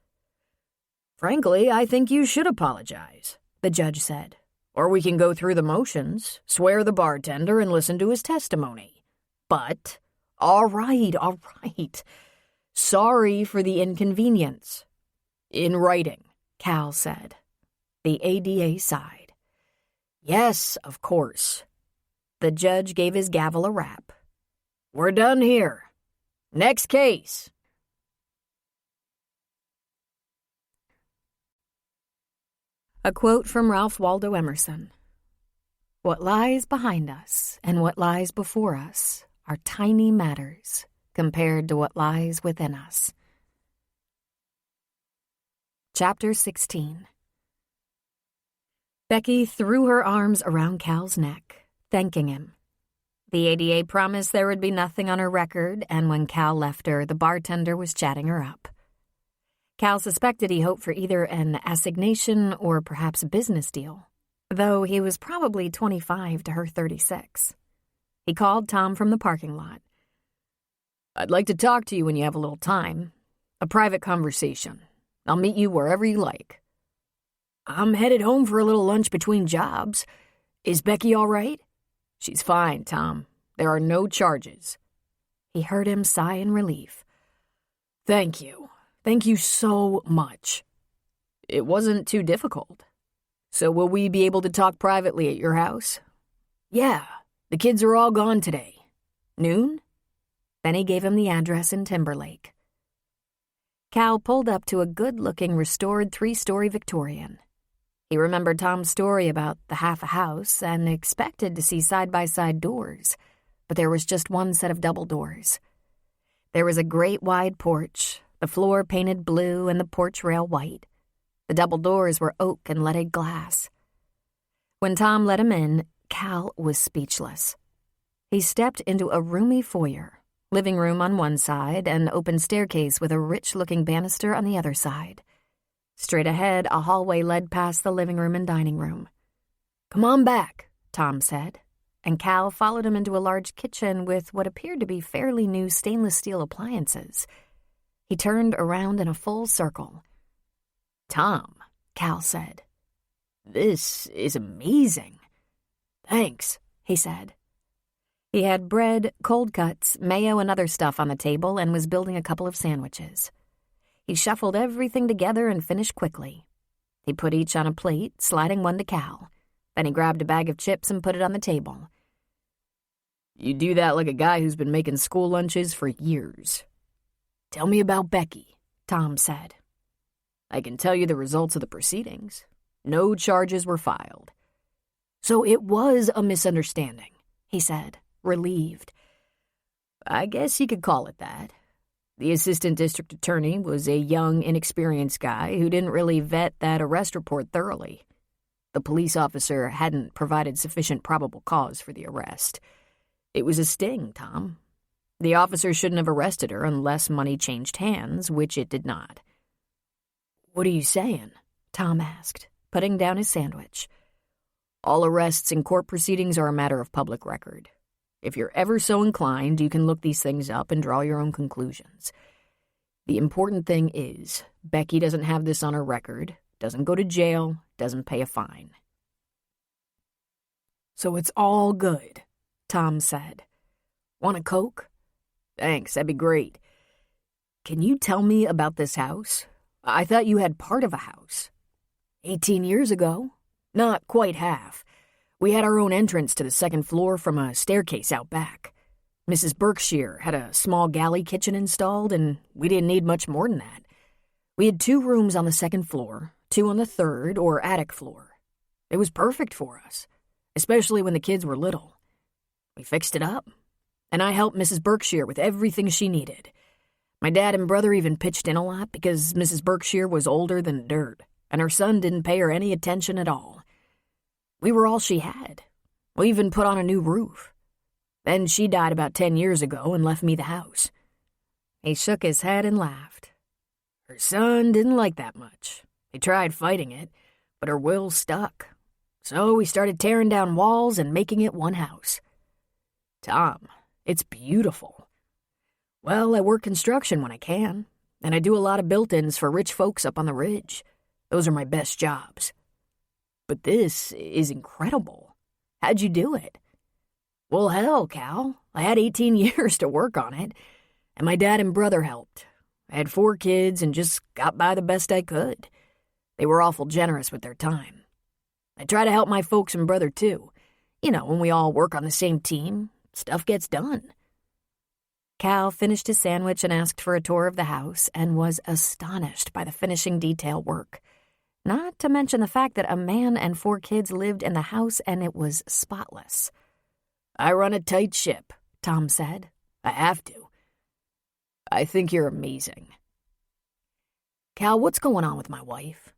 "Frankly, I think you should apologize," the judge said. "Or we can go through the motions, swear the bartender, and listen to his testimony. But, all right. Sorry for the inconvenience." "In writing," Cal said. The ADA sighed. "Yes, of course." The judge gave his gavel a rap. "We're done here. Next case." A quote from Ralph Waldo Emerson. "What lies behind us and what lies before us are tiny matters compared to what lies within us." Chapter 16. Becky threw her arms around Cal's neck, thanking him. The ADA promised there would be nothing on her record, and when Cal left her, the bartender was chatting her up. Cal suspected he hoped for either an assignation or perhaps a business deal, though he was probably 25 to her 36. He called Tom from the parking lot. "I'd like to talk to you when you have a little time. A private conversation. I'll meet you wherever you like." "I'm headed home for a little lunch between jobs. Is Becky all right?" "She's fine, Tom. There are no charges." He heard him sigh in relief. "Thank you. Thank you so much. It wasn't too difficult. So will we be able to talk privately at your house?" "Yeah. The kids are all gone today. Noon?" Then he gave him the address in Timberlake. Cal pulled up to a good-looking restored 3-story Victorian. He remembered Tom's story about the half a house and expected to see side-by-side doors, but there was just one set of double doors. There was a great wide porch, the floor painted blue and the porch rail white. The double doors were oak and leaded glass. When Tom let him in, Cal was speechless. He stepped into a roomy foyer, living room on one side, and open staircase with a rich-looking banister on the other side. Straight ahead, a hallway led past the living room and dining room. "Come on back," Tom said, and Cal followed him into a large kitchen with what appeared to be fairly new stainless steel appliances. He turned around in a full circle. "Tom," Cal said. "This is amazing." "Thanks," he said. He had bread, cold cuts, mayo, and other stuff on the table and was building a couple of sandwiches. He shuffled everything together and finished quickly. He put each on a plate, sliding one to Cal. Then he grabbed a bag of chips and put it on the table. "You do that like a guy who's been making school lunches for years." "Tell me about Becky," Tom said. "I can tell you the results of the proceedings. No charges were filed." "So it was a misunderstanding," he said, relieved. "I guess you could call it that. The assistant district attorney was a young, inexperienced guy who didn't really vet that arrest report thoroughly. The police officer hadn't provided sufficient probable cause for the arrest. It was a sting, Tom. The officer shouldn't have arrested her unless money changed hands, which it did not." "What are you saying?" Tom asked, putting down his sandwich. "All arrests in court proceedings are a matter of public record. If you're ever so inclined, you can look these things up and draw your own conclusions. The important thing is, Becky doesn't have this on her record, doesn't go to jail, doesn't pay a fine." "So it's all good," Tom said. "Want a Coke?" "Thanks, that'd be great. Can you tell me about this house? I thought you had part of a house." 18 years ago. Not quite half. We had our own entrance to the second floor from a staircase out back. Mrs. Berkshire had a small galley kitchen installed, and we didn't need much more than that. We had 2 rooms on the 2nd floor, 2 on the 3rd or attic floor. It was perfect for us, especially when the kids were little. We fixed it up, and I helped Mrs. Berkshire with everything she needed. My dad and brother even pitched in a lot because Mrs. Berkshire was older than dirt, and her son didn't pay her any attention at all. We were all she had. We even put on a new roof. Then she died about 10 years ago and left me the house. He shook his head and laughed. Her son didn't like that much. He tried fighting it, but her will stuck. So we started tearing down walls and making it one house. Tom, it's beautiful. Well, I work construction when I can, and I do a lot of built-ins for rich folks up on the ridge. Those are my best jobs. But this is incredible. How'd you do it? Well, hell, Cal, I had 18 years to work on it, and my dad and brother helped. I had 4 kids and just got by the best I could. They were awful generous with their time. I try to help my folks and brother, too. You know, when we all work on the same team, stuff gets done. Cal finished his sandwich and asked for a tour of the house and was astonished by the finishing detail work. Not to mention the fact that a man and 4 kids lived in the house and it was spotless. I run a tight ship, Tom said. I have to. I think you're amazing. Cal, what's going on with my wife?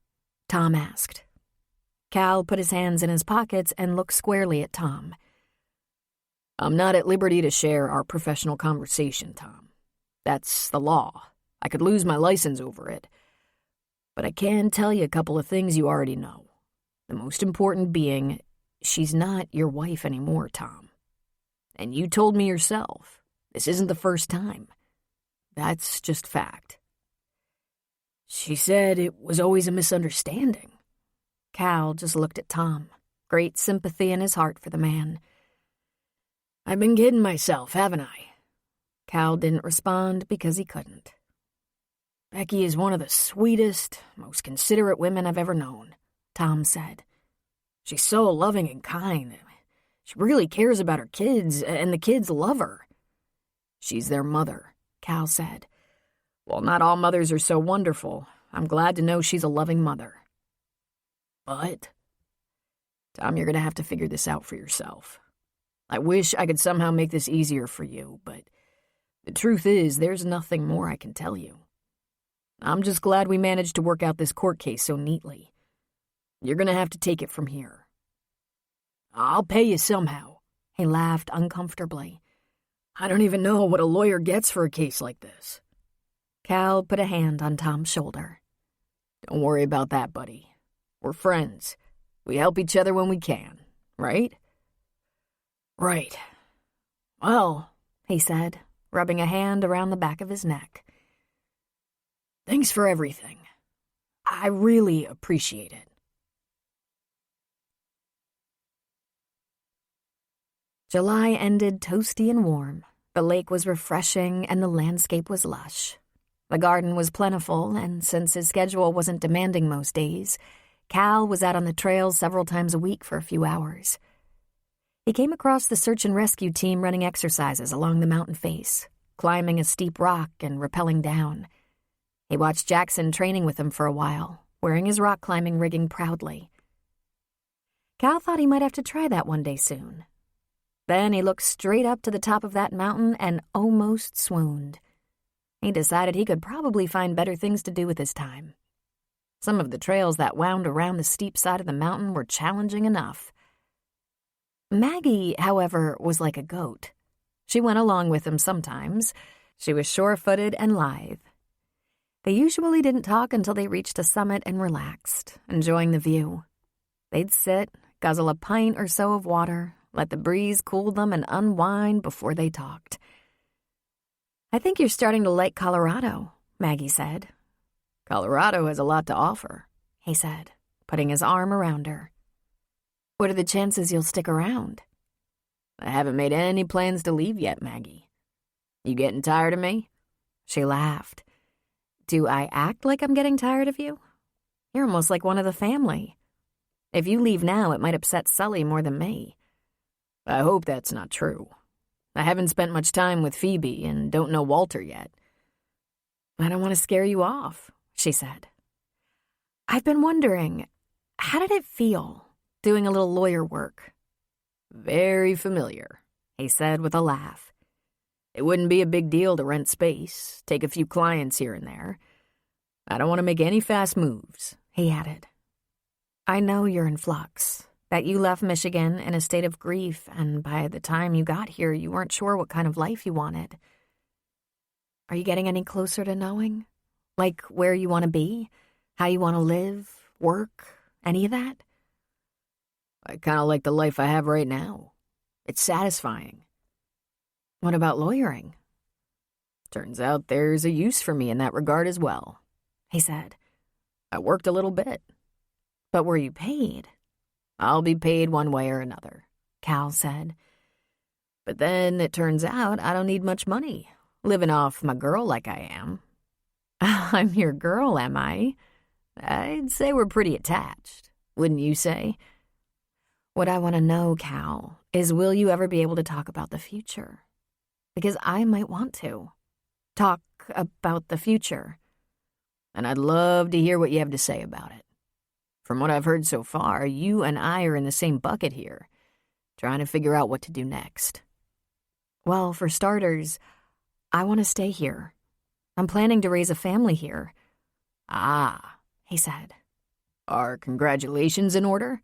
Tom asked. Cal put his hands in his pockets and looked squarely at Tom. I'm not at liberty to share our professional conversation, Tom. That's the law. I could lose my license over it. But I can tell you a couple of things you already know. The most important being, she's not your wife anymore, Tom. And you told me yourself, this isn't the first time. That's just fact. She said it was always a misunderstanding. Cal just looked at Tom, great sympathy in his heart for the man. I've been kidding myself, haven't I? Cal didn't respond because he couldn't. Becky is one of the sweetest, most considerate women I've ever known, Tom said. She's so loving and kind. She really cares about her kids, and the kids love her. She's their mother, Cal said. While not all mothers are so wonderful, I'm glad to know she's a loving mother. But, Tom, you're going to have to figure this out for yourself. I wish I could somehow make this easier for you, but the truth is there's nothing more I can tell you. I'm just glad we managed to work out this court case so neatly. You're going to have to take it from here. I'll pay you somehow. He laughed uncomfortably. I don't even know what a lawyer gets for a case like this. Cal put a hand on Tom's shoulder. Don't worry about that, buddy. We're friends. We help each other when we can, right? Right. Well, he said, rubbing a hand around the back of his neck. Thanks for everything. I really appreciate it. July ended toasty and warm. The lake was refreshing and the landscape was lush. The garden was plentiful, and since his schedule wasn't demanding most days, Cal was out on the trails several times a week for a few hours. He came across the search and rescue team running exercises along the mountain face, climbing a steep rock and rappelling down. He watched Jackson training with them for a while, wearing his rock climbing rigging proudly. Cal thought he might have to try that one day soon. Then he looked straight up to the top of that mountain and almost swooned. He decided he could probably find better things to do with his time. Some of the trails that wound around the steep side of the mountain were challenging enough. Maggie, however, was like a goat. She went along with him sometimes. She was sure-footed and lithe. They usually didn't talk until they reached a summit and relaxed, enjoying the view. They'd sit, guzzle a pint or so of water, let the breeze cool them, and unwind before they talked. "I think you're starting to like Colorado," Maggie said. "Colorado has a lot to offer," he said, putting his arm around her. "What are the chances you'll stick around?" "I haven't made any plans to leave yet, Maggie. You getting tired of me?" She laughed. "Do I act like I'm getting tired of you? You're almost like one of the family. If you leave now, it might upset Sully more than me." "I hope that's not true. I haven't spent much time with Phoebe and don't know Walter yet." "I don't want to scare you off," she said. I've been wondering, how did it feel doing a little lawyer work? Very familiar, he said with a laugh. It wouldn't be a big deal to rent space, take a few clients here and there. I don't want to make any fast moves, he added. I know you're in flux, that you left Michigan in a state of grief, and by the time you got here, you weren't sure what kind of life you wanted. Are you getting any closer to knowing? Like where you want to be? How you want to live? Work? Any of that? I kind of like the life I have right now. It's satisfying. What about lawyering? Turns out there's a use for me in that regard as well, he said. I worked a little bit. But were you paid? I'll be paid one way or another, Cal said. But then it turns out I don't need much money, living off my girl like I am. I'm your girl, am I? I'd say we're pretty attached, wouldn't you say? What I want to know, Cal, is will you ever be able to talk about the future? Because I might want to. Talk about the future. And I'd love to hear what you have to say about it. From what I've heard so far, you and I are in the same bucket here, trying to figure out what to do next. Well, for starters, I want to stay here. I'm planning to raise a family here. Ah, he said. Are congratulations in order?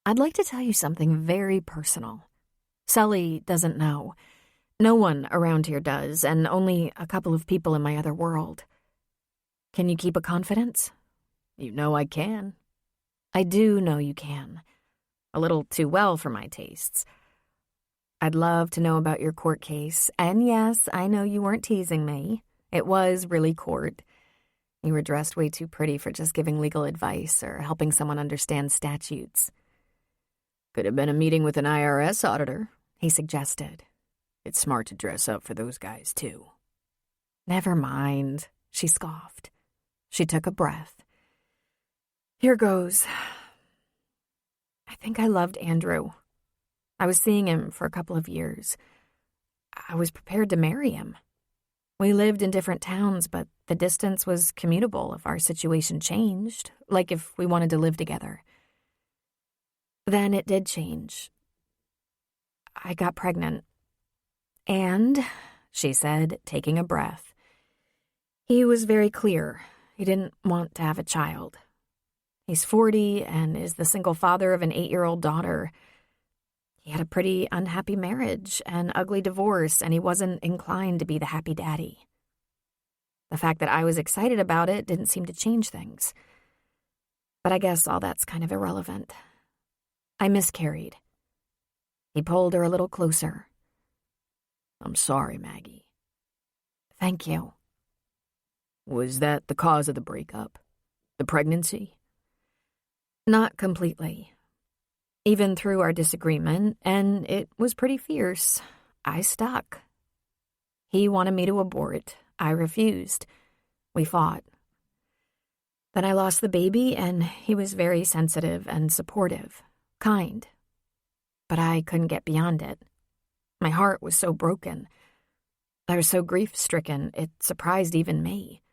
I'd like to tell you something very personal. Sully doesn't know. No one around here does, and only a couple of people in my other world. Can you keep a confidence? You know I can. I do know you can. A little too well for my tastes. I'd love to know about your court case, and yes, I know you weren't teasing me. It was really court. You were dressed way too pretty for just giving legal advice or helping someone understand statutes. Could have been a meeting with an IRS auditor, he suggested. It's smart to dress up for those guys, too. Never mind, she scoffed. She took a breath. Here goes. I think I loved Andrew. I was seeing him for a couple of years. I was prepared to marry him. We lived in different towns, but the distance was commutable if our situation changed, like if we wanted to live together. Then it did change. I got pregnant. And, she said, taking a breath, he was very clear. He didn't want to have a child. He's 40 and is the single father of an 8-year-old daughter. He had a pretty unhappy marriage, an ugly divorce, and he wasn't inclined to be the happy daddy. The fact that I was excited about it didn't seem to change things. But I guess all that's kind of irrelevant. I miscarried. He pulled her a little closer. I'm sorry, Maggie. Thank you. Was that the cause of the breakup? The pregnancy? Not completely. Even through our disagreement, and it was pretty fierce, I stuck. He wanted me to abort. I refused. We fought. Then I lost the baby, and he was very sensitive and supportive, kind. But I couldn't get beyond it. My heart was so broken. I was so grief-stricken, it surprised even me.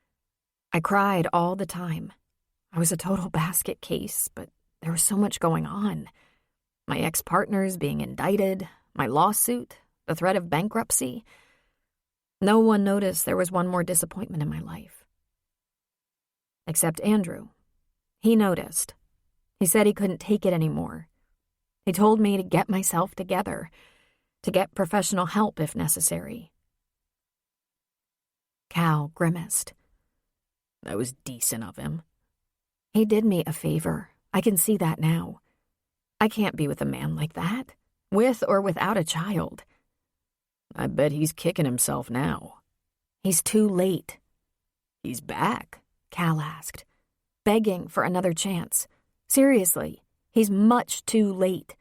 I cried all the time. I was a total basket case, but there was so much going on. My ex-partners being indicted, my lawsuit, the threat of bankruptcy. No one noticed there was one more disappointment in my life. Except Andrew. He noticed. He said he couldn't take it anymore. He told me to get myself together, to get professional help if necessary. Cal grimaced. That was decent of him. He did me a favor. I can see that now. I can't be with a man like that, with or without a child. I bet he's kicking himself now. He's too late. He's back? Cal asked, begging for another chance. Seriously, he's much too late.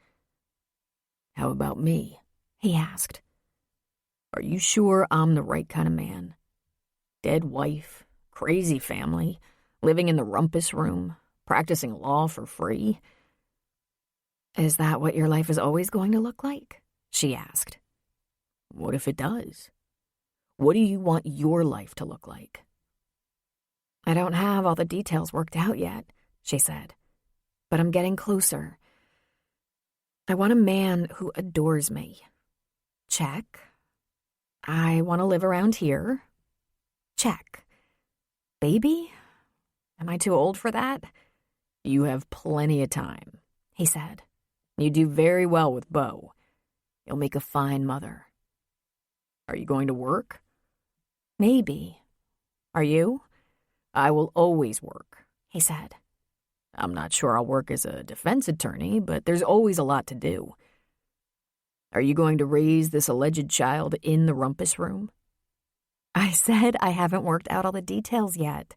How about me? He asked. Are you sure I'm the right kind of man? Dead wife, crazy family, living in the rumpus room, practicing law for free. Is that what your life is always going to look like? She asked. What if it does? What do you want your life to look like? I don't have all the details worked out yet, she said, but I'm getting closer. I want a man who adores me. Check. I want to live around here. Check. Baby? Am I too old for that? You have plenty of time, he said. You do very well with Beau. You'll make a fine mother. Are you going to work? Maybe. Are you? I will always work, he said. I'm not sure I'll work as a defense attorney, but there's always a lot to do. Are you going to raise this alleged child in the rumpus room? I said I haven't worked out all the details yet.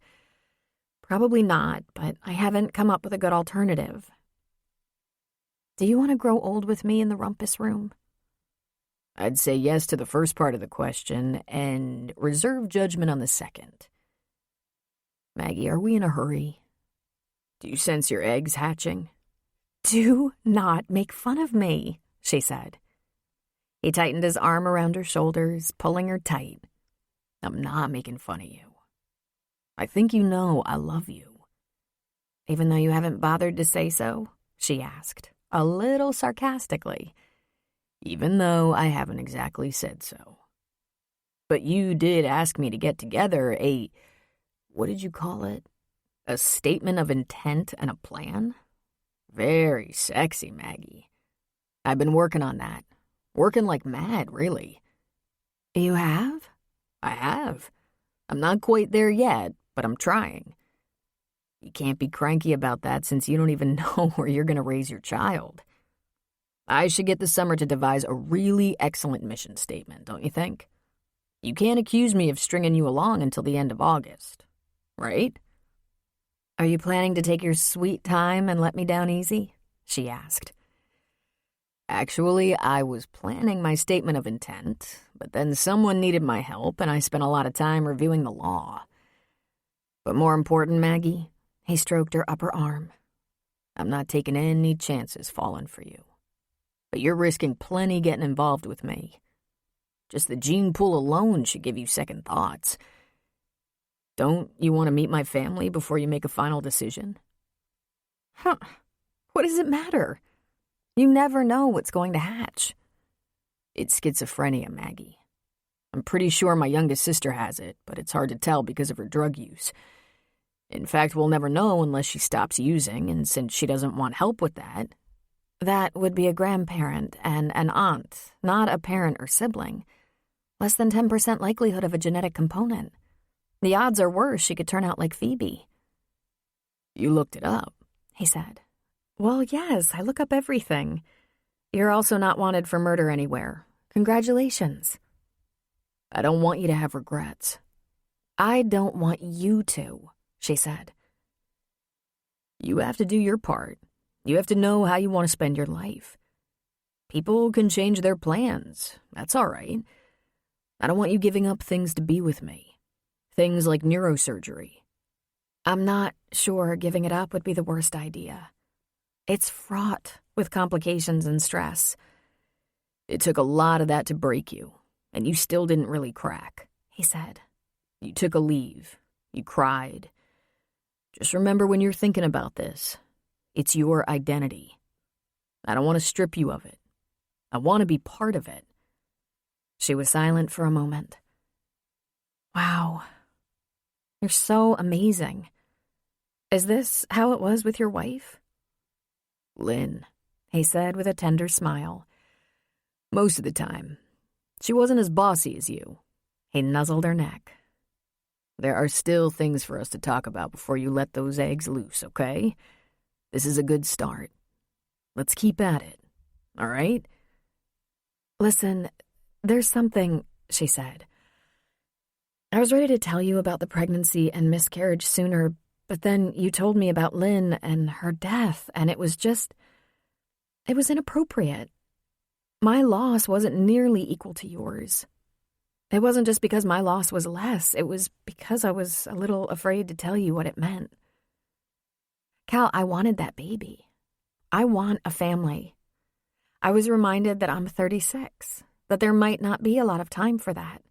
Probably not, but I haven't come up with a good alternative. Do you want to grow old with me in the rumpus room? I'd say yes to the first part of the question and reserve judgment on the second. Maggie, are we in a hurry? Do you sense your eggs hatching? Do not make fun of me, she said. He tightened his arm around her shoulders, pulling her tight. I'm not making fun of you. I think you know I love you. Even though you haven't bothered to say so? She asked, a little sarcastically. Even though I haven't exactly said so. But you did ask me to get together what did you call it? A statement of intent and a plan? Very sexy, Maggie. I've been working on that. Working like mad, really. You have? I have. I'm not quite there yet, but I'm trying. You can't be cranky about that since you don't even know where you're going to raise your child. I should get the summer to devise a really excellent mission statement, don't you think? You can't accuse me of stringing you along until the end of August, right? Are you planning to take your sweet time and let me down easy? She asked. Actually, I was planning my statement of intent, but then someone needed my help and I spent a lot of time reviewing the law. But more important, Maggie, he stroked her upper arm. I'm not taking any chances falling for you. But you're risking plenty getting involved with me. Just the gene pool alone should give you second thoughts. Don't you want to meet my family before you make a final decision? Huh. What does it matter? You never know what's going to hatch. It's schizophrenia, Maggie. I'm pretty sure my youngest sister has it, but it's hard to tell because of her drug use. In fact, we'll never know unless she stops using, and since she doesn't want help with that... That would be a grandparent and an aunt, not a parent or sibling. Less than 10% likelihood of a genetic component. The odds are worse she could turn out like Phoebe. You looked it up, he said. Well, yes, I look up everything. You're also not wanted for murder anywhere. Congratulations. I don't want you to have regrets. I don't want you to, she said. You have to do your part. You have to know how you want to spend your life. People can change their plans. That's all right. I don't want you giving up things to be with me. Things like neurosurgery. I'm not sure giving it up would be the worst idea. It's fraught with complications and stress. It took a lot of that to break you, and you still didn't really crack, he said. You took a leave. You cried. Just remember when you're thinking about this, it's your identity. I don't want to strip you of it. I want to be part of it. She was silent for a moment. Wow. You're so amazing. Is this how it was with your wife? Lynn, he said with a tender smile. Most of the time. She wasn't as bossy as you. He nuzzled her neck. There are still things for us to talk about before you let those eggs loose, okay? This is a good start. Let's keep at it, all right? Listen, there's something, she said. I was ready to tell you about the pregnancy and miscarriage sooner, but then you told me about Lynn and her death, and it was inappropriate. My loss wasn't nearly equal to yours. It wasn't just because my loss was less, it was because I was a little afraid to tell you what it meant. Cal, I wanted that baby. I want a family. I was reminded that I'm 36, that there might not be a lot of time for that.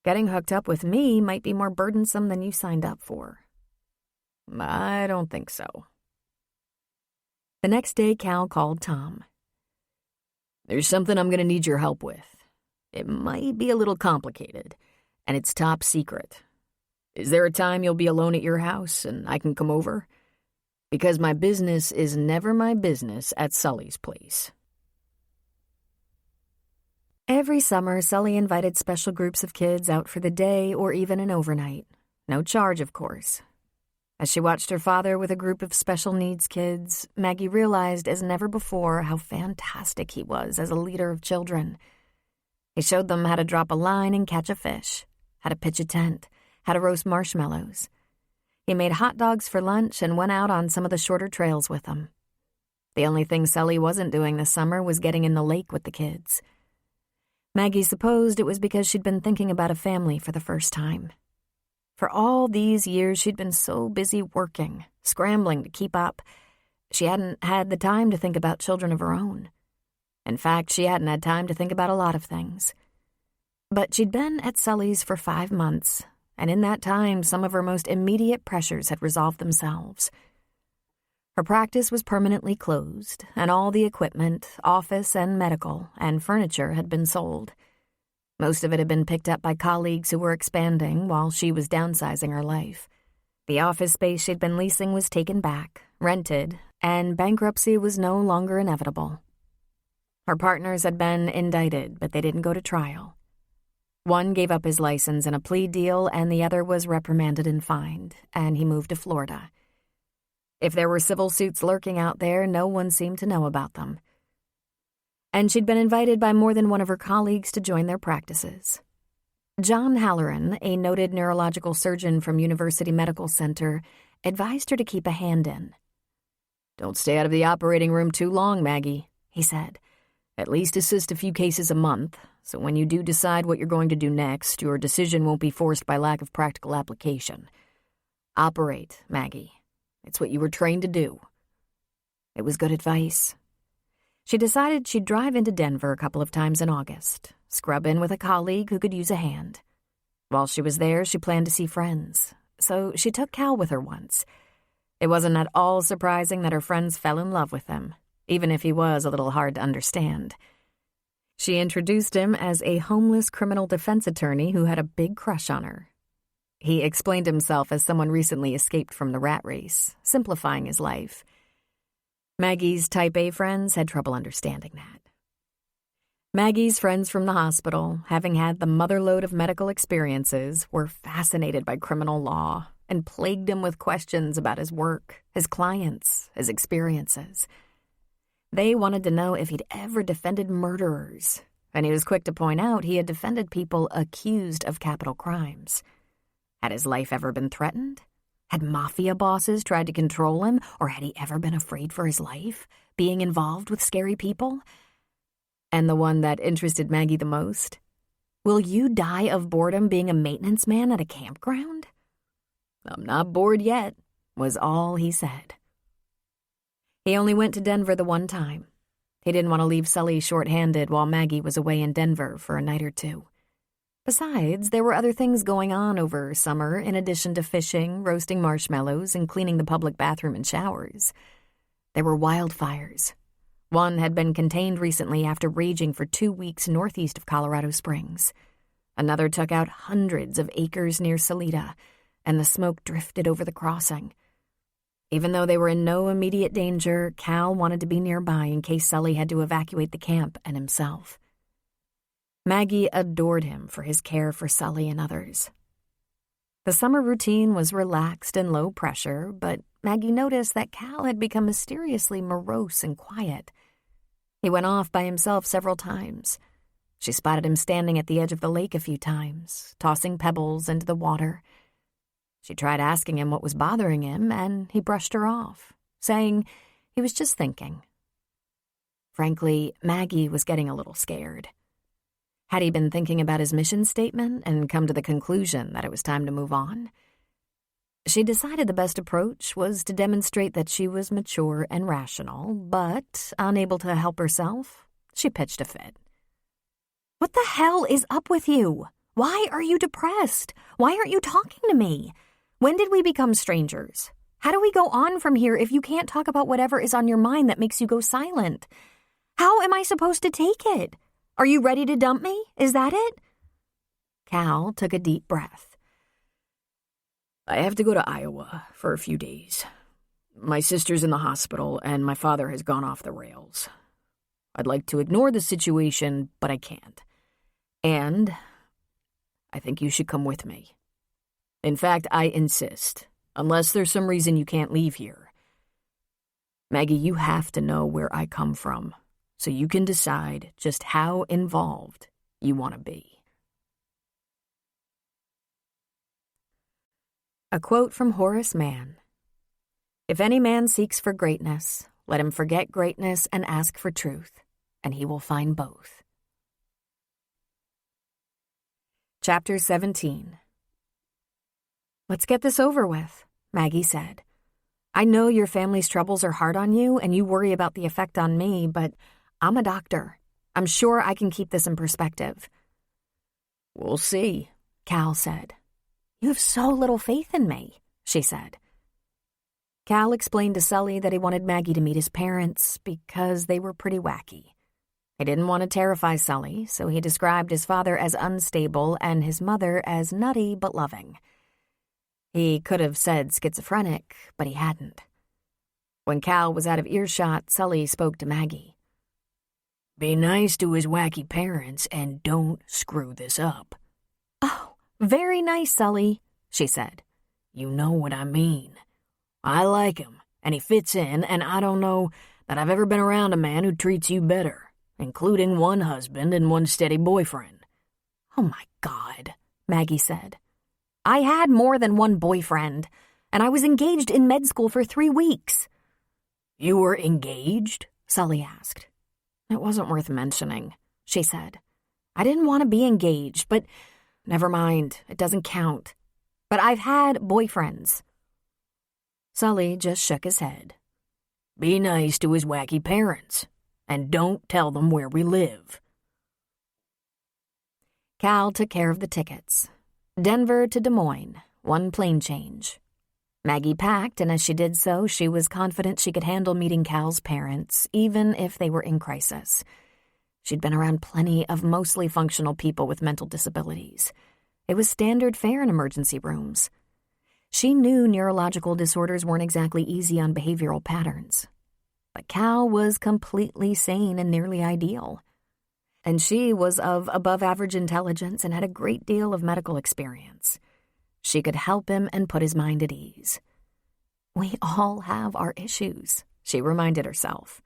Getting hooked up with me might be more burdensome than you signed up for." "I don't think so." The next day, Cal called Tom. "There's something I'm going to need your help with. It might be a little complicated, and it's top secret. Is there a time you'll be alone at your house and I can come over? Because my business is never my business at Sully's place." Every summer, Sully invited special groups of kids out for the day or even an overnight. No charge, of course. As she watched her father with a group of special needs kids, Maggie realized as never before how fantastic he was as a leader of children. He showed them how to drop a line and catch a fish, how to pitch a tent, how to roast marshmallows. He made hot dogs for lunch and went out on some of the shorter trails with them. The only thing Sully wasn't doing this summer was getting in the lake with the kids. Maggie supposed it was because she'd been thinking about a family for the first time. For all these years, she'd been so busy working, scrambling to keep up. She hadn't had the time to think about children of her own. In fact, she hadn't had time to think about a lot of things. But she'd been at Sully's for 5 months, and in that time, some of her most immediate pressures had resolved themselves. Her practice was permanently closed, and all the equipment, office and medical, and furniture had been sold. Most of it had been picked up by colleagues who were expanding while she was downsizing her life. The office space she'd been leasing was taken back, rented, and bankruptcy was no longer inevitable. Her partners had been indicted, but they didn't go to trial. One gave up his license in a plea deal, and the other was reprimanded and fined, and he moved to Florida. If there were civil suits lurking out there, no one seemed to know about them. And she'd been invited by more than one of her colleagues to join their practices. John Halloran, a noted neurological surgeon from University Medical Center, advised her to keep a hand in. "Don't stay out of the operating room too long, Maggie," he said. "At least assist a few cases a month, so when you do decide what you're going to do next, your decision won't be forced by lack of practical application. Operate, Maggie. It's what you were trained to do." It was good advice. She decided she'd drive into Denver a couple of times in August, scrub in with a colleague who could use a hand. While she was there, she planned to see friends, so she took Cal with her once. It wasn't at all surprising that her friends fell in love with him, even if he was a little hard to understand. She introduced him as a homeless criminal defense attorney who had a big crush on her. He explained himself as someone recently escaped from the rat race, simplifying his life. Maggie's Type A friends had trouble understanding that. Maggie's friends from the hospital, having had the motherlode of medical experiences, were fascinated by criminal law and plagued him with questions about his work, his clients, his experiences. They wanted to know if he'd ever defended murderers, and he was quick to point out he had defended people accused of capital crimes. Had his life ever been threatened? Had mafia bosses tried to control him, or had he ever been afraid for his life, being involved with scary people? And the one that interested Maggie the most? Will you die of boredom being a maintenance man at a campground? "I'm not bored yet," was all he said. He only went to Denver the one time. He didn't want to leave Sully short-handed while Maggie was away in Denver for a night or two. Besides, there were other things going on over summer in addition to fishing, roasting marshmallows, and cleaning the public bathroom and showers. There were wildfires. One had been contained recently after raging for 2 weeks northeast of Colorado Springs. Another took out hundreds of acres near Salida, and the smoke drifted over the crossing. Even though they were in no immediate danger, Cal wanted to be nearby in case Sully had to evacuate the camp and himself. Maggie adored him for his care for Sully and others. The summer routine was relaxed and low pressure, but Maggie noticed that Cal had become mysteriously morose and quiet. He went off by himself several times. She spotted him standing at the edge of the lake a few times, tossing pebbles into the water. She tried asking him what was bothering him, and he brushed her off, saying he was just thinking. Frankly, Maggie was getting a little scared. Had he been thinking about his mission statement and come to the conclusion that it was time to move on? She decided the best approach was to demonstrate that she was mature and rational, but, unable to help herself, she pitched a fit. "What the hell is up with you? Why are you depressed? Why aren't you talking to me? When did we become strangers? How do we go on from here if you can't talk about whatever is on your mind that makes you go silent? How am I supposed to take it? Are you ready to dump me? Is that it?" Cal took a deep breath. "I have to go to Iowa for a few days. My sister's in the hospital, and my father has gone off the rails. I'd like to ignore the situation, but I can't. And I think you should come with me. In fact, I insist, unless there's some reason you can't leave here. Maggie, you have to know where I come from, so you can decide just how involved you want to be." A quote from Horace Mann. "If any man seeks for greatness, let him forget greatness and ask for truth, and he will find both." Chapter 17. "Let's get this over with," Maggie said. "I know your family's troubles are hard on you and you worry about the effect on me, but I'm a doctor. I'm sure I can keep this in perspective." "We'll see," Cal said. "You have so little faith in me," she said. Cal explained to Sully that he wanted Maggie to meet his parents because they were pretty wacky. He didn't want to terrify Sully, so he described his father as unstable and his mother as nutty but loving. He could have said schizophrenic, but he hadn't. When Cal was out of earshot, Sully spoke to Maggie. "Be nice to his wacky parents and don't screw this up." "Oh, very nice, Sully," she said. "You know what I mean. I like him, and he fits in, and I don't know that I've ever been around a man who treats you better, including one husband and one steady boyfriend." "Oh my God," Maggie said. "I had more than one boyfriend, and I was engaged in med school for 3 weeks." "You were engaged?" Sully asked. "It wasn't worth mentioning," she said. "I didn't want to be engaged, but never mind, it doesn't count. But I've had boyfriends." Sully just shook his head. "Be nice to his wacky parents, and don't tell them where we live." Cal took care of the tickets. Denver to Des Moines, 1 plane change. Maggie packed, and as she did so, she was confident she could handle meeting Cal's parents, even if they were in crisis. She'd been around plenty of mostly functional people with mental disabilities. It was standard fare in emergency rooms. She knew neurological disorders weren't exactly easy on behavioral patterns. But Cal was completely sane and nearly ideal. And she was of above-average intelligence and had a great deal of medical experience. She could help him and put his mind at ease. We all have our issues, she reminded herself.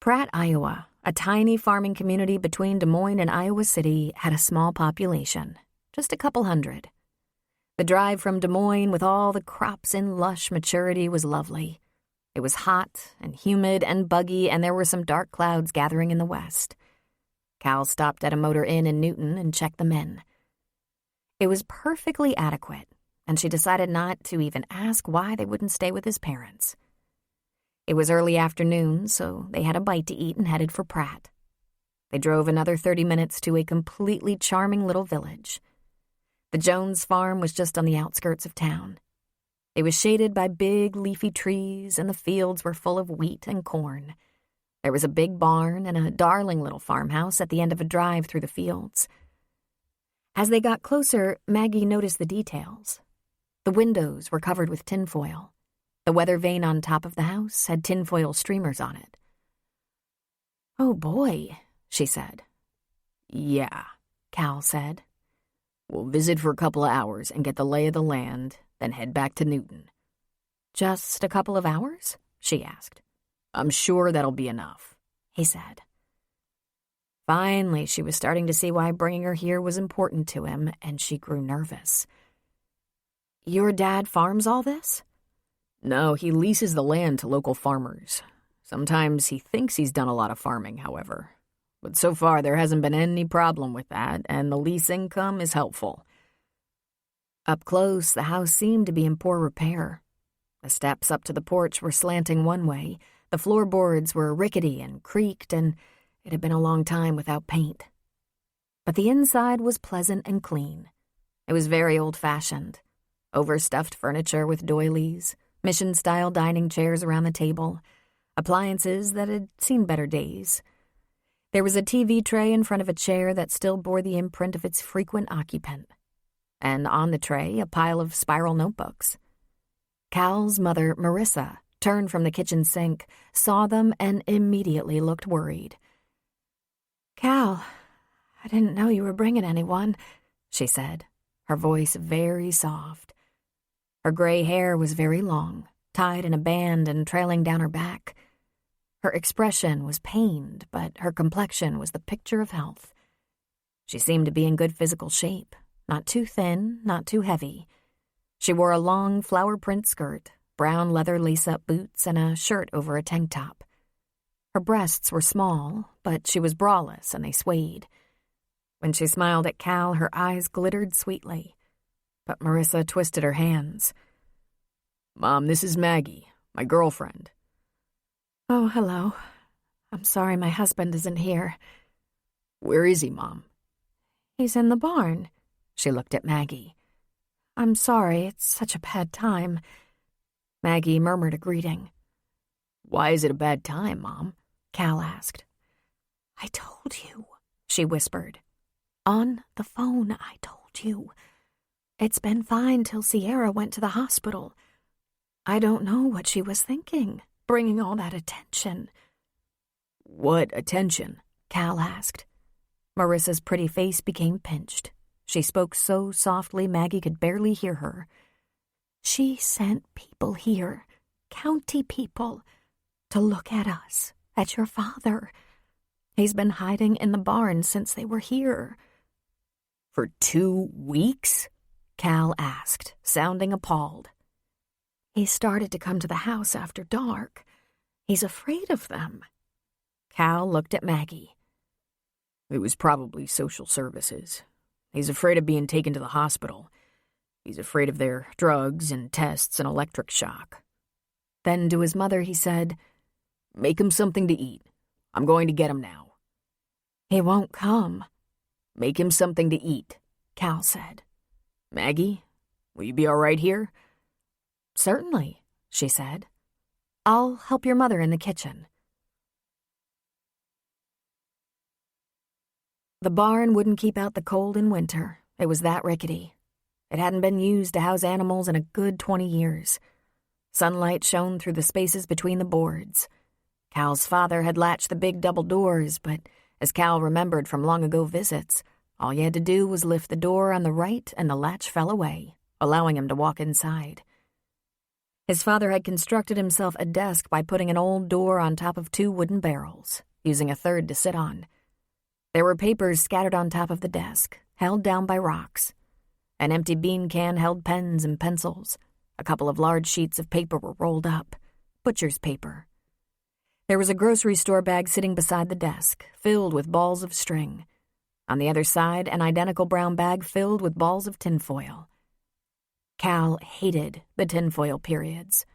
Pratt, Iowa, a tiny farming community between Des Moines and Iowa City, had a small population, just a couple hundred. The drive from Des Moines with all the crops in lush maturity was lovely. It was hot and humid and buggy, and there were some dark clouds gathering in the west. Cal stopped at a motor inn in Newton and checked them in. It was perfectly adequate, and she decided not to even ask why they wouldn't stay with his parents. It was early afternoon, so they had a bite to eat and headed for Pratt. They drove another 30 minutes to a completely charming little village. The Jones farm was just on the outskirts of town. It was shaded by big leafy trees, and the fields were full of wheat and corn. There was a big barn and a darling little farmhouse at the end of a drive through the fields. As they got closer, Maggie noticed the details. The windows were covered with tinfoil. The weather vane on top of the house had tinfoil streamers on it. "Oh, boy," she said. "Yeah," Cal said. "We'll visit for a couple of hours and get the lay of the land, then head back to Newton." "Just a couple of hours?" she asked. "I'm sure that'll be enough," he said. Finally, she was starting to see why bringing her here was important to him, and she grew nervous. "Your dad farms all this?" "No, he leases the land to local farmers. Sometimes he thinks he's done a lot of farming, however. But so far, there hasn't been any problem with that, and the lease income is helpful." Up close, the house seemed to be in poor repair. The steps up to the porch were slanting one way, the floorboards were rickety and creaked, and it had been a long time without paint. But the inside was pleasant and clean. It was very old-fashioned. Overstuffed furniture with doilies, mission-style dining chairs around the table, appliances that had seen better days. There was a TV tray in front of a chair that still bore the imprint of its frequent occupant. And on the tray, a pile of spiral notebooks. Cal's mother, Marissa, turned from the kitchen sink, saw them, and immediately looked worried. "Cal, I didn't know you were bringing anyone," she said, her voice very soft. Her gray hair was very long, tied in a band and trailing down her back. Her expression was pained, but her complexion was the picture of health. She seemed to be in good physical shape, not too thin, not too heavy. She wore a long flower print skirt, brown leather lace-up boots, and a shirt over a tank top. Her breasts were small, but she was braless and they swayed. When she smiled at Cal, her eyes glittered sweetly. But Marissa twisted her hands. "Mom, this is Maggie, my girlfriend." "Oh, hello. I'm sorry my husband isn't here." "Where is he, Mom?" "He's in the barn." She looked at Maggie. "I'm sorry, it's such a bad time." Maggie murmured a greeting. "Why is it a bad time, Mom?" Cal asked. "I told you," she whispered. "On the phone, I told you. It's been fine till Sierra went to the hospital. I don't know what she was thinking, bringing all that attention." "What attention?" Cal asked. Marissa's pretty face became pinched. She spoke so softly Maggie could barely hear her. "She sent people here, county people, to look at us, at your father. He's been hiding in the barn since they were here." "For 2 weeks?" Cal asked, sounding appalled. "He started to come to the house after dark. He's afraid of them." Cal looked at Maggie. "It was probably social services. He's afraid of being taken to the hospital. He's afraid of their drugs and tests and electric shock." Then to his mother he said, "Make him something to eat. I'm going to get him now." "He won't come." "Make him something to eat," Cal said. "Maggie, will you be all right here?" "Certainly," she said. "I'll help your mother in the kitchen." The barn wouldn't keep out the cold in winter. It was that rickety. It hadn't been used to house animals in a good 20 years. Sunlight shone through the spaces between the boards. Cal's father had latched the big double doors, but as Cal remembered from long-ago visits, all you had to do was lift the door on the right and the latch fell away, allowing him to walk inside. His father had constructed himself a desk by putting an old door on top of 2 wooden barrels, using a third to sit on. There were papers scattered on top of the desk, held down by rocks. An empty bean can held pens and pencils. A couple of large sheets of paper were rolled up, butcher's paper. There was a grocery store bag sitting beside the desk, filled with balls of string. On the other side, an identical brown bag filled with balls of tinfoil. Cal hated the tinfoil periods.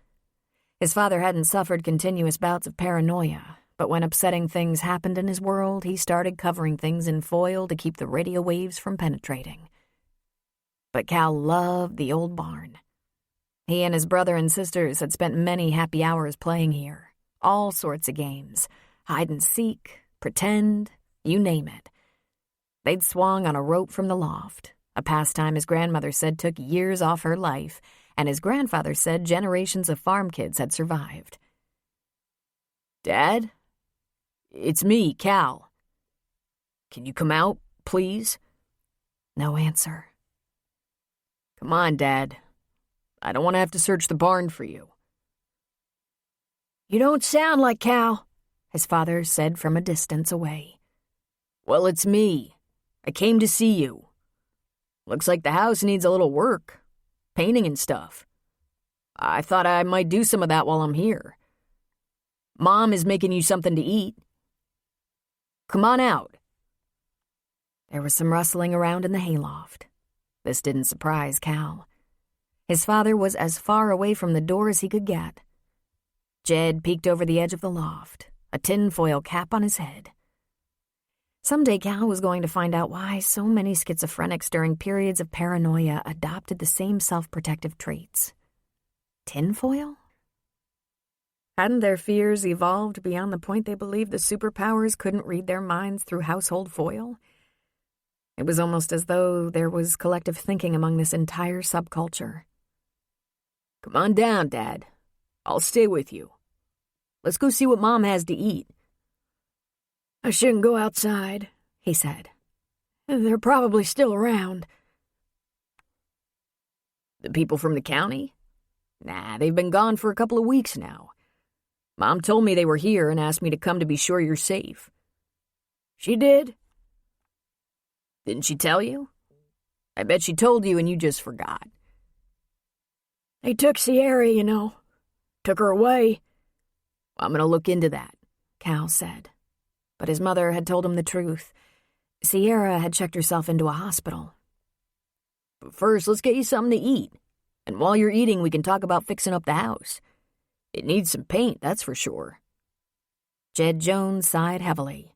His father hadn't suffered continuous bouts of paranoia, but when upsetting things happened in his world, he started covering things in foil to keep the radio waves from penetrating. But Cal loved the old barn. He and his brother and sisters had spent many happy hours playing here. All sorts of games. Hide and seek, pretend, you name it. They'd swung on a rope from the loft, a pastime his grandmother said took years off her life, and his grandfather said generations of farm kids had survived. "Dad? It's me, Cal. Can you come out, please?" No answer. "Come on, Dad. I don't want to have to search the barn for you." "You don't sound like Cal," his father said from a distance away. "Well, it's me. I came to see you. Looks like the house needs a little work. Painting and stuff. I thought I might do some of that while I'm here. Mom is making you something to eat. Come on out." There was some rustling around in the hayloft. This didn't surprise Cal. His father was as far away from the door as he could get. Jed peeked over the edge of the loft, a tinfoil cap on his head. Someday Cal was going to find out why so many schizophrenics during periods of paranoia adopted the same self-protective traits. Tinfoil? Hadn't their fears evolved beyond the point they believed the superpowers couldn't read their minds through household foil? It was almost as though there was collective thinking among this entire subculture. Come on down, Dad. I'll stay with you. Let's go see what Mom has to eat. I shouldn't go outside, he said. They're probably still around. The people from the county? Nah, they've been gone for a couple of weeks now. Mom told me they were here and asked me to come to be sure you're safe. She did? Didn't she tell you? I bet she told you and you just forgot. They took Sierra, you know. Took her away. I'm gonna look into that, Cal said. But his mother had told him the truth. Sierra had checked herself into a hospital. But first, let's get you something to eat. And while you're eating, we can talk about fixing up the house. It needs some paint, that's for sure. Jed Jones sighed heavily.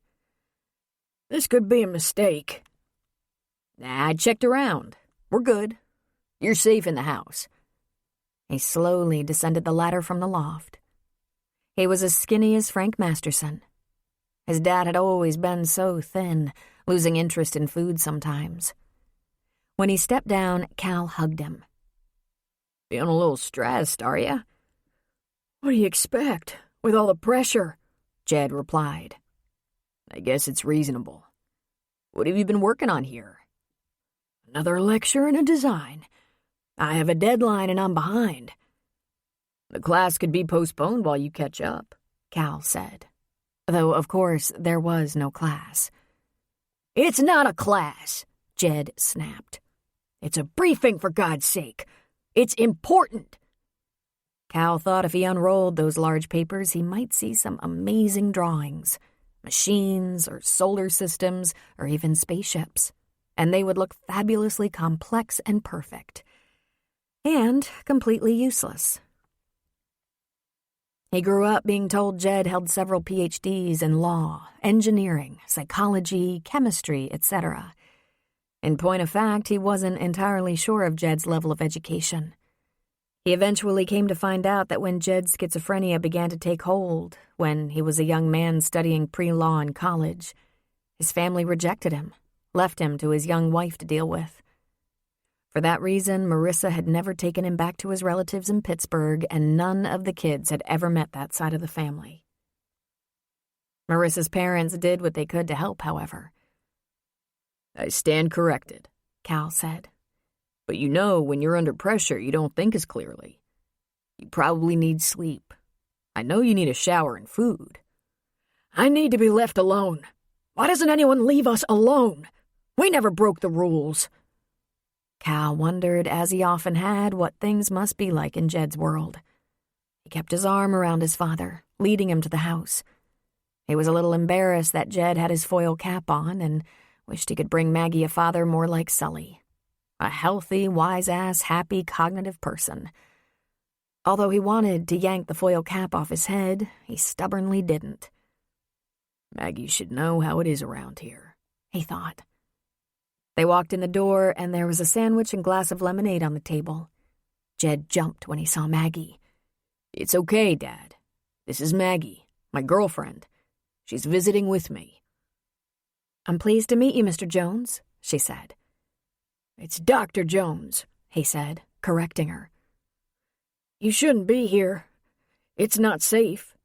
This could be a mistake. Nah, I checked around. We're good. You're safe in the house. He slowly descended the ladder from the loft. He was as skinny as Frank Masterson. His dad had always been so thin, losing interest in food sometimes. When he stepped down, Cal hugged him. Feeling a little stressed, are ya? What do you expect, with all the pressure? Jed replied. I guess it's reasonable. What have you been working on here? Another lecture and a design. I have a deadline and I'm behind. The class could be postponed while you catch up, Cal said. Though, of course, there was no class. It's not a class, Jed snapped. It's a briefing, for God's sake. It's important. Cal thought if he unrolled those large papers, he might see some amazing drawings. Machines or solar systems or even spaceships. And they would look fabulously complex and perfect. And completely useless. He grew up being told Jed held several PhDs in law, engineering, psychology, chemistry, etc. In point of fact, he wasn't entirely sure of Jed's level of education. He eventually came to find out that when Jed's schizophrenia began to take hold, when he was a young man studying pre-law in college, his family rejected him, left him to his young wife to deal with. For that reason, Marissa had never taken him back to his relatives in Pittsburgh, and none of the kids had ever met that side of the family. Marissa's parents did what they could to help, however. I stand corrected, Cal said. But you know, when you're under pressure, you don't think as clearly. You probably need sleep. I know you need a shower and food. I need to be left alone. Why doesn't anyone leave us alone? We never broke the rules. Cal wondered, as he often had, what things must be like in Jed's world. He kept his arm around his father, leading him to the house. He was a little embarrassed that Jed had his foil cap on and wished he could bring Maggie a father more like Sully. A healthy, wise-ass, happy, cognitive person. Although he wanted to yank the foil cap off his head, he stubbornly didn't. Maggie should know how it is around here, he thought. They walked in the door, and there was a sandwich and glass of lemonade on the table. Jed jumped when he saw Maggie. It's okay, Dad. This is Maggie, my girlfriend. She's visiting with me. I'm pleased to meet you, Mr. Jones, she said. It's Dr. Jones, he said, correcting her. You shouldn't be here. It's not safe.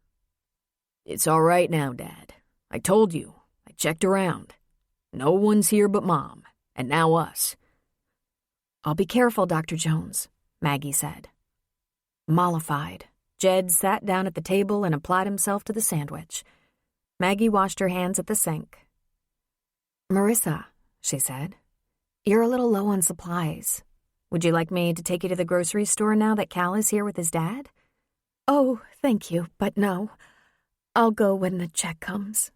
It's all right now, Dad. I told you. I checked around. No one's here but Mom, and now us. I'll be careful, Dr. Jones, Maggie said. Mollified, Jed sat down at the table and applied himself to the sandwich. Maggie washed her hands at the sink. Marissa, she said, you're a little low on supplies. Would you like me to take you to the grocery store now that Cal is here with his dad? Oh, thank you, but no. I'll go when the check comes.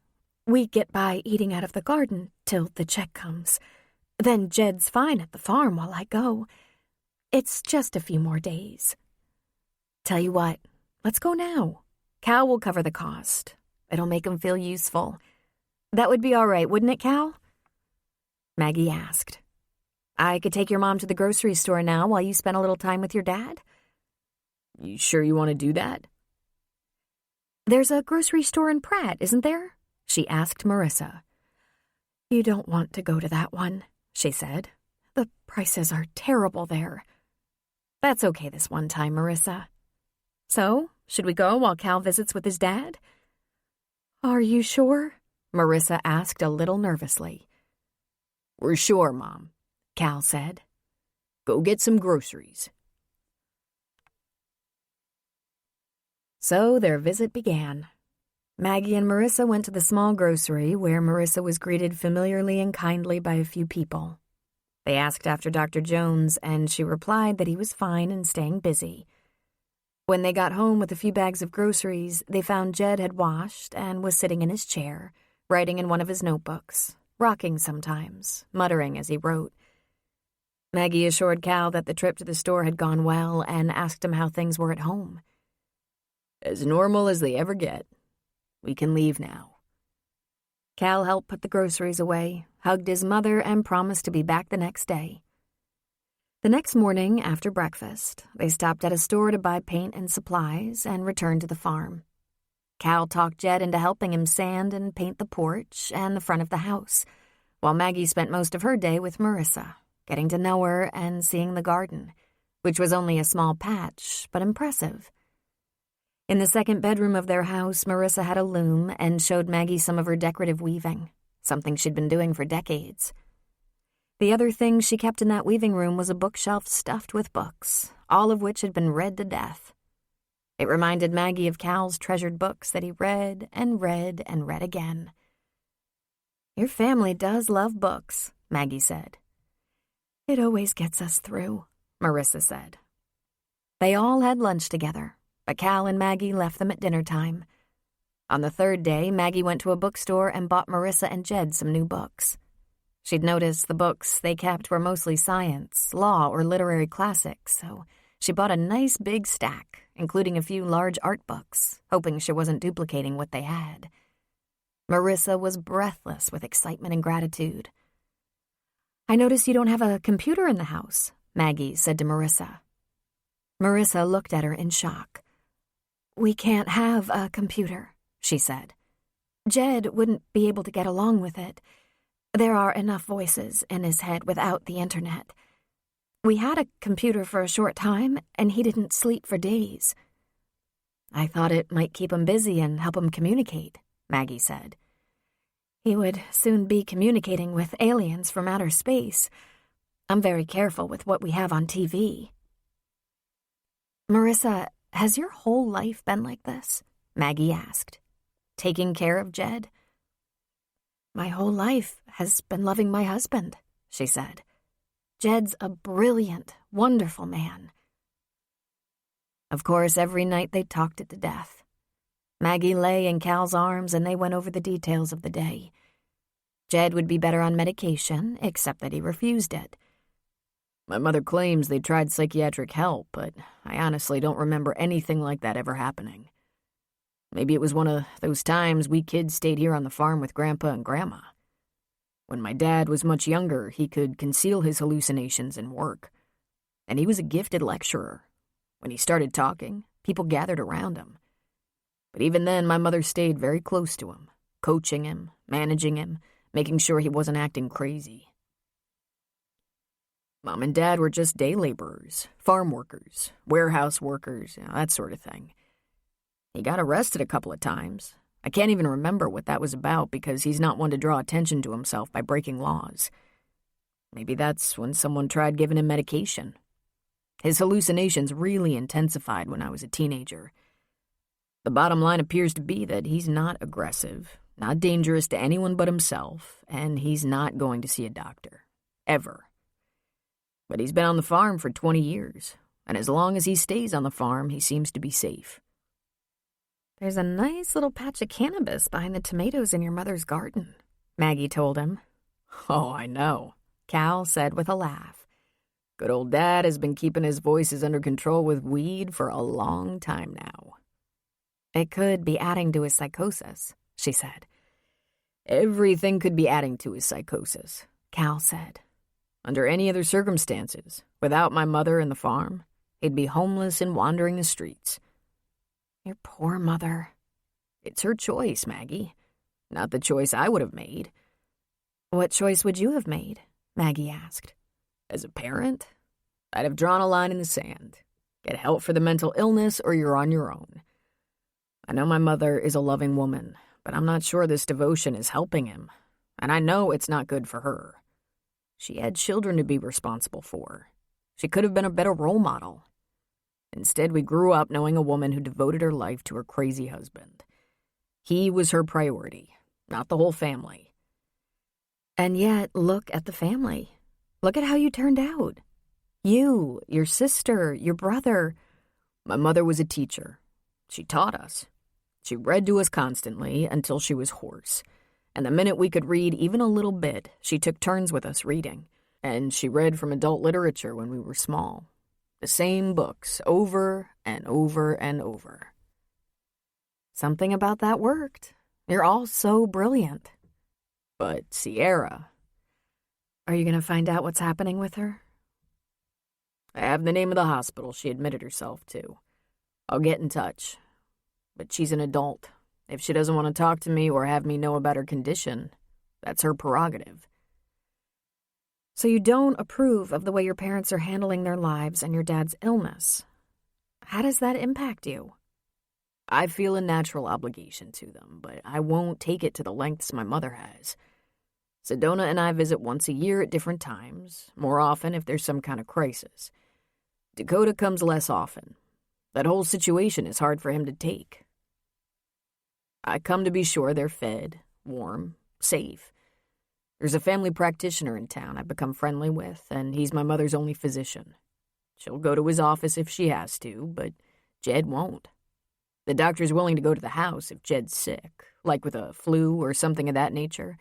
We get by eating out of the garden till the check comes. Then Jed's fine at the farm while I go. It's just a few more days. Tell you what, let's go now. Cal will cover the cost. It'll make him feel useful. That would be all right, wouldn't it, Cal? Maggie asked. I could take your mom to the grocery store now while you spend a little time with your dad? You sure you want to do that? There's a grocery store in Pratt, isn't there? She asked Marissa. You don't want to go to that one, she said. The prices are terrible there. That's okay this one time, Marissa. So, should we go while Cal visits with his dad? Are you sure? Marissa asked a little nervously. We're sure, Mom, Cal said. Go get some groceries. So their visit began. Maggie and Marissa went to the small grocery where Marissa was greeted familiarly and kindly by a few people. They asked after Dr. Jones, and she replied that he was fine and staying busy. When they got home with a few bags of groceries, they found Jed had washed and was sitting in his chair, writing in one of his notebooks, rocking sometimes, muttering as he wrote. Maggie assured Cal that the trip to the store had gone well and asked him how things were at home. As normal as they ever get. We can leave now. Cal helped put the groceries away, hugged his mother, and promised to be back the next day. The next morning, after breakfast, they stopped at a store to buy paint and supplies and returned to the farm. Cal talked Jed into helping him sand and paint the porch and the front of the house, while Maggie spent most of her day with Marissa, getting to know her and seeing the garden, which was only a small patch, but impressive. In the second bedroom of their house, Marissa had a loom and showed Maggie some of her decorative weaving, something she'd been doing for decades. The other thing she kept in that weaving room was a bookshelf stuffed with books, all of which had been read to death. It reminded Maggie of Cal's treasured books that he read and read and read again. Your family does love books, Maggie said. It always gets us through, Marissa said. They all had lunch together, but Cal and Maggie left them at dinner time. On the third day, Maggie went to a bookstore and bought Marissa and Jed some new books. She'd noticed the books they kept were mostly science, law, or literary classics, so she bought a nice big stack, including a few large art books, hoping she wasn't duplicating what they had. Marissa was breathless with excitement and gratitude. I notice you don't have a computer in the house, Maggie said to Marissa. Marissa looked at her in shock. We can't have a computer, she said. Jed wouldn't be able to get along with it. There are enough voices in his head without the internet. We had a computer for a short time, and he didn't sleep for days. I thought it might keep him busy and help him communicate, Maggie said. He would soon be communicating with aliens from outer space. I'm very careful with what we have on TV. Marissa, has your whole life been like this? Maggie asked. Taking care of Jed? My whole life has been loving my husband, she said. Jed's a brilliant, wonderful man. Of course, every night they talked it to death. Maggie lay in Cal's arms and they went over the details of the day. Jed would be better on medication, except that he refused it. My mother claims they tried psychiatric help, but I honestly don't remember anything like that ever happening. Maybe it was one of those times we kids stayed here on the farm with Grandpa and Grandma. When my dad was much younger, he could conceal his hallucinations and work. And he was a gifted lecturer. When he started talking, people gathered around him. But even then, my mother stayed very close to him, coaching him, managing him, making sure he wasn't acting crazy. Mom and Dad were just day laborers, farm workers, warehouse workers, that sort of thing. He got arrested a couple of times. I can't even remember what that was about because he's not one to draw attention to himself by breaking laws. Maybe that's when someone tried giving him medication. His hallucinations really intensified when I was a teenager. The bottom line appears to be that he's not aggressive, not dangerous to anyone but himself, and he's not going to see a doctor. Ever. But he's been on the farm for 20 years, and as long as he stays on the farm, he seems to be safe. There's a nice little patch of cannabis behind the tomatoes in your mother's garden, Maggie told him. Oh, I know, Cal said with a laugh. Good old Dad has been keeping his voices under control with weed for a long time now. It could be adding to his psychosis, she said. Everything could be adding to his psychosis, Cal said. Under any other circumstances, without my mother and the farm, he'd be homeless and wandering the streets. Your poor mother. It's her choice, Maggie. Not the choice I would have made. What choice would you have made? Maggie asked. As a parent, I'd have drawn a line in the sand. Get help for the mental illness or you're on your own. I know my mother is a loving woman, but I'm not sure this devotion is helping him, and I know it's not good for her. She had children to be responsible for. She could have been a better role model. Instead, we grew up knowing a woman who devoted her life to her crazy husband. He was her priority, not the whole family. And yet, look at the family. Look at how you turned out. You, your sister, your brother. My mother was a teacher. She taught us. She read to us constantly until she was hoarse. And the minute we could read even a little bit, she took turns with us reading. And she read from adult literature when we were small. The same books, over and over and over. Something about that worked. You're all so brilliant. But Sierra... Are you going to find out what's happening with her? I have the name of the hospital she admitted herself to. I'll get in touch. But she's an adult. If she doesn't want to talk to me or have me know about her condition, that's her prerogative. So you don't approve of the way your parents are handling their lives and your dad's illness. How does that impact you? I feel a natural obligation to them, but I won't take it to the lengths my mother has. Sedona and I visit once a year at different times, more often if there's some kind of crisis. Dakota comes less often. That whole situation is hard for him to take. I come to be sure they're fed, warm, safe. There's a family practitioner in town I've become friendly with, and he's my mother's only physician. She'll go to his office if she has to, but Jed won't. The doctor's willing to go to the house if Jed's sick, like with a flu or something of that nature.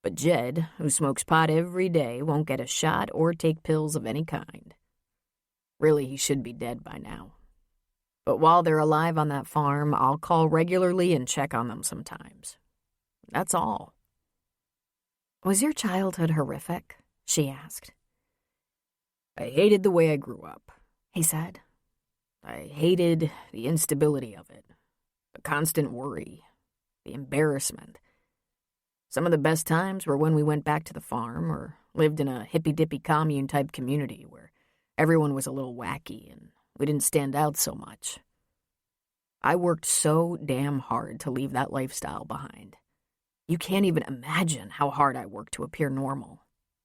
But Jed, who smokes pot every day, won't get a shot or take pills of any kind. Really, he should be dead by now. But while they're alive on that farm, I'll call regularly and check on them sometimes. That's all. Was your childhood horrific? She asked. I hated the way I grew up, he said. I hated the instability of it, the constant worry, the embarrassment. Some of the best times were when we went back to the farm or lived in a hippy-dippy commune-type community where everyone was a little wacky and we didn't stand out so much. I worked so damn hard to leave that lifestyle behind. You can't even imagine how hard I worked to appear normal,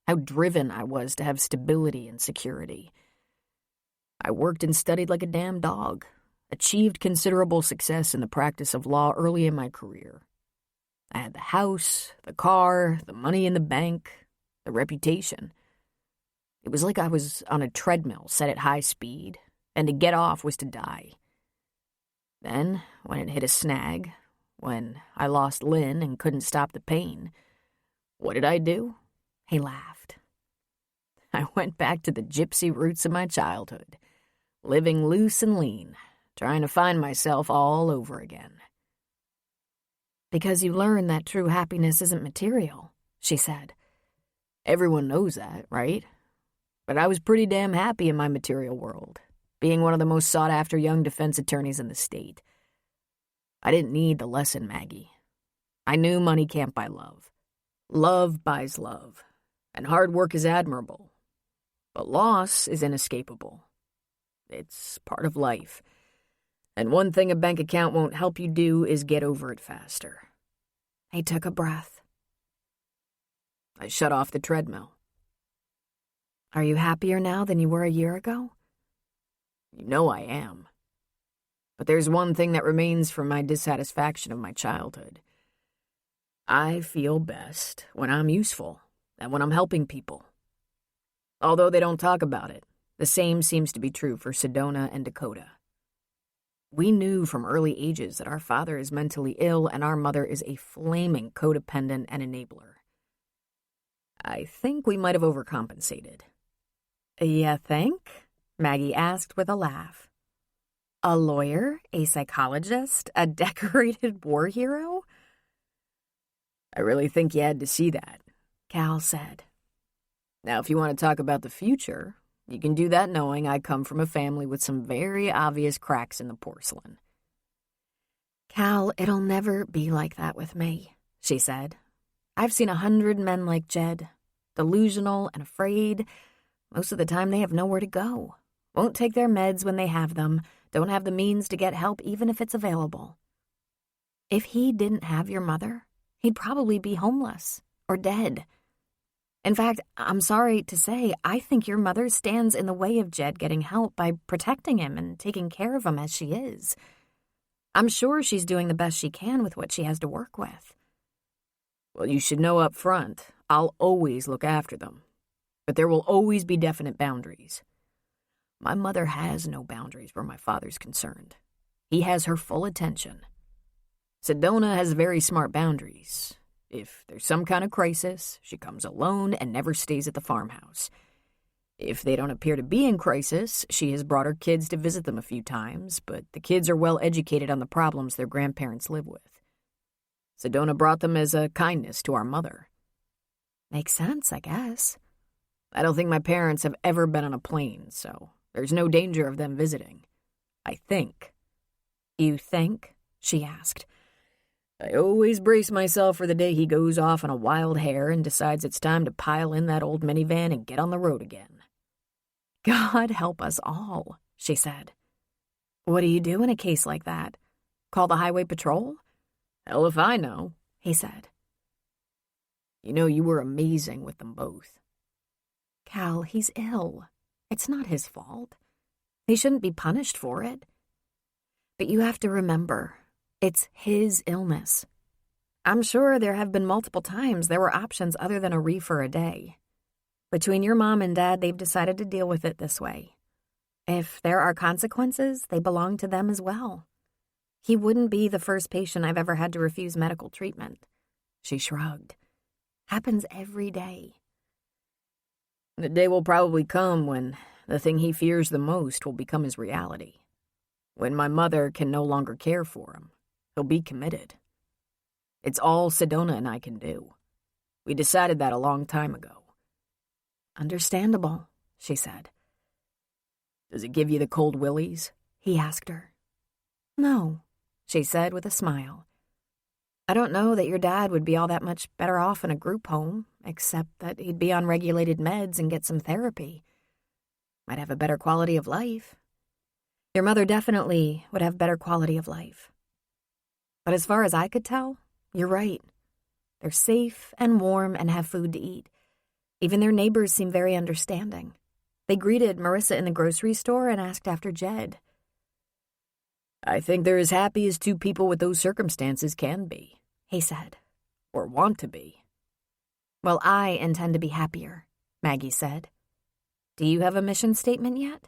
how driven I was to have stability and security. I worked and studied like a damn dog, achieved considerable success in the practice of law early in my career. I had the house, the car, the money in the bank, the reputation. It was like I was on a treadmill set at high speed, and to get off was to die. Then, when it hit a snag, when I lost Lynn and couldn't stop the pain, what did I do? He laughed. I went back to the gypsy roots of my childhood, living loose and lean, trying to find myself all over again. Because you learn that true happiness isn't material, she said. Everyone knows that, right? But I was pretty damn happy in my material world, being one of the most sought-after young defense attorneys in the state. I didn't need the lesson, Maggie. I knew money can't buy love. Love buys love, and hard work is admirable. But loss is inescapable. It's part of life. And one thing a bank account won't help you do is get over it faster. He took a breath. I shut off the treadmill. Are you happier now than you were a year ago? You know I am. But there's one thing that remains from my dissatisfaction of my childhood. I feel best when I'm useful and when I'm helping people. Although they don't talk about it, the same seems to be true for Sedona and Dakota. We knew from early ages that our father is mentally ill and our mother is a flaming codependent and enabler. I think we might have overcompensated. You think? Maggie asked with a laugh. A lawyer, a psychologist, a decorated war hero? I really think you had to see that, Cal said. Now, if you want to talk about the future, you can do that knowing I come from a family with some very obvious cracks in the porcelain. Cal, it'll never be like that with me, she said. I've seen 100 men like Jed, delusional and afraid. Most of the time they have nowhere to go. Won't take their meds when they have them, don't have the means to get help even if it's available. If he didn't have your mother, he'd probably be homeless or dead. In fact, I'm sorry to say, I think your mother stands in the way of Jed getting help by protecting him and taking care of him as she is. I'm sure she's doing the best she can with what she has to work with. Well, you should know up front, I'll always look after them. But there will always be definite boundaries. My mother has no boundaries where my father's concerned. He has her full attention. Sedona has very smart boundaries. If there's some kind of crisis, she comes alone and never stays at the farmhouse. If they don't appear to be in crisis, she has brought her kids to visit them a few times, but the kids are well educated on the problems their grandparents live with. Sedona brought them as a kindness to our mother. Makes sense, I guess. I don't think my parents have ever been on a plane, so there's no danger of them visiting. I think. You think? She asked. I always brace myself for the day he goes off on a wild hare and decides it's time to pile in that old minivan and get on the road again. God help us all, she said. What do you do in a case like that? Call the highway patrol? Hell if I know, he said. You know, you were amazing with them both. Cal, he's ill. It's not his fault. He shouldn't be punished for it. But you have to remember, it's his illness. I'm sure there have been multiple times there were options other than a reefer a day. Between your mom and dad, they've decided to deal with it this way. If there are consequences, they belong to them as well. He wouldn't be the first patient I've ever had to refuse medical treatment. She shrugged. Happens every day. The day will probably come when the thing he fears the most will become his reality. When my mother can no longer care for him, he'll be committed. It's all Sedona and I can do. We decided that a long time ago. Understandable, she said. Does it give you the cold willies? He asked her. No, she said with a smile. I don't know that your dad would be all that much better off in a group home, except that he'd be on regulated meds and get some therapy. Might have a better quality of life. Your mother definitely would have better quality of life. But as far as I could tell, you're right. They're safe and warm and have food to eat. Even their neighbors seem very understanding. They greeted Marissa in the grocery store and asked after Jed. I think they're as happy as two people with those circumstances can be, he said. Or want to be. Well, I intend to be happier, Maggie said. Do you have a mission statement yet?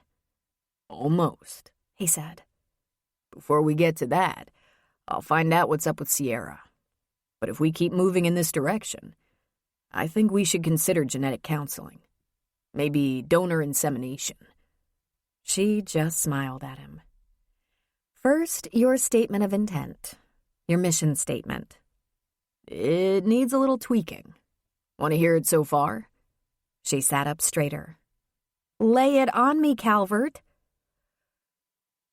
Almost, he said. Before we get to that, I'll find out what's up with Sierra. But if we keep moving in this direction, I think we should consider genetic counseling. Maybe donor insemination. She just smiled at him. First, your statement of intent. Your mission statement. It needs a little tweaking. Want to hear it so far? She sat up straighter. Lay it on me, Calvert.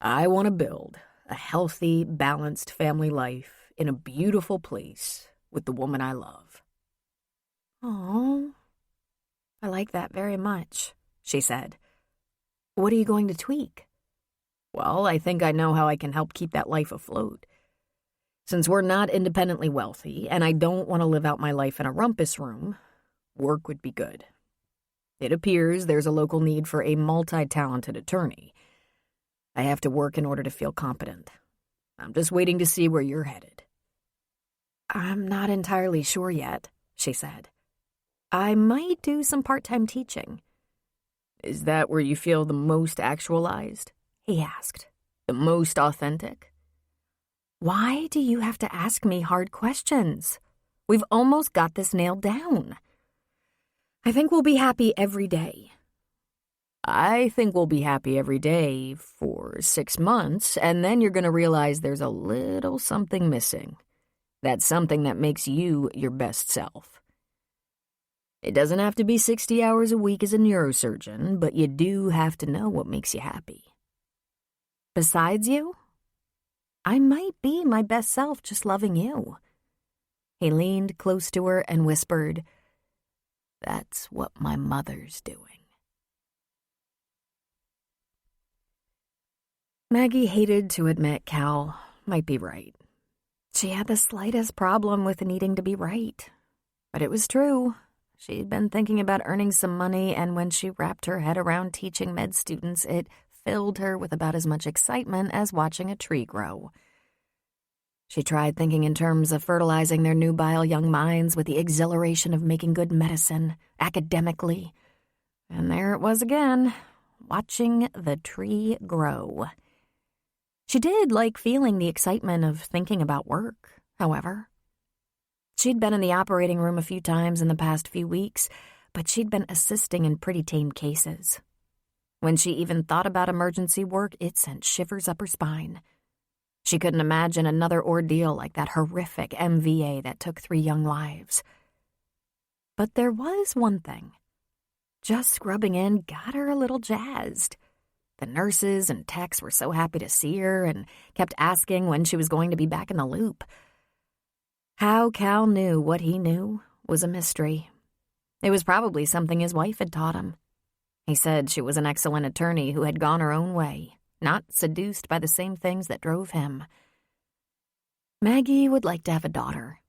I want to build a healthy, balanced family life in a beautiful place with the woman I love. Oh, I like that very much, she said. What are you going to tweak? Well, I think I know how I can help keep that life afloat. Since we're not independently wealthy, and I don't want to live out my life in a rumpus room, work would be good. It appears there's a local need for a multi-talented attorney. I have to work in order to feel competent. I'm just waiting to see where you're headed. I'm not entirely sure yet, she said. I might do some part-time teaching. Is that where you feel the most actualized? He asked. The most authentic? Why do you have to ask me hard questions? We've almost got this nailed down. I think we'll be happy every day. I think we'll be happy every day for 6 months, and then you're going to realize there's a little something missing. That's something that makes you your best self. It doesn't have to be 60 hours a week as a neurosurgeon, but you do have to know what makes you happy. Besides you? I might be my best self just loving you. He leaned close to her and whispered, That's what my mother's doing. Maggie hated to admit Cal might be right. She had the slightest problem with needing to be right. But it was true. She'd been thinking about earning some money, and when she wrapped her head around teaching med students, it filled her with about as much excitement as watching a tree grow. She tried thinking in terms of fertilizing their nubile young minds with the exhilaration of making good medicine, academically. And there it was again, watching the tree grow. She did like feeling the excitement of thinking about work, however. She'd been in the operating room a few times in the past few weeks, but she'd been assisting in pretty tame cases. When she even thought about emergency work, it sent shivers up her spine. She couldn't imagine another ordeal like that horrific MVA that took 3 young lives. But there was one thing. Just scrubbing in got her a little jazzed. The nurses and techs were so happy to see her and kept asking when she was going to be back in the loop. How Cal knew what he knew was a mystery. It was probably something his wife had taught him. He said she was an excellent attorney who had gone her own way, not seduced by the same things that drove him. Maggie would like to have a daughter.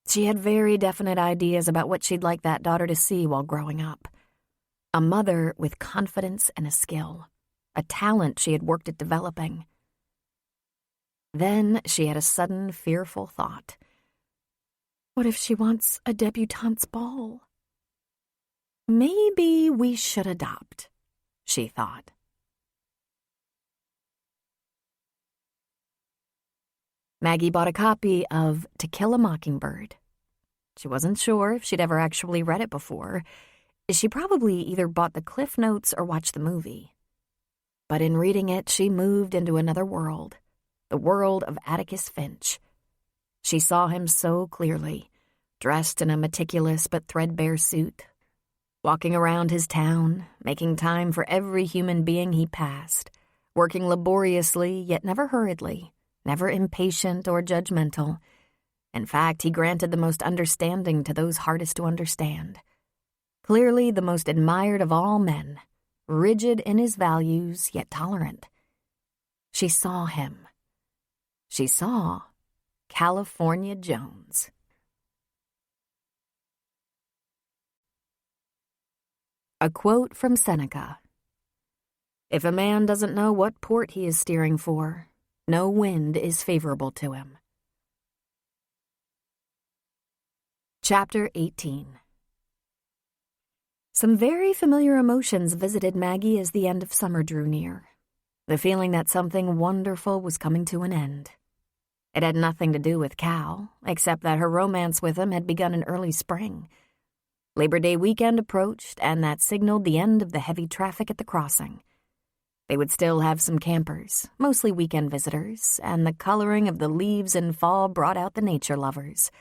She had very definite ideas about what she'd like that daughter to see while growing up. A mother with confidence and a skill, a talent she had worked at developing. Then she had a sudden, fearful thought. What if she wants a debutante's ball? Maybe we should adopt, she thought. Maggie bought a copy of To Kill a Mockingbird. She wasn't sure if she'd ever actually read it before. She probably either bought the Cliff Notes or watched the movie. But in reading it, she moved into another world, the world of Atticus Finch. She saw him so clearly, dressed in a meticulous but threadbare suit, walking around his town, making time for every human being he passed, working laboriously yet never hurriedly, never impatient or judgmental. In fact, he granted the most understanding to those hardest to understand. Clearly the most admired of all men, rigid in his values yet tolerant. She saw him. She saw California Jones. A quote from Seneca. If a man doesn't know what port he is steering for, no wind is favorable to him. Chapter 18. Some very familiar emotions visited Maggie as the end of summer drew near. The feeling that something wonderful was coming to an end. It had nothing to do with Cal, except that her romance with him had begun in early spring. Labor Day weekend approached, and that signaled the end of the heavy traffic at the crossing. They would still have some campers, mostly weekend visitors, and the coloring of the leaves in fall brought out the nature lovers.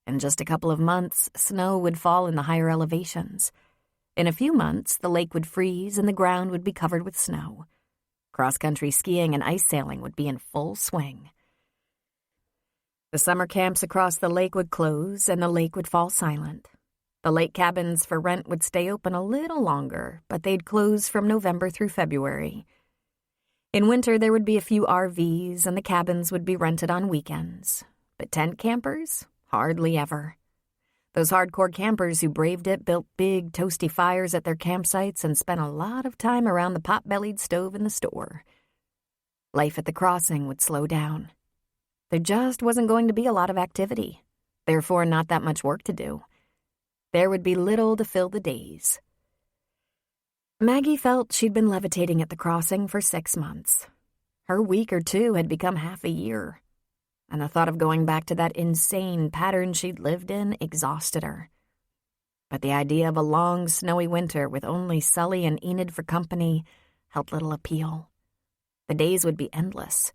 In just a couple of months, snow would fall in the higher elevations. In a few months, the lake would freeze and the ground would be covered with snow. Cross-country skiing and ice sailing would be in full swing. The summer camps across the lake would close and the lake would fall silent. The lake cabins for rent would stay open a little longer, but they'd close from November through February. In winter, there would be a few RVs, and the cabins would be rented on weekends. But tent campers? Hardly ever. Those hardcore campers who braved it built big, toasty fires at their campsites and spent a lot of time around the pot-bellied stove in the store. Life at the crossing would slow down. There just wasn't going to be a lot of activity, therefore not that much work to do. There would be little to fill the days. Maggie felt she'd been levitating at the crossing for 6 months. Her week or two had become half a year, and the thought of going back to that insane pattern she'd lived in exhausted her. But the idea of a long, snowy winter with only Sully and Enid for company held little appeal. The days would be endless.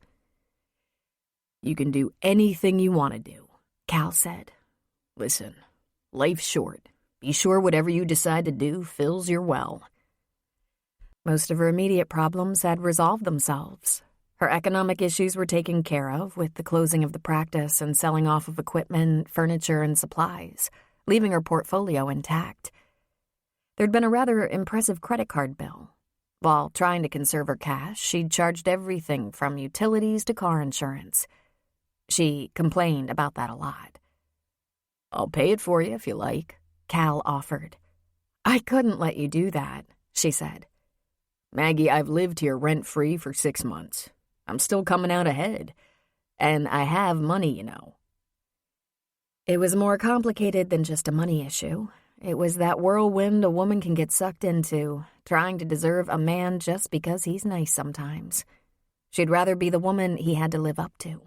You can do anything you want to do, Cal said. Listen, life's short. Be sure whatever you decide to do fills your well. Most of her immediate problems had resolved themselves. Her economic issues were taken care of with the closing of the practice and selling off of equipment, furniture, and supplies, leaving her portfolio intact. There'd been a rather impressive credit card bill. While trying to conserve her cash, she'd charged everything from utilities to car insurance. She complained about that a lot. I'll pay it for you if you like, Cal offered. I couldn't let you do that, she said. Maggie, I've lived here rent-free for 6 months. I'm still coming out ahead. And I have money, you know. It was more complicated than just a money issue. It was that whirlwind a woman can get sucked into, trying to deserve a man just because he's nice sometimes. She'd rather be the woman he had to live up to.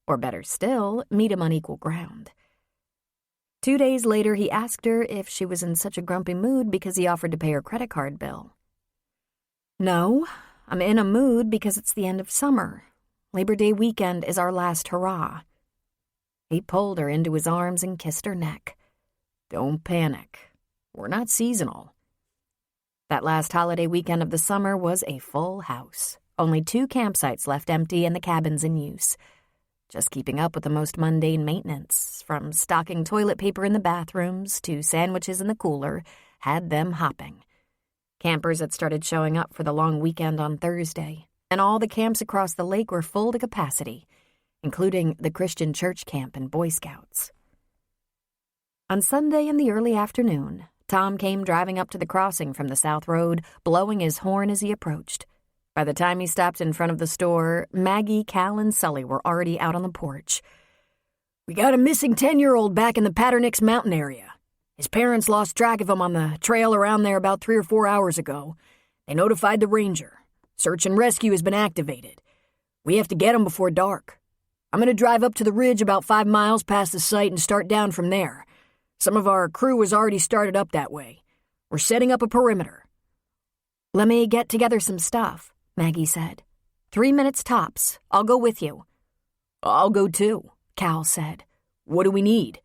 Or better still, meet him on equal ground. 2 days later, he asked her if she was in such a grumpy mood because he offered to pay her credit card bill. No, I'm in a mood because it's the end of summer. Labor Day weekend is our last hurrah. He pulled her into his arms and kissed her neck. Don't panic. We're not seasonal. That last holiday weekend of the summer was a full house. Only 2 campsites left empty and the cabins in use. Just keeping up with the most mundane maintenance, from stocking toilet paper in the bathrooms to sandwiches in the cooler, had them hopping. Campers had started showing up for the long weekend on Thursday, and all the camps across the lake were full to capacity, including the Christian church camp and Boy Scouts. On Sunday in the early afternoon, Tom came driving up to the crossing from the South Road, blowing his horn as he approached. By the time he stopped in front of the store, Maggie, Cal, and Sully were already out on the porch. We got a missing 10-year-old back in the Patternix Mountain area. His parents lost track of him on the trail around there about 3 or 4 hours ago. They notified the ranger. Search and rescue has been activated. We have to get him before dark. I'm going to drive up to the ridge about 5 miles past the site and start down from there. Some of our crew has already started up that way. We're setting up a perimeter. Let me get together some stuff, Maggie said. 3 minutes tops. I'll go with you. I'll go too, Cal said. What do we need?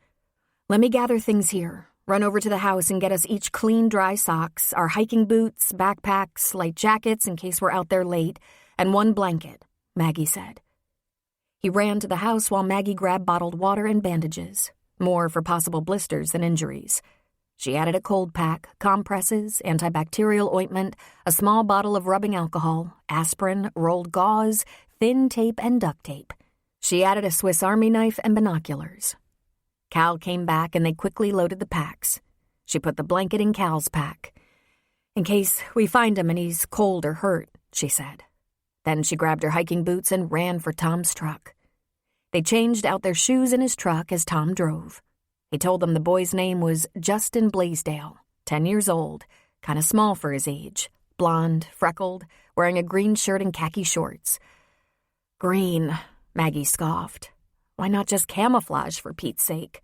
Let me gather things here. Run over to the house and get us each clean, dry socks, our hiking boots, backpacks, light jackets in case we're out there late, and 1 blanket, Maggie said. He ran to the house while Maggie grabbed bottled water and bandages, more for possible blisters than injuries. She added a cold pack, compresses, antibacterial ointment, a small bottle of rubbing alcohol, aspirin, rolled gauze, thin tape, and duct tape. She added a Swiss Army knife and binoculars. Cal came back and they quickly loaded the packs. She put the blanket in Cal's pack. In case we find him and he's cold or hurt, she said. Then she grabbed her hiking boots and ran for Tom's truck. They changed out their shoes in his truck as Tom drove. He told them the boy's name was Justin Blaisdell, 10 years old, kind of small for his age, blonde, freckled, wearing a green shirt and khaki shorts. Green, Maggie scoffed. Why not just camouflage, for Pete's sake?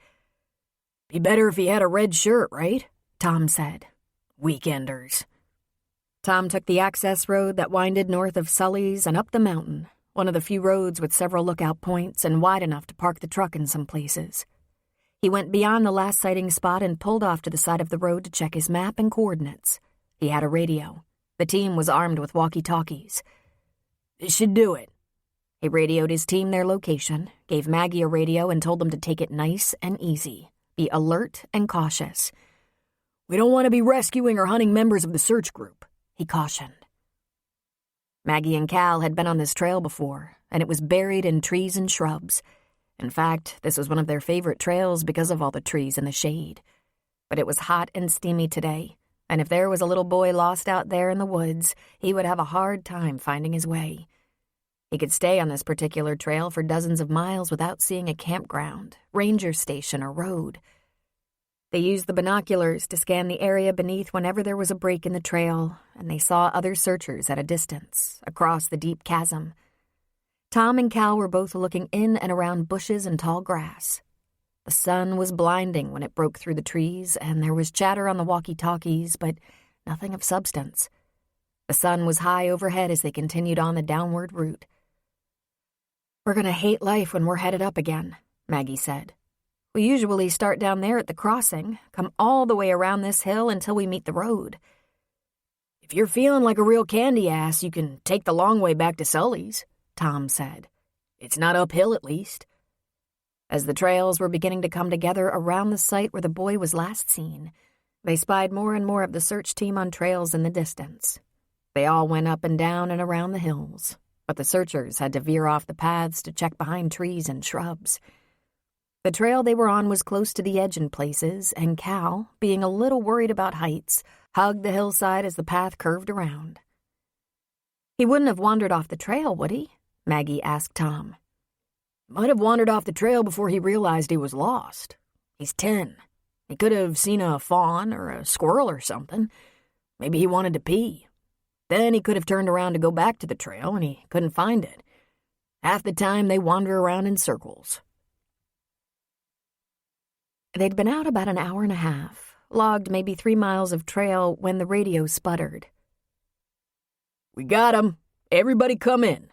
Be better if he had a red shirt, right? Tom said. Weekenders. Tom took the access road that winded north of Sully's and up the mountain, one of the few roads with several lookout points and wide enough to park the truck in some places. He went beyond the last sighting spot and pulled off to the side of the road to check his map and coordinates. He had a radio. The team was armed with walkie-talkies. This should do it. He radioed his team their location, gave Maggie a radio, and told them to take it nice and easy. Be alert and cautious. We don't want to be rescuing or hunting members of the search group, he cautioned. Maggie and Cal had been on this trail before, and it was buried in trees and shrubs. In fact, this was one of their favorite trails because of all the trees and the shade. But it was hot and steamy today, and if there was a little boy lost out there in the woods, he would have a hard time finding his way. He could stay on this particular trail for dozens of miles without seeing a campground, ranger station, or road. They used the binoculars to scan the area beneath whenever there was a break in the trail, and they saw other searchers at a distance, across the deep chasm. Tom and Cal were both looking in and around bushes and tall grass. The sun was blinding when it broke through the trees, and there was chatter on the walkie-talkies, but nothing of substance. The sun was high overhead as they continued on the downward route. We're going to hate life when we're headed up again, Maggie said. We usually start down there at the crossing, come all the way around this hill until we meet the road. If you're feeling like a real candy ass, you can take the long way back to Sully's, Tom said. It's not uphill, at least. As the trails were beginning to come together around the site where the boy was last seen, they spied more and more of the search team on trails in the distance. They all went up and down and around the hills, but the searchers had to veer off the paths to check behind trees and shrubs. The trail they were on was close to the edge in places, and Cal, being a little worried about heights, hugged the hillside as the path curved around. He wouldn't have wandered off the trail, would he? Maggie asked Tom. Might have wandered off the trail before he realized he was lost. He's 10. He could have seen a fawn or a squirrel or something. Maybe he wanted to pee. Then he could have turned around to go back to the trail, and he couldn't find it. Half the time they wander around in circles. They'd been out about an hour and a half, logged maybe 3 miles of trail when the radio sputtered. We got him. Everybody come in.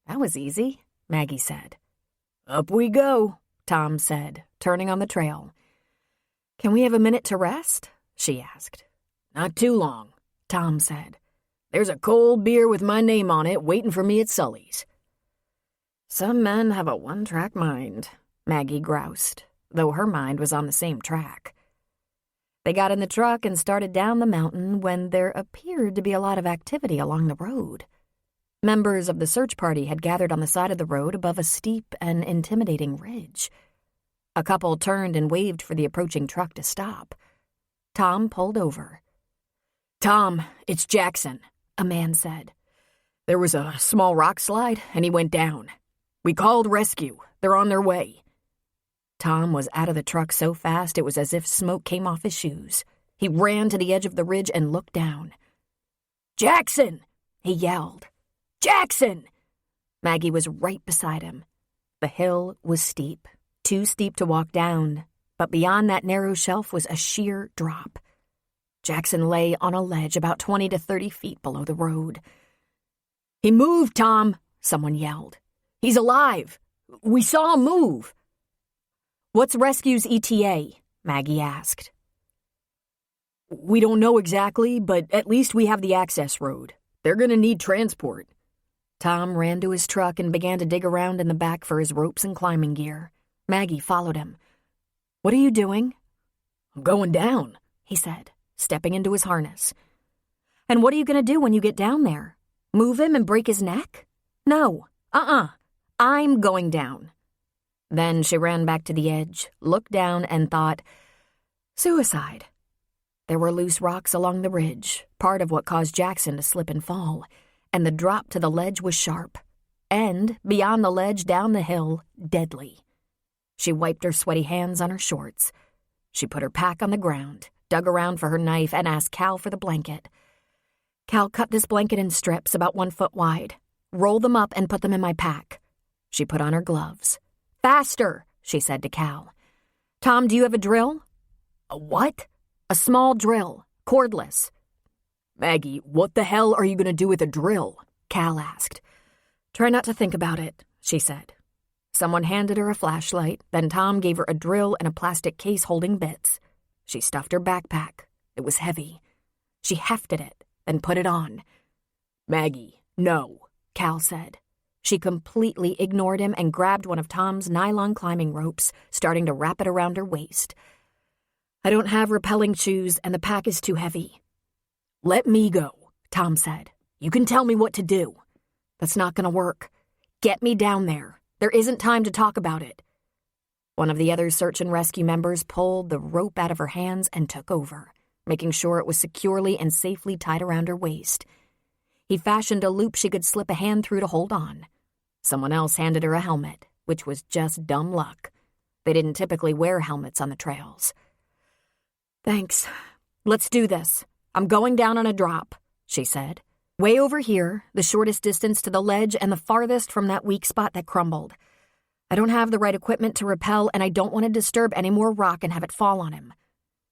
That was easy, Maggie said. Up we go, Tom said, turning on the trail. Can we have a minute to rest? She asked. Not too long, Tom said. There's a cold beer with my name on it waiting for me at Sully's. Some men have a one-track mind, Maggie groused, though her mind was on the same track. They got in the truck and started down the mountain when there appeared to be a lot of activity along the road. Members of the search party had gathered on the side of the road above a steep and intimidating ridge. A couple turned and waved for the approaching truck to stop. Tom pulled over. Tom, it's Jackson, a man said. There was a small rock slide, and he went down. We called rescue. They're on their way. Tom was out of the truck so fast it was as if smoke came off his shoes. He ran to the edge of the ridge and looked down. Jackson! He yelled. Jackson! Maggie was right beside him. The hill was steep, too steep to walk down, but beyond that narrow shelf was a sheer drop. Jackson lay on a ledge about 20 to 30 feet below the road. He moved, Tom, someone yelled. He's alive. We saw him move. What's rescue's ETA? Maggie asked. We don't know exactly, but at least we have the access road. They're going to need transport. Tom ran to his truck and began to dig around in the back for his ropes and climbing gear. Maggie followed him. What are you doing? I'm going down, he said, stepping into his harness. And what are you going to do when you get down there? Move him and break his neck? No, I'm going down. Then she ran back to the edge, looked down, and thought, suicide. There were loose rocks along the ridge, part of what caused Jackson to slip and fall, and the drop to the ledge was sharp, and, beyond the ledge down the hill, deadly. She wiped her sweaty hands on her shorts. She put her pack on the ground, dug around for her knife, and asked Cal for the blanket. Cal cut this blanket in strips about 1 foot wide. Roll them up and put them in my pack. She put on her gloves. Faster, she said to Cal. Tom, do you have a drill? A what? A small drill, cordless. Maggie, what the hell are you going to do with a drill? Cal asked. Try not to think about it, she said. Someone handed her a flashlight, then Tom gave her a drill and a plastic case holding bits. She stuffed her backpack. It was heavy. She hefted it, then put it on. Maggie, no, Cal said. She completely ignored him and grabbed one of Tom's nylon climbing ropes, starting to wrap it around her waist. I don't have rappelling shoes, and the pack is too heavy. Let me go, Tom said. You can tell me what to do. That's not going to work. Get me down there. There isn't time to talk about it. One of the other search and rescue members pulled the rope out of her hands and took over, making sure it was securely and safely tied around her waist. He fashioned a loop she could slip a hand through to hold on. Someone else handed her a helmet, which was just dumb luck. They didn't typically wear helmets on the trails. Thanks. Let's do this. I'm going down on a drop, she said. Way over here, the shortest distance to the ledge and the farthest from that weak spot that crumbled. I don't have the right equipment to rappel, and I don't want to disturb any more rock and have it fall on him.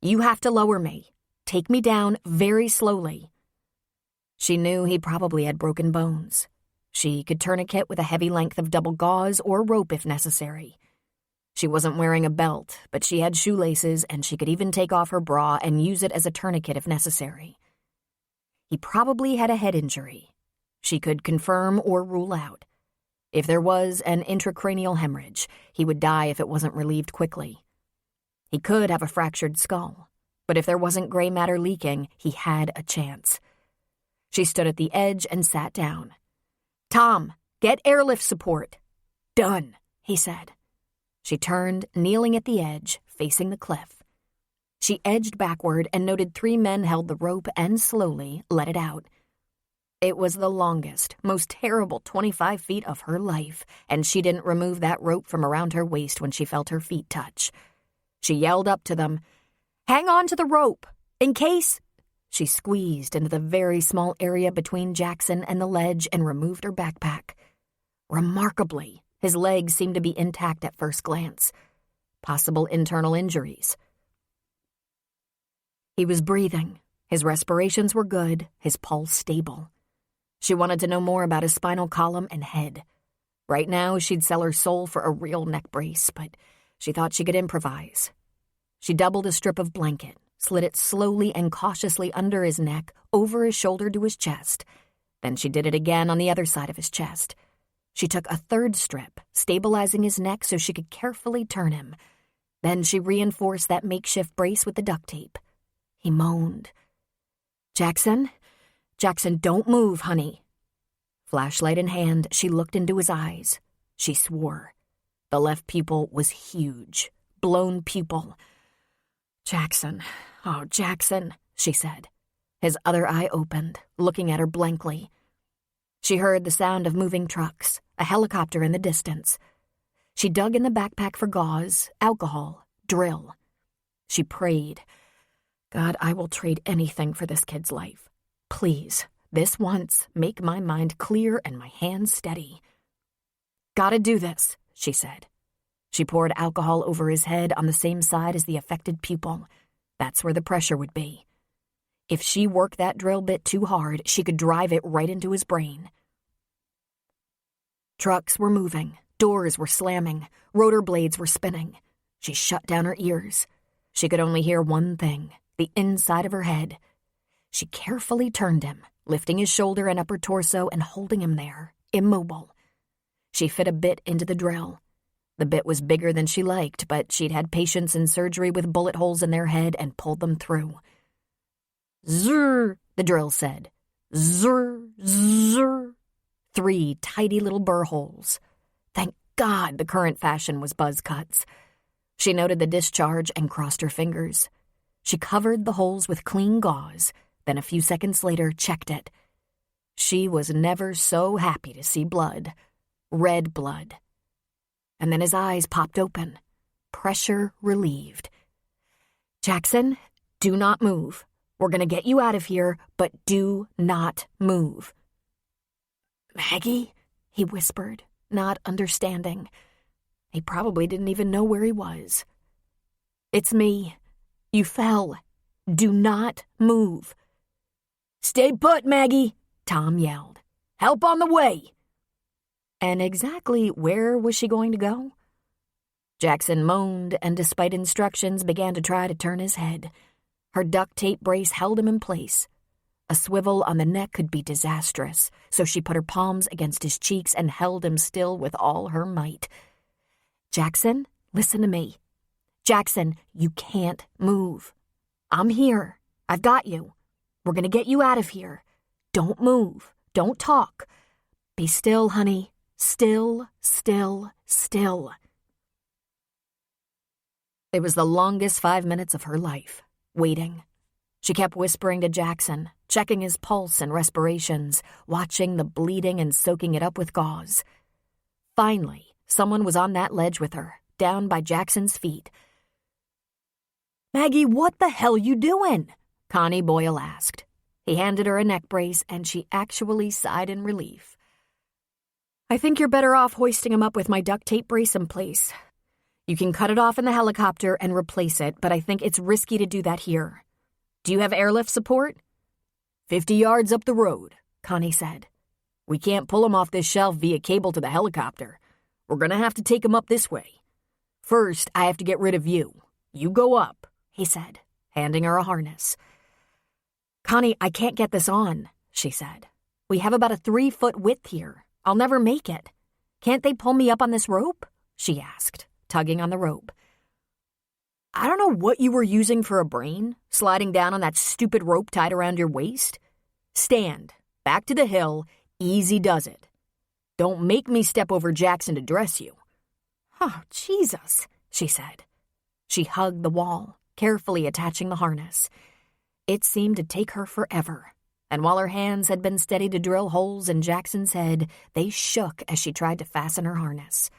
You have to lower me. Take me down very slowly. She knew he probably had broken bones. She could tourniquet with a heavy length of double gauze or rope if necessary. She wasn't wearing a belt, but she had shoelaces and she could even take off her bra and use it as a tourniquet if necessary. He probably had a head injury. She could confirm or rule out. If there was an intracranial hemorrhage, he would die if it wasn't relieved quickly. He could have a fractured skull, but if there wasn't gray matter leaking, he had a chance. She stood at the edge and sat down. "Tom, get airlift support." "Done," he said. She turned, kneeling at the edge, facing the cliff. She edged backward and noted 3 men held the rope and slowly let it out. It was the longest, most terrible 25 feet of her life, and she didn't remove that rope from around her waist when she felt her feet touch. She yelled up to them, "Hang on to the rope, in case—" She squeezed into the very small area between Jackson and the ledge and removed her backpack. Remarkably, his legs seemed to be intact at first glance. Possible internal injuries. He was breathing. His respirations were good, his pulse stable. She wanted to know more about his spinal column and head. Right now, she'd sell her soul for a real neck brace, but she thought she could improvise. She doubled a strip of blanket, slid it slowly and cautiously under his neck, over his shoulder to his chest. Then she did it again on the other side of his chest. She took a 3rd strip, stabilizing his neck so she could carefully turn him. Then she reinforced that makeshift brace with the duct tape. He moaned. Jackson, don't move, honey." Flashlight in hand, she looked into his eyes. She swore. The left pupil was huge, blown pupil. "Jackson, oh, Jackson," she said. His other eye opened, looking at her blankly. She heard the sound of moving trucks, a helicopter in the distance. She dug in the backpack for gauze, alcohol, drill. She prayed, "God, I will trade anything for this kid's life. Please, this once, make my mind clear and my hands steady." "Gotta do this," she said. She poured alcohol over his head on the same side as the affected pupil. That's where the pressure would be. If she worked that drill bit too hard, she could drive it right into his brain. Trucks were moving, doors were slamming, rotor blades were spinning. She shut down her ears. She could only hear one thing, the inside of her head. She carefully turned him, lifting his shoulder and upper torso and holding him there, immobile. She fit a bit into the drill. The bit was bigger than she liked, but she'd had patients in surgery with bullet holes in their head and pulled them through. "Zrr," the drill said. "Zrr, zrr." 3 tidy little burr holes. Thank God the current fashion was buzz cuts. She noted the discharge and crossed her fingers. She covered the holes with clean gauze, then a few seconds later checked it. She was never so happy to see blood. Red blood. And then his eyes popped open. Pressure relieved. "Jackson, do not move. We're going to get you out of here, but do not move." "Maggie?" he whispered, not understanding. He probably didn't even know where he was. "It's me. You fell. Do not move." "Stay put, Maggie," Tom yelled. "Help on the way." And exactly where was she going to go? Jackson moaned and, despite instructions, began to try to turn his head. Her duct tape brace held him in place. A swivel on the neck could be disastrous, so she put her palms against his cheeks and held him still with all her might. "Jackson, listen to me. Jackson, you can't move. I'm here. I've got you. We're going to get you out of here. Don't move. Don't talk. Be still, honey. Still, still, still." It was the longest 5 minutes of her life, waiting. She kept whispering to Jackson, checking his pulse and respirations, watching the bleeding and soaking it up with gauze. Finally, someone was on that ledge with her, down by Jackson's feet. "Maggie, what the hell you doing?" Connie Boyle asked. He handed her a neck brace, and she actually sighed in relief. "I think you're better off hoisting him up with my duct tape brace in place. You can cut it off in the helicopter and replace it, but I think it's risky to do that here. Do you have airlift support?" 50 yards up the road, Connie said. "We can't pull him off this shelf via cable to the helicopter. We're going to have to take him up this way. First, I have to get rid of you. You go up, he said, handing her a harness. Connie, I can't get this on, she said. We have about a 3-foot width here. I'll never make it. Can't they pull me up on this rope? She asked, tugging on the rope. I don't know what you were using for a brain, sliding down on that stupid rope tied around your waist. Stand, back to the hill, easy does it. Don't make me step over Jackson to dress you. Oh, Jesus, she said. She hugged the wall, carefully attaching the harness. It seemed to take her forever, and while her hands had been steady to drill holes in Jackson's head, they shook as she tried to fasten her harness.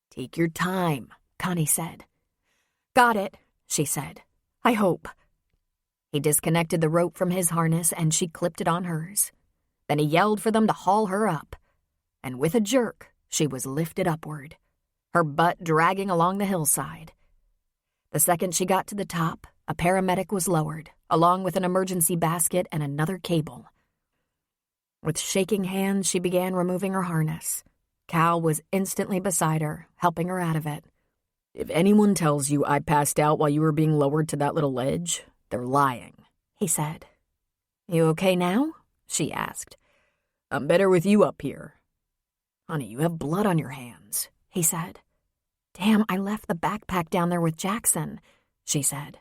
Take your time, Connie said. Got it, she said. I hope. He disconnected the rope from his harness and she clipped it on hers. Then he yelled for them to haul her up. And with a jerk, she was lifted upward, her butt dragging along the hillside. The second she got to the top, a paramedic was lowered, along with an emergency basket and another cable. With shaking hands, she began removing her harness. Cal was instantly beside her, helping her out of it. If anyone tells you I passed out while you were being lowered to that little ledge, they're lying, he said. You okay now? She asked. I'm better with you up here. Honey, you have blood on your hands, he said. Damn, I left the backpack down there with Jackson, she said.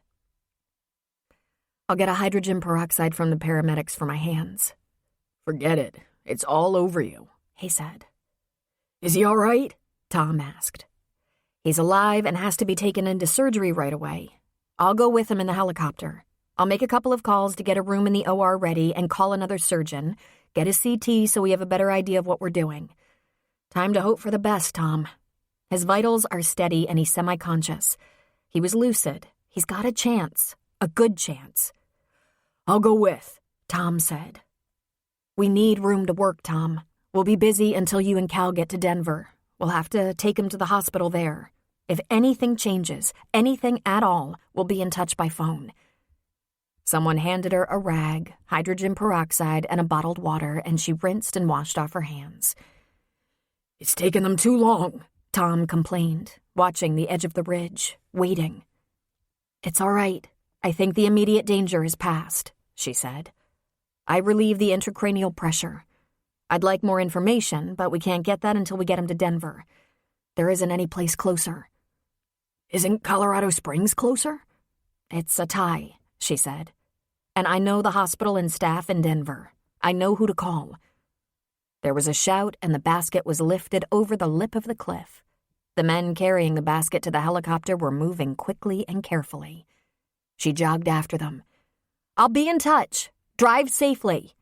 I'll get a hydrogen peroxide from the paramedics for my hands. Forget it. It's all over you, he said. Is he all right? Tom asked. He's alive and has to be taken into surgery right away. I'll go with him in the helicopter. I'll make a couple of calls to get a room in the OR ready and call another surgeon, get a CT so we have a better idea of what we're doing. Time to hope for the best, Tom. His vitals are steady and he's semi-conscious. He was lucid. He's got a chance. A good chance. I'll go with, Tom said. We need room to work, Tom. We'll be busy until you and Cal get to Denver. We'll have to take him to the hospital there. If anything changes, anything at all, we'll be in touch by phone. Someone handed her a rag, hydrogen peroxide, and a bottled water, and she rinsed and washed off her hands. It's taken them too long, Tom complained, watching the edge of the ridge, waiting. It's all right. I think the immediate danger is past, she said. I relieve the intracranial pressure. I'd like more information, but we can't get that until we get him to Denver. There isn't any place closer. Isn't Colorado Springs closer? It's a tie, she said. And I know the hospital and staff in Denver. I know who to call. There was a shout and the basket was lifted over the lip of the cliff. The men carrying the basket to the helicopter were moving quickly and carefully. She jogged after them. I'll be in touch. Drive safely.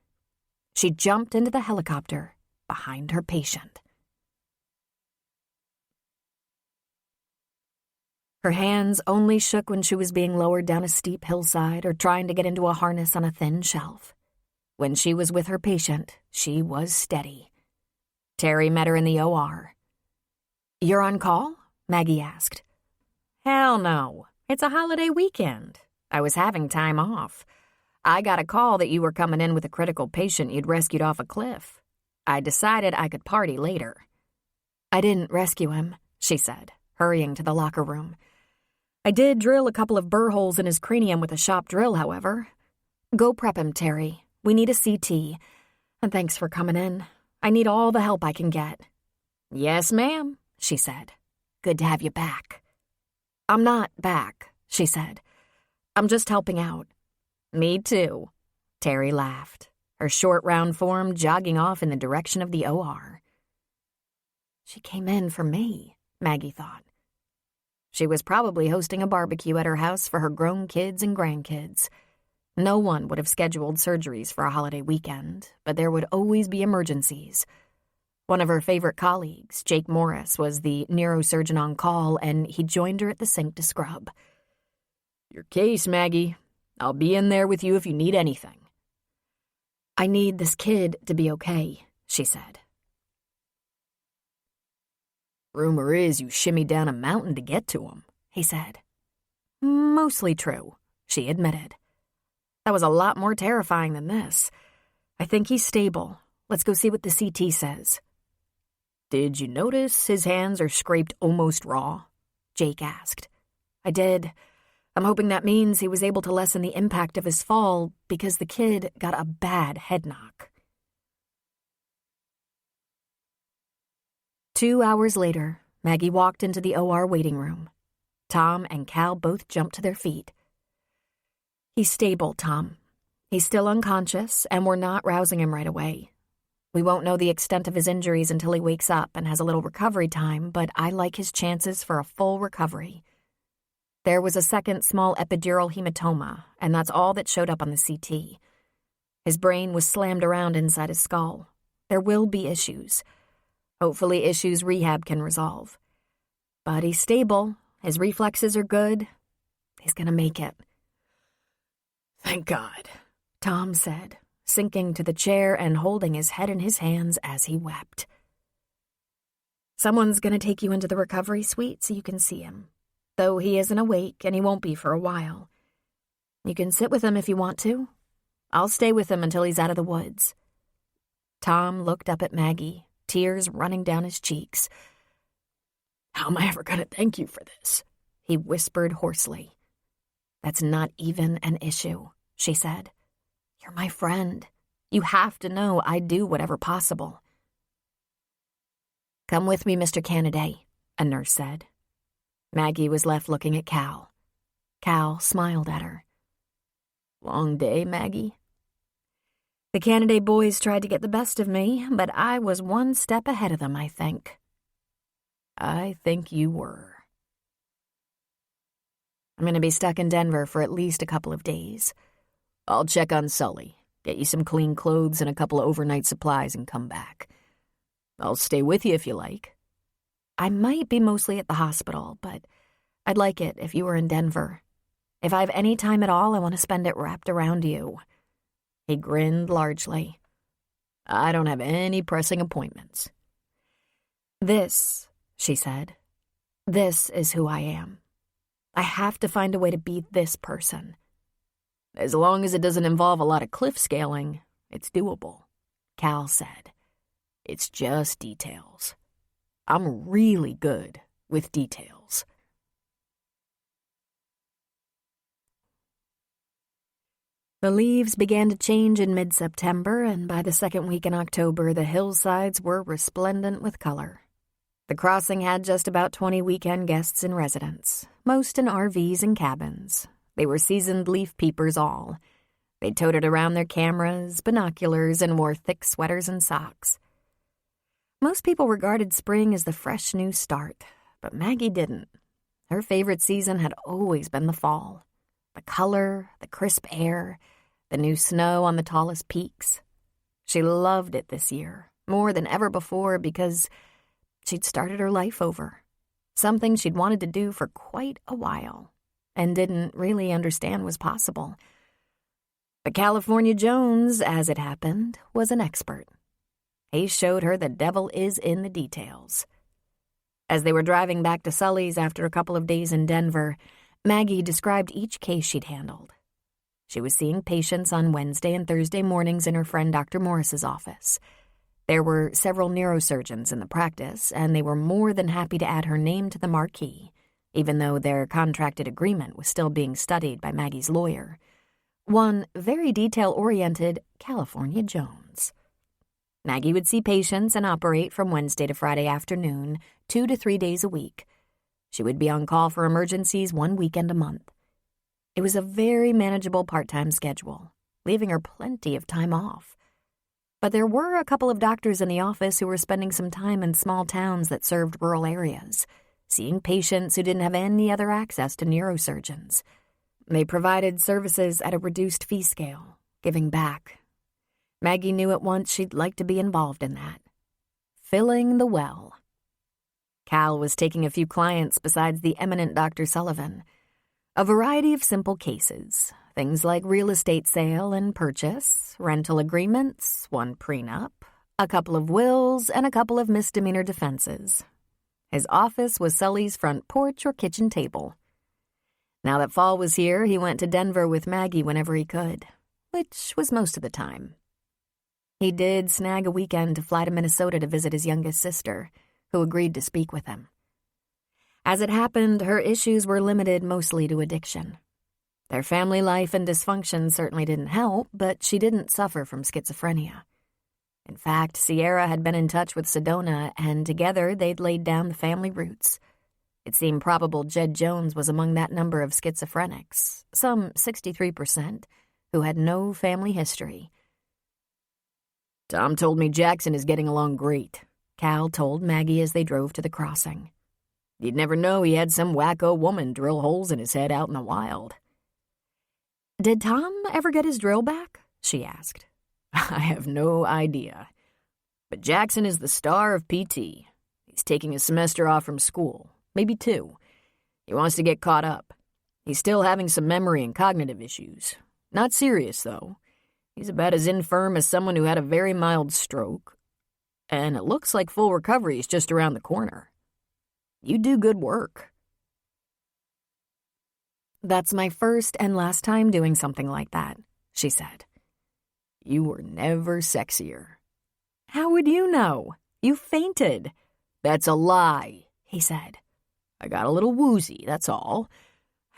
She jumped into the helicopter behind her patient. Her hands only shook when she was being lowered down a steep hillside or trying to get into a harness on a thin shelf. When she was with her patient, she was steady. Terry met her in the OR. You're on call? Maggie asked. Hell no. It's a holiday weekend. I was having time off. I got a call that you were coming in with a critical patient you'd rescued off a cliff. I decided I could party later. I didn't rescue him, she said, hurrying to the locker room. I did drill a couple of burr holes in his cranium with a shop drill, however. Go prep him, Terry. We need a CT. And thanks for coming in. I need all the help I can get. Yes, ma'am, she said. Good to have you back. I'm not back, she said. I'm just helping out. Me too, Terry laughed, her short round form jogging off in the direction of the OR. She came in for me, Maggie thought. She was probably hosting a barbecue at her house for her grown kids and grandkids. No one would have scheduled surgeries for a holiday weekend, but there would always be emergencies. One of her favorite colleagues, Jake Morris, was the neurosurgeon on call, and he joined her at the sink to scrub. Your case, Maggie. I'll be in there with you if you need anything. I need this kid to be okay, she said. Rumor is you shimmied down a mountain to get to him, he said. Mostly true, she admitted. That was a lot more terrifying than this. I think he's stable. Let's go see what the CT says. Did you notice his hands are scraped almost raw? Jake asked. I did. I'm hoping that means he was able to lessen the impact of his fall because the kid got a bad head knock. 2 hours later, Maggie walked into the OR waiting room. Tom and Cal both jumped to their feet. He's stable, Tom. He's still unconscious, and we're not rousing him right away. We won't know the extent of his injuries until he wakes up and has a little recovery time, but I like his chances for a full recovery. There was a second small epidural hematoma, and that's all that showed up on the CT. His brain was slammed around inside his skull. There will be issues. Hopefully issues rehab can resolve. But he's stable. His reflexes are good. He's gonna make it. Thank God, Tom said, sinking to the chair and holding his head in his hands as he wept. Someone's gonna take you into the recovery suite so you can see him, though he isn't awake and he won't be for a while. You can sit with him if you want to. I'll stay with him until he's out of the woods. Tom looked up at Maggie, tears running down his cheeks. How am I ever going to thank you for this? He whispered hoarsely. That's not even an issue, she said. You're my friend. You have to know I'd do whatever possible. Come with me, Mr. Cannaday, a nurse said. Maggie was left looking at Cal. Cal smiled at her. Long day, Maggie? The Cannaday boys tried to get the best of me, but I was one step ahead of them, I think. I think you were. I'm going to be stuck in Denver for at least a couple of days. I'll check on Sully, get you some clean clothes and a couple of overnight supplies and come back. I'll stay with you if you like. I might be mostly at the hospital, but I'd like it if you were in Denver. If I have any time at all, I want to spend it wrapped around you. He grinned largely. I don't have any pressing appointments. This, she said, this is who I am. I have to find a way to be this person. As long as it doesn't involve a lot of cliff scaling, it's doable, Cal said. It's just details. I'm really good with details. The leaves began to change in mid-September, and by the second week in October, the hillsides were resplendent with color. The crossing had just about 20 weekend guests in residence, most in RVs and cabins. They were seasoned leaf peepers all. They toted around their cameras, binoculars, and wore thick sweaters and socks. Most people regarded spring as the fresh new start, but Maggie didn't. Her favorite season had always been the fall. The color, the crisp air, the new snow on the tallest peaks. She loved it this year, more than ever before, because she'd started her life over. Something she'd wanted to do for quite a while, and didn't really understand was possible. But California Jones, as it happened, was an expert. He showed her the devil is in the details. As they were driving back to Sully's after a couple of days in Denver, Maggie described each case she'd handled. She was seeing patients on Wednesday and Thursday mornings in her friend Dr. Morris's office. There were several neurosurgeons in the practice, and they were more than happy to add her name to the marquee, even though their contracted agreement was still being studied by Maggie's lawyer. One very detail-oriented California Jones. Maggie would see patients and operate from Wednesday to Friday afternoon, 2 to 3 days a week. She would be on call for emergencies 1 weekend a month. It was a very manageable part-time schedule, leaving her plenty of time off. But there were a couple of doctors in the office who were spending some time in small towns that served rural areas, seeing patients who didn't have any other access to neurosurgeons. They provided services at a reduced fee scale, giving back. Maggie knew at once she'd like to be involved in that. Filling the well. Cal was taking a few clients besides the eminent Dr. Sullivan. A variety of simple cases, things like real estate sale and purchase, rental agreements, one prenup, a couple of wills, and a couple of misdemeanor defenses. His office was Sully's front porch or kitchen table. Now that fall was here, he went to Denver with Maggie whenever he could, which was most of the time. He did snag a weekend to fly to Minnesota to visit his youngest sister, who agreed to speak with him. As it happened, her issues were limited mostly to addiction. Their family life and dysfunction certainly didn't help, but she didn't suffer from schizophrenia. In fact, Sierra had been in touch with Sedona, and together they'd laid down the family roots. It seemed probable Jed Jones was among that number of schizophrenics, some 63%, who had no family history. Tom told me Jackson is getting along great, Cal told Maggie as they drove to the crossing. You'd never know he had some wacko woman drill holes in his head out in the wild. Did Tom ever get his drill back? She asked. I have no idea. But Jackson is the star of PT. He's taking a semester off from school, maybe 2. He wants to get caught up. He's still having some memory and cognitive issues. Not serious, though. He's about as infirm as someone who had a very mild stroke. And it looks like full recovery is just around the corner. You do good work. That's my first and last time doing something like that, she said. You were never sexier. How would you know? You fainted. That's a lie, he said. I got a little woozy, that's all.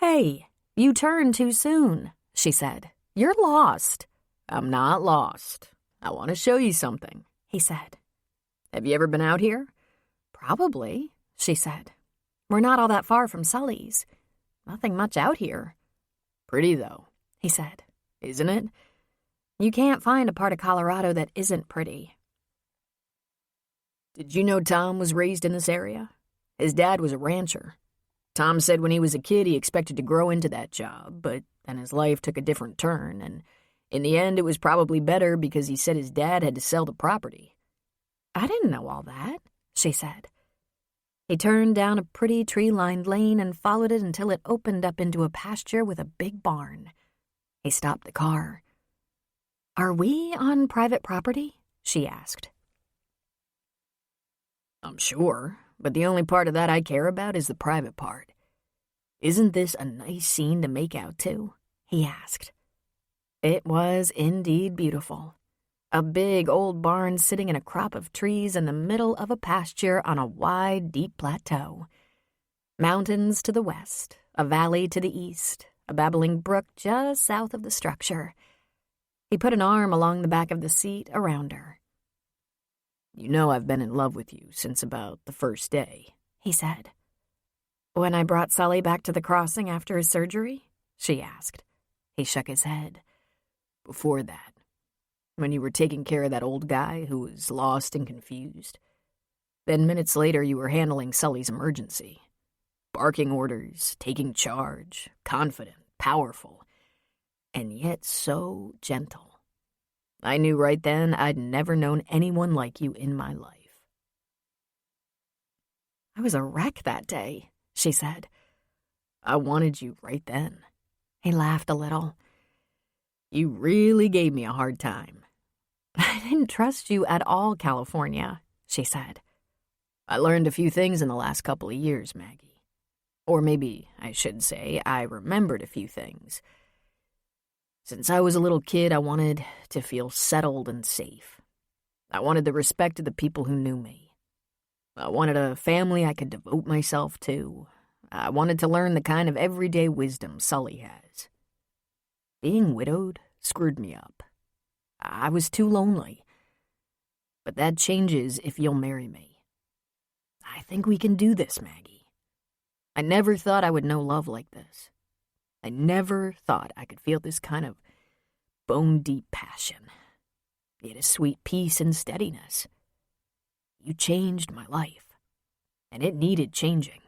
Hey, you turned too soon, she said. You're lost. I'm not lost. I want to show you something, he said. Have you ever been out here? Probably, she said. We're not all that far from Sully's. Nothing much out here. Pretty, though, he said. Isn't it? You can't find a part of Colorado that isn't pretty. Did you know Tom was raised in this area? His dad was a rancher. Tom said when he was a kid he expected to grow into that job, but then his life took a different turn, and in the end it was probably better because he said his dad had to sell the property. I didn't know all that, she said. He turned down a pretty tree-lined lane and followed it until it opened up into a pasture with a big barn. He stopped the car. Are we on private property? She asked. I'm sure, but the only part of that I care about is the private part. Isn't this a nice scene to make out to? He asked. It was indeed beautiful. A big old barn sitting in a crop of trees in the middle of a pasture on a wide, deep plateau. Mountains to the west, a valley to the east, a babbling brook just south of the structure. He put an arm along the back of the seat around her. You know I've been in love with you since about the first day, he said. When I brought Sully back to the crossing after his surgery? She asked. He shook his head. Before that, when you were taking care of that old guy who was lost and confused. Then minutes later you were handling Sully's emergency. Barking orders, taking charge, confident, powerful, and yet so gentle. I knew right then I'd never known anyone like you in my life. I was a wreck that day, she said. I wanted you right then. He laughed a little. You really gave me a hard time. I didn't trust you at all, California, she said. I learned a few things in the last couple of years, Maggie. Or maybe I should say I remembered a few things. Since I was a little kid, I wanted to feel settled and safe. I wanted the respect of the people who knew me. I wanted a family I could devote myself to. I wanted to learn the kind of everyday wisdom Sully has. Being widowed screwed me up. I was too lonely. But that changes if you'll marry me. I think we can do this, Maggie. I never thought I would know love like this. I never thought I could feel this kind of bone-deep passion, yet a sweet peace and steadiness. You changed my life, and it needed changing.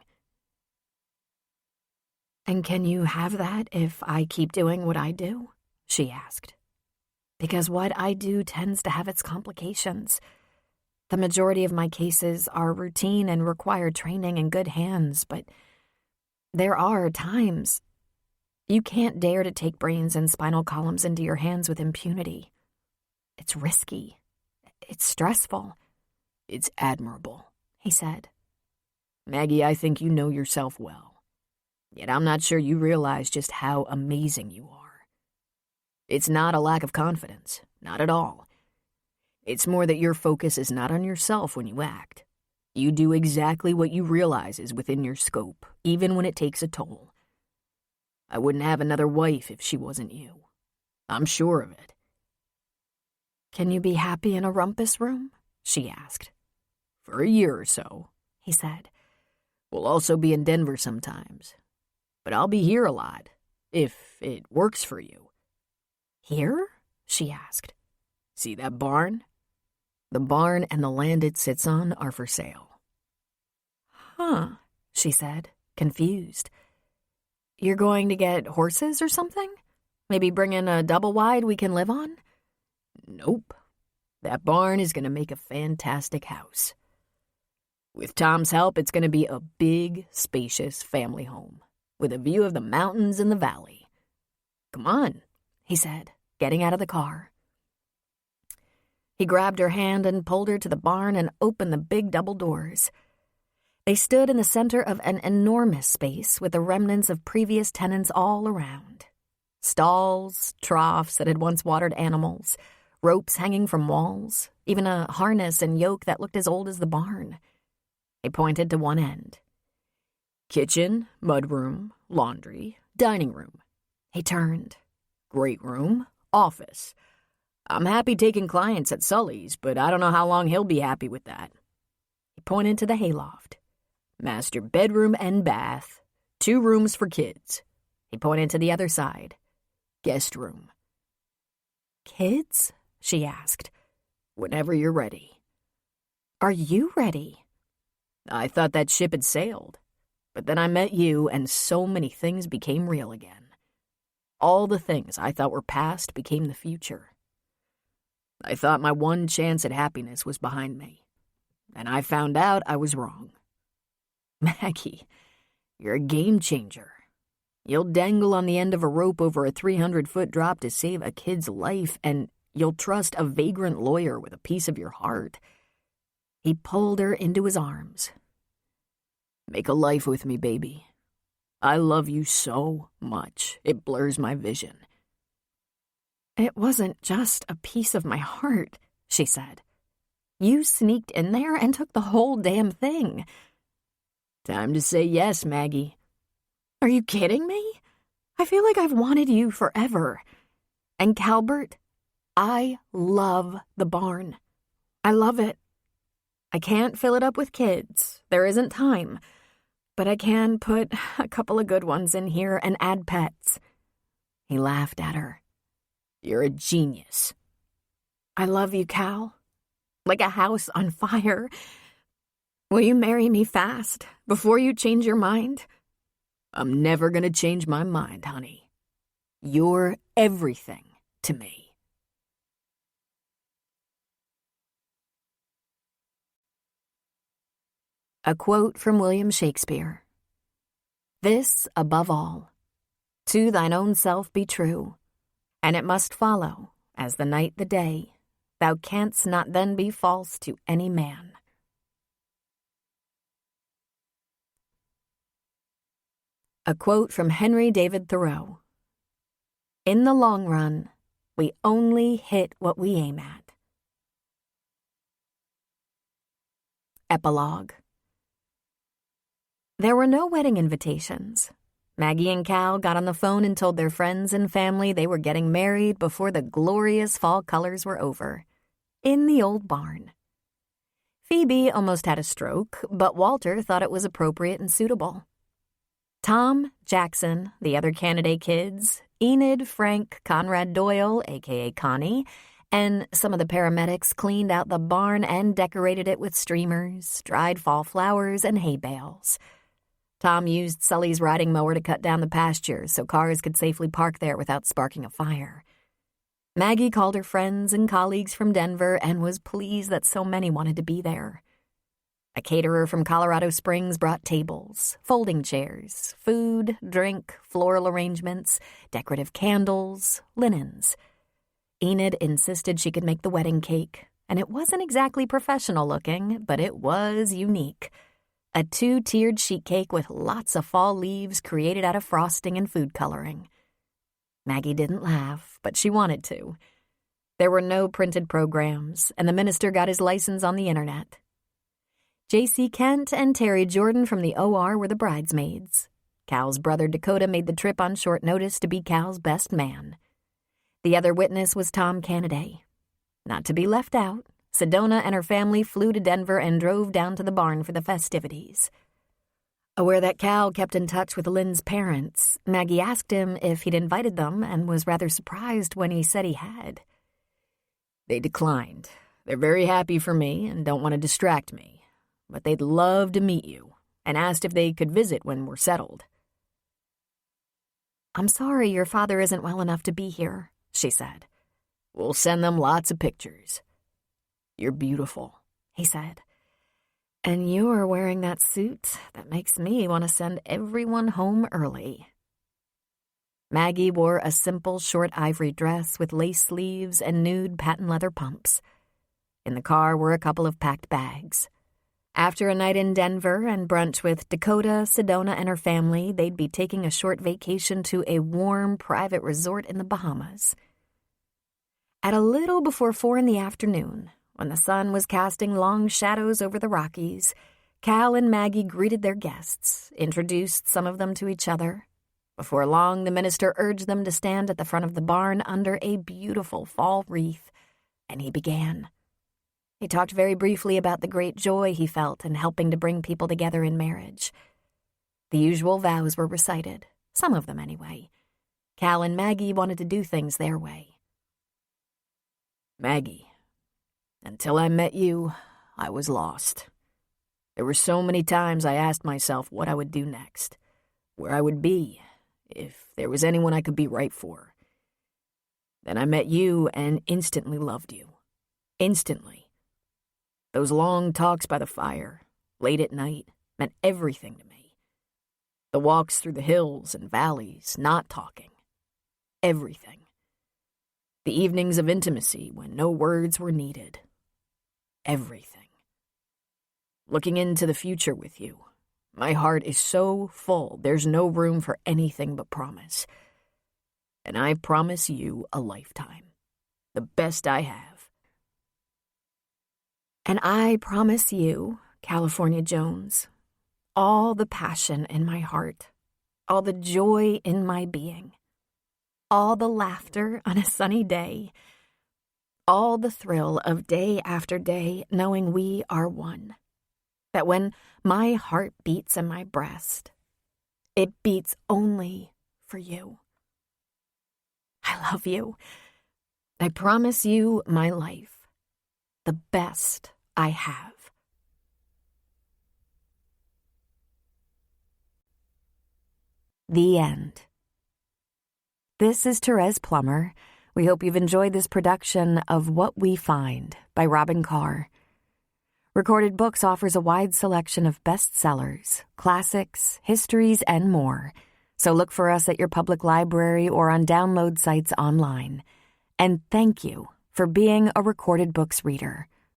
And can you have that if I keep doing what I do? She asked. Because what I do tends to have its complications. The majority of my cases are routine and require training in good hands, but there are times you can't dare to take brains and spinal columns into your hands with impunity. It's risky. It's stressful. It's admirable, he said. Maggie, I think you know yourself well. Yet I'm not sure you realize just how amazing you are. It's not a lack of confidence, not at all. It's more that your focus is not on yourself when you act. You do exactly what you realize is within your scope, even when it takes a toll. I wouldn't have another wife if she wasn't you. I'm sure of it. Can you be happy in a rumpus room? She asked. For a year or so, he said. We'll also be in Denver sometimes. But I'll be here a lot, if it works for you. Here? She asked. See that barn? The barn and the land it sits on are for sale. Huh, she said, confused. You're going to get horses or something? Maybe bring in a double wide we can live on? Nope. That barn is going to make a fantastic house. With Tom's help, it's going to be a big, spacious family home with a view of the mountains and the valley. Come on, he said, getting out of the car. He grabbed her hand and pulled her to the barn and opened the big double doors. They stood in the center of an enormous space with the remnants of previous tenants all around. Stalls, troughs that had once watered animals, ropes hanging from walls, even a harness and yoke that looked as old as the barn. He pointed to one end. Kitchen, mudroom, laundry, dining room. He turned. Great room, office. I'm happy taking clients at Sully's, but I don't know how long he'll be happy with that. He pointed to the hayloft. Master bedroom and bath. 2 rooms for kids. He pointed to the other side. Guest room. Kids? She asked. Whenever you're ready. Are you ready? I thought that ship had sailed. But then I met you, and so many things became real again. All the things I thought were past became the future. I thought my one chance at happiness was behind me. And I found out I was wrong. Maggie, you're a game changer. You'll dangle on the end of a rope over a 300-foot drop to save a kid's life, and you'll trust a vagrant lawyer with a piece of your heart. He pulled her into his arms. Make a life with me, baby. I love you so much, it blurs my vision. It wasn't just a piece of my heart, she said. You sneaked in there and took the whole damn thing. Time to say yes, Maggie. Are you kidding me? I feel like I've wanted you forever. And Calbert, I love the barn. I love it. I can't fill it up with kids. There isn't time. But I can put a couple of good ones in here and add pets. He laughed at her. You're a genius. I love you, Cal. Like a house on fire. Will you marry me fast, before you change your mind? I'm never gonna change my mind, honey. You're everything to me. A quote from William Shakespeare. This, above all, to thine own self be true, and it must follow, as the night the day, thou canst not then be false to any man. A quote from Henry David Thoreau. In the long run, we only hit what we aim at. Epilogue. There were no wedding invitations. Maggie and Cal got on the phone and told their friends and family they were getting married before the glorious fall colors were over, in the old barn. Phoebe almost had a stroke, but Walter thought it was appropriate and suitable. Tom, Jackson, the other candidate kids, Enid, Frank, Conrad Doyle, a.k.a. Connie, and some of the paramedics cleaned out the barn and decorated it with streamers, dried fall flowers, and hay bales. Tom used Sully's riding mower to cut down the pastures so cars could safely park there without sparking a fire. Maggie called her friends and colleagues from Denver and was pleased that so many wanted to be there. A caterer from Colorado Springs brought tables, folding chairs, food, drink, floral arrangements, decorative candles, linens. Enid insisted she could make the wedding cake, and it wasn't exactly professional looking, but it was unique. A 2-tiered sheet cake with lots of fall leaves created out of frosting and food coloring. Maggie didn't laugh, but she wanted to. There were no printed programs, and the minister got his license on the internet. J.C. Kent and Terry Jordan from the OR were the bridesmaids. Cal's brother Dakota made the trip on short notice to be Cal's best man. The other witness was Tom Cannaday. Not to be left out, Sedona and her family flew to Denver and drove down to the barn for the festivities. Aware that Cal kept in touch with Lynn's parents, Maggie asked him if he'd invited them and was rather surprised when he said he had. They declined. They're very happy for me and don't want to distract me, but they'd love to meet you and asked if they could visit when we're settled. I'm sorry your father isn't well enough to be here, she said. We'll send them lots of pictures. You're beautiful, he said. And you're wearing that suit that makes me want to send everyone home early. Maggie wore a simple short ivory dress with lace sleeves and nude patent leather pumps. In the car were a couple of packed bags. After a night in Denver and brunch with Dakota, Sedona, and her family, they'd be taking a short vacation to a warm, private resort in the Bahamas. At a little before 4 p.m, when the sun was casting long shadows over the Rockies, Cal and Maggie greeted their guests, introduced some of them to each other. Before long, the minister urged them to stand at the front of the barn under a beautiful fall wreath, and he began. He talked very briefly about the great joy he felt in helping to bring people together in marriage. The usual vows were recited, some of them anyway. Cal and Maggie wanted to do things their way. Maggie, until I met you, I was lost. There were so many times I asked myself what I would do next, where I would be, if there was anyone I could be right for. Then I met you and instantly loved you. Instantly. Those long talks by the fire, late at night, meant everything to me. The walks through the hills and valleys, not talking. Everything. The evenings of intimacy when no words were needed. Everything. Looking into the future with you, my heart is so full there's no room for anything but promise. And I promise you a lifetime. The best I have. And I promise you, California Jones, all the passion in my heart, all the joy in my being, all the laughter on a sunny day, all the thrill of day after day knowing we are one, that when my heart beats in my breast, it beats only for you. I love you. I promise you my life, the best I have. The end. This is Therese Plummer. We hope you've enjoyed this production of What We Find by Robin Carr. Recorded Books offers a wide selection of bestsellers, classics, histories, and more. So look for us at your public library or on download sites online. And thank you for being a Recorded Books reader.